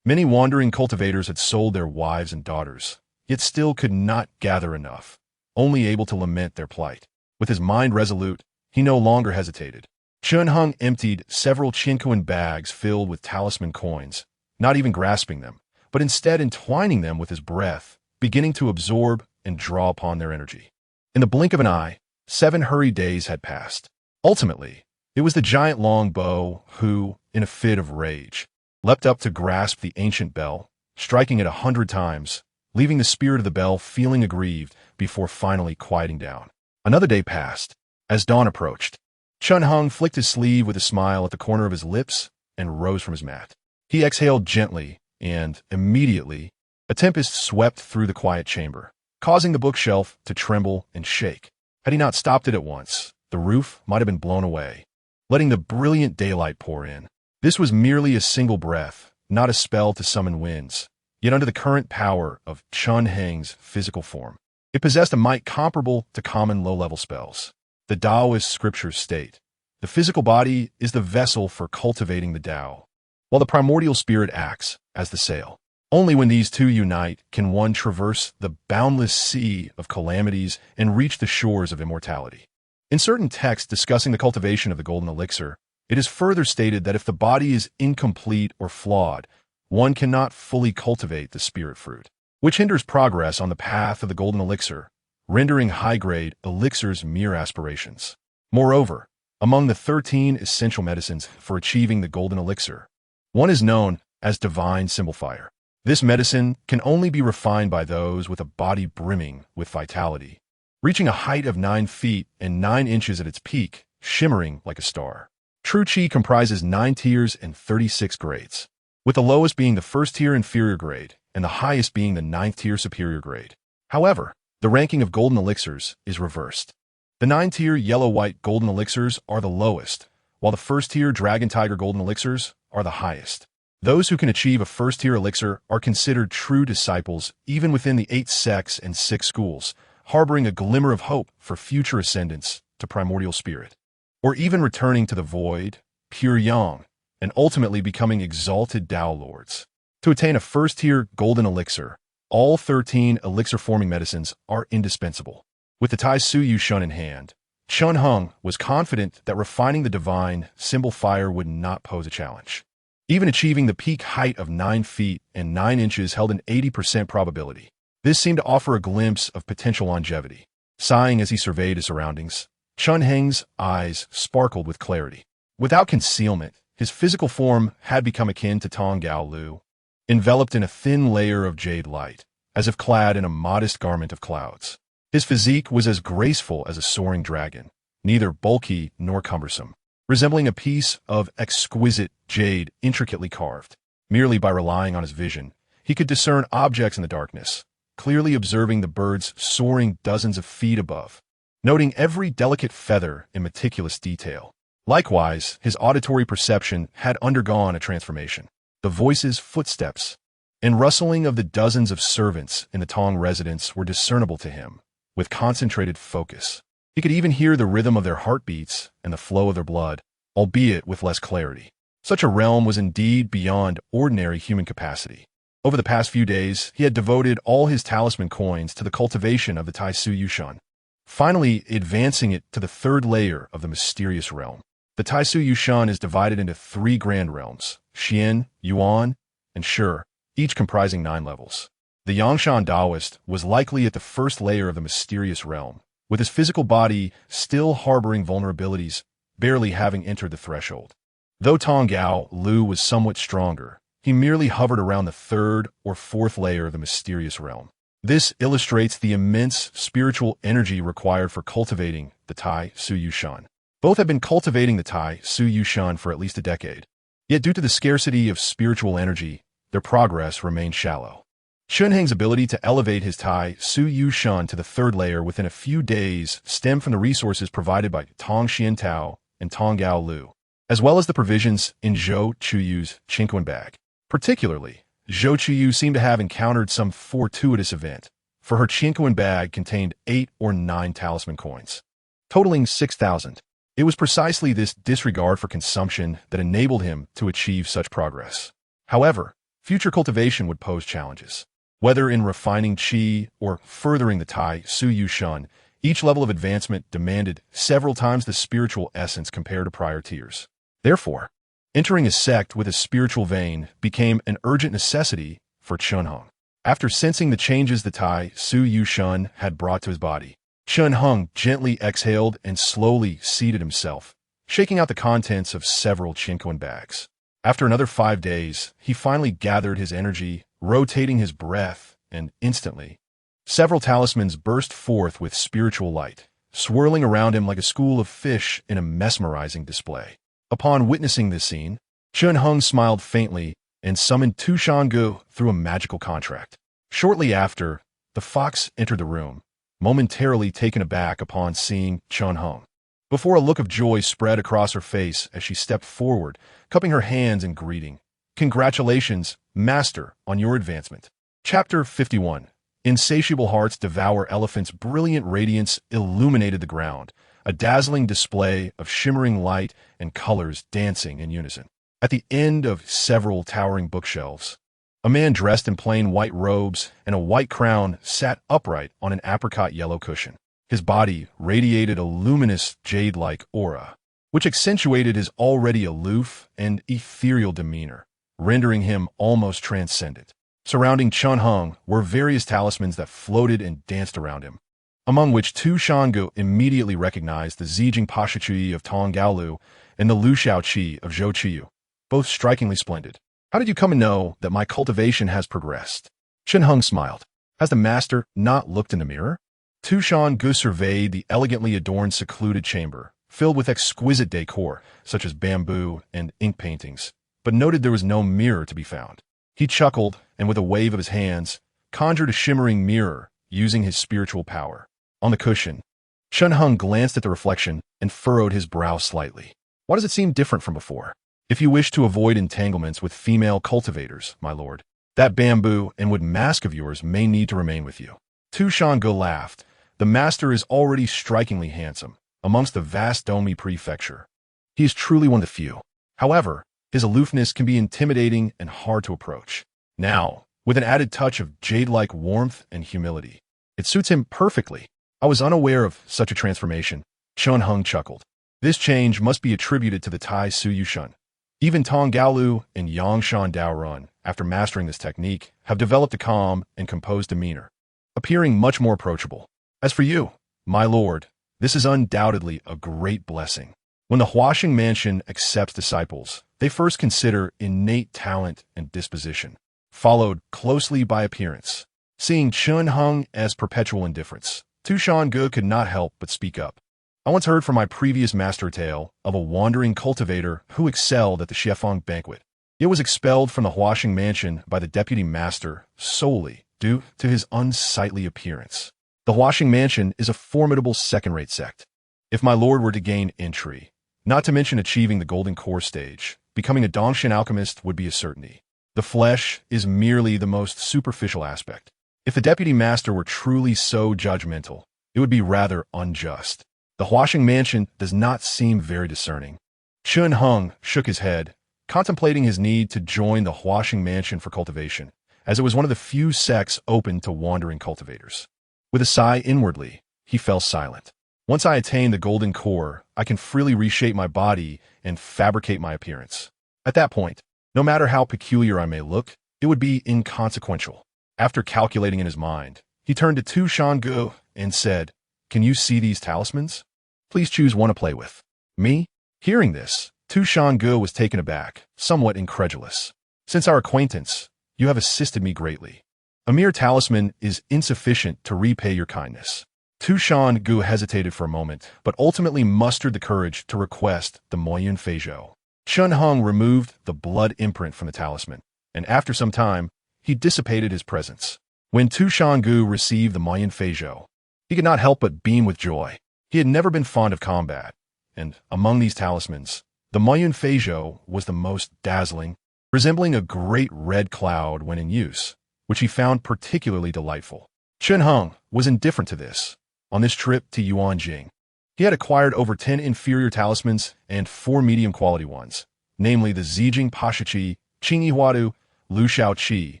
Many wandering cultivators had sold their wives and daughters, yet still could not gather enough, only able to lament their plight. With his mind resolute, he no longer hesitated. Chun Hung emptied several Chinquan bags filled with talisman coins, not even grasping them, but instead entwining them with his breath, beginning to absorb and draw upon their energy. In the blink of an eye, 7 hurried days had passed. Ultimately, it was the giant longbow who, in a fit of rage, leapt up to grasp the ancient bell, striking it 100 times, leaving the spirit of the bell feeling aggrieved before finally quieting down. Another day passed. As dawn approached, Chun Hung flicked his sleeve with a smile at the corner of his lips and rose from his mat. He exhaled gently, and, immediately, a tempest swept through the quiet chamber, causing the bookshelf to tremble and shake. Had he not stopped it at once, the roof might have been blown away, letting the brilliant daylight pour in. This was merely a single breath, not a spell to summon winds, yet under the current power of Chun Heng's physical form, it possessed a might comparable to common low-level spells. The Taoist scriptures state, the physical body is the vessel for cultivating the Tao, while the primordial spirit acts as the sail. Only when these two unite can one traverse the boundless sea of calamities and reach the shores of immortality. In certain texts discussing the cultivation of the golden elixir, it is further stated that if the body is incomplete or flawed, one cannot fully cultivate the spirit fruit, which hinders progress on the path of the golden elixir, rendering high-grade elixirs mere aspirations. Moreover, among the 13 essential medicines for achieving the golden elixir, one is known as divine symbol fire. This medicine can only be refined by those with a body brimming with vitality, reaching a height of 9 feet and 9 inches at its peak, shimmering like a star. True Qi comprises 9 tiers and 36 grades, with the lowest being the first tier inferior grade and the highest being the 9th tier superior grade. However, the ranking of golden elixirs is reversed. The 9-tier yellow-white golden elixirs are the lowest, while the first-tier dragon tiger golden elixirs are the highest. Those who can achieve a first-tier elixir are considered true disciples even within the 8 sects and 6 schools, harboring a glimmer of hope for future ascendance to primordial spirit, or even returning to the void, pure yang, and ultimately becoming exalted Tao lords. To attain a first-tier golden elixir, all 13 elixir-forming medicines are indispensable. With the Tai Su Yu Shun in hand, Chun Hung was confident that refining the divine symbol fire would not pose a challenge. Even achieving the peak height of 9 feet and 9 inches held an 80% probability. This seemed to offer a glimpse of potential longevity. Sighing as he surveyed his surroundings, Chun Heng's eyes sparkled with clarity. Without concealment, his physical form had become akin to Tong Gao Lu, enveloped in a thin layer of jade light, as if clad in a modest garment of clouds. His physique was as graceful as a soaring dragon, neither bulky nor cumbersome, resembling a piece of exquisite jade intricately carved. Merely by relying on his vision, he could discern objects in the darkness, clearly observing the birds soaring dozens of feet above, noting every delicate feather in meticulous detail. Likewise, his auditory perception had undergone a transformation. The voices, footsteps, and rustling of the dozens of servants in the Tong residence were discernible to him, with concentrated focus. He could even hear the rhythm of their heartbeats and the flow of their blood, albeit with less clarity. Such a realm was indeed beyond ordinary human capacity. Over the past few days, he had devoted all his talisman coins to the cultivation of the Tai Su Yu Shun, finally advancing it to the third layer of the mysterious realm. The Tai Su Yu Shun is divided into 3 grand realms, Xian, Yuan, and Shi, each comprising 9 levels. The Yangshan Taoist was likely at the first layer of the mysterious realm, with his physical body still harboring vulnerabilities, barely having entered the threshold. Though Tong Gao Lu was somewhat stronger, he merely hovered around the 3rd or 4th layer of the mysterious realm. This illustrates the immense spiritual energy required for cultivating the Tai Su Yu Shun. Both have been cultivating the Tai Su Yu Shun for at least a decade. Yet due to the scarcity of spiritual energy, their progress remained shallow. Chun Heng's ability to elevate his Tai Su Yu Shun to the 3rd layer within a few days stemmed from the resources provided by Tong Xian Tao and Tong Gao Lu, as well as the provisions in Zhou Chuyu's Qingquan bag. Particularly, Zhou Chuyu seemed to have encountered some fortuitous event, for her Qingquan bag contained 8 or 9 talisman coins, totaling 6,000. It was precisely this disregard for consumption that enabled him to achieve such progress. However, future cultivation would pose challenges. Whether in refining qi or furthering the Tai Su Yu Shun, each level of advancement demanded several times the spiritual essence compared to prior tiers. Therefore, entering a sect with a spiritual vein became an urgent necessity for Chun Hung. After sensing the changes the Tai Su Yu Shun had brought to his body, Chun Hung gently exhaled and slowly seated himself, shaking out the contents of several Qingquan bags. After another 5 days, he finally gathered his energy, rotating his breath, and instantly, several talismans burst forth with spiritual light, swirling around him like a school of fish in a mesmerizing display. Upon witnessing this scene, Chun Hung smiled faintly and summoned Tu Shangu through a magical contract. Shortly after, the fox entered the room, momentarily taken aback upon seeing Chun Hung, before a look of joy spread across her face as she stepped forward, cupping her hands in greeting. "Congratulations, Master, on your advancement." Chapter 51. Insatiable hearts devour elephants. Brilliant radiance illuminated the ground, a dazzling display of shimmering light and colors dancing in unison. At the end of several towering bookshelves, a man dressed in plain white robes and a white crown sat upright on an apricot yellow cushion. His body radiated a luminous jade-like aura, which accentuated his already aloof and ethereal demeanor, rendering him almost transcendent. Surrounding Chun Hung were various talismans that floated and danced around him, among which Tu Shangu immediately recognized the Zijing Pashichui of Tong Gaolu and the Lu Xiao Qi of Zhou Qiyu, both strikingly splendid. "How did you come to know that my cultivation has progressed?" Chun Hung smiled. "Has the master not looked in the mirror?" Tu Shangu surveyed the elegantly adorned secluded chamber, filled with exquisite decor, such as bamboo and ink paintings, but noted there was no mirror to be found. He chuckled, and with a wave of his hands, conjured a shimmering mirror using his spiritual power. On the cushion, Chun Hung glanced at the reflection and furrowed his brow slightly. "Why does it seem different from before?" "If you wish to avoid entanglements with female cultivators, my lord, that bamboo and wood mask of yours may need to remain with you." Tu Shangu laughed. "The master is already strikingly handsome, amongst the vast Domi prefecture. He is truly one of the few. However, His aloofness can be intimidating and hard to approach. Now, with an added touch of jade-like warmth and humility, it suits him perfectly. I was unaware of such a transformation. Chun Hung chuckled. This change must be attributed to the Tai Su Yushun. Even Tong Gaolu and Yangshan Daorun, after mastering this technique, have developed a calm and composed demeanor, appearing much more approachable. As for you, my lord, this is undoubtedly a great blessing. When the Huashing Mansion accepts disciples, they first consider innate talent and disposition, followed closely by appearance. Seeing Chun Hung as perpetual indifference, Tu Shange could not help but speak up. I once heard from my previous master tale of a wandering cultivator who excelled at the Xiefeng banquet. It was expelled from the Huashing Mansion by the deputy master solely due to his unsightly appearance. The Huashing Mansion is a formidable second-rate sect. If my lord were to gain entry, not to mention achieving the golden core stage, becoming a Dongshin alchemist would be a certainty. The flesh is merely the most superficial aspect. If the deputy master were truly so judgmental, it would be rather unjust. The Huashing Mansion does not seem very discerning. Chun Hung shook his head, contemplating his need to join the Huashing Mansion for cultivation, as it was one of the few sects open to wandering cultivators. With a sigh inwardly, he fell silent. Once I attain the golden core, I can freely reshape my body and fabricate my appearance. At that point, no matter how peculiar I may look, it would be inconsequential. After calculating in his mind, he turned to Tu Shange and said, "Can you see these talismans? Please choose one to play with." Me? Hearing this, Tu Shange was taken aback, somewhat incredulous. "Since our acquaintance, you have assisted me greatly. A mere talisman is insufficient to repay your kindness." Tu Shange hesitated for a moment, but ultimately mustered the courage to request the Moyun Feizhou. Chun Hung removed the blood imprint from the talisman, and after some time, he dissipated his presence. When Tu Shange received the Moyun Feizhou, he could not help but beam with joy. He had never been fond of combat, and among these talismans, the Moyun Feizhou was the most dazzling, resembling a great red cloud when in use, which he found particularly delightful. Chun Hung was indifferent to this. On this trip to Yuanjing, he had acquired over 10 inferior talismans and 4 medium-quality ones, namely the Zijing Pashachi, Qing Yihuadu, Lu Shao Qi,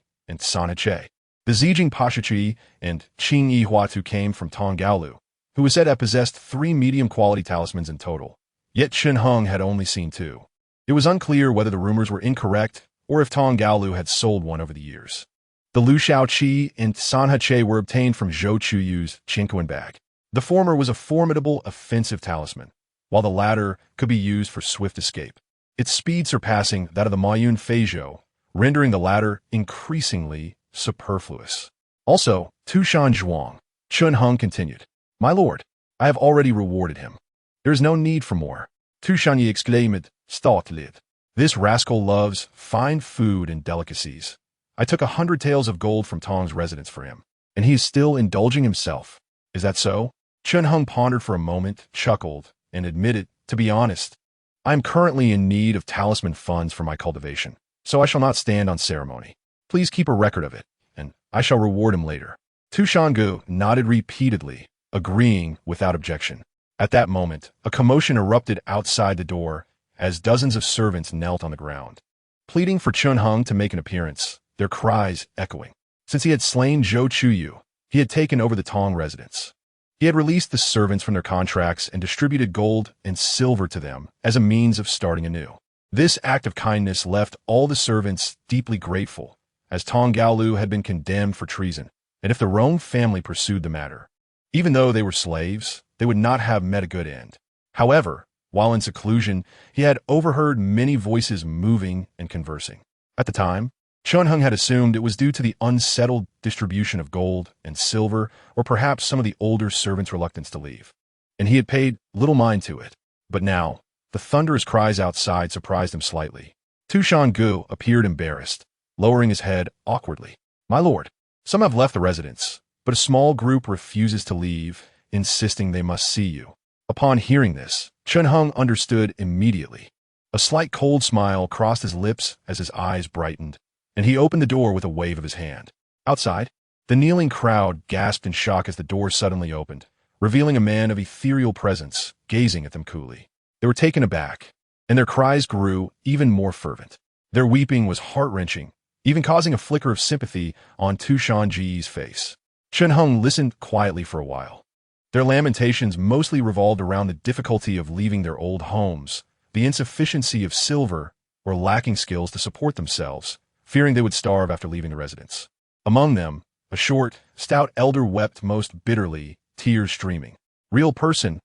and Sana Che. The Zijing Pashachi and Qing Yihuadu came from Tong Gaolu, who was said to have possessed 3 medium-quality talismans in total. Yet Chun Hung had only seen 2. It was unclear whether the rumors were incorrect or if Tong Gaolu had sold one over the years. The Lu Shao Qi and Sanha Che were obtained from Zhou Chuyu's Qinkuan bag. The former was a formidable offensive talisman, while the latter could be used for swift escape, its speed surpassing that of the Moyun Feizhou, rendering the latter increasingly superfluous. Also, Tu Shan Zhuang, Chun Hung continued, "My lord, I have already rewarded him. There is no need for more." Tu Shanyi exclaimed, "Stoltly. This rascal loves fine food and delicacies. I took 100 taels of gold from Tong's residence for him, and he is still indulging himself. Is that so?" Chun Hung pondered for a moment, chuckled, and admitted, "To be honest, I am currently in need of talisman funds for my cultivation, so I shall not stand on ceremony. Please keep a record of it, and I shall reward him later." Tu Shange nodded repeatedly, agreeing without objection. At that moment, a commotion erupted outside the door as dozens of servants knelt on the ground, pleading for Chun Hung to make an appearance, their cries echoing. Since he had slain Zhou Chuyu, he had taken over the Tong residence. He had released the servants from their contracts and distributed gold and silver to them as a means of starting anew. This act of kindness left all the servants deeply grateful, as Tong Gaolu had been condemned for treason, and if the Rome family pursued the matter, even though they were slaves, they would not have met a good end. However, while in seclusion, he had overheard many voices moving and conversing. At the time, Chun Hung had assumed it was due to the unsettled distribution of gold and silver, or perhaps some of the older servants' reluctance to leave, and he had paid little mind to it. But now, the thunderous cries outside surprised him slightly. Tu Shange appeared embarrassed, lowering his head awkwardly. "My lord, some have left the residence, but a small group refuses to leave, insisting they must see you." Upon hearing this, Chun Hung understood immediately. A slight cold smile crossed his lips as his eyes brightened, and he opened the door with a wave of his hand. Outside, the kneeling crowd gasped in shock as the door suddenly opened, revealing a man of ethereal presence, gazing at them coolly. They were taken aback, and their cries grew even more fervent. Their weeping was heart-wrenching, even causing a flicker of sympathy on Tushanji's face. Chunheng listened quietly for a while. Their lamentations mostly revolved around the difficulty of leaving their old homes, the insufficiency of silver, or lacking skills to support themselves, fearing they would starve after leaving the residence. Among them, a short, stout elder wept most bitterly, tears streaming. Real person,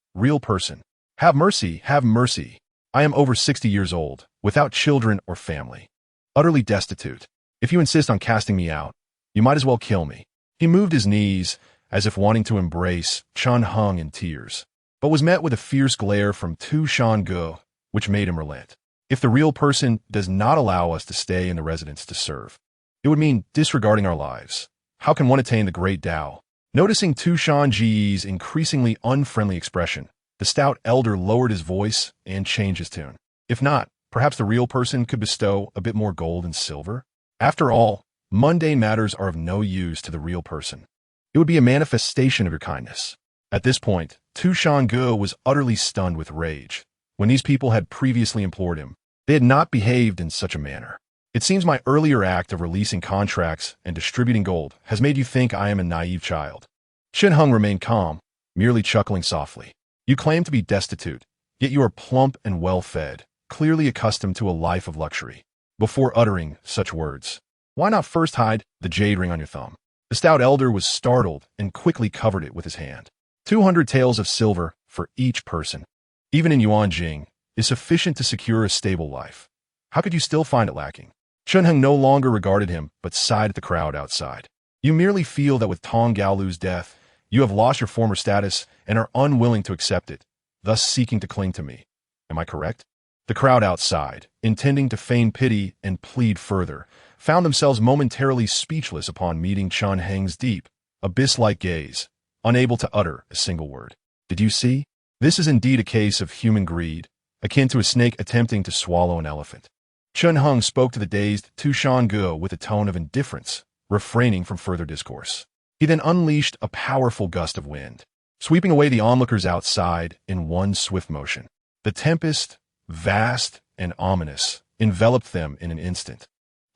have mercy, have mercy. I am over 60 years old, without children or family. Utterly destitute. If you insist on casting me out, you might as well kill me. He moved his knees, as if wanting to embrace Chunheng in tears, but was met with a fierce glare from Tu Shange, which made him relent. If the real person does not allow us to stay in the residence to serve, it would mean disregarding our lives. How can one attain the great Tao? Noticing Tu Shanji's increasingly unfriendly expression, the stout elder lowered his voice and changed his tune. If not, perhaps the real person could bestow a bit more gold and silver? After all, mundane matters are of no use to the real person. It would be a manifestation of your kindness. At this point, Tu Shange was utterly stunned with rage. When these people had previously implored him, they had not behaved in such a manner. It seems my earlier act of releasing contracts and distributing gold has made you think I am a naive child. Chunheng remained calm, merely chuckling softly. You claim to be destitute, yet you are plump and well-fed, clearly accustomed to a life of luxury. Before uttering such words, why not first hide the jade ring on your thumb? The stout elder was startled and quickly covered it with his hand. 200 taels of silver for each person, even in Yuanjing, is sufficient to secure a stable life. How could you still find it lacking? Chunheng no longer regarded him, but sighed at the crowd outside. You merely feel that with Tong Gaolu's death, you have lost your former status and are unwilling to accept it, thus seeking to cling to me. Am I correct? The crowd outside, intending to feign pity and plead further, found themselves momentarily speechless upon meeting Chunheng's deep, abyss-like gaze, unable to utter a single word. Did you see? This is indeed a case of human greed, akin to a snake attempting to swallow an elephant. Chunheng spoke to the dazed Tu Shange with a tone of indifference, refraining from further discourse. He then unleashed a powerful gust of wind, sweeping away the onlookers outside in one swift motion. The tempest, vast and ominous, enveloped them in an instant,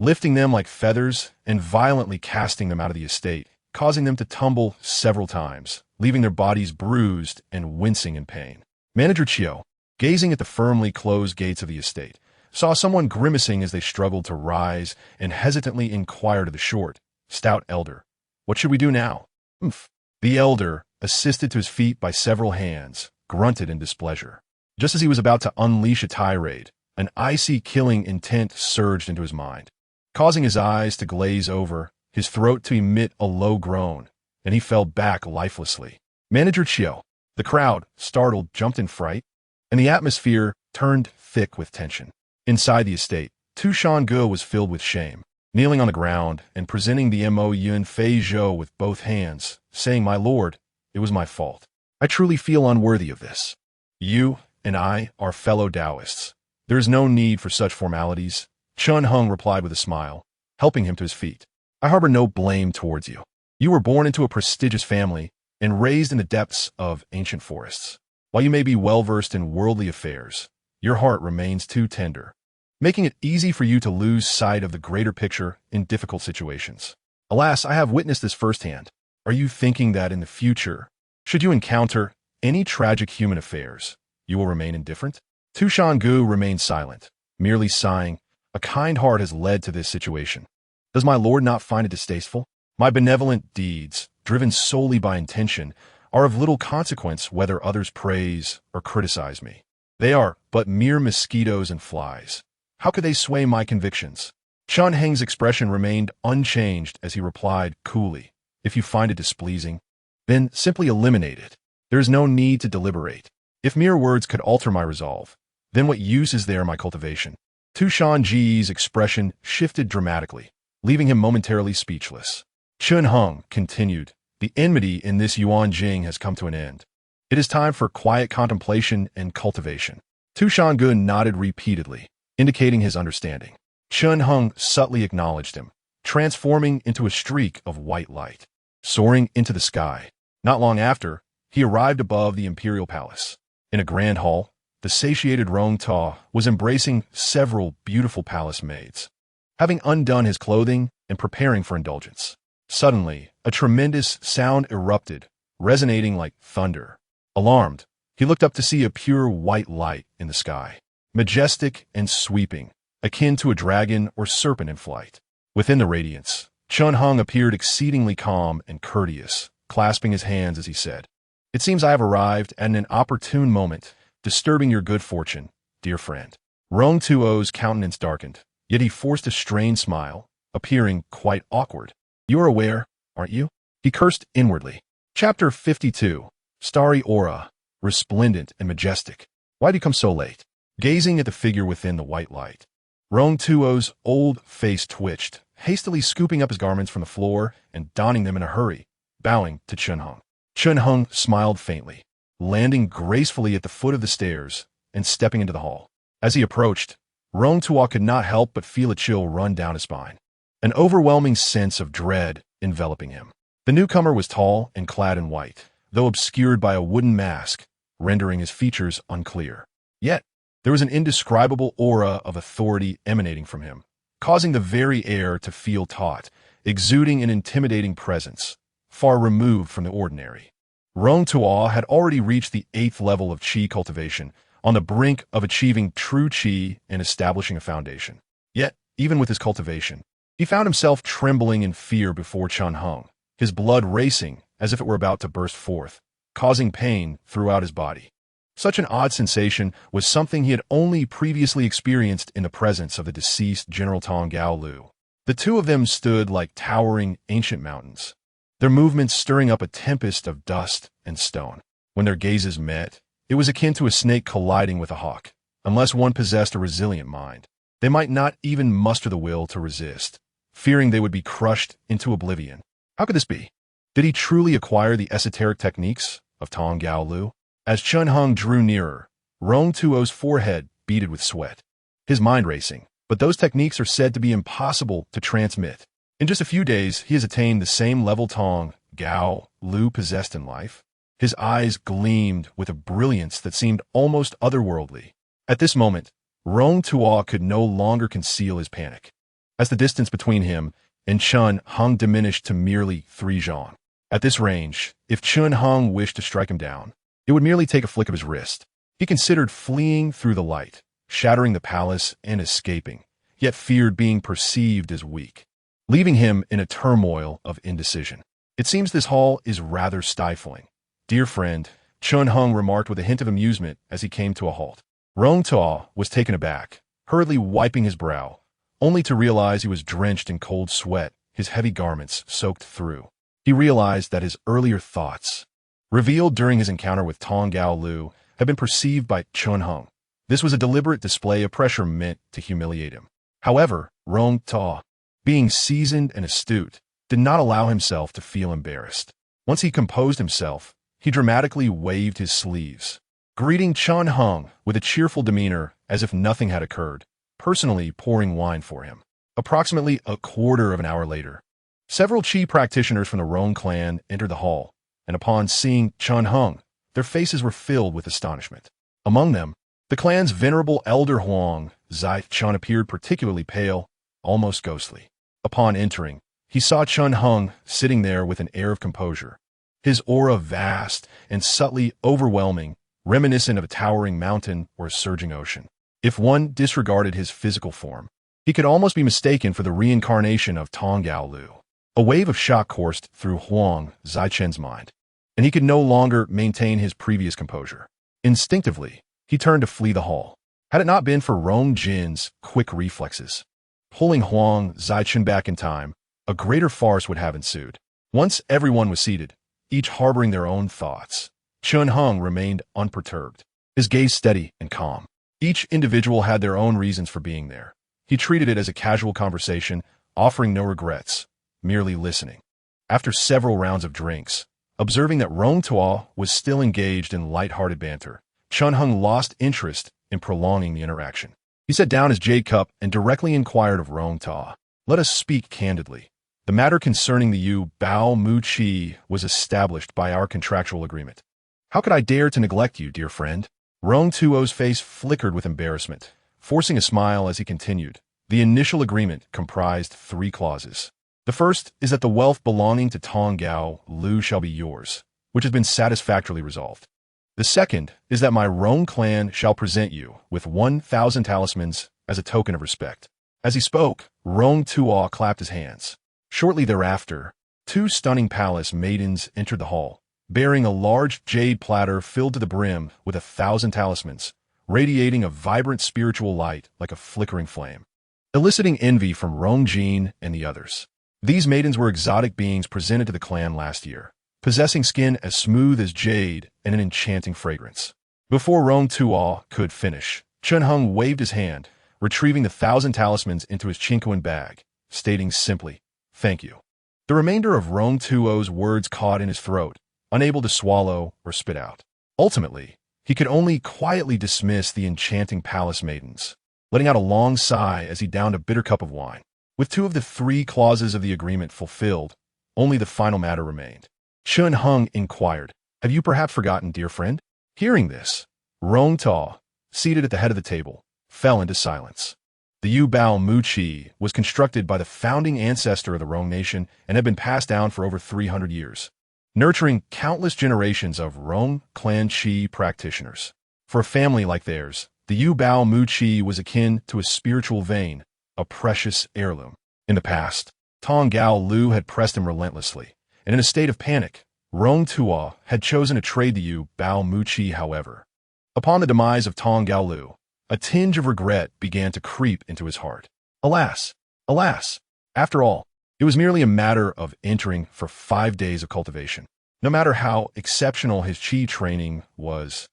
lifting them like feathers and violently casting them out of the estate, causing them to tumble several times, leaving their bodies bruised and wincing in pain. Manager Chiu, gazing at the firmly closed gates of the estate, saw someone grimacing as they struggled to rise and hesitantly inquired of the short, stout elder, "What should we do now?" The elder, assisted to his feet by several hands, grunted in displeasure. Just as he was about to unleash a tirade, an icy killing intent surged into his mind, causing his eyes to glaze over, his throat to emit a low groan, and he fell back lifelessly. Manager Chiu, the crowd, startled, jumped in fright, and the atmosphere turned thick with tension. Inside the estate, Tu Shange was filled with shame, kneeling on the ground and presenting the Mo Yun Fei Zhou with both hands, saying, "My lord, it was my fault. I truly feel unworthy of this. You and I are fellow Taoists. There is no need for such formalities." Chunheng replied with a smile, helping him to his feet. "I harbor no blame towards you. You were born into a prestigious family and raised in the depths of ancient forests. While you may be well-versed in worldly affairs, your heart remains too tender, making it easy for you to lose sight of the greater picture in difficult situations. Alas, I have witnessed this firsthand. Are you thinking that in the future, should you encounter any tragic human affairs, you will remain indifferent?" Tu Shange remained silent, merely sighing. "A kind heart has led to this situation. Does my lord not find it distasteful? My benevolent deeds, driven solely by intention, are of little consequence whether others praise or criticize me. They are but mere mosquitoes and flies. How could they sway my convictions?" Chunheng's expression remained unchanged as he replied coolly, "If you find it displeasing, then simply eliminate it. There is no need to deliberate. If mere words could alter my resolve, then what use is there in my cultivation?" Tu Shanji's expression shifted dramatically, leaving him momentarily speechless. Chunheng continued, "The enmity in this Yuanjing has come to an end. It is time for quiet contemplation and cultivation." Tu Shange nodded repeatedly, indicating his understanding. Chunheng subtly acknowledged him, transforming into a streak of white light, soaring into the sky. Not long after, he arrived above the imperial palace. In a grand hall, the satiated Rong Ta was embracing several beautiful palace maids. Having undone his clothing and preparing for indulgence, suddenly a tremendous sound erupted, resonating like thunder. Alarmed, he looked up to see a pure white light in the sky, majestic and sweeping, akin to a dragon or serpent in flight. Within the radiance, Chun Hung appeared exceedingly calm and courteous, clasping his hands as he said, "It seems I have arrived at an opportune moment, disturbing your good fortune, dear friend." Rong Tuo's countenance darkened, yet he forced a strained smile, appearing quite awkward. "You are aware, aren't you?" he cursed inwardly. Chapter 52. Starry Aura, resplendent and majestic. "Why do you come so late?" Gazing at the figure within the white light, Rong Tuo's old face twitched, hastily scooping up his garments from the floor and donning them in a hurry, bowing to Chun Hung. Chun Hung smiled faintly, landing gracefully at the foot of the stairs and stepping into the hall. As he approached, Rong Tuo could not help but feel a chill run down his spine, an overwhelming sense of dread enveloping him. The newcomer was tall and clad in white, though obscured by a wooden mask, rendering his features unclear. Yet, there was an indescribable aura of authority emanating from him, causing the very air to feel taut, exuding an intimidating presence, far removed from the ordinary. Rong Tuo had already reached the 8th level of Qi cultivation, on the brink of achieving true Qi and establishing a foundation. Yet, even with his cultivation, he found himself trembling in fear before Chun Hung, his blood racing as if it were about to burst forth, causing pain throughout his body. Such an odd sensation was something he had only previously experienced in the presence of the deceased General Tong Gao Lu. The two of them stood like towering ancient mountains, their movements stirring up a tempest of dust and stone. When their gazes met, it was akin to a snake colliding with a hawk. Unless one possessed a resilient mind, they might not even muster the will to resist, fearing they would be crushed into oblivion. How could this be? Did he truly acquire the esoteric techniques of Tong Gao Lu? As Chun Hung drew nearer, Rong Tuo's forehead beaded with sweat, his mind racing. But those techniques are said to be impossible to transmit. In just a few days, he has attained the same level Tong Gao Lu possessed in life. His eyes gleamed with a brilliance that seemed almost otherworldly. At this moment, Rong Tuo could no longer conceal his panic, as the distance between him and Chun Hung diminished to merely 3 zhong. At this range, if Chun Hung wished to strike him down, it would merely take a flick of his wrist. He considered fleeing through the light, shattering the palace and escaping, yet feared being perceived as weak, leaving him in a turmoil of indecision. "It seems this hall is rather stifling, dear friend," Chun Hung remarked with a hint of amusement as he came to a halt. Rong Tuo was taken aback, hurriedly wiping his brow, only to realize he was drenched in cold sweat, his heavy garments soaked through. He realized that his earlier thoughts, revealed during his encounter with Tong Gao Lu, had been perceived by Chun Hung. This was a deliberate display of pressure meant to humiliate him. However, Rong Tuo, being seasoned and astute, did not allow himself to feel embarrassed. Once he composed himself, he dramatically waved his sleeves, greeting Chun Hung with a cheerful demeanor as if nothing had occurred, personally pouring wine for him. Approximately a quarter of an hour later, several Qi practitioners from the Rong clan entered the hall, and upon seeing Chun Hung, their faces were filled with astonishment. Among them, the clan's venerable elder Huang Zai Chun appeared particularly pale, almost ghostly. Upon entering, he saw Chun Hung sitting there with an air of composure, his aura vast and subtly overwhelming, reminiscent of a towering mountain or a surging ocean. If one disregarded his physical form, he could almost be mistaken for the reincarnation of Tong Gao Lu. A wave of shock coursed through Huang Zaichun's mind, and he could no longer maintain his previous composure. Instinctively, he turned to flee the hall. Had it not been for Rong Jin's quick reflexes, pulling Huang Zaichun back in time, a greater farce would have ensued. Once everyone was seated, each harboring their own thoughts, Chun Hung remained unperturbed, his gaze steady and calm. Each individual had their own reasons for being there. He treated it as a casual conversation, offering no regrets, merely listening. After several rounds of drinks, observing that Rong Tuo was still engaged in light-hearted banter, Chun Hung lost interest in prolonging the interaction. He set down his jade cup and directly inquired of Rong Tuo, "Let us speak candidly. The matter concerning the Yu Bao Mu Qi was established by our contractual agreement. How could I dare to neglect you, dear friend?" Rong Tuo's face flickered with embarrassment, forcing a smile as he continued. The initial agreement comprised 3 clauses. The first is that the wealth belonging to Tong Gao Lu shall be yours, which has been satisfactorily resolved. The second is that my Rong clan shall present you with 1,000 talismans as a token of respect. As he spoke, Rong Tuo clapped his hands. Shortly thereafter, 2 stunning palace maidens entered the hall, bearing a large jade platter filled to the brim with 1,000 talismans, radiating a vibrant spiritual light like a flickering flame, eliciting envy from Rong Jin and the others. These maidens were exotic beings presented to the clan last year, possessing skin as smooth as jade and an enchanting fragrance. Before Rong Tuo could finish, Chen Heng waved his hand, retrieving the 1,000 talismans into his Chinquan bag, stating simply, "Thank you." The remainder of Rong Tuo's words caught in his throat, unable to swallow or spit out. Ultimately, he could only quietly dismiss the enchanting palace maidens, letting out a long sigh as he downed a bitter cup of wine. With 2 of the 3 clauses of the agreement fulfilled, only the final matter remained. Chen Heng inquired, "Have you perhaps forgotten, dear friend?" Hearing this, Rong Tuo, seated at the head of the table, fell into silence. The Yu Bao Mu Qi was constructed by the founding ancestor of the Rong nation and had been passed down for over 300 years, nurturing countless generations of Rong clan Qi practitioners. For a family like theirs, the Yu Bao Mu Qi was akin to a spiritual vein, a precious heirloom. In the past, Tong Gao Lu had pressed him relentlessly, and in a state of panic, Rong Tuo had chosen to trade the Yu Bao Mu Qi. However, upon the demise of Tong Gao Lu, a tinge of regret began to creep into his heart. Alas, alas, after all, it was merely a matter of entering for 5 days of cultivation. No matter how exceptional his Qi training was,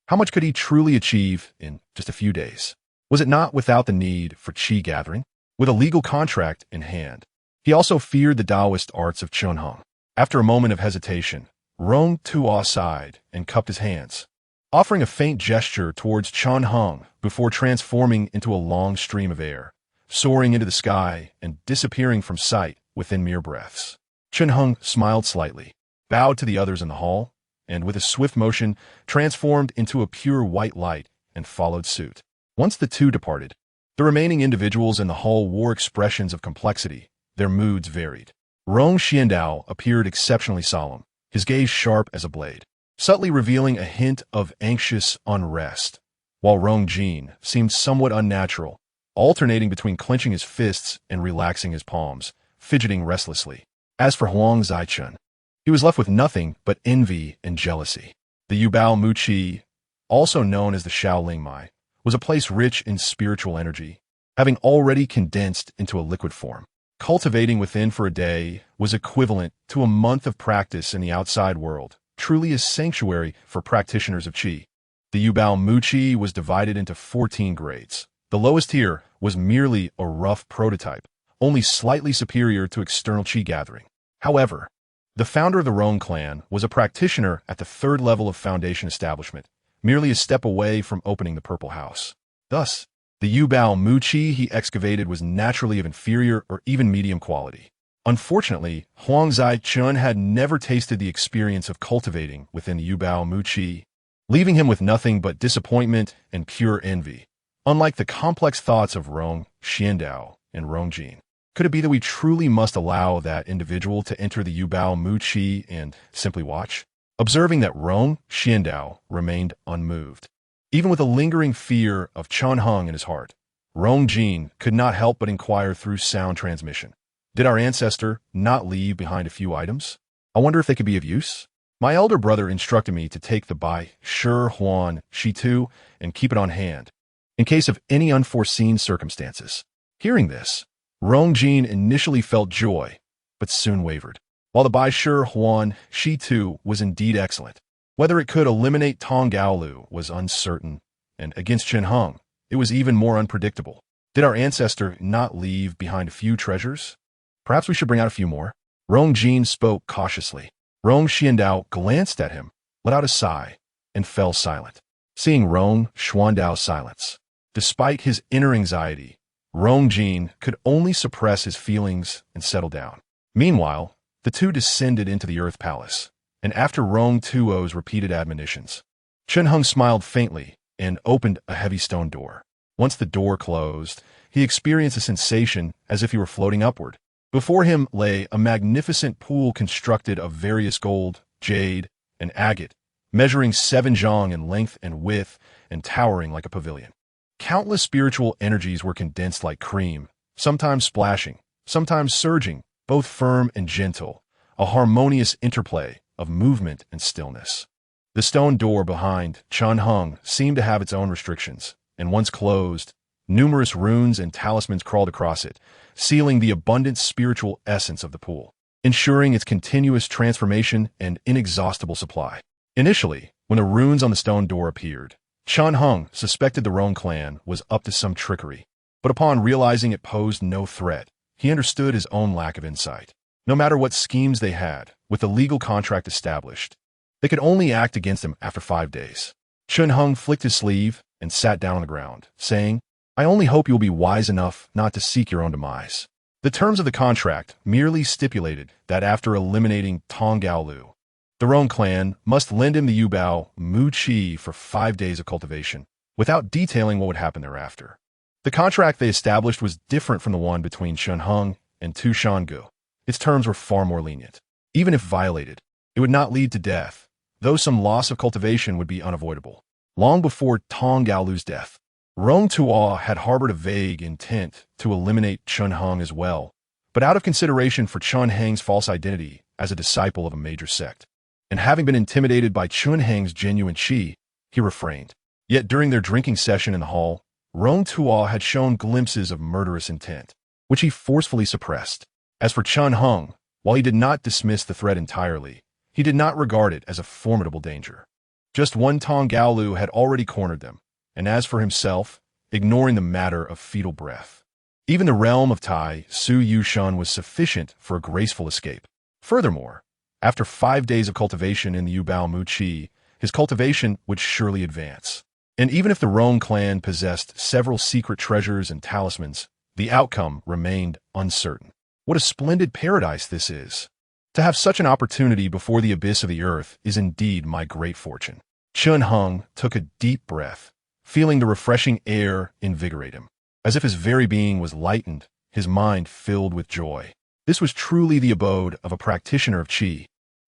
how much could he truly achieve in just a few days? Was it not without the need for Qi gathering? With a legal contract in hand, he also feared the Taoist arts of Chen Heng. After a moment of hesitation, Rong Tuo sighed and cupped his hands, offering a faint gesture towards Chen Heng before transforming into a long stream of air, soaring into the sky and disappearing from sight within mere breaths. Chen Heng smiled slightly, bowed to the others in the hall, and with a swift motion transformed into a pure white light and followed suit. Once the 2 departed, the remaining individuals in the hall wore expressions of complexity. Their moods varied. Rong Xiandao appeared exceptionally solemn, his gaze sharp as a blade, subtly revealing a hint of anxious unrest, while Rong Jin seemed somewhat unnatural, alternating between clenching his fists and relaxing his palms, fidgeting restlessly. As for Huang Zaichun, he was left with nothing but envy and jealousy. The Yu Bao Mu Qi, also known as the Shaoling Mai, was a place rich in spiritual energy, having already condensed into a liquid form. Cultivating within for a day was equivalent to a month of practice in the outside world, truly a sanctuary for practitioners of Qi. The Yu Bao Mu Qi was divided into 14 grades. The lowest tier was merely a rough prototype, only slightly superior to external Qi gathering. However, the founder of the Rong clan was a practitioner at the 3rd level of foundation establishment, merely a step away from opening the Purple House. Thus, the Yu Bao Mu Qi he excavated was naturally of inferior or even medium quality. Unfortunately, Huang Zaichun had never tasted the experience of cultivating within the Yu Bao Mu Qi, leaving him with nothing but disappointment and pure envy. Unlike the complex thoughts of Rong Xiandao and Rong Jin, could it be that we truly must allow that individual to enter the Yu Bao Mu Qi and simply watch? Observing that Rong Xiandao remained unmoved, even with a lingering fear of Chen Heng in his heart, Rong Jin could not help but inquire through sound transmission. Did our ancestor not leave behind a few items? I wonder if they could be of use? My elder brother instructed me to take the Bai Shi Huan Shi Tu and keep it on hand, in case of any unforeseen circumstances. Hearing this, Rong Jin initially felt joy, but soon wavered. While the Bai Shi Huan Shi Tu was indeed excellent, whether it could eliminate Tong Gaolu was uncertain, and against Chen Heng, it was even more unpredictable. Did our ancestor not leave behind a few treasures? Perhaps we should bring out a few more. Rong Jin spoke cautiously. Rong Xiandao glanced at him, let out a sigh, and fell silent. Seeing Rong Xuandao's silence, despite his inner anxiety, Rong Jin could only suppress his feelings and settle down. Meanwhile, the 2 descended into the Earth Palace, and after Rong Tuo's repeated admonitions, Chen Heng smiled faintly and opened a heavy stone door. Once the door closed, he experienced a sensation as if he were floating upward. Before him lay a magnificent pool constructed of various gold, jade, and agate, measuring 7 zhang in length and width and towering like a pavilion. Countless spiritual energies were condensed like cream, sometimes splashing, sometimes surging, both firm and gentle, a harmonious interplay of movement and stillness. The stone door behind Chun Hung seemed to have its own restrictions, and once closed, numerous runes and talismans crawled across it, sealing the abundant spiritual essence of the pool, ensuring its continuous transformation and inexhaustible supply. Initially, when the runes on the stone door appeared, Chun Hung suspected the Roan clan was up to some trickery, but upon realizing it posed no threat, he understood his own lack of insight. No matter what schemes they had, with the legal contract established, they could only act against him after 5 days. Chun Hung flicked his sleeve and sat down on the ground, saying, "I only hope you will be wise enough not to seek your own demise." The terms of the contract merely stipulated that after eliminating Tong Gaolu, the Roan clan must lend him the Yubao Mu Chi for 5 days of cultivation, without detailing what would happen thereafter. The contract they established was different from the one between Chun Hung and Tu Shangu. Its terms were far more lenient. Even if violated, it would not lead to death, though some loss of cultivation would be unavoidable. Long before Tong Gaolu's death, Rong Tuo had harbored a vague intent to eliminate Chun Hung as well, but out of consideration for Chun Hang's false identity as a disciple of a major sect, and having been intimidated by Chun Hang's genuine chi, he refrained. Yet during their drinking session in the hall, Rong Tuo had shown glimpses of murderous intent, which he forcefully suppressed. As for Chun Hung, while he did not dismiss the threat entirely, he did not regard it as a formidable danger. Just one Tong Gaolu had already cornered them, and as for himself, ignoring the matter of fetal breath, even the realm of Tai Su Yushun was sufficient for a graceful escape. Furthermore, after 5 days of cultivation in the Yubao Mu Chi, his cultivation would surely advance. And even if the Roan clan possessed several secret treasures and talismans, the outcome remained uncertain. What a splendid paradise this is! To have such an opportunity before the abyss of the earth is indeed my great fortune. Chun Hung took a deep breath, feeling the refreshing air invigorate him. As if his very being was lightened, his mind filled with joy. This was truly the abode of a practitioner of Qi.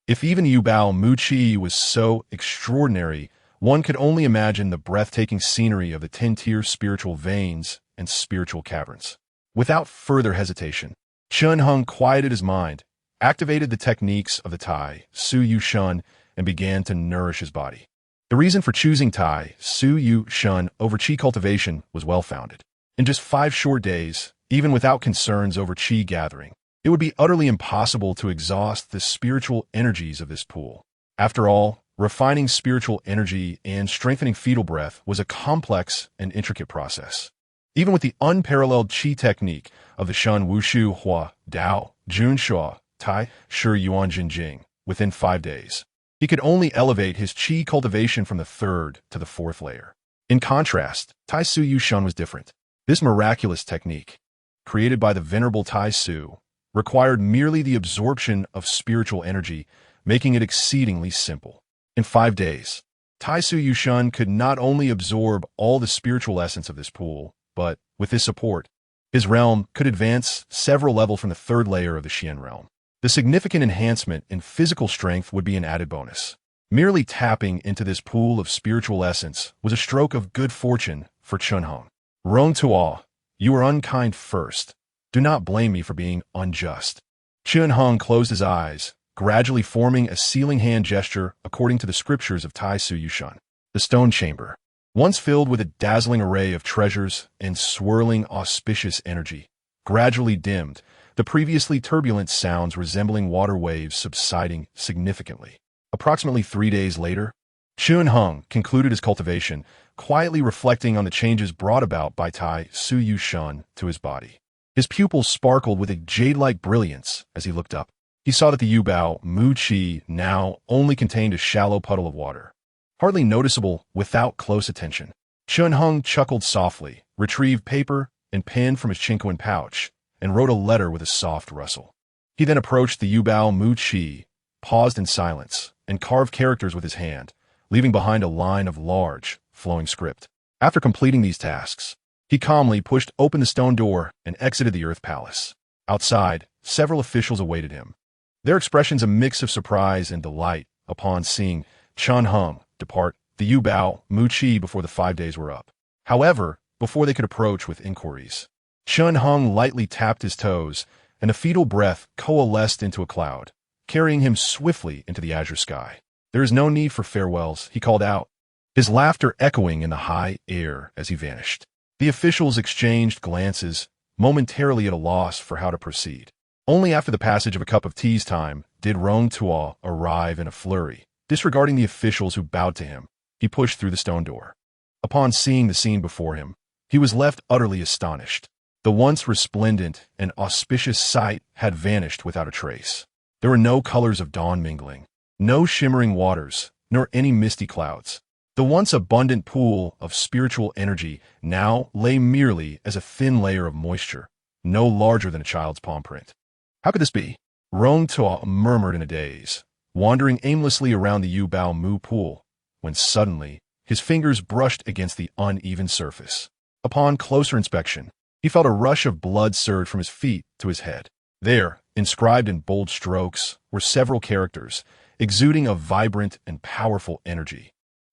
If even Yubao Mu Chi was so extraordinary, one could only imagine the breathtaking scenery of the 10-tier spiritual veins and spiritual caverns. Without further hesitation, Chun Hung quieted his mind, activated the techniques of the Tai Su Yushun, and began to nourish his body. The reason for choosing Tai Su Yushun over Qi cultivation was well-founded. In just 5 short days, even without concerns over Qi gathering, it would be utterly impossible to exhaust the spiritual energies of this pool. After all, refining spiritual energy and strengthening fetal breath was a complex and intricate process. Even with the unparalleled Qi technique of the Shen Wushu Hua Dao Jun Shua Tai Shi Yuan Jinjing, within 5 days, he could only elevate his Qi cultivation from the 3rd to the 4th layer. In contrast, Tai Su Yushun was different. This miraculous technique, created by the venerable Tai Su, required merely the absorption of spiritual energy, making it exceedingly simple. In 5 days, Tai Su Yushun could not only absorb all the spiritual essence of this pool, but, with his support, his realm could advance several levels from the 3rd layer of the Xian realm. The significant enhancement in physical strength would be an added bonus. Merely tapping into this pool of spiritual essence was a stroke of good fortune for Chun Hung. Rong Tuo, you were unkind first. Do not blame me for being unjust. Chun Hung closed his eyes, gradually forming a sealing hand gesture according to the scriptures of Tai Su Yushun. The stone chamber, once filled with a dazzling array of treasures and swirling auspicious energy, gradually dimmed, the previously turbulent sounds resembling water waves subsiding significantly. Approximately 3 days later, Chun Hung concluded his cultivation, quietly reflecting on the changes brought about by Tai Su Yushun to his body. His pupils sparkled with a jade-like brilliance as he looked up. He saw that the Yubao Mu Chi now only contained a shallow puddle of water, hardly noticeable without close attention. Chun Hung chuckled softly, retrieved paper and pen from his chinquan pouch, and wrote a letter with a soft rustle. He then approached the Yubao Mu Chi, paused in silence, and carved characters with his hand, leaving behind a line of large, flowing script. After completing these tasks, he calmly pushed open the stone door and exited the Earth Palace. Outside, several officials awaited him, their expressions a mix of surprise and delight upon seeing Chun Hung depart the Yubao Mu Chi before the 5 days were up. However, before they could approach with inquiries, Chun Hung lightly tapped his toes, and a fetal breath coalesced into a cloud, carrying him swiftly into the azure sky. "There is no need for farewells," he called out, his laughter echoing in the high air as he vanished. The officials exchanged glances, momentarily at a loss for how to proceed. Only after the passage of a cup of tea's time did Rong Tuo arrive in a flurry. Disregarding the officials who bowed to him, he pushed through the stone door. Upon seeing the scene before him, he was left utterly astonished. The once resplendent and auspicious sight had vanished without a trace. There were no colors of dawn mingling, no shimmering waters, nor any misty clouds. The once abundant pool of spiritual energy now lay merely as a thin layer of moisture, no larger than a child's palm print. How could this be? Rong Tuo murmured in a daze, wandering aimlessly around the Yubao Mu pool, when suddenly his fingers brushed against the uneven surface. Upon closer inspection, he felt a rush of blood surge from his feet to his head. There, inscribed in bold strokes, were several characters, exuding a vibrant and powerful energy.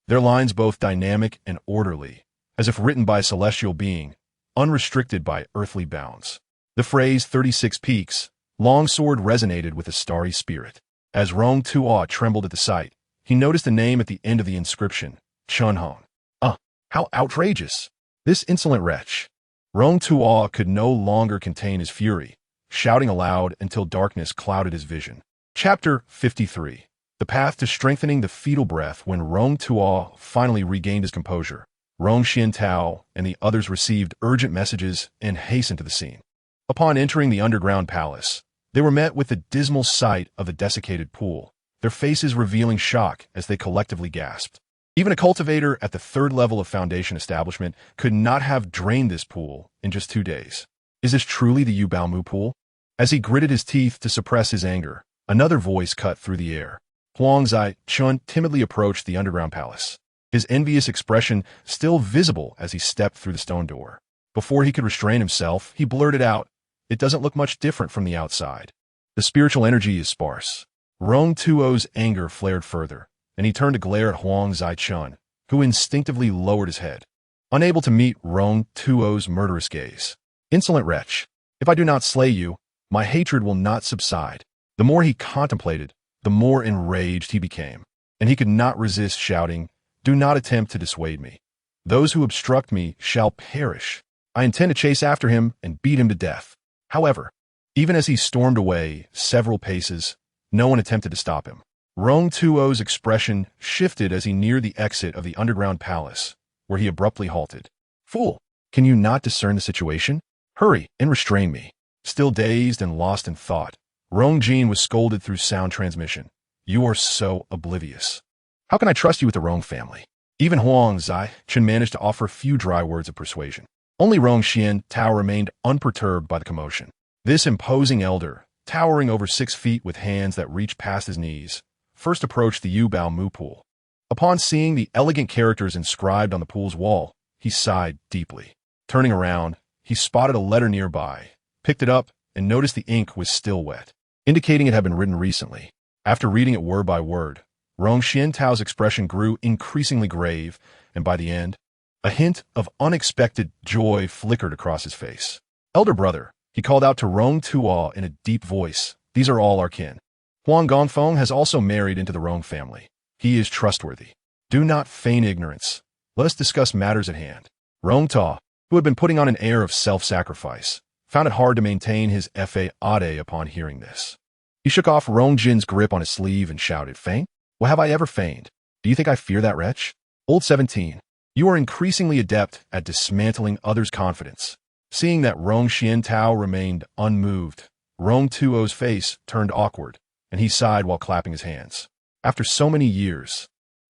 Their lines both dynamic and orderly, as if written by a celestial being, unrestricted by earthly bounds. The phrase 36 Peaks, longsword resonated with a starry spirit. As Rong Tuo trembled at the sight, he noticed a name at the end of the inscription, Chun Hong. How outrageous! This insolent wretch! Rong Tuo could no longer contain his fury, shouting aloud until darkness clouded his vision. Chapter 53. The path to strengthening the fetal breath. When Rong Tuo finally regained his composure, Rong Xiantao and the others received urgent messages and hastened to the scene. Upon entering the underground palace, they were met with the dismal sight of the desiccated pool, their faces revealing shock as they collectively gasped. Even a cultivator at the 3rd level of Foundation establishment could not have drained this pool in just 2 days. Is this truly the Yubao Mu pool? As he gritted his teeth to suppress his anger, another voice cut through the air. Huang Zai Chun timidly approached the underground palace, his envious expression still visible as he stepped through the stone door. Before he could restrain himself, he blurted out, "It doesn't look much different from the outside. The spiritual energy is sparse." Rong Tuo's anger flared further, and he turned to glare at Huang Zai Chun, who instinctively lowered his head, unable to meet Rong Tuo's murderous gaze. "Insolent wretch! If I do not slay you, my hatred will not subside." The more he contemplated, the more enraged he became, and he could not resist shouting, "Do not attempt to dissuade me. Those who obstruct me shall perish. I intend to chase after him and beat him to death." However, even as he stormed away several paces, no one attempted to stop him. Rong Tuo's expression shifted as he neared the exit of the underground palace, where he abruptly halted. "Fool! Can you not discern the situation? Hurry and restrain me." Still dazed and lost in thought, Rong Jin was scolded through sound transmission. "You are so oblivious. How can I trust you with the Rong family?" Even Huang Zai Chun managed to offer a few dry words of persuasion. Only Rong Xiantao remained unperturbed by the commotion. This imposing elder, towering over 6 feet with hands that reached past his knees, first approached the Yubao Mu pool. Upon seeing the elegant characters inscribed on the pool's wall, he sighed deeply. Turning around, he spotted a letter nearby, picked it up, and noticed the ink was still wet, indicating it had been written recently. After reading it word by word, Rong Xiantao's expression grew increasingly grave, and by the end, a hint of unexpected joy flickered across his face. "Elder brother," he called out to Rong Tuo in a deep voice, "these are all our kin. Huang Gongfeng has also married into the Rong family. He is trustworthy. Do not feign ignorance. Let us discuss matters at hand." Rong Tuo, who had been putting on an air of self-sacrifice, found it hard to maintain his fade upon hearing this. He shook off Rong Jin's grip on his sleeve and shouted, "Feign? What have I ever feigned? Do you think I fear that wretch? Old 17, you are increasingly adept at dismantling others' confidence." Seeing that Rong Xiantao remained unmoved, Rong Tuo's face turned awkward, and he sighed while clapping his hands. "After so many years,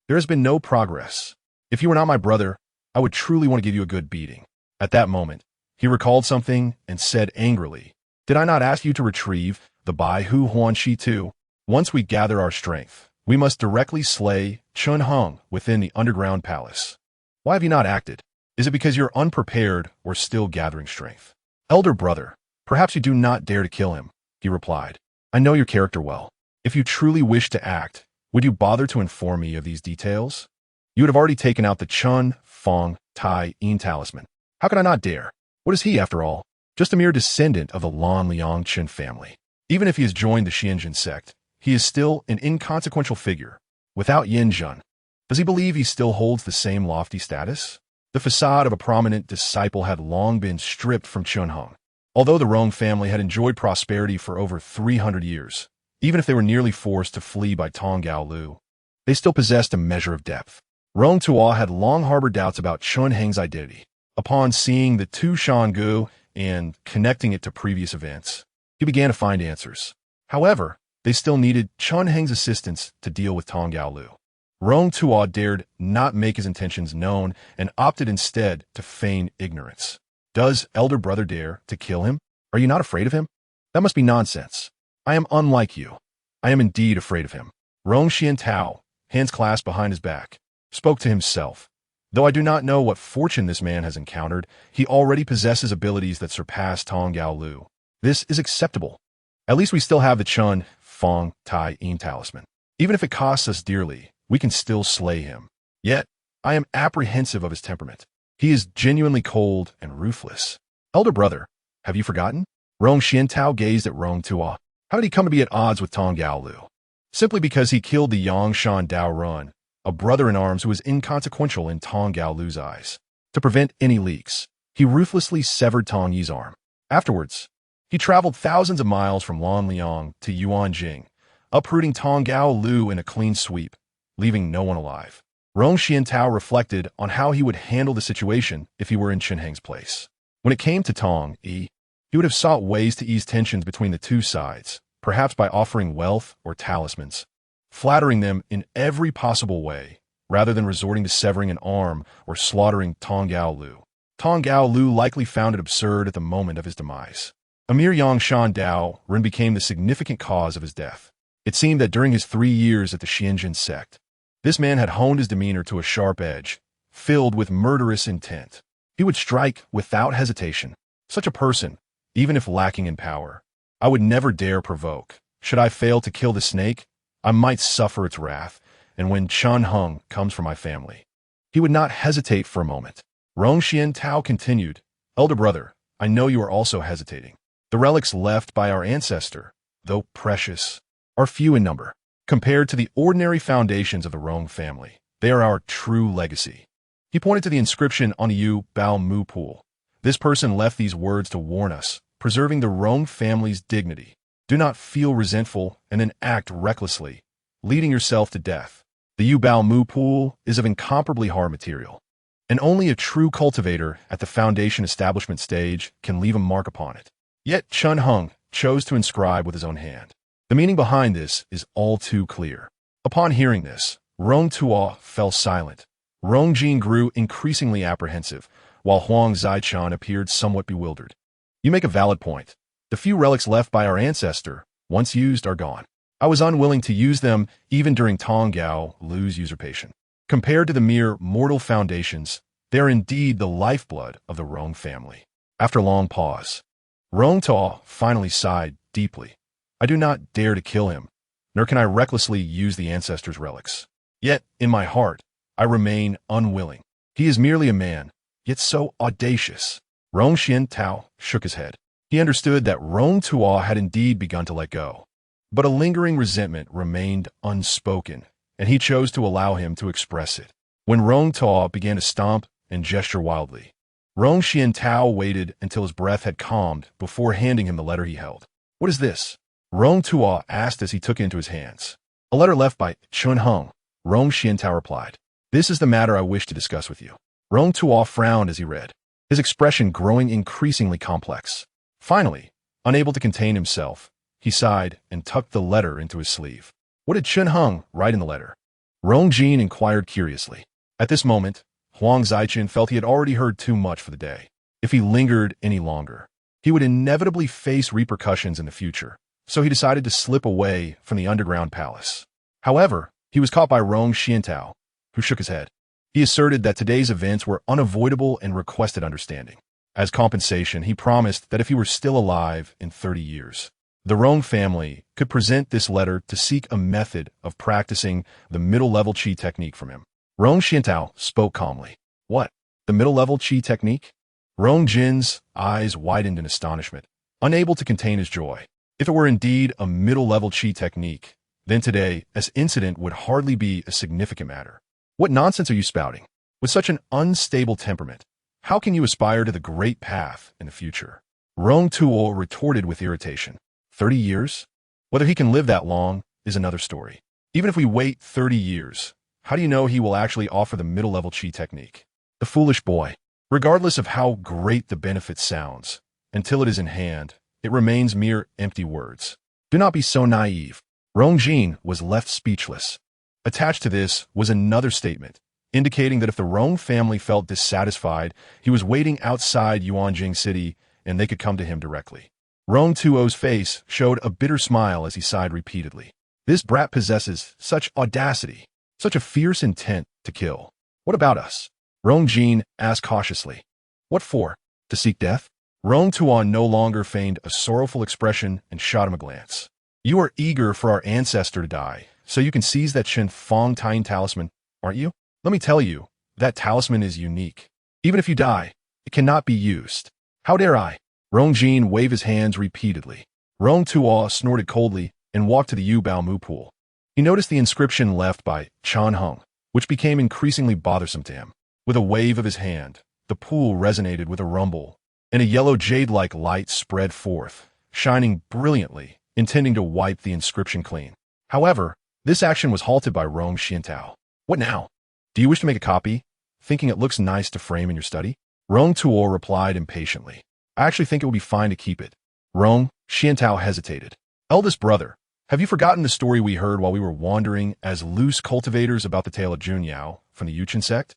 there has been no progress. If you were not my brother, I would truly want to give you a good beating." At that moment, he recalled something and said angrily, "Did I not ask you to retrieve the Bai Hu Huan Shi too? Once we gather our strength, we must directly slay Chun Hung within the underground palace." Why have you not acted? Is it because you're unprepared or still gathering strength? Elder brother, perhaps you do not dare to kill him, he replied. I know your character well. If you truly wish to act, would you bother to inform me of these details? You would have already taken out the Chun, Fong, Tai, Yin talisman. How could I not dare? What is he, after all? Just a mere descendant of the Lan Liang Chen family. Even if he has joined the Xianjun sect, he is still an inconsequential figure. Without Yin Jun, does he believe he still holds the same lofty status? The facade of a prominent disciple had long been stripped from Chun Hung. Although the Rong family had enjoyed prosperity for over 300 years, even if they were nearly forced to flee by Tong Gao Lu, they still possessed a measure of depth. Rong Tuo had long harbored doubts about Chun Heng's identity. Upon seeing the Tu Shan Gu and connecting it to previous events, he began to find answers. However, they still needed Chun Heng's assistance to deal with Tong Gao Lu. Rong Tuo dared not make his intentions known and opted instead to feign ignorance. Does elder brother dare to kill him? Are you not afraid of him? That must be nonsense. I am unlike you. I am indeed afraid of him. Rong Xiantao, hands clasped behind his back, spoke to himself. Though I do not know what fortune this man has encountered, he already possesses abilities that surpass Tong Gao Lu. This is acceptable. At least we still have the Chun, Fong, Tai, Yin talisman. Even if it costs us dearly, we can still slay him. Yet, I am apprehensive of his temperament. He is genuinely cold and ruthless. Elder brother, have you forgotten? Rong Xiantao gazed at Rong Tuo. How did he come to be at odds with Tong Gao Lu? Simply because he killed the Yangshan Dao Run, a brother-in-arms who was inconsequential in Tong Gao Lu's eyes. To prevent any leaks, he ruthlessly severed Tong Yi's arm. Afterwards, he traveled thousands of miles from Lan Liang to Yuanjing, uprooting Tong Gao Lu in a clean sweep, leaving no one alive. Rong Xiantao reflected on how he would handle the situation if he were in Chen Heng's place. When it came to Tong Yi, he would have sought ways to ease tensions between the two sides, perhaps by offering wealth or talismans, flattering them in every possible way, rather than resorting to severing an arm or slaughtering Tong Gao Lu. Tong Gao Lu likely found it absurd at the moment of his demise. Emir Yangshan Dao Ren became the significant cause of his death. It seemed that during his 3 years at the Xianjun sect, this man had honed his demeanor to a sharp edge, filled with murderous intent. He would strike without hesitation. Such a person, even if lacking in power, I would never dare provoke. Should I fail to kill the snake, I might suffer its wrath, and when Chun Hung comes for my family, he would not hesitate for a moment. Rong Xiantao continued, Elder brother, I know you are also hesitating. The relics left by our ancestor, though precious, are few in number. Compared to the ordinary foundations of the Rong family, they are our true legacy. He pointed to the inscription on Anew Bao Mu Pool. This person left these words to warn us, preserving the Rong family's dignity. Do not feel resentful and then act recklessly, leading yourself to death. The Yu Bao Mu Pool is of incomparably hard material, and only a true cultivator at the foundation establishment stage can leave a mark upon it. Yet Chun Hung chose to inscribe with his own hand. The meaning behind this is all too clear. Upon hearing this, Rong Tuo fell silent. Rong Jin grew increasingly apprehensive, while Huang Zaiqian appeared somewhat bewildered. You make a valid point. The few relics left by our ancestor, once used, are gone. I was unwilling to use them even during Tong Gao Lu's usurpation. Compared to the mere mortal foundations, they are indeed the lifeblood of the Rong family. After a long pause, Rong Tuo finally sighed deeply. I do not dare to kill him, nor can I recklessly use the ancestor's relics. Yet, in my heart, I remain unwilling. He is merely a man, yet so audacious. Rong Xiantao shook his head. He understood that Rong Tuo had indeed begun to let go. But a lingering resentment remained unspoken, and he chose to allow him to express it. When Rong Tuo began to stomp and gesture wildly, Rong Xiantao waited until his breath had calmed before handing him the letter he held. What is this? Rong Tuo asked as he took it into his hands. A letter left by Chun Hung, Rong Xiantao replied. This is the matter I wish to discuss with you. Rong Tuo frowned as he read, his expression growing increasingly complex. Finally, unable to contain himself, he sighed and tucked the letter into his sleeve. What did Chun Hung write in the letter? Rong Jin inquired curiously. At this moment, Huang Zaiqian felt he had already heard too much for the day. If he lingered any longer, he would inevitably face repercussions in the future. So he decided to slip away from the underground palace. However, he was caught by Rong Xiantao, who shook his head. He asserted that today's events were unavoidable and requested understanding. As compensation, he promised that if he were still alive in 30 years, the Rong family could present this letter to seek a method of practicing the middle-level qi technique from him. Rong Xiantao spoke calmly. What? The middle-level qi technique? Rong Jin's eyes widened in astonishment, unable to contain his joy. If it were indeed a middle-level qi technique, then today, this incident would hardly be a significant matter. What nonsense are you spouting? With such an unstable temperament, how can you aspire to the great path in the future? Rong Tuo retorted with irritation. 30 years? Whether he can live that long is another story. Even if we wait 30 years, how do you know he will actually offer the middle-level qi technique? The foolish boy. Regardless of how great the benefit sounds, until it is in hand, it remains mere empty words. Do not be so naive. Rong Jin was left speechless. Attached to this was another statement, indicating that if the Rong family felt dissatisfied, he was waiting outside Yuanjing City and they could come to him directly. Rong Tuo's face showed a bitter smile as he sighed repeatedly. This brat possesses such audacity, such a fierce intent to kill. What about us? Rong Jin asked cautiously. What for? To seek death? Rong Tuan no longer feigned a sorrowful expression and shot him a glance. You are eager for our ancestor to die, so you can seize that Shen Fong Tine talisman, aren't you? Let me tell you, that talisman is unique. Even if you die, it cannot be used. How dare I? Rong Jin waved his hands repeatedly. Rong Tuo snorted coldly and walked to the Yu Bao Mu pool. He noticed the inscription left by Chan Hung, which became increasingly bothersome to him. With a wave of his hand, the pool resonated with a rumble, and a yellow jade-like light spread forth, shining brilliantly, intending to wipe the inscription clean. However, this action was halted by Rong Xiantao. What now? Do you wish to make a copy, thinking it looks nice to frame in your study? Rong Tuo replied impatiently. I actually think it would be fine to keep it. Rong Xiantao hesitated. Eldest brother, have you forgotten the story we heard while we were wandering as loose cultivators about the tale of Jun Yao from the Yuchen Sect?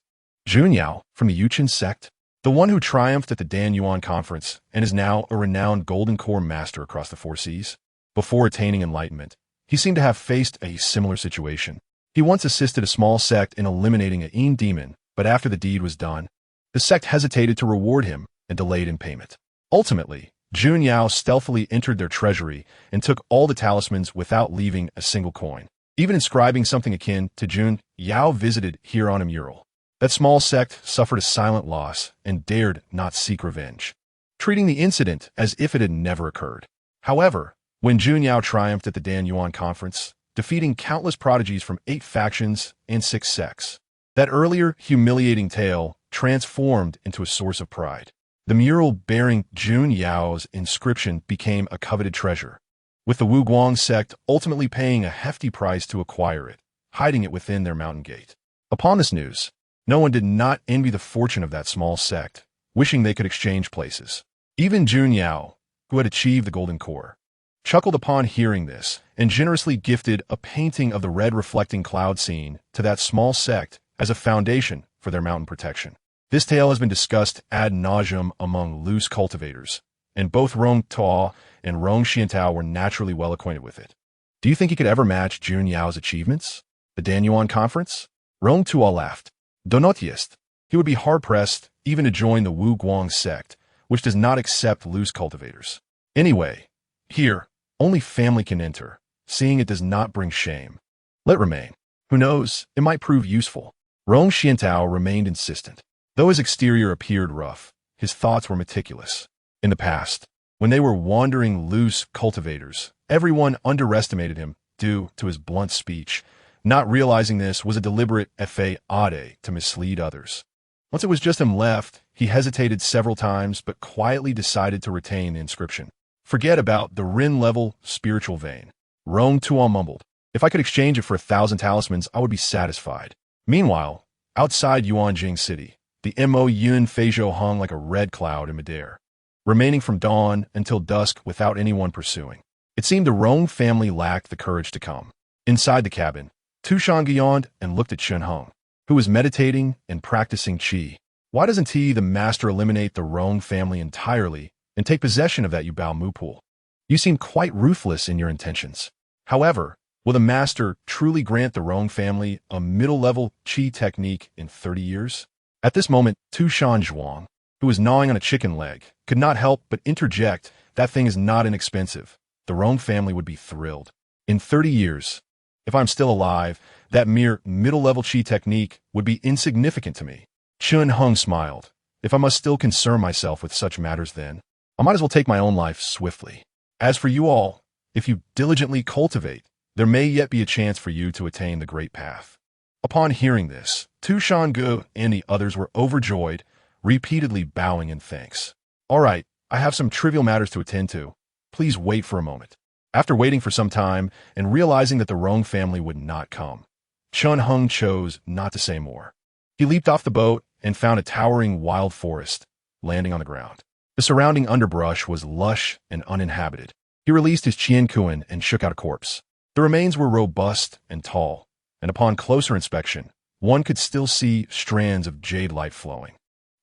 Jun Yao from the Yuchen Sect? The one who triumphed at the Dan Yuan conference and is now a renowned golden core master across the four seas? Before attaining enlightenment, he seemed to have faced a similar situation. He once assisted a small sect in eliminating a Yin demon, but after the deed was done, the sect hesitated to reward him and delayed in payment. Ultimately, Jun Yao stealthily entered their treasury and took all the talismans without leaving a single coin, even inscribing something akin to Jun Yao visited here on a mural. That small sect suffered a silent loss and dared not seek revenge, treating the incident as if it had never occurred. However, when Jun Yao triumphed at the Dan Yuan conference, defeating countless prodigies from 8 factions and 6 sects, that earlier humiliating tale transformed into a source of pride. The mural bearing Jun Yao's inscription became a coveted treasure, with the Wu Guang sect ultimately paying a hefty price to acquire it, hiding it within their mountain gate. Upon this news, no one did not envy the fortune of that small sect, wishing they could exchange places. Even Jun Yao, who had achieved the golden core, chuckled upon hearing this and generously gifted a painting of the red reflecting cloud scene to that small sect as a foundation for their mountain protection. This tale has been discussed ad nauseum among loose cultivators, and both Rong Tuo and Rong Xiantao were naturally well acquainted with it. Do you think he could ever match Jun Yao's achievements? The Dan Yuan conference? Rong Tuo laughed. Donotist. He would be hard-pressed even to join the Wu Guang sect, which does not accept loose cultivators. Anyway, here, only family can enter, seeing it does not bring shame. Let remain. Who knows, it might prove useful. Rong Xiantao remained insistent. Though his exterior appeared rough, his thoughts were meticulous. In the past, when they were wandering loose cultivators, everyone underestimated him due to his blunt speech. Not realizing this was a deliberate effet to mislead others. Once it was just him left, he hesitated several times but quietly decided to retain the inscription. Forget about the Rin-level spiritual vein. Rong Tuo mumbled. If I could exchange it for 1,000 talismans, I would be satisfied. Meanwhile, outside Yuanjing City, the Mo Yun Feizhou hung like a red cloud in midair, remaining from dawn until dusk without anyone pursuing. It seemed the Rong family lacked the courage to come. Inside the cabin, Tushan yawned and looked at Shen Hong, who was meditating and practicing qi. Why doesn't he, the master, eliminate the Rong family entirely and take possession of that Yu Bao Mu pool? You seem quite ruthless in your intentions. However, Will the master truly grant the Rong family a middle-level chi technique in 30 years? At this moment, Tu Shan Zhuang, who was gnawing on a chicken leg, could not help but interject, "That thing is not inexpensive. The Rong family would be thrilled. In 30 years, if I'm still alive, that mere middle-level chi technique would be insignificant to me." Chun Hung smiled. "If I must still concern myself with such matters then, I might as well take my own life swiftly. As for you all, if you diligently cultivate, there may yet be a chance for you to attain the great path." Upon hearing this, Tu Shangu and the others were overjoyed, repeatedly bowing in thanks. "All right, I have some trivial matters to attend to. Please wait for a moment." After waiting for some time and realizing that the Rong family would not come, Chun Hung chose not to say more. He leaped off the boat and found a towering wild forest, landing on the ground. The surrounding underbrush was lush and uninhabited. He released his Qian Kuan and shook out a corpse. The remains were robust and tall, and upon closer inspection, one could still see strands of jade light flowing.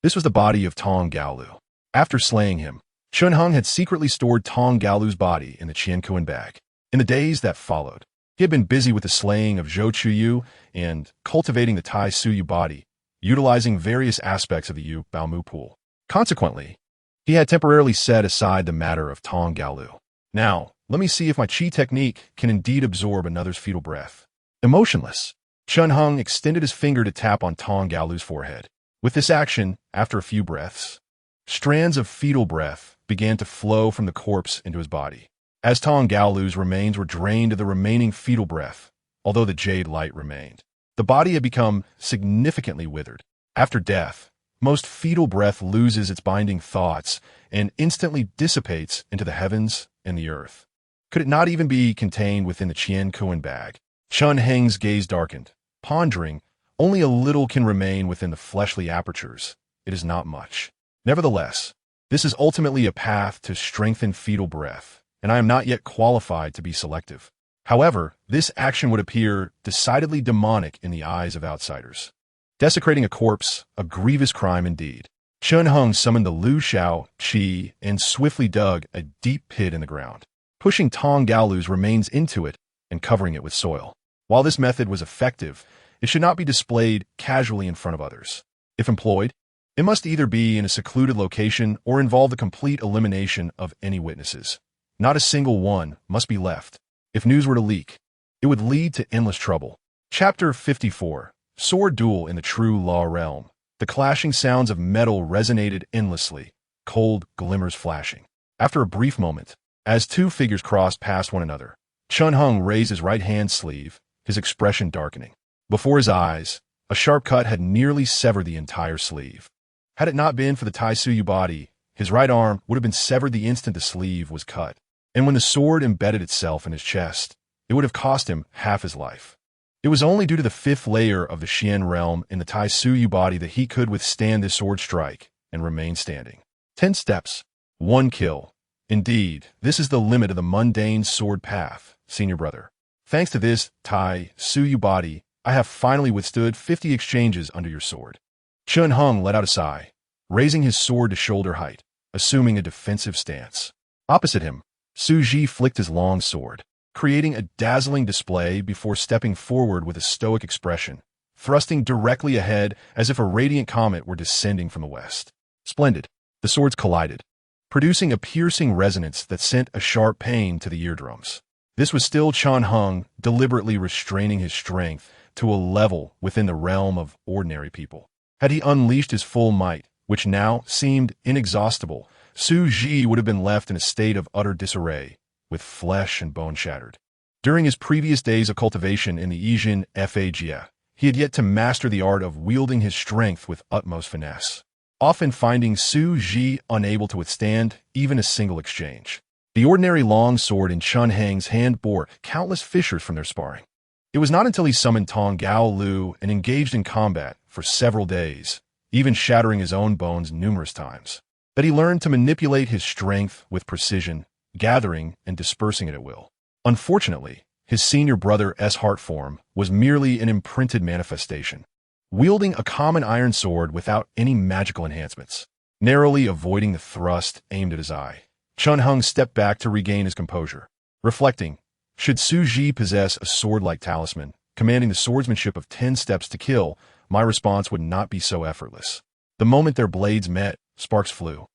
This was the body of Tong Gaolu. After slaying him, Chun Hung had secretly stored Tong Gaolu's body in the Qian Kuan bag. In the days that followed, he had been busy with the slaying of Zhou Chuyu and cultivating the Tai Suyu body, utilizing various aspects of the Yu Baomu pool. Consequently, he had temporarily set aside the matter of Tong Gaolu. Now, let me see if my chi technique can indeed absorb another's fetal breath. Emotionless, Chun Hung extended his finger to tap on Tong Gaolu's forehead. With this action, after a few breaths, strands of fetal breath began to flow from the corpse into his body. As Tong Gaolu's remains were drained of the remaining fetal breath, although the jade light remained, the body had become significantly withered. After death, most fetal breath loses its binding thoughts and instantly dissipates into the heavens and the earth. Could it not even be contained within the Qian Kuan bag? Chun Heng's gaze darkened, pondering, only a little can remain within the fleshly apertures. It is not much. Nevertheless, this is ultimately a path to strengthen fetal breath, and I am not yet qualified to be selective. However, this action would appear decidedly demonic in the eyes of outsiders. Desecrating a corpse, a grievous crime indeed. Chun Hung summoned the Lu Shao Qi and swiftly dug a deep pit in the ground, pushing Tong Gaolu's remains into it and covering it with soil. While this method was effective, it should not be displayed casually in front of others. If employed, it must either be in a secluded location or involve the complete elimination of any witnesses. Not a single one must be left. If news were to leak, it would lead to endless trouble. Chapter 54. Sword Duel in the True Law Realm. The clashing sounds of metal resonated endlessly, cold glimmers flashing. After a brief moment, as two figures crossed past one another, Chun Hung raised his right hand sleeve, his expression darkening. Before his eyes, a sharp cut had nearly severed the entire sleeve. Had it not been for the Tai Suyu body, his right arm would have been severed the instant the sleeve was cut. And when the sword embedded itself in his chest, it would have cost him half his life. It was only due to the fifth layer of the Xian realm in the Tai Suyu body that he could withstand this sword strike and remain standing. 10 steps, 1 kill. Indeed, this is the limit of the mundane sword path, senior brother. Thanks to this Tai Suyu body, I have finally withstood 50 exchanges under your sword. Chun Hung let out a sigh, raising his sword to shoulder height, assuming a defensive stance. Opposite him, Su Ji flicked his long sword, creating a dazzling display before stepping forward with a stoic expression, thrusting directly ahead as if a radiant comet were descending from the west. Splendid. The swords collided, producing a piercing resonance that sent a sharp pain to the eardrums. This was still Chun Hung deliberately restraining his strength to a level within the realm of ordinary people. Had he unleashed his full might, which now seemed inexhaustible, Su Ji would have been left in a state of utter disarray, with flesh and bone shattered. During his previous days of cultivation in the Yijin Fagia, he had yet to master the art of wielding his strength with utmost finesse, often finding Su Ji unable to withstand even a single exchange. The ordinary long sword in Chun Heng's hand bore countless fissures from their sparring. It was not until he summoned Tong Gaolu and engaged in combat for several days, even shattering his own bones numerous times, that he learned to manipulate his strength with precision, gathering and dispersing it at will. Unfortunately, his senior brother's heart form was merely an imprinted manifestation, wielding a common iron sword without any magical enhancements. Narrowly avoiding the thrust aimed at his eye, Chun Hung stepped back to regain his composure. Reflecting, Should Su Ji possess a sword-like talisman, commanding the swordsmanship of 10 steps to kill, my response would not be so effortless. The moment their blades met, sparks flew.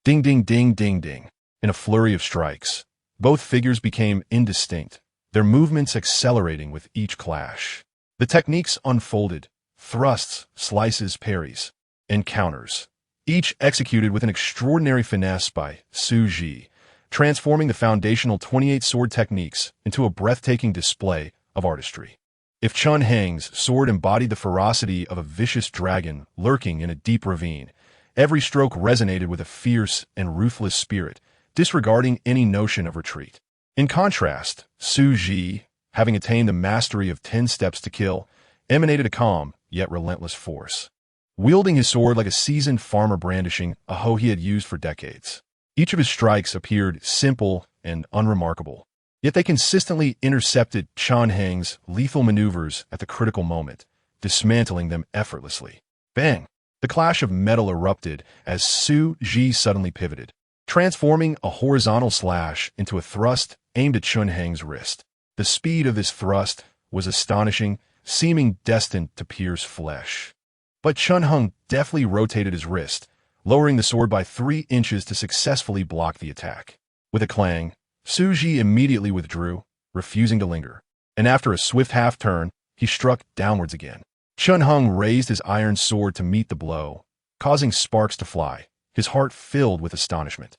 Ding ding ding ding ding. In a flurry of strikes, both figures became indistinct, their movements accelerating with each clash. The techniques unfolded: thrusts, slices, parries, and counters, each executed with an extraordinary finesse by Su Ji, transforming the foundational 28 sword techniques into a breathtaking display of artistry. If Chun Heng's sword embodied the ferocity of a vicious dragon lurking in a deep ravine, every stroke resonated with a fierce and ruthless spirit, disregarding any notion of retreat. In contrast, Su Ji, having attained the mastery of 10 steps to kill, emanated a calm, yet relentless force. Wielding his sword like a seasoned farmer brandishing a hoe he had used for decades. Each of his strikes appeared simple and unremarkable, yet they consistently intercepted Chun Heng's lethal maneuvers at the critical moment, dismantling them effortlessly. Bang! The clash of metal erupted as Su Ji suddenly pivoted, transforming a horizontal slash into a thrust aimed at Chun Heng's wrist. The speed of this thrust was astonishing, seeming destined to pierce flesh. But Chun Heng deftly rotated his wrist, lowering the sword by 3 inches to successfully block the attack. With a clang, Su Ji immediately withdrew, refusing to linger, and after a swift half-turn, he struck downwards again. Chun Heng raised his iron sword to meet the blow, causing sparks to fly, his heart filled with astonishment.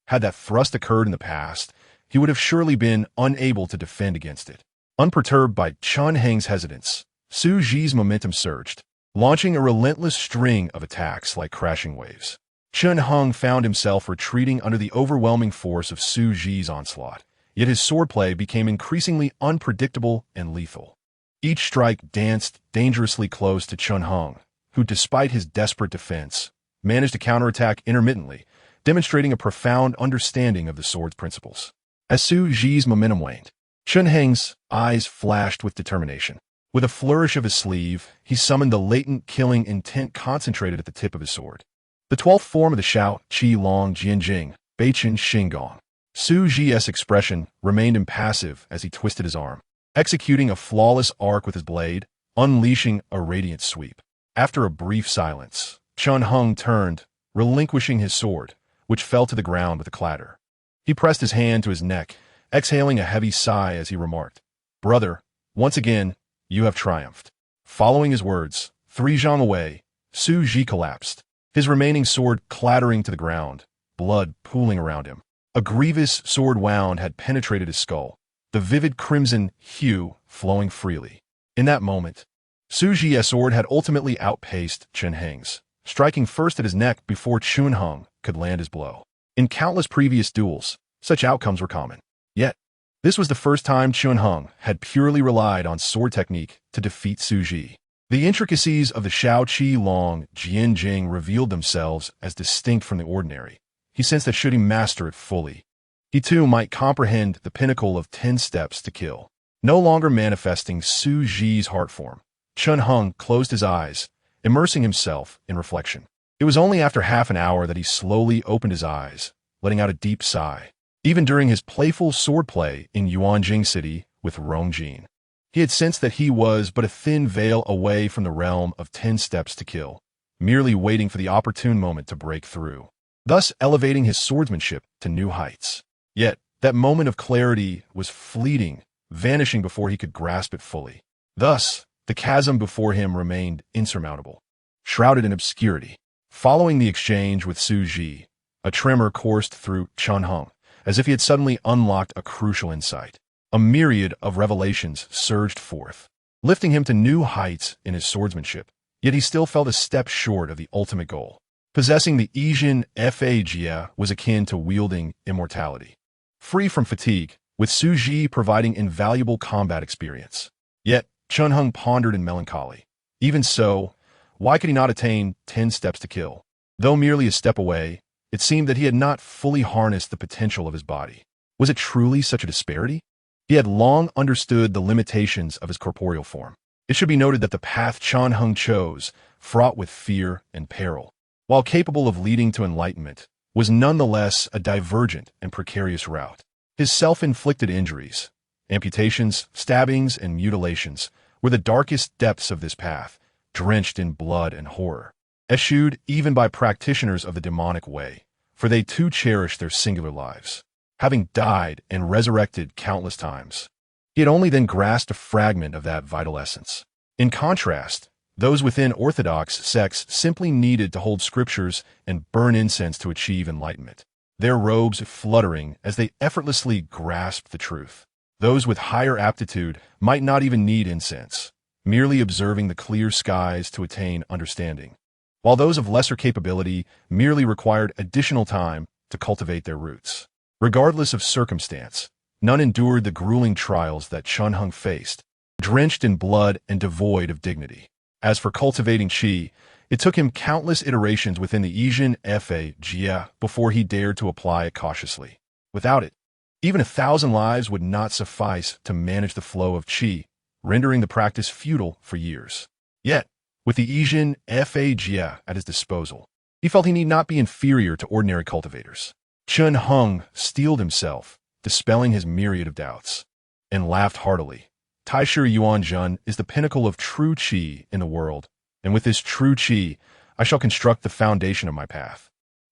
Had that thrust occurred in the past, he would have surely been unable to defend against it. Unperturbed by Chun Heng's hesitance, Su Ji's momentum surged, launching a relentless string of attacks like crashing waves. Chun Heng found himself retreating under the overwhelming force of Su Ji's onslaught, yet his swordplay became increasingly unpredictable and lethal. Each strike danced dangerously close to Chun Heng, who, despite his desperate defense, managed to counterattack intermittently, demonstrating a profound understanding of the sword's principles. As Su Ji's momentum waned, Chun Heng's eyes flashed with determination. With a flourish of his sleeve, he summoned the latent killing intent concentrated at the tip of his sword. The 12th form of the Shao Qi Long Jianjing, Beichen Xinggong. Su Ji's expression remained impassive as he twisted his arm, executing a flawless arc with his blade, unleashing a radiant sweep. After a brief silence, Chun Heng turned, relinquishing his sword, which fell to the ground with a clatter. He pressed his hand to his neck, exhaling a heavy sigh as he remarked, "Brother, once again, you have triumphed." Following his words, 3 zhang away, Su Ji collapsed, his remaining sword clattering to the ground, blood pooling around him. A grievous sword wound had penetrated his skull, the vivid crimson hue flowing freely. In that moment, Su Ji's sword had ultimately outpaced Chun Heng's, striking first at his neck before Chun Heng could land his blow. In countless previous duels, such outcomes were common. Yet, this was the first time Chun Heng had purely relied on sword technique to defeat Su Ji. The intricacies of the Shao Qi Long Jianjing revealed themselves as distinct from the ordinary. He sensed that should he master it fully, he too might comprehend the pinnacle of 10 steps to kill. No longer manifesting Su Ji's heart form, Chun Heng closed his eyes, immersing himself in reflection. It was only after half an hour that he slowly opened his eyes, letting out a deep sigh. Even during his playful swordplay in Yuanjing City with Rongjin, he had sensed that he was but a thin veil away from the realm of 10 steps to kill, merely waiting for the opportune moment to break through, thus elevating his swordsmanship to new heights. Yet, that moment of clarity was fleeting, vanishing before he could grasp it fully. Thus, the chasm before him remained insurmountable, shrouded in obscurity. Following the exchange with Su Ji, a tremor coursed through Chun Heng, as if he had suddenly unlocked a crucial insight. A myriad of revelations surged forth, lifting him to new heights in his swordsmanship, yet he still felt a step short of the ultimate goal. Possessing the Yijin Fa Jia was akin to wielding immortality. Free from fatigue, with Su Ji providing invaluable combat experience. Yet, Chun Heng pondered in melancholy. Even so, why could he not attain 10 steps to kill? Though merely a step away, it seemed that he had not fully harnessed the potential of his body. Was it truly such a disparity? He had long understood the limitations of his corporeal form. It should be noted that the path Chun Heng chose, fraught with fear and peril, while capable of leading to enlightenment, was nonetheless a divergent and precarious route. His self-inflicted injuries, Amputations, stabbings, and mutilations were the darkest depths of this path, drenched in blood and horror, eschewed even by practitioners of the demonic way, for they too cherished their singular lives. Having died and resurrected countless times, he had only then grasped a fragment of that vital essence. In contrast, those within orthodox sects simply needed to hold scriptures and burn incense to achieve enlightenment, their robes fluttering as they effortlessly grasped the truth. Those with higher aptitude might not even need incense, merely observing the clear skies to attain understanding, while those of lesser capability merely required additional time to cultivate their roots. Regardless of circumstance, none endured the grueling trials that Chun Hung faced, drenched in blood and devoid of dignity. As for cultivating qi, it took him countless iterations within the Asian Jia before he dared to apply it cautiously. Without it, even 1,000 lives would not suffice to manage the flow of qi, rendering the practice futile for years. Yet, with the Asian Jia at his disposal, he felt he need not be inferior to ordinary cultivators. Chun Hung steeled himself, dispelling his myriad of doubts, and laughed heartily. Taishu Yuan Jun is the pinnacle of true qi in the world, and with this true qi, I shall construct the foundation of my path.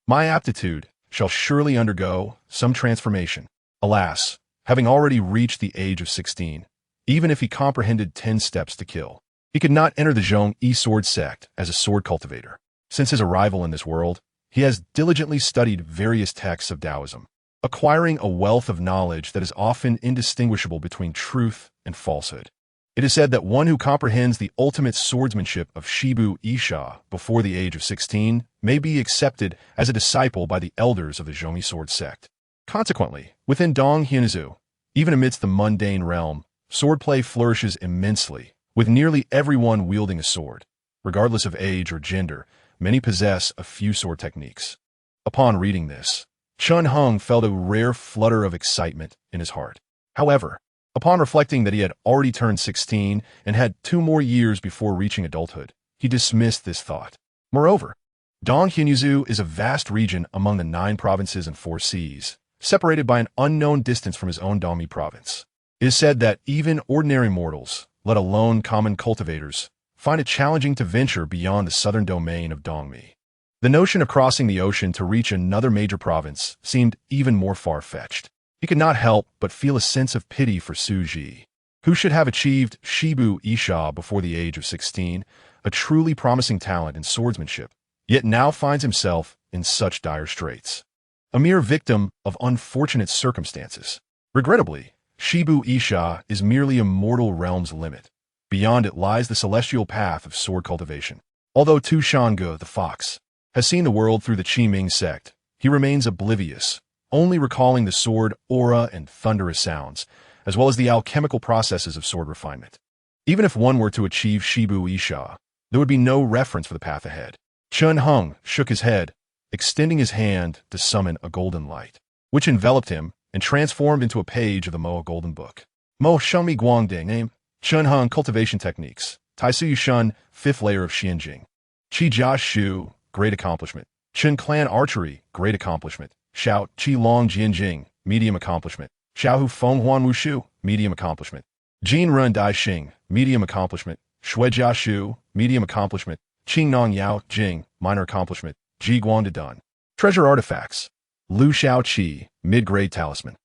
My aptitude shall surely undergo some transformation. Alas, having already reached the age of 16, even if he comprehended 10 steps to kill, he could not enter the Zhong-Yi sword sect as a sword cultivator. Since his arrival in this world, he has diligently studied various texts of Taoism, acquiring a wealth of knowledge that is often indistinguishable between truth and falsehood. It is said that one who comprehends the ultimate swordsmanship of Shibu Isha before the age of 16 may be accepted as a disciple by the elders of the Zhongyi sword sect. Consequently, within Dong Hyunzu, even amidst the mundane realm, swordplay flourishes immensely, with nearly everyone wielding a sword. Regardless of age or gender, many possess a few sword techniques. Upon reading this, Chun Hung felt a rare flutter of excitement in his heart. However, upon reflecting that he had already turned 16 and had 2 more years before reaching adulthood, he dismissed this thought. Moreover, Dong Hyunzu is a vast region among the 9 provinces and 4 seas, separated by an unknown distance from his own Dongmi province. It is said that even ordinary mortals, let alone common cultivators, find it challenging to venture beyond the southern domain of Dongmi. The notion of crossing the ocean to reach another major province seemed even more far-fetched. He could not help but feel a sense of pity for Su Ji, who should have achieved Shibu Isha before the age of 16, a truly promising talent in swordsmanship, yet now finds himself in such dire straits. A mere victim of unfortunate circumstances. Regrettably, Shibu Isha is merely a mortal realm's limit. Beyond it lies the celestial path of sword cultivation. Although Tu Shange, the fox, has seen the world through the Qiming sect, he remains oblivious, only recalling the sword aura and thunderous sounds, as well as the alchemical processes of sword refinement. Even if one were to achieve Shibu Isha, there would be no reference for the path ahead. Chun Hung shook his head, extending his hand to summon a golden light, which enveloped him and transformed into a page of the Moa Golden Book. Mo Shengmi Guangding name, Chun Hung cultivation techniques, Taisu Shun, 5th layer of Xianjing. Qi Jia Shu, great accomplishment. Chun Clan archery, great accomplishment. Xiao Qi Long Jianjing, medium accomplishment. Xiaohu Feng Huan Wushu, medium accomplishment. Jin Run Dai Xing, medium accomplishment. Shui Jia Shu, medium accomplishment. Qing Nong Yao Jing, minor accomplishment. Ji Guang Dedan. Treasure artifacts. Lu Xiao Qi, mid-grade talisman.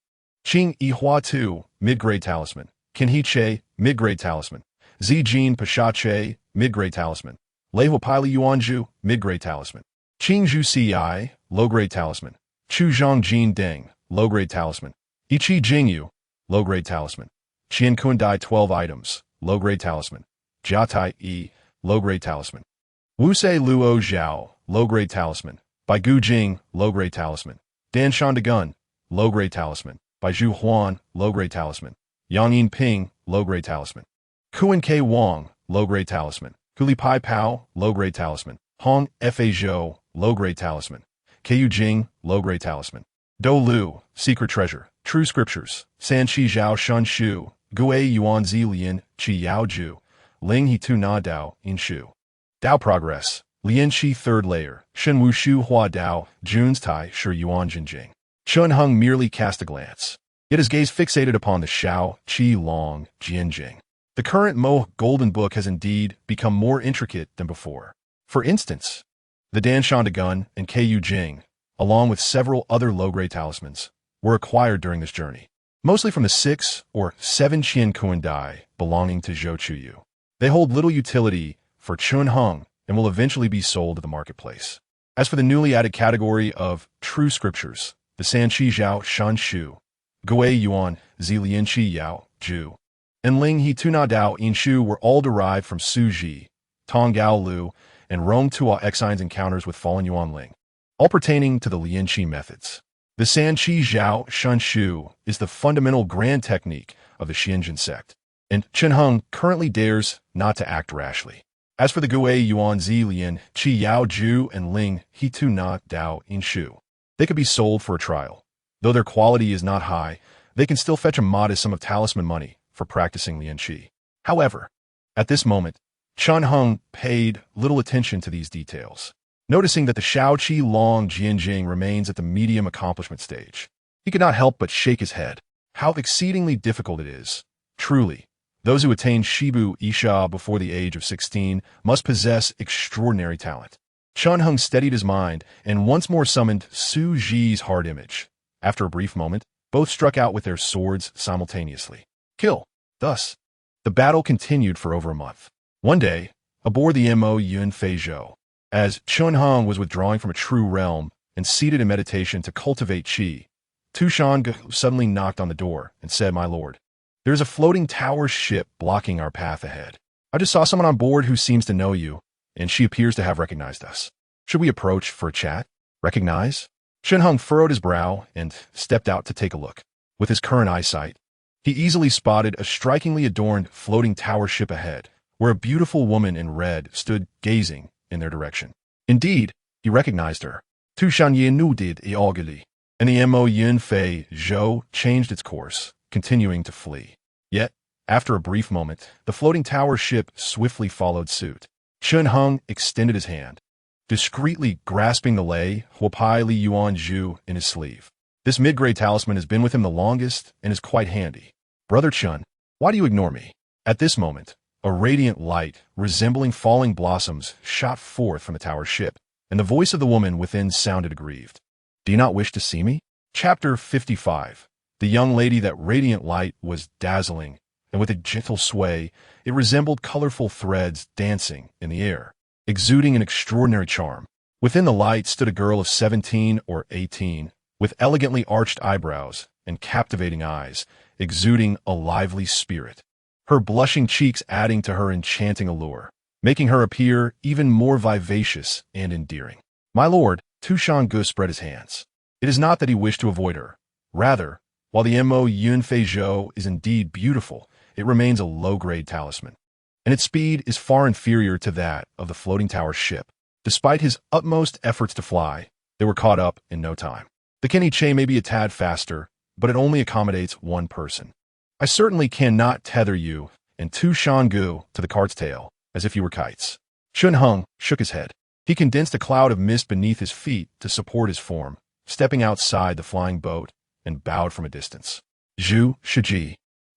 Qing Yi Hua Tu, mid-grade talisman. Qin He Che, mid-grade talisman. Zi Jin Pasha Che, mid-grade talisman. Lei Huapai Li Yuanju, mid-grade talisman. Qing Zhu Si, low-grade talisman. Chu Zhang Jin Deng, low-grade talisman. Ichi Jingyu, low-grade talisman. Qian Kundai 12 items, low-grade talisman. Jia Tai Yi, low-grade talisman. Wu Se Luo Zhao, low-grade talisman. Bai Gu Jing, low-grade talisman. Dan Shan Degun, low-grade talisman. Bai Zhu Huan, low-grade talisman. Yang Yin Ping, low-grade talisman. Kuan K Wang, low-grade talisman. Kuli Pai Pao, low-grade talisman. Hong Fa Zhou, low-grade talisman. Ku Jing, low-grade talisman. Do Lu, secret treasure. True scriptures. San Chi Zhao Shun Shu. Gui Yuan Zi Lian, Qi Yao Ju. Ling He Tu Na Dao, In Shu. Dao progress. Lian Qi 3rd layer. Shen Wu Shu Hua Dao, Jun's Tai Shi Yuan Jinjing. Chun Hung merely cast a glance. yet his gaze fixated upon the Shao Qi Long Jianjing. The current Mo Golden Book has indeed become more intricate than before. For instance, the Danshan Gun and Ku Jing, along with several other low-grade talismans, were acquired during this journey, mostly from the 6 or 7 Qian Kuan Dai belonging to Zhou Chuyu. They hold little utility for Chun Hung and will eventually be sold at the marketplace. As for the newly added category of true scriptures, the San Qi Zhao Shan Shu, Gui Yuan Zi Lian Qi Yao Ju, and Ling He Tuna Dao Yin Shu were all derived from Su Ji, Tong Gao Lu, and Rong Tua Xine's encounters with fallen Yuan Ling, all pertaining to the Lian Qi methods. The San Qi Zhao Shan Shu is the fundamental grand technique of the Xianjin sect, and Chen Hung currently dares not to act rashly. As for the Gui Yuan Zi Lian Qi Yao Ju and Ling He Tuna Dao Yin Shu, they could be sold for a trial. Though their quality is not high, they can still fetch a modest sum of talisman money for practicing Lian Qi. However, at this moment, Chen Hung paid little attention to these details, noticing that the Shao Qi Long Jianjing remains at the medium accomplishment stage. He could not help but shake his head. How exceedingly difficult it is. Truly, those who attain Shibu Isha before the age of 16 must possess extraordinary talent. Chen Hung steadied his mind and once more summoned Su Ji's hard image. After a brief moment, both struck out with their swords simultaneously. Kill. Thus, the battle continued for over a month. One day, aboard the Mo Yun Fei Zhou, as Chen Hung was withdrawing from a true realm and seated in meditation to cultivate qi, Tu Shan suddenly knocked on the door and said, "My lord, there is a floating tower ship blocking our path ahead. I just saw someone on board who seems to know you, and she appears to have recognized us. Should we approach for a chat?" Recognize? Chen Hung furrowed his brow and stepped out to take a look. With his current eyesight, he easily spotted a strikingly adorned floating tower ship ahead, where a beautiful woman in red stood gazing in their direction. Indeed, he recognized her. Tu Shan Ye Nu did eagerly, and the Mo Yun Fei Zhou changed its course, continuing to flee. Yet, after a brief moment, the floating tower ship swiftly followed suit. Chen Hung extended his hand, discreetly grasping the Lei Huapai Li Yuan Zhu in his sleeve. This mid-grade talisman has been with him the longest and is quite handy. Brother Chen, why do you ignore me? At this moment, a radiant light, resembling falling blossoms, shot forth from the tower ship, and the voice of the woman within sounded aggrieved. Do you not wish to see me? Chapter 55. The young lady that radiant light was dazzling, and with a gentle sway, it resembled colorful threads dancing in the air, exuding an extraordinary charm. Within the light stood a girl of 17 or 18, with elegantly arched eyebrows and captivating eyes, exuding a lively spirit, her blushing cheeks adding to her enchanting allure, making her appear even more vivacious and endearing. My lord, Tu Shangu spread his hands. It is not that he wished to avoid her. Rather, while the Mo Yun Fei Zhou is indeed beautiful, it remains a low-grade talisman, and its speed is far inferior to that of the floating tower ship. Despite his utmost efforts to fly, they were caught up in no time. The Kenny Che may be a tad faster, but it only accommodates one person. I certainly cannot tether you and Tu Shangu to the cart's tail, as if you were kites. Chen Hung shook his head. He condensed a cloud of mist beneath his feet to support his form, stepping outside the flying boat and bowed from a distance. Zhu Shiji.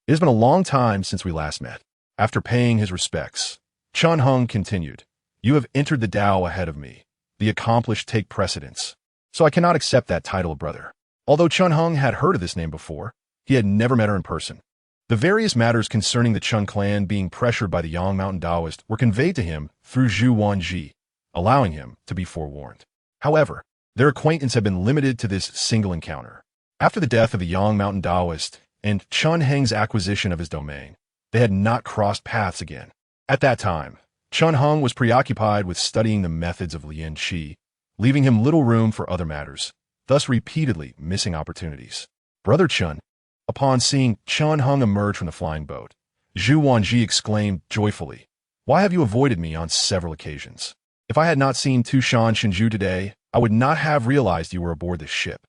It has been a long time since we last met. After paying his respects, Chen Hung continued, You have entered the Tao ahead of me. The accomplished take precedence. So I cannot accept that title of brother. Although Chen Hung had heard of this name before, he had never met her in person. The various matters concerning the Chen clan being pressured by the Yang Mountain Taoist were conveyed to him through Zhu Wanji, allowing him to be forewarned. However, their acquaintance had been limited to this single encounter. After the death of the Yang Mountain Taoist and Chen Heng's acquisition of his domain, they had not crossed paths again. At that time, Chen Hung was preoccupied with studying the methods of Lian Qi, leaving him little room for other matters, thus repeatedly missing opportunities. Brother Chen. Upon seeing Chen Hung emerge from the flying boat, Zhu Wanji exclaimed joyfully, Why have you avoided me on several occasions? If I had not seen Tu Shan Shinju today, I would not have realized you were aboard this ship.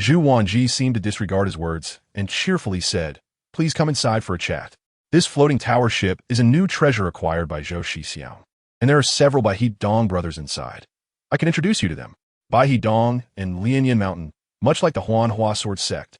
Zhu Wanji seemed to disregard his words and cheerfully said, Please come inside for a chat. This floating tower ship is a new treasure acquired by Zhou Shixiang, and there are several Bai He Dong brothers inside. I can introduce you to them. Bai He Dong and Lianyan Mountain, much like the Huanhua Sword Sect,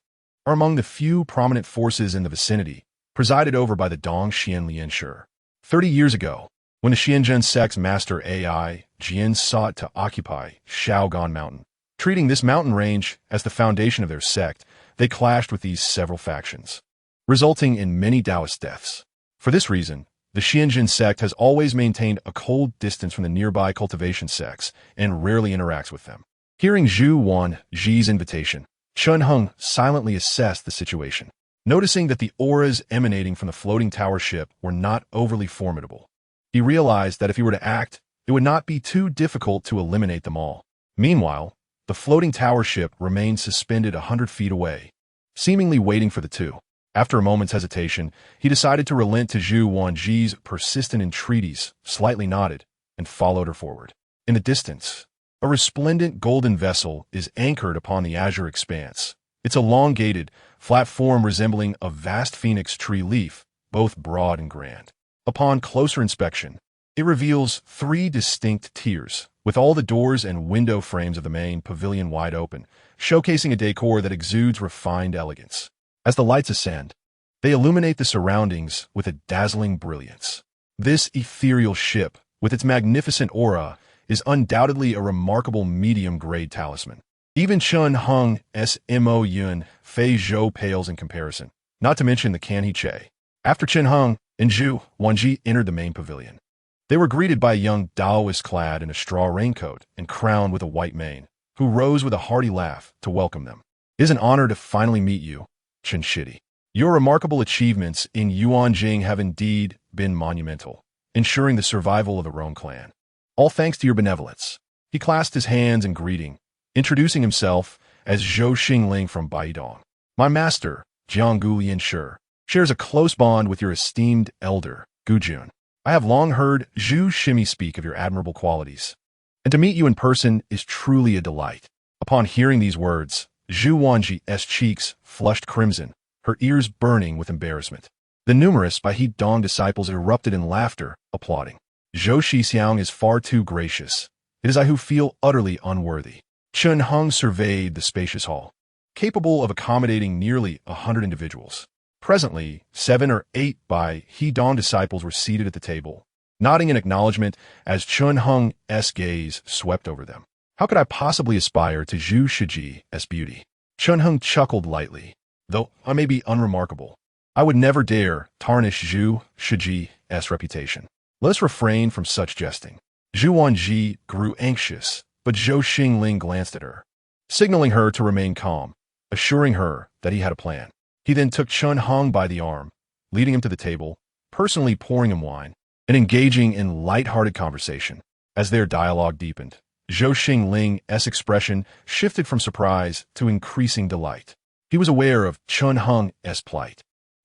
are among the few prominent forces in the vicinity, presided over by the Dong Xian Lianshi. 30 years ago, when the Xianzhen sect's master Ai, Jian sought to occupy Shaogan Mountain, treating this mountain range as the foundation of their sect, they clashed with these several factions, resulting in many Taoist deaths. For this reason, the Xianzhen sect has always maintained a cold distance from the nearby cultivation sects and rarely interacts with them. Hearing Zhu Wanji's invitation, Chun Hung silently assessed the situation. Noticing that the auras emanating from the floating tower ship were not overly formidable, he realized that if he were to act, it would not be too difficult to eliminate them all. Meanwhile, the floating tower ship remained suspended 100 feet away, seemingly waiting for the two. After a moment's hesitation, he decided to relent to Zhu Wanji's persistent entreaties, slightly nodded, and followed her forward. In the distance, a resplendent golden vessel is anchored upon the azure expanse. Its elongated, flat form resembling a vast phoenix tree leaf, both broad and grand. Upon closer inspection, it reveals 3 distinct tiers, with all the doors and window frames of the main pavilion wide open, showcasing a decor that exudes refined elegance. As the lights ascend, they illuminate the surroundings with a dazzling brilliance. This ethereal ship, with its magnificent aura, is undoubtedly a remarkable medium-grade talisman. Even Chun Hung's Mo Yun Fei Zhou pales in comparison, not to mention the Can He Che. After Chun Hung and Zhu Wanji entered the main pavilion, they were greeted by a young Taoist clad in a straw raincoat and crowned with a white mane, who rose with a hearty laugh to welcome them. "It is an honor to finally meet you, Chen Shidi. Your remarkable achievements in Yuanjing have indeed been monumental, ensuring the survival of the Rong clan. All thanks to your benevolence." He clasped his hands in greeting, introducing himself as Zhou Xingling from Baidong. "My master, Jianggu Lianshi, shares a close bond with your esteemed elder, Gujun. I have long heard Zhu Shimi speak of your admirable qualities, and to meet you in person is truly a delight." Upon hearing these words, Zhu Wanji's cheeks flushed crimson, her ears burning with embarrassment. The numerous Bai Dong disciples erupted in laughter, applauding. "Zhou Shixiang is far too gracious. It is I who feel utterly unworthy." Chun Hung surveyed the spacious hall, capable of accommodating nearly 100 individuals. Presently, 7 or 8 Bai Dong disciples were seated at the table, nodding in acknowledgement as Chun Hung's gaze swept over them. "How could I possibly aspire to Zhu Shiji's beauty?" Chun Hung chuckled lightly. "Though I may be unremarkable, I would never dare tarnish Zhu Shiji's reputation. Let us refrain from such jesting." Zhu Wanji grew anxious, but Zhou Xingling glanced at her, signaling her to remain calm, assuring her that he had a plan. He then took Chun Hung by the arm, leading him to the table, personally pouring him wine, and engaging in light-hearted conversation. As their dialogue deepened, Zhou Xingling's expression shifted from surprise to increasing delight. He was aware of Chun Hung's plight.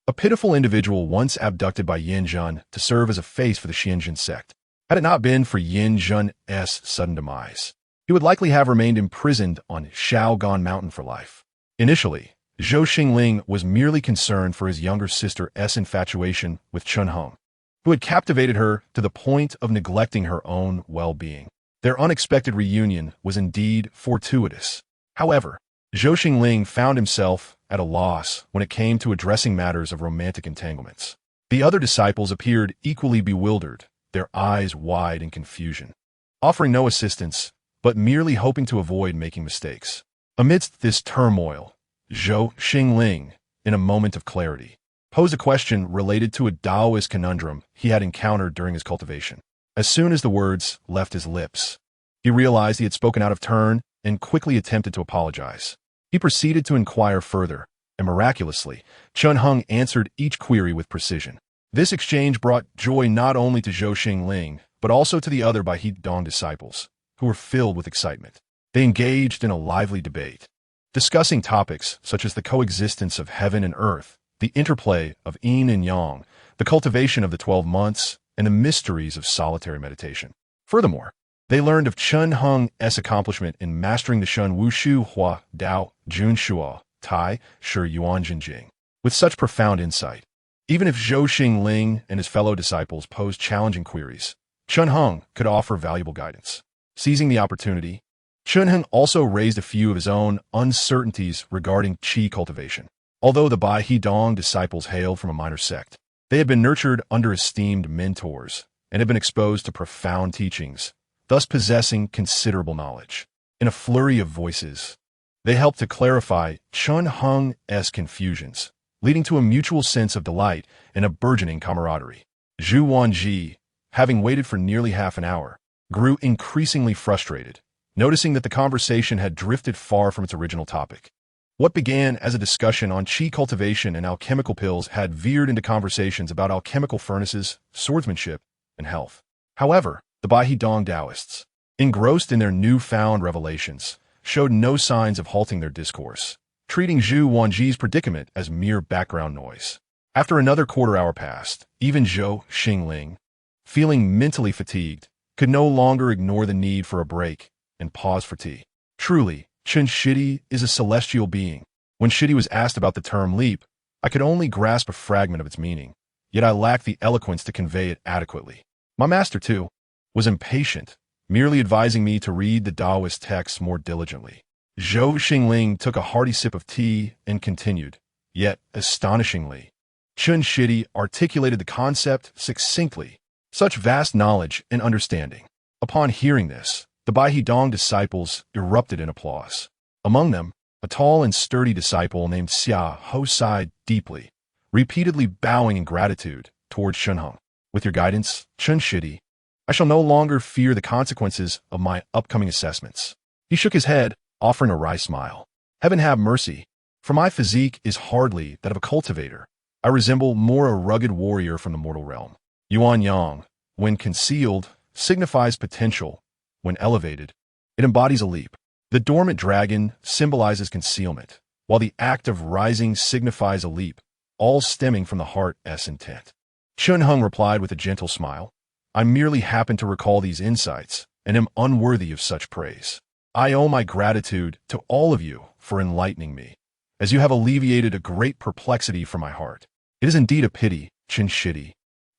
A pitiful individual once abducted by Yin Zhen to serve as a face for the Xianzhen sect. Had it not been for Yin Zhen's sudden demise, he would likely have remained imprisoned on Shaogan Mountain for life. Initially, Zhou Xingling was merely concerned for his younger sister's infatuation with Chun Hung, who had captivated her to the point of neglecting her own well-being. Their unexpected reunion was indeed fortuitous. However, Zhou Xingling found himself at a loss when it came to addressing matters of romantic entanglements. The other disciples appeared equally bewildered, their eyes wide in confusion, offering no assistance, but merely hoping to avoid making mistakes. Amidst this turmoil, Zhou Xingling, in a moment of clarity, posed a question related to a Taoist conundrum he had encountered during his cultivation. As soon as the words left his lips, he realized he had spoken out of turn and quickly attempted to apologize. He proceeded to inquire further, and miraculously, Chun Hung answered each query with precision. This exchange brought joy not only to Zhou Xingling, but also to the other Bai Dong disciples, who were filled with excitement. They engaged in a lively debate, discussing topics such as the coexistence of heaven and earth, the interplay of yin and yang, the cultivation of the 12 months, and the mysteries of solitary meditation. Furthermore, they learned of Chun Hung's accomplishment in mastering the Shun Wushu Hua Dao Jun Shuo Tai Shi Yuan Jinjing with such profound insight. Even if Zhou Xingling and his fellow disciples posed challenging queries, Chun Hung could offer valuable guidance. Seizing the opportunity, Chun Hung also raised a few of his own uncertainties regarding qi cultivation. Although the Bai He Dong disciples hailed from a minor sect, they had been nurtured under esteemed mentors and had been exposed to profound teachings, thus possessing considerable knowledge. In a flurry of voices, they helped to clarify Chun Hung's confusions, leading to a mutual sense of delight and a burgeoning camaraderie. Zhu Wanji, having waited for nearly half an hour, grew increasingly frustrated, noticing that the conversation had drifted far from its original topic. What began as a discussion on qi cultivation and alchemical pills had veered into conversations about alchemical furnaces, swordsmanship, and health. However, the Bai He Dong Taoists, engrossed in their newfound revelations, showed no signs of halting their discourse, treating Zhu Wanji's predicament as mere background noise. After another quarter-hour passed, even Zhou Xingling, feeling mentally fatigued, could no longer ignore the need for a break and pause for tea. Truly, Chen Shidi is a celestial being. When Shidi was asked about the term leap, I could only grasp a fragment of its meaning, yet I lacked the eloquence to convey it adequately. My master, too, was impatient, merely advising me to read the Taoist texts more diligently. Zhou Xingling took a hearty sip of tea and continued, yet, astonishingly, Chen Shidi articulated the concept succinctly. Such vast knowledge and understanding. Upon hearing this, the Bai He Dong disciples erupted in applause. Among them, a tall and sturdy disciple named Xia Ho sighed deeply, repeatedly bowing in gratitude towards Shunheng. With your guidance, Chen Shidi, I shall no longer fear the consequences of my upcoming assessments. He shook his head, offering a wry smile. Heaven have mercy, for my physique is hardly that of a cultivator. I resemble more a rugged warrior from the mortal realm. Yuan Yang, when concealed, signifies potential. When elevated, it embodies a leap. The dormant dragon symbolizes concealment, while the act of rising signifies a leap, all stemming from the heart's intent. Chunheng replied with a gentle smile, I merely happen to recall these insights and am unworthy of such praise. I owe my gratitude to all of you for enlightening me, as you have alleviated a great perplexity from my heart. It is indeed a pity, Chen Shidi,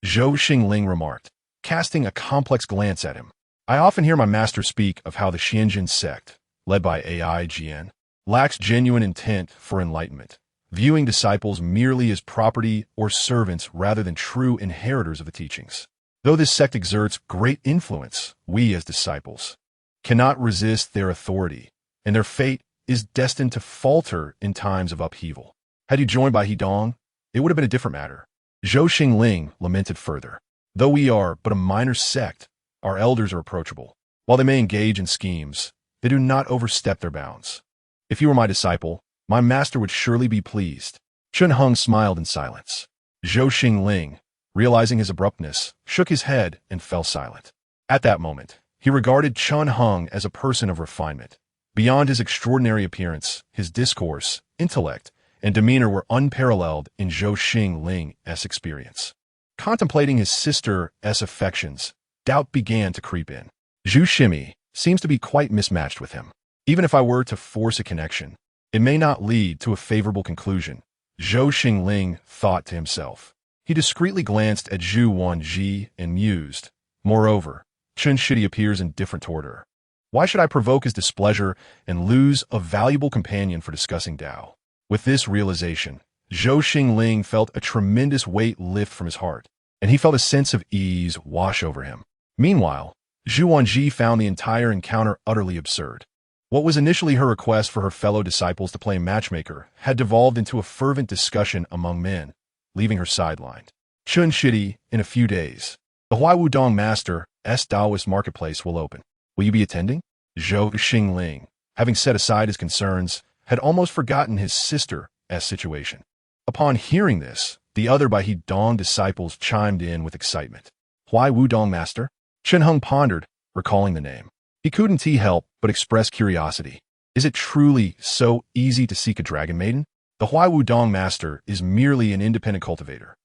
Zhou Xingling remarked, casting a complex glance at him. I often hear my master speak of how the Xianjin sect, led by AIGN, lacks genuine intent for enlightenment, viewing disciples merely as property or servants rather than true inheritors of the teachings. Though this sect exerts great influence, we as disciples cannot resist their authority, and their fate is destined to falter in times of upheaval. Had you joined Bai He Dong, it would have been a different matter. Zhou Xingling lamented further. Though we are but a minor sect, our elders are approachable. While they may engage in schemes, they do not overstep their bounds. If you were my disciple, my master would surely be pleased. Chunheng smiled in silence. Zhou Xingling, realizing his abruptness, shook his head and fell silent. At that moment, he regarded Chunheng as a person of refinement. Beyond his extraordinary appearance, his discourse, intellect, and demeanor were unparalleled in Zhou Xingling's experience. Contemplating his sister's affections, doubt began to creep in. Zhu Shimi seems to be quite mismatched with him. Even if I were to force a connection, it may not lead to a favorable conclusion, Zhou Xingling thought to himself. He discreetly glanced at Zhu Wanji and mused. Moreover, Chen Shidi appears indifferent toward her. Why should I provoke his displeasure and lose a valuable companion for discussing Tao? With this realization, Zhou Xingling felt a tremendous weight lift from his heart, and he felt a sense of ease wash over him. Meanwhile, Zhu Wanji found the entire encounter utterly absurd. What was initially her request for her fellow disciples to play matchmaker had devolved into a fervent discussion among men, leaving her sidelined. Chen Shidi, in a few days, the Huaiwu Dong Master's Taoist marketplace will open. Will you be attending? Zhou Xingling, having set aside his concerns, had almost forgotten his sister's situation. Upon hearing this, the other Bai He Dong disciples chimed in with excitement. Huaiwu Dong Master? Chunheng pondered, recalling the name. He couldn't help but express curiosity. Is it truly so easy to seek a dragon maiden? The Huaiwu Dong Master is merely an independent cultivator,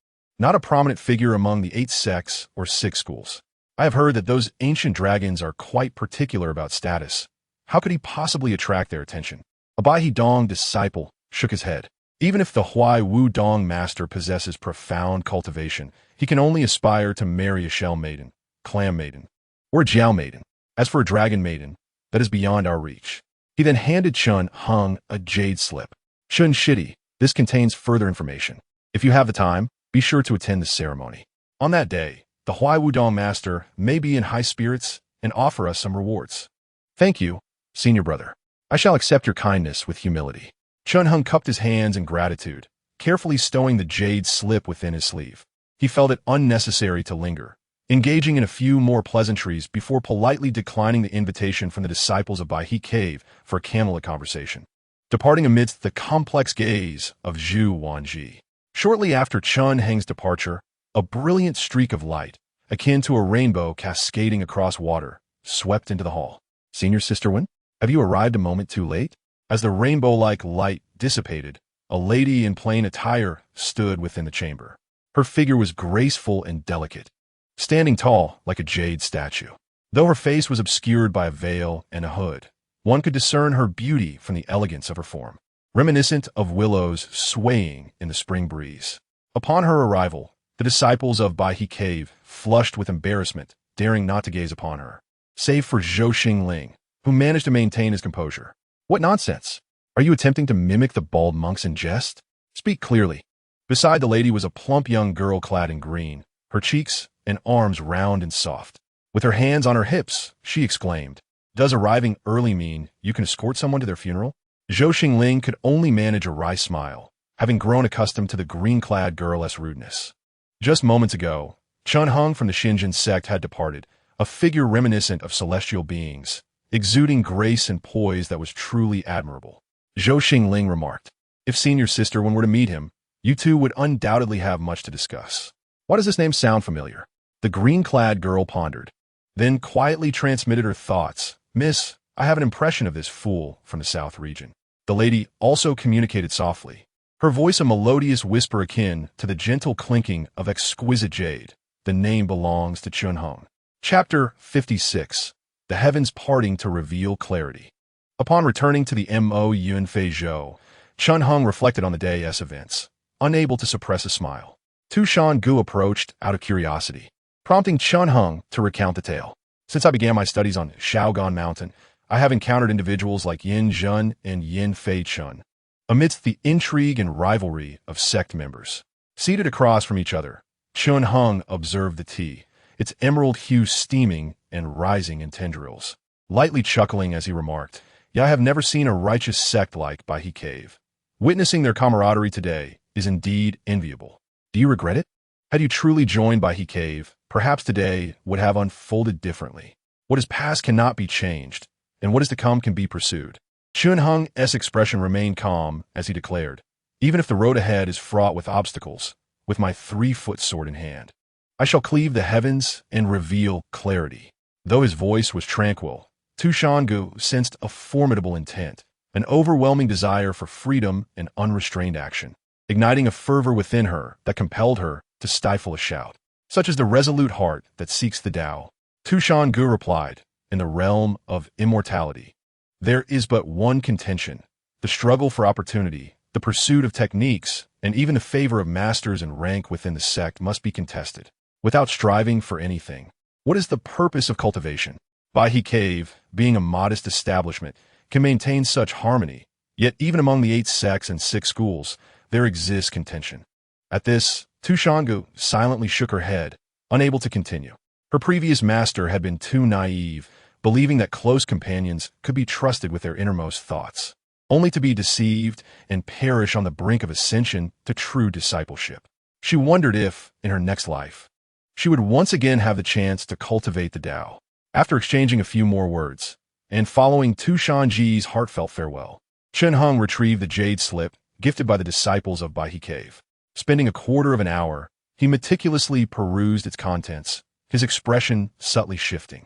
not a prominent figure among the 8 sects or 6 schools. I have heard that those ancient dragons are quite particular about status. How could he possibly attract their attention? A Bai He Dong disciple shook his head. Even if the Huaiwu Dong Master possesses profound cultivation, he can only aspire to marry a shell maiden, clam maiden, or a jiao maiden. As for a dragon maiden, that is beyond our reach. He then handed Chun Heng a jade slip. Chen Shidi, This contains further information. If you have the time, be sure to attend the ceremony. On that day, the Huai Wudong Master may be in high spirits and offer us some rewards. Thank you, senior brother. I shall accept your kindness with humility. Chun Hung cupped his hands in gratitude, carefully stowing the jade slip within his sleeve. He felt it unnecessary to linger, engaging in a few more pleasantries before politely declining the invitation from the disciples of Bai He Cave for a candlelit conversation, departing amidst the complex gaze of Zhu Wanji. Shortly after Chun Heng's departure, a brilliant streak of light, akin to a rainbow cascading across water, swept into the hall. Senior Sister Wen, have you arrived a moment too late? As the rainbow-like light dissipated, a lady in plain attire stood within the chamber. Her figure was graceful and delicate, standing tall like a jade statue. Though her face was obscured by a veil and a hood, one could discern her beauty from the elegance of her form, reminiscent of willows swaying in the spring breeze. Upon her arrival, the disciples of Bai He Cave flushed with embarrassment, daring not to gaze upon her, save for Zhou Xingling, who managed to maintain his composure. What nonsense! Are you attempting to mimic the bald monks in jest? Speak clearly. Beside the lady was a plump young girl clad in green, her cheeks and arms round and soft. With her hands on her hips, she exclaimed, "Does arriving early mean you can escort someone to their funeral?" Zhou Xingling could only manage a wry smile, having grown accustomed to the green-clad girl's rudeness. Just moments ago, Chun Hung from the Xinjiang sect had departed, a figure reminiscent of celestial beings, exuding grace and poise that was truly admirable. Zhou Xingling remarked, "If Senior Sister Wen were to meet him, you two would undoubtedly have much to discuss." Why does this name sound familiar? The green-clad girl pondered, then quietly transmitted her thoughts. "Miss, I have an impression of this fool from the south region." The lady also communicated softly, her voice a melodious whisper akin to the gentle clinking of exquisite jade. The name belongs to Chun Hung. Chapter 56. The Heavens Parting to Reveal Clarity. Upon returning to the Mo Yunfei Zhou, Chun Hung reflected on the day's events, unable to suppress a smile. Tu Shan Gu approached out of curiosity, prompting Chun Hung to recount the tale. Since I began my studies on Shaogan Mountain, I have encountered individuals like Yin Zhen and Yin Fei Chun. Amidst the intrigue and rivalry of sect members, seated across from each other, Chun Hung observed the tea, its emerald hue steaming and rising in tendrils, lightly chuckling as he remarked, "Yeah, I have never seen a righteous sect like Bai He Cave. Witnessing their camaraderie today is indeed enviable. Do you regret it? Had you truly joined Bai He Cave, perhaps today would have unfolded differently. What is past cannot be changed, and what is to come can be pursued." Chun Hung's expression remained calm as he declared, "Even if the road ahead is fraught with obstacles, with my 3-foot sword in hand, I shall cleave the heavens and reveal clarity." Though his voice was tranquil, Tu Shangu sensed a formidable intent, an overwhelming desire for freedom and unrestrained action, igniting a fervor within her that compelled her to stifle a shout. "Such is the resolute heart that seeks the Tao." Tu Shangu replied, "In the realm of immortality, there is but one contention: the struggle for opportunity, the pursuit of techniques, and even the favor of masters and rank within the sect must be contested, without striving for anything. What is the purpose of cultivation? Bai He Cave, being a modest establishment, can maintain such harmony, yet even among the 8 sects and 6 schools, there exists contention." At this, Tu Shangu silently shook her head, unable to continue. Her previous master had been too naive, believing that close companions could be trusted with their innermost thoughts, only to be deceived and perish on the brink of ascension to true discipleship. She wondered if, in her next life, she would once again have the chance to cultivate the Tao. After exchanging a few more words, and following Tu Shanji's heartfelt farewell, Chun Hung retrieved the jade slip gifted by the disciples of Bai He Cave. Spending a quarter of an hour, he meticulously perused its contents, his expression subtly shifting.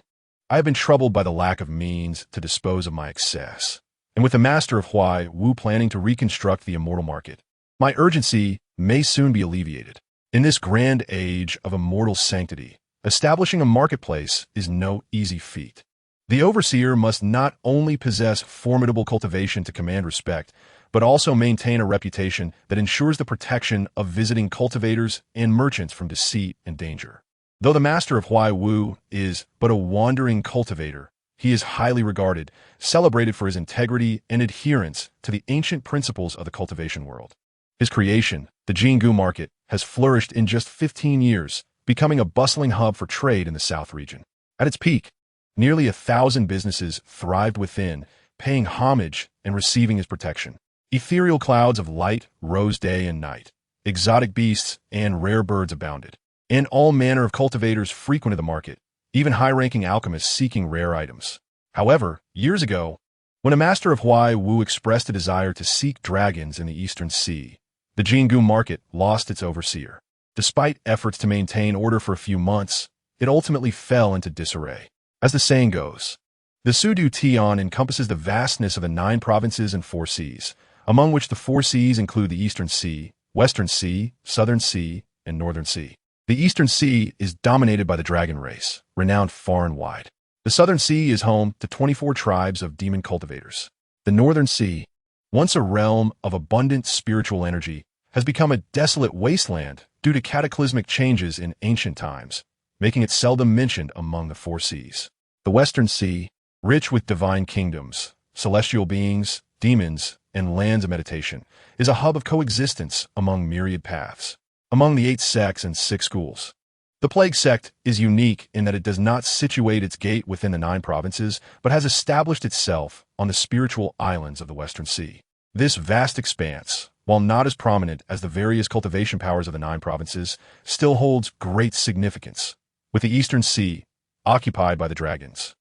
"I have been troubled by the lack of means to dispose of my excess, and with the master of Huai Wu planning to reconstruct the immortal market, my urgency may soon be alleviated. In this grand age of immortal sanctity, establishing a marketplace is no easy feat. The overseer must not only possess formidable cultivation to command respect, but also maintain a reputation that ensures the protection of visiting cultivators and merchants from deceit and danger. Though the master of Huai Wu is but a wandering cultivator, he is highly regarded, celebrated for his integrity and adherence to the ancient principles of the cultivation world. His creation, the Jingu market, has flourished in just 15 years, becoming a bustling hub for trade in the South region. At its peak, nearly 1,000 businesses thrived within, paying homage and receiving his protection. Ethereal clouds of light rose day and night. Exotic beasts and rare birds abounded. And all manner of cultivators frequented the market, even high-ranking alchemists seeking rare items. However, years ago, when a master of Huai Wu expressed a desire to seek dragons in the Eastern Sea, the Jingu market lost its overseer. Despite efforts to maintain order for a few months, it ultimately fell into disarray. As the saying goes, the Sudu Tian encompasses the vastness of the 9 provinces and 4 seas, among which the 4 seas include the Eastern Sea, Western Sea, Southern Sea, and Northern Sea. The Eastern Sea is dominated by the dragon race, renowned far and wide. The Southern Sea is home to 24 tribes of demon cultivators. The Northern Sea, once a realm of abundant spiritual energy, has become a desolate wasteland due to cataclysmic changes in ancient times, making it seldom mentioned among the 4 seas. The Western Sea, rich with divine kingdoms, celestial beings, demons, and lands of meditation, is a hub of coexistence among myriad paths. Among the 8 sects and 6 schools, the Plague Sect is unique in that it does not situate its gate within the 9 provinces, but has established itself on the spiritual islands of the Western Sea. This vast expanse, while not as prominent as the various cultivation powers of the 9 provinces, still holds great significance, with the Eastern Sea occupied by the dragons.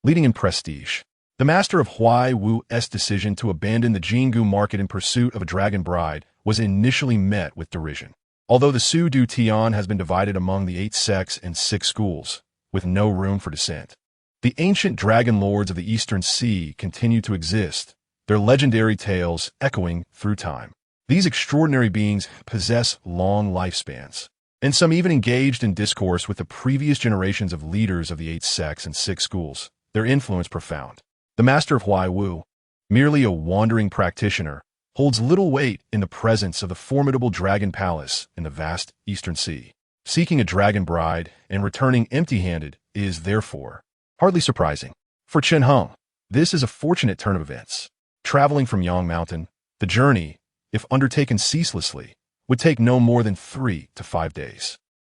Leading in prestige, the master of Huai Wu's decision to abandon the Jingu market in pursuit of a dragon bride was initially met with derision. Although the Sudu Tian has been divided among the 8 sects and 6 schools, with no room for dissent, the ancient dragon lords of the Eastern Sea continue to exist, their legendary tales echoing through time. These extraordinary beings possess long lifespans, and some even engaged in discourse with the previous generations of leaders of the 8 sects and 6 schools, their influence profound. The master of Huai Wu, merely a wandering practitioner, holds little weight in the presence of the formidable dragon palace in the vast Eastern Sea. Seeking a dragon bride and returning empty-handed is, therefore, hardly surprising. For Chen Heng, this is a fortunate turn of events. Traveling from Yang Mountain, the journey, if undertaken ceaselessly, would take no more than 3 to 5 days.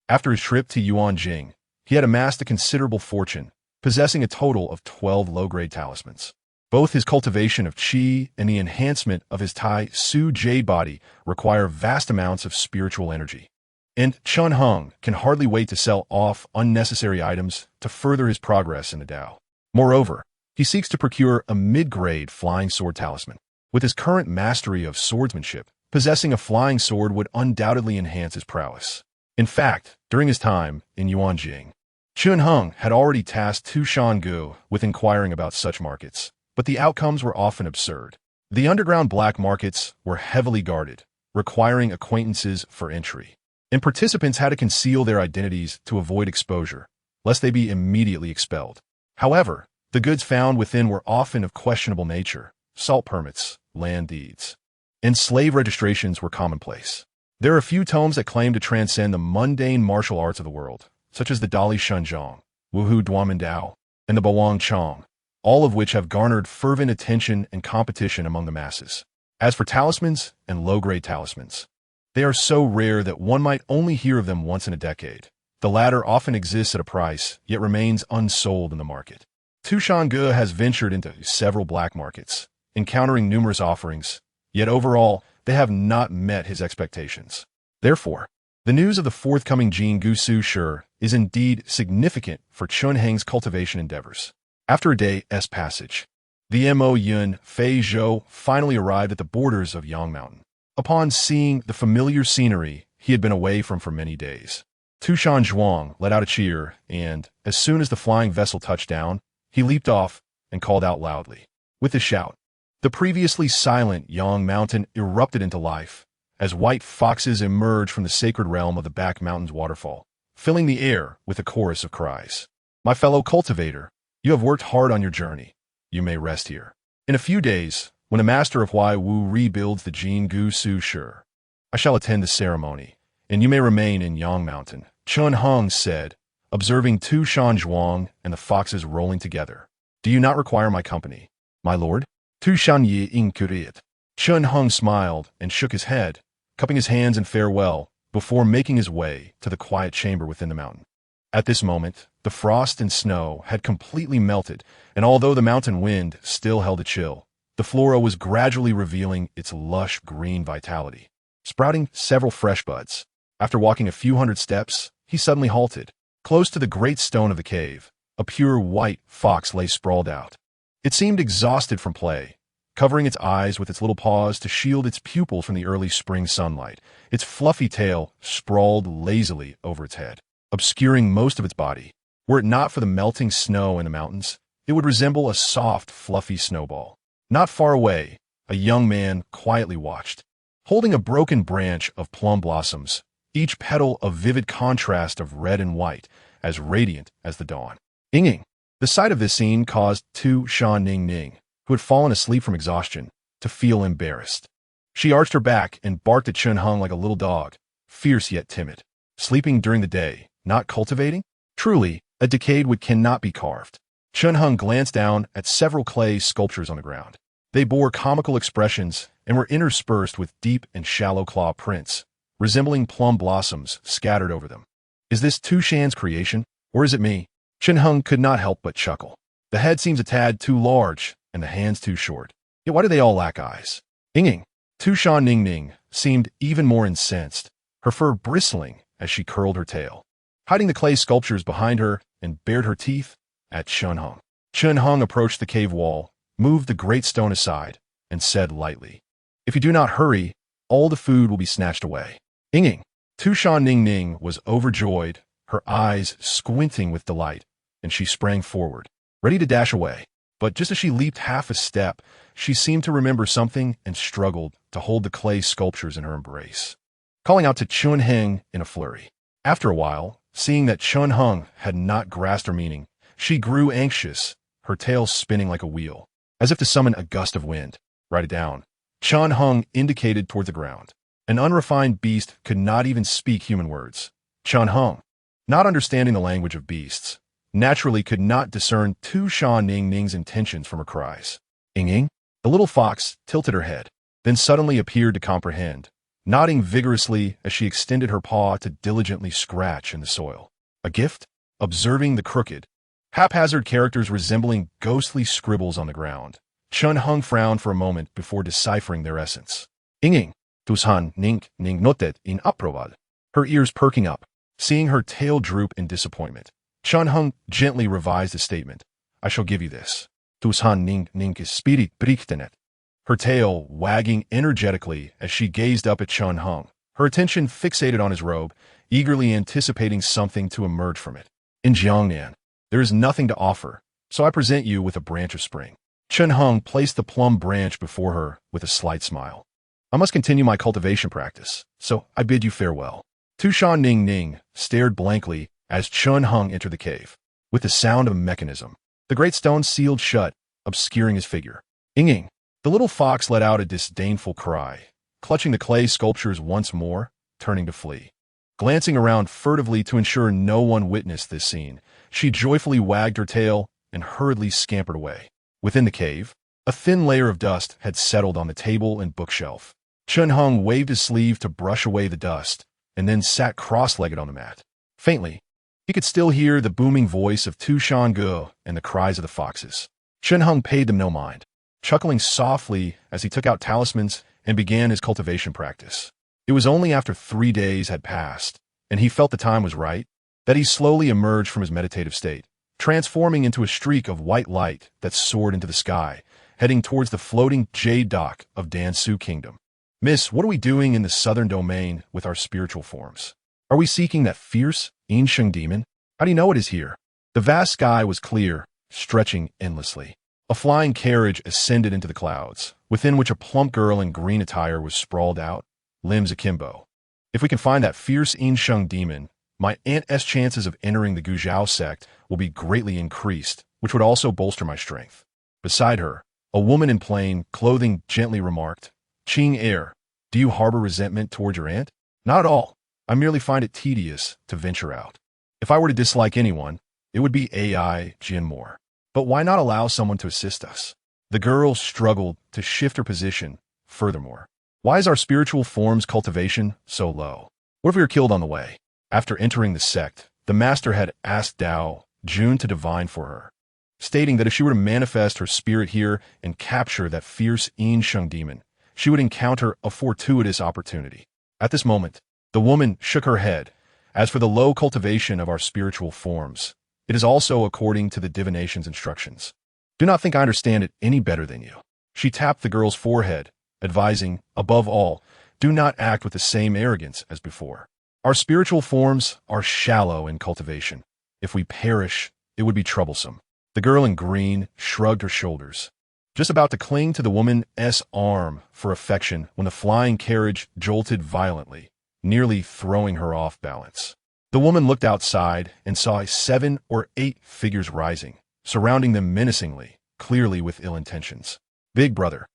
After his trip to Yuanjing, he had amassed a considerable fortune, possessing a total of 12 low-grade talismans. Both his cultivation of qi and the enhancement of his Tai Su jade body require vast amounts of spiritual energy. And Chen Heng can hardly wait to sell off unnecessary items to further his progress in the Tao. Moreover, he seeks to procure a mid-grade flying sword talisman. With his current mastery of swordsmanship, possessing a flying sword would undoubtedly enhance his prowess. In fact, during his time in Yuanjing, Chen Heng had already tasked Tu Shangu with inquiring about such markets, but the outcomes were often absurd. The underground black markets were heavily guarded, requiring acquaintances for entry, and participants had to conceal their identities to avoid exposure, lest they be immediately expelled. However, the goods found within were often of questionable nature. Salt permits, land deeds, and slave registrations were commonplace. There are a few tomes that claim to transcend the mundane martial arts of the world, such as the Dali Shenzhong, Wuhu Duamindao, and the Bawang Chong, all of which have garnered fervent attention and competition among the masses. As for talismans and low-grade talismans, they are so rare that one might only hear of them once in a decade. The latter often exists at a price, yet remains unsold in the market. Tu Shangu has ventured into several black markets, encountering numerous offerings, yet overall, they have not met his expectations. Therefore, the news of the forthcoming Jingu Su Shi is indeed significant for Chen Heng's cultivation endeavors. After a day's passage, the Mo Yun Fei Zhou finally arrived at the borders of Yang Mountain. Upon seeing the familiar scenery he had been away from for many days, Tu Shan Zhuang let out a cheer, and, as soon as the flying vessel touched down, he leaped off and called out loudly. With a shout, the previously silent Yang Mountain erupted into life, as white foxes emerged from the sacred realm of the Back Mountain's waterfall, filling the air with a chorus of cries. My fellow cultivator, you have worked hard on your journey. You may rest here. In a few days, when a master of Huai Wu rebuilds the Jingu Su Shi, I shall attend the ceremony, and you may remain in Yang Mountain, Chen Heng said, observing Tu Shan Zhuang and the foxes rolling together. Do you not require my company, my lord? Tu Shan Yi inquired. Chen Heng smiled and shook his head, cupping his hands in farewell before making his way to the quiet chamber within the mountain. At this moment, the frost and snow had completely melted, and although the mountain wind still held a chill, the flora was gradually revealing its lush green vitality, sprouting several fresh buds. After walking a few hundred steps, he suddenly halted. Close to the great stone of the cave, a pure white fox lay sprawled out. It seemed exhausted from play, covering its eyes with its little paws to shield its pupils from the early spring sunlight. Its fluffy tail sprawled lazily over its head, obscuring most of its body. Were it not for the melting snow in the mountains, it would resemble a soft, fluffy snowball. Not far away, a young man quietly watched, holding a broken branch of plum blossoms, each petal a vivid contrast of red and white, as radiant as the dawn. Inging. The sight of this scene caused Tu Shan Ning Ning, who had fallen asleep from exhaustion, to feel embarrassed. She arched her back and barked at Chun Hung like a little dog, fierce yet timid. Sleeping during the day, not cultivating? Truly, a decayed wood cannot be carved. Chun Hung glanced down at several clay sculptures on the ground. They bore comical expressions and were interspersed with deep and shallow claw prints, resembling plum blossoms scattered over them. Is this Tu Shan's creation, or is it me? Chun Hung could not help but chuckle. The head seems a tad too large, and the hands too short. Yet why do they all lack eyes? Inging. Tu Shan Ning Ning seemed even more incensed, her fur bristling as she curled her tail, hiding the clay sculptures behind her and bared her teeth at Chun Hung. Chun Hung approached the cave wall, moved the great stone aside, and said lightly, "If you do not hurry, all the food will be snatched away." Inging. Tu Shan Ning Ning was overjoyed, her eyes squinting with delight, and she sprang forward, ready to dash away. But just as she leaped half a step, she seemed to remember something and struggled to hold the clay sculptures in her embrace, calling out to Chun Heng in a flurry. After a while, seeing that Chun Hung had not grasped her meaning, she grew anxious, her tail spinning like a wheel, as if to summon a gust of wind. Write it down. Chun Hung indicated toward the ground. An unrefined beast could not even speak human words. Chun Hung, not understanding the language of beasts, naturally could not discern Tu Shan Ning Ning's intentions from her cries. Inging. The little fox tilted her head, then suddenly appeared to comprehend, nodding vigorously as she extended her paw to diligently scratch in the soil. A gift? Observing the crooked, haphazard characters resembling ghostly scribbles on the ground, Chun Hung frowned for a moment before deciphering their essence. Inging. Tu Shan Ning Ning noted in approval, her ears perking up, seeing her tail droop in disappointment. Chun Hung gently revised the statement. "I shall give you this. Tu Shan Ning Ning is spirit brichtenet." Her tail wagging energetically as she gazed up at Chun Hung, her attention fixated on his robe, eagerly anticipating something to emerge from it. "In Jiangnan, there is nothing to offer, so I present you with a branch of spring." Chun Hung placed the plum branch before her with a slight smile. "I must continue my cultivation practice, so I bid you farewell." Tu Shan Ning Ning stared blankly as Chun Hung entered the cave. With the sound of a mechanism, the great stone sealed shut, obscuring his figure. Inging. The little fox let out a disdainful cry, clutching the clay sculptures once more, turning to flee. Glancing around furtively to ensure no one witnessed this scene, she joyfully wagged her tail and hurriedly scampered away. Within the cave, a thin layer of dust had settled on the table and bookshelf. Chun Hung waved his sleeve to brush away the dust, and then sat cross-legged on the mat. Faintly, he could still hear the booming voice of Tu Shan Ge and the cries of the foxes. Chun Hung paid them no mind, chuckling softly as he took out talismans and began his cultivation practice. It was only after 3 days had passed, and he felt the time was right, that he slowly emerged from his meditative state, transforming into a streak of white light that soared into the sky, heading towards the floating jade dock of Dansu Kingdom. "Miss, what are we doing in the southern domain with our spiritual forms? Are we seeking that fierce, ancient demon? How do you know it is here?" The vast sky was clear, stretching endlessly. A flying carriage ascended into the clouds, within which a plump girl in green attire was sprawled out, limbs akimbo. "If we can find that fierce ancient demon, my Aunt S chances of entering the Guzhou sect will be greatly increased, which would also bolster my strength." Beside her, a woman in plain clothing gently remarked, "Qing Air, do you harbor resentment toward your aunt?" "Not at all. I merely find it tedious to venture out. If I were to dislike anyone, it would be AI Jin Moore. But why not allow someone to assist us?" The girl struggled to shift her position. Furthermore, Why is our spiritual form's cultivation so low? What if we were killed on the way? After entering the sect, the master had asked Dao Jun to divine for her, stating that if she were to manifest her spirit here and capture that fierce Yin Sheng demon, she would encounter a fortuitous opportunity. At this moment, the woman shook her head. As for the low cultivation of our spiritual forms, it is also according to the divination's instructions. Do not think I understand it any better than you. She tapped the girl's forehead, advising, above all, do not act with the same arrogance as before. Our spiritual forms are shallow in cultivation. If we perish, it would be troublesome. The girl in green shrugged her shoulders, just about to cling to the woman's arm for affection when the flying carriage jolted violently, nearly throwing her off balance. The woman looked outside and saw 7 or 8 figures rising, surrounding them menacingly, clearly with ill intentions. Big brother,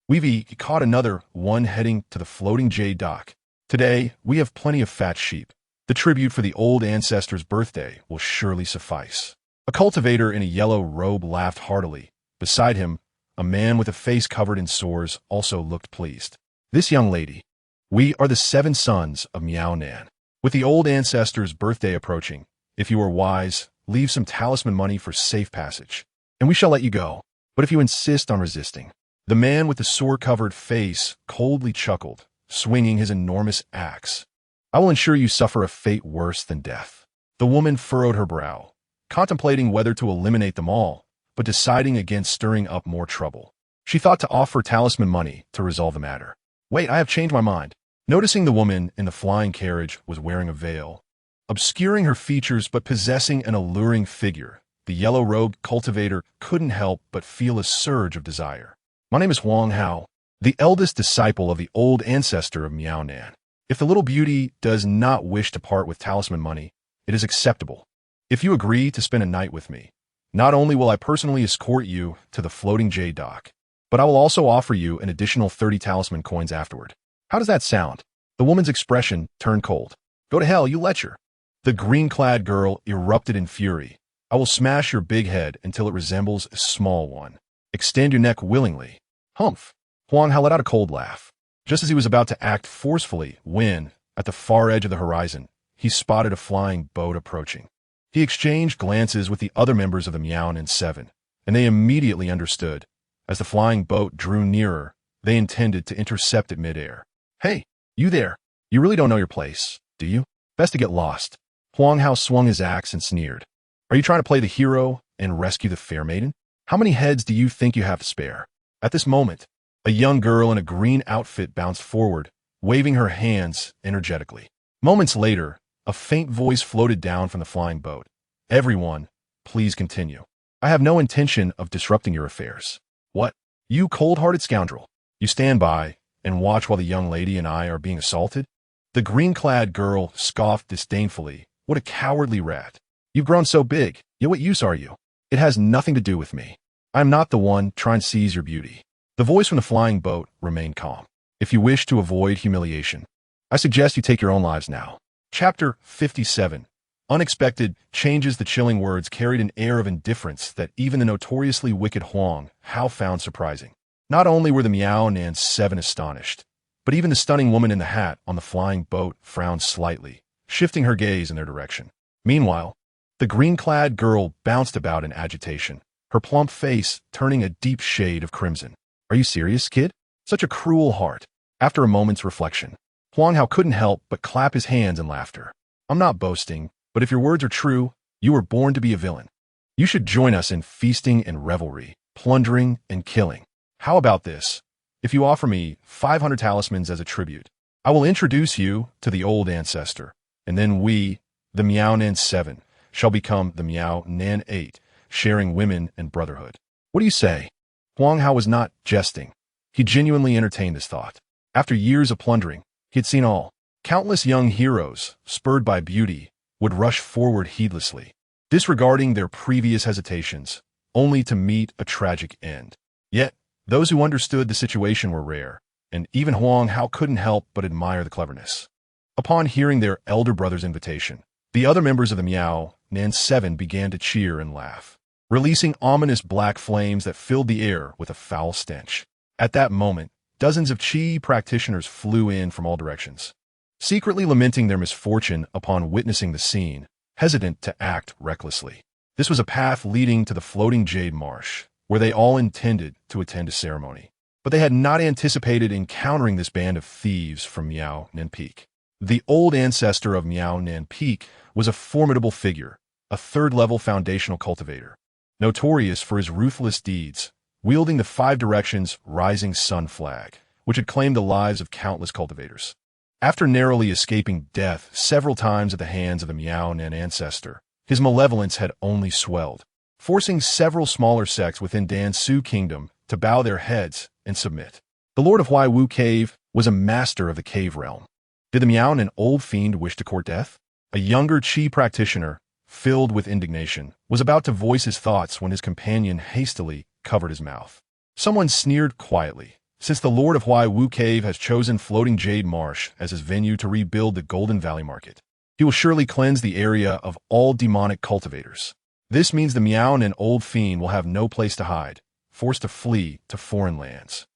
we've caught another one heading to the floating jade dock. Today, we have plenty of fat sheep. The tribute for the old ancestor's birthday will surely suffice. A cultivator in a yellow robe laughed heartily. Beside him, a man with a face covered in sores also looked pleased. This young lady, we are the 7 sons of Miao Nan. With the old ancestor's birthday approaching, if you are wise, leave some talisman money for safe passage, and we shall let you go. But if you insist on resisting, the man with the sore-covered face coldly chuckled, swinging his enormous axe. I will ensure you suffer a fate worse than death. The woman furrowed her brow, contemplating whether to eliminate them all, but deciding against stirring up more trouble. She thought to offer talisman money to resolve the matter. Wait, I have changed my mind. Noticing the woman in the flying carriage was wearing a veil, obscuring her features but possessing an alluring figure, the yellow-robed cultivator couldn't help but feel a surge of desire. My name is Huang Hao, the eldest disciple of the old ancestor of Miao Nan. If the little beauty does not wish to part with talisman money, it is acceptable. If you agree to spend a night with me, not only will I personally escort you to the floating jade dock, but I will also offer you an additional 30 talisman coins afterward. How does that sound? The woman's expression turned cold. Go to hell, you lecher. The green-clad girl erupted in fury. I will smash your big head until it resembles a small one. Extend your neck willingly. Humph. Huang Hao let out a cold laugh, just as he was about to act forcefully when, at the far edge of the horizon, he spotted a flying boat approaching. He exchanged glances with the other members of the Miao Nan 7, and they immediately understood. As the flying boat drew nearer, they intended to intercept it midair. Hey, you there. You really don't know your place, do you? Best to get lost. Huang Hao swung his axe and sneered. Are you trying to play the hero and rescue the fair maiden? How many heads do you think you have to spare? At this moment, a young girl in a green outfit bounced forward, waving her hands energetically. Moments later, a faint voice floated down from the flying boat. Everyone, please continue. I have no intention of disrupting your affairs. What? You cold-hearted scoundrel. You stand by and watch while the young lady and I are being assaulted? The green-clad girl scoffed disdainfully. What a cowardly rat. You've grown so big, yet what use are you? It has nothing to do with me. I am not the one trying to seize your beauty. The voice from the flying boat remained calm. If you wish to avoid humiliation, I suggest you take your own lives now. Chapter 57. Unexpected changes. The chilling words carried an air of indifference that even the notoriously wicked Huang Hao found surprising. Not only were the Miao Nan 7 astonished, but even the stunning woman in the hat on the flying boat frowned slightly, shifting her gaze in their direction. Meanwhile, the green-clad girl bounced about in agitation, her plump face turning a deep shade of crimson. Are you serious, kid? Such a cruel heart. After a moment's reflection, Huang Hao couldn't help but clap his hands in laughter. I'm not boasting, but if your words are true, you were born to be a villain. You should join us in feasting and revelry, plundering and killing. How about this? If you offer me 500 talismans as a tribute, I will introduce you to the old ancestor, and then we, the Miao Nan 7, shall become the Miao Nan 8, sharing women and brotherhood. What do you say? Huang Hao was not jesting. He genuinely entertained this thought. After years of plundering, he had seen all. Countless young heroes, spurred by beauty, would rush forward heedlessly, disregarding their previous hesitations, only to meet a tragic end. Yet, those who understood the situation were rare, and even Huang Hao couldn't help but admire the cleverness. Upon hearing their elder brother's invitation, the other members of the Miao Nan 7 began to cheer and laugh, releasing ominous black flames that filled the air with a foul stench. At that moment, dozens of Qi practitioners flew in from all directions, secretly lamenting their misfortune upon witnessing the scene, hesitant to act recklessly. This was a path leading to the floating jade marsh, where they all intended to attend a ceremony. But they had not anticipated encountering this band of thieves from Miao Nan Peak. The old ancestor of Miao Nan Peak was a formidable figure, a third-level foundational cultivator, notorious for his ruthless deeds, wielding the Five Directions Rising Sun flag, which had claimed the lives of countless cultivators. After narrowly escaping death several times at the hands of the Miao Nan ancestor, his malevolence had only swelled, forcing several smaller sects within Dansu Kingdom to bow their heads and submit. The Lord of Wu Cave was a master of the cave realm. Did the Miao Nan old fiend wish to court death? A younger Qi practitioner, filled with indignation, was about to voice his thoughts when his companion hastily covered his mouth. Someone sneered quietly. Since the Lord of Wu Cave has chosen Floating Jade Marsh as his venue to rebuild the Golden Valley Market, he will surely cleanse the area of all demonic cultivators. This means the Miao Nan old fiend will have no place to hide, forced to flee to foreign lands.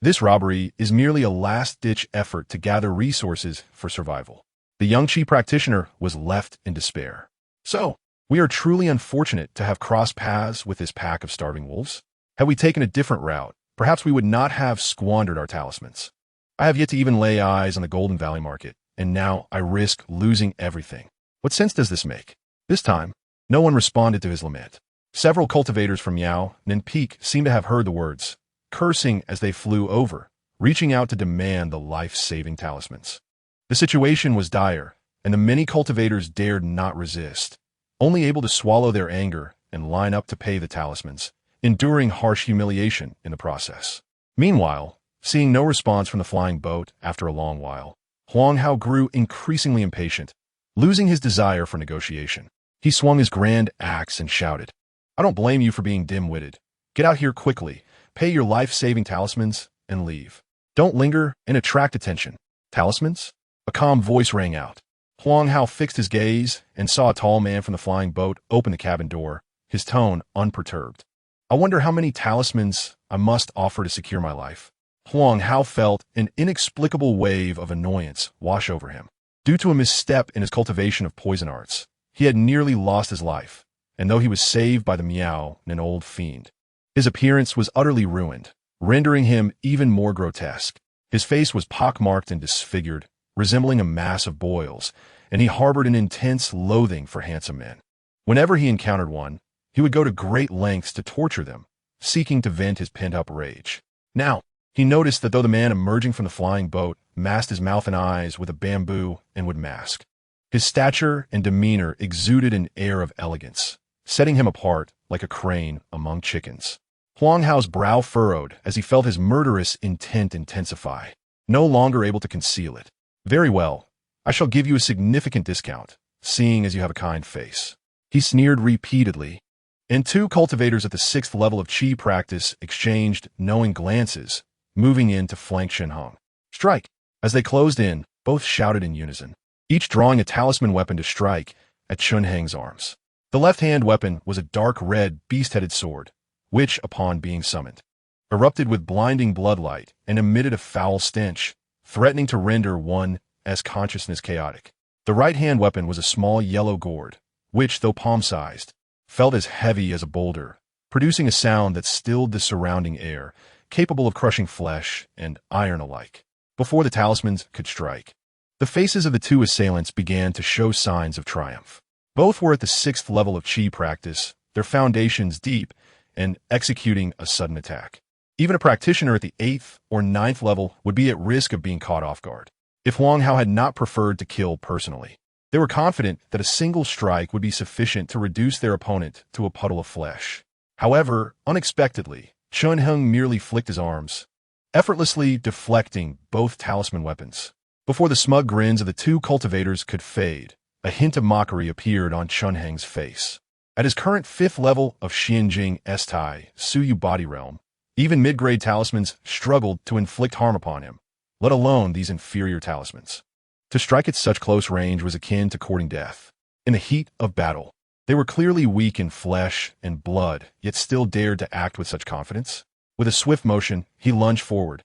This robbery is merely a last-ditch effort to gather resources for survival. The young Qi practitioner was left in despair. So, we are truly unfortunate to have crossed paths with this pack of starving wolves. Had we taken a different route, perhaps we would not have squandered our talismans. I have yet to even lay eyes on the Golden Valley Market, and now I risk losing everything. What sense does this make? This time, no one responded to his lament. Several cultivators from Miao Nan Peak seemed to have heard the words, cursing as they flew over, reaching out to demand the life-saving talismans. The situation was dire, and the many cultivators dared not resist, only able to swallow their anger and line up to pay the talismans, enduring harsh humiliation in the process. Meanwhile, seeing no response from the flying boat after a long while, Huang Hao grew increasingly impatient, losing his desire for negotiation. He swung his grand axe and shouted, "I don't blame you for being dim-witted. Get out here quickly, pay your life-saving talismans, and leave. Don't linger and attract attention." Talismans? A calm voice rang out. Huang Hao fixed his gaze and saw a tall man from the flying boat open the cabin door, his tone unperturbed. "I wonder how many talismans I must offer to secure my life." Huang Hao felt an inexplicable wave of annoyance wash over him. Due to a misstep in his cultivation of poison arts, he had nearly lost his life, and though he was saved by the Miao Nan old fiend, his appearance was utterly ruined, rendering him even more grotesque. His face was pockmarked and disfigured, resembling a mass of boils, and he harbored an intense loathing for handsome men. Whenever he encountered one, he would go to great lengths to torture them, seeking to vent his pent-up rage. Now, he noticed that though the man emerging from the flying boat masked his mouth and eyes with a bamboo and wood mask, his stature and demeanor exuded an air of elegance, setting him apart like a crane among chickens. Huang Hao's brow furrowed as he felt his murderous intent intensify, no longer able to conceal it. "Very well, I shall give you a significant discount, seeing as you have a kind face." He sneered repeatedly, and two cultivators at the 6th level of Qi practice exchanged knowing glances, moving in to flank Shenhong. "Strike!" As they closed in, both shouted in unison, each drawing a talisman weapon to strike at Chunheng's arms. The left-hand weapon was a dark red beast-headed sword, which, upon being summoned, erupted with blinding bloodlight and emitted a foul stench, threatening to render one's consciousness chaotic. The right-hand weapon was a small yellow gourd, which, though palm-sized, felt as heavy as a boulder, producing a sound that stilled the surrounding air, capable of crushing flesh and iron alike. Before the talismans could strike, the faces of the two assailants began to show signs of triumph. Both were at the 6th level of Qi practice, their foundations deep, and executing a sudden attack. Even a practitioner at the 8th or 9th level would be at risk of being caught off guard, if Huang Hao had not preferred to kill personally. They were confident that a single strike would be sufficient to reduce their opponent to a puddle of flesh. However, unexpectedly, Chunheng merely flicked his arms, effortlessly deflecting both talisman weapons. Before the smug grins of the two cultivators could fade, a hint of mockery appeared on Chunheng's face. At his current 5th level of Xianjing Estai Suyu body realm, even mid-grade talismans struggled to inflict harm upon him, let alone these inferior talismans. To strike at such close range was akin to courting death. In the heat of battle, they were clearly weak in flesh and blood, yet still dared to act with such confidence. With a swift motion, he lunged forward,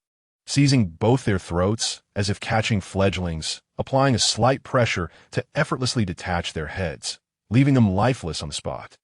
seizing both their throats as if catching fledglings, applying a slight pressure to effortlessly detach their heads, leaving them lifeless on the spot.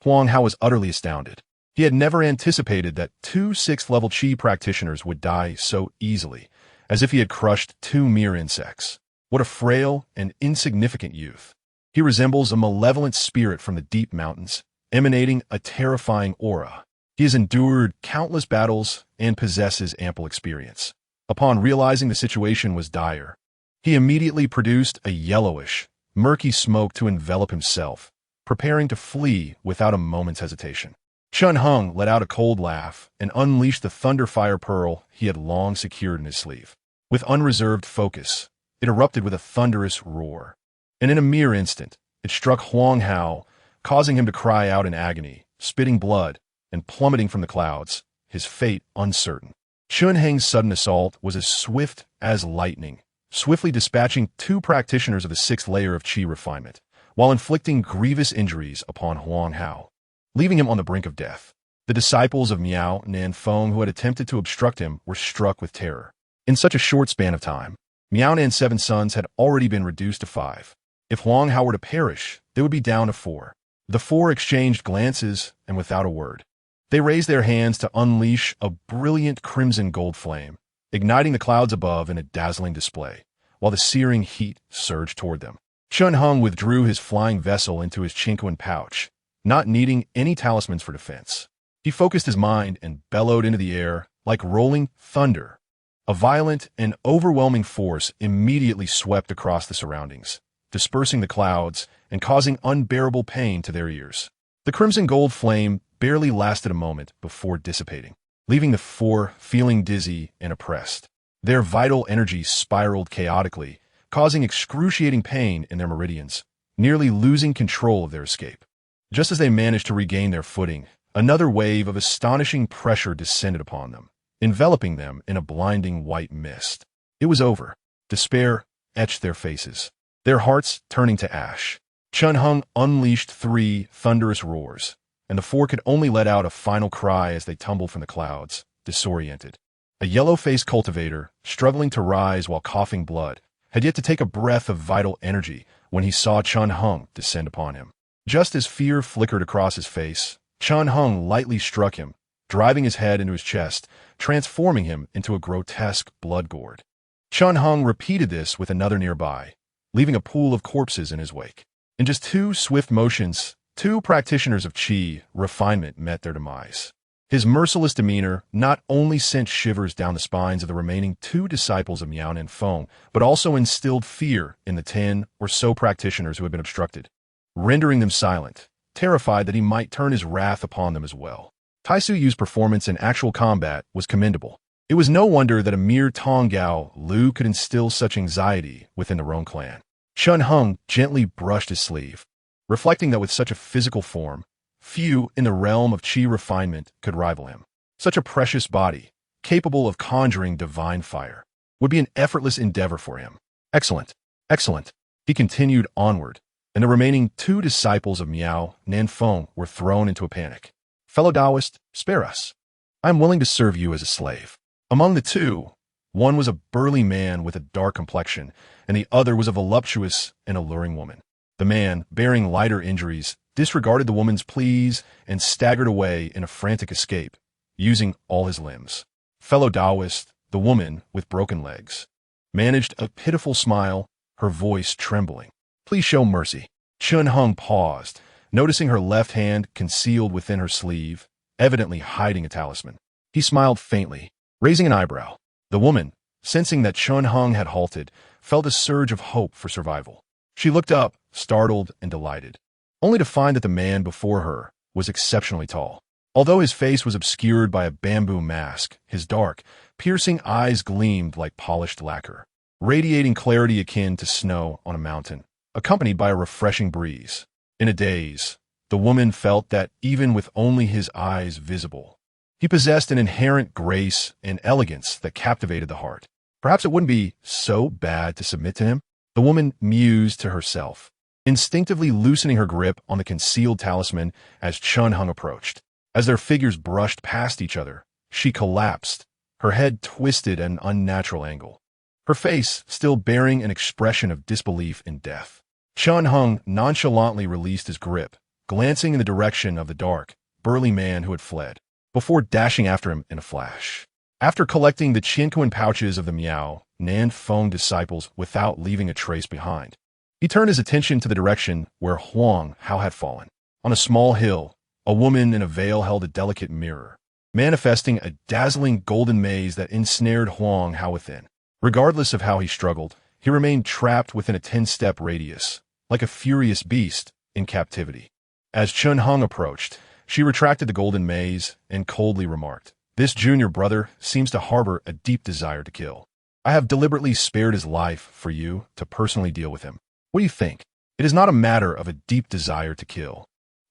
Huang Hao was utterly astounded. He had never anticipated that two sixth-level Qi practitioners would die so easily, as if he had crushed two mere insects. What a frail and insignificant youth. He resembles a malevolent spirit from the deep mountains, emanating a terrifying aura. He has endured countless battles and possesses ample experience. Upon realizing the situation was dire, he immediately produced a yellowish, murky smoke to envelop himself, preparing to flee without a moment's hesitation. Chun Hung let out a cold laugh and unleashed the thunderfire pearl he had long secured in his sleeve. With unreserved focus, it erupted with a thunderous roar, and in a mere instant, it struck Huang Hao, causing him to cry out in agony, spitting blood, and plummeting from the clouds, his fate uncertain. Chun Heng's sudden assault was as swift as lightning, swiftly dispatching two practitioners of the sixth layer of Qi refinement, while inflicting grievous injuries upon Huang Hao, leaving him on the brink of death. The disciples of Miao Nanfeng who had attempted to obstruct him were struck with terror. In such a short span of time, Miao Nan's 7 sons had already been reduced to 5. If Huang Hao were to perish, they would be down to 4. The 4 exchanged glances, and without a word, they raised their hands to unleash a brilliant crimson gold flame, igniting the clouds above in a dazzling display, while the searing heat surged toward them. Chun Hung withdrew his flying vessel into his Chinquan pouch, not needing any talismans for defense. He focused his mind and bellowed into the air like rolling thunder. A violent and overwhelming force immediately swept across the surroundings, dispersing the clouds and causing unbearable pain to their ears. The crimson gold flame barely lasted a moment before dissipating, leaving the 4 feeling dizzy and oppressed. Their vital energy spiraled chaotically, causing excruciating pain in their meridians, nearly losing control of their escape. Just as they managed to regain their footing, another wave of astonishing pressure descended upon them, enveloping them in a blinding white mist. It was over. Despair etched their faces, their hearts turning to ash. Chun Hung unleashed 3 thunderous roars, and the 4 could only let out a final cry as they tumbled from the clouds, disoriented. A yellow-faced cultivator, struggling to rise while coughing blood, had yet to take a breath of vital energy when he saw Chun Hung descend upon him. Just as fear flickered across his face, Chun Hung lightly struck him, driving his head into his chest, transforming him into a grotesque blood gourd. Chun Hung repeated this with another nearby, leaving a pool of corpses in his wake. In just 2 swift motions, 2 practitioners of Qi refinement met their demise. His merciless demeanor not only sent shivers down the spines of the remaining 2 disciples of Miao Nanfeng, but also instilled fear in the 10 or so practitioners who had been obstructed, rendering them silent, terrified that he might turn his wrath upon them as well. Taisu Yu's performance in actual combat was commendable. It was no wonder that a mere Tonggao Lu could instill such anxiety within the Rong clan. Chun Hung gently brushed his sleeve, reflecting that with such a physical form, few in the realm of Qi refinement could rival him. Such a precious body, capable of conjuring divine fire, would be an effortless endeavor for him. Excellent, excellent. He continued onward, and the remaining 2 disciples of Miao Nanfeng were thrown into a panic. Fellow Taoist, spare us. I am willing to serve you as a slave. Among the 2, one was a burly man with a dark complexion, and the other was a voluptuous and alluring woman. The man, bearing lighter injuries, disregarded the woman's pleas and staggered away in a frantic escape, using all his limbs. Fellow Taoist, the woman with broken legs, managed a pitiful smile, her voice trembling. Please show mercy. Chun Hung paused, noticing her left hand concealed within her sleeve, evidently hiding a talisman. He smiled faintly, raising an eyebrow. The woman, sensing that Chun Hung had halted, felt a surge of hope for survival. She looked up, startled and delighted, only to find that the man before her was exceptionally tall. Although his face was obscured by a bamboo mask, his dark, piercing eyes gleamed like polished lacquer, radiating clarity akin to snow on a mountain, accompanied by a refreshing breeze. In a daze, the woman felt that even with only his eyes visible, he possessed an inherent grace and elegance that captivated the heart. Perhaps it wouldn't be so bad to submit to him, the woman mused to herself, instinctively loosening her grip on the concealed talisman as Chun Hung approached. As their figures brushed past each other, she collapsed, her head twisted at an unnatural angle, her face still bearing an expression of disbelief in death. Chun Hung nonchalantly released his grip, glancing in the direction of the dark, burly man who had fled, before dashing after him in a flash. After collecting the Qinquan pouches of the Miao Nan Feng disciples without leaving a trace behind, he turned his attention to the direction where Huang Hao had fallen. On a small hill, a woman in a veil held a delicate mirror, manifesting a dazzling golden maze that ensnared Huang Hao within. Regardless of how he struggled, he remained trapped within a 10-step radius, like a furious beast in captivity. As Chun Hung approached, she retracted the golden maze and coldly remarked, "This junior brother seems to harbor a deep desire to kill. I have deliberately spared his life for you to personally deal with him. What do you think? It is not a matter of a deep desire to kill,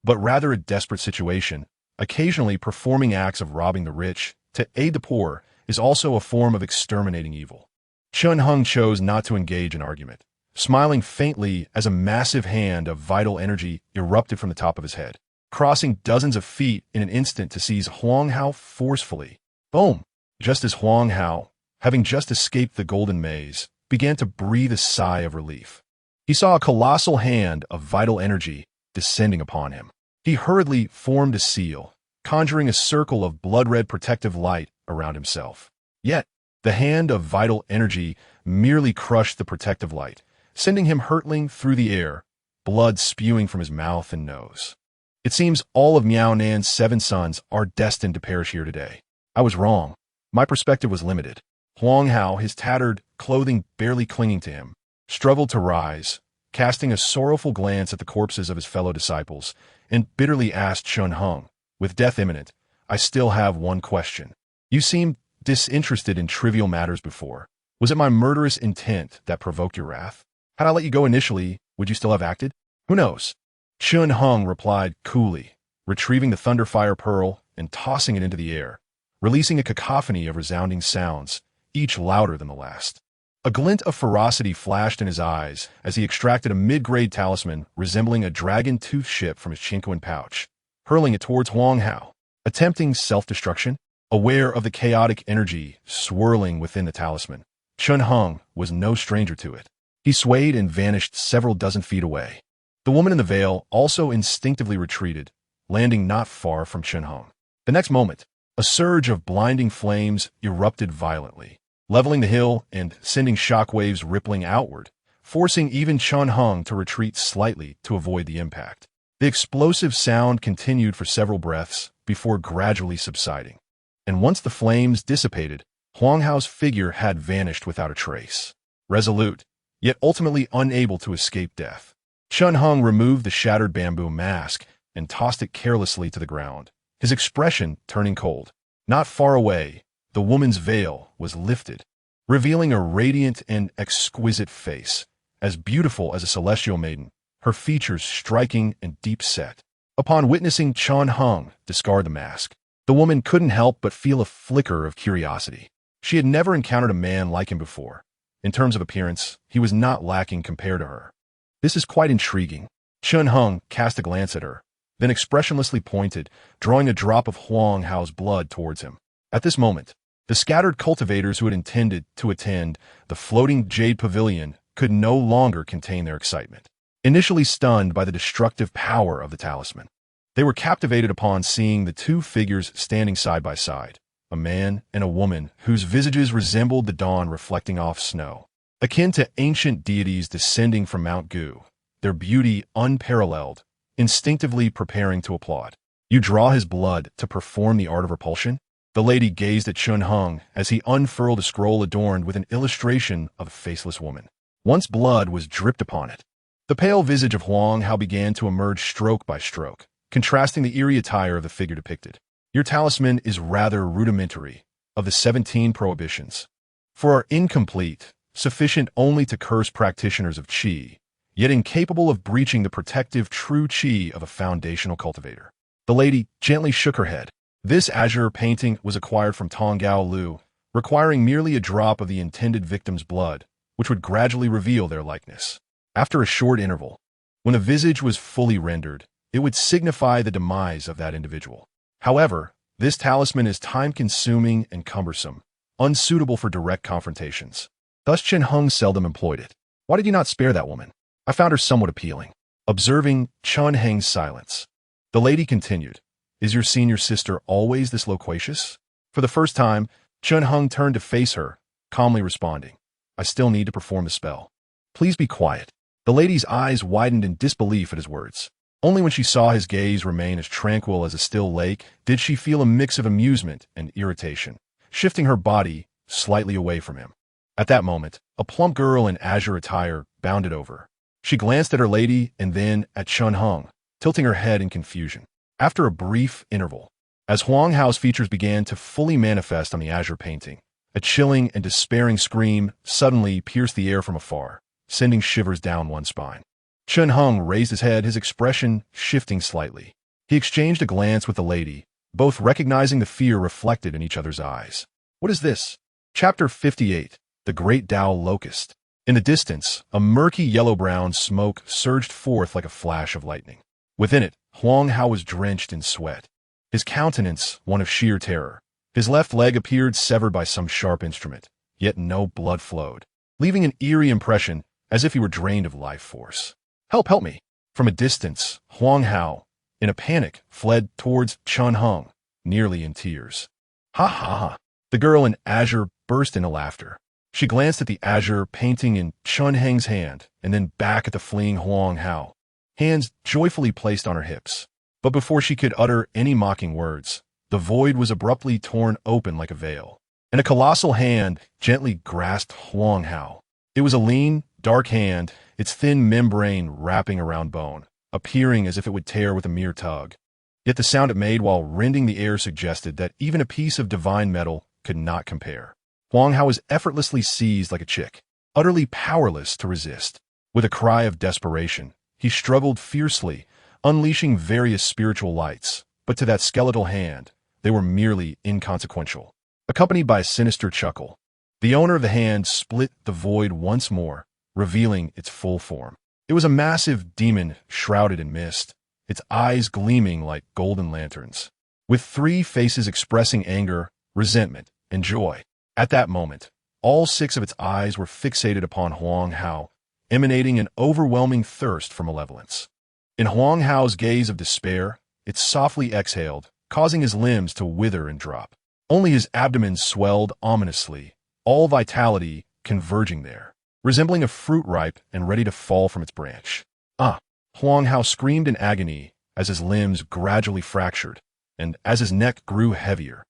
but rather a desperate situation. Occasionally performing acts of robbing the rich to aid the poor is also a form of exterminating evil." Chun Hung chose not to engage in argument, smiling faintly as a massive hand of vital energy erupted from the top of his head, crossing dozens of feet in an instant to seize Huang Hao forcefully. Boom! Just as Huang Hao, having just escaped the golden maze, began to breathe a sigh of relief, he saw a colossal hand of vital energy descending upon him. He hurriedly formed a seal, conjuring a circle of blood-red protective light around himself. Yet, the hand of vital energy merely crushed the protective light, sending him hurtling through the air, blood spewing from his mouth and nose. It seems all of Miao Nan's 7 sons are destined to perish here today. I was wrong. My perspective was limited. Huang Hao, his tattered clothing barely clinging to him, struggled to rise, casting a sorrowful glance at the corpses of his fellow disciples, and bitterly asked Chun Hung, "With death imminent, I still have one question. You seemed disinterested in trivial matters before. Was it my murderous intent that provoked your wrath? Had I let you go initially, would you still have acted? Who knows?" Chun Hung replied coolly, retrieving the Thunderfire Pearl and tossing it into the air, releasing a cacophony of resounding sounds, each louder than the last. A glint of ferocity flashed in his eyes as he extracted a mid-grade talisman resembling a dragon-tooth ship from his Qinquan pouch, hurling it towards Huang Hao. Attempting self-destruction? Aware of the chaotic energy swirling within the talisman, Chun Hung was no stranger to it. He swayed and vanished several dozen feet away. The woman in the veil also instinctively retreated, landing not far from Chun Hung. The next moment, a surge of blinding flames erupted violently, leveling the hill and sending shockwaves rippling outward, forcing even Chun Hung to retreat slightly to avoid the impact. The explosive sound continued for several breaths before gradually subsiding, and once the flames dissipated, Huang Hao's figure had vanished without a trace. Resolute, yet ultimately unable to escape death, Chun Hung removed the shattered bamboo mask and tossed it carelessly to the ground, his expression turning cold. Not far away, the woman's veil was lifted, revealing a radiant and exquisite face, as beautiful as a celestial maiden, her features striking and deep-set. Upon witnessing Chun Hung discard the mask, the woman couldn't help but feel a flicker of curiosity. She had never encountered a man like him before. In terms of appearance, he was not lacking compared to her. "This is quite intriguing." Chun Hung cast a glance at her, then expressionlessly pointed, drawing a drop of Huang Hao's blood towards him. At this moment, the scattered cultivators who had intended to attend the floating jade pavilion could no longer contain their excitement. Initially stunned by the destructive power of the talisman, they were captivated upon seeing the 2 figures standing side by side, a man and a woman whose visages resembled the dawn reflecting off snow. Akin to ancient deities descending from Mount Gu, their beauty unparalleled, instinctively preparing to applaud. "You draw his blood to perform the art of repulsion?" The lady gazed at Chun Hung as he unfurled a scroll adorned with an illustration of a faceless woman. Once blood was dripped upon it, the pale visage of Huang Hao began to emerge stroke by stroke, contrasting the eerie attire of the figure depicted. "Your talisman is rather rudimentary, of the 17 prohibitions. For are incomplete, sufficient only to curse practitioners of qi, yet incapable of breaching the protective true qi of a foundational cultivator." The lady gently shook her head. This azure painting was acquired from Tonggao Lu, requiring merely a drop of the intended victim's blood, which would gradually reveal their likeness. After a short interval, when a visage was fully rendered, it would signify the demise of that individual. However, this talisman is time-consuming and cumbersome, unsuitable for direct confrontations. Thus Chen Heng seldom employed it. Why did you not spare that woman? I found her somewhat appealing. Observing Chen Heng's silence, the lady continued, Is your senior sister always this loquacious? For the first time, Chen Heng turned to face her, calmly responding, I still need to perform the spell. Please be quiet. The lady's eyes widened in disbelief at his words. Only when she saw his gaze remain as tranquil as a still lake did she feel a mix of amusement and irritation, shifting her body slightly away from him. At that moment, a plump girl in azure attire bounded over. She glanced at her lady and then at Chen Heng, tilting her head in confusion. After a brief interval, as Huang Hao's features began to fully manifest on the azure painting, a chilling and despairing scream suddenly pierced the air from afar, sending shivers down one's spine. Chen Heng raised his head, his expression shifting slightly. He exchanged a glance with the lady, both recognizing the fear reflected in each other's eyes. What is this? Chapter 58, The Great Tao Locust. In the distance, a murky yellow-brown smoke surged forth like a flash of lightning. Within it, Huang Hao was drenched in sweat, his countenance one of sheer terror. His left leg appeared severed by some sharp instrument, yet no blood flowed, leaving an eerie impression as if he were drained of life force. Help me! From a distance, Huang Hao, in a panic, fled towards Chen Heng, nearly in tears. Ha ha ha! The girl in azure burst into laughter. She glanced at the azure painting in Chen Heng's hand and then back at the fleeing Huang Hao, hands joyfully placed on her hips. But before she could utter any mocking words, the void was abruptly torn open like a veil, and a colossal hand gently grasped Huang Hao. It was a lean, dark hand, its thin membrane wrapping around bone, appearing as if it would tear with a mere tug. Yet the sound it made while rending the air suggested that even a piece of divine metal could not compare. Huang Hao was effortlessly seized like a chick, utterly powerless to resist. With a cry of desperation, he struggled fiercely, unleashing various spiritual lights, but to that skeletal hand, they were merely inconsequential. Accompanied by a sinister chuckle, the owner of the hand split the void once more, revealing its full form. It was a massive demon shrouded in mist, its eyes gleaming like golden lanterns, with three faces expressing anger, resentment, and joy. At that moment, all six of its eyes were fixated upon Huang Hao, emanating an overwhelming thirst for malevolence. In Huang Hao's gaze of despair, it softly exhaled, causing his limbs to wither and drop. Only his abdomen swelled ominously, all vitality converging there, resembling a fruit ripe and ready to fall from its branch. Ah! Huang Hao screamed in agony as his limbs gradually fractured, and as his neck grew heavier.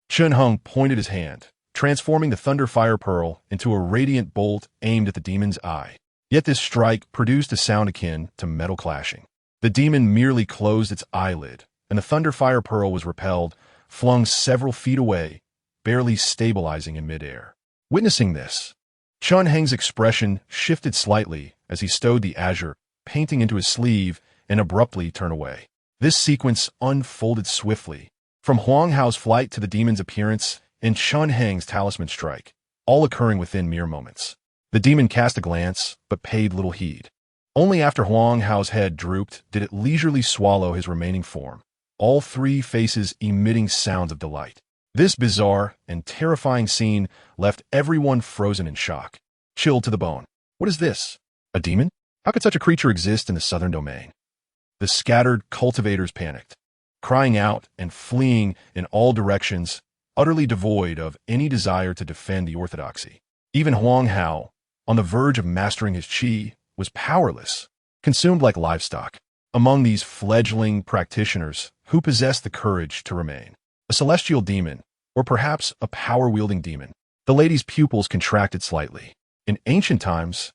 Chen Heng pointed his hand, transforming the thunder fire pearl into a radiant bolt aimed at the demon's eye. Yet this strike produced a sound akin to metal clashing. The demon merely closed its eyelid, and the thunder fire pearl was repelled, flung several feet away, barely stabilizing in midair. Witnessing this, Chen Heng's expression shifted slightly as he stowed the azure painting into his sleeve and abruptly turned away. This sequence unfolded swiftly, from Huang Hao's flight to the demon's appearance and Chen Heng's talisman strike, all occurring within mere moments. The demon cast a glance, but paid little heed. Only after Huang Hao's head drooped did it leisurely swallow his remaining form, all three faces emitting sounds of delight. This bizarre and terrifying scene left everyone frozen in shock, chilled to the bone. What is this? A demon? How could such a creature exist in the southern domain? The scattered cultivators panicked, crying out and fleeing in all directions, utterly devoid of any desire to defend the orthodoxy. Even Huang Hao, on the verge of mastering his qi, was powerless, consumed like livestock. Among these fledgling practitioners, who possessed the courage to remain? A celestial demon, or perhaps a power-wielding demon? The lady's pupils contracted slightly. In ancient times,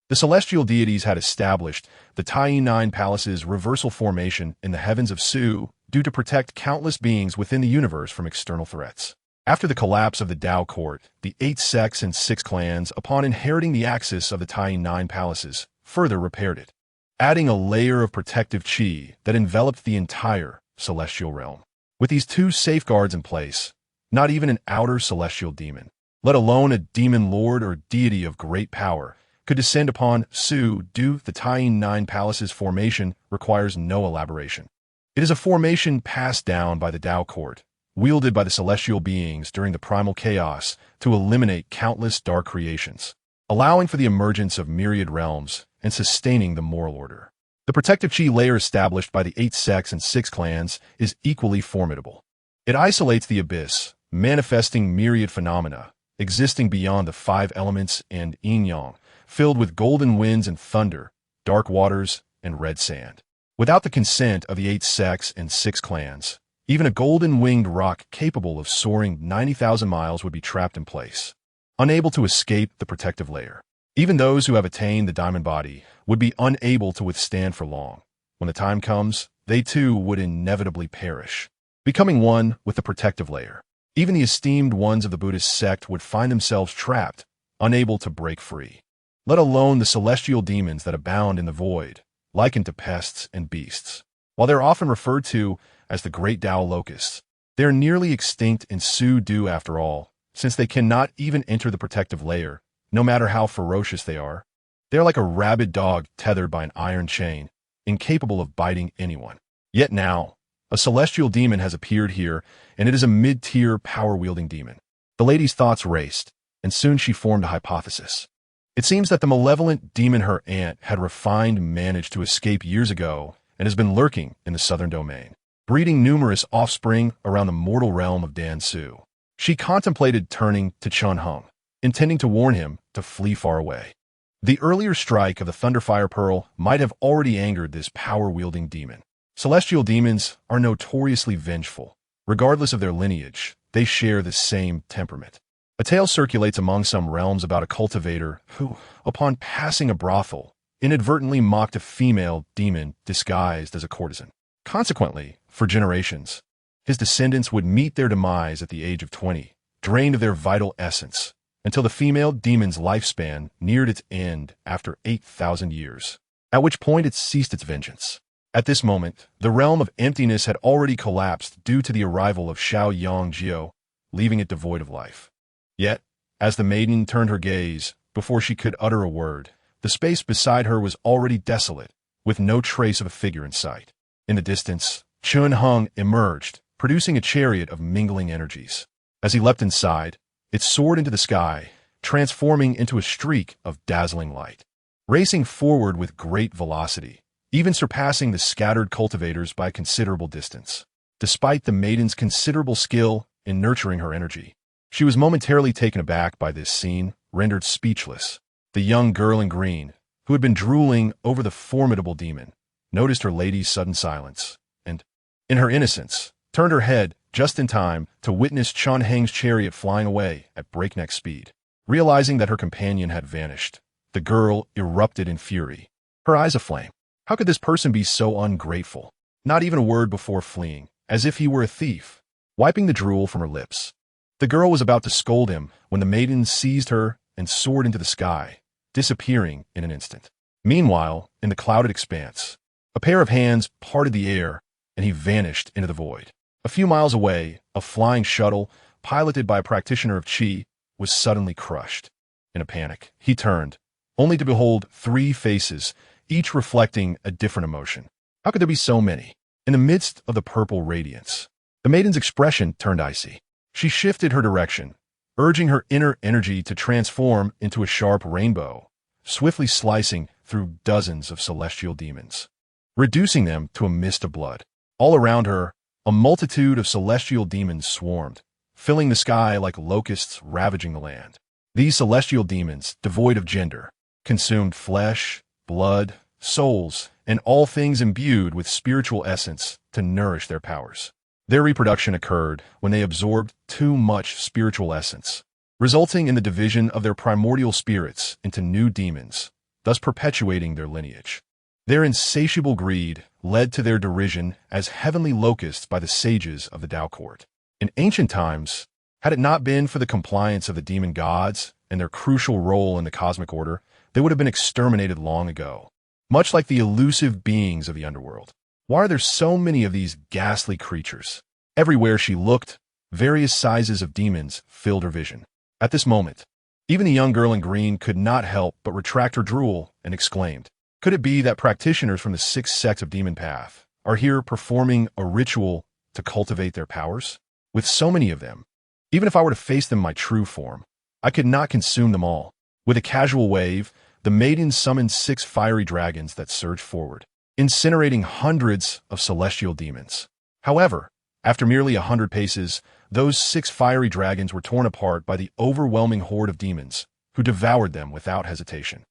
the celestial deities had established the Tai 9 Palace's reversal formation in the heavens of Su due to protect countless beings within the universe from external threats. After the collapse of the Tao court, the 8 sects and 6 clans, upon inheriting the axis of the Tai 9 Palaces, further repaired it, adding a layer of protective qi that enveloped the entire celestial realm. With these 2 safeguards in place, not even an outer celestial demon, let alone a demon lord or deity of great power, could descend upon Su. The Tai 9 Palace's formation requires no elaboration. It is a formation passed down by the Tao court, wielded by the celestial beings during the primal chaos to eliminate countless dark creations, allowing for the emergence of myriad realms and sustaining the moral order. The protective chi layer established by the 8 sects and 6 clans is equally formidable. It isolates the abyss, manifesting myriad phenomena, existing beyond the 5 elements and yin-yang, filled with golden winds and thunder, dark waters, and red sand. Without the consent of the 8 sects and 6 clans, even a golden-winged rock capable of soaring 90,000 miles would be trapped in place, unable to escape the protective layer. Even those who have attained the diamond body would be unable to withstand for long. When the time comes, they too would inevitably perish, becoming one with the protective layer. Even the esteemed ones of the Buddhist sect would find themselves trapped, unable to break free. Let alone the celestial demons that abound in the void, likened to pests and beasts. While they're often referred to as the great Tao locusts, they are nearly extinct in Su-Du after all, since they cannot even enter the protective layer, no matter how ferocious they are. They are like a rabid dog tethered by an iron chain, incapable of biting anyone. Yet now, a celestial demon has appeared here, and it is a mid-tier power-wielding demon. The lady's thoughts raced, and soon she formed a hypothesis. It seems that the malevolent demon her aunt had refined managed to escape years ago and has been lurking in the southern domain, breeding numerous offspring around the mortal realm of Dan Su. She contemplated turning to Chun Hung, intending to warn him to flee far away. The earlier strike of the Thunderfire Pearl might have already angered this power-wielding demon. Celestial demons are notoriously vengeful. Regardless of their lineage, they share the same temperament. A tale circulates among some realms about a cultivator who, upon passing a brothel, inadvertently mocked a female demon disguised as a courtesan. Consequently, for generations, his descendants would meet their demise at the age of 20, drained of their vital essence, until the female demon's lifespan neared its end after 8,000 years, at which point it ceased its vengeance. At this moment, the realm of emptiness had already collapsed due to the arrival of Xiao Yang Jiao, leaving it devoid of life. Yet, as the maiden turned her gaze, before she could utter a word, the space beside her was already desolate, with no trace of a figure in sight. In the distance, Chun Hung emerged, producing a chariot of mingling energies. As he leapt inside, it soared into the sky, transforming into a streak of dazzling light. Racing forward with great velocity, even surpassing the scattered cultivators by a considerable distance. Despite the maiden's considerable skill in nurturing her energy, she was momentarily taken aback by this scene, rendered speechless. The young girl in green, who had been drooling over the formidable demon, noticed her lady's sudden silence, and, in her innocence, turned her head just in time to witness Chun Heng's chariot flying away at breakneck speed. Realizing that her companion had vanished, the girl erupted in fury, her eyes aflame. How could this person be so ungrateful? Not even a word before fleeing, as if he were a thief. Wiping the drool from her lips, the girl was about to scold him when the maiden seized her and soared into the sky, disappearing in an instant. Meanwhile, in the clouded expanse, a pair of hands parted the air, and he vanished into the void. A few miles away, a flying shuttle, piloted by a practitioner of Qi, was suddenly crushed. In a panic, he turned, only to behold 3 faces, each reflecting a different emotion. How could there be so many? In the midst of the purple radiance, the maiden's expression turned icy. She shifted her direction, urging her inner energy to transform into a sharp rainbow, swiftly slicing through dozens of celestial demons, reducing them to a mist of blood. All around her, a multitude of celestial demons swarmed, filling the sky like locusts ravaging the land. These celestial demons, devoid of gender, consumed flesh, blood, souls, and all things imbued with spiritual essence to nourish their powers. Their reproduction occurred when they absorbed too much spiritual essence, resulting in the division of their primordial spirits into new demons, thus perpetuating their lineage. Their insatiable greed led to their derision as heavenly locusts by the sages of the Tao court. In ancient times, had it not been for the compliance of the demon gods and their crucial role in the cosmic order, they would have been exterminated long ago, much like the elusive beings of the underworld. Why are there so many of these ghastly creatures? Everywhere she looked, various sizes of demons filled her vision. At this moment, even the young girl in green could not help but retract her drool and exclaimed, could it be that practitioners from the 6 sects of Demon Path are here performing a ritual to cultivate their powers? With so many of them, even if I were to face them in my true form, I could not consume them all. With a casual wave, the maiden summoned 6 fiery dragons that surged forward, incinerating hundreds of celestial demons. However, after merely 100 paces, those 6 fiery dragons were torn apart by the overwhelming horde of demons, who devoured them without hesitation.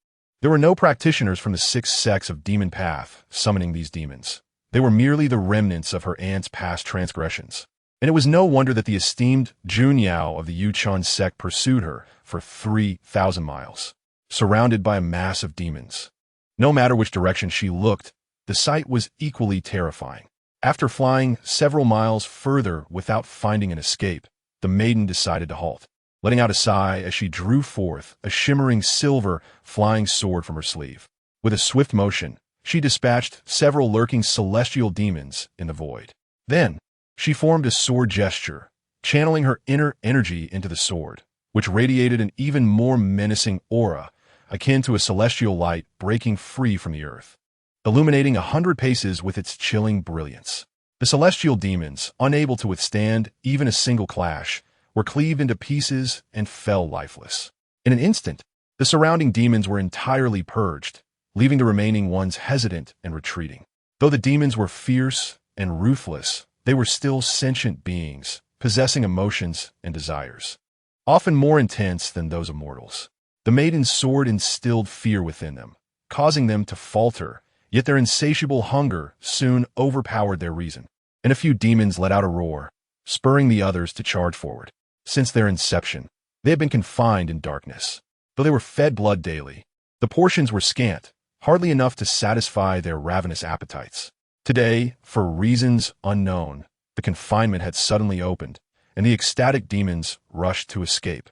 There were no practitioners from the 6 sects of demon path summoning these demons. They were merely the remnants of her aunt's past transgressions. And it was no wonder that the esteemed Junyao of the Yuchun sect pursued her for 3,000 miles, surrounded by a mass of demons. No matter which direction she looked, the sight was equally terrifying. After flying several miles further without finding an escape, the maiden decided to halt, letting out a sigh as she drew forth a shimmering silver flying sword from her sleeve. With a swift motion, she dispatched several lurking celestial demons in the void. Then, she formed a sword gesture, channeling her inner energy into the sword, which radiated an even more menacing aura, akin to a celestial light breaking free from the earth, illuminating 100 paces with its chilling brilliance. The celestial demons, unable to withstand even a single clash, were cleaved into pieces and fell lifeless. In an instant, the surrounding demons were entirely purged, leaving the remaining ones hesitant and retreating. Though the demons were fierce and ruthless, they were still sentient beings, possessing emotions and desires, often more intense than those of mortals. The maiden's sword instilled fear within them, causing them to falter, yet their insatiable hunger soon overpowered their reason, and a few demons let out a roar, spurring the others to charge forward. Since their inception, they had been confined in darkness. Though they were fed blood daily, the portions were scant, hardly enough to satisfy their ravenous appetites. Today, for reasons unknown, the confinement had suddenly opened, and the ecstatic demons rushed to escape,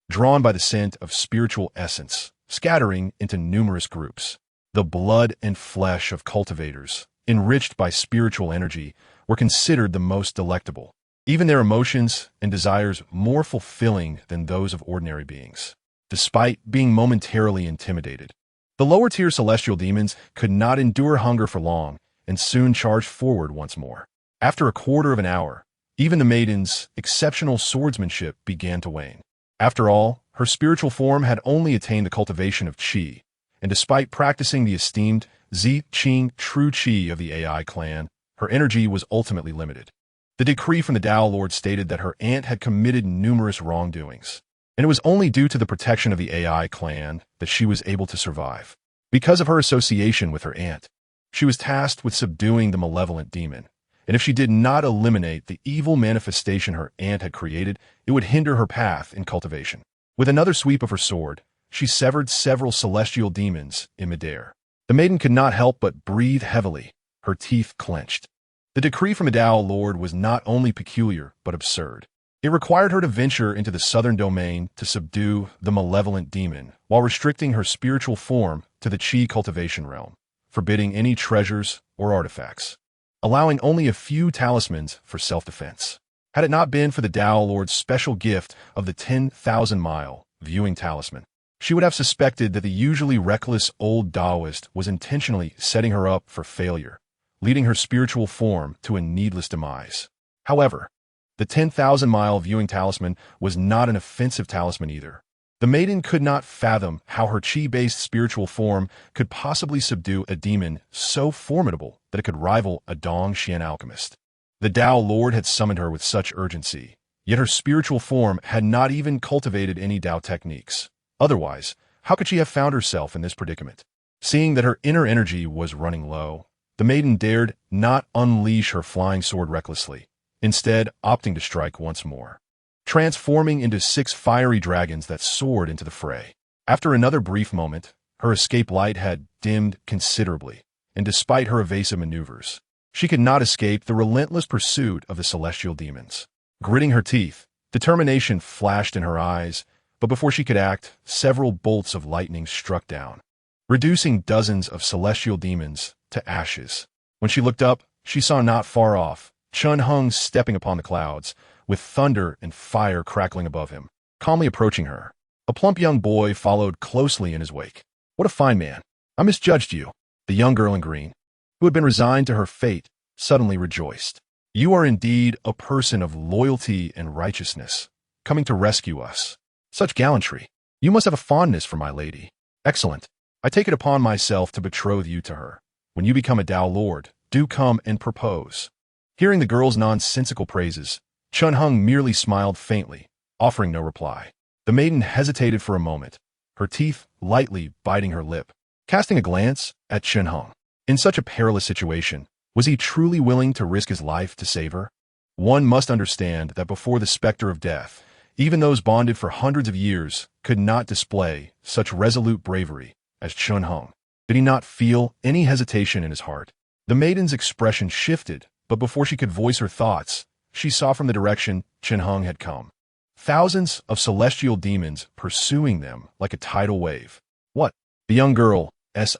drawn by the scent of spiritual essence, scattering into numerous groups. The blood and flesh of cultivators, enriched by spiritual energy, were considered the most delectable, even their emotions and desires more fulfilling than those of ordinary beings. Despite being momentarily intimidated, the lower-tier celestial demons could not endure hunger for long and soon charged forward once more. After a quarter of an hour, even the maiden's exceptional swordsmanship began to wane. After all, her spiritual form had only attained the cultivation of qi, and despite practicing the esteemed Zi Qing true qi of the AI clan, her energy was ultimately limited. The decree from the Tao Lord stated that her aunt had committed numerous wrongdoings, and it was only due to the protection of the AI clan that she was able to survive. Because of her association with her aunt, she was tasked with subduing the malevolent demon, and if she did not eliminate the evil manifestation her aunt had created, it would hinder her path in cultivation. With another sweep of her sword, she severed several celestial demons in midair. The maiden could not help but breathe heavily, her teeth clenched. The decree from the Tao Lord was not only peculiar, but absurd. It required her to venture into the southern domain to subdue the malevolent demon, while restricting her spiritual form to the qi cultivation realm, forbidding any treasures or artifacts, allowing only a few talismans for self-defense. Had it not been for the Tao Lord's special gift of the 10,000-mile viewing talisman, she would have suspected that the usually reckless old Taoist was intentionally setting her up for failure, leading her spiritual form to a needless demise. However, the 10,000-mile viewing talisman was not an offensive talisman either. The maiden could not fathom how her qi-based spiritual form could possibly subdue a demon so formidable that it could rival a Dongxian alchemist. The Tao Lord had summoned her with such urgency, yet her spiritual form had not even cultivated any Tao techniques. Otherwise, how could she have found herself in this predicament? Seeing that her inner energy was running low, the maiden dared not unleash her flying sword recklessly, instead opting to strike once more, transforming into 6 fiery dragons that soared into the fray. After another brief moment, her escape light had dimmed considerably, and despite her evasive maneuvers, she could not escape the relentless pursuit of the celestial demons. Gritting her teeth, determination flashed in her eyes, but before she could act, several bolts of lightning struck down, reducing dozens of celestial demons to ashes. When she looked up, she saw not far off Chun Hung stepping upon the clouds, with thunder and fire crackling above him, calmly approaching her. A plump young boy followed closely in his wake. "What a fine man. I misjudged you." The young girl in green, who had been resigned to her fate, suddenly rejoiced. You are indeed a person of loyalty and righteousness, coming to rescue us. Such gallantry. You must have a fondness for my lady. Excellent. I take it upon myself to betroth you to her. When you become a Tao Lord, do come and propose." Hearing the girl's nonsensical praises, Chun Hung merely smiled faintly, offering no reply. The maiden hesitated for a moment, her teeth lightly biting her lip, casting a glance at Chun Hung. In such a perilous situation, was he truly willing to risk his life to save her? One must understand that before the specter of death, even those bonded for hundreds of years could not display such resolute bravery as Chun Hung. Did he not feel any hesitation in his heart? The maiden's expression shifted, but before she could voice her thoughts, she saw from the direction Chun Hung had come. Thousands of celestial demons pursuing them like a tidal wave. What? The young girl's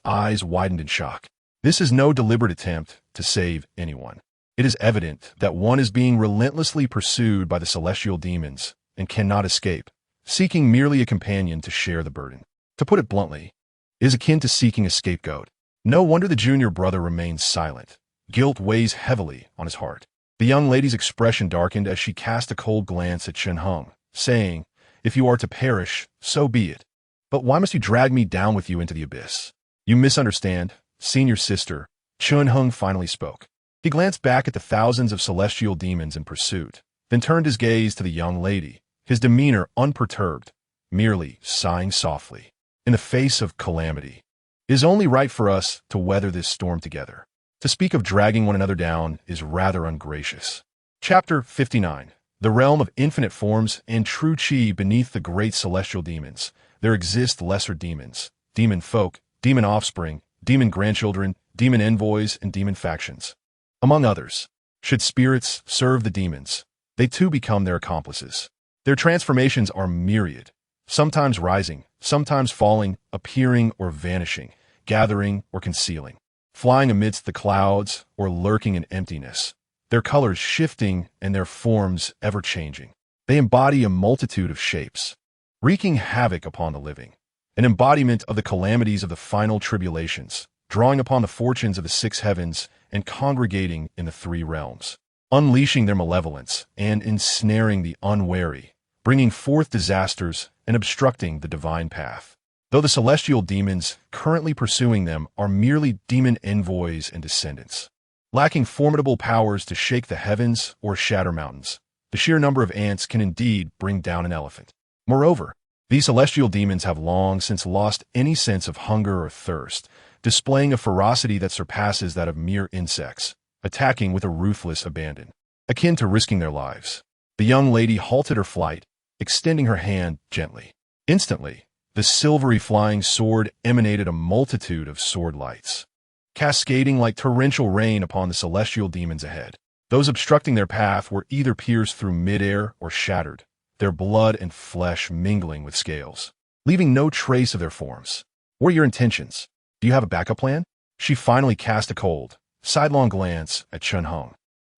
eyes widened in shock. This is no deliberate attempt to save anyone. It is evident that one is being relentlessly pursued by the celestial demons and cannot escape, seeking merely a companion to share the burden. To put it bluntly, it is akin to seeking a scapegoat. No wonder the junior brother remains silent. Guilt weighs heavily on his heart. The young lady's expression darkened as she cast a cold glance at Chun Hung, saying, "If you are to perish, so be it. But why must you drag me down with you into the abyss? You misunderstand, senior sister." Chun Hung finally spoke. He glanced back at the thousands of celestial demons in pursuit, then turned his gaze to the young lady, his demeanor unperturbed, merely sighing softly. "In the face of calamity, it is only right for us to weather this storm together. To speak of dragging one another down is rather ungracious." Chapter 59. The realm of infinite forms and true chi. Beneath the great celestial demons, there exist lesser demons, demon folk, demon offspring, demon grandchildren, demon envoys, and demon factions. Among others, should spirits serve the demons, they too become their accomplices. Their transformations are myriad, sometimes rising, sometimes falling, appearing or vanishing, gathering or concealing, flying amidst the clouds or lurking in emptiness, their colors shifting and their forms ever-changing. They embody a multitude of shapes, wreaking havoc upon the living, an embodiment of the calamities of the final tribulations, drawing upon the fortunes of the six heavens and congregating in the three realms, unleashing their malevolence and ensnaring the unwary, bringing forth disasters and obstructing the divine path. Though the celestial demons currently pursuing them are merely demon envoys and descendants, lacking formidable powers to shake the heavens or shatter mountains, the sheer number of ants can indeed bring down an elephant. Moreover, these celestial demons have long since lost any sense of hunger or thirst, displaying a ferocity that surpasses that of mere insects, attacking with a ruthless abandon, akin to risking their lives. The young lady halted her flight, extending her hand gently. Instantly, the silvery flying sword emanated a multitude of sword lights, cascading like torrential rain upon the celestial demons ahead. Those obstructing their path were either pierced through midair or shattered, their blood and flesh mingling with scales, leaving no trace of their forms. What are your intentions? Do you have a backup plan? She finally cast a cold, sidelong glance at Chun Hung,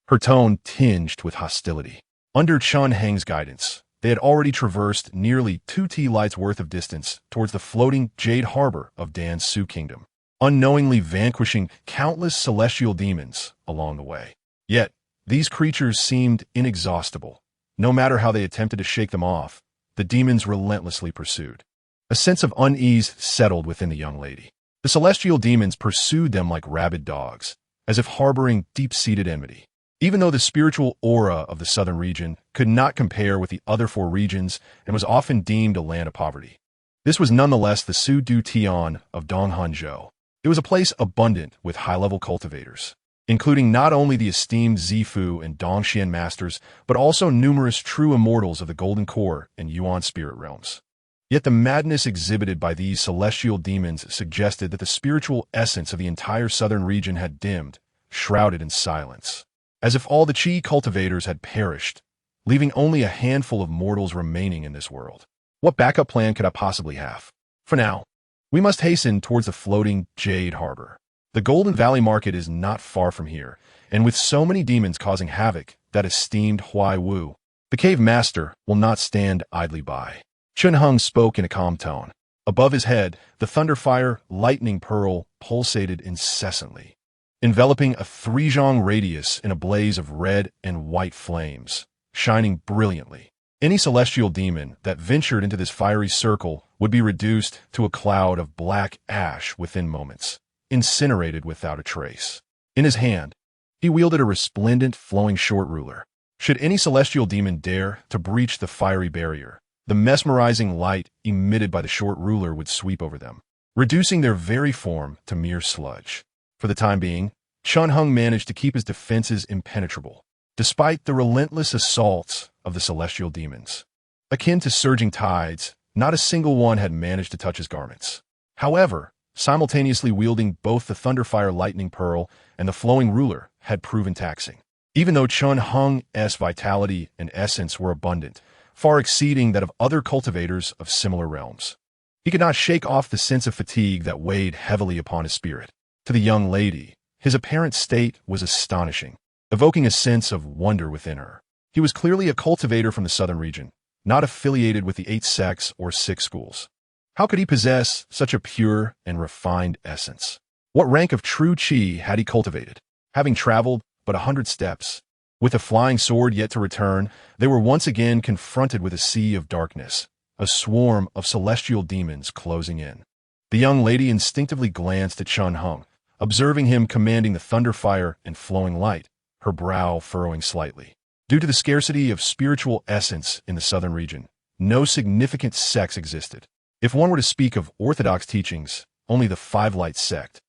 her tone tinged with hostility. Under Chun Hung's guidance, they had already traversed nearly 2 T-lights worth of distance towards the floating jade harbor of Dan Su Kingdom, unknowingly vanquishing countless celestial demons along the way. Yet, these creatures seemed inexhaustible. No matter how they attempted to shake them off, the demons relentlessly pursued. A sense of unease settled within the young lady. The celestial demons pursued them like rabid dogs, as if harboring deep-seated enmity. Even though the spiritual aura of the southern region could not compare with the other 4 regions and was often deemed a land of poverty, this was nonetheless the Su Du Tian of Donghanzhou. It was a place abundant with high-level cultivators, including not only the esteemed Zifu and Dongxian masters, but also numerous true immortals of the Golden Core and Yuan spirit realms. Yet the madness exhibited by these celestial demons suggested that the spiritual essence of the entire southern region had dimmed, shrouded in silence, as if all the chi cultivators had perished, leaving only a handful of mortals remaining in this world. What backup plan could I possibly have? For now, we must hasten towards the floating jade harbor. The Golden Valley Market is not far from here, and with so many demons causing havoc, that esteemed Huai Wu, the cave master, will not stand idly by. Chun Hung spoke in a calm tone. Above his head, the thunderfire lightning pearl pulsated incessantly, enveloping a three-zhang radius in a blaze of red and white flames, shining brilliantly. Any celestial demon that ventured into this fiery circle would be reduced to a cloud of black ash within moments, incinerated without a trace. In his hand, he wielded a resplendent, flowing short ruler. Should any celestial demon dare to breach the fiery barrier, the mesmerizing light emitted by the short ruler would sweep over them, reducing their very form to mere sludge. For the time being, Chun Hung managed to keep his defenses impenetrable, despite the relentless assaults of the celestial demons. Akin to surging tides, not a single one had managed to touch his garments. However, simultaneously wielding both the Thunderfire Lightning Pearl and the flowing ruler had proven taxing. Even though Chun Hung's vitality and essence were abundant, far exceeding that of other cultivators of similar realms, he could not shake off the sense of fatigue that weighed heavily upon his spirit. To the young lady, his apparent state was astonishing, evoking a sense of wonder within her. He was clearly a cultivator from the southern region, not affiliated with the 8 sects or 6 schools. How could he possess such a pure and refined essence? What rank of true chi had he cultivated? Having traveled but 100 steps, with a flying sword yet to return, they were once again confronted with a sea of darkness, a swarm of celestial demons closing in. The young lady instinctively glanced at Chun Hung, observing him commanding the thunderfire and flowing light, her brow furrowing slightly. Due to the scarcity of spiritual essence in the southern region, no significant sects existed. If one were to speak of orthodox teachings, only the 5 Light Sect,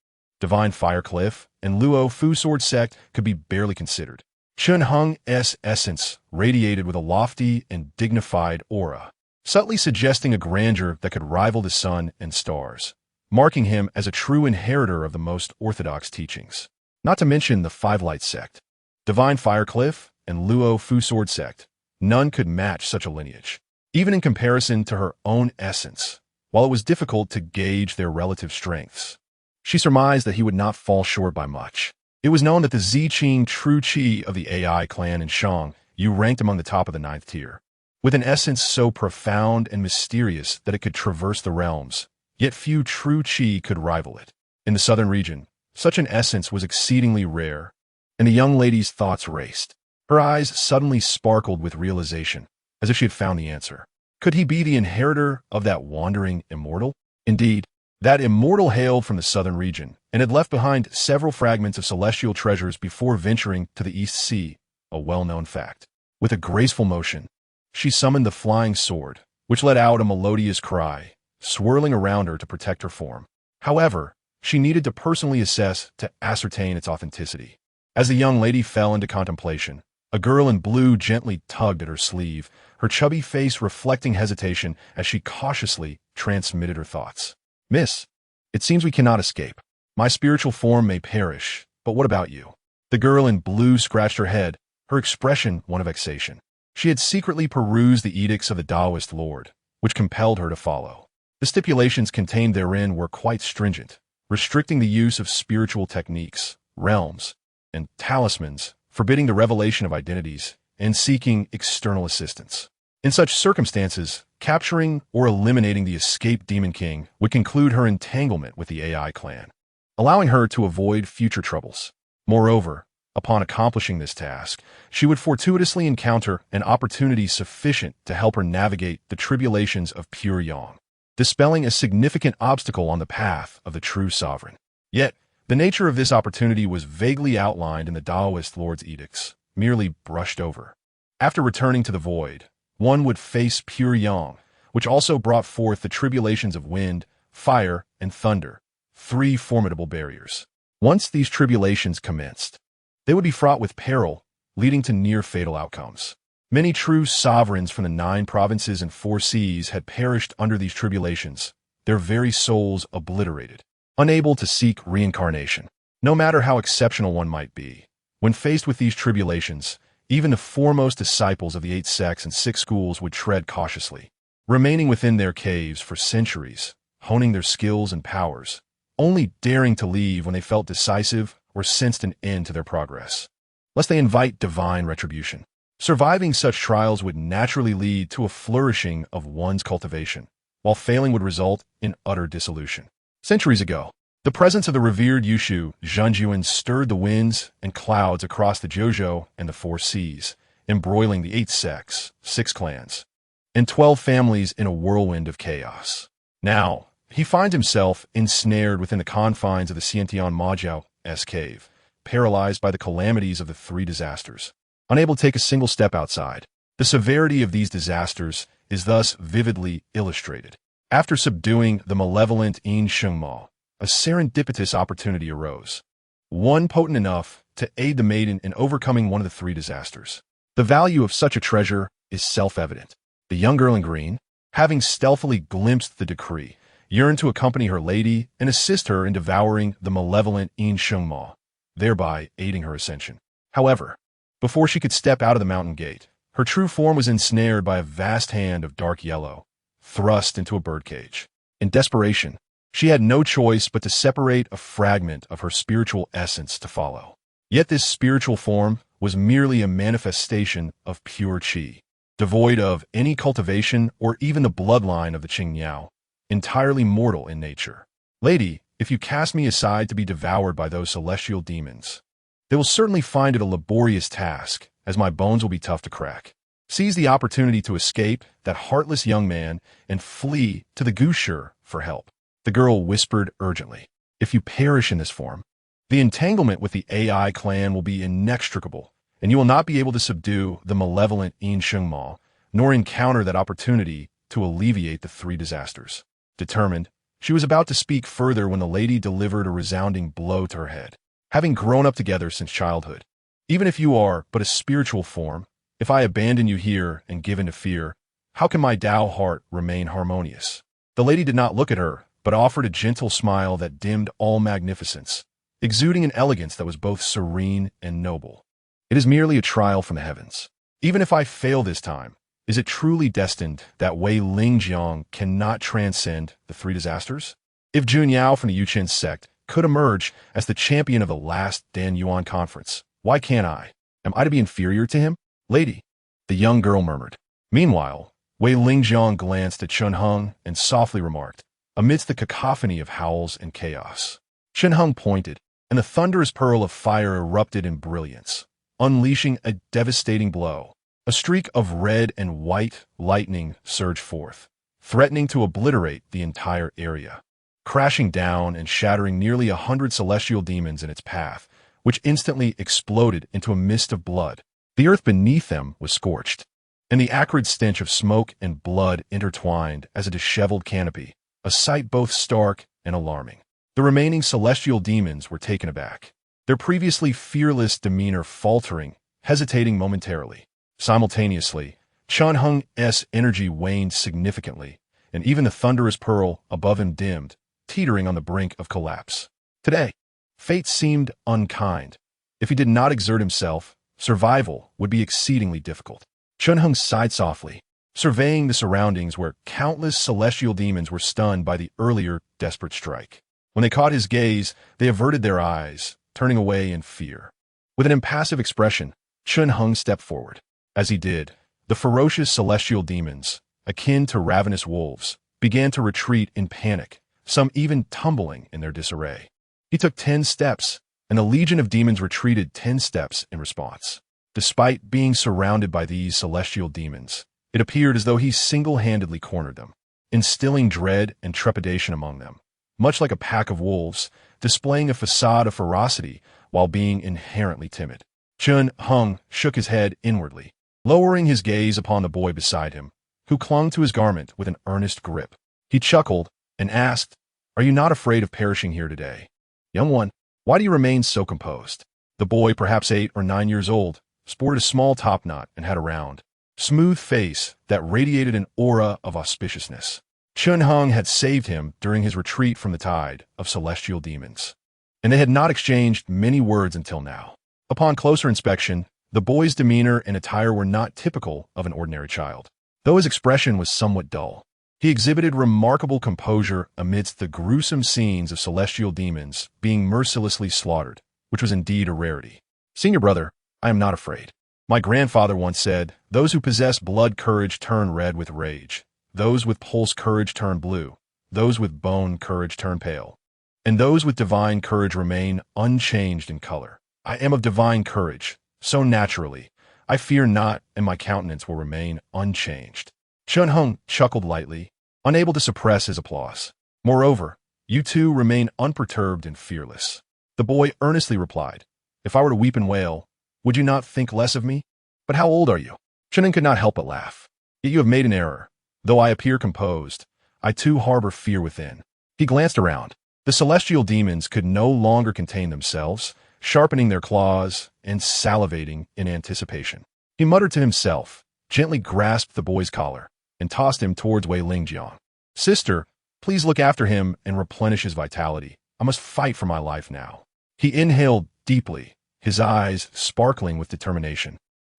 Divine Fire Cliff, and Luo Fu Sword Sect could be barely considered. Chun Hung's essence radiated with a lofty and dignified aura, subtly suggesting a grandeur that could rival the sun and stars, marking him as a true inheritor of the most orthodox teachings. Not to mention the 5 Light Sect, Divine Fire Cliff, and Luo Fu Sword Sect. None could match such a lineage, even in comparison to her own essence. While it was difficult to gauge their relative strengths, she surmised that he would not fall short by much. It was known that the Ziqing True Chi of the AI clan in Shang Yu ranked among the top of the 9th tier, with an essence so profound and mysterious that it could traverse the realms, yet few true Chi could rival it. In the southern region, such an essence was exceedingly rare, and the young lady's thoughts raced. Her eyes suddenly sparkled with realization, as if she had found the answer. Could he be the inheritor of that wandering immortal? Indeed, that immortal hailed from the southern region, and had left behind several fragments of celestial treasures before venturing to the East Sea, a well-known fact. With a graceful motion, she summoned the flying sword, which let out a melodious cry, swirling around her to protect her form. However, she needed to personally assess to ascertain its authenticity. As the young lady fell into contemplation, a girl in blue gently tugged at her sleeve, her chubby face reflecting hesitation as she cautiously transmitted her thoughts. "Miss, it seems we cannot escape. My spiritual form may perish, but what about you?" The girl in blue scratched her head, her expression one of vexation. She had secretly perused the edicts of the Taoist Lord, which compelled her to follow. The stipulations contained therein were quite stringent, restricting the use of spiritual techniques, realms, and talismans, forbidding the revelation of identities, and seeking external assistance. In such circumstances, capturing or eliminating the escaped Demon King would conclude her entanglement with the AI clan, allowing her to avoid future troubles. Moreover, upon accomplishing this task, she would fortuitously encounter an opportunity sufficient to help her navigate the tribulations of pure yang, dispelling a significant obstacle on the path of the true sovereign. Yet, the nature of this opportunity was vaguely outlined in the Taoist Lord's edicts, merely brushed over. After returning to the void, one would face pure yang, which also brought forth the tribulations of wind, fire, and thunder, 3 formidable barriers. Once these tribulations commenced, they would be fraught with peril, leading to near-fatal outcomes. Many true sovereigns from the 9 provinces and 4 seas had perished under these tribulations, their very souls obliterated, unable to seek reincarnation. No matter how exceptional one might be, when faced with these tribulations, even the foremost disciples of the 8 sects and 6 schools would tread cautiously, remaining within their caves for centuries, honing their skills and powers, only daring to leave when they felt decisive or sensed an end to their progress, lest they invite divine retribution. Surviving such trials would naturally lead to a flourishing of one's cultivation, while failing would result in utter dissolution. Centuries ago, The presence of the revered Yushu Zhenjuan stirred the winds and clouds across the Jiuzhou and the four seas, embroiling the 8 sects, 6 clans, and 12 families in a whirlwind of chaos. Now, he finds himself ensnared within the confines of the Xiantian Majiao's cave, paralyzed by the calamities of the 3 disasters, unable to take a single step outside. The severity of these disasters is thus vividly illustrated. After subduing the malevolent Yin Shengma, a serendipitous opportunity arose, one potent enough to aid the maiden in overcoming one of the 3 disasters. The value of such a treasure is self-evident. The young girl in green, having stealthily glimpsed the decree, yearned to accompany her lady and assist her in devouring the malevolent Yin Shengma, thereby aiding her ascension. However, before she could step out of the mountain gate, her true form was ensnared by a vast hand of dark yellow, thrust into a birdcage. In desperation, she had no choice but to separate a fragment of her spiritual essence to follow. Yet this spiritual form was merely a manifestation of pure qi, devoid of any cultivation or even the bloodline of the Qingyao, entirely mortal in nature. Lady, if you cast me aside to be devoured by those celestial demons, they will certainly find it a laborious task, as my bones will be tough to crack. Seize the opportunity to escape that heartless young man and flee to the Gushur for help. The girl whispered urgently. If you perish in this form, the entanglement with the AI clan will be inextricable, and you will not be able to subdue the malevolent Yin Shengma, nor encounter that opportunity to alleviate the 3 disasters. Determined, she was about to speak further when the lady delivered a resounding blow to her head. Having grown up together since childhood, even if you are but a spiritual form, if I abandon you here and give in to fear, how can my Tao heart remain harmonious? The lady did not look at her, but offered a gentle smile that dimmed all magnificence, exuding an elegance that was both serene and noble. It is merely a trial from the heavens. Even if I fail this time, is it truly destined that Wei Lingjiang cannot transcend the 3 disasters? If Jun Yao from the Yuchen sect could emerge as the champion of the last Dan Yuan conference, why can't I? Am I to be inferior to him? Lady, the young girl murmured. Meanwhile, Wei Lingjiang glanced at Chen Heng and softly remarked, amidst the cacophony of howls and chaos. Chen Heng pointed, and the thunderous pearl of fire erupted in brilliance, unleashing a devastating blow. A streak of red and white lightning surged forth, threatening to obliterate the entire area, crashing down and shattering nearly 100 celestial demons in its path, which instantly exploded into a mist of blood. The earth beneath them was scorched, and the acrid stench of smoke and blood intertwined as a disheveled canopy, a sight both stark and alarming. The remaining celestial demons were taken aback, their previously fearless demeanor faltering, hesitating momentarily. Simultaneously, Chen Heng's energy waned significantly, and even the thunderous pearl above him dimmed, teetering on the brink of collapse. Today, fate seemed unkind. If he did not exert himself, survival would be exceedingly difficult. Chen Heng sighed softly, surveying the surroundings where countless celestial demons were stunned by the earlier desperate strike. When they caught his gaze, they averted their eyes, turning away in fear. With an impassive expression, Chen Heng stepped forward. As he did, the ferocious celestial demons, akin to ravenous wolves, began to retreat in panic, some even tumbling in their disarray. He took 10 steps, and the legion of demons retreated 10 steps in response. Despite being surrounded by these celestial demons, it appeared as though he single-handedly cornered them, instilling dread and trepidation among them, much like a pack of wolves, displaying a facade of ferocity while being inherently timid. Chen Heng shook his head inwardly, lowering his gaze upon the boy beside him, who clung to his garment with an earnest grip. He chuckled and asked, "Are you not afraid of perishing here today? Young one, why do you remain so composed?" The boy, perhaps 8 or 9 years old, sported a small topknot and had a round, smooth face that radiated an aura of auspiciousness. Chen Heng had saved him during his retreat from the tide of celestial demons, and they had not exchanged many words until now. Upon closer inspection, the boy's demeanor and attire were not typical of an ordinary child. Though his expression was somewhat dull, he exhibited remarkable composure amidst the gruesome scenes of celestial demons being mercilessly slaughtered, which was indeed a rarity. "Senior brother, I am not afraid. My grandfather once said, those who possess blood courage turn red with rage. Those with pulse courage turn blue. Those with bone courage turn pale. and those with divine courage remain unchanged in color. I am of divine courage, so naturally, I fear not, and my countenance will remain unchanged. Chun Hung chuckled lightly, unable to suppress his applause. Moreover, you two remain unperturbed and fearless. The boy earnestly replied, if I were to weep and wail, would you not think less of me? But how old are you? Chun Hung could not help but laugh. Yet you have made an error. Though I appear composed, I too harbor fear within. He glanced around. The celestial demons could no longer contain themselves, sharpening their claws and salivating in anticipation. He muttered to himself, gently grasped the boy's collar, and tossed him towards Wei Lingjiang. Sister, please look after him and replenish his vitality. I must fight for my life now. He inhaled deeply, his eyes sparkling with determination,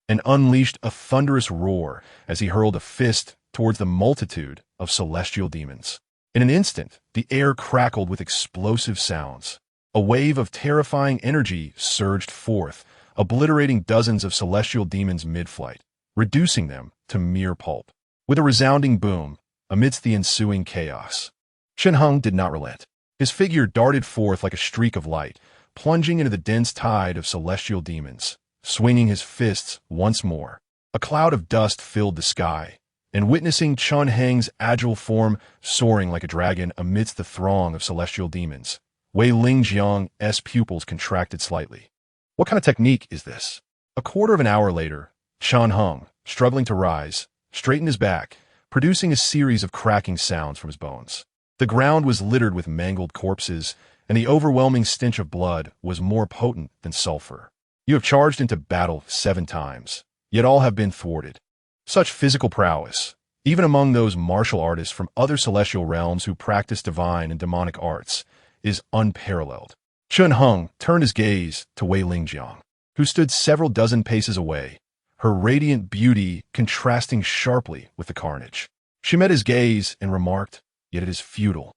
and unleashed a thunderous roar as he hurled a fist towards the multitude of celestial demons. In an instant, the air crackled with explosive sounds. A wave of terrifying energy surged forth, obliterating dozens of celestial demons mid-flight, reducing them to mere pulp. With a resounding boom, amidst the ensuing chaos, Chun Hung did not relent. His figure darted forth like a streak of light, plunging into the dense tide of celestial demons. Swinging his fists once more, a cloud of dust filled the sky, and witnessing Chun Hang's agile form soaring like a dragon amidst the throng of celestial demons, Wei Lingjiang's pupils contracted slightly. What kind of technique is this? A quarter of an hour later, Chun Hung, struggling to rise, straightened his back, producing a series of cracking sounds from his bones. The ground was littered with mangled corpses, and the overwhelming stench of blood was more potent than sulfur. You have charged into battle 7 times, yet all have been thwarted. Such physical prowess, even among those martial artists from other celestial realms who practice divine and demonic arts, is unparalleled. Chun Hung turned his gaze to Wei Lingjiang, who stood several dozen paces away, her radiant beauty contrasting sharply with the carnage. She met his gaze and remarked, yet it is futile.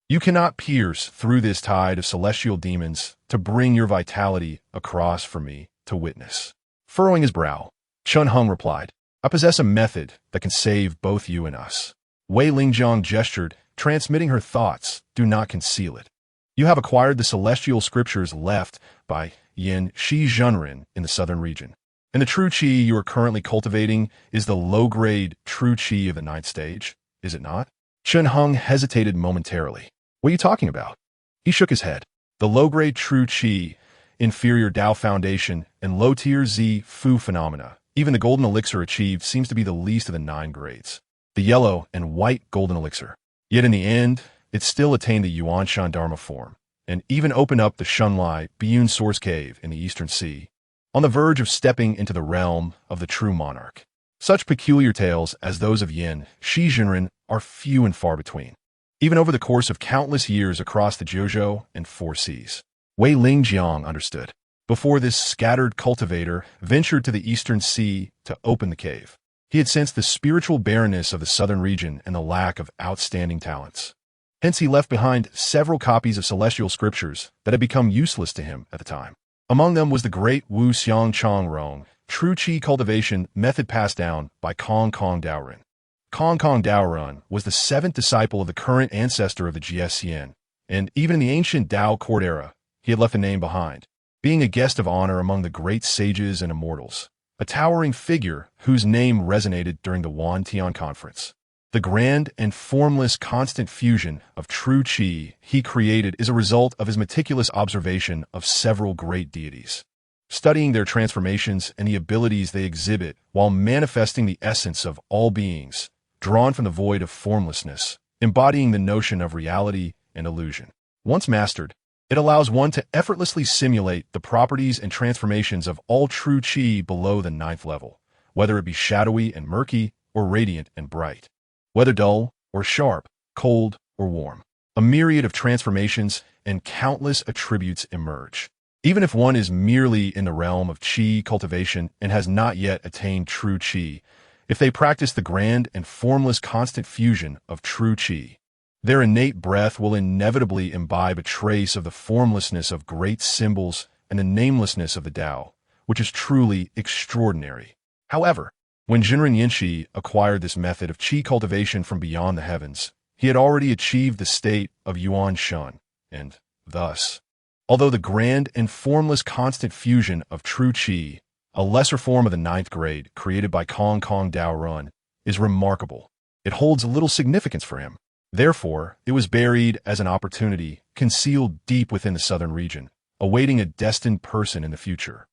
You cannot pierce through this tide of celestial demons to bring your vitality across for me to witness. Furrowing his brow, Chun Hung replied, I possess a method that can save both you and us. Wei Lingjiang gestured, transmitting her thoughts. Do not conceal it. You have acquired the celestial scriptures left by Yin Shi Zhenren in the southern region. And the true qi you are currently cultivating is the low-grade true qi of the 9th stage, is it not? Chun Hung hesitated momentarily. What are you talking about? He shook his head. The low-grade true qi, inferior Dao foundation, and low-tier Z Fu phenomena, even the golden elixir achieved seems to be the least of the 9 grades. The yellow and white golden elixir. Yet in the end, it still attained the Yuan Shan Dharma form, and even opened up the Shunlai Biyun Source Cave in the Eastern Sea, on the verge of stepping into the realm of the true monarch. Such peculiar tales as those of Yin Shi Zhenren are few and far between, even over the course of countless years across the Jiuzhou and 4 seas. Wei Lingjiang understood. Before this scattered cultivator ventured to the Eastern Sea to open the cave, he had sensed the spiritual barrenness of the southern region and the lack of outstanding talents. Hence he left behind several copies of celestial scriptures that had become useless to him at the time. Among them was the great Wu Xiang Chong Rong, true qi cultivation method passed down by Kong Kong Daoren. Kong Kong Daoren was the 7th disciple of the current ancestor of the GSCN, and even in the ancient Dao court era, he had left a name behind, being a guest of honor among the great sages and immortals, a towering figure whose name resonated during the Wan Tian conference. The grand and formless constant fusion of true qi he created is a result of his meticulous observation of several great deities, studying their transformations and the abilities they exhibit while manifesting the essence of all beings, drawn from the void of formlessness, embodying the notion of reality and illusion. Once mastered, it allows one to effortlessly simulate the properties and transformations of all true qi below the 9th level, whether it be shadowy and murky or radiant and bright, whether dull or sharp, cold or warm. A myriad of transformations and countless attributes emerge. Even if one is merely in the realm of qi cultivation and has not yet attained true qi, if they practice the grand and formless constant fusion of true qi, their innate breath will inevitably imbibe a trace of the formlessness of great symbols and the namelessness of the Tao, which is truly extraordinary. However, when Zhenren Yinshi acquired this method of qi cultivation from beyond the heavens, he had already achieved the state of Yuan Shan, and, Thus, although the grand and formless constant fusion of true qi, a lesser form of the ninth grade created by Kong Kong Dao Run, is remarkable, it holds little significance for him. Therefore, it was buried as an opportunity, concealed deep within the southern region, awaiting a destined person in the future.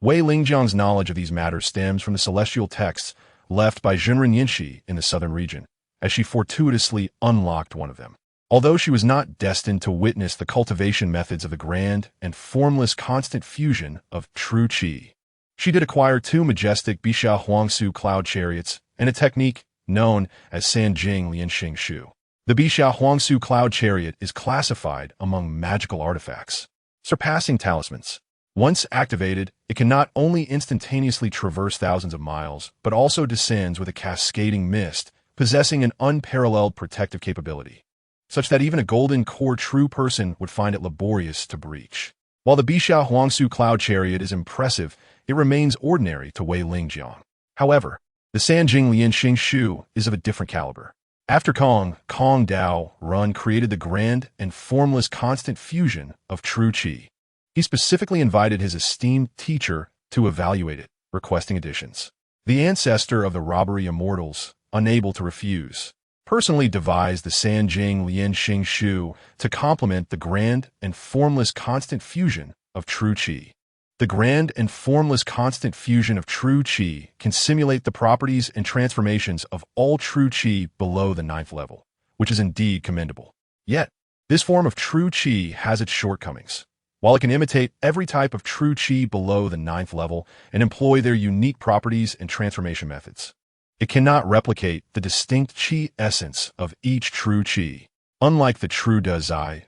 Wei Lingjiang's knowledge of these matters stems from the celestial texts left by Zhenren Yinshi in the southern region, as she fortuitously unlocked one of them. Although she was not destined to witness the cultivation methods of the grand and formless constant fusion of true qi, she did acquire two majestic Bixia Huangsu cloud chariots and a technique known as Sanjing Lianxing Shu. The Bixia Huangsu cloud chariot is classified among magical artifacts, surpassing talismans. Once activated, it can not only instantaneously traverse thousands of miles, but also descends with a cascading mist, possessing an unparalleled protective capability, such that even a golden core true person would find it laborious to breach. While the Bixia Huangsu cloud chariot is impressive, it remains ordinary to Wei Lingjiang. However, the Sanjing Lianxing Shu is of a different caliber. After Kong Dao Run created the grand and formless constant fusion of true qi, he specifically invited his esteemed teacher to evaluate it, requesting additions. The ancestor of the robbery immortals, unable to refuse, personally devised the Sanjing Lianxing Shu to complement the grand and formless constant fusion of true qi. The grand and formless constant fusion of true qi can simulate the properties and transformations of all true qi below the ninth level, which is indeed commendable. Yet, this form of true qi has its shortcomings. While it can imitate every type of true qi below the ninth level and employ their unique properties and transformation methods, it cannot replicate the distinct qi essence of each true qi, unlike the true De Zai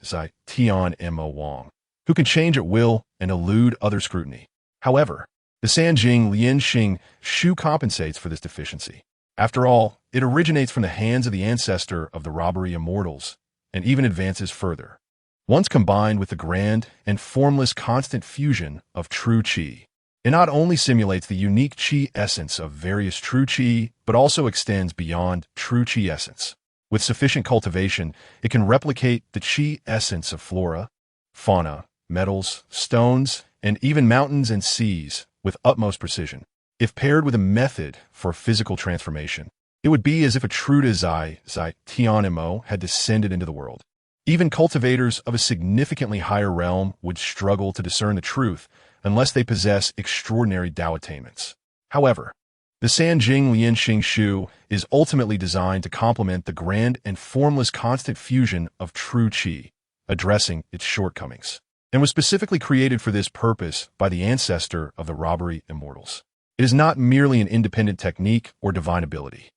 Tian Mo Wang, who can change at will and elude other scrutiny. However, the Sanjing Lianxing Shu compensates for this deficiency. After all, it originates from the hands of the ancestor of the robbery immortals, and even advances further. Once combined with the grand and formless constant fusion of true qi, it not only simulates the unique qi essence of various true qi, but also extends beyond true qi essence. With sufficient cultivation, it can replicate the qi essence of flora, fauna, metals, stones, and even mountains and seas with utmost precision. If paired with a method for physical transformation, it would be as if a true De Zai Tian Mo had descended into the world. Even cultivators of a significantly higher realm would struggle to discern the truth unless they possess extraordinary Dao attainments. However, the Sanjing Lianxing Shu is ultimately designed to complement the grand and formless constant fusion of true qi, addressing its shortcomings, and was specifically created for this purpose by the ancestor of the robbery immortals. It is not merely an independent technique or divine ability.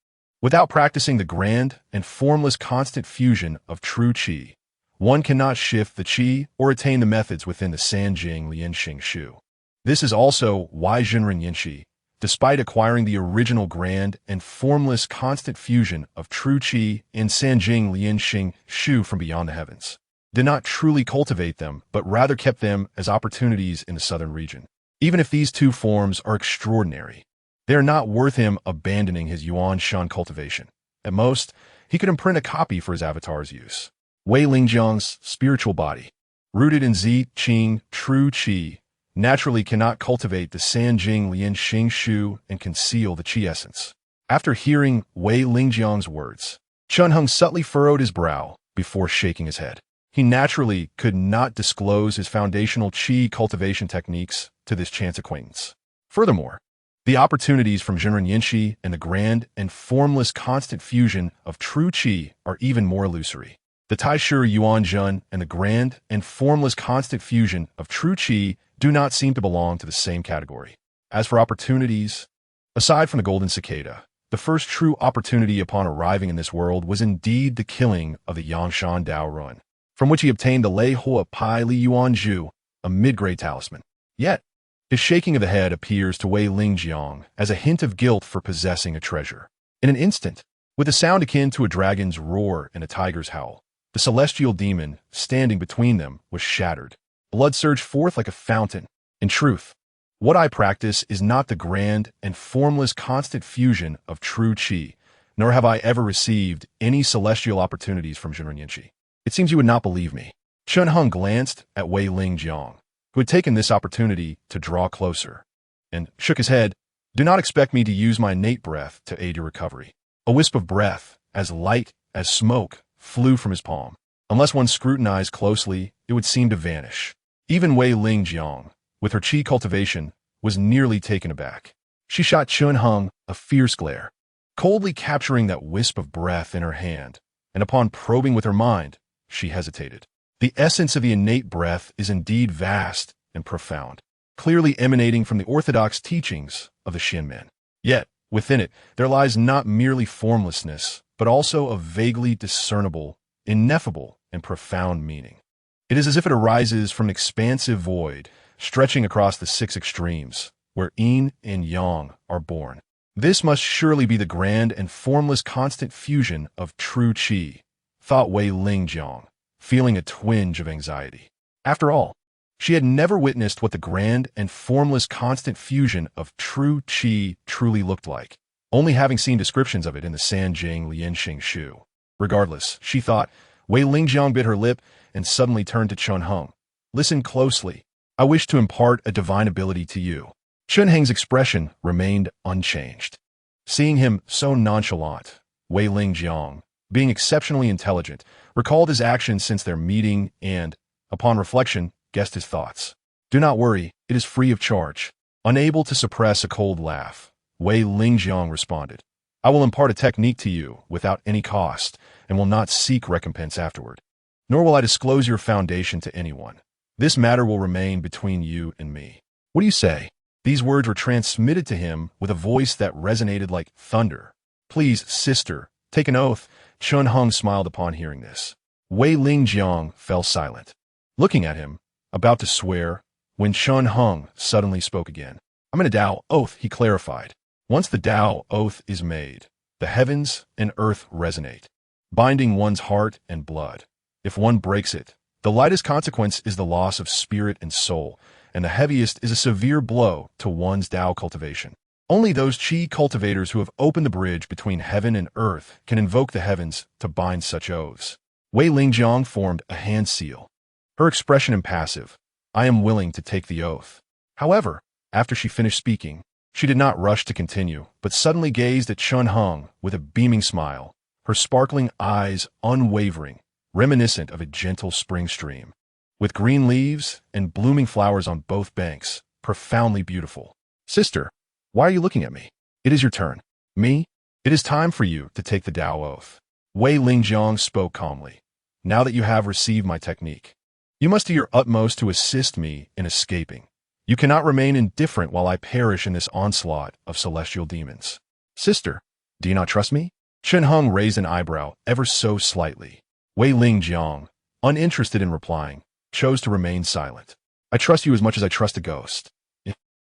Without practicing the grand and formless constant fusion of true qi, one cannot shift the qi or attain the methods within the Sanjing Lianxing Shu. This is also why Zhenren Yinshi, despite acquiring the original grand and formless constant fusion of true qi in Sanjing Lianxing Shu from beyond the heavens, did not truly cultivate them, but rather kept them as opportunities in the southern region. Even if these two forms are extraordinary, they are not worth him abandoning his Yuan Shan cultivation. At most, he could imprint a copy for his avatar's use. Wei Lingjiang's spiritual body, rooted in Zi, Qing, true qi, naturally cannot cultivate the Sanjing Lianxing Shu and conceal the qi essence. After hearing Wei Lingjiang's words, Chunheng subtly furrowed his brow before shaking his head. He naturally could not disclose his foundational qi cultivation techniques to this chance acquaintance. Furthermore, the opportunities from Zhenren Yinshi and the grand and formless constant fusion of true qi are even more illusory. The Taishu Yuan Zhen and the grand and formless constant fusion of true qi do not seem to belong to the same category. As for opportunities, aside from the golden cicada, the first true opportunity upon arriving in this world was indeed the killing of the Yangshan Dao Run, from which he obtained the Lei Hua Pai Li Yuan Zhu, a mid-grade talisman. Yet, his shaking of the head appears to Wei Lingjiang as a hint of guilt for possessing a treasure. In an instant, with a sound akin to a dragon's roar and a tiger's howl, the celestial demon, standing between them, was shattered. Blood surged forth like a fountain. In truth, what I practice is not the grand and formless constant fusion of true qi, nor have I ever received any celestial opportunities from Zhenren Yinshi. It seems you would not believe me. Chun Hung glanced at Wei Lingjiang, who had taken this opportunity to draw closer, and shook his head. Do not expect me to use my innate breath to aid your recovery. A wisp of breath, as light as smoke, flew from his palm. Unless one scrutinized closely, it would seem to vanish. Even Wei Lingjiang, with her qi cultivation, was nearly taken aback. She shot Chun Hung a fierce glare, coldly capturing that wisp of breath in her hand, and upon probing with her mind, she hesitated. The essence of the innate breath is indeed vast and profound, clearly emanating from the orthodox teachings of the Shinmen. Yet, within it, there lies not merely formlessness, but also a vaguely discernible, ineffable, and profound meaning. It is as if it arises from an expansive void, stretching across the six extremes, where yin and yang are born. This must surely be the grand and formless constant fusion of true qi, thought Wei Lingjiang, feeling a twinge of anxiety. After all, she had never witnessed what the grand and formless constant fusion of true qi truly looked like, only having seen descriptions of it in the Sanjing Lianxing Shu. Regardless, she thought, Wei Lingjiang bit her lip and suddenly turned to Chun Hung. Listen closely. I wish to impart a divine ability to you. Chun Heng's expression remained unchanged. Seeing him so nonchalant, Wei Lingjiang, being exceptionally intelligent, recalled his actions since their meeting and, upon reflection, guessed his thoughts. Do not worry, it is free of charge. Unable to suppress a cold laugh, Wei Lingjiang responded. I will impart a technique to you without any cost and will not seek recompense afterward. Nor will I disclose your foundation to anyone. This matter will remain between you and me. What do you say? These words were transmitted to him with a voice that resonated like thunder. Please, sister, take an oath. Chun Hung smiled upon hearing this. Wei Lingjiang fell silent, looking at him, about to swear, when Chun Hung suddenly spoke again. I'm in a Tao oath, he clarified. Once the Tao oath is made, the heavens and earth resonate, binding one's heart and blood. If one breaks it, the lightest consequence is the loss of spirit and soul, and the heaviest is a severe blow to one's Tao cultivation. Only those qi cultivators who have opened the bridge between heaven and earth can invoke the heavens to bind such oaths. Wei Lingjiang formed a hand seal, her expression impassive. I am willing to take the oath. However, after she finished speaking, she did not rush to continue, but suddenly gazed at Chun Hung with a beaming smile, her sparkling eyes unwavering, reminiscent of a gentle spring stream, with green leaves and blooming flowers on both banks, profoundly beautiful. Sister, why are you looking at me? It is your turn. Me? It is time for you to take the Tao oath. Wei Lingjiang spoke calmly. Now that you have received my technique, you must do your utmost to assist me in escaping. You cannot remain indifferent while I perish in this onslaught of celestial demons. Sister, do you not trust me? Chun Hung raised an eyebrow ever so slightly. Wei Lingjiang, uninterested in replying, chose to remain silent. I trust you as much as I trust a ghost.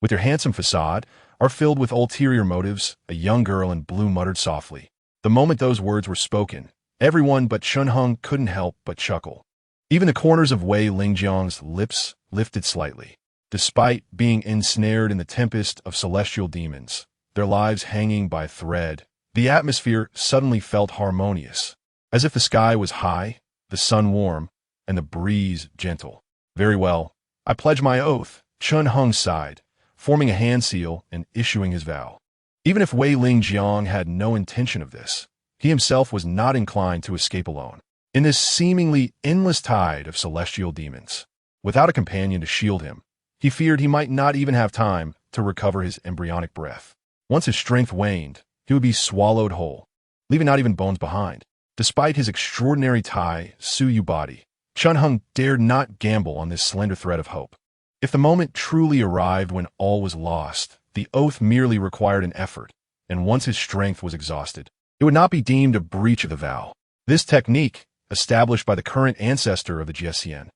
With your handsome facade, are filled with ulterior motives, a young girl in blue muttered softly. The moment those words were spoken, everyone but Chun Hung couldn't help but chuckle. Even the corners of Wei Lingjiang's lips lifted slightly. Despite being ensnared in the tempest of celestial demons, their lives hanging by a thread, the atmosphere suddenly felt harmonious, as if the sky was high, the sun warm, and the breeze gentle. Very well, I pledge my oath, Chun Hung sighed, forming a hand seal and issuing his vow. Even if Wei Lingjiang had no intention of this, he himself was not inclined to escape alone. In this seemingly endless tide of celestial demons, without a companion to shield him, he feared he might not even have time to recover his embryonic breath. Once his strength waned, he would be swallowed whole, leaving not even bones behind. Despite his extraordinary Tai Suyu body, Chun Hung dared not gamble on this slender thread of hope. If the moment truly arrived when all was lost, the oath merely required an effort, and once his strength was exhausted, it would not be deemed a breach of the vow. This technique, established by the current ancestor of the Jiesian,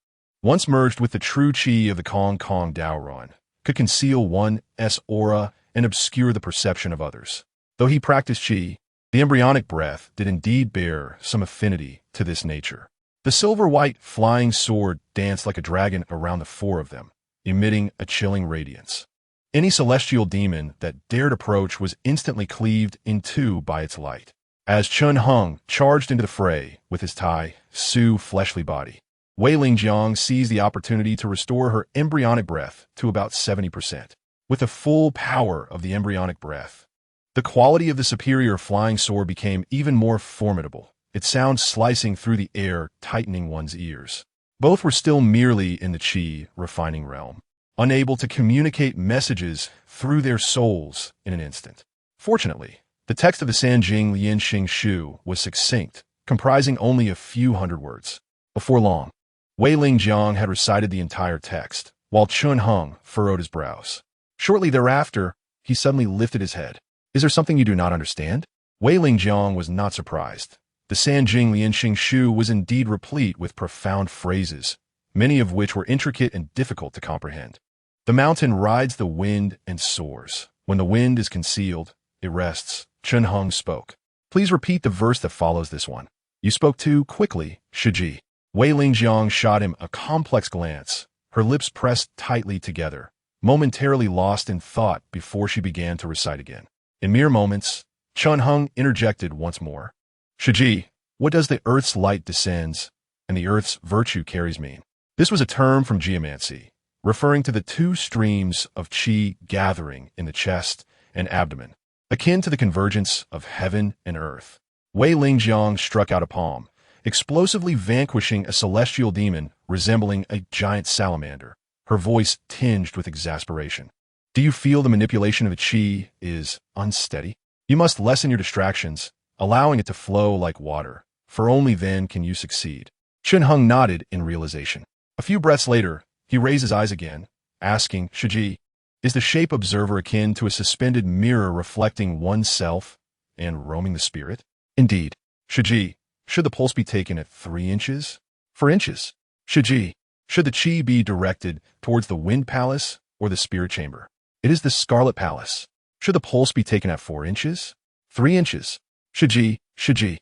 once merged with the true qi of the Kong Kong Daoron, could conceal one's aura and obscure the perception of others. Though he practiced qi, the embryonic breath did indeed bear some affinity to this nature. The silver-white flying sword danced like a dragon around the four of them, emitting a chilling radiance. Any celestial demon that dared approach was instantly cleaved in two by its light. As Chun Hung charged into the fray with his Tai Su fleshly body, Wei Lingjiang seized the opportunity to restore her embryonic breath to about 70%. With the full power of the embryonic breath, the quality of the superior flying sword became even more formidable, its sound slicing through the air, tightening one's ears. Both were still merely in the qi refining realm, unable to communicate messages through their souls in an instant. Fortunately, the text of the Sanjing Lianxing Shu was succinct, comprising only a few hundred words. Before long, Wei Lingjiang had recited the entire text, while Chun Hung furrowed his brows. Shortly thereafter, he suddenly lifted his head. "Is there something you do not understand?" Wei Lingjiang was not surprised. The Sanjing Lianxing Shu was indeed replete with profound phrases, many of which were intricate and difficult to comprehend. The mountain rides the wind and soars. When the wind is concealed, it rests. Chun Hung spoke. "Please repeat the verse that follows this one. You spoke too quickly, Shiji." Wei Lingjiang shot him a complex glance, her lips pressed tightly together, momentarily lost in thought before she began to recite again. In mere moments, Chun Hung interjected once more. "Shiji, what does the earth's light descends and the earth's virtue carries mean?" This was a term from geomancy, referring to the two streams of qi gathering in the chest and abdomen, akin to the convergence of heaven and earth. Wei Lingjiang struck out a palm, explosively vanquishing a celestial demon resembling a giant salamander, her voice tinged with exasperation. "Do you feel the manipulation of the qi is unsteady? You must lessen your distractions, allowing it to flow like water, for only then can you succeed." Chun Hung nodded in realization. A few breaths later, he raised his eyes again, asking, "Shiji, is the shape observer akin to a suspended mirror reflecting oneself and roaming the spirit?" "Indeed." "Shiji, should the pulse be taken at 3 inches? 4 inches? Shiji, should the qi be directed towards the wind palace or the spirit chamber?" "It is the scarlet palace." "Should the pulse be taken at 4 inches? 3 inches? Shiji, Shiji."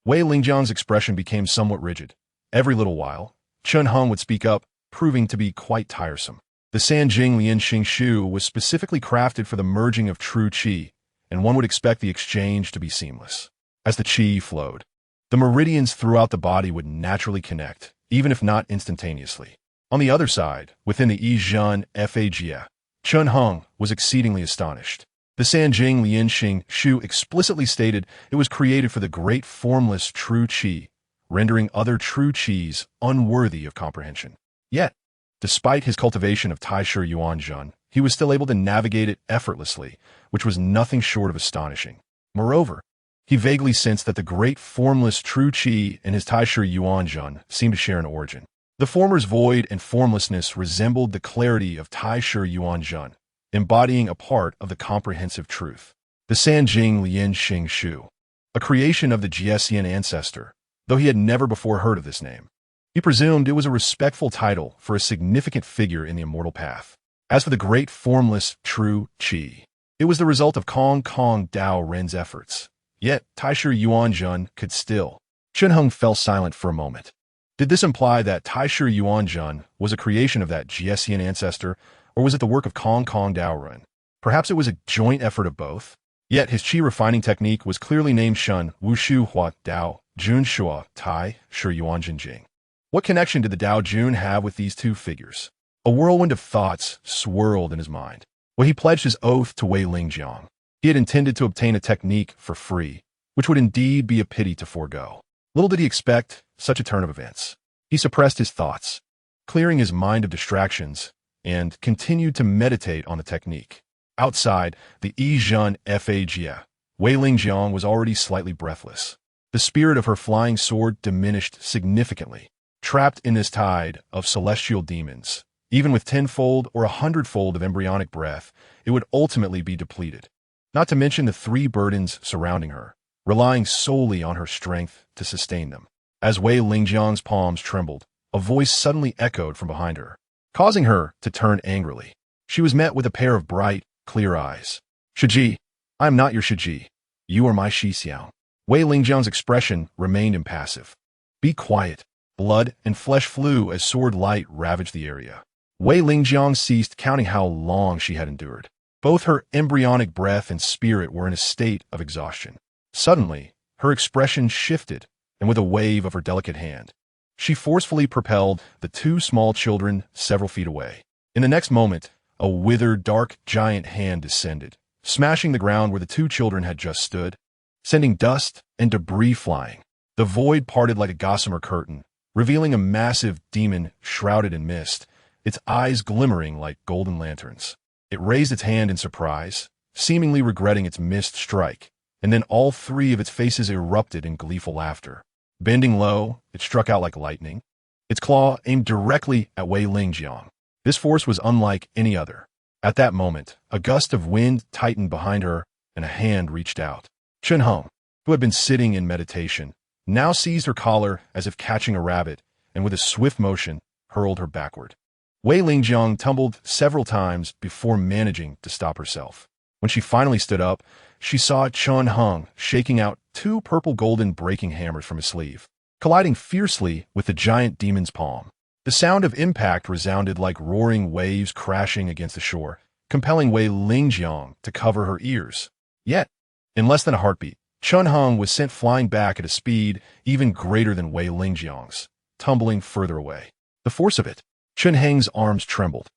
Wei Lingjiang's expression became somewhat rigid. Every little while, Chun Hung would speak up, proving to be quite tiresome. The Sanjing Lianxing Shu was specifically crafted for the merging of true qi, and one would expect the exchange to be seamless. As the qi flowed, the meridians throughout the body would naturally connect, even if not instantaneously. On the other side, within the Yizhan Fagia, Chun Hung was exceedingly astonished. The Sanjing Lianxing Shu explicitly stated it was created for the great formless true qi, rendering other true qis unworthy of comprehension. Yet, despite his cultivation of Taishu Yuanzhen, he was still able to navigate it effortlessly, which was nothing short of astonishing. Moreover, he vaguely sensed that the great formless true qi and his Taishu Yuanzhen seemed to share an origin. The former's void and formlessness resembled the clarity of Taishu Yuanzhen, embodying a part of the comprehensive truth. The Sanjing Lianxing Shu, a creation of the Jiesian ancestor, though he had never before heard of this name. He presumed it was a respectful title for a significant figure in the immortal path. As for the great formless true qi, it was the result of Kong Kong Dao Ren's efforts. Yet Taishu Yuanzhen could still. Chun Hung fell silent for a moment. Did this imply that Taishu Yuanzhen was a creation of that Jiesian ancestor, or was it the work of Kong Kong Dao Ren? Perhaps it was a joint effort of both. Yet his qi refining technique was clearly named Shun Wushu Hua Dao Jun Shua Tai Shi Yuanzhen Jing. What connection did the Dao Jun have with these two figures? A whirlwind of thoughts swirled in his mind. Well, he pledged his oath to Wei Lingjiang. He had intended to obtain a technique for free, which would indeed be a pity to forego. Little did he expect such a turn of events. He suppressed his thoughts, clearing his mind of distractions, and continued to meditate on the technique. Outside the Yizhan Fagia, Wei Lingjiang was already slightly breathless. The spirit of her flying sword diminished significantly. Trapped in this tide of celestial demons, even with 10-fold or 100-fold of embryonic breath, it would ultimately be depleted. Not to mention the 3 burdens surrounding her, relying solely on her strength to sustain them. As Wei Lingjiang's palms trembled, a voice suddenly echoed from behind her, causing her to turn angrily. She was met with a pair of bright, clear eyes. "Shiji, I am not your Shiji. You are my Xixiang." Wei Lingjiang's expression remained impassive. "Be quiet." Blood and flesh flew as sword light ravaged the area. Wei Lingjiang ceased counting how long she had endured. Both her embryonic breath and spirit were in a state of exhaustion. Suddenly, her expression shifted, and with a wave of her delicate hand, She forcefully propelled the two small children several feet away. In the next moment, a withered, dark giant hand descended, smashing the ground where the two children had just stood, sending dust and debris flying. The void parted like a gossamer curtain, revealing a massive demon shrouded in mist, its eyes glimmering like golden lanterns. It raised its hand in surprise, seemingly regretting its missed strike, and then all three of its faces erupted in gleeful laughter. Bending low, it struck out like lightning, its claw aimed directly at Wei Lingjiang. This force was unlike any other. At that moment, a gust of wind tightened behind her, and a hand reached out. Chen Heng, who had been sitting in meditation, now seized her collar as if catching a rabbit, and with a swift motion, hurled her backward. Wei Lingjiang tumbled several times before managing to stop herself. When she finally stood up, she saw Chen Heng shaking out two purple-golden breaking hammers from his sleeve, colliding fiercely with the giant demon's palm. The sound of impact resounded like roaring waves crashing against the shore, compelling Wei Lingjiang to cover her ears. Yet, in less than a heartbeat, Chen Heng was sent flying back at a speed even greater than Wei Lingjiang's, tumbling further away. The force of it. Chen Heng's arms trembled,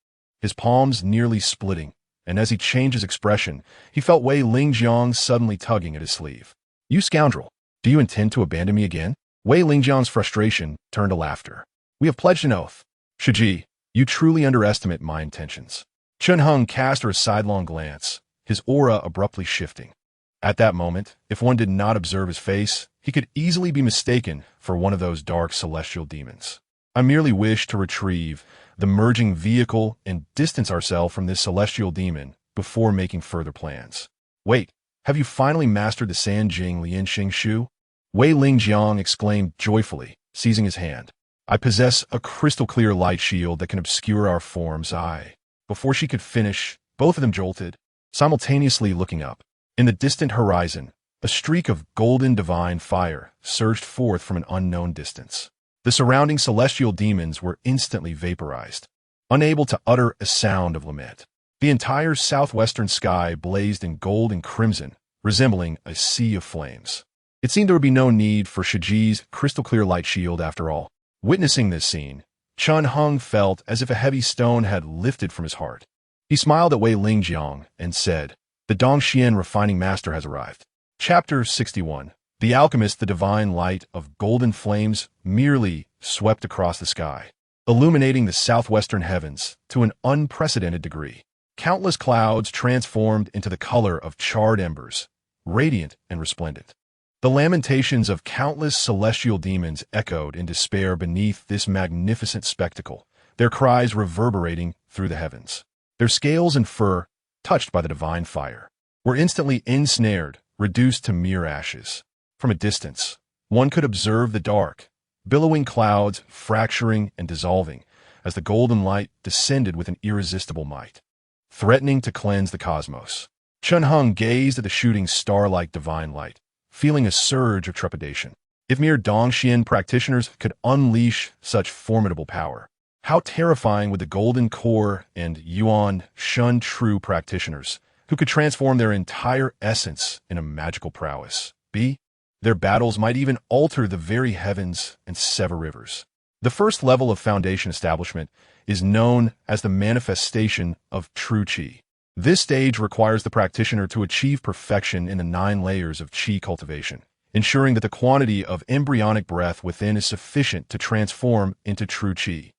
his palms nearly splitting, and as he changed his expression, he felt Wei Lingjiang suddenly tugging at his sleeve. "You scoundrel, do you intend to abandon me again?" Wei Lingjiang's frustration turned to laughter. "We have pledged an oath. Shiji, you truly underestimate my intentions." Chen Heng cast her a sidelong glance, his aura abruptly shifting. At that moment, if one did not observe his face, he could easily be mistaken for one of those dark celestial demons. "I merely wish to retrieve the merging vehicle and distance ourselves from this celestial demon before making further plans." "Wait, have you finally mastered the Sanjing Lianxing Shu?" Wei Lingjiang exclaimed joyfully, seizing his hand. "I possess a crystal-clear light shield that can obscure our forms." Before she could finish, both of them jolted, simultaneously looking up. In the distant horizon, a streak of golden divine fire surged forth from an unknown distance. The surrounding celestial demons were instantly vaporized, unable to utter a sound of lament. The entire southwestern sky blazed in gold and crimson, resembling a sea of flames. It seemed there would be no need for Shiji's crystal-clear light shield after all. Witnessing this scene, Chen Heng felt as if a heavy stone had lifted from his heart. He smiled at Wei Lingjiang and said, "The Dongxian refining master has arrived." Chapter 61. The alchemist, the divine light of golden flames, merely swept across the sky, illuminating the southwestern heavens to an unprecedented degree. Countless clouds transformed into the color of charred embers, radiant and resplendent. The lamentations of countless celestial demons echoed in despair beneath this magnificent spectacle, their cries reverberating through the heavens. Their scales and fur, touched by the divine fire, were instantly ensnared, reduced to mere ashes. From a distance, one could observe the dark, billowing clouds fracturing and dissolving as the golden light descended with an irresistible might, threatening to cleanse the cosmos. Chen Heng gazed at the shooting star-like divine light, feeling a surge of trepidation. If mere Dongxian practitioners could unleash such formidable power, how terrifying would the Golden Core and Yuan Shun true practitioners, who could transform their entire essence in a magical prowess, be? Their battles might even alter the very heavens and sever rivers. The first level of foundation establishment is known as the manifestation of true qi. This stage requires the practitioner to achieve perfection in the 9 layers of qi cultivation, ensuring that the quantity of embryonic breath within is sufficient to transform into true qi.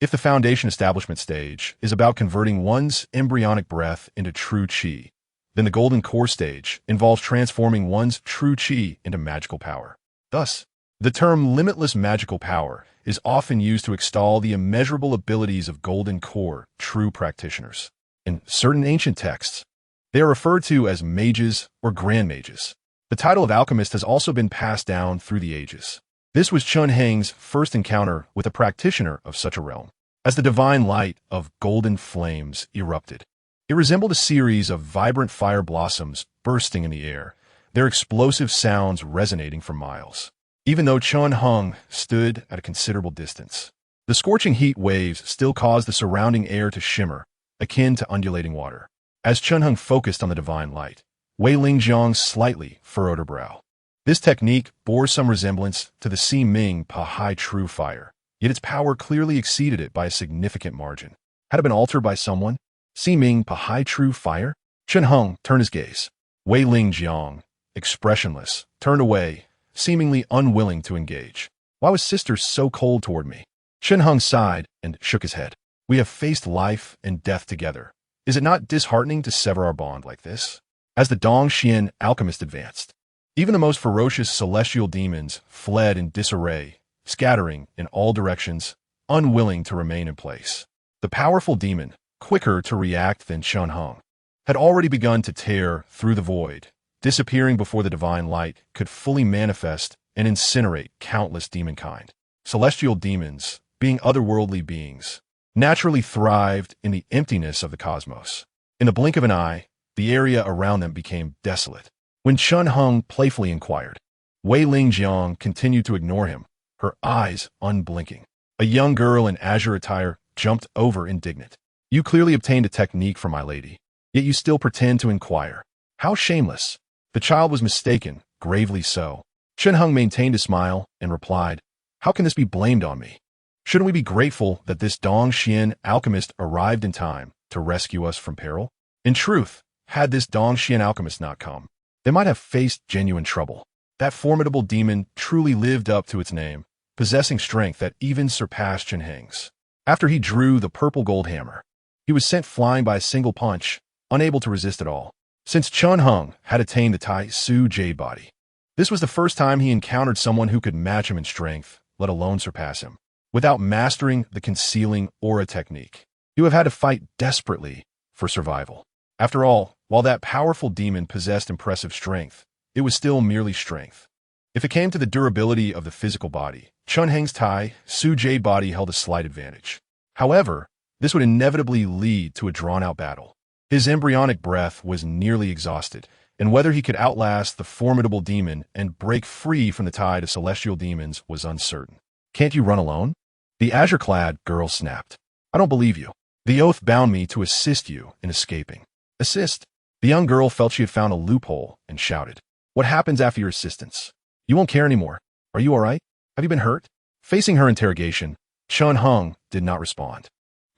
If the foundation establishment stage is about converting one's embryonic breath into true qi, then the golden core stage involves transforming one's true qi into magical power. Thus, the term limitless magical power is often used to extol the immeasurable abilities of golden core true practitioners. In certain ancient texts, they are referred to as mages or grand mages. The title of alchemist has also been passed down through the ages. This was Chen Heng's first encounter with a practitioner of such a realm. As the divine light of golden flames erupted, it resembled a series of vibrant fire blossoms bursting in the air, their explosive sounds resonating for miles. Even though Chen Heng stood at a considerable distance, the scorching heat waves still caused the surrounding air to shimmer, akin to undulating water. As Chen Heng focused on the divine light, Wei Lingjiang slightly furrowed her brow. This technique bore some resemblance to the Si Ming Pa Hai True Fire, yet its power clearly exceeded it by a significant margin. Had it been altered by someone? Si Ming Pa Hai True Fire? Chen Heng turned his gaze. Wei Ling Jiang, expressionless, turned away, seemingly unwilling to engage. Why was sister so cold toward me? Chen Heng sighed and shook his head. We have faced life and death together. Is it not disheartening to sever our bond like this? As the Dongxian alchemist advanced, even the most ferocious celestial demons fled in disarray, scattering in all directions, unwilling to remain in place. The powerful demon, quicker to react than Chen Heng, had already begun to tear through the void, disappearing before the divine light could fully manifest and incinerate countless demonkind. Celestial demons, being otherworldly beings, naturally thrived in the emptiness of the cosmos. In the blink of an eye, the area around them became desolate. When Chen Heng playfully inquired, Wei Ling Jiang continued to ignore him, her eyes unblinking. A young girl in azure attire jumped over indignant. You clearly obtained a technique from my lady, yet you still pretend to inquire. How shameless! The child was mistaken, gravely so. Chen Heng maintained a smile and replied, How can this be blamed on me? Shouldn't we be grateful that this Dongxian alchemist arrived in time to rescue us from peril? In truth, had this Dongxian alchemist not come, they might have faced genuine trouble. That formidable demon truly lived up to its name, possessing strength that even surpassed Chen Heng's. After he drew the purple gold hammer, he was sent flying by a single punch, unable to resist at all. Since Chen Heng had attained the Tai Su Jade body, this was the first time he encountered someone who could match him in strength, let alone surpass him. Without mastering the concealing aura technique, he would have had to fight desperately for survival. After all, while that powerful demon possessed impressive strength, it was still merely strength. If it came to the durability of the physical body, Chen Heng's Tai Su Jade body held a slight advantage. However, this would inevitably lead to a drawn-out battle. His embryonic breath was nearly exhausted, and whether he could outlast the formidable demon and break free from the tide of celestial demons was uncertain. Can't you run alone? The azure-clad girl snapped. I don't believe you. The oath bound me to assist you in escaping. Assist? The young girl felt she had found a loophole and shouted. What happens after your assistance? You won't care anymore. Are you all right? Have you been hurt? Facing her interrogation, Chen Heng did not respond,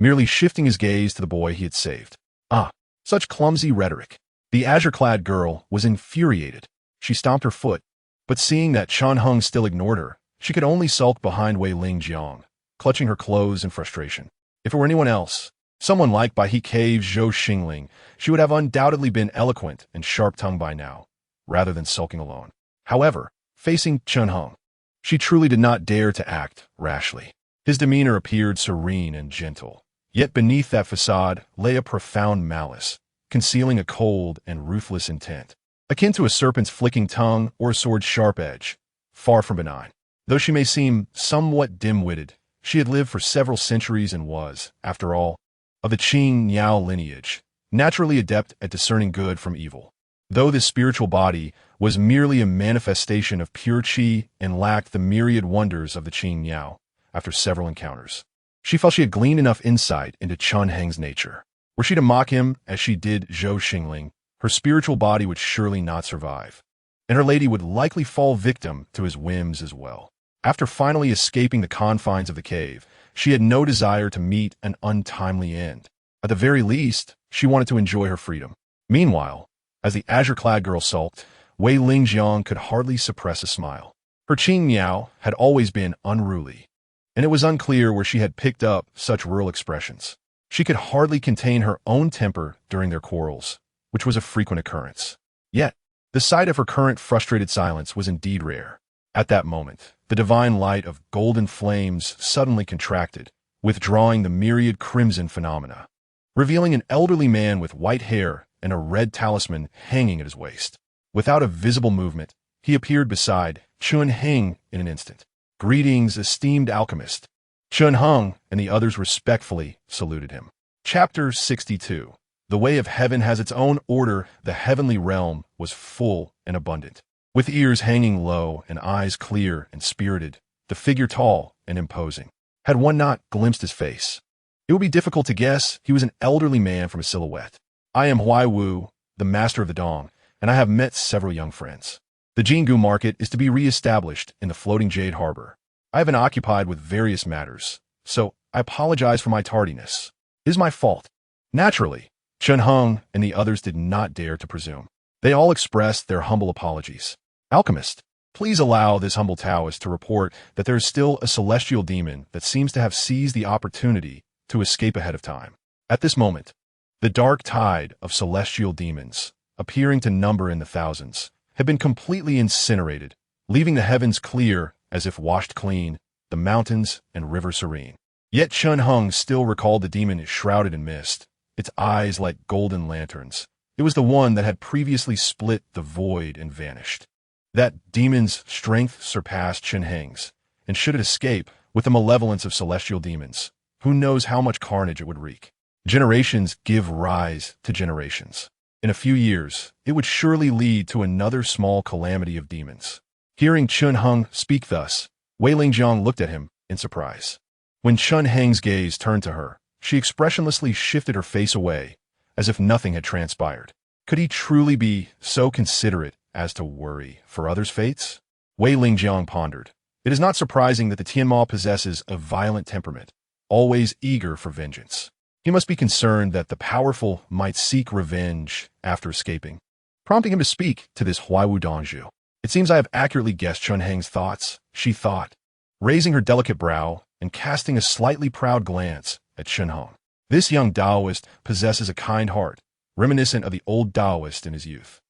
merely shifting his gaze to the boy he had saved. Ah, such clumsy rhetoric. The azure-clad girl was infuriated. She stomped her foot, but seeing that Chen Heng still ignored her, she could only sulk behind Wei Ling Jiang, clutching her clothes in frustration. If it were anyone else, someone like Bai He Cave's Zhou Xingling, she would have undoubtedly been eloquent and sharp-tongued by now, rather than sulking alone. However, facing Chen Heng, she truly did not dare to act rashly. His demeanor appeared serene and gentle, yet beneath that facade lay a profound malice, concealing a cold and ruthless intent, akin to a serpent's flicking tongue or a sword's sharp edge, far from benign. Though she may seem somewhat dim-witted, she had lived for several centuries and was, after all, of the Qing Niao lineage, naturally adept at discerning good from evil. Though this spiritual body was merely a manifestation of pure qi and lacked the myriad wonders of the Qing Niao, after several encounters, she felt she had gleaned enough insight into Chen Heng's nature. Were she to mock him as she did Zhou Xingling, her spiritual body would surely not survive, and her lady would likely fall victim to his whims as well. After finally escaping the confines of the cave, she had no desire to meet an untimely end. At the very least, she wanted to enjoy her freedom. Meanwhile, as the azure-clad girl sulked, Wei Ling Jiang could hardly suppress a smile. Her Qing Niao had always been unruly, and it was unclear where she had picked up such rural expressions. She could hardly contain her own temper during their quarrels, which was a frequent occurrence. Yet, the sight of her current frustrated silence was indeed rare. At that moment, the divine light of golden flames suddenly contracted, withdrawing the myriad crimson phenomena, revealing an elderly man with white hair and a red talisman hanging at his waist. Without a visible movement, he appeared beside Chen Heng in an instant. Greetings, esteemed alchemist. Chen Heng and the others respectfully saluted him. Chapter 62. The way of heaven has its own order. The heavenly realm was full and abundant. With ears hanging low and eyes clear and spirited, the figure tall and imposing. Had one not glimpsed his face, it would be difficult to guess he was an elderly man from a silhouette. I am Huai Wu, the master of the Dong, and I have met several young friends. The Jingu market is to be re-established in the floating jade harbor. I have been occupied with various matters, so I apologize for my tardiness. It is my fault. Naturally, Chen Heng and the others did not dare to presume. They all expressed their humble apologies. Alchemist, please allow this humble Taoist to report that there is still a celestial demon that seems to have seized the opportunity to escape ahead of time. At this moment, the dark tide of celestial demons, appearing to number in the thousands, had been completely incinerated, leaving the heavens clear as if washed clean, the mountains and river serene. Yet Chen Heng still recalled the demon shrouded in mist, its eyes like golden lanterns. It was the one that had previously split the void and vanished. That demon's strength surpassed Chen Heng's, and should it escape with the malevolence of celestial demons, who knows how much carnage it would wreak. Generations give rise to generations. In a few years, it would surely lead to another small calamity of demons. Hearing Chen Heng speak thus, Wei Lingjiang looked at him in surprise. When Chen Heng's gaze turned to her, she expressionlessly shifted her face away, as if nothing had transpired. Could he truly be so considerate as to worry for others' fates? Wei Lingjiang pondered. It is not surprising that the Tianma possesses a violent temperament, always eager for vengeance. He must be concerned that the powerful might seek revenge after escaping, prompting him to speak to this Huaiwu Dongzhu. It seems I have accurately guessed Chen Heng's thoughts, she thought, raising her delicate brow and casting a slightly proud glance at Chen Heng. This young Taoist possesses a kind heart, reminiscent of the old Taoist in his youth.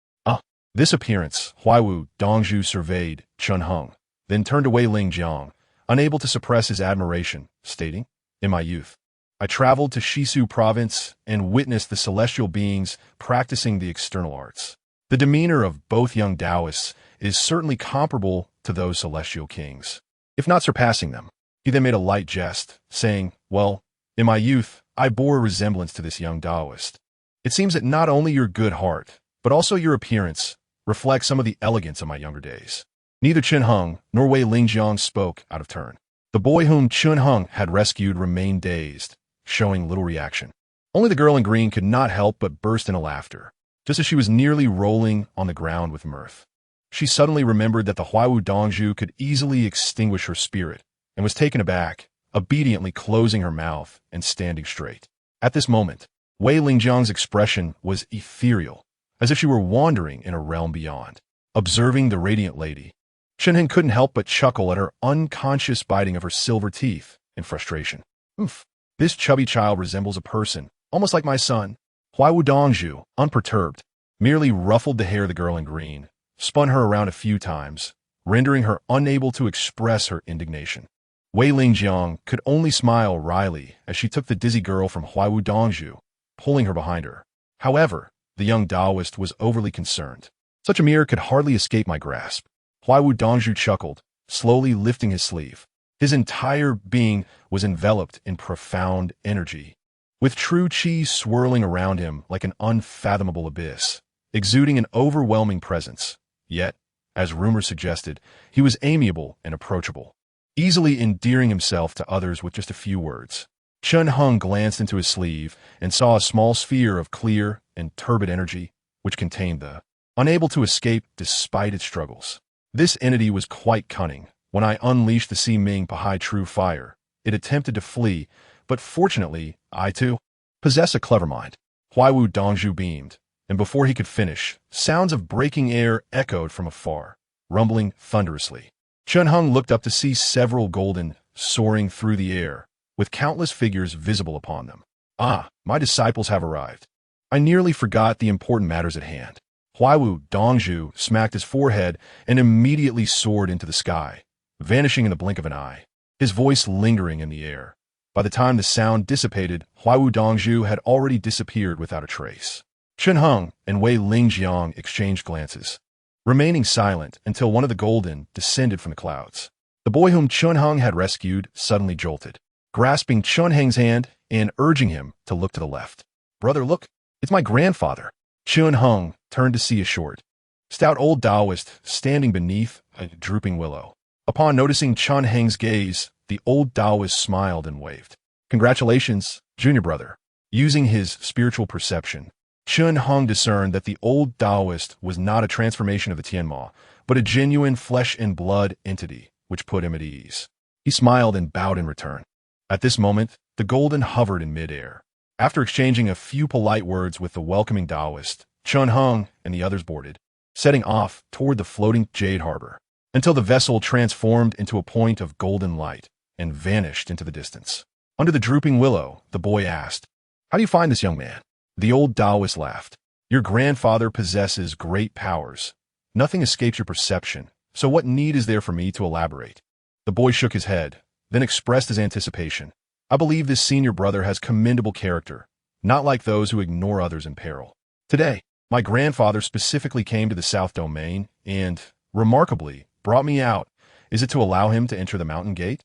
This appearance, Huaiwu Dongzhu surveyed Chen Heng, then turned to Wei Lingjiang, unable to suppress his admiration, stating, "In my youth, I traveled to Shisu province and witnessed the celestial beings practicing the external arts. The demeanor of both young Taoists is certainly comparable to those celestial kings, if not surpassing them." He then made a light jest, saying, "Well, in my youth, I bore a resemblance to this young Taoist. It seems that not only your good heart, but also your appearance reflects some of the elegance of my younger days." Neither Chen Heng nor Wei Lingjiang spoke out of turn. The boy whom Chen Heng had rescued remained dazed, showing little reaction. Only the girl in green could not help but burst into laughter, just as she was nearly rolling on the ground with mirth. She suddenly remembered that the Huaiwu Dongzhu could easily extinguish her spirit, and was taken aback, obediently closing her mouth and standing straight. At this moment, Wei Lingjiang's expression was ethereal, as if she were wandering in a realm beyond. Observing the radiant lady, Chen Heng couldn't help but chuckle at her unconscious biting of her silver teeth in frustration. "Oof, this chubby child resembles a person, almost like my son." Huaiwu Dongzhu, unperturbed, merely ruffled the hair of the girl in green, spun her around a few times, rendering her unable to express her indignation. Wei Lingjiang could only smile wryly as she took the dizzy girl from Huaiwu Dongzhu, pulling her behind her. However, the young Taoist was overly concerned. "Such a mirror could hardly escape my grasp." Huaiwu Dongzhu chuckled, slowly lifting his sleeve. His entire being was enveloped in profound energy, with true qi swirling around him like an unfathomable abyss, exuding an overwhelming presence. Yet, as rumor suggested, he was amiable and approachable, easily endearing himself to others with just a few words. Chen Heng glanced into his sleeve and saw a small sphere of clear and turbid energy, which contained the unable to escape despite its struggles. This entity was quite cunning. When I unleashed the Si Ming Pahai True Fire, it attempted to flee, but fortunately, I too possess a clever mind. Huaiwu Dongzhu beamed, and before he could finish, sounds of breaking air echoed from afar, rumbling thunderously. Chen Heng looked up to see several golden soaring through the air, with countless figures visible upon them. "Ah, my disciples have arrived. I nearly forgot the important matters at hand." Huaiwu Dongzhu smacked his forehead and immediately soared into the sky, vanishing in the blink of an eye, his voice lingering in the air. By the time the sound dissipated, Huaiwu Dongzhu had already disappeared without a trace. Chen Heng and Wei Lingjiang exchanged glances, remaining silent until one of the golden descended from the clouds. The boy whom Chen Heng had rescued suddenly jolted, grasping Chen Heng's hand and urging him to look to the left. "Brother, look, it's my grandfather." Chen Heng turned to see a short, stout old Taoist standing beneath a drooping willow. Upon noticing Chen Heng's gaze, the old Taoist smiled and waved. "Congratulations, junior brother." Using his spiritual perception, Chun Hung discerned that the old Taoist was not a transformation of the Tianma, but a genuine flesh-and-blood entity, which put him at ease. He smiled and bowed in return. At this moment, the golden hovered in midair. After exchanging a few polite words with the welcoming Taoist, Chun Hung and the others boarded, setting off toward the floating jade harbor, until the vessel transformed into a point of golden light and vanished into the distance. Under the drooping willow, the boy asked, "How do you find this young man?" The old Taoist laughed. "Your grandfather possesses great powers. Nothing escapes your perception, so what need is there for me to elaborate?" The boy shook his head, then expressed his anticipation. "I believe this senior brother has commendable character, not like those who ignore others in peril. Today, my grandfather specifically came to the South Domain and, remarkably, brought me out. Is it to allow him to enter the mountain gate?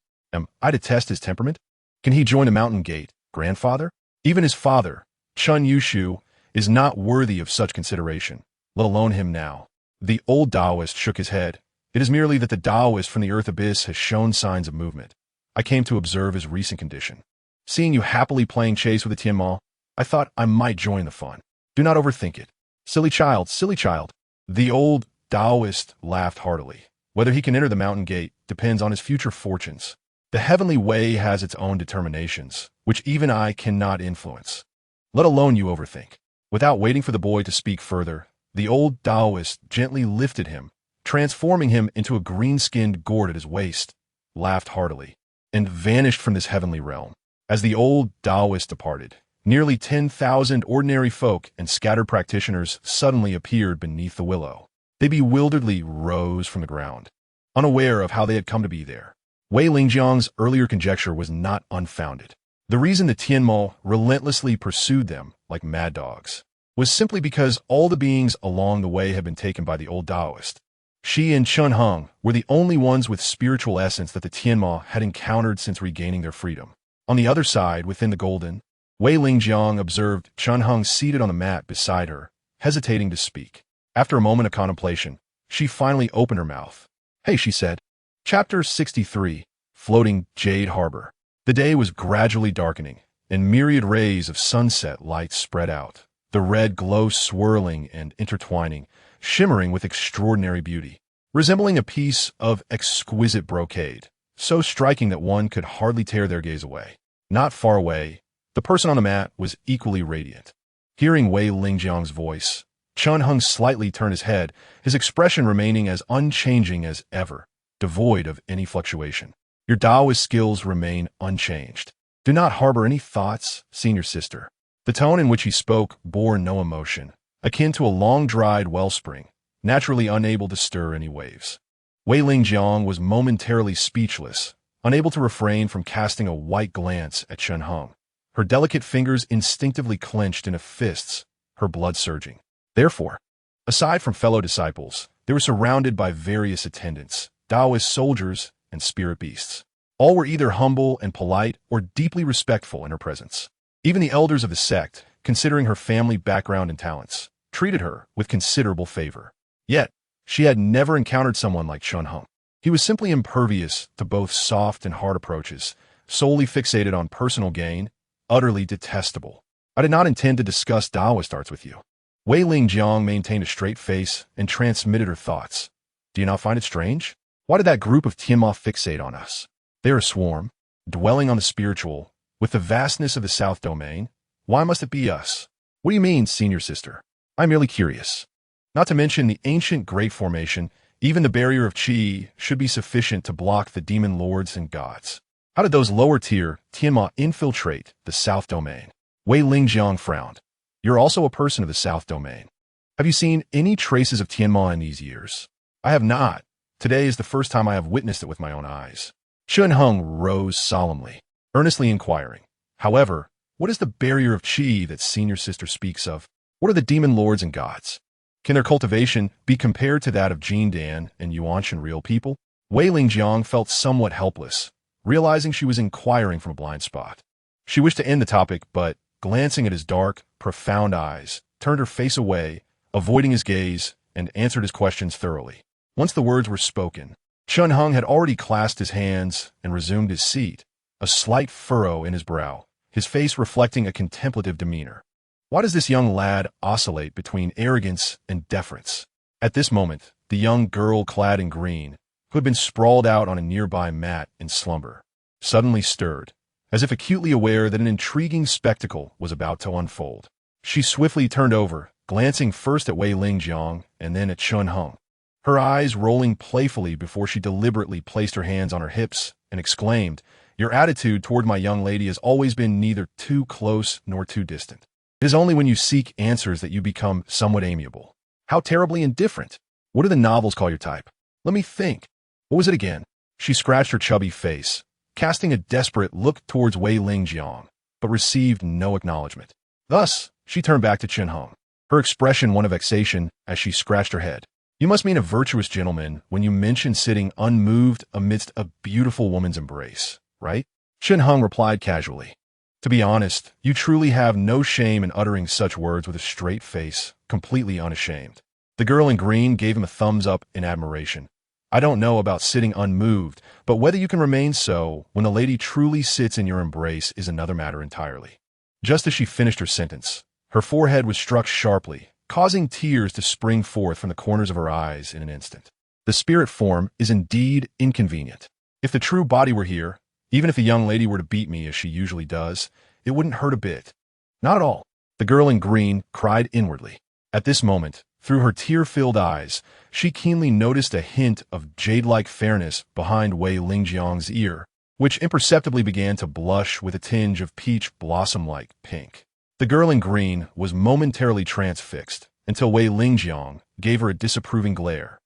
I detest his temperament. Can he join the mountain gate, grandfather? Even his father, Chun Yushu, is not worthy of such consideration, let alone him now." The old Taoist shook his head. "It is merely that the Taoist from the earth abyss has shown signs of movement. I came to observe his recent condition. Seeing you happily playing chase with the Tianma, I thought I might join the fun. Do not overthink it. Silly child, silly child." The old Taoist laughed heartily. "Whether he can enter the mountain gate depends on his future fortunes. The heavenly way has its own determinations, which even I cannot influence. Let alone you overthink." Without waiting for the boy to speak further, the old Taoist gently lifted him, transforming him into a green-skinned gourd at his waist, laughed heartily, and vanished from this heavenly realm. As the old Taoist departed, nearly 10,000 ordinary folk and scattered practitioners suddenly appeared beneath the willow. They bewilderedly rose from the ground, unaware of how they had come to be there. Wei Lingjiang's earlier conjecture was not unfounded. The reason the Tianma relentlessly pursued them like mad dogs was simply because all the beings along the way had been taken by the old Taoist. She and Chun Hung were the only ones with spiritual essence that the Tianma had encountered since regaining their freedom. On the other side, within the golden, Wei Lingjiang observed Chun Hung seated on the mat beside her, hesitating to speak. After a moment of contemplation, she finally opened her mouth. "Hey," she said. Chapter 63, Floating Jade Harbor. The day was gradually darkening, and myriad rays of sunset light spread out, the red glow swirling and intertwining, shimmering with extraordinary beauty, resembling a piece of exquisite brocade, so striking that one could hardly tear their gaze away. Not far away, the person on the mat was equally radiant. Hearing Wei Lingjiang's voice, Chun Hung slightly turned his head, his expression remaining as unchanging as ever, devoid of any fluctuation. "Your Taoist skills remain unchanged. Do not harbor any thoughts, senior sister." The tone in which he spoke bore no emotion, akin to a long-dried wellspring, naturally unable to stir any waves. Wei Lingjiang was momentarily speechless, unable to refrain from casting a white glance at Chun Hung. Her delicate fingers instinctively clenched into fists, her blood surging. Therefore, aside from fellow disciples, they were surrounded by various attendants, Taoist soldiers, and spirit beasts. All were either humble and polite or deeply respectful in her presence. Even the elders of the sect, considering her family background and talents, treated her with considerable favor. Yet, she had never encountered someone like Chun Hung. He was simply impervious to both soft and hard approaches, solely fixated on personal gain, utterly detestable. "I did not intend to discuss Taoist arts with you." Wei Lingjiang maintained a straight face and transmitted her thoughts. "Do you not find it strange? Why did that group of Tianma fixate on us? They are a swarm, dwelling on the spiritual, with the vastness of the South Domain. Why must it be us?" "What do you mean, senior sister? I'm merely curious. Not to mention the ancient Great Formation, even the barrier of Qi should be sufficient to block the demon lords and gods. How did those lower-tier Tianma infiltrate the South Domain?" Wei Lingjiang frowned. "You're also a person of the South Domain. Have you seen any traces of Tianma in these years?" "I have not. Today is the first time I have witnessed it with my own eyes." Chun Hung rose solemnly, earnestly inquiring, "However, what is the barrier of Qi that senior sister speaks of? What are the demon lords and gods? Can their cultivation be compared to that of Jin Dan and Yuanshan real people?" Wei Lingjiang felt somewhat helpless, realizing she was inquiring from a blind spot. She wished to end the topic, but, glancing at his dark, profound eyes, turned her face away, avoiding his gaze, and answered his questions thoroughly. Once the words were spoken, Chun Hung had already clasped his hands and resumed his seat, a slight furrow in his brow, his face reflecting a contemplative demeanor. Why does this young lad oscillate between arrogance and deference? At this moment, the young girl clad in green, who had been sprawled out on a nearby mat in slumber, suddenly stirred, as if acutely aware that an intriguing spectacle was about to unfold. She swiftly turned over, glancing first at Wei Lingjiang and then at Chun Hung, her eyes rolling playfully before she deliberately placed her hands on her hips and exclaimed, "Your attitude toward my young lady has always been neither too close nor too distant. It is only when you seek answers that you become somewhat amiable. How terribly indifferent. What do the novels call your type? Let me think. What was it again?" She scratched her chubby face, casting a desperate look towards Wei Lingjiang, but received no acknowledgement. Thus, she turned back to Chun Hung, her expression one of vexation as she scratched her head. "You must mean a virtuous gentleman when you mention sitting unmoved amidst a beautiful woman's embrace, right?" Chun Hung replied casually. "To be honest, you truly have no shame in uttering such words with a straight face, completely unashamed." The girl in green gave him a thumbs up in admiration. "I don't know about sitting unmoved, but whether you can remain so when the lady truly sits in your embrace is another matter entirely." Just as she finished her sentence, her forehead was struck sharply, causing tears to spring forth from the corners of her eyes in an instant. The spirit form is indeed inconvenient. If the true body were here, even if the young lady were to beat me as she usually does, it wouldn't hurt a bit. Not at all. The girl in green cried inwardly. At this moment, through her tear-filled eyes, she keenly noticed a hint of jade-like fairness behind Wei Lingjiang's ear, which imperceptibly began to blush with a tinge of peach blossom-like pink. The girl in green was momentarily transfixed until Wei Lingjiang gave her a disapproving glare,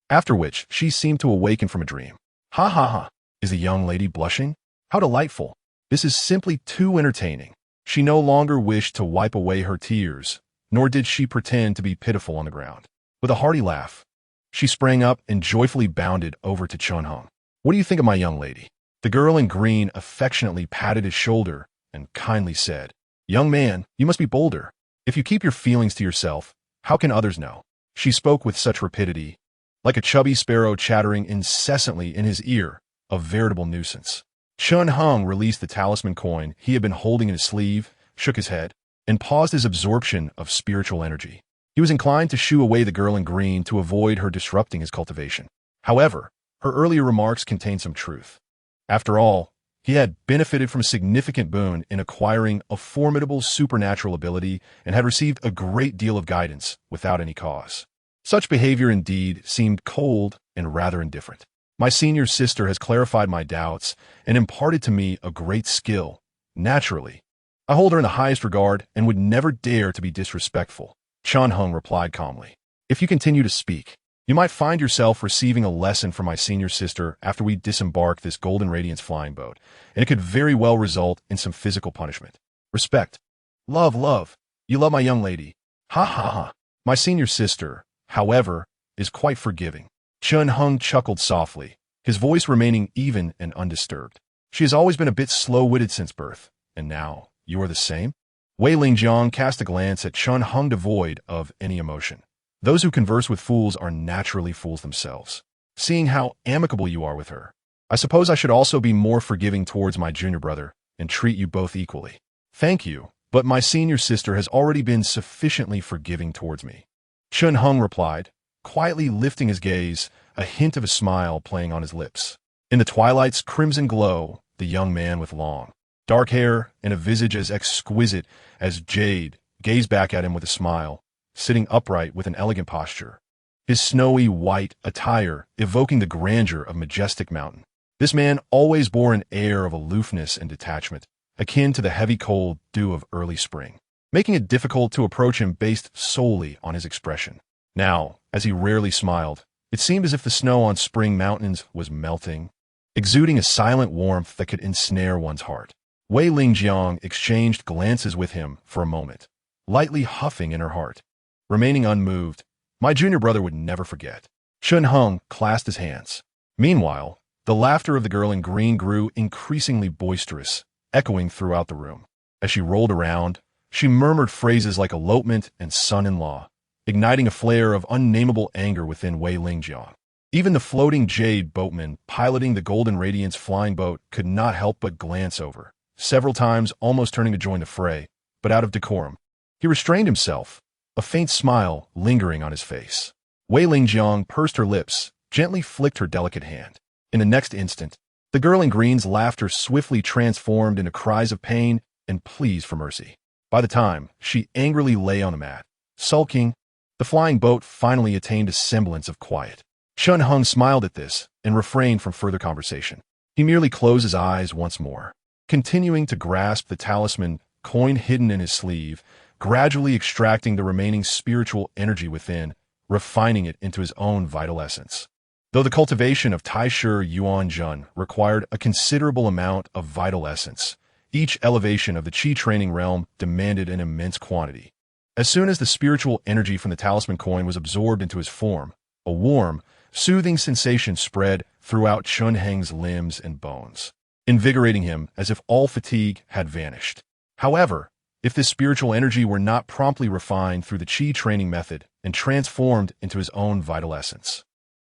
after which she seemed to awaken from a dream. "Ha ha ha! Is the young lady blushing? How delightful! This is simply too entertaining." She no longer wished to wipe away her tears, nor did she pretend to be pitiful on the ground. With a hearty laugh, she sprang up and joyfully bounded over to Chun Hung. "What do you think of my young lady?" The girl in green affectionately patted his shoulder and kindly said, "Young man, you must be bolder. If you keep your feelings to yourself, how can others know?" She spoke with such rapidity, like a chubby sparrow chattering incessantly in his ear, a veritable nuisance. Chun Hung released the talisman coin he had been holding in his sleeve, shook his head, and paused his absorption of spiritual energy. He was inclined to shoo away the girl in green to avoid her disrupting his cultivation. However, her earlier remarks contained some truth. After all, he had benefited from a significant boon in acquiring a formidable supernatural ability and had received a great deal of guidance without any cause. Such behavior indeed seemed cold and rather indifferent. My senior sister has clarified my doubts and imparted to me a great skill. Naturally, I hold her in the highest regard and would never dare to be disrespectful." Chun Hung replied calmly. "If you continue to speak, you might find yourself receiving a lesson from my senior sister after we disembark this golden radiance flying boat, and it could very well result in some physical punishment. Respect. Love. You love my young lady. Ha ha ha. My senior sister, however, is quite forgiving." Chun Hung chuckled softly, his voice remaining even and undisturbed. "She has always been a bit slow-witted since birth, and now you are the same?" Wei Lingjiang cast a glance at Chun Hung devoid of any emotion. "Those who converse with fools are naturally fools themselves. Seeing how amicable you are with her, I suppose I should also be more forgiving towards my junior brother and treat you both equally." "Thank you, but my senior sister has already been sufficiently forgiving towards me," Chun Hung replied, quietly lifting his gaze, a hint of a smile playing on his lips. In the twilight's crimson glow, the young man with long, dark hair and a visage as exquisite as jade gazed back at him with a smile, sitting upright with an elegant posture, his snowy white attire evoking the grandeur of majestic mountain. This man always bore an air of aloofness and detachment, akin to the heavy cold dew of early spring, making it difficult to approach him based solely on his expression. Now, as he rarely smiled, it seemed as if the snow on spring mountains was melting, exuding a silent warmth that could ensnare one's heart. Wei Lingjiang exchanged glances with him for a moment, lightly huffing in her heart, remaining unmoved. My junior brother would never forget. Chun Hung clasped his hands. Meanwhile, the laughter of the girl in green grew increasingly boisterous, echoing throughout the room. As she rolled around, she murmured phrases like elopement and son-in-law, igniting a flare of unnameable anger within Wei Lingjiang. Even the floating jade boatman piloting the golden radiance flying boat could not help but glance over, several times almost turning to join the fray, but out of decorum, He restrained himself, a faint smile lingering on his face. Wei Lingjiang pursed her lips, gently flicked her delicate hand. In the next instant, the girl in green's laughter swiftly transformed into cries of pain and pleas for mercy. By the time she angrily lay on the mat, sulking, the flying boat finally attained a semblance of quiet. Chun Hung smiled at this and refrained from further conversation. He merely closed his eyes once more, continuing to grasp the talisman coin hidden in his sleeve, gradually extracting the remaining spiritual energy within, refining it into his own vital essence. Though the cultivation of Taishu Yuan Jun required a considerable amount of vital essence, each elevation of the Qi training realm demanded an immense quantity. As soon as the spiritual energy from the talisman coin was absorbed into his form, a warm, soothing sensation spread throughout Chun Heng's limbs and bones, invigorating him as if all fatigue had vanished. However, if this spiritual energy were not promptly refined through the Qi training method and transformed into his own vital essence,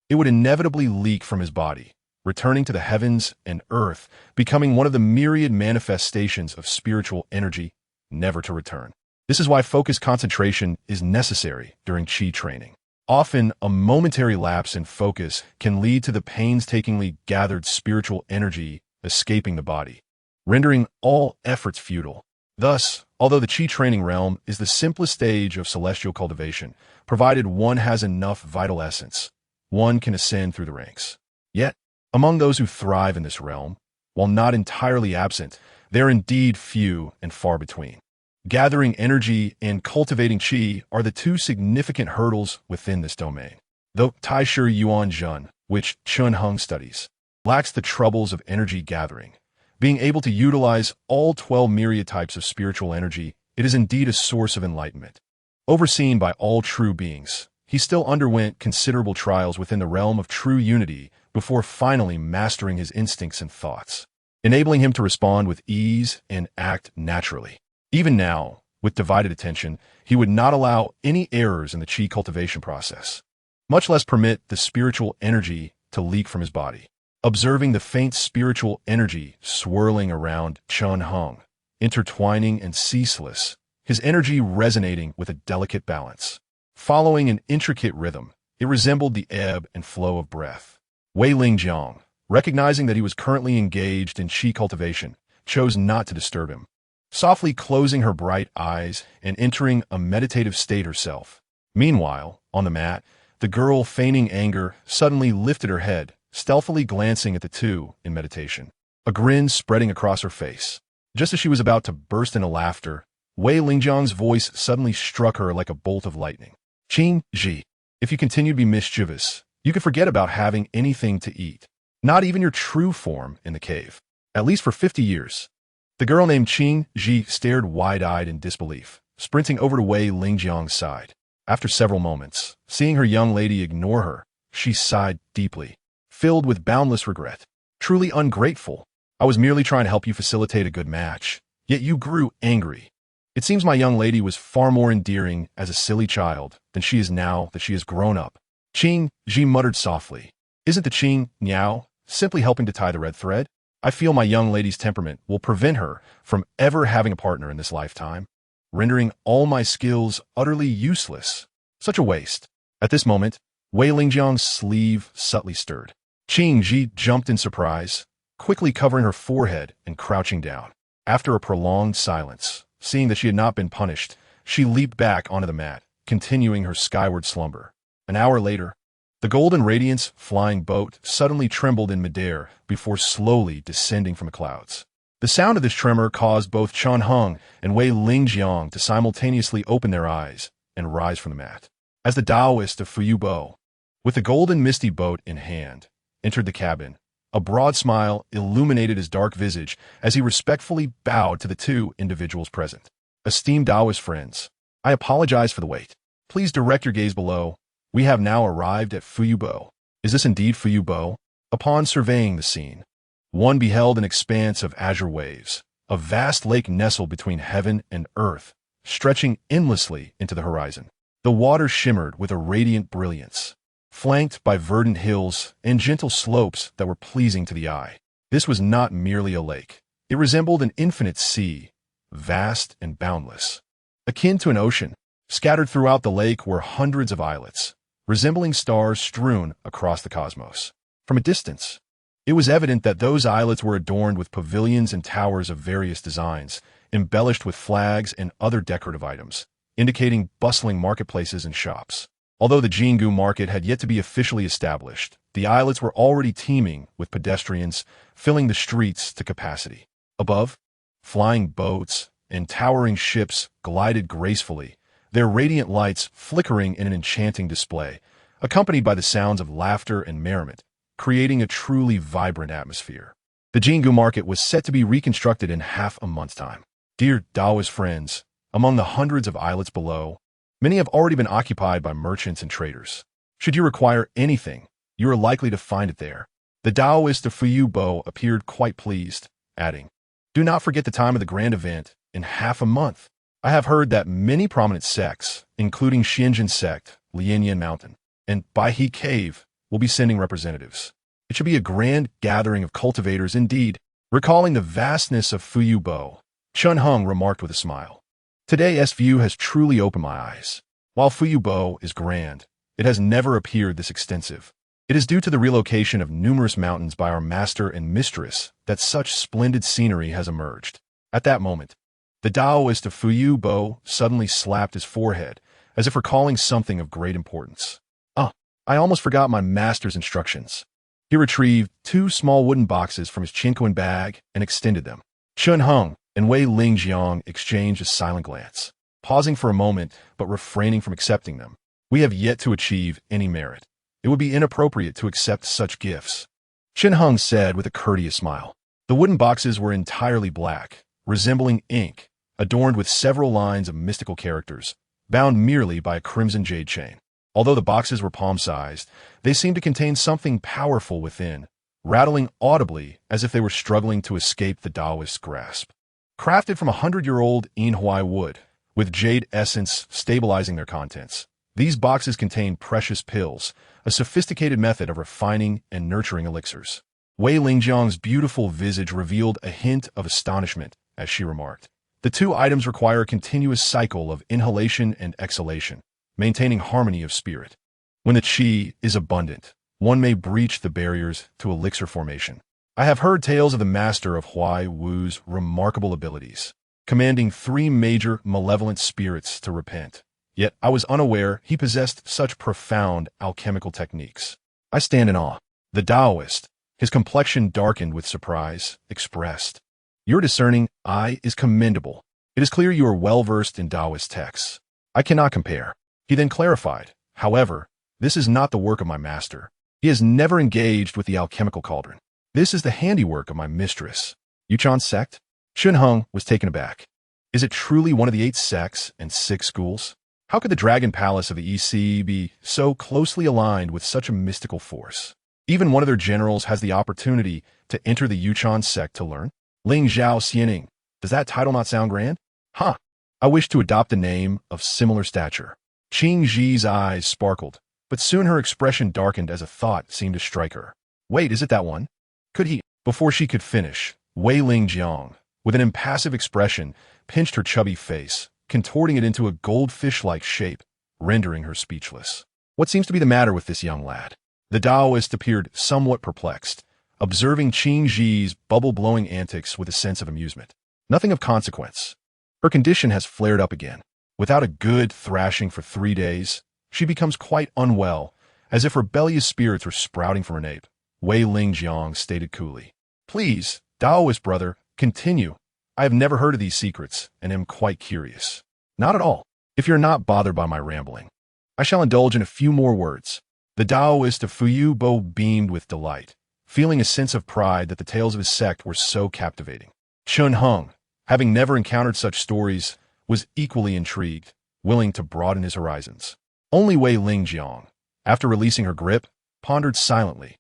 it would inevitably leak from his body, returning to the heavens and earth, becoming one of the myriad manifestations of spiritual energy, never to return. This is why focused concentration is necessary during Qi training. Often, a momentary lapse in focus can lead to the painstakingly gathered spiritual energy escaping the body, rendering all efforts futile. Thus, although the Qi training realm is the simplest stage of celestial cultivation, provided one has enough vital essence, one can ascend through the ranks. Yet, among those who thrive in this realm, while not entirely absent, they are indeed few and far between. Gathering energy and cultivating Qi are the two significant hurdles within this domain. Though Taishu Yuan Jun, which Chun Hung studies, lacks the troubles of energy gathering, being able to utilize all 12 myriad types of spiritual energy, it is indeed a source of enlightenment. Overseen by all true beings, he still underwent considerable trials within the realm of true unity before finally mastering his instincts and thoughts, enabling him to respond with ease and act naturally. Even now, with divided attention, he would not allow any errors in the Qi cultivation process, much less permit the spiritual energy to leak from his body. Observing the faint spiritual energy swirling around Chun Hung, intertwining and ceaseless, his energy resonating with a delicate balance. Following an intricate rhythm, it resembled the ebb and flow of breath. Wei Lingjiang, recognizing that he was currently engaged in Qi cultivation, chose not to disturb him. Softly closing her bright eyes and entering a meditative state herself. Meanwhile, on the mat, the girl, feigning anger, suddenly lifted her head, stealthily glancing at the two in meditation, a grin spreading across her face. Just as she was about to burst into laughter, Wei Lingjiang's voice suddenly struck her like a bolt of lightning. Qing Ji, if you continue to be mischievous, you could forget about having anything to eat, not even your true form in the cave, at least for 50 years. The girl named Qing Ji stared wide-eyed in disbelief, sprinting over to Wei Lingjiang's side. After several moments, seeing her young lady ignore her, she sighed deeply, filled with boundless regret. Truly ungrateful. I was merely trying to help you facilitate a good match, yet you grew angry. It seems my young lady was far more endearing as a silly child than she is now that she has grown up. Qing Ji muttered softly. Isn't the Qing Niao simply helping to tie the red thread? I feel my young lady's temperament will prevent her from ever having a partner in this lifetime, rendering all my skills utterly useless. Such a waste. At this moment, Wei Lingjiang's sleeve subtly stirred. Qing Ji jumped in surprise, quickly covering her forehead and crouching down. After a prolonged silence, seeing that she had not been punished, she leaped back onto the mat, continuing her skyward slumber. An hour later, the golden radiance flying boat suddenly trembled in midair before slowly descending from the clouds. The sound of this tremor caused both Chun Hung and Wei Lingjiang to simultaneously open their eyes and rise from the mat. As the Taoist of Fuyubo, with the golden misty boat in hand, entered the cabin, a broad smile illuminated his dark visage as he respectfully bowed to the two individuals present. Esteemed Taoist friends, I apologize for the wait. Please direct your gaze below. We have now arrived at Fuyubo. Is this indeed Fuyubo? Upon surveying the scene, one beheld an expanse of azure waves, a vast lake nestled between heaven and earth, stretching endlessly into the horizon. The water shimmered with a radiant brilliance, flanked by verdant hills and gentle slopes that were pleasing to the eye. This was not merely a lake. It resembled an infinite sea, vast and boundless. akin to an ocean. Scattered throughout the lake were hundreds of islets, resembling stars strewn across the cosmos. From a distance, it was evident that those islets were adorned with pavilions and towers of various designs, embellished with flags and other decorative items, indicating bustling marketplaces and shops. Although the Jingu market had yet to be officially established, the islets were already teeming with pedestrians, filling the streets to capacity. Above, flying boats and towering ships glided gracefully, their radiant lights flickering in an enchanting display, accompanied by the sounds of laughter and merriment, creating a truly vibrant atmosphere. The Jingu market was set to be reconstructed in half a month's time. Dear Daoist friends, among the hundreds of islets below, many have already been occupied by merchants and traders. Should you require anything, you are likely to find it there. The Daoist of Fuyubo appeared quite pleased, adding, "Do not forget the time of the grand event in half a month. I have heard that many prominent sects, including Xianjin Sect, Lianyan Mountain, and Baihe Cave, will be sending representatives. It should be a grand gathering of cultivators indeed." Recalling the vastness of Fuyubo, Chun Hung remarked with a smile, "Today's view has truly opened my eyes. While Fuyubo is grand, it has never appeared this extensive. It is due to the relocation of numerous mountains by our master and mistress that such splendid scenery has emerged." At that moment, the Taoist of Fuyubo suddenly slapped his forehead, as if recalling something of great importance. I almost forgot my master's instructions." He retrieved 2 small wooden boxes from his chinquan bag and extended them. Chun Hung and Wei Lingjiang exchanged a silent glance, pausing for a moment but refraining from accepting them. "We have yet to achieve any merit. It would be inappropriate to accept such gifts," Chun Hung said with a courteous smile. The wooden boxes were entirely black, resembling ink, adorned with several lines of mystical characters, bound merely by a crimson jade chain. Although the boxes were palm-sized, they seemed to contain something powerful within, rattling audibly as if they were struggling to escape the Taoist's grasp. Crafted from 100-year-old Inhuai wood, with jade essence stabilizing their contents, these boxes contain precious pills, a sophisticated method of refining and nurturing elixirs. Wei Lingjiang's beautiful visage revealed a hint of astonishment as she remarked, "The 2 items require a continuous cycle of inhalation and exhalation, maintaining harmony of spirit. When the qi is abundant, one may breach the barriers to elixir formation. I have heard tales of the master of Huai Wu's remarkable abilities, commanding 3 major malevolent spirits to repent. Yet I was unaware he possessed such profound alchemical techniques. I stand in awe." The Taoist, his complexion darkened with surprise, expressed, "Your discerning eye is commendable. It is clear you are well-versed in Taoist texts. I cannot compare." He then clarified, "However, this is not the work of my master. He has never engaged with the alchemical cauldron. This is the handiwork of my mistress." Yuchan's sect? Chun Hung was taken aback. Is it truly one of the 8 sects and 6 schools? How could the Dragon Palace of the EC be so closely aligned with such a mystical force? Even one of their generals has the opportunity to enter the Yuchan sect to learn? Ling Zhao Xianing. Does that title not sound grand? I wish to adopt a name of similar stature. Qing Ji's eyes sparkled, but soon her expression darkened as a thought seemed to strike her. Wait, is it that one? Could he? Before she could finish, Wei Lingjiang, with an impassive expression, pinched her chubby face, contorting it into a goldfish-like shape, rendering her speechless. What seems to be the matter with this young lad? The Taoist appeared somewhat perplexed, observing Qing Ji's bubble-blowing antics with a sense of amusement. Nothing of consequence. Her condition has flared up again. Without a good thrashing for 3 days, she becomes quite unwell, as if rebellious spirits were sprouting from her nape. Wei Lingjiang stated coolly, "Please, Taoist brother, continue. I have never heard of these secrets and am quite curious." "Not at all. If you're not bothered by my rambling, I shall indulge in a few more words." The Taoist of Fuyubo beamed with delight, feeling a sense of pride that the tales of his sect were so captivating. Chun Hung, having never encountered such stories, was equally intrigued, willing to broaden his horizons. Only Wei Lingjiang, after releasing her grip, pondered silently.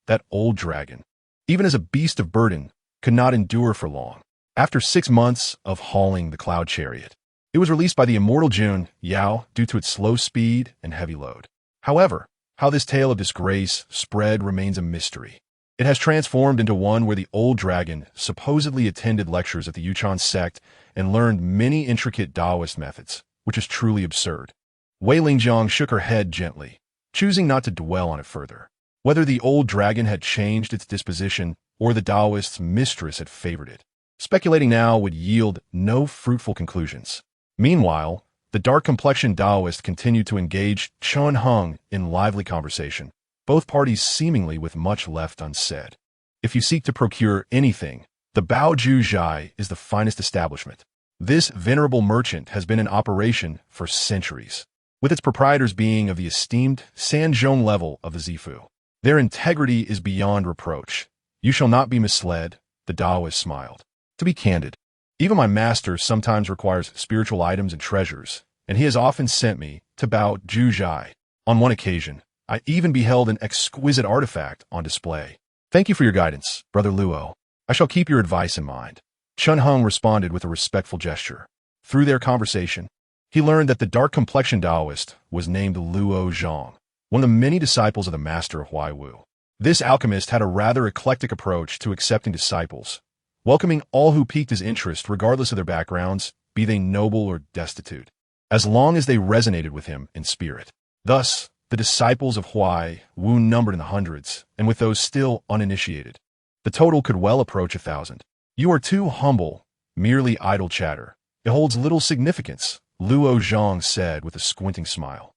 That old dragon, even as a beast of burden, could not endure for long. After 6 months of hauling the cloud chariot, it was released by the immortal Jun Yao due to its slow speed and heavy load. However, how this tale of disgrace spread remains a mystery. It has transformed into one where the old dragon supposedly attended lectures at the Yuchan Sect and learned many intricate Taoist methods, which is truly absurd. Wei Lingjiang shook her head gently, choosing not to dwell on it further. Whether the old dragon had changed its disposition or the Taoist's mistress had favored it, speculating now would yield no fruitful conclusions. Meanwhile, the dark-complexioned Taoist continued to engage Chun Hung in lively conversation, both parties seemingly with much left unsaid. If you seek to procure anything, the Bao Ju Zhai is the finest establishment. This venerable merchant has been in operation for centuries, with its proprietors being of the esteemed Sanzhong level of the Zifu. Their integrity is beyond reproach. You shall not be misled, the Taoist smiled. To be candid, even my master sometimes requires spiritual items and treasures, and he has often sent me to Bao Ju Zhai. On one occasion, I even beheld an exquisite artifact on display. Thank you for your guidance, Brother Luo. I shall keep your advice in mind. Chun Hung responded with a respectful gesture. Through their conversation, he learned that the dark-complexioned Taoist was named Luo Zhang, one of the many disciples of the master of Huaiwu. This alchemist had a rather eclectic approach to accepting disciples, welcoming all who piqued his interest regardless of their backgrounds, be they noble or destitute, as long as they resonated with him in spirit. Thus, the disciples of Huaiwu numbered in the hundreds, and with those still uninitiated, the total could well approach 1,000. You are too humble, merely idle chatter. It holds little significance, Luo Zhang said with a squinting smile.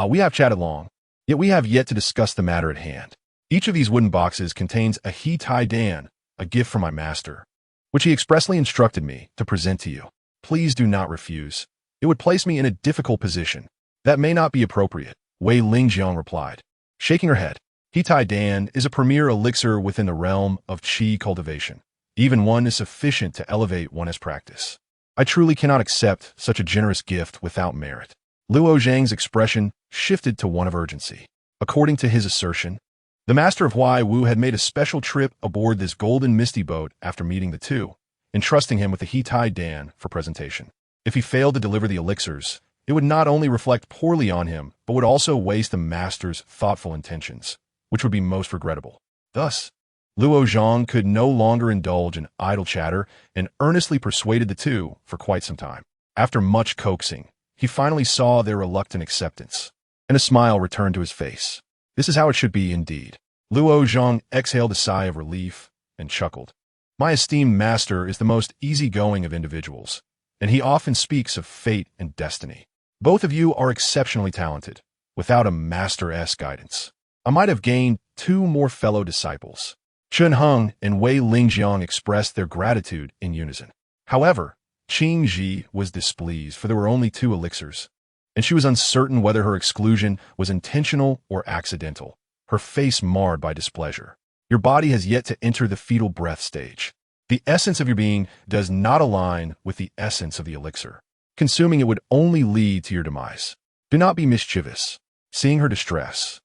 We have chatted long, yet we have yet to discuss the matter at hand. Each of these wooden boxes contains a He Tai Dan, a gift from my master, which he expressly instructed me to present to you. Please do not refuse. It would place me in a difficult position. That may not be appropriate, Wei Lingjiang replied, shaking her head. He Tai Dan is a premier elixir within the realm of qi cultivation. Even one is sufficient to elevate one as practice. I truly cannot accept such a generous gift without merit. Luo Zhang's expression shifted to one of urgency. According to his assertion, the master of Huaiwu had made a special trip aboard this golden misty boat after meeting the two, entrusting him with the He Tai Dan for presentation. If he failed to deliver the elixirs, it would not only reflect poorly on him, but would also waste the master's thoughtful intentions, which would be most regrettable. Thus, Luo Zhang could no longer indulge in idle chatter and earnestly persuaded the two for quite some time. After much coaxing, he finally saw their reluctant acceptance, and a smile returned to his face. This is how it should be indeed. Luo Zhang exhaled a sigh of relief and chuckled. My esteemed master is the most easygoing of individuals, and he often speaks of fate and destiny. Both of you are exceptionally talented. Without a master-esque guidance, I might have gained 2 more fellow disciples. Chun Hung and Wei Lingjiang expressed their gratitude in unison. However, Qing Ji was displeased, for there were only 2 elixirs, and she was uncertain whether her exclusion was intentional or accidental, her face marred by displeasure. Your body has yet to enter the fetal breath stage. The essence of your being does not align with the essence of the elixir. Consuming it would only lead to your demise. Do not be mischievous. Seeing her distress,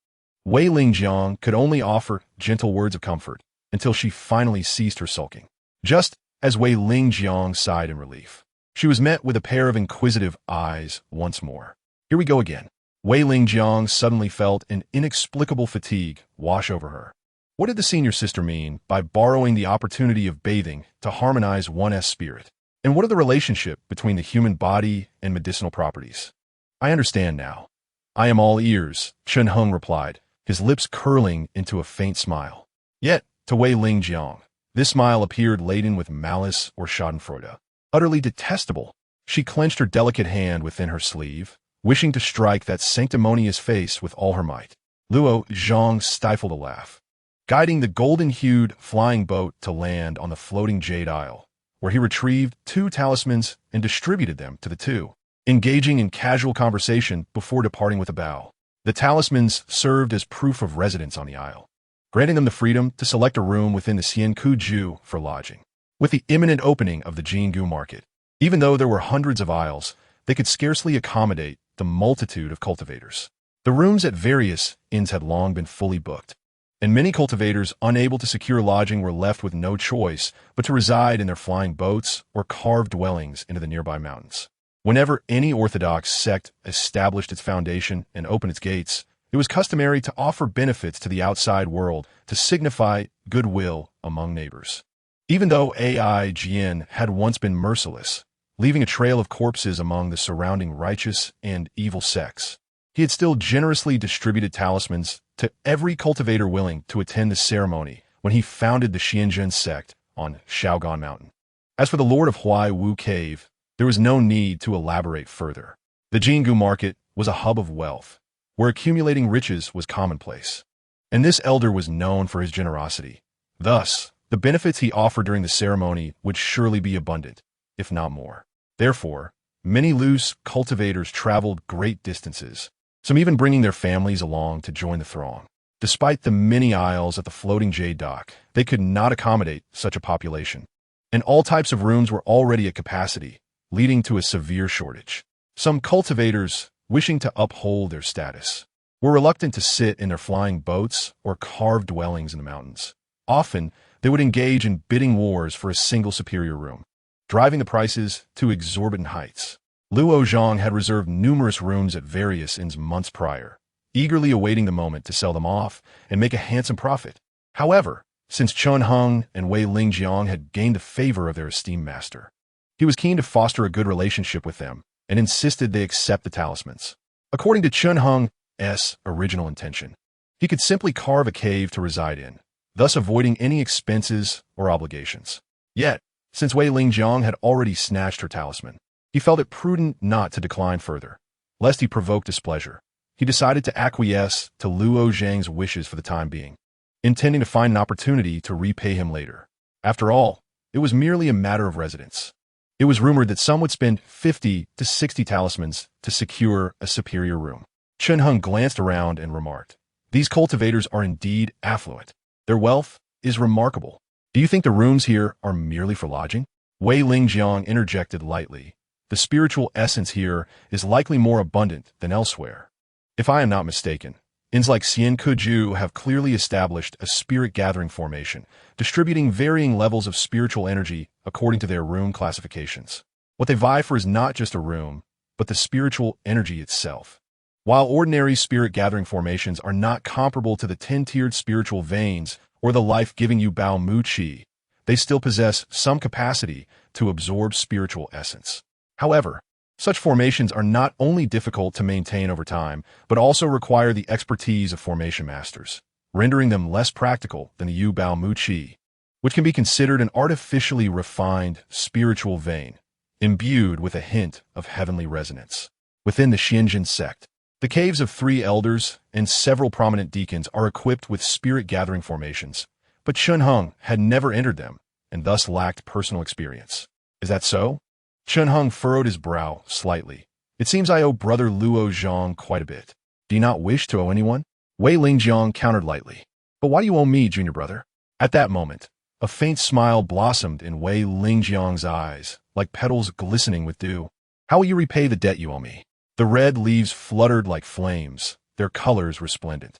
Wei Lingjiang could only offer gentle words of comfort until she finally ceased her sulking. Just as Wei Lingjiang sighed in relief, she was met with a pair of inquisitive eyes once more. Here we go again. Wei Lingjiang suddenly felt an inexplicable fatigue wash over her. What did the senior sister mean by borrowing the opportunity of bathing to harmonize one's spirit? And what are the relationship between the human body and medicinal properties? I understand now. I am all ears, Chun Hung replied, his lips curling into a faint smile. Yet, to Wei Lingjiang, this smile appeared laden with malice or schadenfreude. Utterly detestable, she clenched her delicate hand within her sleeve, wishing to strike that sanctimonious face with all her might. Luo Zhang stifled a laugh, guiding the golden-hued flying boat to land on the floating jade isle, where he retrieved 2 talismans and distributed them to the 2, engaging in casual conversation before departing with a bow. The talismans served as proof of residence on the isle, granting them the freedom to select a room within the Xianku for lodging. With the imminent opening of the Jingu market, even though there were hundreds of isles, they could scarcely accommodate the multitude of cultivators. The rooms at various inns had long been fully booked, and many cultivators unable to secure lodging were left with no choice but to reside in their flying boats or carved dwellings into the nearby mountains. Whenever any orthodox sect established its foundation and opened its gates, It was customary to offer benefits to the outside world to signify goodwill among neighbors. Even though Ai Jian had once been merciless, leaving a trail of corpses among the surrounding righteous and evil sects, he had still generously distributed talismans to every cultivator willing to attend the ceremony when he founded the Xianzhen sect on Shaogan Mountain. As for the Lord of Huai Wu Cave, there was no need to elaborate further. The Jingu market was a hub of wealth, where accumulating riches was commonplace. And this elder was known for his generosity. Thus, the benefits he offered during the ceremony would surely be abundant, if not more. Therefore, many loose cultivators traveled great distances, some even bringing their families along to join the throng. Despite the many aisles at the floating jade dock, they could not accommodate such a population, and all types of rooms were already at capacity, leading to a severe shortage. Some cultivators, wishing to uphold their status, were reluctant to sit in their flying boats or carved dwellings in the mountains. Often, they would engage in bidding wars for a single superior room, driving the prices to exorbitant heights. Luo Zhang had reserved numerous rooms at various inns months prior, eagerly awaiting the moment to sell them off and make a handsome profit. However, since Chun Heng and Wei Lingjiang had gained the favor of their esteemed master, he was keen to foster a good relationship with them and insisted they accept the talismans. According to Chun Heng's original intention, he could simply carve a cave to reside in, thus avoiding any expenses or obligations. Yet, since Wei Lingjiang had already snatched her talisman, he felt it prudent not to decline further, lest he provoke displeasure. He decided to acquiesce to Luo Zhang's wishes for the time being, intending to find an opportunity to repay him later. After all, it was merely a matter of residence. It was rumored that some would spend 50 to 60 talismans to secure a superior room. Chun Heng glanced around and remarked, "These cultivators are indeed affluent. Their wealth is remarkable. Do you think the rooms here are merely for lodging?" Wei Lingjiang interjected lightly. "The spiritual essence here is likely more abundant than elsewhere. If I am not mistaken, inns like Xiankuju have clearly established a spirit-gathering formation, distributing varying levels of spiritual energy according to their room classifications. What they vie for is not just a room, but the spiritual energy itself. While ordinary spirit-gathering formations are not comparable to the 10-tiered spiritual veins or the life-giving Yu Bao Mu Qi, they still possess some capacity to absorb spiritual essence. However, such formations are not only difficult to maintain over time, but also require the expertise of formation masters, rendering them less practical than the Yu Bao Mu Qi, which can be considered an artificially refined spiritual vein, imbued with a hint of heavenly resonance. Within the Xianzhen sect, the caves of 3 elders and several prominent deacons are equipped with spirit-gathering formations, but Chun Heng had never entered them, and thus lacked personal experience. Is that so? Chun Heng furrowed his brow slightly. It seems I owe brother Luo Zhang quite a bit. Do you not wish to owe anyone? Wei Lingjiang countered lightly. But why do you owe me, junior brother? At that moment, a faint smile blossomed in Wei Lingjiang's eyes, like petals glistening with dew. How will you repay the debt you owe me? The red leaves fluttered like flames, their colors resplendent.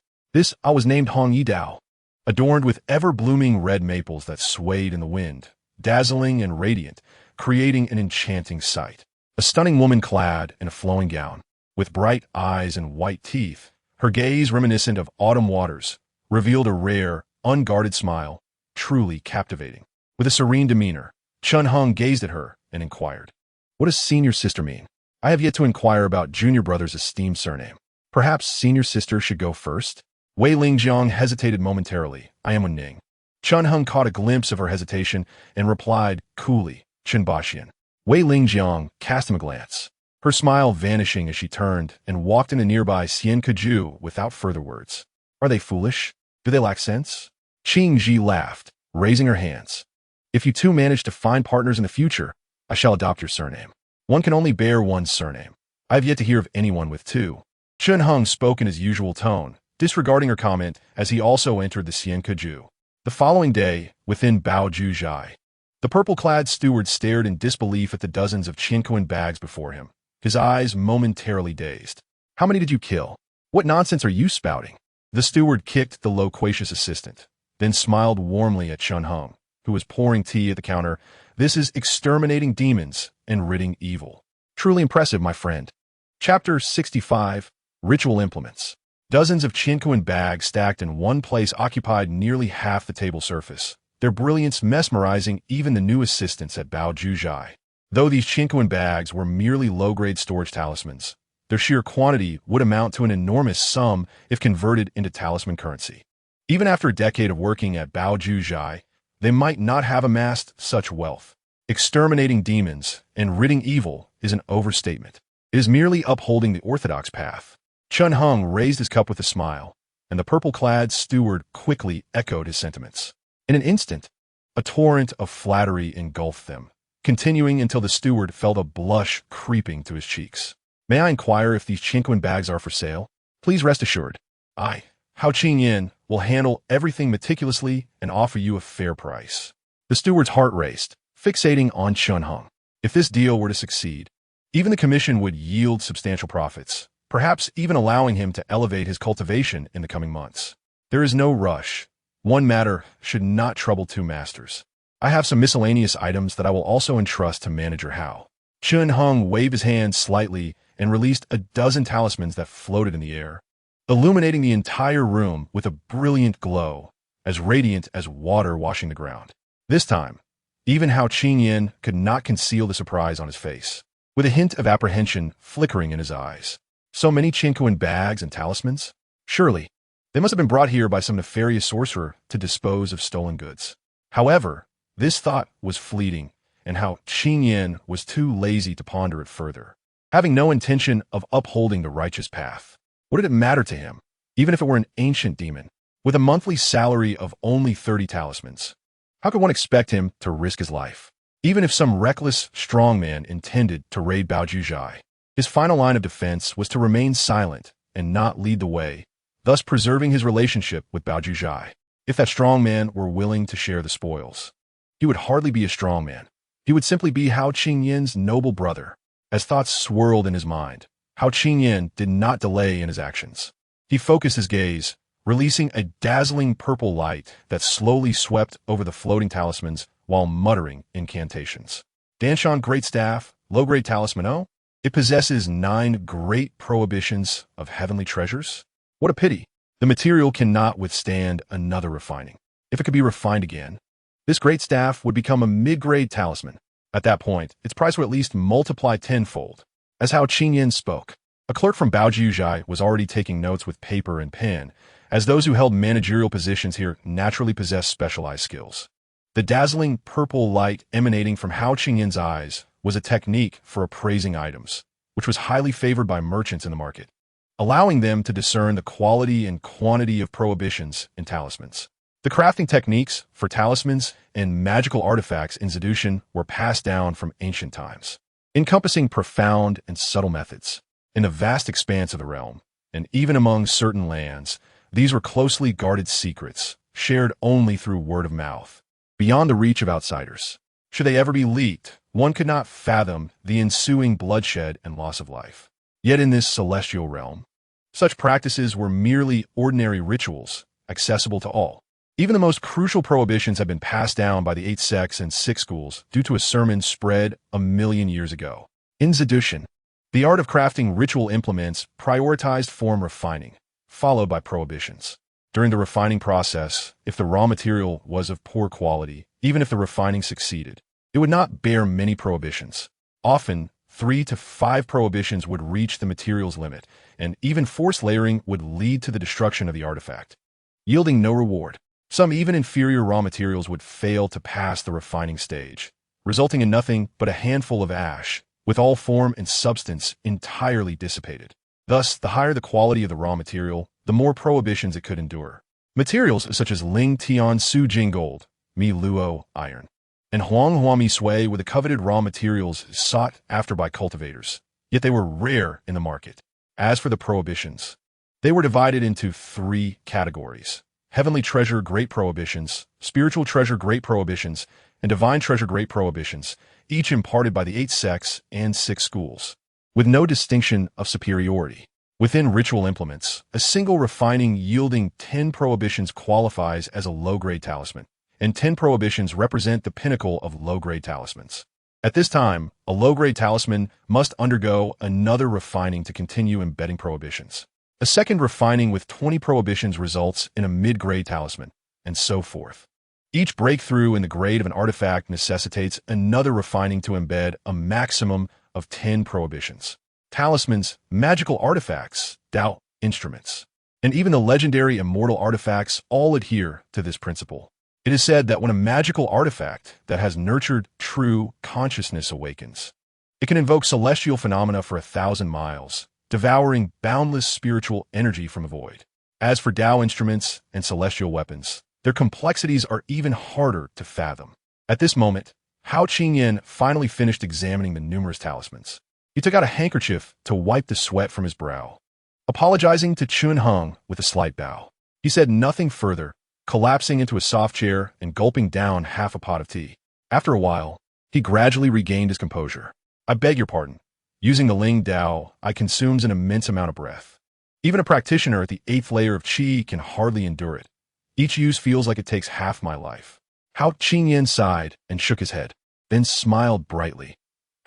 I was named Hong Yidao, adorned with ever-blooming red maples that swayed in the wind, dazzling and radiant, creating an enchanting sight. A stunning woman clad in a flowing gown, with bright eyes and white teeth, her gaze reminiscent of autumn waters, revealed a rare, unguarded smile, truly captivating. With a serene demeanor, Chun Heng gazed at her and inquired, "What does senior sister mean? I have yet to inquire about junior brother's esteemed surname. Perhaps senior sister should go first?" Wei Lingjiang hesitated momentarily. "I am Ning." Chun Heng caught a glimpse of her hesitation and replied coolly, "Chen Baxian." Wei Lingjiang cast him a glance, her smile vanishing as she turned and walked into nearby Xiankuju without further words. Are they foolish? Do they lack sense? Qing Ji laughed, raising her hands. If you two manage to find partners in the future, I shall adopt your surname. One can only bear one surname. I have yet to hear of anyone with 2. Chun Heng spoke in his usual tone, disregarding her comment as he also entered the Xiankuju. The following day, within Baoju Zhai, the purple-clad steward stared in disbelief at the dozens of Qiankuan bags before him, his eyes momentarily dazed. "How many did you kill? What nonsense are you spouting?" The steward kicked the loquacious assistant, then smiled warmly at Chun Heng, who was pouring tea at the counter. "This is exterminating demons and ridding evil. Truly impressive, my friend." Chapter 65, Ritual Implements. Dozens of chinquin bags stacked in one place occupied nearly half the table surface, their brilliance mesmerizing even the new assistants at Bao Juzhai. Though these chinquin bags were merely low-grade storage talismans, their sheer quantity would amount to an enormous sum if converted into talisman currency. Even after a decade of working at Bao Juzhai, they might not have amassed such wealth. Exterminating demons and ridding evil is an overstatement. It is merely upholding the orthodox path. Chun Hung raised his cup with a smile, and the purple-clad steward quickly echoed his sentiments. In an instant, a torrent of flattery engulfed them, continuing until the steward felt a blush creeping to his cheeks. "May I inquire if these chinquin bags are for sale? Please rest assured, I, Hao Qingyan, will handle everything meticulously and offer you a fair price." The steward's heart raced, fixating on Chun Hung. If this deal were to succeed, even the commission would yield substantial profits, perhaps even allowing him to elevate his cultivation in the coming months. There is no rush. One matter should not trouble two masters. I have some miscellaneous items that I will also entrust to Manager Hao. Chun Hung waved his hand slightly and released a dozen talismans that floated in the air, illuminating the entire room with a brilliant glow, as radiant as water washing the ground. This time, even Hao Qingyan could not conceal the surprise on his face, with a hint of apprehension flickering in his eyes. So many chinquin bags and talismans? Surely, they must have been brought here by some nefarious sorcerer to dispose of stolen goods. However, this thought was fleeting, and Hao Qingyan was too lazy to ponder it further. Having no intention of upholding the righteous path, what did it matter to him, even if it were an ancient demon? With a monthly salary of only 30 talismans, how could one expect him to risk his life? Even if some reckless strongman intended to raid Bao Juzhai, his final line of defense was to remain silent and not lead the way, thus preserving his relationship with Bao Juzhai. If that strongman were willing to share the spoils, he would hardly be a strongman. He would simply be Hao Qingyan's noble brother. As thoughts swirled in his mind, Hao Qingyan did not delay in his actions. He focused his gaze, releasing a dazzling purple light that slowly swept over the floating talismans while muttering incantations. Danshan Great Staff, Low-Grade Talisman O? It possesses 9 great prohibitions of heavenly treasures? What a pity. The material cannot withstand another refining. If it could be refined again, this great staff would become a mid-grade talisman. At that point, its price would at least multiply tenfold. As Hao Qingyan spoke, a clerk from Bao Juzhai was already taking notes with paper and pen, as those who held managerial positions here naturally possessed specialized skills. The dazzling purple light emanating from Hao Qingyan's eyes was a technique for appraising items, which was highly favored by merchants in the market, allowing them to discern the quality and quantity of prohibitions in talismans. The crafting techniques for talismans and magical artifacts in Zidushan were passed down from ancient times, encompassing profound and subtle methods. In the vast expanse of the realm, and even among certain lands, these were closely guarded secrets, shared only through word of mouth, beyond the reach of outsiders. Should they ever be leaked, one could not fathom the ensuing bloodshed and loss of life. Yet in this celestial realm, such practices were merely ordinary rituals, accessible to all. Even the most crucial prohibitions have been passed down by the 8 sects and 6 schools due to a sermon spread 1,000,000 years ago. In Zidushan, the art of crafting ritual implements prioritized form refining, followed by prohibitions. During the refining process, if the raw material was of poor quality, even if the refining succeeded, it would not bear many prohibitions. Often, 3 to 5 prohibitions would reach the material's limit, and even forced layering would lead to the destruction of the artifact, yielding no reward. Some even inferior raw materials would fail to pass the refining stage, resulting in nothing but a handful of ash, with all form and substance entirely dissipated. Thus, the higher the quality of the raw material, the more prohibitions it could endure. Materials such as Ling Tian Su Jing gold, Mi Luo iron, and Huang Huami Sui were the coveted raw materials sought after by cultivators, yet they were rare in the market. As for the prohibitions, they were divided into 3 categories: heavenly treasure great prohibitions, spiritual treasure great prohibitions, and divine treasure great prohibitions, each imparted by the 8 sects and 6 schools, with no distinction of superiority. Within ritual implements, a single refining yielding 10 prohibitions qualifies as a low-grade talisman, and 10 prohibitions represent the pinnacle of low-grade talismans. At this time, a low-grade talisman must undergo another refining to continue embedding prohibitions. A second refining with 20 prohibitions results in a mid-grade talisman, and so forth. Each breakthrough in the grade of an artifact necessitates another refining to embed a maximum of 10 prohibitions. Talismans, magical artifacts, Tao instruments, and even the legendary immortal artifacts all adhere to this principle. It is said that when a magical artifact that has nurtured true consciousness awakens, it can invoke celestial phenomena for 1,000 miles, devouring boundless spiritual energy from the void. As for Tao instruments and celestial weapons, their complexities are even harder to fathom. At this moment, Hao Qingyan finally finished examining the numerous talismans. He took out a handkerchief to wipe the sweat from his brow. Apologizing to Chun Hung with a slight bow, he said nothing further, collapsing into a soft chair and gulping down half a pot of tea. After a while, he gradually regained his composure. I beg your pardon. Using the Ling Dao, I consumes an immense amount of breath. Even a practitioner at the 8th layer of Qi can hardly endure it. Each use feels like it takes half my life. Hao Qingyan sighed and shook his head, then smiled brightly.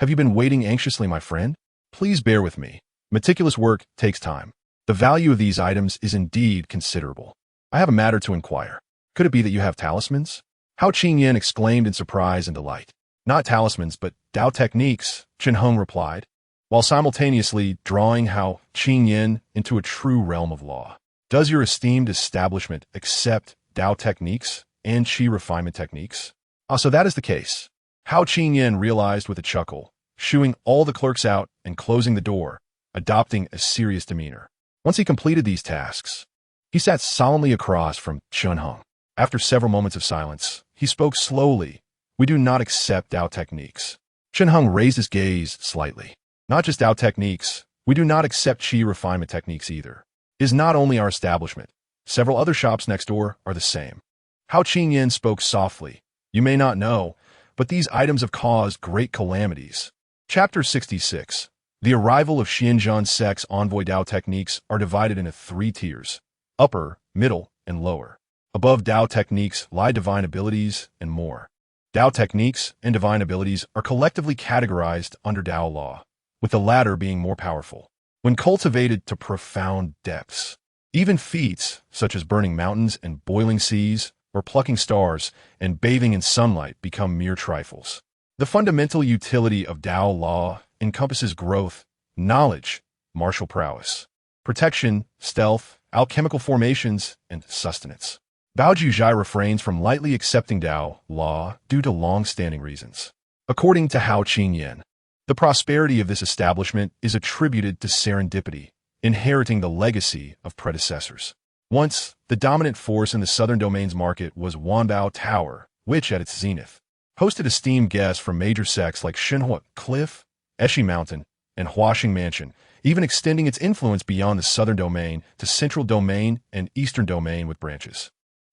Have you been waiting anxiously, my friend? Please bear with me. Meticulous work takes time. The value of these items is indeed considerable. I have a matter to inquire. Could it be that you have talismans? Hao Qingyan exclaimed in surprise and delight. Not talismans, but Dao techniques, Chen Hung replied, while simultaneously drawing Hao Qingyan into a true realm of law. Does your esteemed establishment accept Dao techniques and Qi refinement techniques? So that is the case. Hao Qingyan realized with a chuckle, shooing all the clerks out and closing the door, adopting a serious demeanor. Once he completed these tasks, he sat solemnly across from Chen Hung. After several moments of silence, he spoke slowly. We do not accept Dao techniques. Chen Hung raised his gaze slightly. Not just Dao techniques, we do not accept Qi refinement techniques either. It is not only our establishment. Several other shops next door are the same. Hao Qingyan spoke softly. You may not know, but these items have caused great calamities. Chapter 66. The arrival of Xianzhan Sect's envoy Dao techniques are divided into 3 tiers: upper, middle, and lower. Above Dao techniques lie divine abilities and more. Dao techniques and divine abilities are collectively categorized under Dao law, with the latter being more powerful when cultivated to profound depths. Even feats such as burning mountains and boiling seas, or plucking stars and bathing in sunlight become mere trifles. The fundamental utility of Dao law encompasses growth, knowledge, martial prowess, protection, stealth, alchemical formations, and sustenance. Bao Juzhai refrains from lightly accepting Dao law due to long-standing reasons. According to Hao Qingyan, the prosperity of this establishment is attributed to serendipity, inheriting the legacy of predecessors. Once, the dominant force in the southern domain's market was Wanbao Tower, which, at its zenith, hosted esteemed guests from major sects like Shenhua Cliff, Eshi Mountain, and Huaxing Mansion, even extending its influence beyond the southern domain to central domain and eastern domain with branches.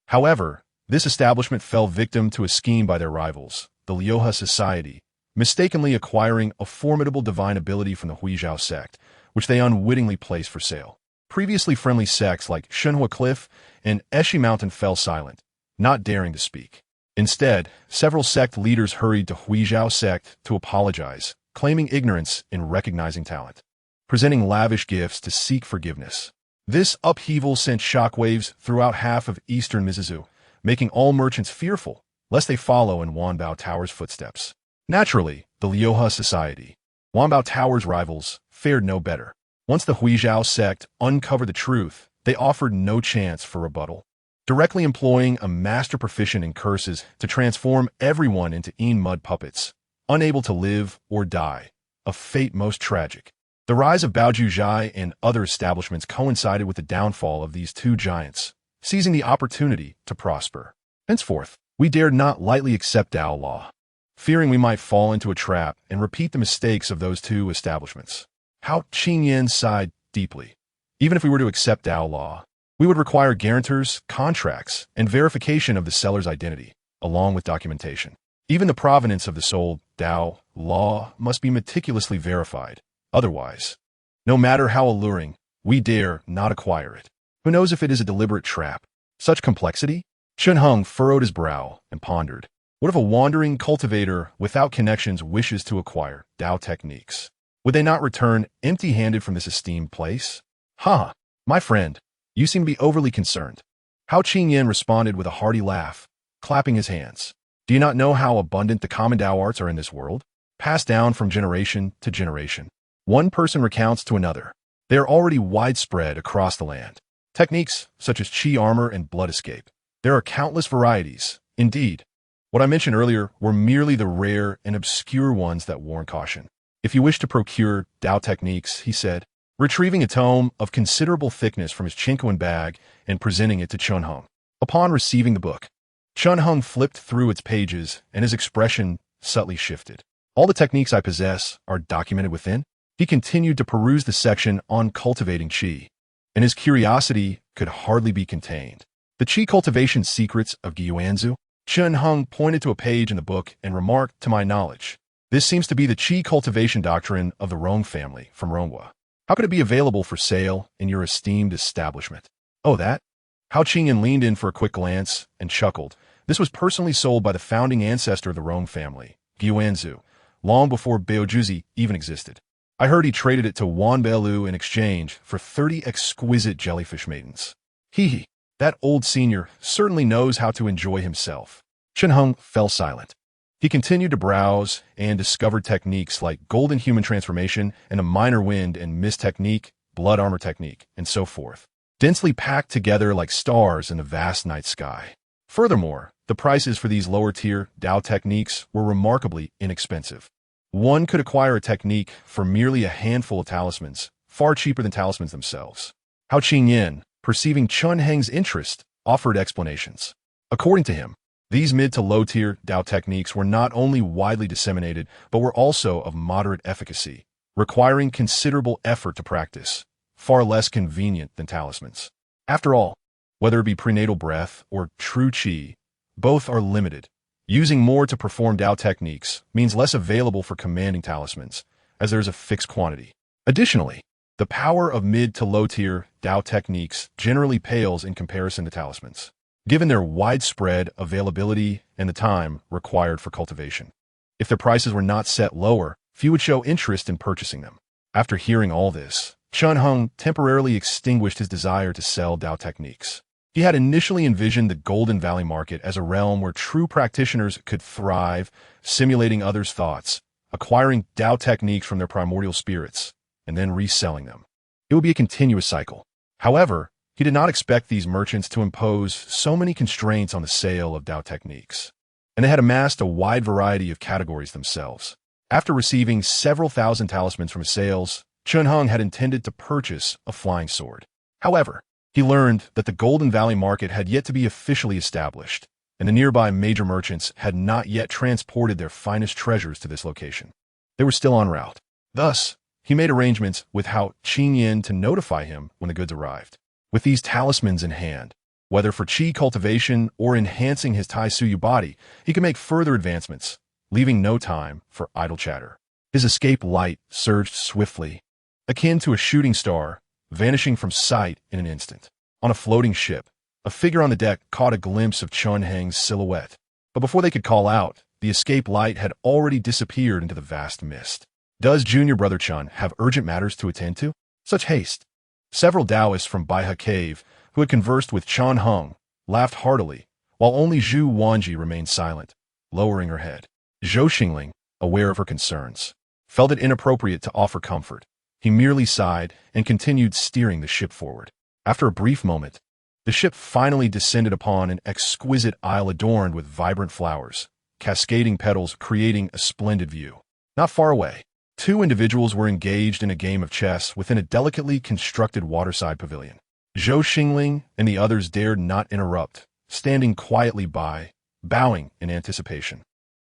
However, this establishment fell victim to a scheme by their rivals, the Liuhe Society, mistakenly acquiring a formidable divine ability from the Huizhao sect, which they unwittingly placed for sale. Previously friendly sects like Shenhua Cliff and Eshi Mountain fell silent, not daring to speak. Instead, several sect leaders hurried to Huizhao sect to apologize, claiming ignorance in recognizing talent, presenting lavish gifts to seek forgiveness. This upheaval sent shockwaves throughout half of eastern Mizuzu, making all merchants fearful, lest they follow in Wanbao Tower's footsteps. Naturally, the Liuhe Society, Wanbao Tower's rivals, fared no better. Once the Huizhao sect uncovered the truth, they offered no chance for rebuttal, directly employing a master proficient in curses to transform everyone into mud puppets, unable to live or die, a fate most tragic. The rise of Bao Juzhai and other establishments coincided with the downfall of these 2 giants, seizing the opportunity to prosper. Henceforth, we dared not lightly accept Dao law, fearing we might fall into a trap and repeat the mistakes of those 2 establishments. Hao Qingyan sighed deeply. Even if we were to accept Dao law, we would require guarantors, contracts, and verification of the seller's identity, along with documentation. Even the provenance of the sold Dao law must be meticulously verified. Otherwise, no matter how alluring, we dare not acquire it. Who knows if it is a deliberate trap? Such complexity? Chen Hung furrowed his brow and pondered. What if a wandering cultivator without connections wishes to acquire Dao techniques? Would they not return empty-handed from this esteemed place? My friend, you seem to be overly concerned. Hao Qingyan responded with a hearty laugh, clapping his hands. Do you not know how abundant the common Tao arts are in this world? Passed down from generation to generation. One person recounts to another. They are already widespread across the land. Techniques such as Qi armor and blood escape. There are countless varieties. Indeed, what I mentioned earlier were merely the rare and obscure ones that warrant caution. If you wish to procure Tao techniques, he said, retrieving a tome of considerable thickness from his chinquan bag and presenting it to Chun Hung. Upon receiving the book, Chun Hung flipped through its pages and his expression subtly shifted. All the techniques I possess are documented within. He continued to peruse the section on cultivating Qi, and his curiosity could hardly be contained. The Qi cultivation secrets of Gyuanzu. Chun Hung pointed to a page in the book and remarked, to my knowledge, this seems to be the Qi cultivation doctrine of the Rong family from Ronghua. How could it be available for sale in your esteemed establishment? Oh, that? Hao Qingyan leaned in for a quick glance and chuckled. This was personally sold by the founding ancestor of the Rong family, Gyuanzu, long before Baojuzi even existed. I heard he traded it to Wan Beilu in exchange for 30 exquisite jellyfish maidens. Hee, that old senior certainly knows how to enjoy himself. Chun Hung fell silent. He continued to browse and discovered techniques like golden human transformation and a minor wind and mist technique, blood armor technique, and so forth, densely packed together like stars in the vast night sky. Furthermore, the prices for these lower-tier Tao techniques were remarkably inexpensive. One could acquire a technique for merely a handful of talismans, far cheaper than talismans themselves. Hao Qingyan, perceiving Chun Heng's interest, offered explanations. According to him, these mid to low-tier Tao techniques were not only widely disseminated, but were also of moderate efficacy, requiring considerable effort to practice, far less convenient than talismans. After all, whether it be prenatal breath or true Qi, both are limited. Using more to perform Tao techniques means less available for commanding talismans, as there is a fixed quantity. Additionally, the power of mid to low-tier Tao techniques generally pales in comparison to talismans, given their widespread availability and the time required for cultivation. If their prices were not set lower, few would show interest in purchasing them. After hearing all this, Chun Hung temporarily extinguished his desire to sell Tao techniques. He had initially envisioned the Golden Valley market as a realm where true practitioners could thrive, simulating others' thoughts, acquiring Tao techniques from their primordial spirits, and then reselling them. It would be a continuous cycle. However, he did not expect these merchants to impose so many constraints on the sale of Tao techniques, and they had amassed a wide variety of categories themselves. After receiving several thousand talismans from his sales, Chun Hung had intended to purchase a flying sword. However, he learned that the Golden Valley market had yet to be officially established, and the nearby major merchants had not yet transported their finest treasures to this location. They were still en route. Thus, he made arrangements with Hao Qingyan to notify him when the goods arrived. With these talismans in hand, whether for Qi cultivation or enhancing his Tai Suyu body, he could make further advancements, leaving no time for idle chatter. His escape light surged swiftly, akin to a shooting star, vanishing from sight in an instant. On a floating ship, a figure on the deck caught a glimpse of Chun Heng's silhouette, but before they could call out, the escape light had already disappeared into the vast mist. Does junior brother Chun have urgent matters to attend to? Such haste. Several Taoists from Baihe Cave, who had conversed with Chun Hung, laughed heartily, while only Zhu Wanji remained silent, lowering her head. Zhou Xingling, aware of her concerns, felt it inappropriate to offer comfort. He merely sighed and continued steering the ship forward. After a brief moment, the ship finally descended upon an exquisite isle adorned with vibrant flowers, cascading petals creating a splendid view. Not far away, two individuals were engaged in a game of chess within a delicately constructed waterside pavilion. Zhou Xingling and the others dared not interrupt, standing quietly by, bowing in anticipation.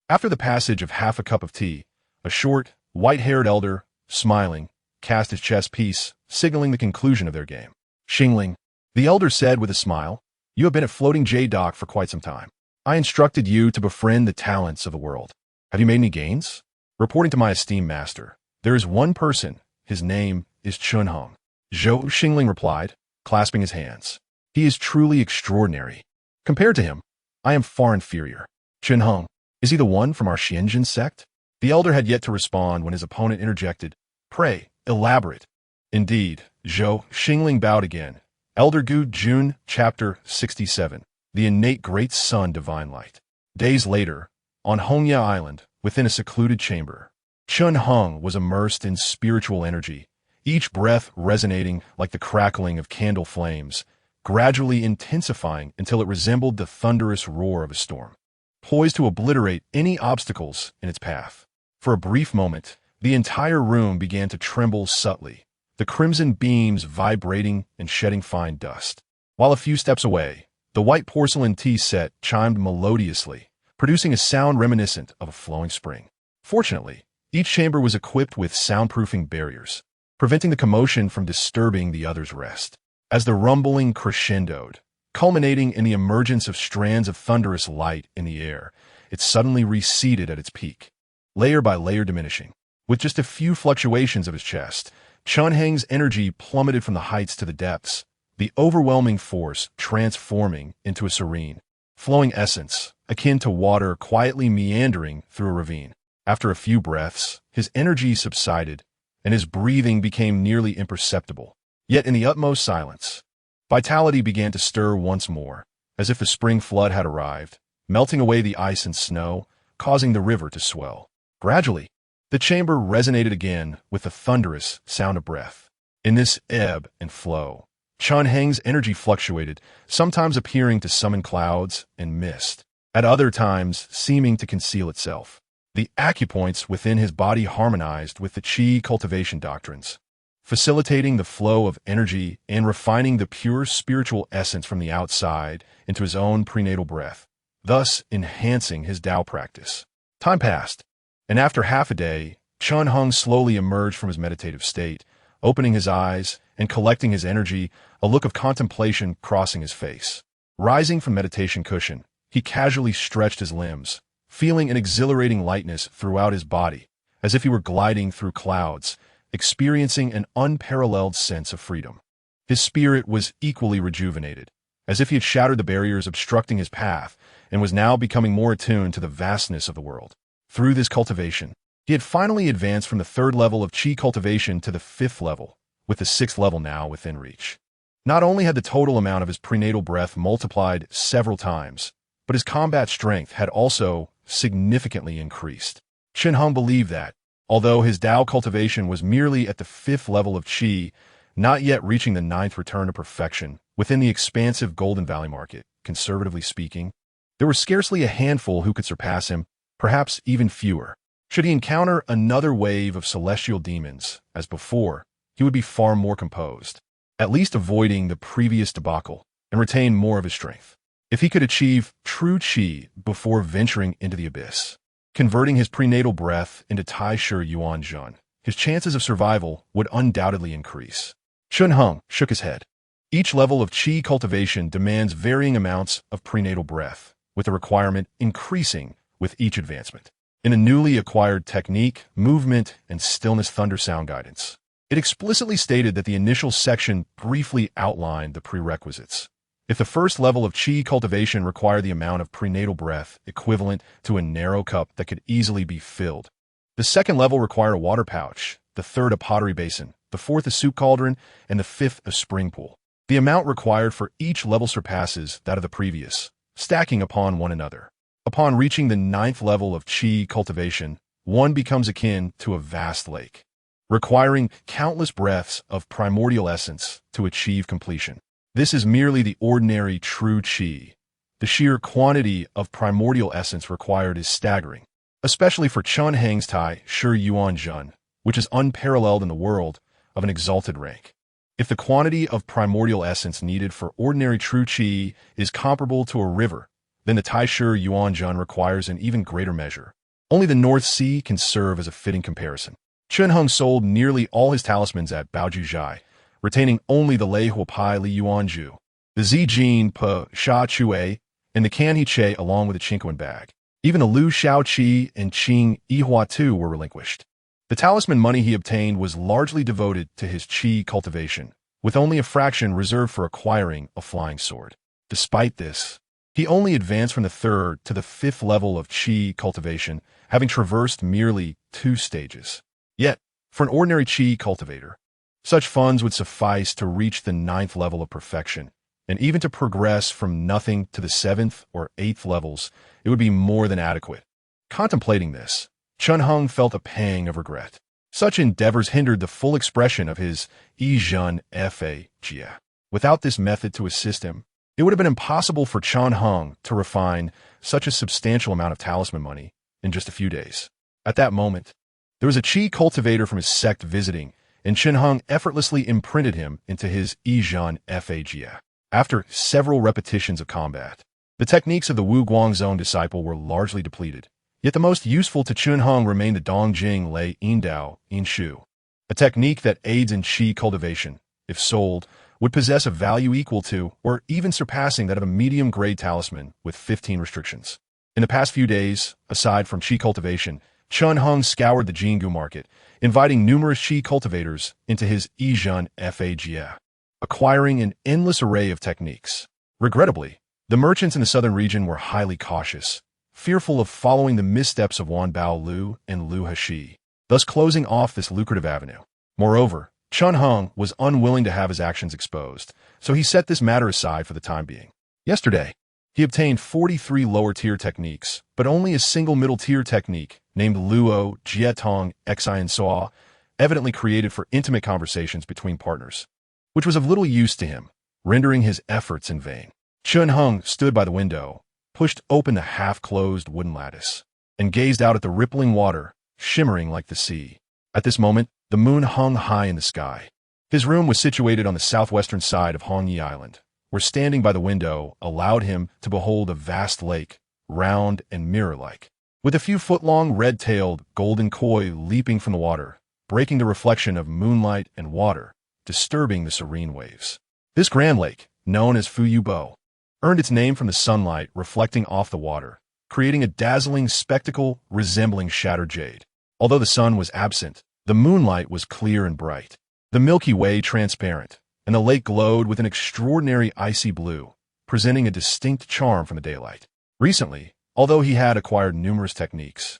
After the passage of half a cup of tea, a short, white-haired elder, smiling, cast his chess piece, signaling the conclusion of their game. Xingling, the elder said with a smile, you have been at Floating Jade Dock for quite some time. I instructed you to befriend the talents of the world. Have you made any gains? Reporting to my esteemed master, there is one person, his name is Chun Hung. Zhou Xingling replied, clasping his hands. He is truly extraordinary. Compared to him, I am far inferior. Chun Hung, is he the one from our Xianjin sect? The elder had yet to respond when his opponent interjected, pray, elaborate. Indeed, Zhou Xingling bowed again. Elder Gu Jun, Chapter 67. The Innate Great Sun Divine Light. Days later, on Hongya Island, within a secluded chamber, Chun Hung was immersed in spiritual energy, each breath resonating like the crackling of candle flames, gradually intensifying until it resembled the thunderous roar of a storm, poised to obliterate any obstacles in its path. For a brief moment, the entire room began to tremble subtly, the crimson beams vibrating and shedding fine dust. While a few steps away, the white porcelain tea set chimed melodiously, producing a sound reminiscent of a flowing spring. Fortunately, each chamber was equipped with soundproofing barriers, preventing the commotion from disturbing the other's rest. As the rumbling crescendoed, culminating in the emergence of strands of thunderous light in the air, it suddenly receded at its peak, layer by layer diminishing. With just a few fluctuations of his chest, Chun Heng's energy plummeted from the heights to the depths, the overwhelming force transforming into a serene, flowing essence, akin to water quietly meandering through a ravine. After a few breaths, his energy subsided, and his breathing became nearly imperceptible. Yet in the utmost silence, vitality began to stir once more, as if the spring flood had arrived, melting away the ice and snow, causing the river to swell. Gradually, the chamber resonated again with the thunderous sound of breath. In this ebb and flow, Chun Heng's energy fluctuated, sometimes appearing to summon clouds and mist, at other times seeming to conceal itself. The acupoints within his body harmonized with the qi cultivation doctrines, facilitating the flow of energy and refining the pure spiritual essence from the outside into his own prenatal breath, thus enhancing his Tao practice. Time passed, and after half a day, Chun Hung slowly emerged from his meditative state, opening his eyes and collecting his energy, a look of contemplation crossing his face. Rising from meditation cushion, he casually stretched his limbs, feeling an exhilarating lightness throughout his body, as if he were gliding through clouds, experiencing an unparalleled sense of freedom. His spirit was equally rejuvenated, as if he had shattered the barriers obstructing his path and was now becoming more attuned to the vastness of the world. Through this cultivation, he had finally advanced from the 3rd level of qi cultivation to the 5th level, with the 6th level now within reach. Not only had the total amount of his prenatal breath multiplied several times, but his combat strength had also significantly increased. Chun Hung believed that, although his Tao cultivation was merely at the 5th level of qi, not yet reaching the 9th return to perfection, within the expansive Golden Valley market, conservatively speaking, there were scarcely a handful who could surpass him, perhaps even fewer. Should he encounter another wave of celestial demons, as before, he would be far more composed, at least avoiding the previous debacle, and retain more of his strength. If he could achieve true qi before venturing into the abyss, converting his prenatal breath into Tai Shi Yuan Zhen, his chances of survival would undoubtedly increase. Chun Hung shook his head. Each level of qi cultivation demands varying amounts of prenatal breath, with the requirement increasing with each advancement. In a newly acquired technique, movement, and stillness thunder sound guidance, it explicitly stated that the initial section briefly outlined the prerequisites. If the first level of qi cultivation required the amount of prenatal breath equivalent to a narrow cup that could easily be filled, the second level required a water pouch, the third a pottery basin, the fourth a soup cauldron, and the fifth a spring pool. The amount required for each level surpasses that of the previous, stacking upon one another. Upon reaching the 9th level of qi cultivation, one becomes akin to a vast lake, requiring countless breaths of primordial essence to achieve completion. This is merely the ordinary true qi. The sheer quantity of primordial essence required is staggering, especially for Chun Heng's Tai Shi Yuan Zhen, which is unparalleled in the world of an exalted rank. If the quantity of primordial essence needed for ordinary true qi is comparable to a river, then the Tai Shi Yuan Zhen requires an even greater measure. Only the North Sea can serve as a fitting comparison. Chun Hung sold nearly all his talismans at Baojuzhai, retaining only the Lei Huapai Li Yuanju, the Zijin Pa Sha Chue, and the Canhe Che along with the Chinquan bag. Even the Lu Xiao Qi and Qing Yihua Tu were relinquished. The talisman money he obtained was largely devoted to his qi cultivation, with only a fraction reserved for acquiring a flying sword. Despite this, he only advanced from the 3rd to the 5th level of qi cultivation, having traversed merely 2 stages. Yet, for an ordinary qi cultivator, Such funds would suffice to reach the ninth level of perfection, and even to progress from nothing to the seventh or eighth levels, it would be more than adequate. Contemplating this, Chun Hung felt a pang of regret. Such endeavors hindered the full expression of his Yizhen Fa Jia. Without this method to assist him, it would have been impossible for Chun Hung to refine such a substantial amount of talisman money in just a few days. At that moment, there was a Qi cultivator from his sect visiting, and Chun Hung effortlessly imprinted him into his Yizhen Fa Jia. After several repetitions of combat, the techniques of the Wu Guangzong disciple were largely depleted, yet the most useful to Chun Hung remained the Dongjing Lei Yindao Yinshu, a technique that aids in Qi cultivation. If sold, would possess a value equal to or even surpassing that of a medium-grade talisman with 15 restrictions. In the past few days, aside from Qi cultivation, Chun Hung scoured the Jingu market, inviting numerous Qi cultivators into his Yizhen Fa Jia, acquiring an endless array of techniques. Regrettably, the merchants in the southern region were highly cautious, fearful of following the missteps of Wan Bao Lu and Lu Hashi, thus closing off this lucrative avenue. Moreover, Chun Hung was unwilling to have his actions exposed, so he set this matter aside for the time being. Yesterday, he obtained 43 lower-tier techniques, but only a single middle-tier technique, named Luo Jietong Xian Soa, evidently created for intimate conversations between partners, which was of little use to him, rendering his efforts in vain. Chun Hung stood by the window, pushed open the half-closed wooden lattice, and gazed out at the rippling water, shimmering like the sea. At this moment, the moon hung high in the sky. His room was situated on the southwestern side of Hongyi Island, where standing by the window allowed him to behold a vast lake, round and mirror-like, with a few foot-long red-tailed golden koi leaping from the water, breaking the reflection of moonlight and water, disturbing the serene waves. This grand lake, known as Fuyubo, earned its name from the sunlight reflecting off the water, creating a dazzling spectacle resembling shattered jade. Although the sun was absent, the moonlight was clear and bright, the Milky Way transparent, and the lake glowed with an extraordinary icy blue, presenting a distinct charm from the daylight. Recently, although he had acquired numerous techniques,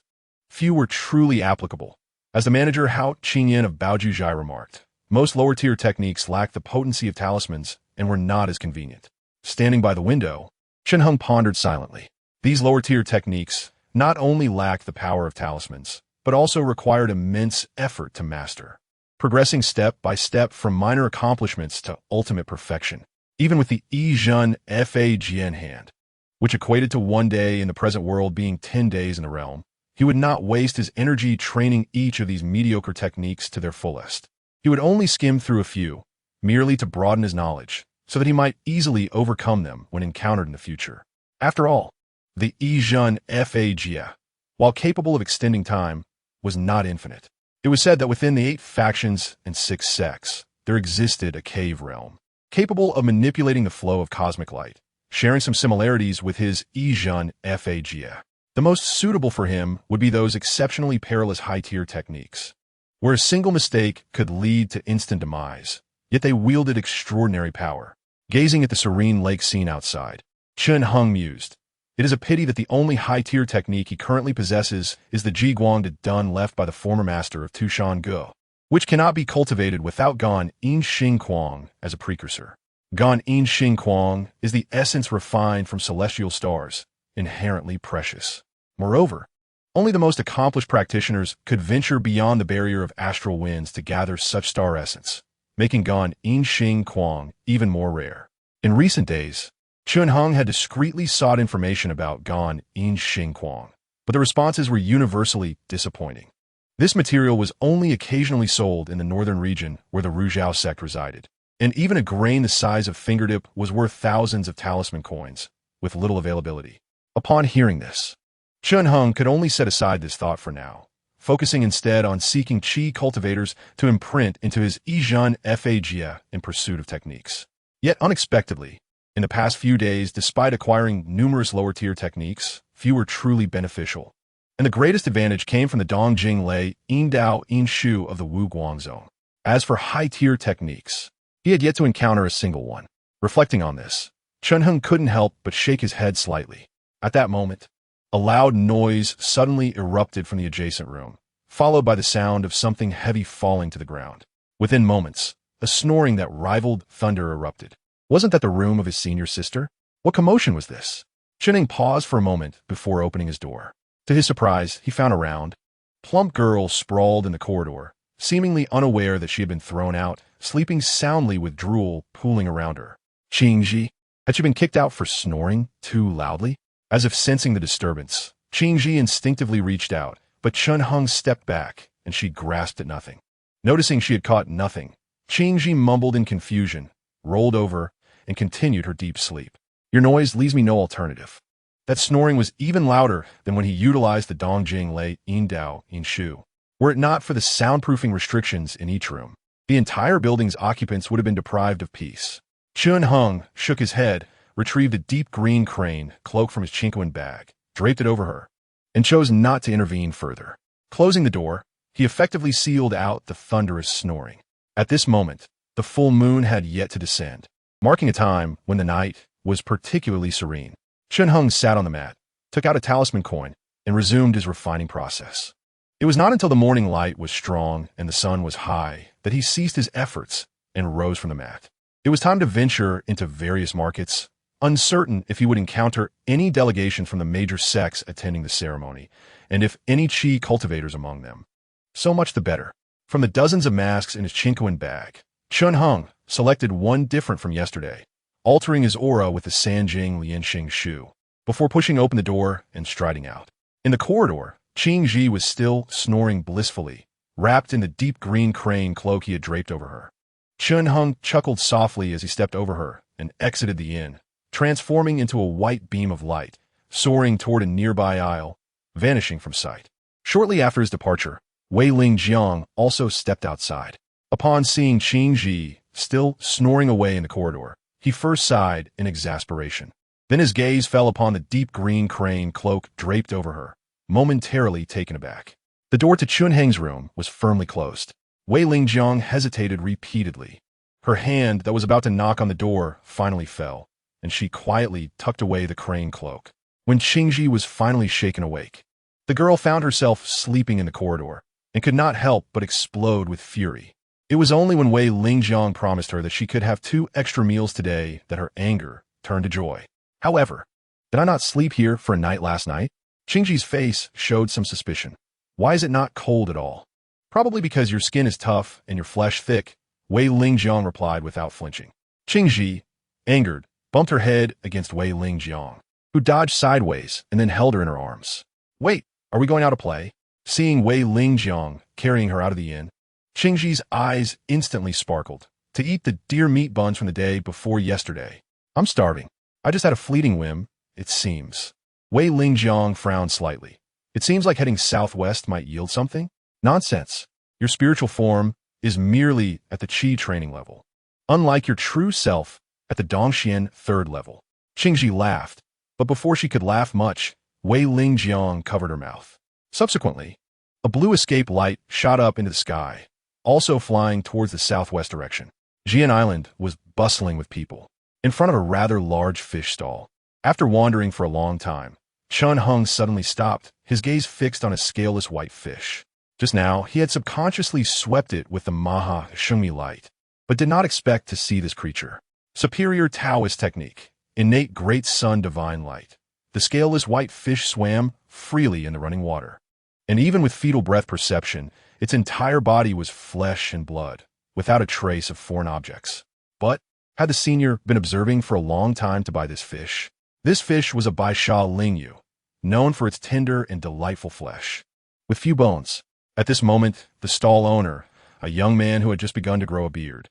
few were truly applicable. As the manager Hao Qingyan of Baojuzhai remarked, most lower-tier techniques lacked the potency of talismans and were not as convenient. Standing by the window, Chun Hung pondered silently. These lower-tier techniques not only lacked the power of talismans, but also required immense effort to master, progressing step by step from minor accomplishments to ultimate perfection. Even with the Yizhen Fa Jia in hand, which equated to 1 day in the present world being 10 days in the realm, he would not waste his energy training each of these mediocre techniques to their fullest. He would only skim through a few, merely to broaden his knowledge, so that he might easily overcome them when encountered in the future. After all, the Yizhen Fa Jia, while capable of extending time, was not infinite. It was said that within the 8 factions and 6 sects, there existed a cave realm, capable of manipulating the flow of cosmic light, sharing some similarities with his Yizhen Fa Jia. The most suitable for him would be those exceptionally perilous high-tier techniques, where a single mistake could lead to instant demise, yet they wielded extraordinary power. Gazing at the serene lake scene outside, Chun Hung mused, "It is a pity that the only high-tier technique he currently possesses is the Jiguang de Dun left by the former master of Tushan Ge, which cannot be cultivated without Gan Yin Xing Kuang as a precursor. Gan Yin Xing Kuang is the essence refined from celestial stars, inherently precious. Moreover, only the most accomplished practitioners could venture beyond the barrier of astral winds to gather such star essence, making Gan Yin Xing Kuang even more rare." In recent days, Chun Hung had discreetly sought information about Gan Yin Xing Kuang, but the responses were universally disappointing. This material was only occasionally sold in the northern region where the Ruzhao sect resided, and even a grain the size of fingertip was worth thousands of talisman coins, with little availability. Upon hearing this, Chun Hung could only set aside this thought for now, focusing instead on seeking Qi cultivators to imprint into his Yizhen Fa Jia in pursuit of techniques. Yet unexpectedly, in the past few days, despite acquiring numerous lower-tier techniques, few were truly beneficial, and the greatest advantage came from the Dongjing Lei Yindao Yinshu of the Wu Guangzong. As for high-tier techniques, he had yet to encounter a single one. Reflecting on this, Chun Hung couldn't help but shake his head slightly. At that moment, a loud noise suddenly erupted from the adjacent room, followed by the sound of something heavy falling to the ground. Within moments, a snoring that rivaled thunder erupted. Wasn't that the room of his senior sister? What commotion was this? Chinning paused for a moment before opening his door. To his surprise, he found a round, plump girl sprawled in the corridor, seemingly unaware that she had been thrown out, sleeping soundly with drool pooling around her. Qingji, had she been kicked out for snoring too loudly? As if sensing the disturbance, Qingji instinctively reached out, but Chunheng stepped back, and she grasped at nothing. Noticing she had caught nothing, Qingji mumbled in confusion, rolled over, and continued her deep sleep. Your noise leaves me no alternative. That snoring was even louder than when he utilized the Dongjing Lei Yindao Yinshu. Were it not for the soundproofing restrictions in each room, the entire building's occupants would have been deprived of peace. Chunheng shook his head, retrieved a deep green crane cloak from his chinquan bag, draped it over her, and chose not to intervene further. Closing the door, he effectively sealed out the thunderous snoring. At this moment, the full moon had yet to descend, marking a time when the night was particularly serene. Chunheng sat on the mat, took out a talisman coin, and resumed his refining process. It was not until the morning light was strong and the sun was high that he ceased his efforts and rose from the mat. It was time to venture into various markets, uncertain if he would encounter any delegation from the major sects attending the ceremony, and if any qi cultivators among them. So much the better. From the dozens of masks in his chinquan bag, Chunheng selected one different from yesterday, altering his aura with the Sanjing Lianxing Shu, before pushing open the door and striding out. In the corridor, Qingji was still snoring blissfully, wrapped in the deep green crane cloak he had draped over her. Chunheng chuckled softly as he stepped over her and exited the inn, transforming into a white beam of light, soaring toward a nearby aisle, vanishing from sight. Shortly after his departure, Wei Lingjiang also stepped outside. Upon seeing Qingji still snoring away in the corridor, he first sighed in exasperation. Then his gaze fell upon the deep green crane cloak draped over her, momentarily taken aback. The door to Chunheng's room was firmly closed. Wei Lingjiang hesitated repeatedly. Her hand that was about to knock on the door finally fell, and she quietly tucked away the crane cloak. When Qingji was finally shaken awake, the girl found herself sleeping in the corridor and could not help but explode with fury. It was only when Wei Lingjiang promised her that she could have 2 extra meals today that her anger turned to joy. However, did I not sleep here for a night last night? Qingji's face showed some suspicion. Why is it not cold at all? Probably because your skin is tough and your flesh thick, Wei Lingjiang replied without flinching. Qingji, angered, bumped her head against Wei Lingjiang, who dodged sideways and then held her in her arms. Wait, are we going out to play? Seeing Wei Lingjiang carrying her out of the inn, Qingji's eyes instantly sparkled. To eat the deer meat buns from the day before yesterday. I'm starving. I just had a fleeting whim, it seems. Wei Lingjiang frowned slightly. It seems like heading southwest might yield something? Nonsense. Your spiritual form is merely at the qi training level, unlike your true self at the Dongxian 3rd level. Qingji laughed, but before she could laugh much, Wei Lingjiang covered her mouth. Subsequently, a blue escape light shot up into the sky, also flying towards the southwest direction. Jian Island was bustling with people, in front of a rather large fish stall. After wandering for a long time, Chunheng suddenly stopped, his gaze fixed on a scaleless white fish. Just now, he had subconsciously swept it with the Maha Shungmi light, but did not expect to see this creature. Superior Taoist technique, innate great sun divine light. The scaleless white fish swam freely in the running water. And even with fetal breath perception, its entire body was flesh and blood, without a trace of foreign objects. But had the senior been observing for a long time to buy this fish? This fish was a Baisha Lingyu, known for its tender and delightful flesh, with few bones. At this moment, the stall owner, a young man who had just begun to grow a beard,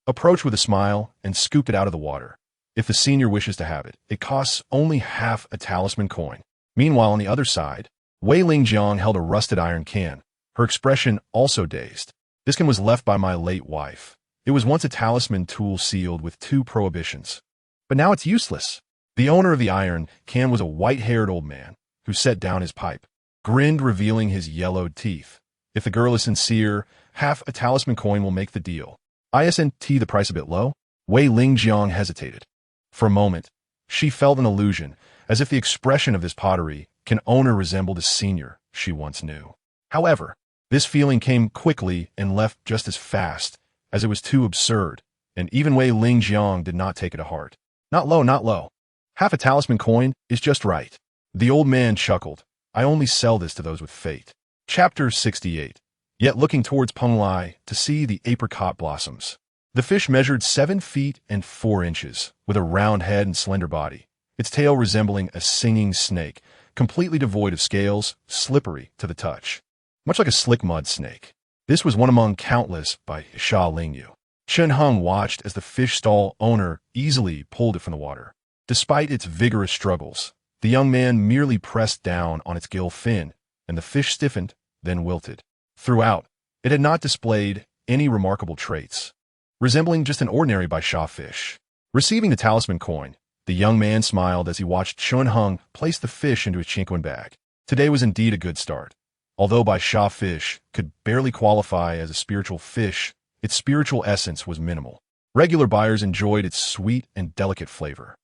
approached with a smile and scooped it out of the water. If the senior wishes to have it, it costs only half a talisman coin. Meanwhile, on the other side, Wei Lingjiang held a rusted iron can, her expression also dazed. This can was left by my late wife. It was once a talisman tool sealed with 2 prohibitions. But now it's useless. The owner of the iron can was a white-haired old man, who set down his pipe, grinned revealing his yellowed teeth. If the girl is sincere, half a talisman coin will make the deal. Isn't the price a bit low? Wei Lingjiang hesitated. For a moment, she felt an illusion, as if the expression of this pottery can owner resembled a senior she once knew. However, this feeling came quickly and left just as fast as it was too absurd, and even Wei Lingjiang did not take it to heart. Not low, not low. Half a talisman coin is just right. The old man chuckled. I only sell this to those with fate. Chapter 68. Yet looking towards Penglai to see the apricot blossoms. The fish measured 7 feet and 4 inches, with a round head and slender body, its tail resembling a singing snake, completely devoid of scales, slippery to the touch. Much like a slick mud snake. This was one among countless by Sha Lingyu. Chen Heng watched as the fish stall owner easily pulled it from the water. Despite its vigorous struggles, the young man merely pressed down on its gill fin, and the fish stiffened, then wilted. Throughout, it had not displayed any remarkable traits, resembling just an ordinary Baisha fish. Receiving the talisman coin, the young man smiled as he watched Chen Heng place the fish into his chinquan bag. Today was indeed a good start. Although Baisha fish could barely qualify as a spiritual fish, its spiritual essence was minimal. Regular buyers enjoyed its sweet and delicate flavor.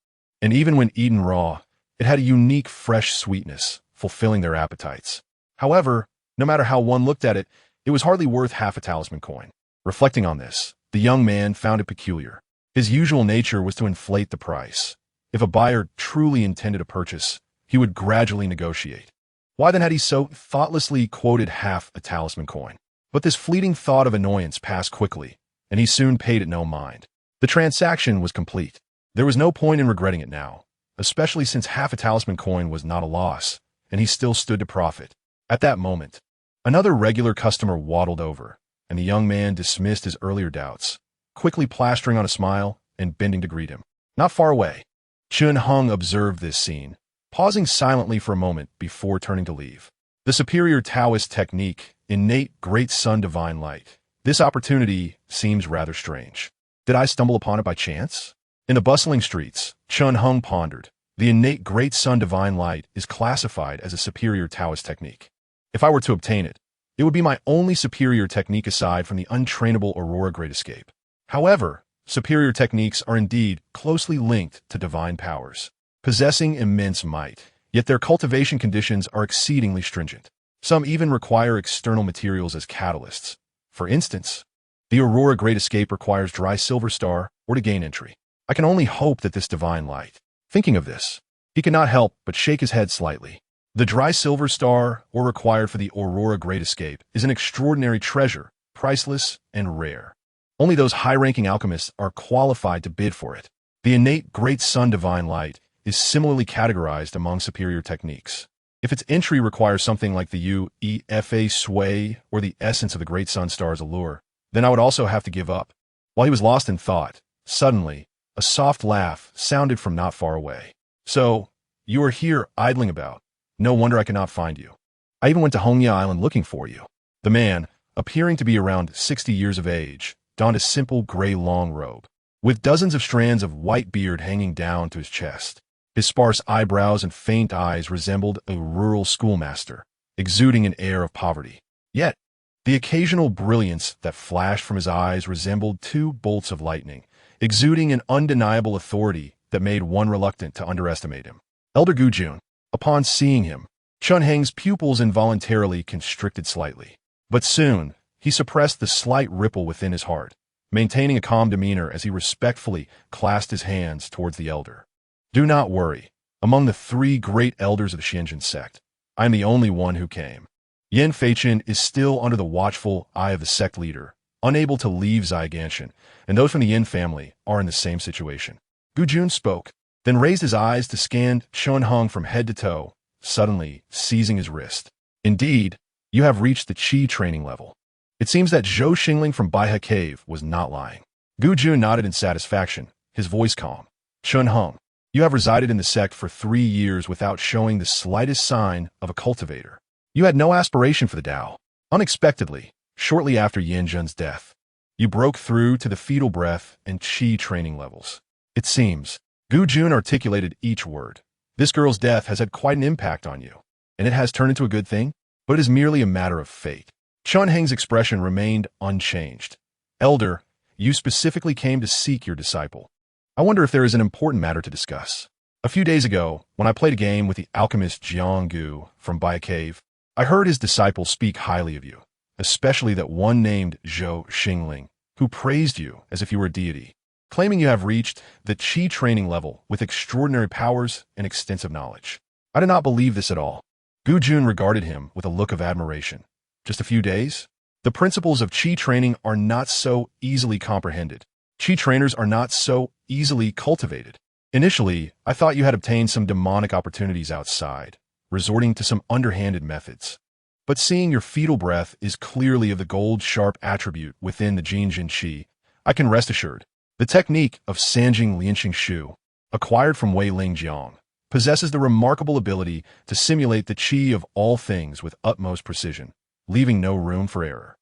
And even when eaten raw, it had a unique fresh sweetness, fulfilling their appetites. However, no matter how one looked at it, it was hardly worth half a talisman coin. Reflecting on this, the young man found it peculiar. His usual nature was to inflate the price. If a buyer truly intended a purchase, he would gradually negotiate. Why then had he so thoughtlessly quoted half a talisman coin? But this fleeting thought of annoyance passed quickly, and he soon paid it no mind. The transaction was complete. There was no point in regretting it now, especially since half a talisman coin was not a loss, and he still stood to profit. At that moment, another regular customer waddled over, and the young man dismissed his earlier doubts, quickly plastering on a smile and bending to greet him. Not far away, Chen Heng observed this scene, pausing silently for a moment before turning to leave. The superior Taoist technique, innate great sun divine light. This opportunity seems rather strange. Did I stumble upon it by chance? In the bustling streets, Chen Heng pondered. The innate great sun divine light is classified as a superior Taoist technique. If I were to obtain it, it would be my only superior technique aside from the untrainable Aurora Great Escape. However, superior techniques are indeed closely linked to divine powers, possessing immense might, yet their cultivation conditions are exceedingly stringent. Some even require external materials as catalysts. For instance, the Aurora Great Escape requires dry silver star or to gain entry. I can only hope that this divine light. Thinking of this, he could not help but shake his head slightly. The dry silver star, or required for the Aurora Great Escape, is an extraordinary treasure, priceless and rare. Only those high-ranking alchemists are qualified to bid for it. The innate great sun divine light is similarly categorized among superior techniques. If its entry requires something like the UEFA sway or the essence of the great sun star's allure, then I would also have to give up. While he was lost in thought, suddenly, a soft laugh sounded from not far away. So, you are here idling about. No wonder I cannot find you. I even went to Hongya Island looking for you. The man, appearing to be around 60 years of age, donned a simple gray long robe, with dozens of strands of white beard hanging down to his chest. His sparse eyebrows and faint eyes resembled a rural schoolmaster, exuding an air of poverty. Yet, the occasional brilliance that flashed from his eyes resembled 2 bolts of lightning, exuding an undeniable authority that made one reluctant to underestimate him. Elder Gujun. Upon seeing him, Chen Heng's pupils involuntarily constricted slightly. But soon, he suppressed the slight ripple within his heart, maintaining a calm demeanor as he respectfully clasped his hands towards the elder. Do not worry. Among the 3 great elders of the Shenzhen sect, I am the only one who came. Yen Feichen is still under the watchful eye of the sect leader, unable to leave Zyganshan, and those from the Yin family are in the same situation. Gujun spoke, then raised his eyes to scan Chen Heng from head to toe, suddenly seizing his wrist. Indeed, you have reached the Qi training level. It seems that Zhou Xingling from Baihe Cave was not lying. Gujun nodded in satisfaction, his voice calm. Chen Heng, you have resided in the sect for 3 years without showing the slightest sign of a cultivator. You had no aspiration for the Tao. Unexpectedly, shortly after Yanzhen's death, you broke through to the fetal breath and Qi training levels. It seems, Gujun articulated each word. This girl's death has had quite an impact on you, and it has turned into a good thing, but it is merely a matter of fate. Chen Heng's expression remained unchanged. Elder, you specifically came to seek your disciple. I wonder if there is an important matter to discuss. A few days ago, when I played a game with the alchemist Jiang Gu from Bai Cave, I heard his disciple speak highly of you, especially that one named Zhou Xingling, who praised you as if you were a deity, claiming you have reached the Qi training level with extraordinary powers and extensive knowledge. I did not believe this at all. Gu Jun regarded him with a look of admiration. Just a few days? The principles of Qi training are not so easily comprehended. Qi trainers are not so easily cultivated. Initially, I thought you had obtained some demonic opportunities outside, resorting to some underhanded methods. But seeing your fetal breath is clearly of the gold-sharp attribute within the Jinjin Qi, I can rest assured. The technique of Sanjing Lianxing Shu, acquired from Wei Lingjiang, possesses the remarkable ability to simulate the Qi of all things with utmost precision, leaving no room for error.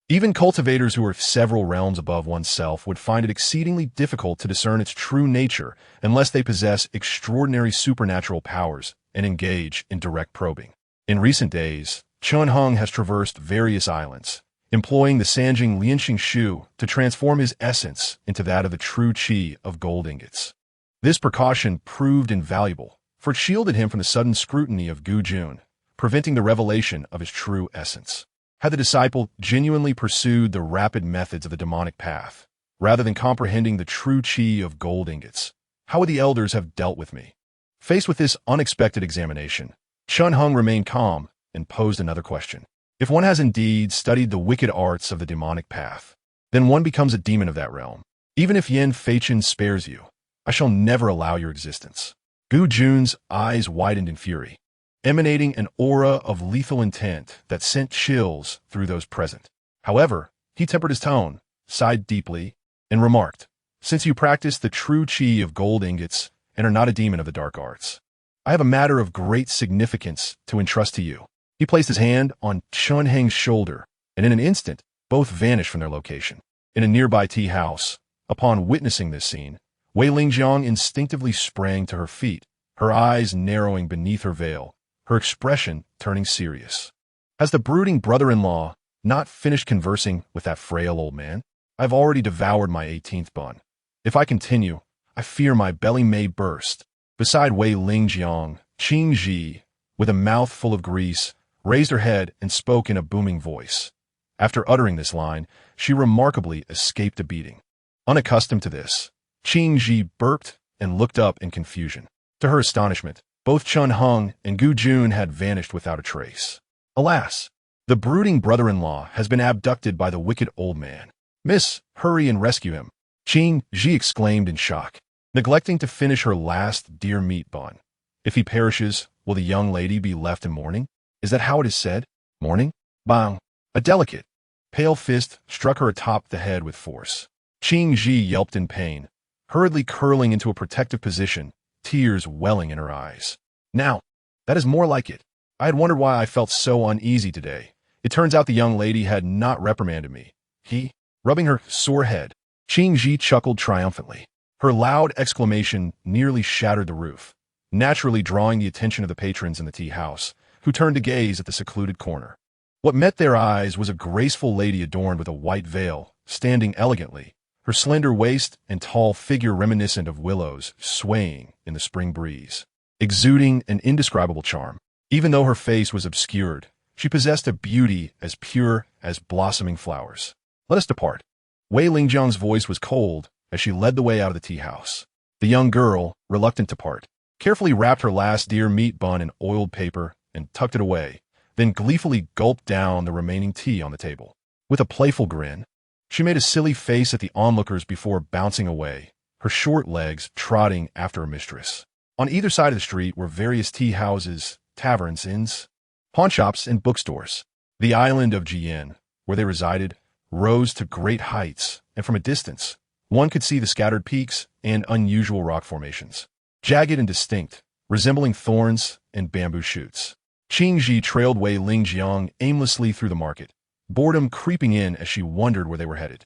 Even cultivators who are several realms above oneself would find it exceedingly difficult to discern its true nature unless they possess extraordinary supernatural powers and engage in direct probing. In recent days, Chun Hung has traversed various islands, employing the Sanjing Lianxing Shu to transform his essence into that of the true Qi of gold ingots. This precaution proved invaluable, for it shielded him from the sudden scrutiny of Gu Jun, preventing the revelation of his true essence. Had the disciple genuinely pursued the rapid methods of the demonic path, rather than comprehending the true Qi of gold ingots, how would the elders have dealt with me? Faced with this unexpected examination, Chun Hung remained calm and posed another question. If one has indeed studied the wicked arts of the demonic path, then one becomes a demon of that realm. Even if Yin Feichen spares you, I shall never allow your existence. Gu Jun's eyes widened in fury, emanating an aura of lethal intent that sent chills through those present. However, he tempered his tone, sighed deeply, and remarked, "Since you practice the true Qi of gold ingots and are not a demon of the dark arts, I have a matter of great significance to entrust to you." He placed his hand on Chun Heng's shoulder, and in an instant, both vanished from their location. In a nearby tea house, upon witnessing this scene, Wei Lingjiang instinctively sprang to her feet, her eyes narrowing beneath her veil, her expression turning serious. Has the brooding brother-in-law not finished conversing with that frail old man? I've already devoured my 18th bun. If I continue, I fear my belly may burst. Beside Wei Lingjiang, Qing Ji, with a mouth full of grease, raised her head and spoke in a booming voice. After uttering this line, she remarkably escaped a beating. Unaccustomed to this, Qing Ji burped and looked up in confusion. To her astonishment, both Chun Hung and Gu Jun had vanished without a trace. Alas, the brooding brother-in-law has been abducted by the wicked old man. Miss, hurry and rescue him, Qing Ji exclaimed in shock, neglecting to finish her last deer meat bun. If he perishes, will the young lady be left in mourning? Is that how it is said? Mourning? Bang! A delicate, pale fist struck her atop the head with force. Qing Ji yelped in pain, hurriedly curling into a protective position, tears welling in her eyes. Now, that is more like it. I had wondered why I felt so uneasy today. It turns out the young lady had not reprimanded me. He, rubbing her sore head, Qing Ji chuckled triumphantly. Her loud exclamation nearly shattered the roof, naturally drawing the attention of the patrons in the tea house, who turned to gaze at the secluded corner. What met their eyes was a graceful lady adorned with a white veil, standing elegantly, her slender waist and tall figure reminiscent of willows swaying in the spring breeze, exuding an indescribable charm. Even though her face was obscured, she possessed a beauty as pure as blossoming flowers. Let us depart. Wei Lingjiang's voice was cold as she led the way out of the tea house. The young girl, reluctant to part, carefully wrapped her last deer meat bun in oiled paper and tucked it away, then gleefully gulped down the remaining tea on the table. With a playful grin, she made a silly face at the onlookers before bouncing away, her short legs trotting after her mistress. On either side of the street were various tea houses, taverns, inns, pawnshops, and bookstores. The island of Jian, where they resided, rose to great heights, and from a distance, one could see the scattered peaks and unusual rock formations, jagged and distinct, resembling thorns and bamboo shoots. Qing Ji trailed Wei Lingjiang aimlessly through the market, boredom creeping in as she wondered where they were headed.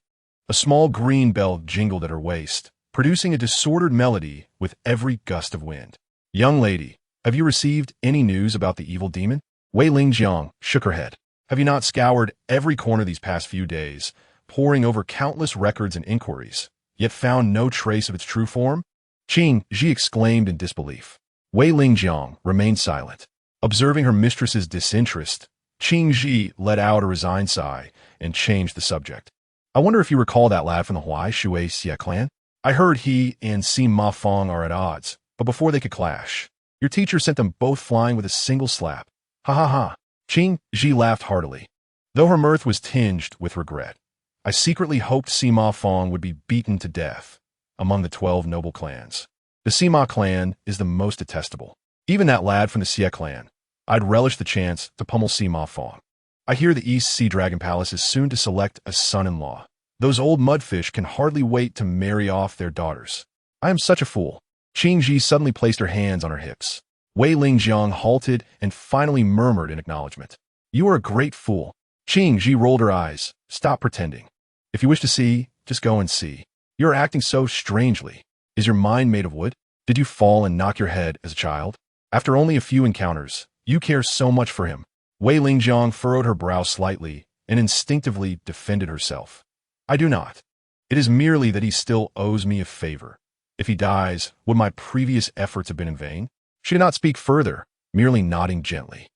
A small green bell jingled at her waist, producing a disordered melody with every gust of wind. Young lady, have you received any news about the evil demon? Wei Lingjiang shook her head. Have you not scoured every corner these past few days, poring over countless records and inquiries, yet found no trace of its true form? Qing Ji exclaimed in disbelief. Wei Lingjiang remained silent. Observing her mistress's disinterest, Qing Ji let out a resigned sigh and changed the subject. I wonder if you recall that lad from the Shui Xie clan? I heard he and Sima Fong are at odds, but before they could clash, your teacher sent them both flying with a single slap. Ha ha ha. Qing Ji laughed heartily. Though her mirth was tinged with regret, I secretly hoped Sima Fong would be beaten to death among the 12 noble clans. The Sima clan is the most detestable. Even that lad from the Xie clan, I'd relish the chance to pummel Sima Fong. I hear the East Sea Dragon Palace is soon to select a son-in-law. Those old mudfish can hardly wait to marry off their daughters. I am such a fool. Qing Ji suddenly placed her hands on her hips. Wei Lingjiang halted and finally murmured in acknowledgement. You are a great fool. Qing Ji rolled her eyes. Stop pretending. If you wish to see, just go and see. You are acting so strangely. Is your mind made of wood? Did you fall and knock your head as a child? After only a few encounters, you care so much for him. Wei Lingjiang furrowed her brow slightly and instinctively defended herself. I do not. It is merely that he still owes me a favor. If he dies, would my previous efforts have been in vain? She did not speak further, merely nodding gently.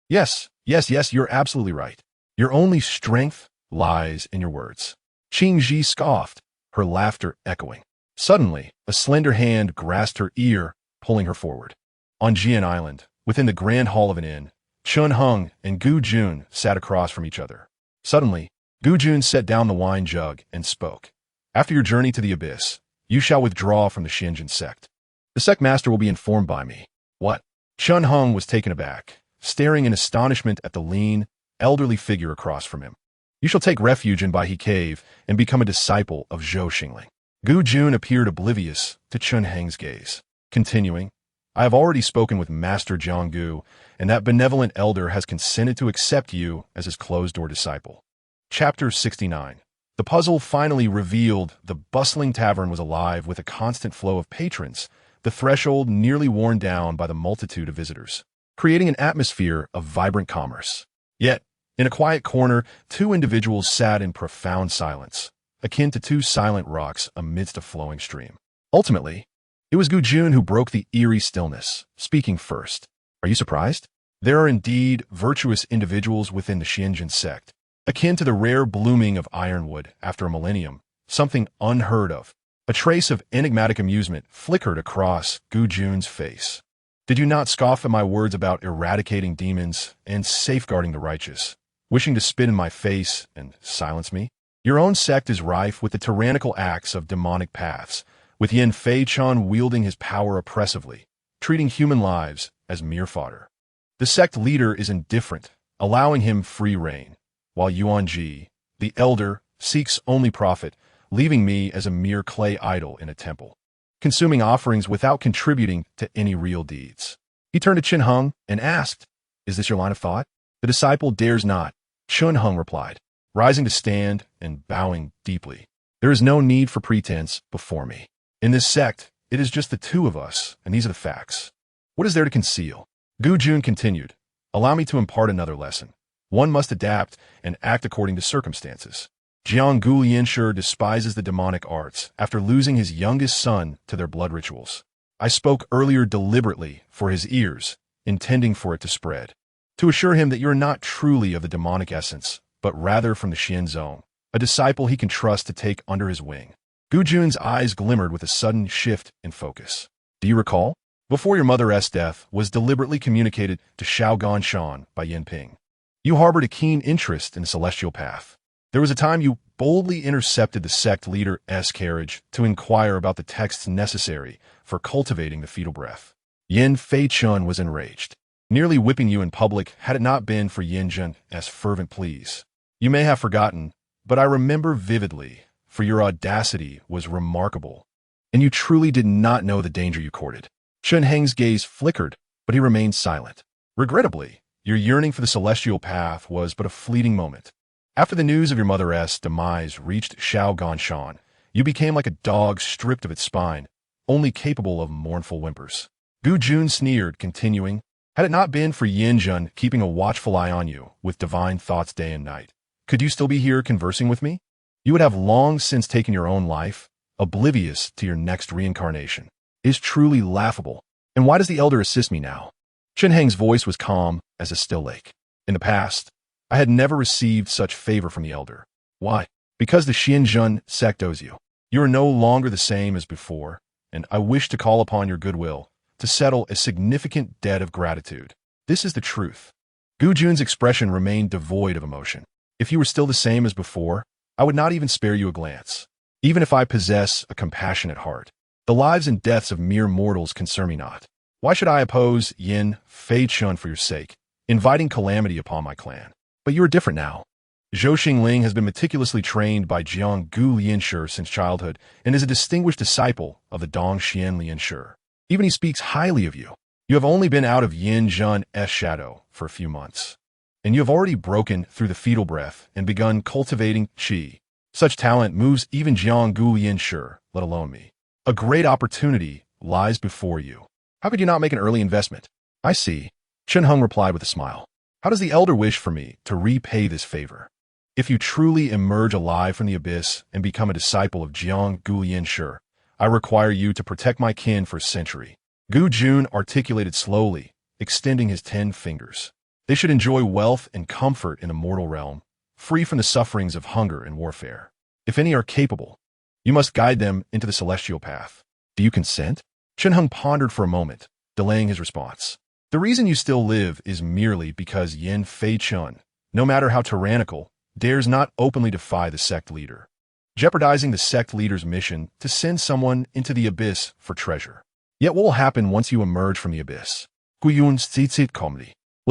Yes, you're absolutely right. Your only strength lies in your words. Qing Ji scoffed, her laughter echoing. Suddenly, a slender hand grasped her ear, pulling her forward. On Jian Island, within the grand hall of an inn, Chun Hung and Gu Jun sat across from each other. Suddenly, Gu Jun set down the wine jug and spoke. After your journey to the abyss, you shall withdraw from the Xinjiang sect. The sect master will be informed by me. What? Chun Hung was taken aback, staring in astonishment at the lean, elderly figure across from him. You shall take refuge in Bai He Cave and become a disciple of Zhou Xingling. Gu Jun appeared oblivious to Chun Heng's gaze. Continuing, I have already spoken with Master Jiang Gu, and that benevolent elder has consented to accept you as his closed-door disciple. Chapter 69. The puzzle finally revealed the bustling tavern was alive with a constant flow of patrons, the threshold nearly worn down by the multitude of visitors, creating an atmosphere of vibrant commerce. Yet, in a quiet corner, two individuals sat in profound silence, akin to two silent rocks amidst a flowing stream. Ultimately, it was Gu Jun who broke the eerie stillness, speaking first. Are you surprised? There are indeed virtuous individuals within the Xinjiang sect, akin to the rare blooming of ironwood after a millennium, something unheard of. A trace of enigmatic amusement flickered across Gu Jun's face. Did you not scoff at my words about eradicating demons and safeguarding the righteous, wishing to spit in my face and silence me? Your own sect is rife with the tyrannical acts of demonic paths, with Yin Fei-chan wielding his power oppressively, treating human lives as mere fodder. The sect leader is indifferent, allowing him free rein, while Yuan Ji, the elder, seeks only profit, leaving me as a mere clay idol in a temple, consuming offerings without contributing to any real deeds. He turned to Chun Hung and asked, Is this your line of thought? The disciple dares not, Chun Hung replied, rising to stand and bowing deeply. There is no need for pretense before me. In this sect, it is just the two of us, and these are the facts. What is there to conceal? Gu Jun continued, Allow me to impart another lesson. One must adapt and act according to circumstances. Jiang Gu Yanshi despises the demonic arts after losing his youngest son to their blood rituals. I spoke earlier deliberately for his ears, intending for it to spread, to assure him that you are not truly of the demonic essence, but rather from the Xian zone, a disciple he can trust to take under his wing. Gu Jun's eyes glimmered with a sudden shift in focus. Do you recall? Before your mother's death was deliberately communicated to Shao Ganshan by Yin Ping. You harbored a keen interest in the celestial path. There was a time you boldly intercepted the sect leader's carriage to inquire about the texts necessary for cultivating the fetal breath. Yin Fei-chun was enraged, nearly whipping you in public had it not been for Yin Jun's fervent pleas. You may have forgotten, but I remember vividly, for your audacity was remarkable, and you truly did not know the danger you courted. Chun Heng's gaze flickered, but he remained silent. Regrettably, your yearning for the celestial path was but a fleeting moment. After the news of your mother's demise reached Shao Ganshan, you became like a dog stripped of its spine, only capable of mournful whimpers. Gu Jun sneered, continuing, Had it not been for Yin Jun keeping a watchful eye on you, with divine thoughts day and night, could you still be here conversing with me? You would have long since taken your own life, oblivious to your next reincarnation. It is truly laughable. And why does the elder assist me now? Chun Heng's voice was calm as a still lake. In the past, I had never received such favor from the elder. Why? Because the Xianzhen sect owes you. You are no longer the same as before, and I wish to call upon your goodwill to settle a significant debt of gratitude. This is the truth. Gu Jun's expression remained devoid of emotion. If you were still the same as before, I would not even spare you a glance. Even if I possess a compassionate heart, the lives and deaths of mere mortals concern me not. Why should I oppose Yin Fei Chun for your sake, inviting calamity upon my clan? But you are different now. Zhou Xingling has been meticulously trained by Jiang Gu Lianshi since childhood and is a distinguished disciple of the Dong Xian Lianshi. Even he speaks highly of you. You have only been out of Yin Zhen's shadow for a few months, and you have already broken through the fetal breath and begun cultivating qi. Such talent moves even Jiang Gu Lianshi, let alone me. A great opportunity lies before you. How could you not make an early investment? I see. Chen Heng replied with a smile. How does the elder wish for me to repay this favor? If you truly emerge alive from the abyss and become a disciple of Jiang Gu Lianshi, I require you to protect my kin for a century. Gu Jun articulated slowly, extending his 10 fingers. They should enjoy wealth and comfort in the mortal realm, free from the sufferings of hunger and warfare. If any are capable, you must guide them into the celestial path. Do you consent? Chen Heng pondered for a moment, delaying his response. The reason you still live is merely because Yin Fei Chun, no matter how tyrannical, dares not openly defy the sect leader, jeopardizing the sect leader's mission to send someone into the abyss for treasure. Yet what will happen once you emerge from the abyss? Will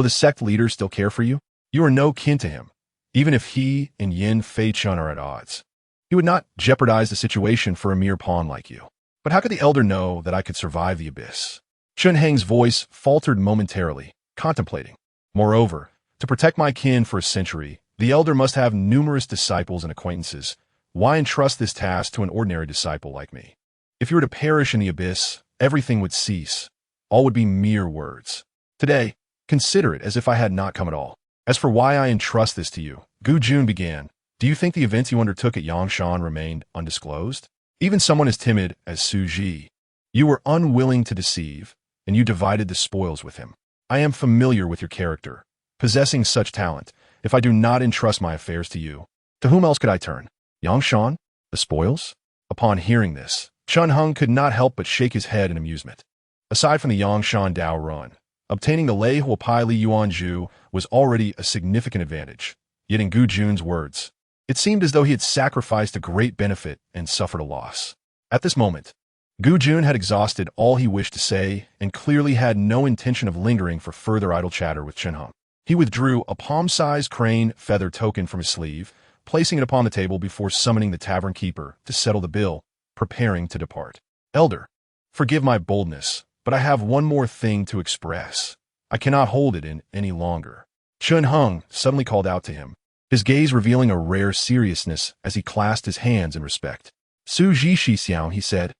the sect leader still care for you? You are no kin to him, even if he and Yin Fei Chun are at odds. He would not jeopardize the situation for a mere pawn like you. But how could the elder know that I could survive the abyss? Chen Heng's voice faltered momentarily, contemplating. Moreover, to protect my kin for a century, the elder must have numerous disciples and acquaintances. Why entrust this task to an ordinary disciple like me? If you were to perish in the abyss, everything would cease. All would be mere words. Today, consider it as if I had not come at all. As for why I entrust this to you, Gu Jun began. Do you think the events you undertook at Yangshan remained undisclosed? Even someone as timid as Su Ji. You were unwilling to deceive, and you divided the spoils with him. I am familiar with your character. Possessing such talent, if I do not entrust my affairs to you, to whom else could I turn? Yangshan? The spoils? Upon hearing this, Chen Heng could not help but shake his head in amusement. Aside from the Yangshan Dao run, obtaining the Lei Huapai Li Yuanju was already a significant advantage. Yet in Gu Jun's words, it seemed as though he had sacrificed a great benefit and suffered a loss. At this moment, Gu Jun had exhausted all he wished to say and clearly had no intention of lingering for further idle chatter with Chen Heng. He withdrew a palm-sized crane feather token from his sleeve, placing it upon the table before summoning the tavern keeper to settle the bill, preparing to depart. Elder, forgive my boldness, but I have one more thing to express. I cannot hold it in any longer. Chen Heng suddenly called out to him, his gaze revealing a rare seriousness as he clasped his hands in respect. Su Ji Shi Xiao, he said,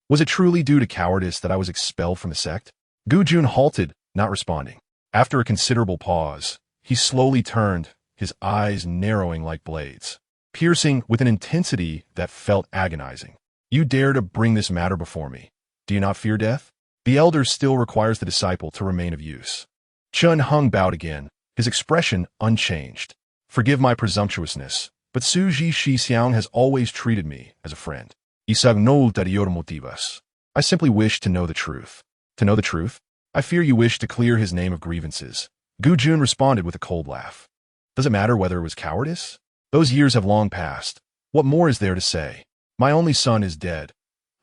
was it truly due to cowardice that I was expelled from the sect? Gu Jun halted, not responding. After a considerable pause, he slowly turned, his eyes narrowing like blades, piercing with an intensity that felt agonizing. You dare to bring this matter before me. Do you not fear death? The elder still requires the disciple to remain of use. Chen Heng bowed again, his expression unchanged. Forgive my presumptuousness, but Su Ji Shi Xiang has always treated me as a friend. Isagnol darior motivas. I simply wish to know the truth. To know the truth? I fear you wish to clear his name of grievances. Gu Jun responded with a cold laugh. Does it matter whether it was cowardice? Those years have long passed. What more is there to say? My only son is dead.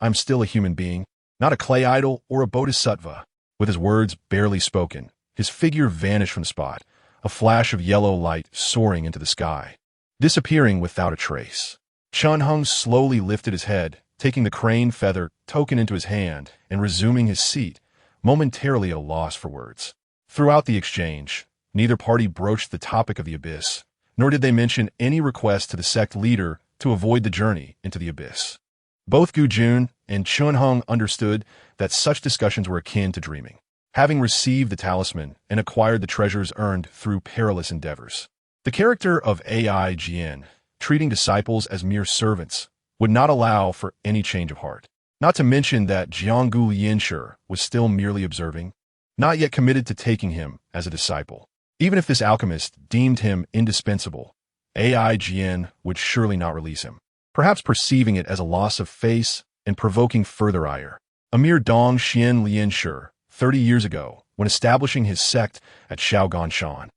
I'm still a human being, not a clay idol or a bodhisattva. With his words barely spoken, his figure vanished from the spot, a flash of yellow light soaring into the sky, disappearing without a trace. Chen Heng slowly lifted his head, taking the crane feather token into his hand and resuming his seat, momentarily at a loss for words. Throughout the exchange, neither party broached the topic of the abyss, nor did they mention any request to the sect leader to avoid the journey into the abyss. Both Gu Jun and Chen Heng understood that such discussions were akin to dreaming, having received the talisman and acquired the treasures earned through perilous endeavors. The character of Ai Jian, treating disciples as mere servants, would not allow for any change of heart. Not to mention that Jianggu Yanshi was still merely observing, not yet committed to taking him as a disciple. Even if this alchemist deemed him indispensable, AI Jian would surely not release him, perhaps perceiving it as a loss of face and provoking further ire. A mere Dong Xian Lianshi, 30 years ago, when establishing his sect at Shaoganshan,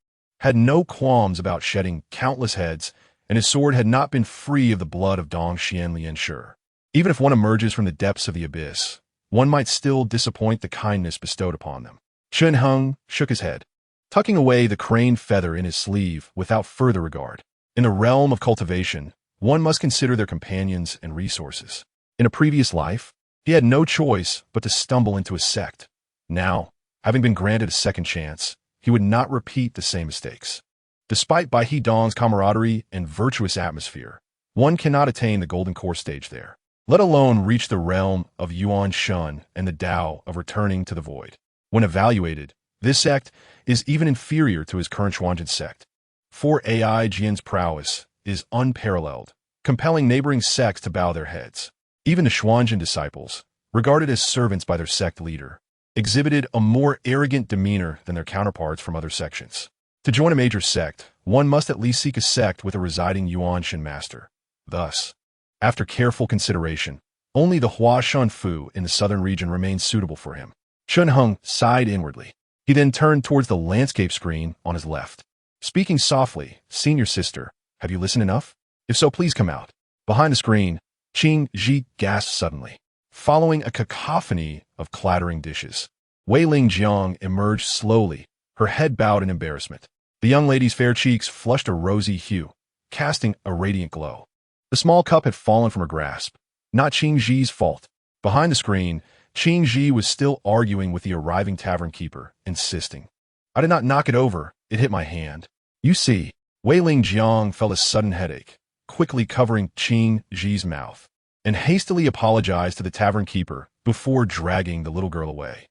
had no qualms about shedding countless heads, and his sword had not been free of the blood of Dong Xian Lianshi. Even if one emerges from the depths of the abyss, one might still disappoint the kindness bestowed upon them. Chen Heng shook his head, tucking away the crane feather in his sleeve without further regard. In the realm of cultivation, one must consider their companions and resources. In a previous life, he had no choice but to stumble into a sect. Now, having been granted a second chance, he would not repeat the same mistakes. Despite Bai He Dong's camaraderie and virtuous atmosphere, one cannot attain the golden core stage there, let alone reach the realm of Yuan Shun and the Tao of returning to the void. When evaluated, this sect is even inferior to his current Xuanjin sect. For AI Jian's prowess is unparalleled, compelling neighboring sects to bow their heads. Even the Xuanjin disciples, regarded as servants by their sect leader, exhibited a more arrogant demeanor than their counterparts from other sections. To join a major sect, one must at least seek a sect with a residing Yuanshan master. Thus, after careful consideration, only the Huashan Fu in the southern region remained suitable for him. Chen Heng sighed inwardly. He then turned towards the landscape screen on his left. Speaking softly, "Senior sister, have you listened enough? If so, please come out." Behind the screen, Qing Ji gasped suddenly, following a cacophony of clattering dishes. Wei Ling Jiang emerged slowly, her head bowed in embarrassment. The young lady's fair cheeks flushed a rosy hue, casting a radiant glow. The small cup had fallen from her grasp, not Qing Ji's fault. Behind the screen, Qing Ji was still arguing with the arriving tavern keeper, insisting, "I did not knock it over, it hit my hand." "You see," Wei Ling Jiang felt a sudden headache, quickly covering Qing Ji's mouth, and hastily apologized to the tavern keeper before dragging the little girl away.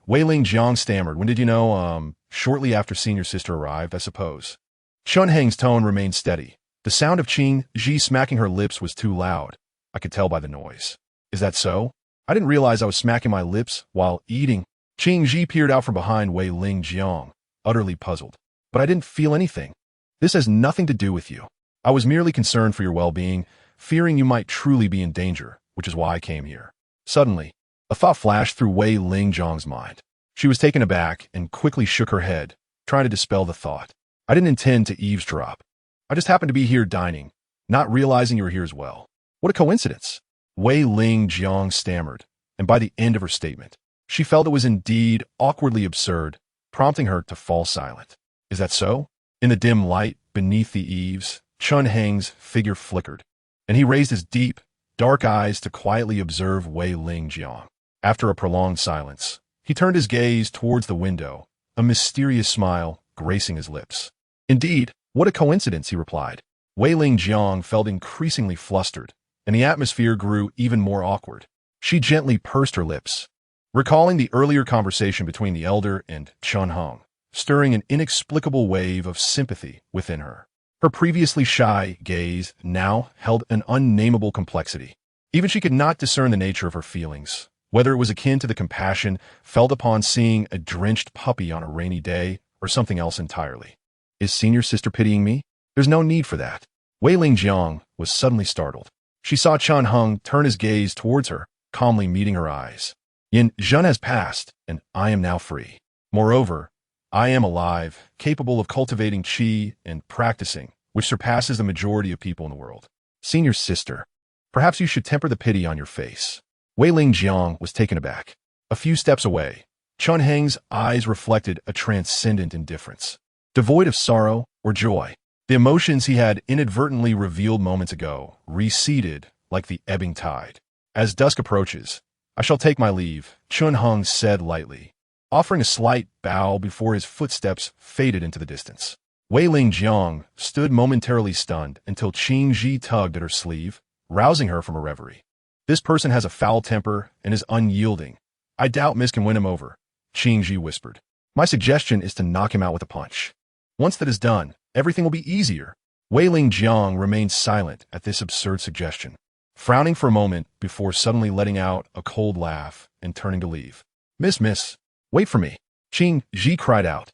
Wei Ling Jiang stammered, "When did you know, shortly after senior sister arrived, I suppose." Chen Heng's tone remained steady. The sound of Qing Ji smacking her lips was too loud. I could tell by the noise. "Is that so? I didn't realize I was smacking my lips while eating." Qing Ji peered out from behind Wei Ling Jiang, utterly puzzled. "But I didn't feel anything. This has nothing to do with you. I was merely concerned for your well-being, fearing you might truly be in danger, which is why I came here." Suddenly, a thought flashed through Wei Ling Jiang's mind. She was taken aback and quickly shook her head, trying to dispel the thought. "I didn't intend to eavesdrop. I just happened to be here dining, not realizing you were here as well. What a coincidence." Wei Ling Jiang stammered, and by the end of her statement, she felt it was indeed awkwardly absurd, prompting her to fall silent. "Is that so?" In the dim light beneath the eaves, Chen Heng's figure flickered, and he raised his deep, dark eyes to quietly observe Wei Ling Jiang. After a prolonged silence, he turned his gaze towards the window, a mysterious smile gracing his lips. "Indeed, what a coincidence," he replied. Wei Ling Jiang felt increasingly flustered, and the atmosphere grew even more awkward. She gently pursed her lips, recalling the earlier conversation between the elder and Chen Heng, stirring an inexplicable wave of sympathy within her. Her previously shy gaze now held an unnameable complexity. Even she could not discern the nature of her feelings, whether it was akin to the compassion felt upon seeing a drenched puppy on a rainy day or something else entirely. "Is senior sister pitying me? There's no need for that." Wei Ling Jiang was suddenly startled. She saw Chen Heng turn his gaze towards her, calmly meeting her eyes. "Yin Zhen has passed, and I am now free. Moreover, I am alive, capable of cultivating qi and practicing, which surpasses the majority of people in the world. Senior sister, perhaps you should temper the pity on your face." Wei Ling Jiang was taken aback. A few steps away, Chen Heng's eyes reflected a transcendent indifference, devoid of sorrow or joy. The emotions he had inadvertently revealed moments ago receded like the ebbing tide. "As dusk approaches, I shall take my leave," Chen Heng said lightly, offering a slight bow before his footsteps faded into the distance. Wei Ling Jiang stood momentarily stunned until Qing Ji tugged at her sleeve, rousing her from a reverie. "This person has a foul temper and is unyielding. I doubt Miss can win him over," Qing Ji whispered. "My suggestion is to knock him out with a punch. Once that is done, everything will be easier." Wei Ling Jiang remained silent at this absurd suggestion, frowning for a moment before suddenly letting out a cold laugh and turning to leave. Miss, wait for me," Qing Ji cried out,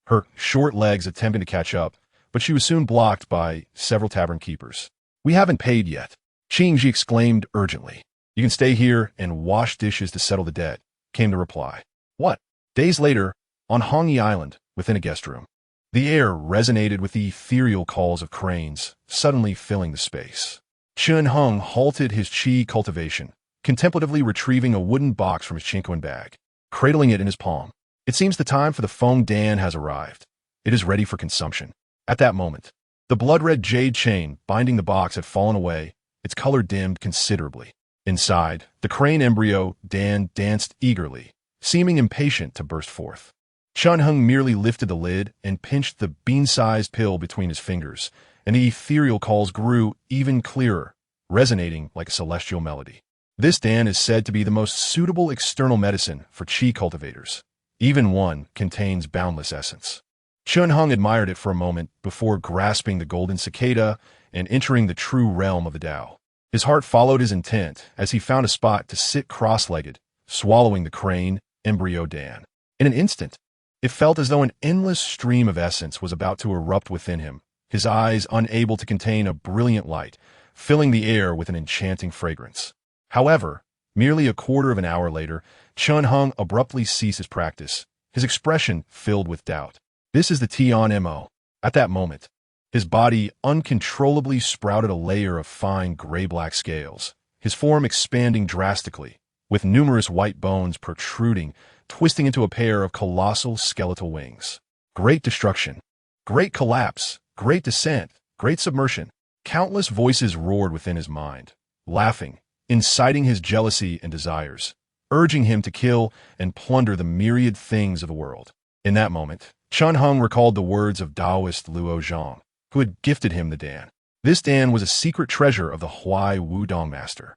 her short legs attempting to catch up, but she was soon blocked by several tavern keepers. "We haven't paid yet," Qingji exclaimed urgently. "You can stay here and wash dishes to settle the debt," came the reply. What? Days later, on Hongyi Island, within a guest room, the air resonated with the ethereal calls of cranes, suddenly filling the space. Chun Hung halted his qi cultivation, contemplatively retrieving a wooden box from his chinquan bag, cradling it in his palm. "It seems the time for the Feng Dan has arrived. It is ready for consumption." At that moment, the blood-red jade chain binding the box had fallen away, its color dimmed considerably. Inside, the crane embryo Dan danced eagerly, seeming impatient to burst forth. Chun Hung merely lifted the lid and pinched the bean-sized pill between his fingers, and the ethereal calls grew even clearer, resonating like a celestial melody. This Dan is said to be the most suitable external medicine for qi cultivators. Even one contains boundless essence. Chun Hung admired it for a moment before grasping the golden cicada and entering the true realm of the Tao. His heart followed his intent as he found a spot to sit cross-legged, swallowing the crane embryo Dan. In an instant, it felt as though an endless stream of essence was about to erupt within him, his eyes unable to contain a brilliant light, filling the air with an enchanting fragrance. However, merely a quarter of an hour later, Chun Hung abruptly ceased his practice, his expression filled with doubt. "This is the Tian Mo." At that moment, his body uncontrollably sprouted a layer of fine gray-black scales, his form expanding drastically, with numerous white bones protruding, twisting into a pair of colossal skeletal wings. Great destruction, great collapse, great descent, great submersion. Countless voices roared within his mind, laughing, inciting his jealousy and desires, urging him to kill and plunder the myriad things of the world. In that moment, Chun Hung recalled the words of Taoist Luo Zhang, who had gifted him the Dan. This Dan was a secret treasure of the Huai Wudong master,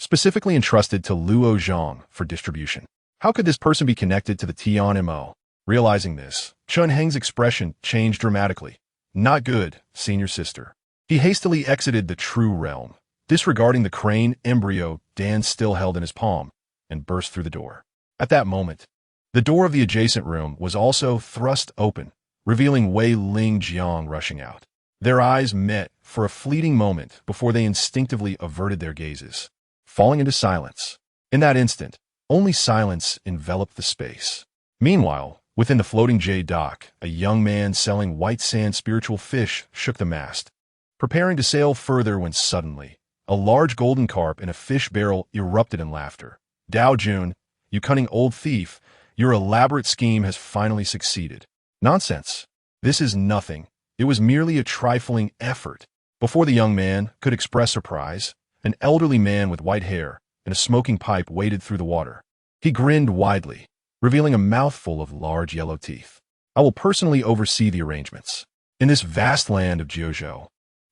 specifically entrusted to Luo Zhang for distribution. How could this person be connected to the Tian Mo? Realizing this, Chun Heng's expression changed dramatically. "Not good, senior sister." He hastily exited the true realm, disregarding the crane embryo Dan still held in his palm, and burst through the door. At that moment, the door of the adjacent room was also thrust open, revealing Wei Ling Jiang rushing out. Their eyes met for a fleeting moment before they instinctively averted their gazes, falling into silence. In that instant, only silence enveloped the space. Meanwhile, within the floating jade dock, a young man selling white sand spiritual fish shook the mast, preparing to sail further when suddenly, a large golden carp in a fish barrel erupted in laughter. "Dao Jun, you cunning old thief, your elaborate scheme has finally succeeded." "Nonsense. This is nothing. It was merely a trifling effort." Before the young man could express surprise, an elderly man with white hair and a smoking pipe waded through the water. He grinned widely, revealing a mouthful of large yellow teeth. "I will personally oversee the arrangements. In this vast land of Jiuzhou,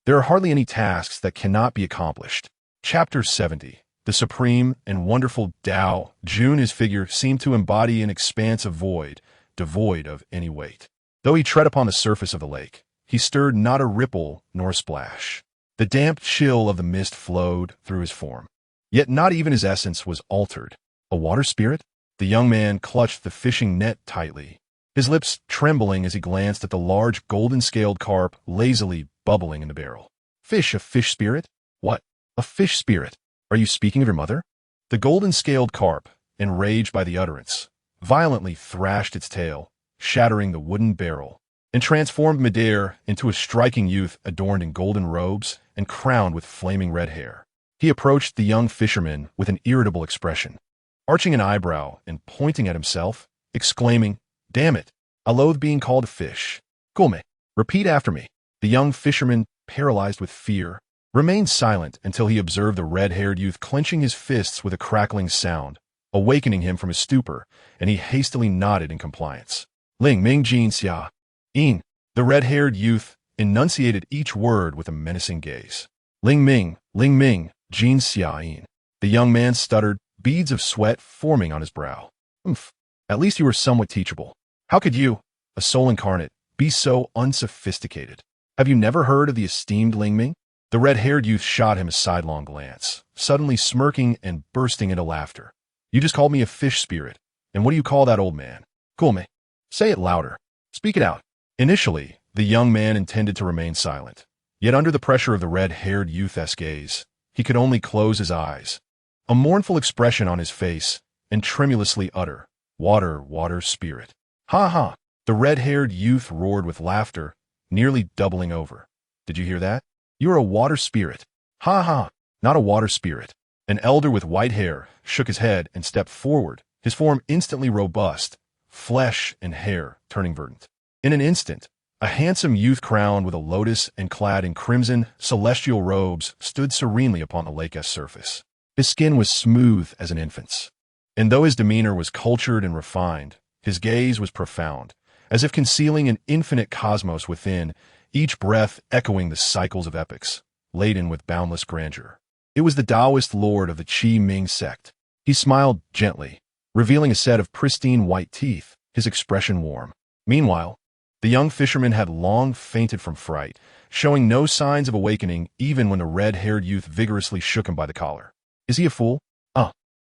there are hardly any tasks that cannot be accomplished." Chapter 70. The supreme and wonderful Tao Jun. His figure seemed to embody an expanse of void, devoid of any weight. Though he tread upon the surface of the lake, he stirred not a ripple nor a splash. The damp chill of the mist flowed through his form. Yet not even his essence was altered. A water spirit? The young man clutched the fishing net tightly, his lips trembling as he glanced at the large golden-scaled carp lazily bubbling in the barrel. A fish spirit? What? A fish spirit? Are you speaking of your mother? The golden-scaled carp, enraged by the utterance, violently thrashed its tail, shattering the wooden barrel, and transformed midair into a striking youth adorned in golden robes and crowned with flaming red hair. He approached the young fisherman with an irritable expression, arching an eyebrow and pointing at himself, exclaiming, "Damn it, I loathe being called a fish. Gome, repeat after me." The young fisherman, paralyzed with fear, remained silent until he observed the red-haired youth clenching his fists with a crackling sound, awakening him from his stupor, and he hastily nodded in compliance. "Ling Ming Jin Xia." "In." The red-haired youth enunciated each word with a menacing gaze. Ling Ming, Jin Xia In." The young man stuttered, beads of sweat forming on his brow. "Oomph. At least you were somewhat teachable. How could you, a soul incarnate, be so unsophisticated? Have you never heard of the esteemed Ling Ming?" The red-haired youth shot him a sidelong glance, suddenly smirking and bursting into laughter. "You just called me a fish spirit, and what do you call that old man? Gome. Say it louder. Speak it out." Initially, The young man intended to remain silent. Yet under the pressure of the red-haired youth's gaze, he could only close his eyes, a mournful expression on his face, and tremulously utter, "Water, water, spirit." "Ha ha!" The red-haired youth roared with laughter, nearly doubling over. "Did you hear that? You're a water spirit." "Ha ha! Not a water spirit." An elder with white hair shook his head and stepped forward, his form instantly robust, flesh and hair turning verdant. In an instant, a handsome youth crowned with a lotus and clad in crimson, celestial robes stood serenely upon the lake's surface. His skin was smooth as an infant's, and though his demeanor was cultured and refined, his gaze was profound, as if concealing an infinite cosmos within, each breath echoing the cycles of epochs, laden with boundless grandeur. It was the Taoist lord of the Qi Ming sect. He smiled gently, revealing a set of pristine white teeth, his expression warm. Meanwhile, the young fisherman had long fainted from fright, showing no signs of awakening even when the red-haired youth vigorously shook him by the collar. "Is he a fool?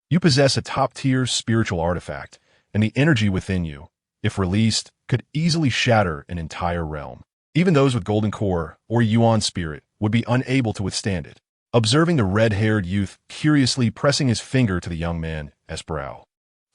You possess a top-tier spiritual artifact, and the energy within you, if released, could easily shatter an entire realm. Even those with golden core or yuan spirit would be unable to withstand it." Observing the red-haired youth curiously pressing his finger to the young man's brow,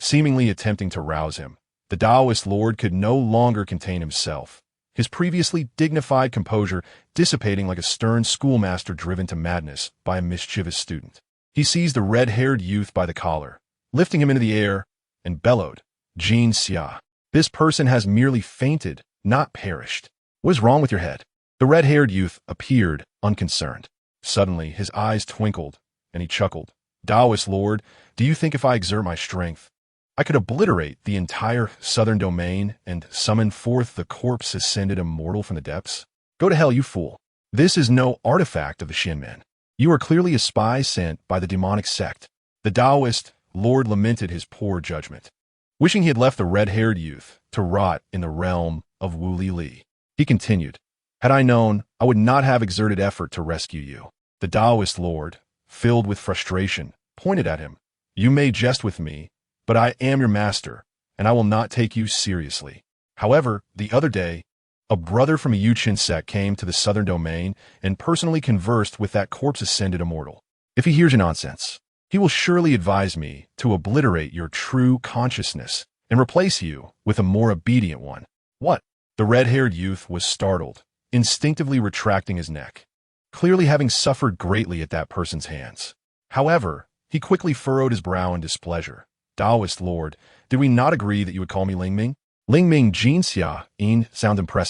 seemingly attempting to rouse him, the Taoist lord could no longer contain himself, his previously dignified composure dissipating like a stern schoolmaster driven to madness by a mischievous student. He seized the red-haired youth by the collar, lifting him into the air, and bellowed, "Jin Xia, this person has merely fainted, not perished. What is wrong with your head?" The red-haired youth appeared unconcerned. Suddenly, his eyes twinkled, and he chuckled. "Taoist lord, do you think if I exert my strength, I could obliterate the entire southern domain and summon forth the corpse-ascended immortal from the depths? Go to hell, you fool. This is no artifact of the Shinmen. You are clearly a spy sent by the demonic sect." The Taoist lord lamented his poor judgment, wishing he had left the red-haired youth to rot in the realm of Wu Li. He continued, "Had I known, I would not have exerted effort to rescue you." The Taoist lord, filled with frustration, pointed at him. "You may jest with me, but I am your master, and I will not take you seriously." However, the other day, a brother from a Yuchin sect came to the southern domain and personally conversed with that corpse-ascended immortal. If he hears your nonsense, he will surely advise me to obliterate your true consciousness and replace you with a more obedient one. What? The red-haired youth was startled, instinctively retracting his neck, clearly having suffered greatly at that person's hands. However, he quickly furrowed his brow in displeasure. "Taoist lord, did we not agree that you would call me Ling Ming?" "Ling Ming Jin Xia, sound impressive."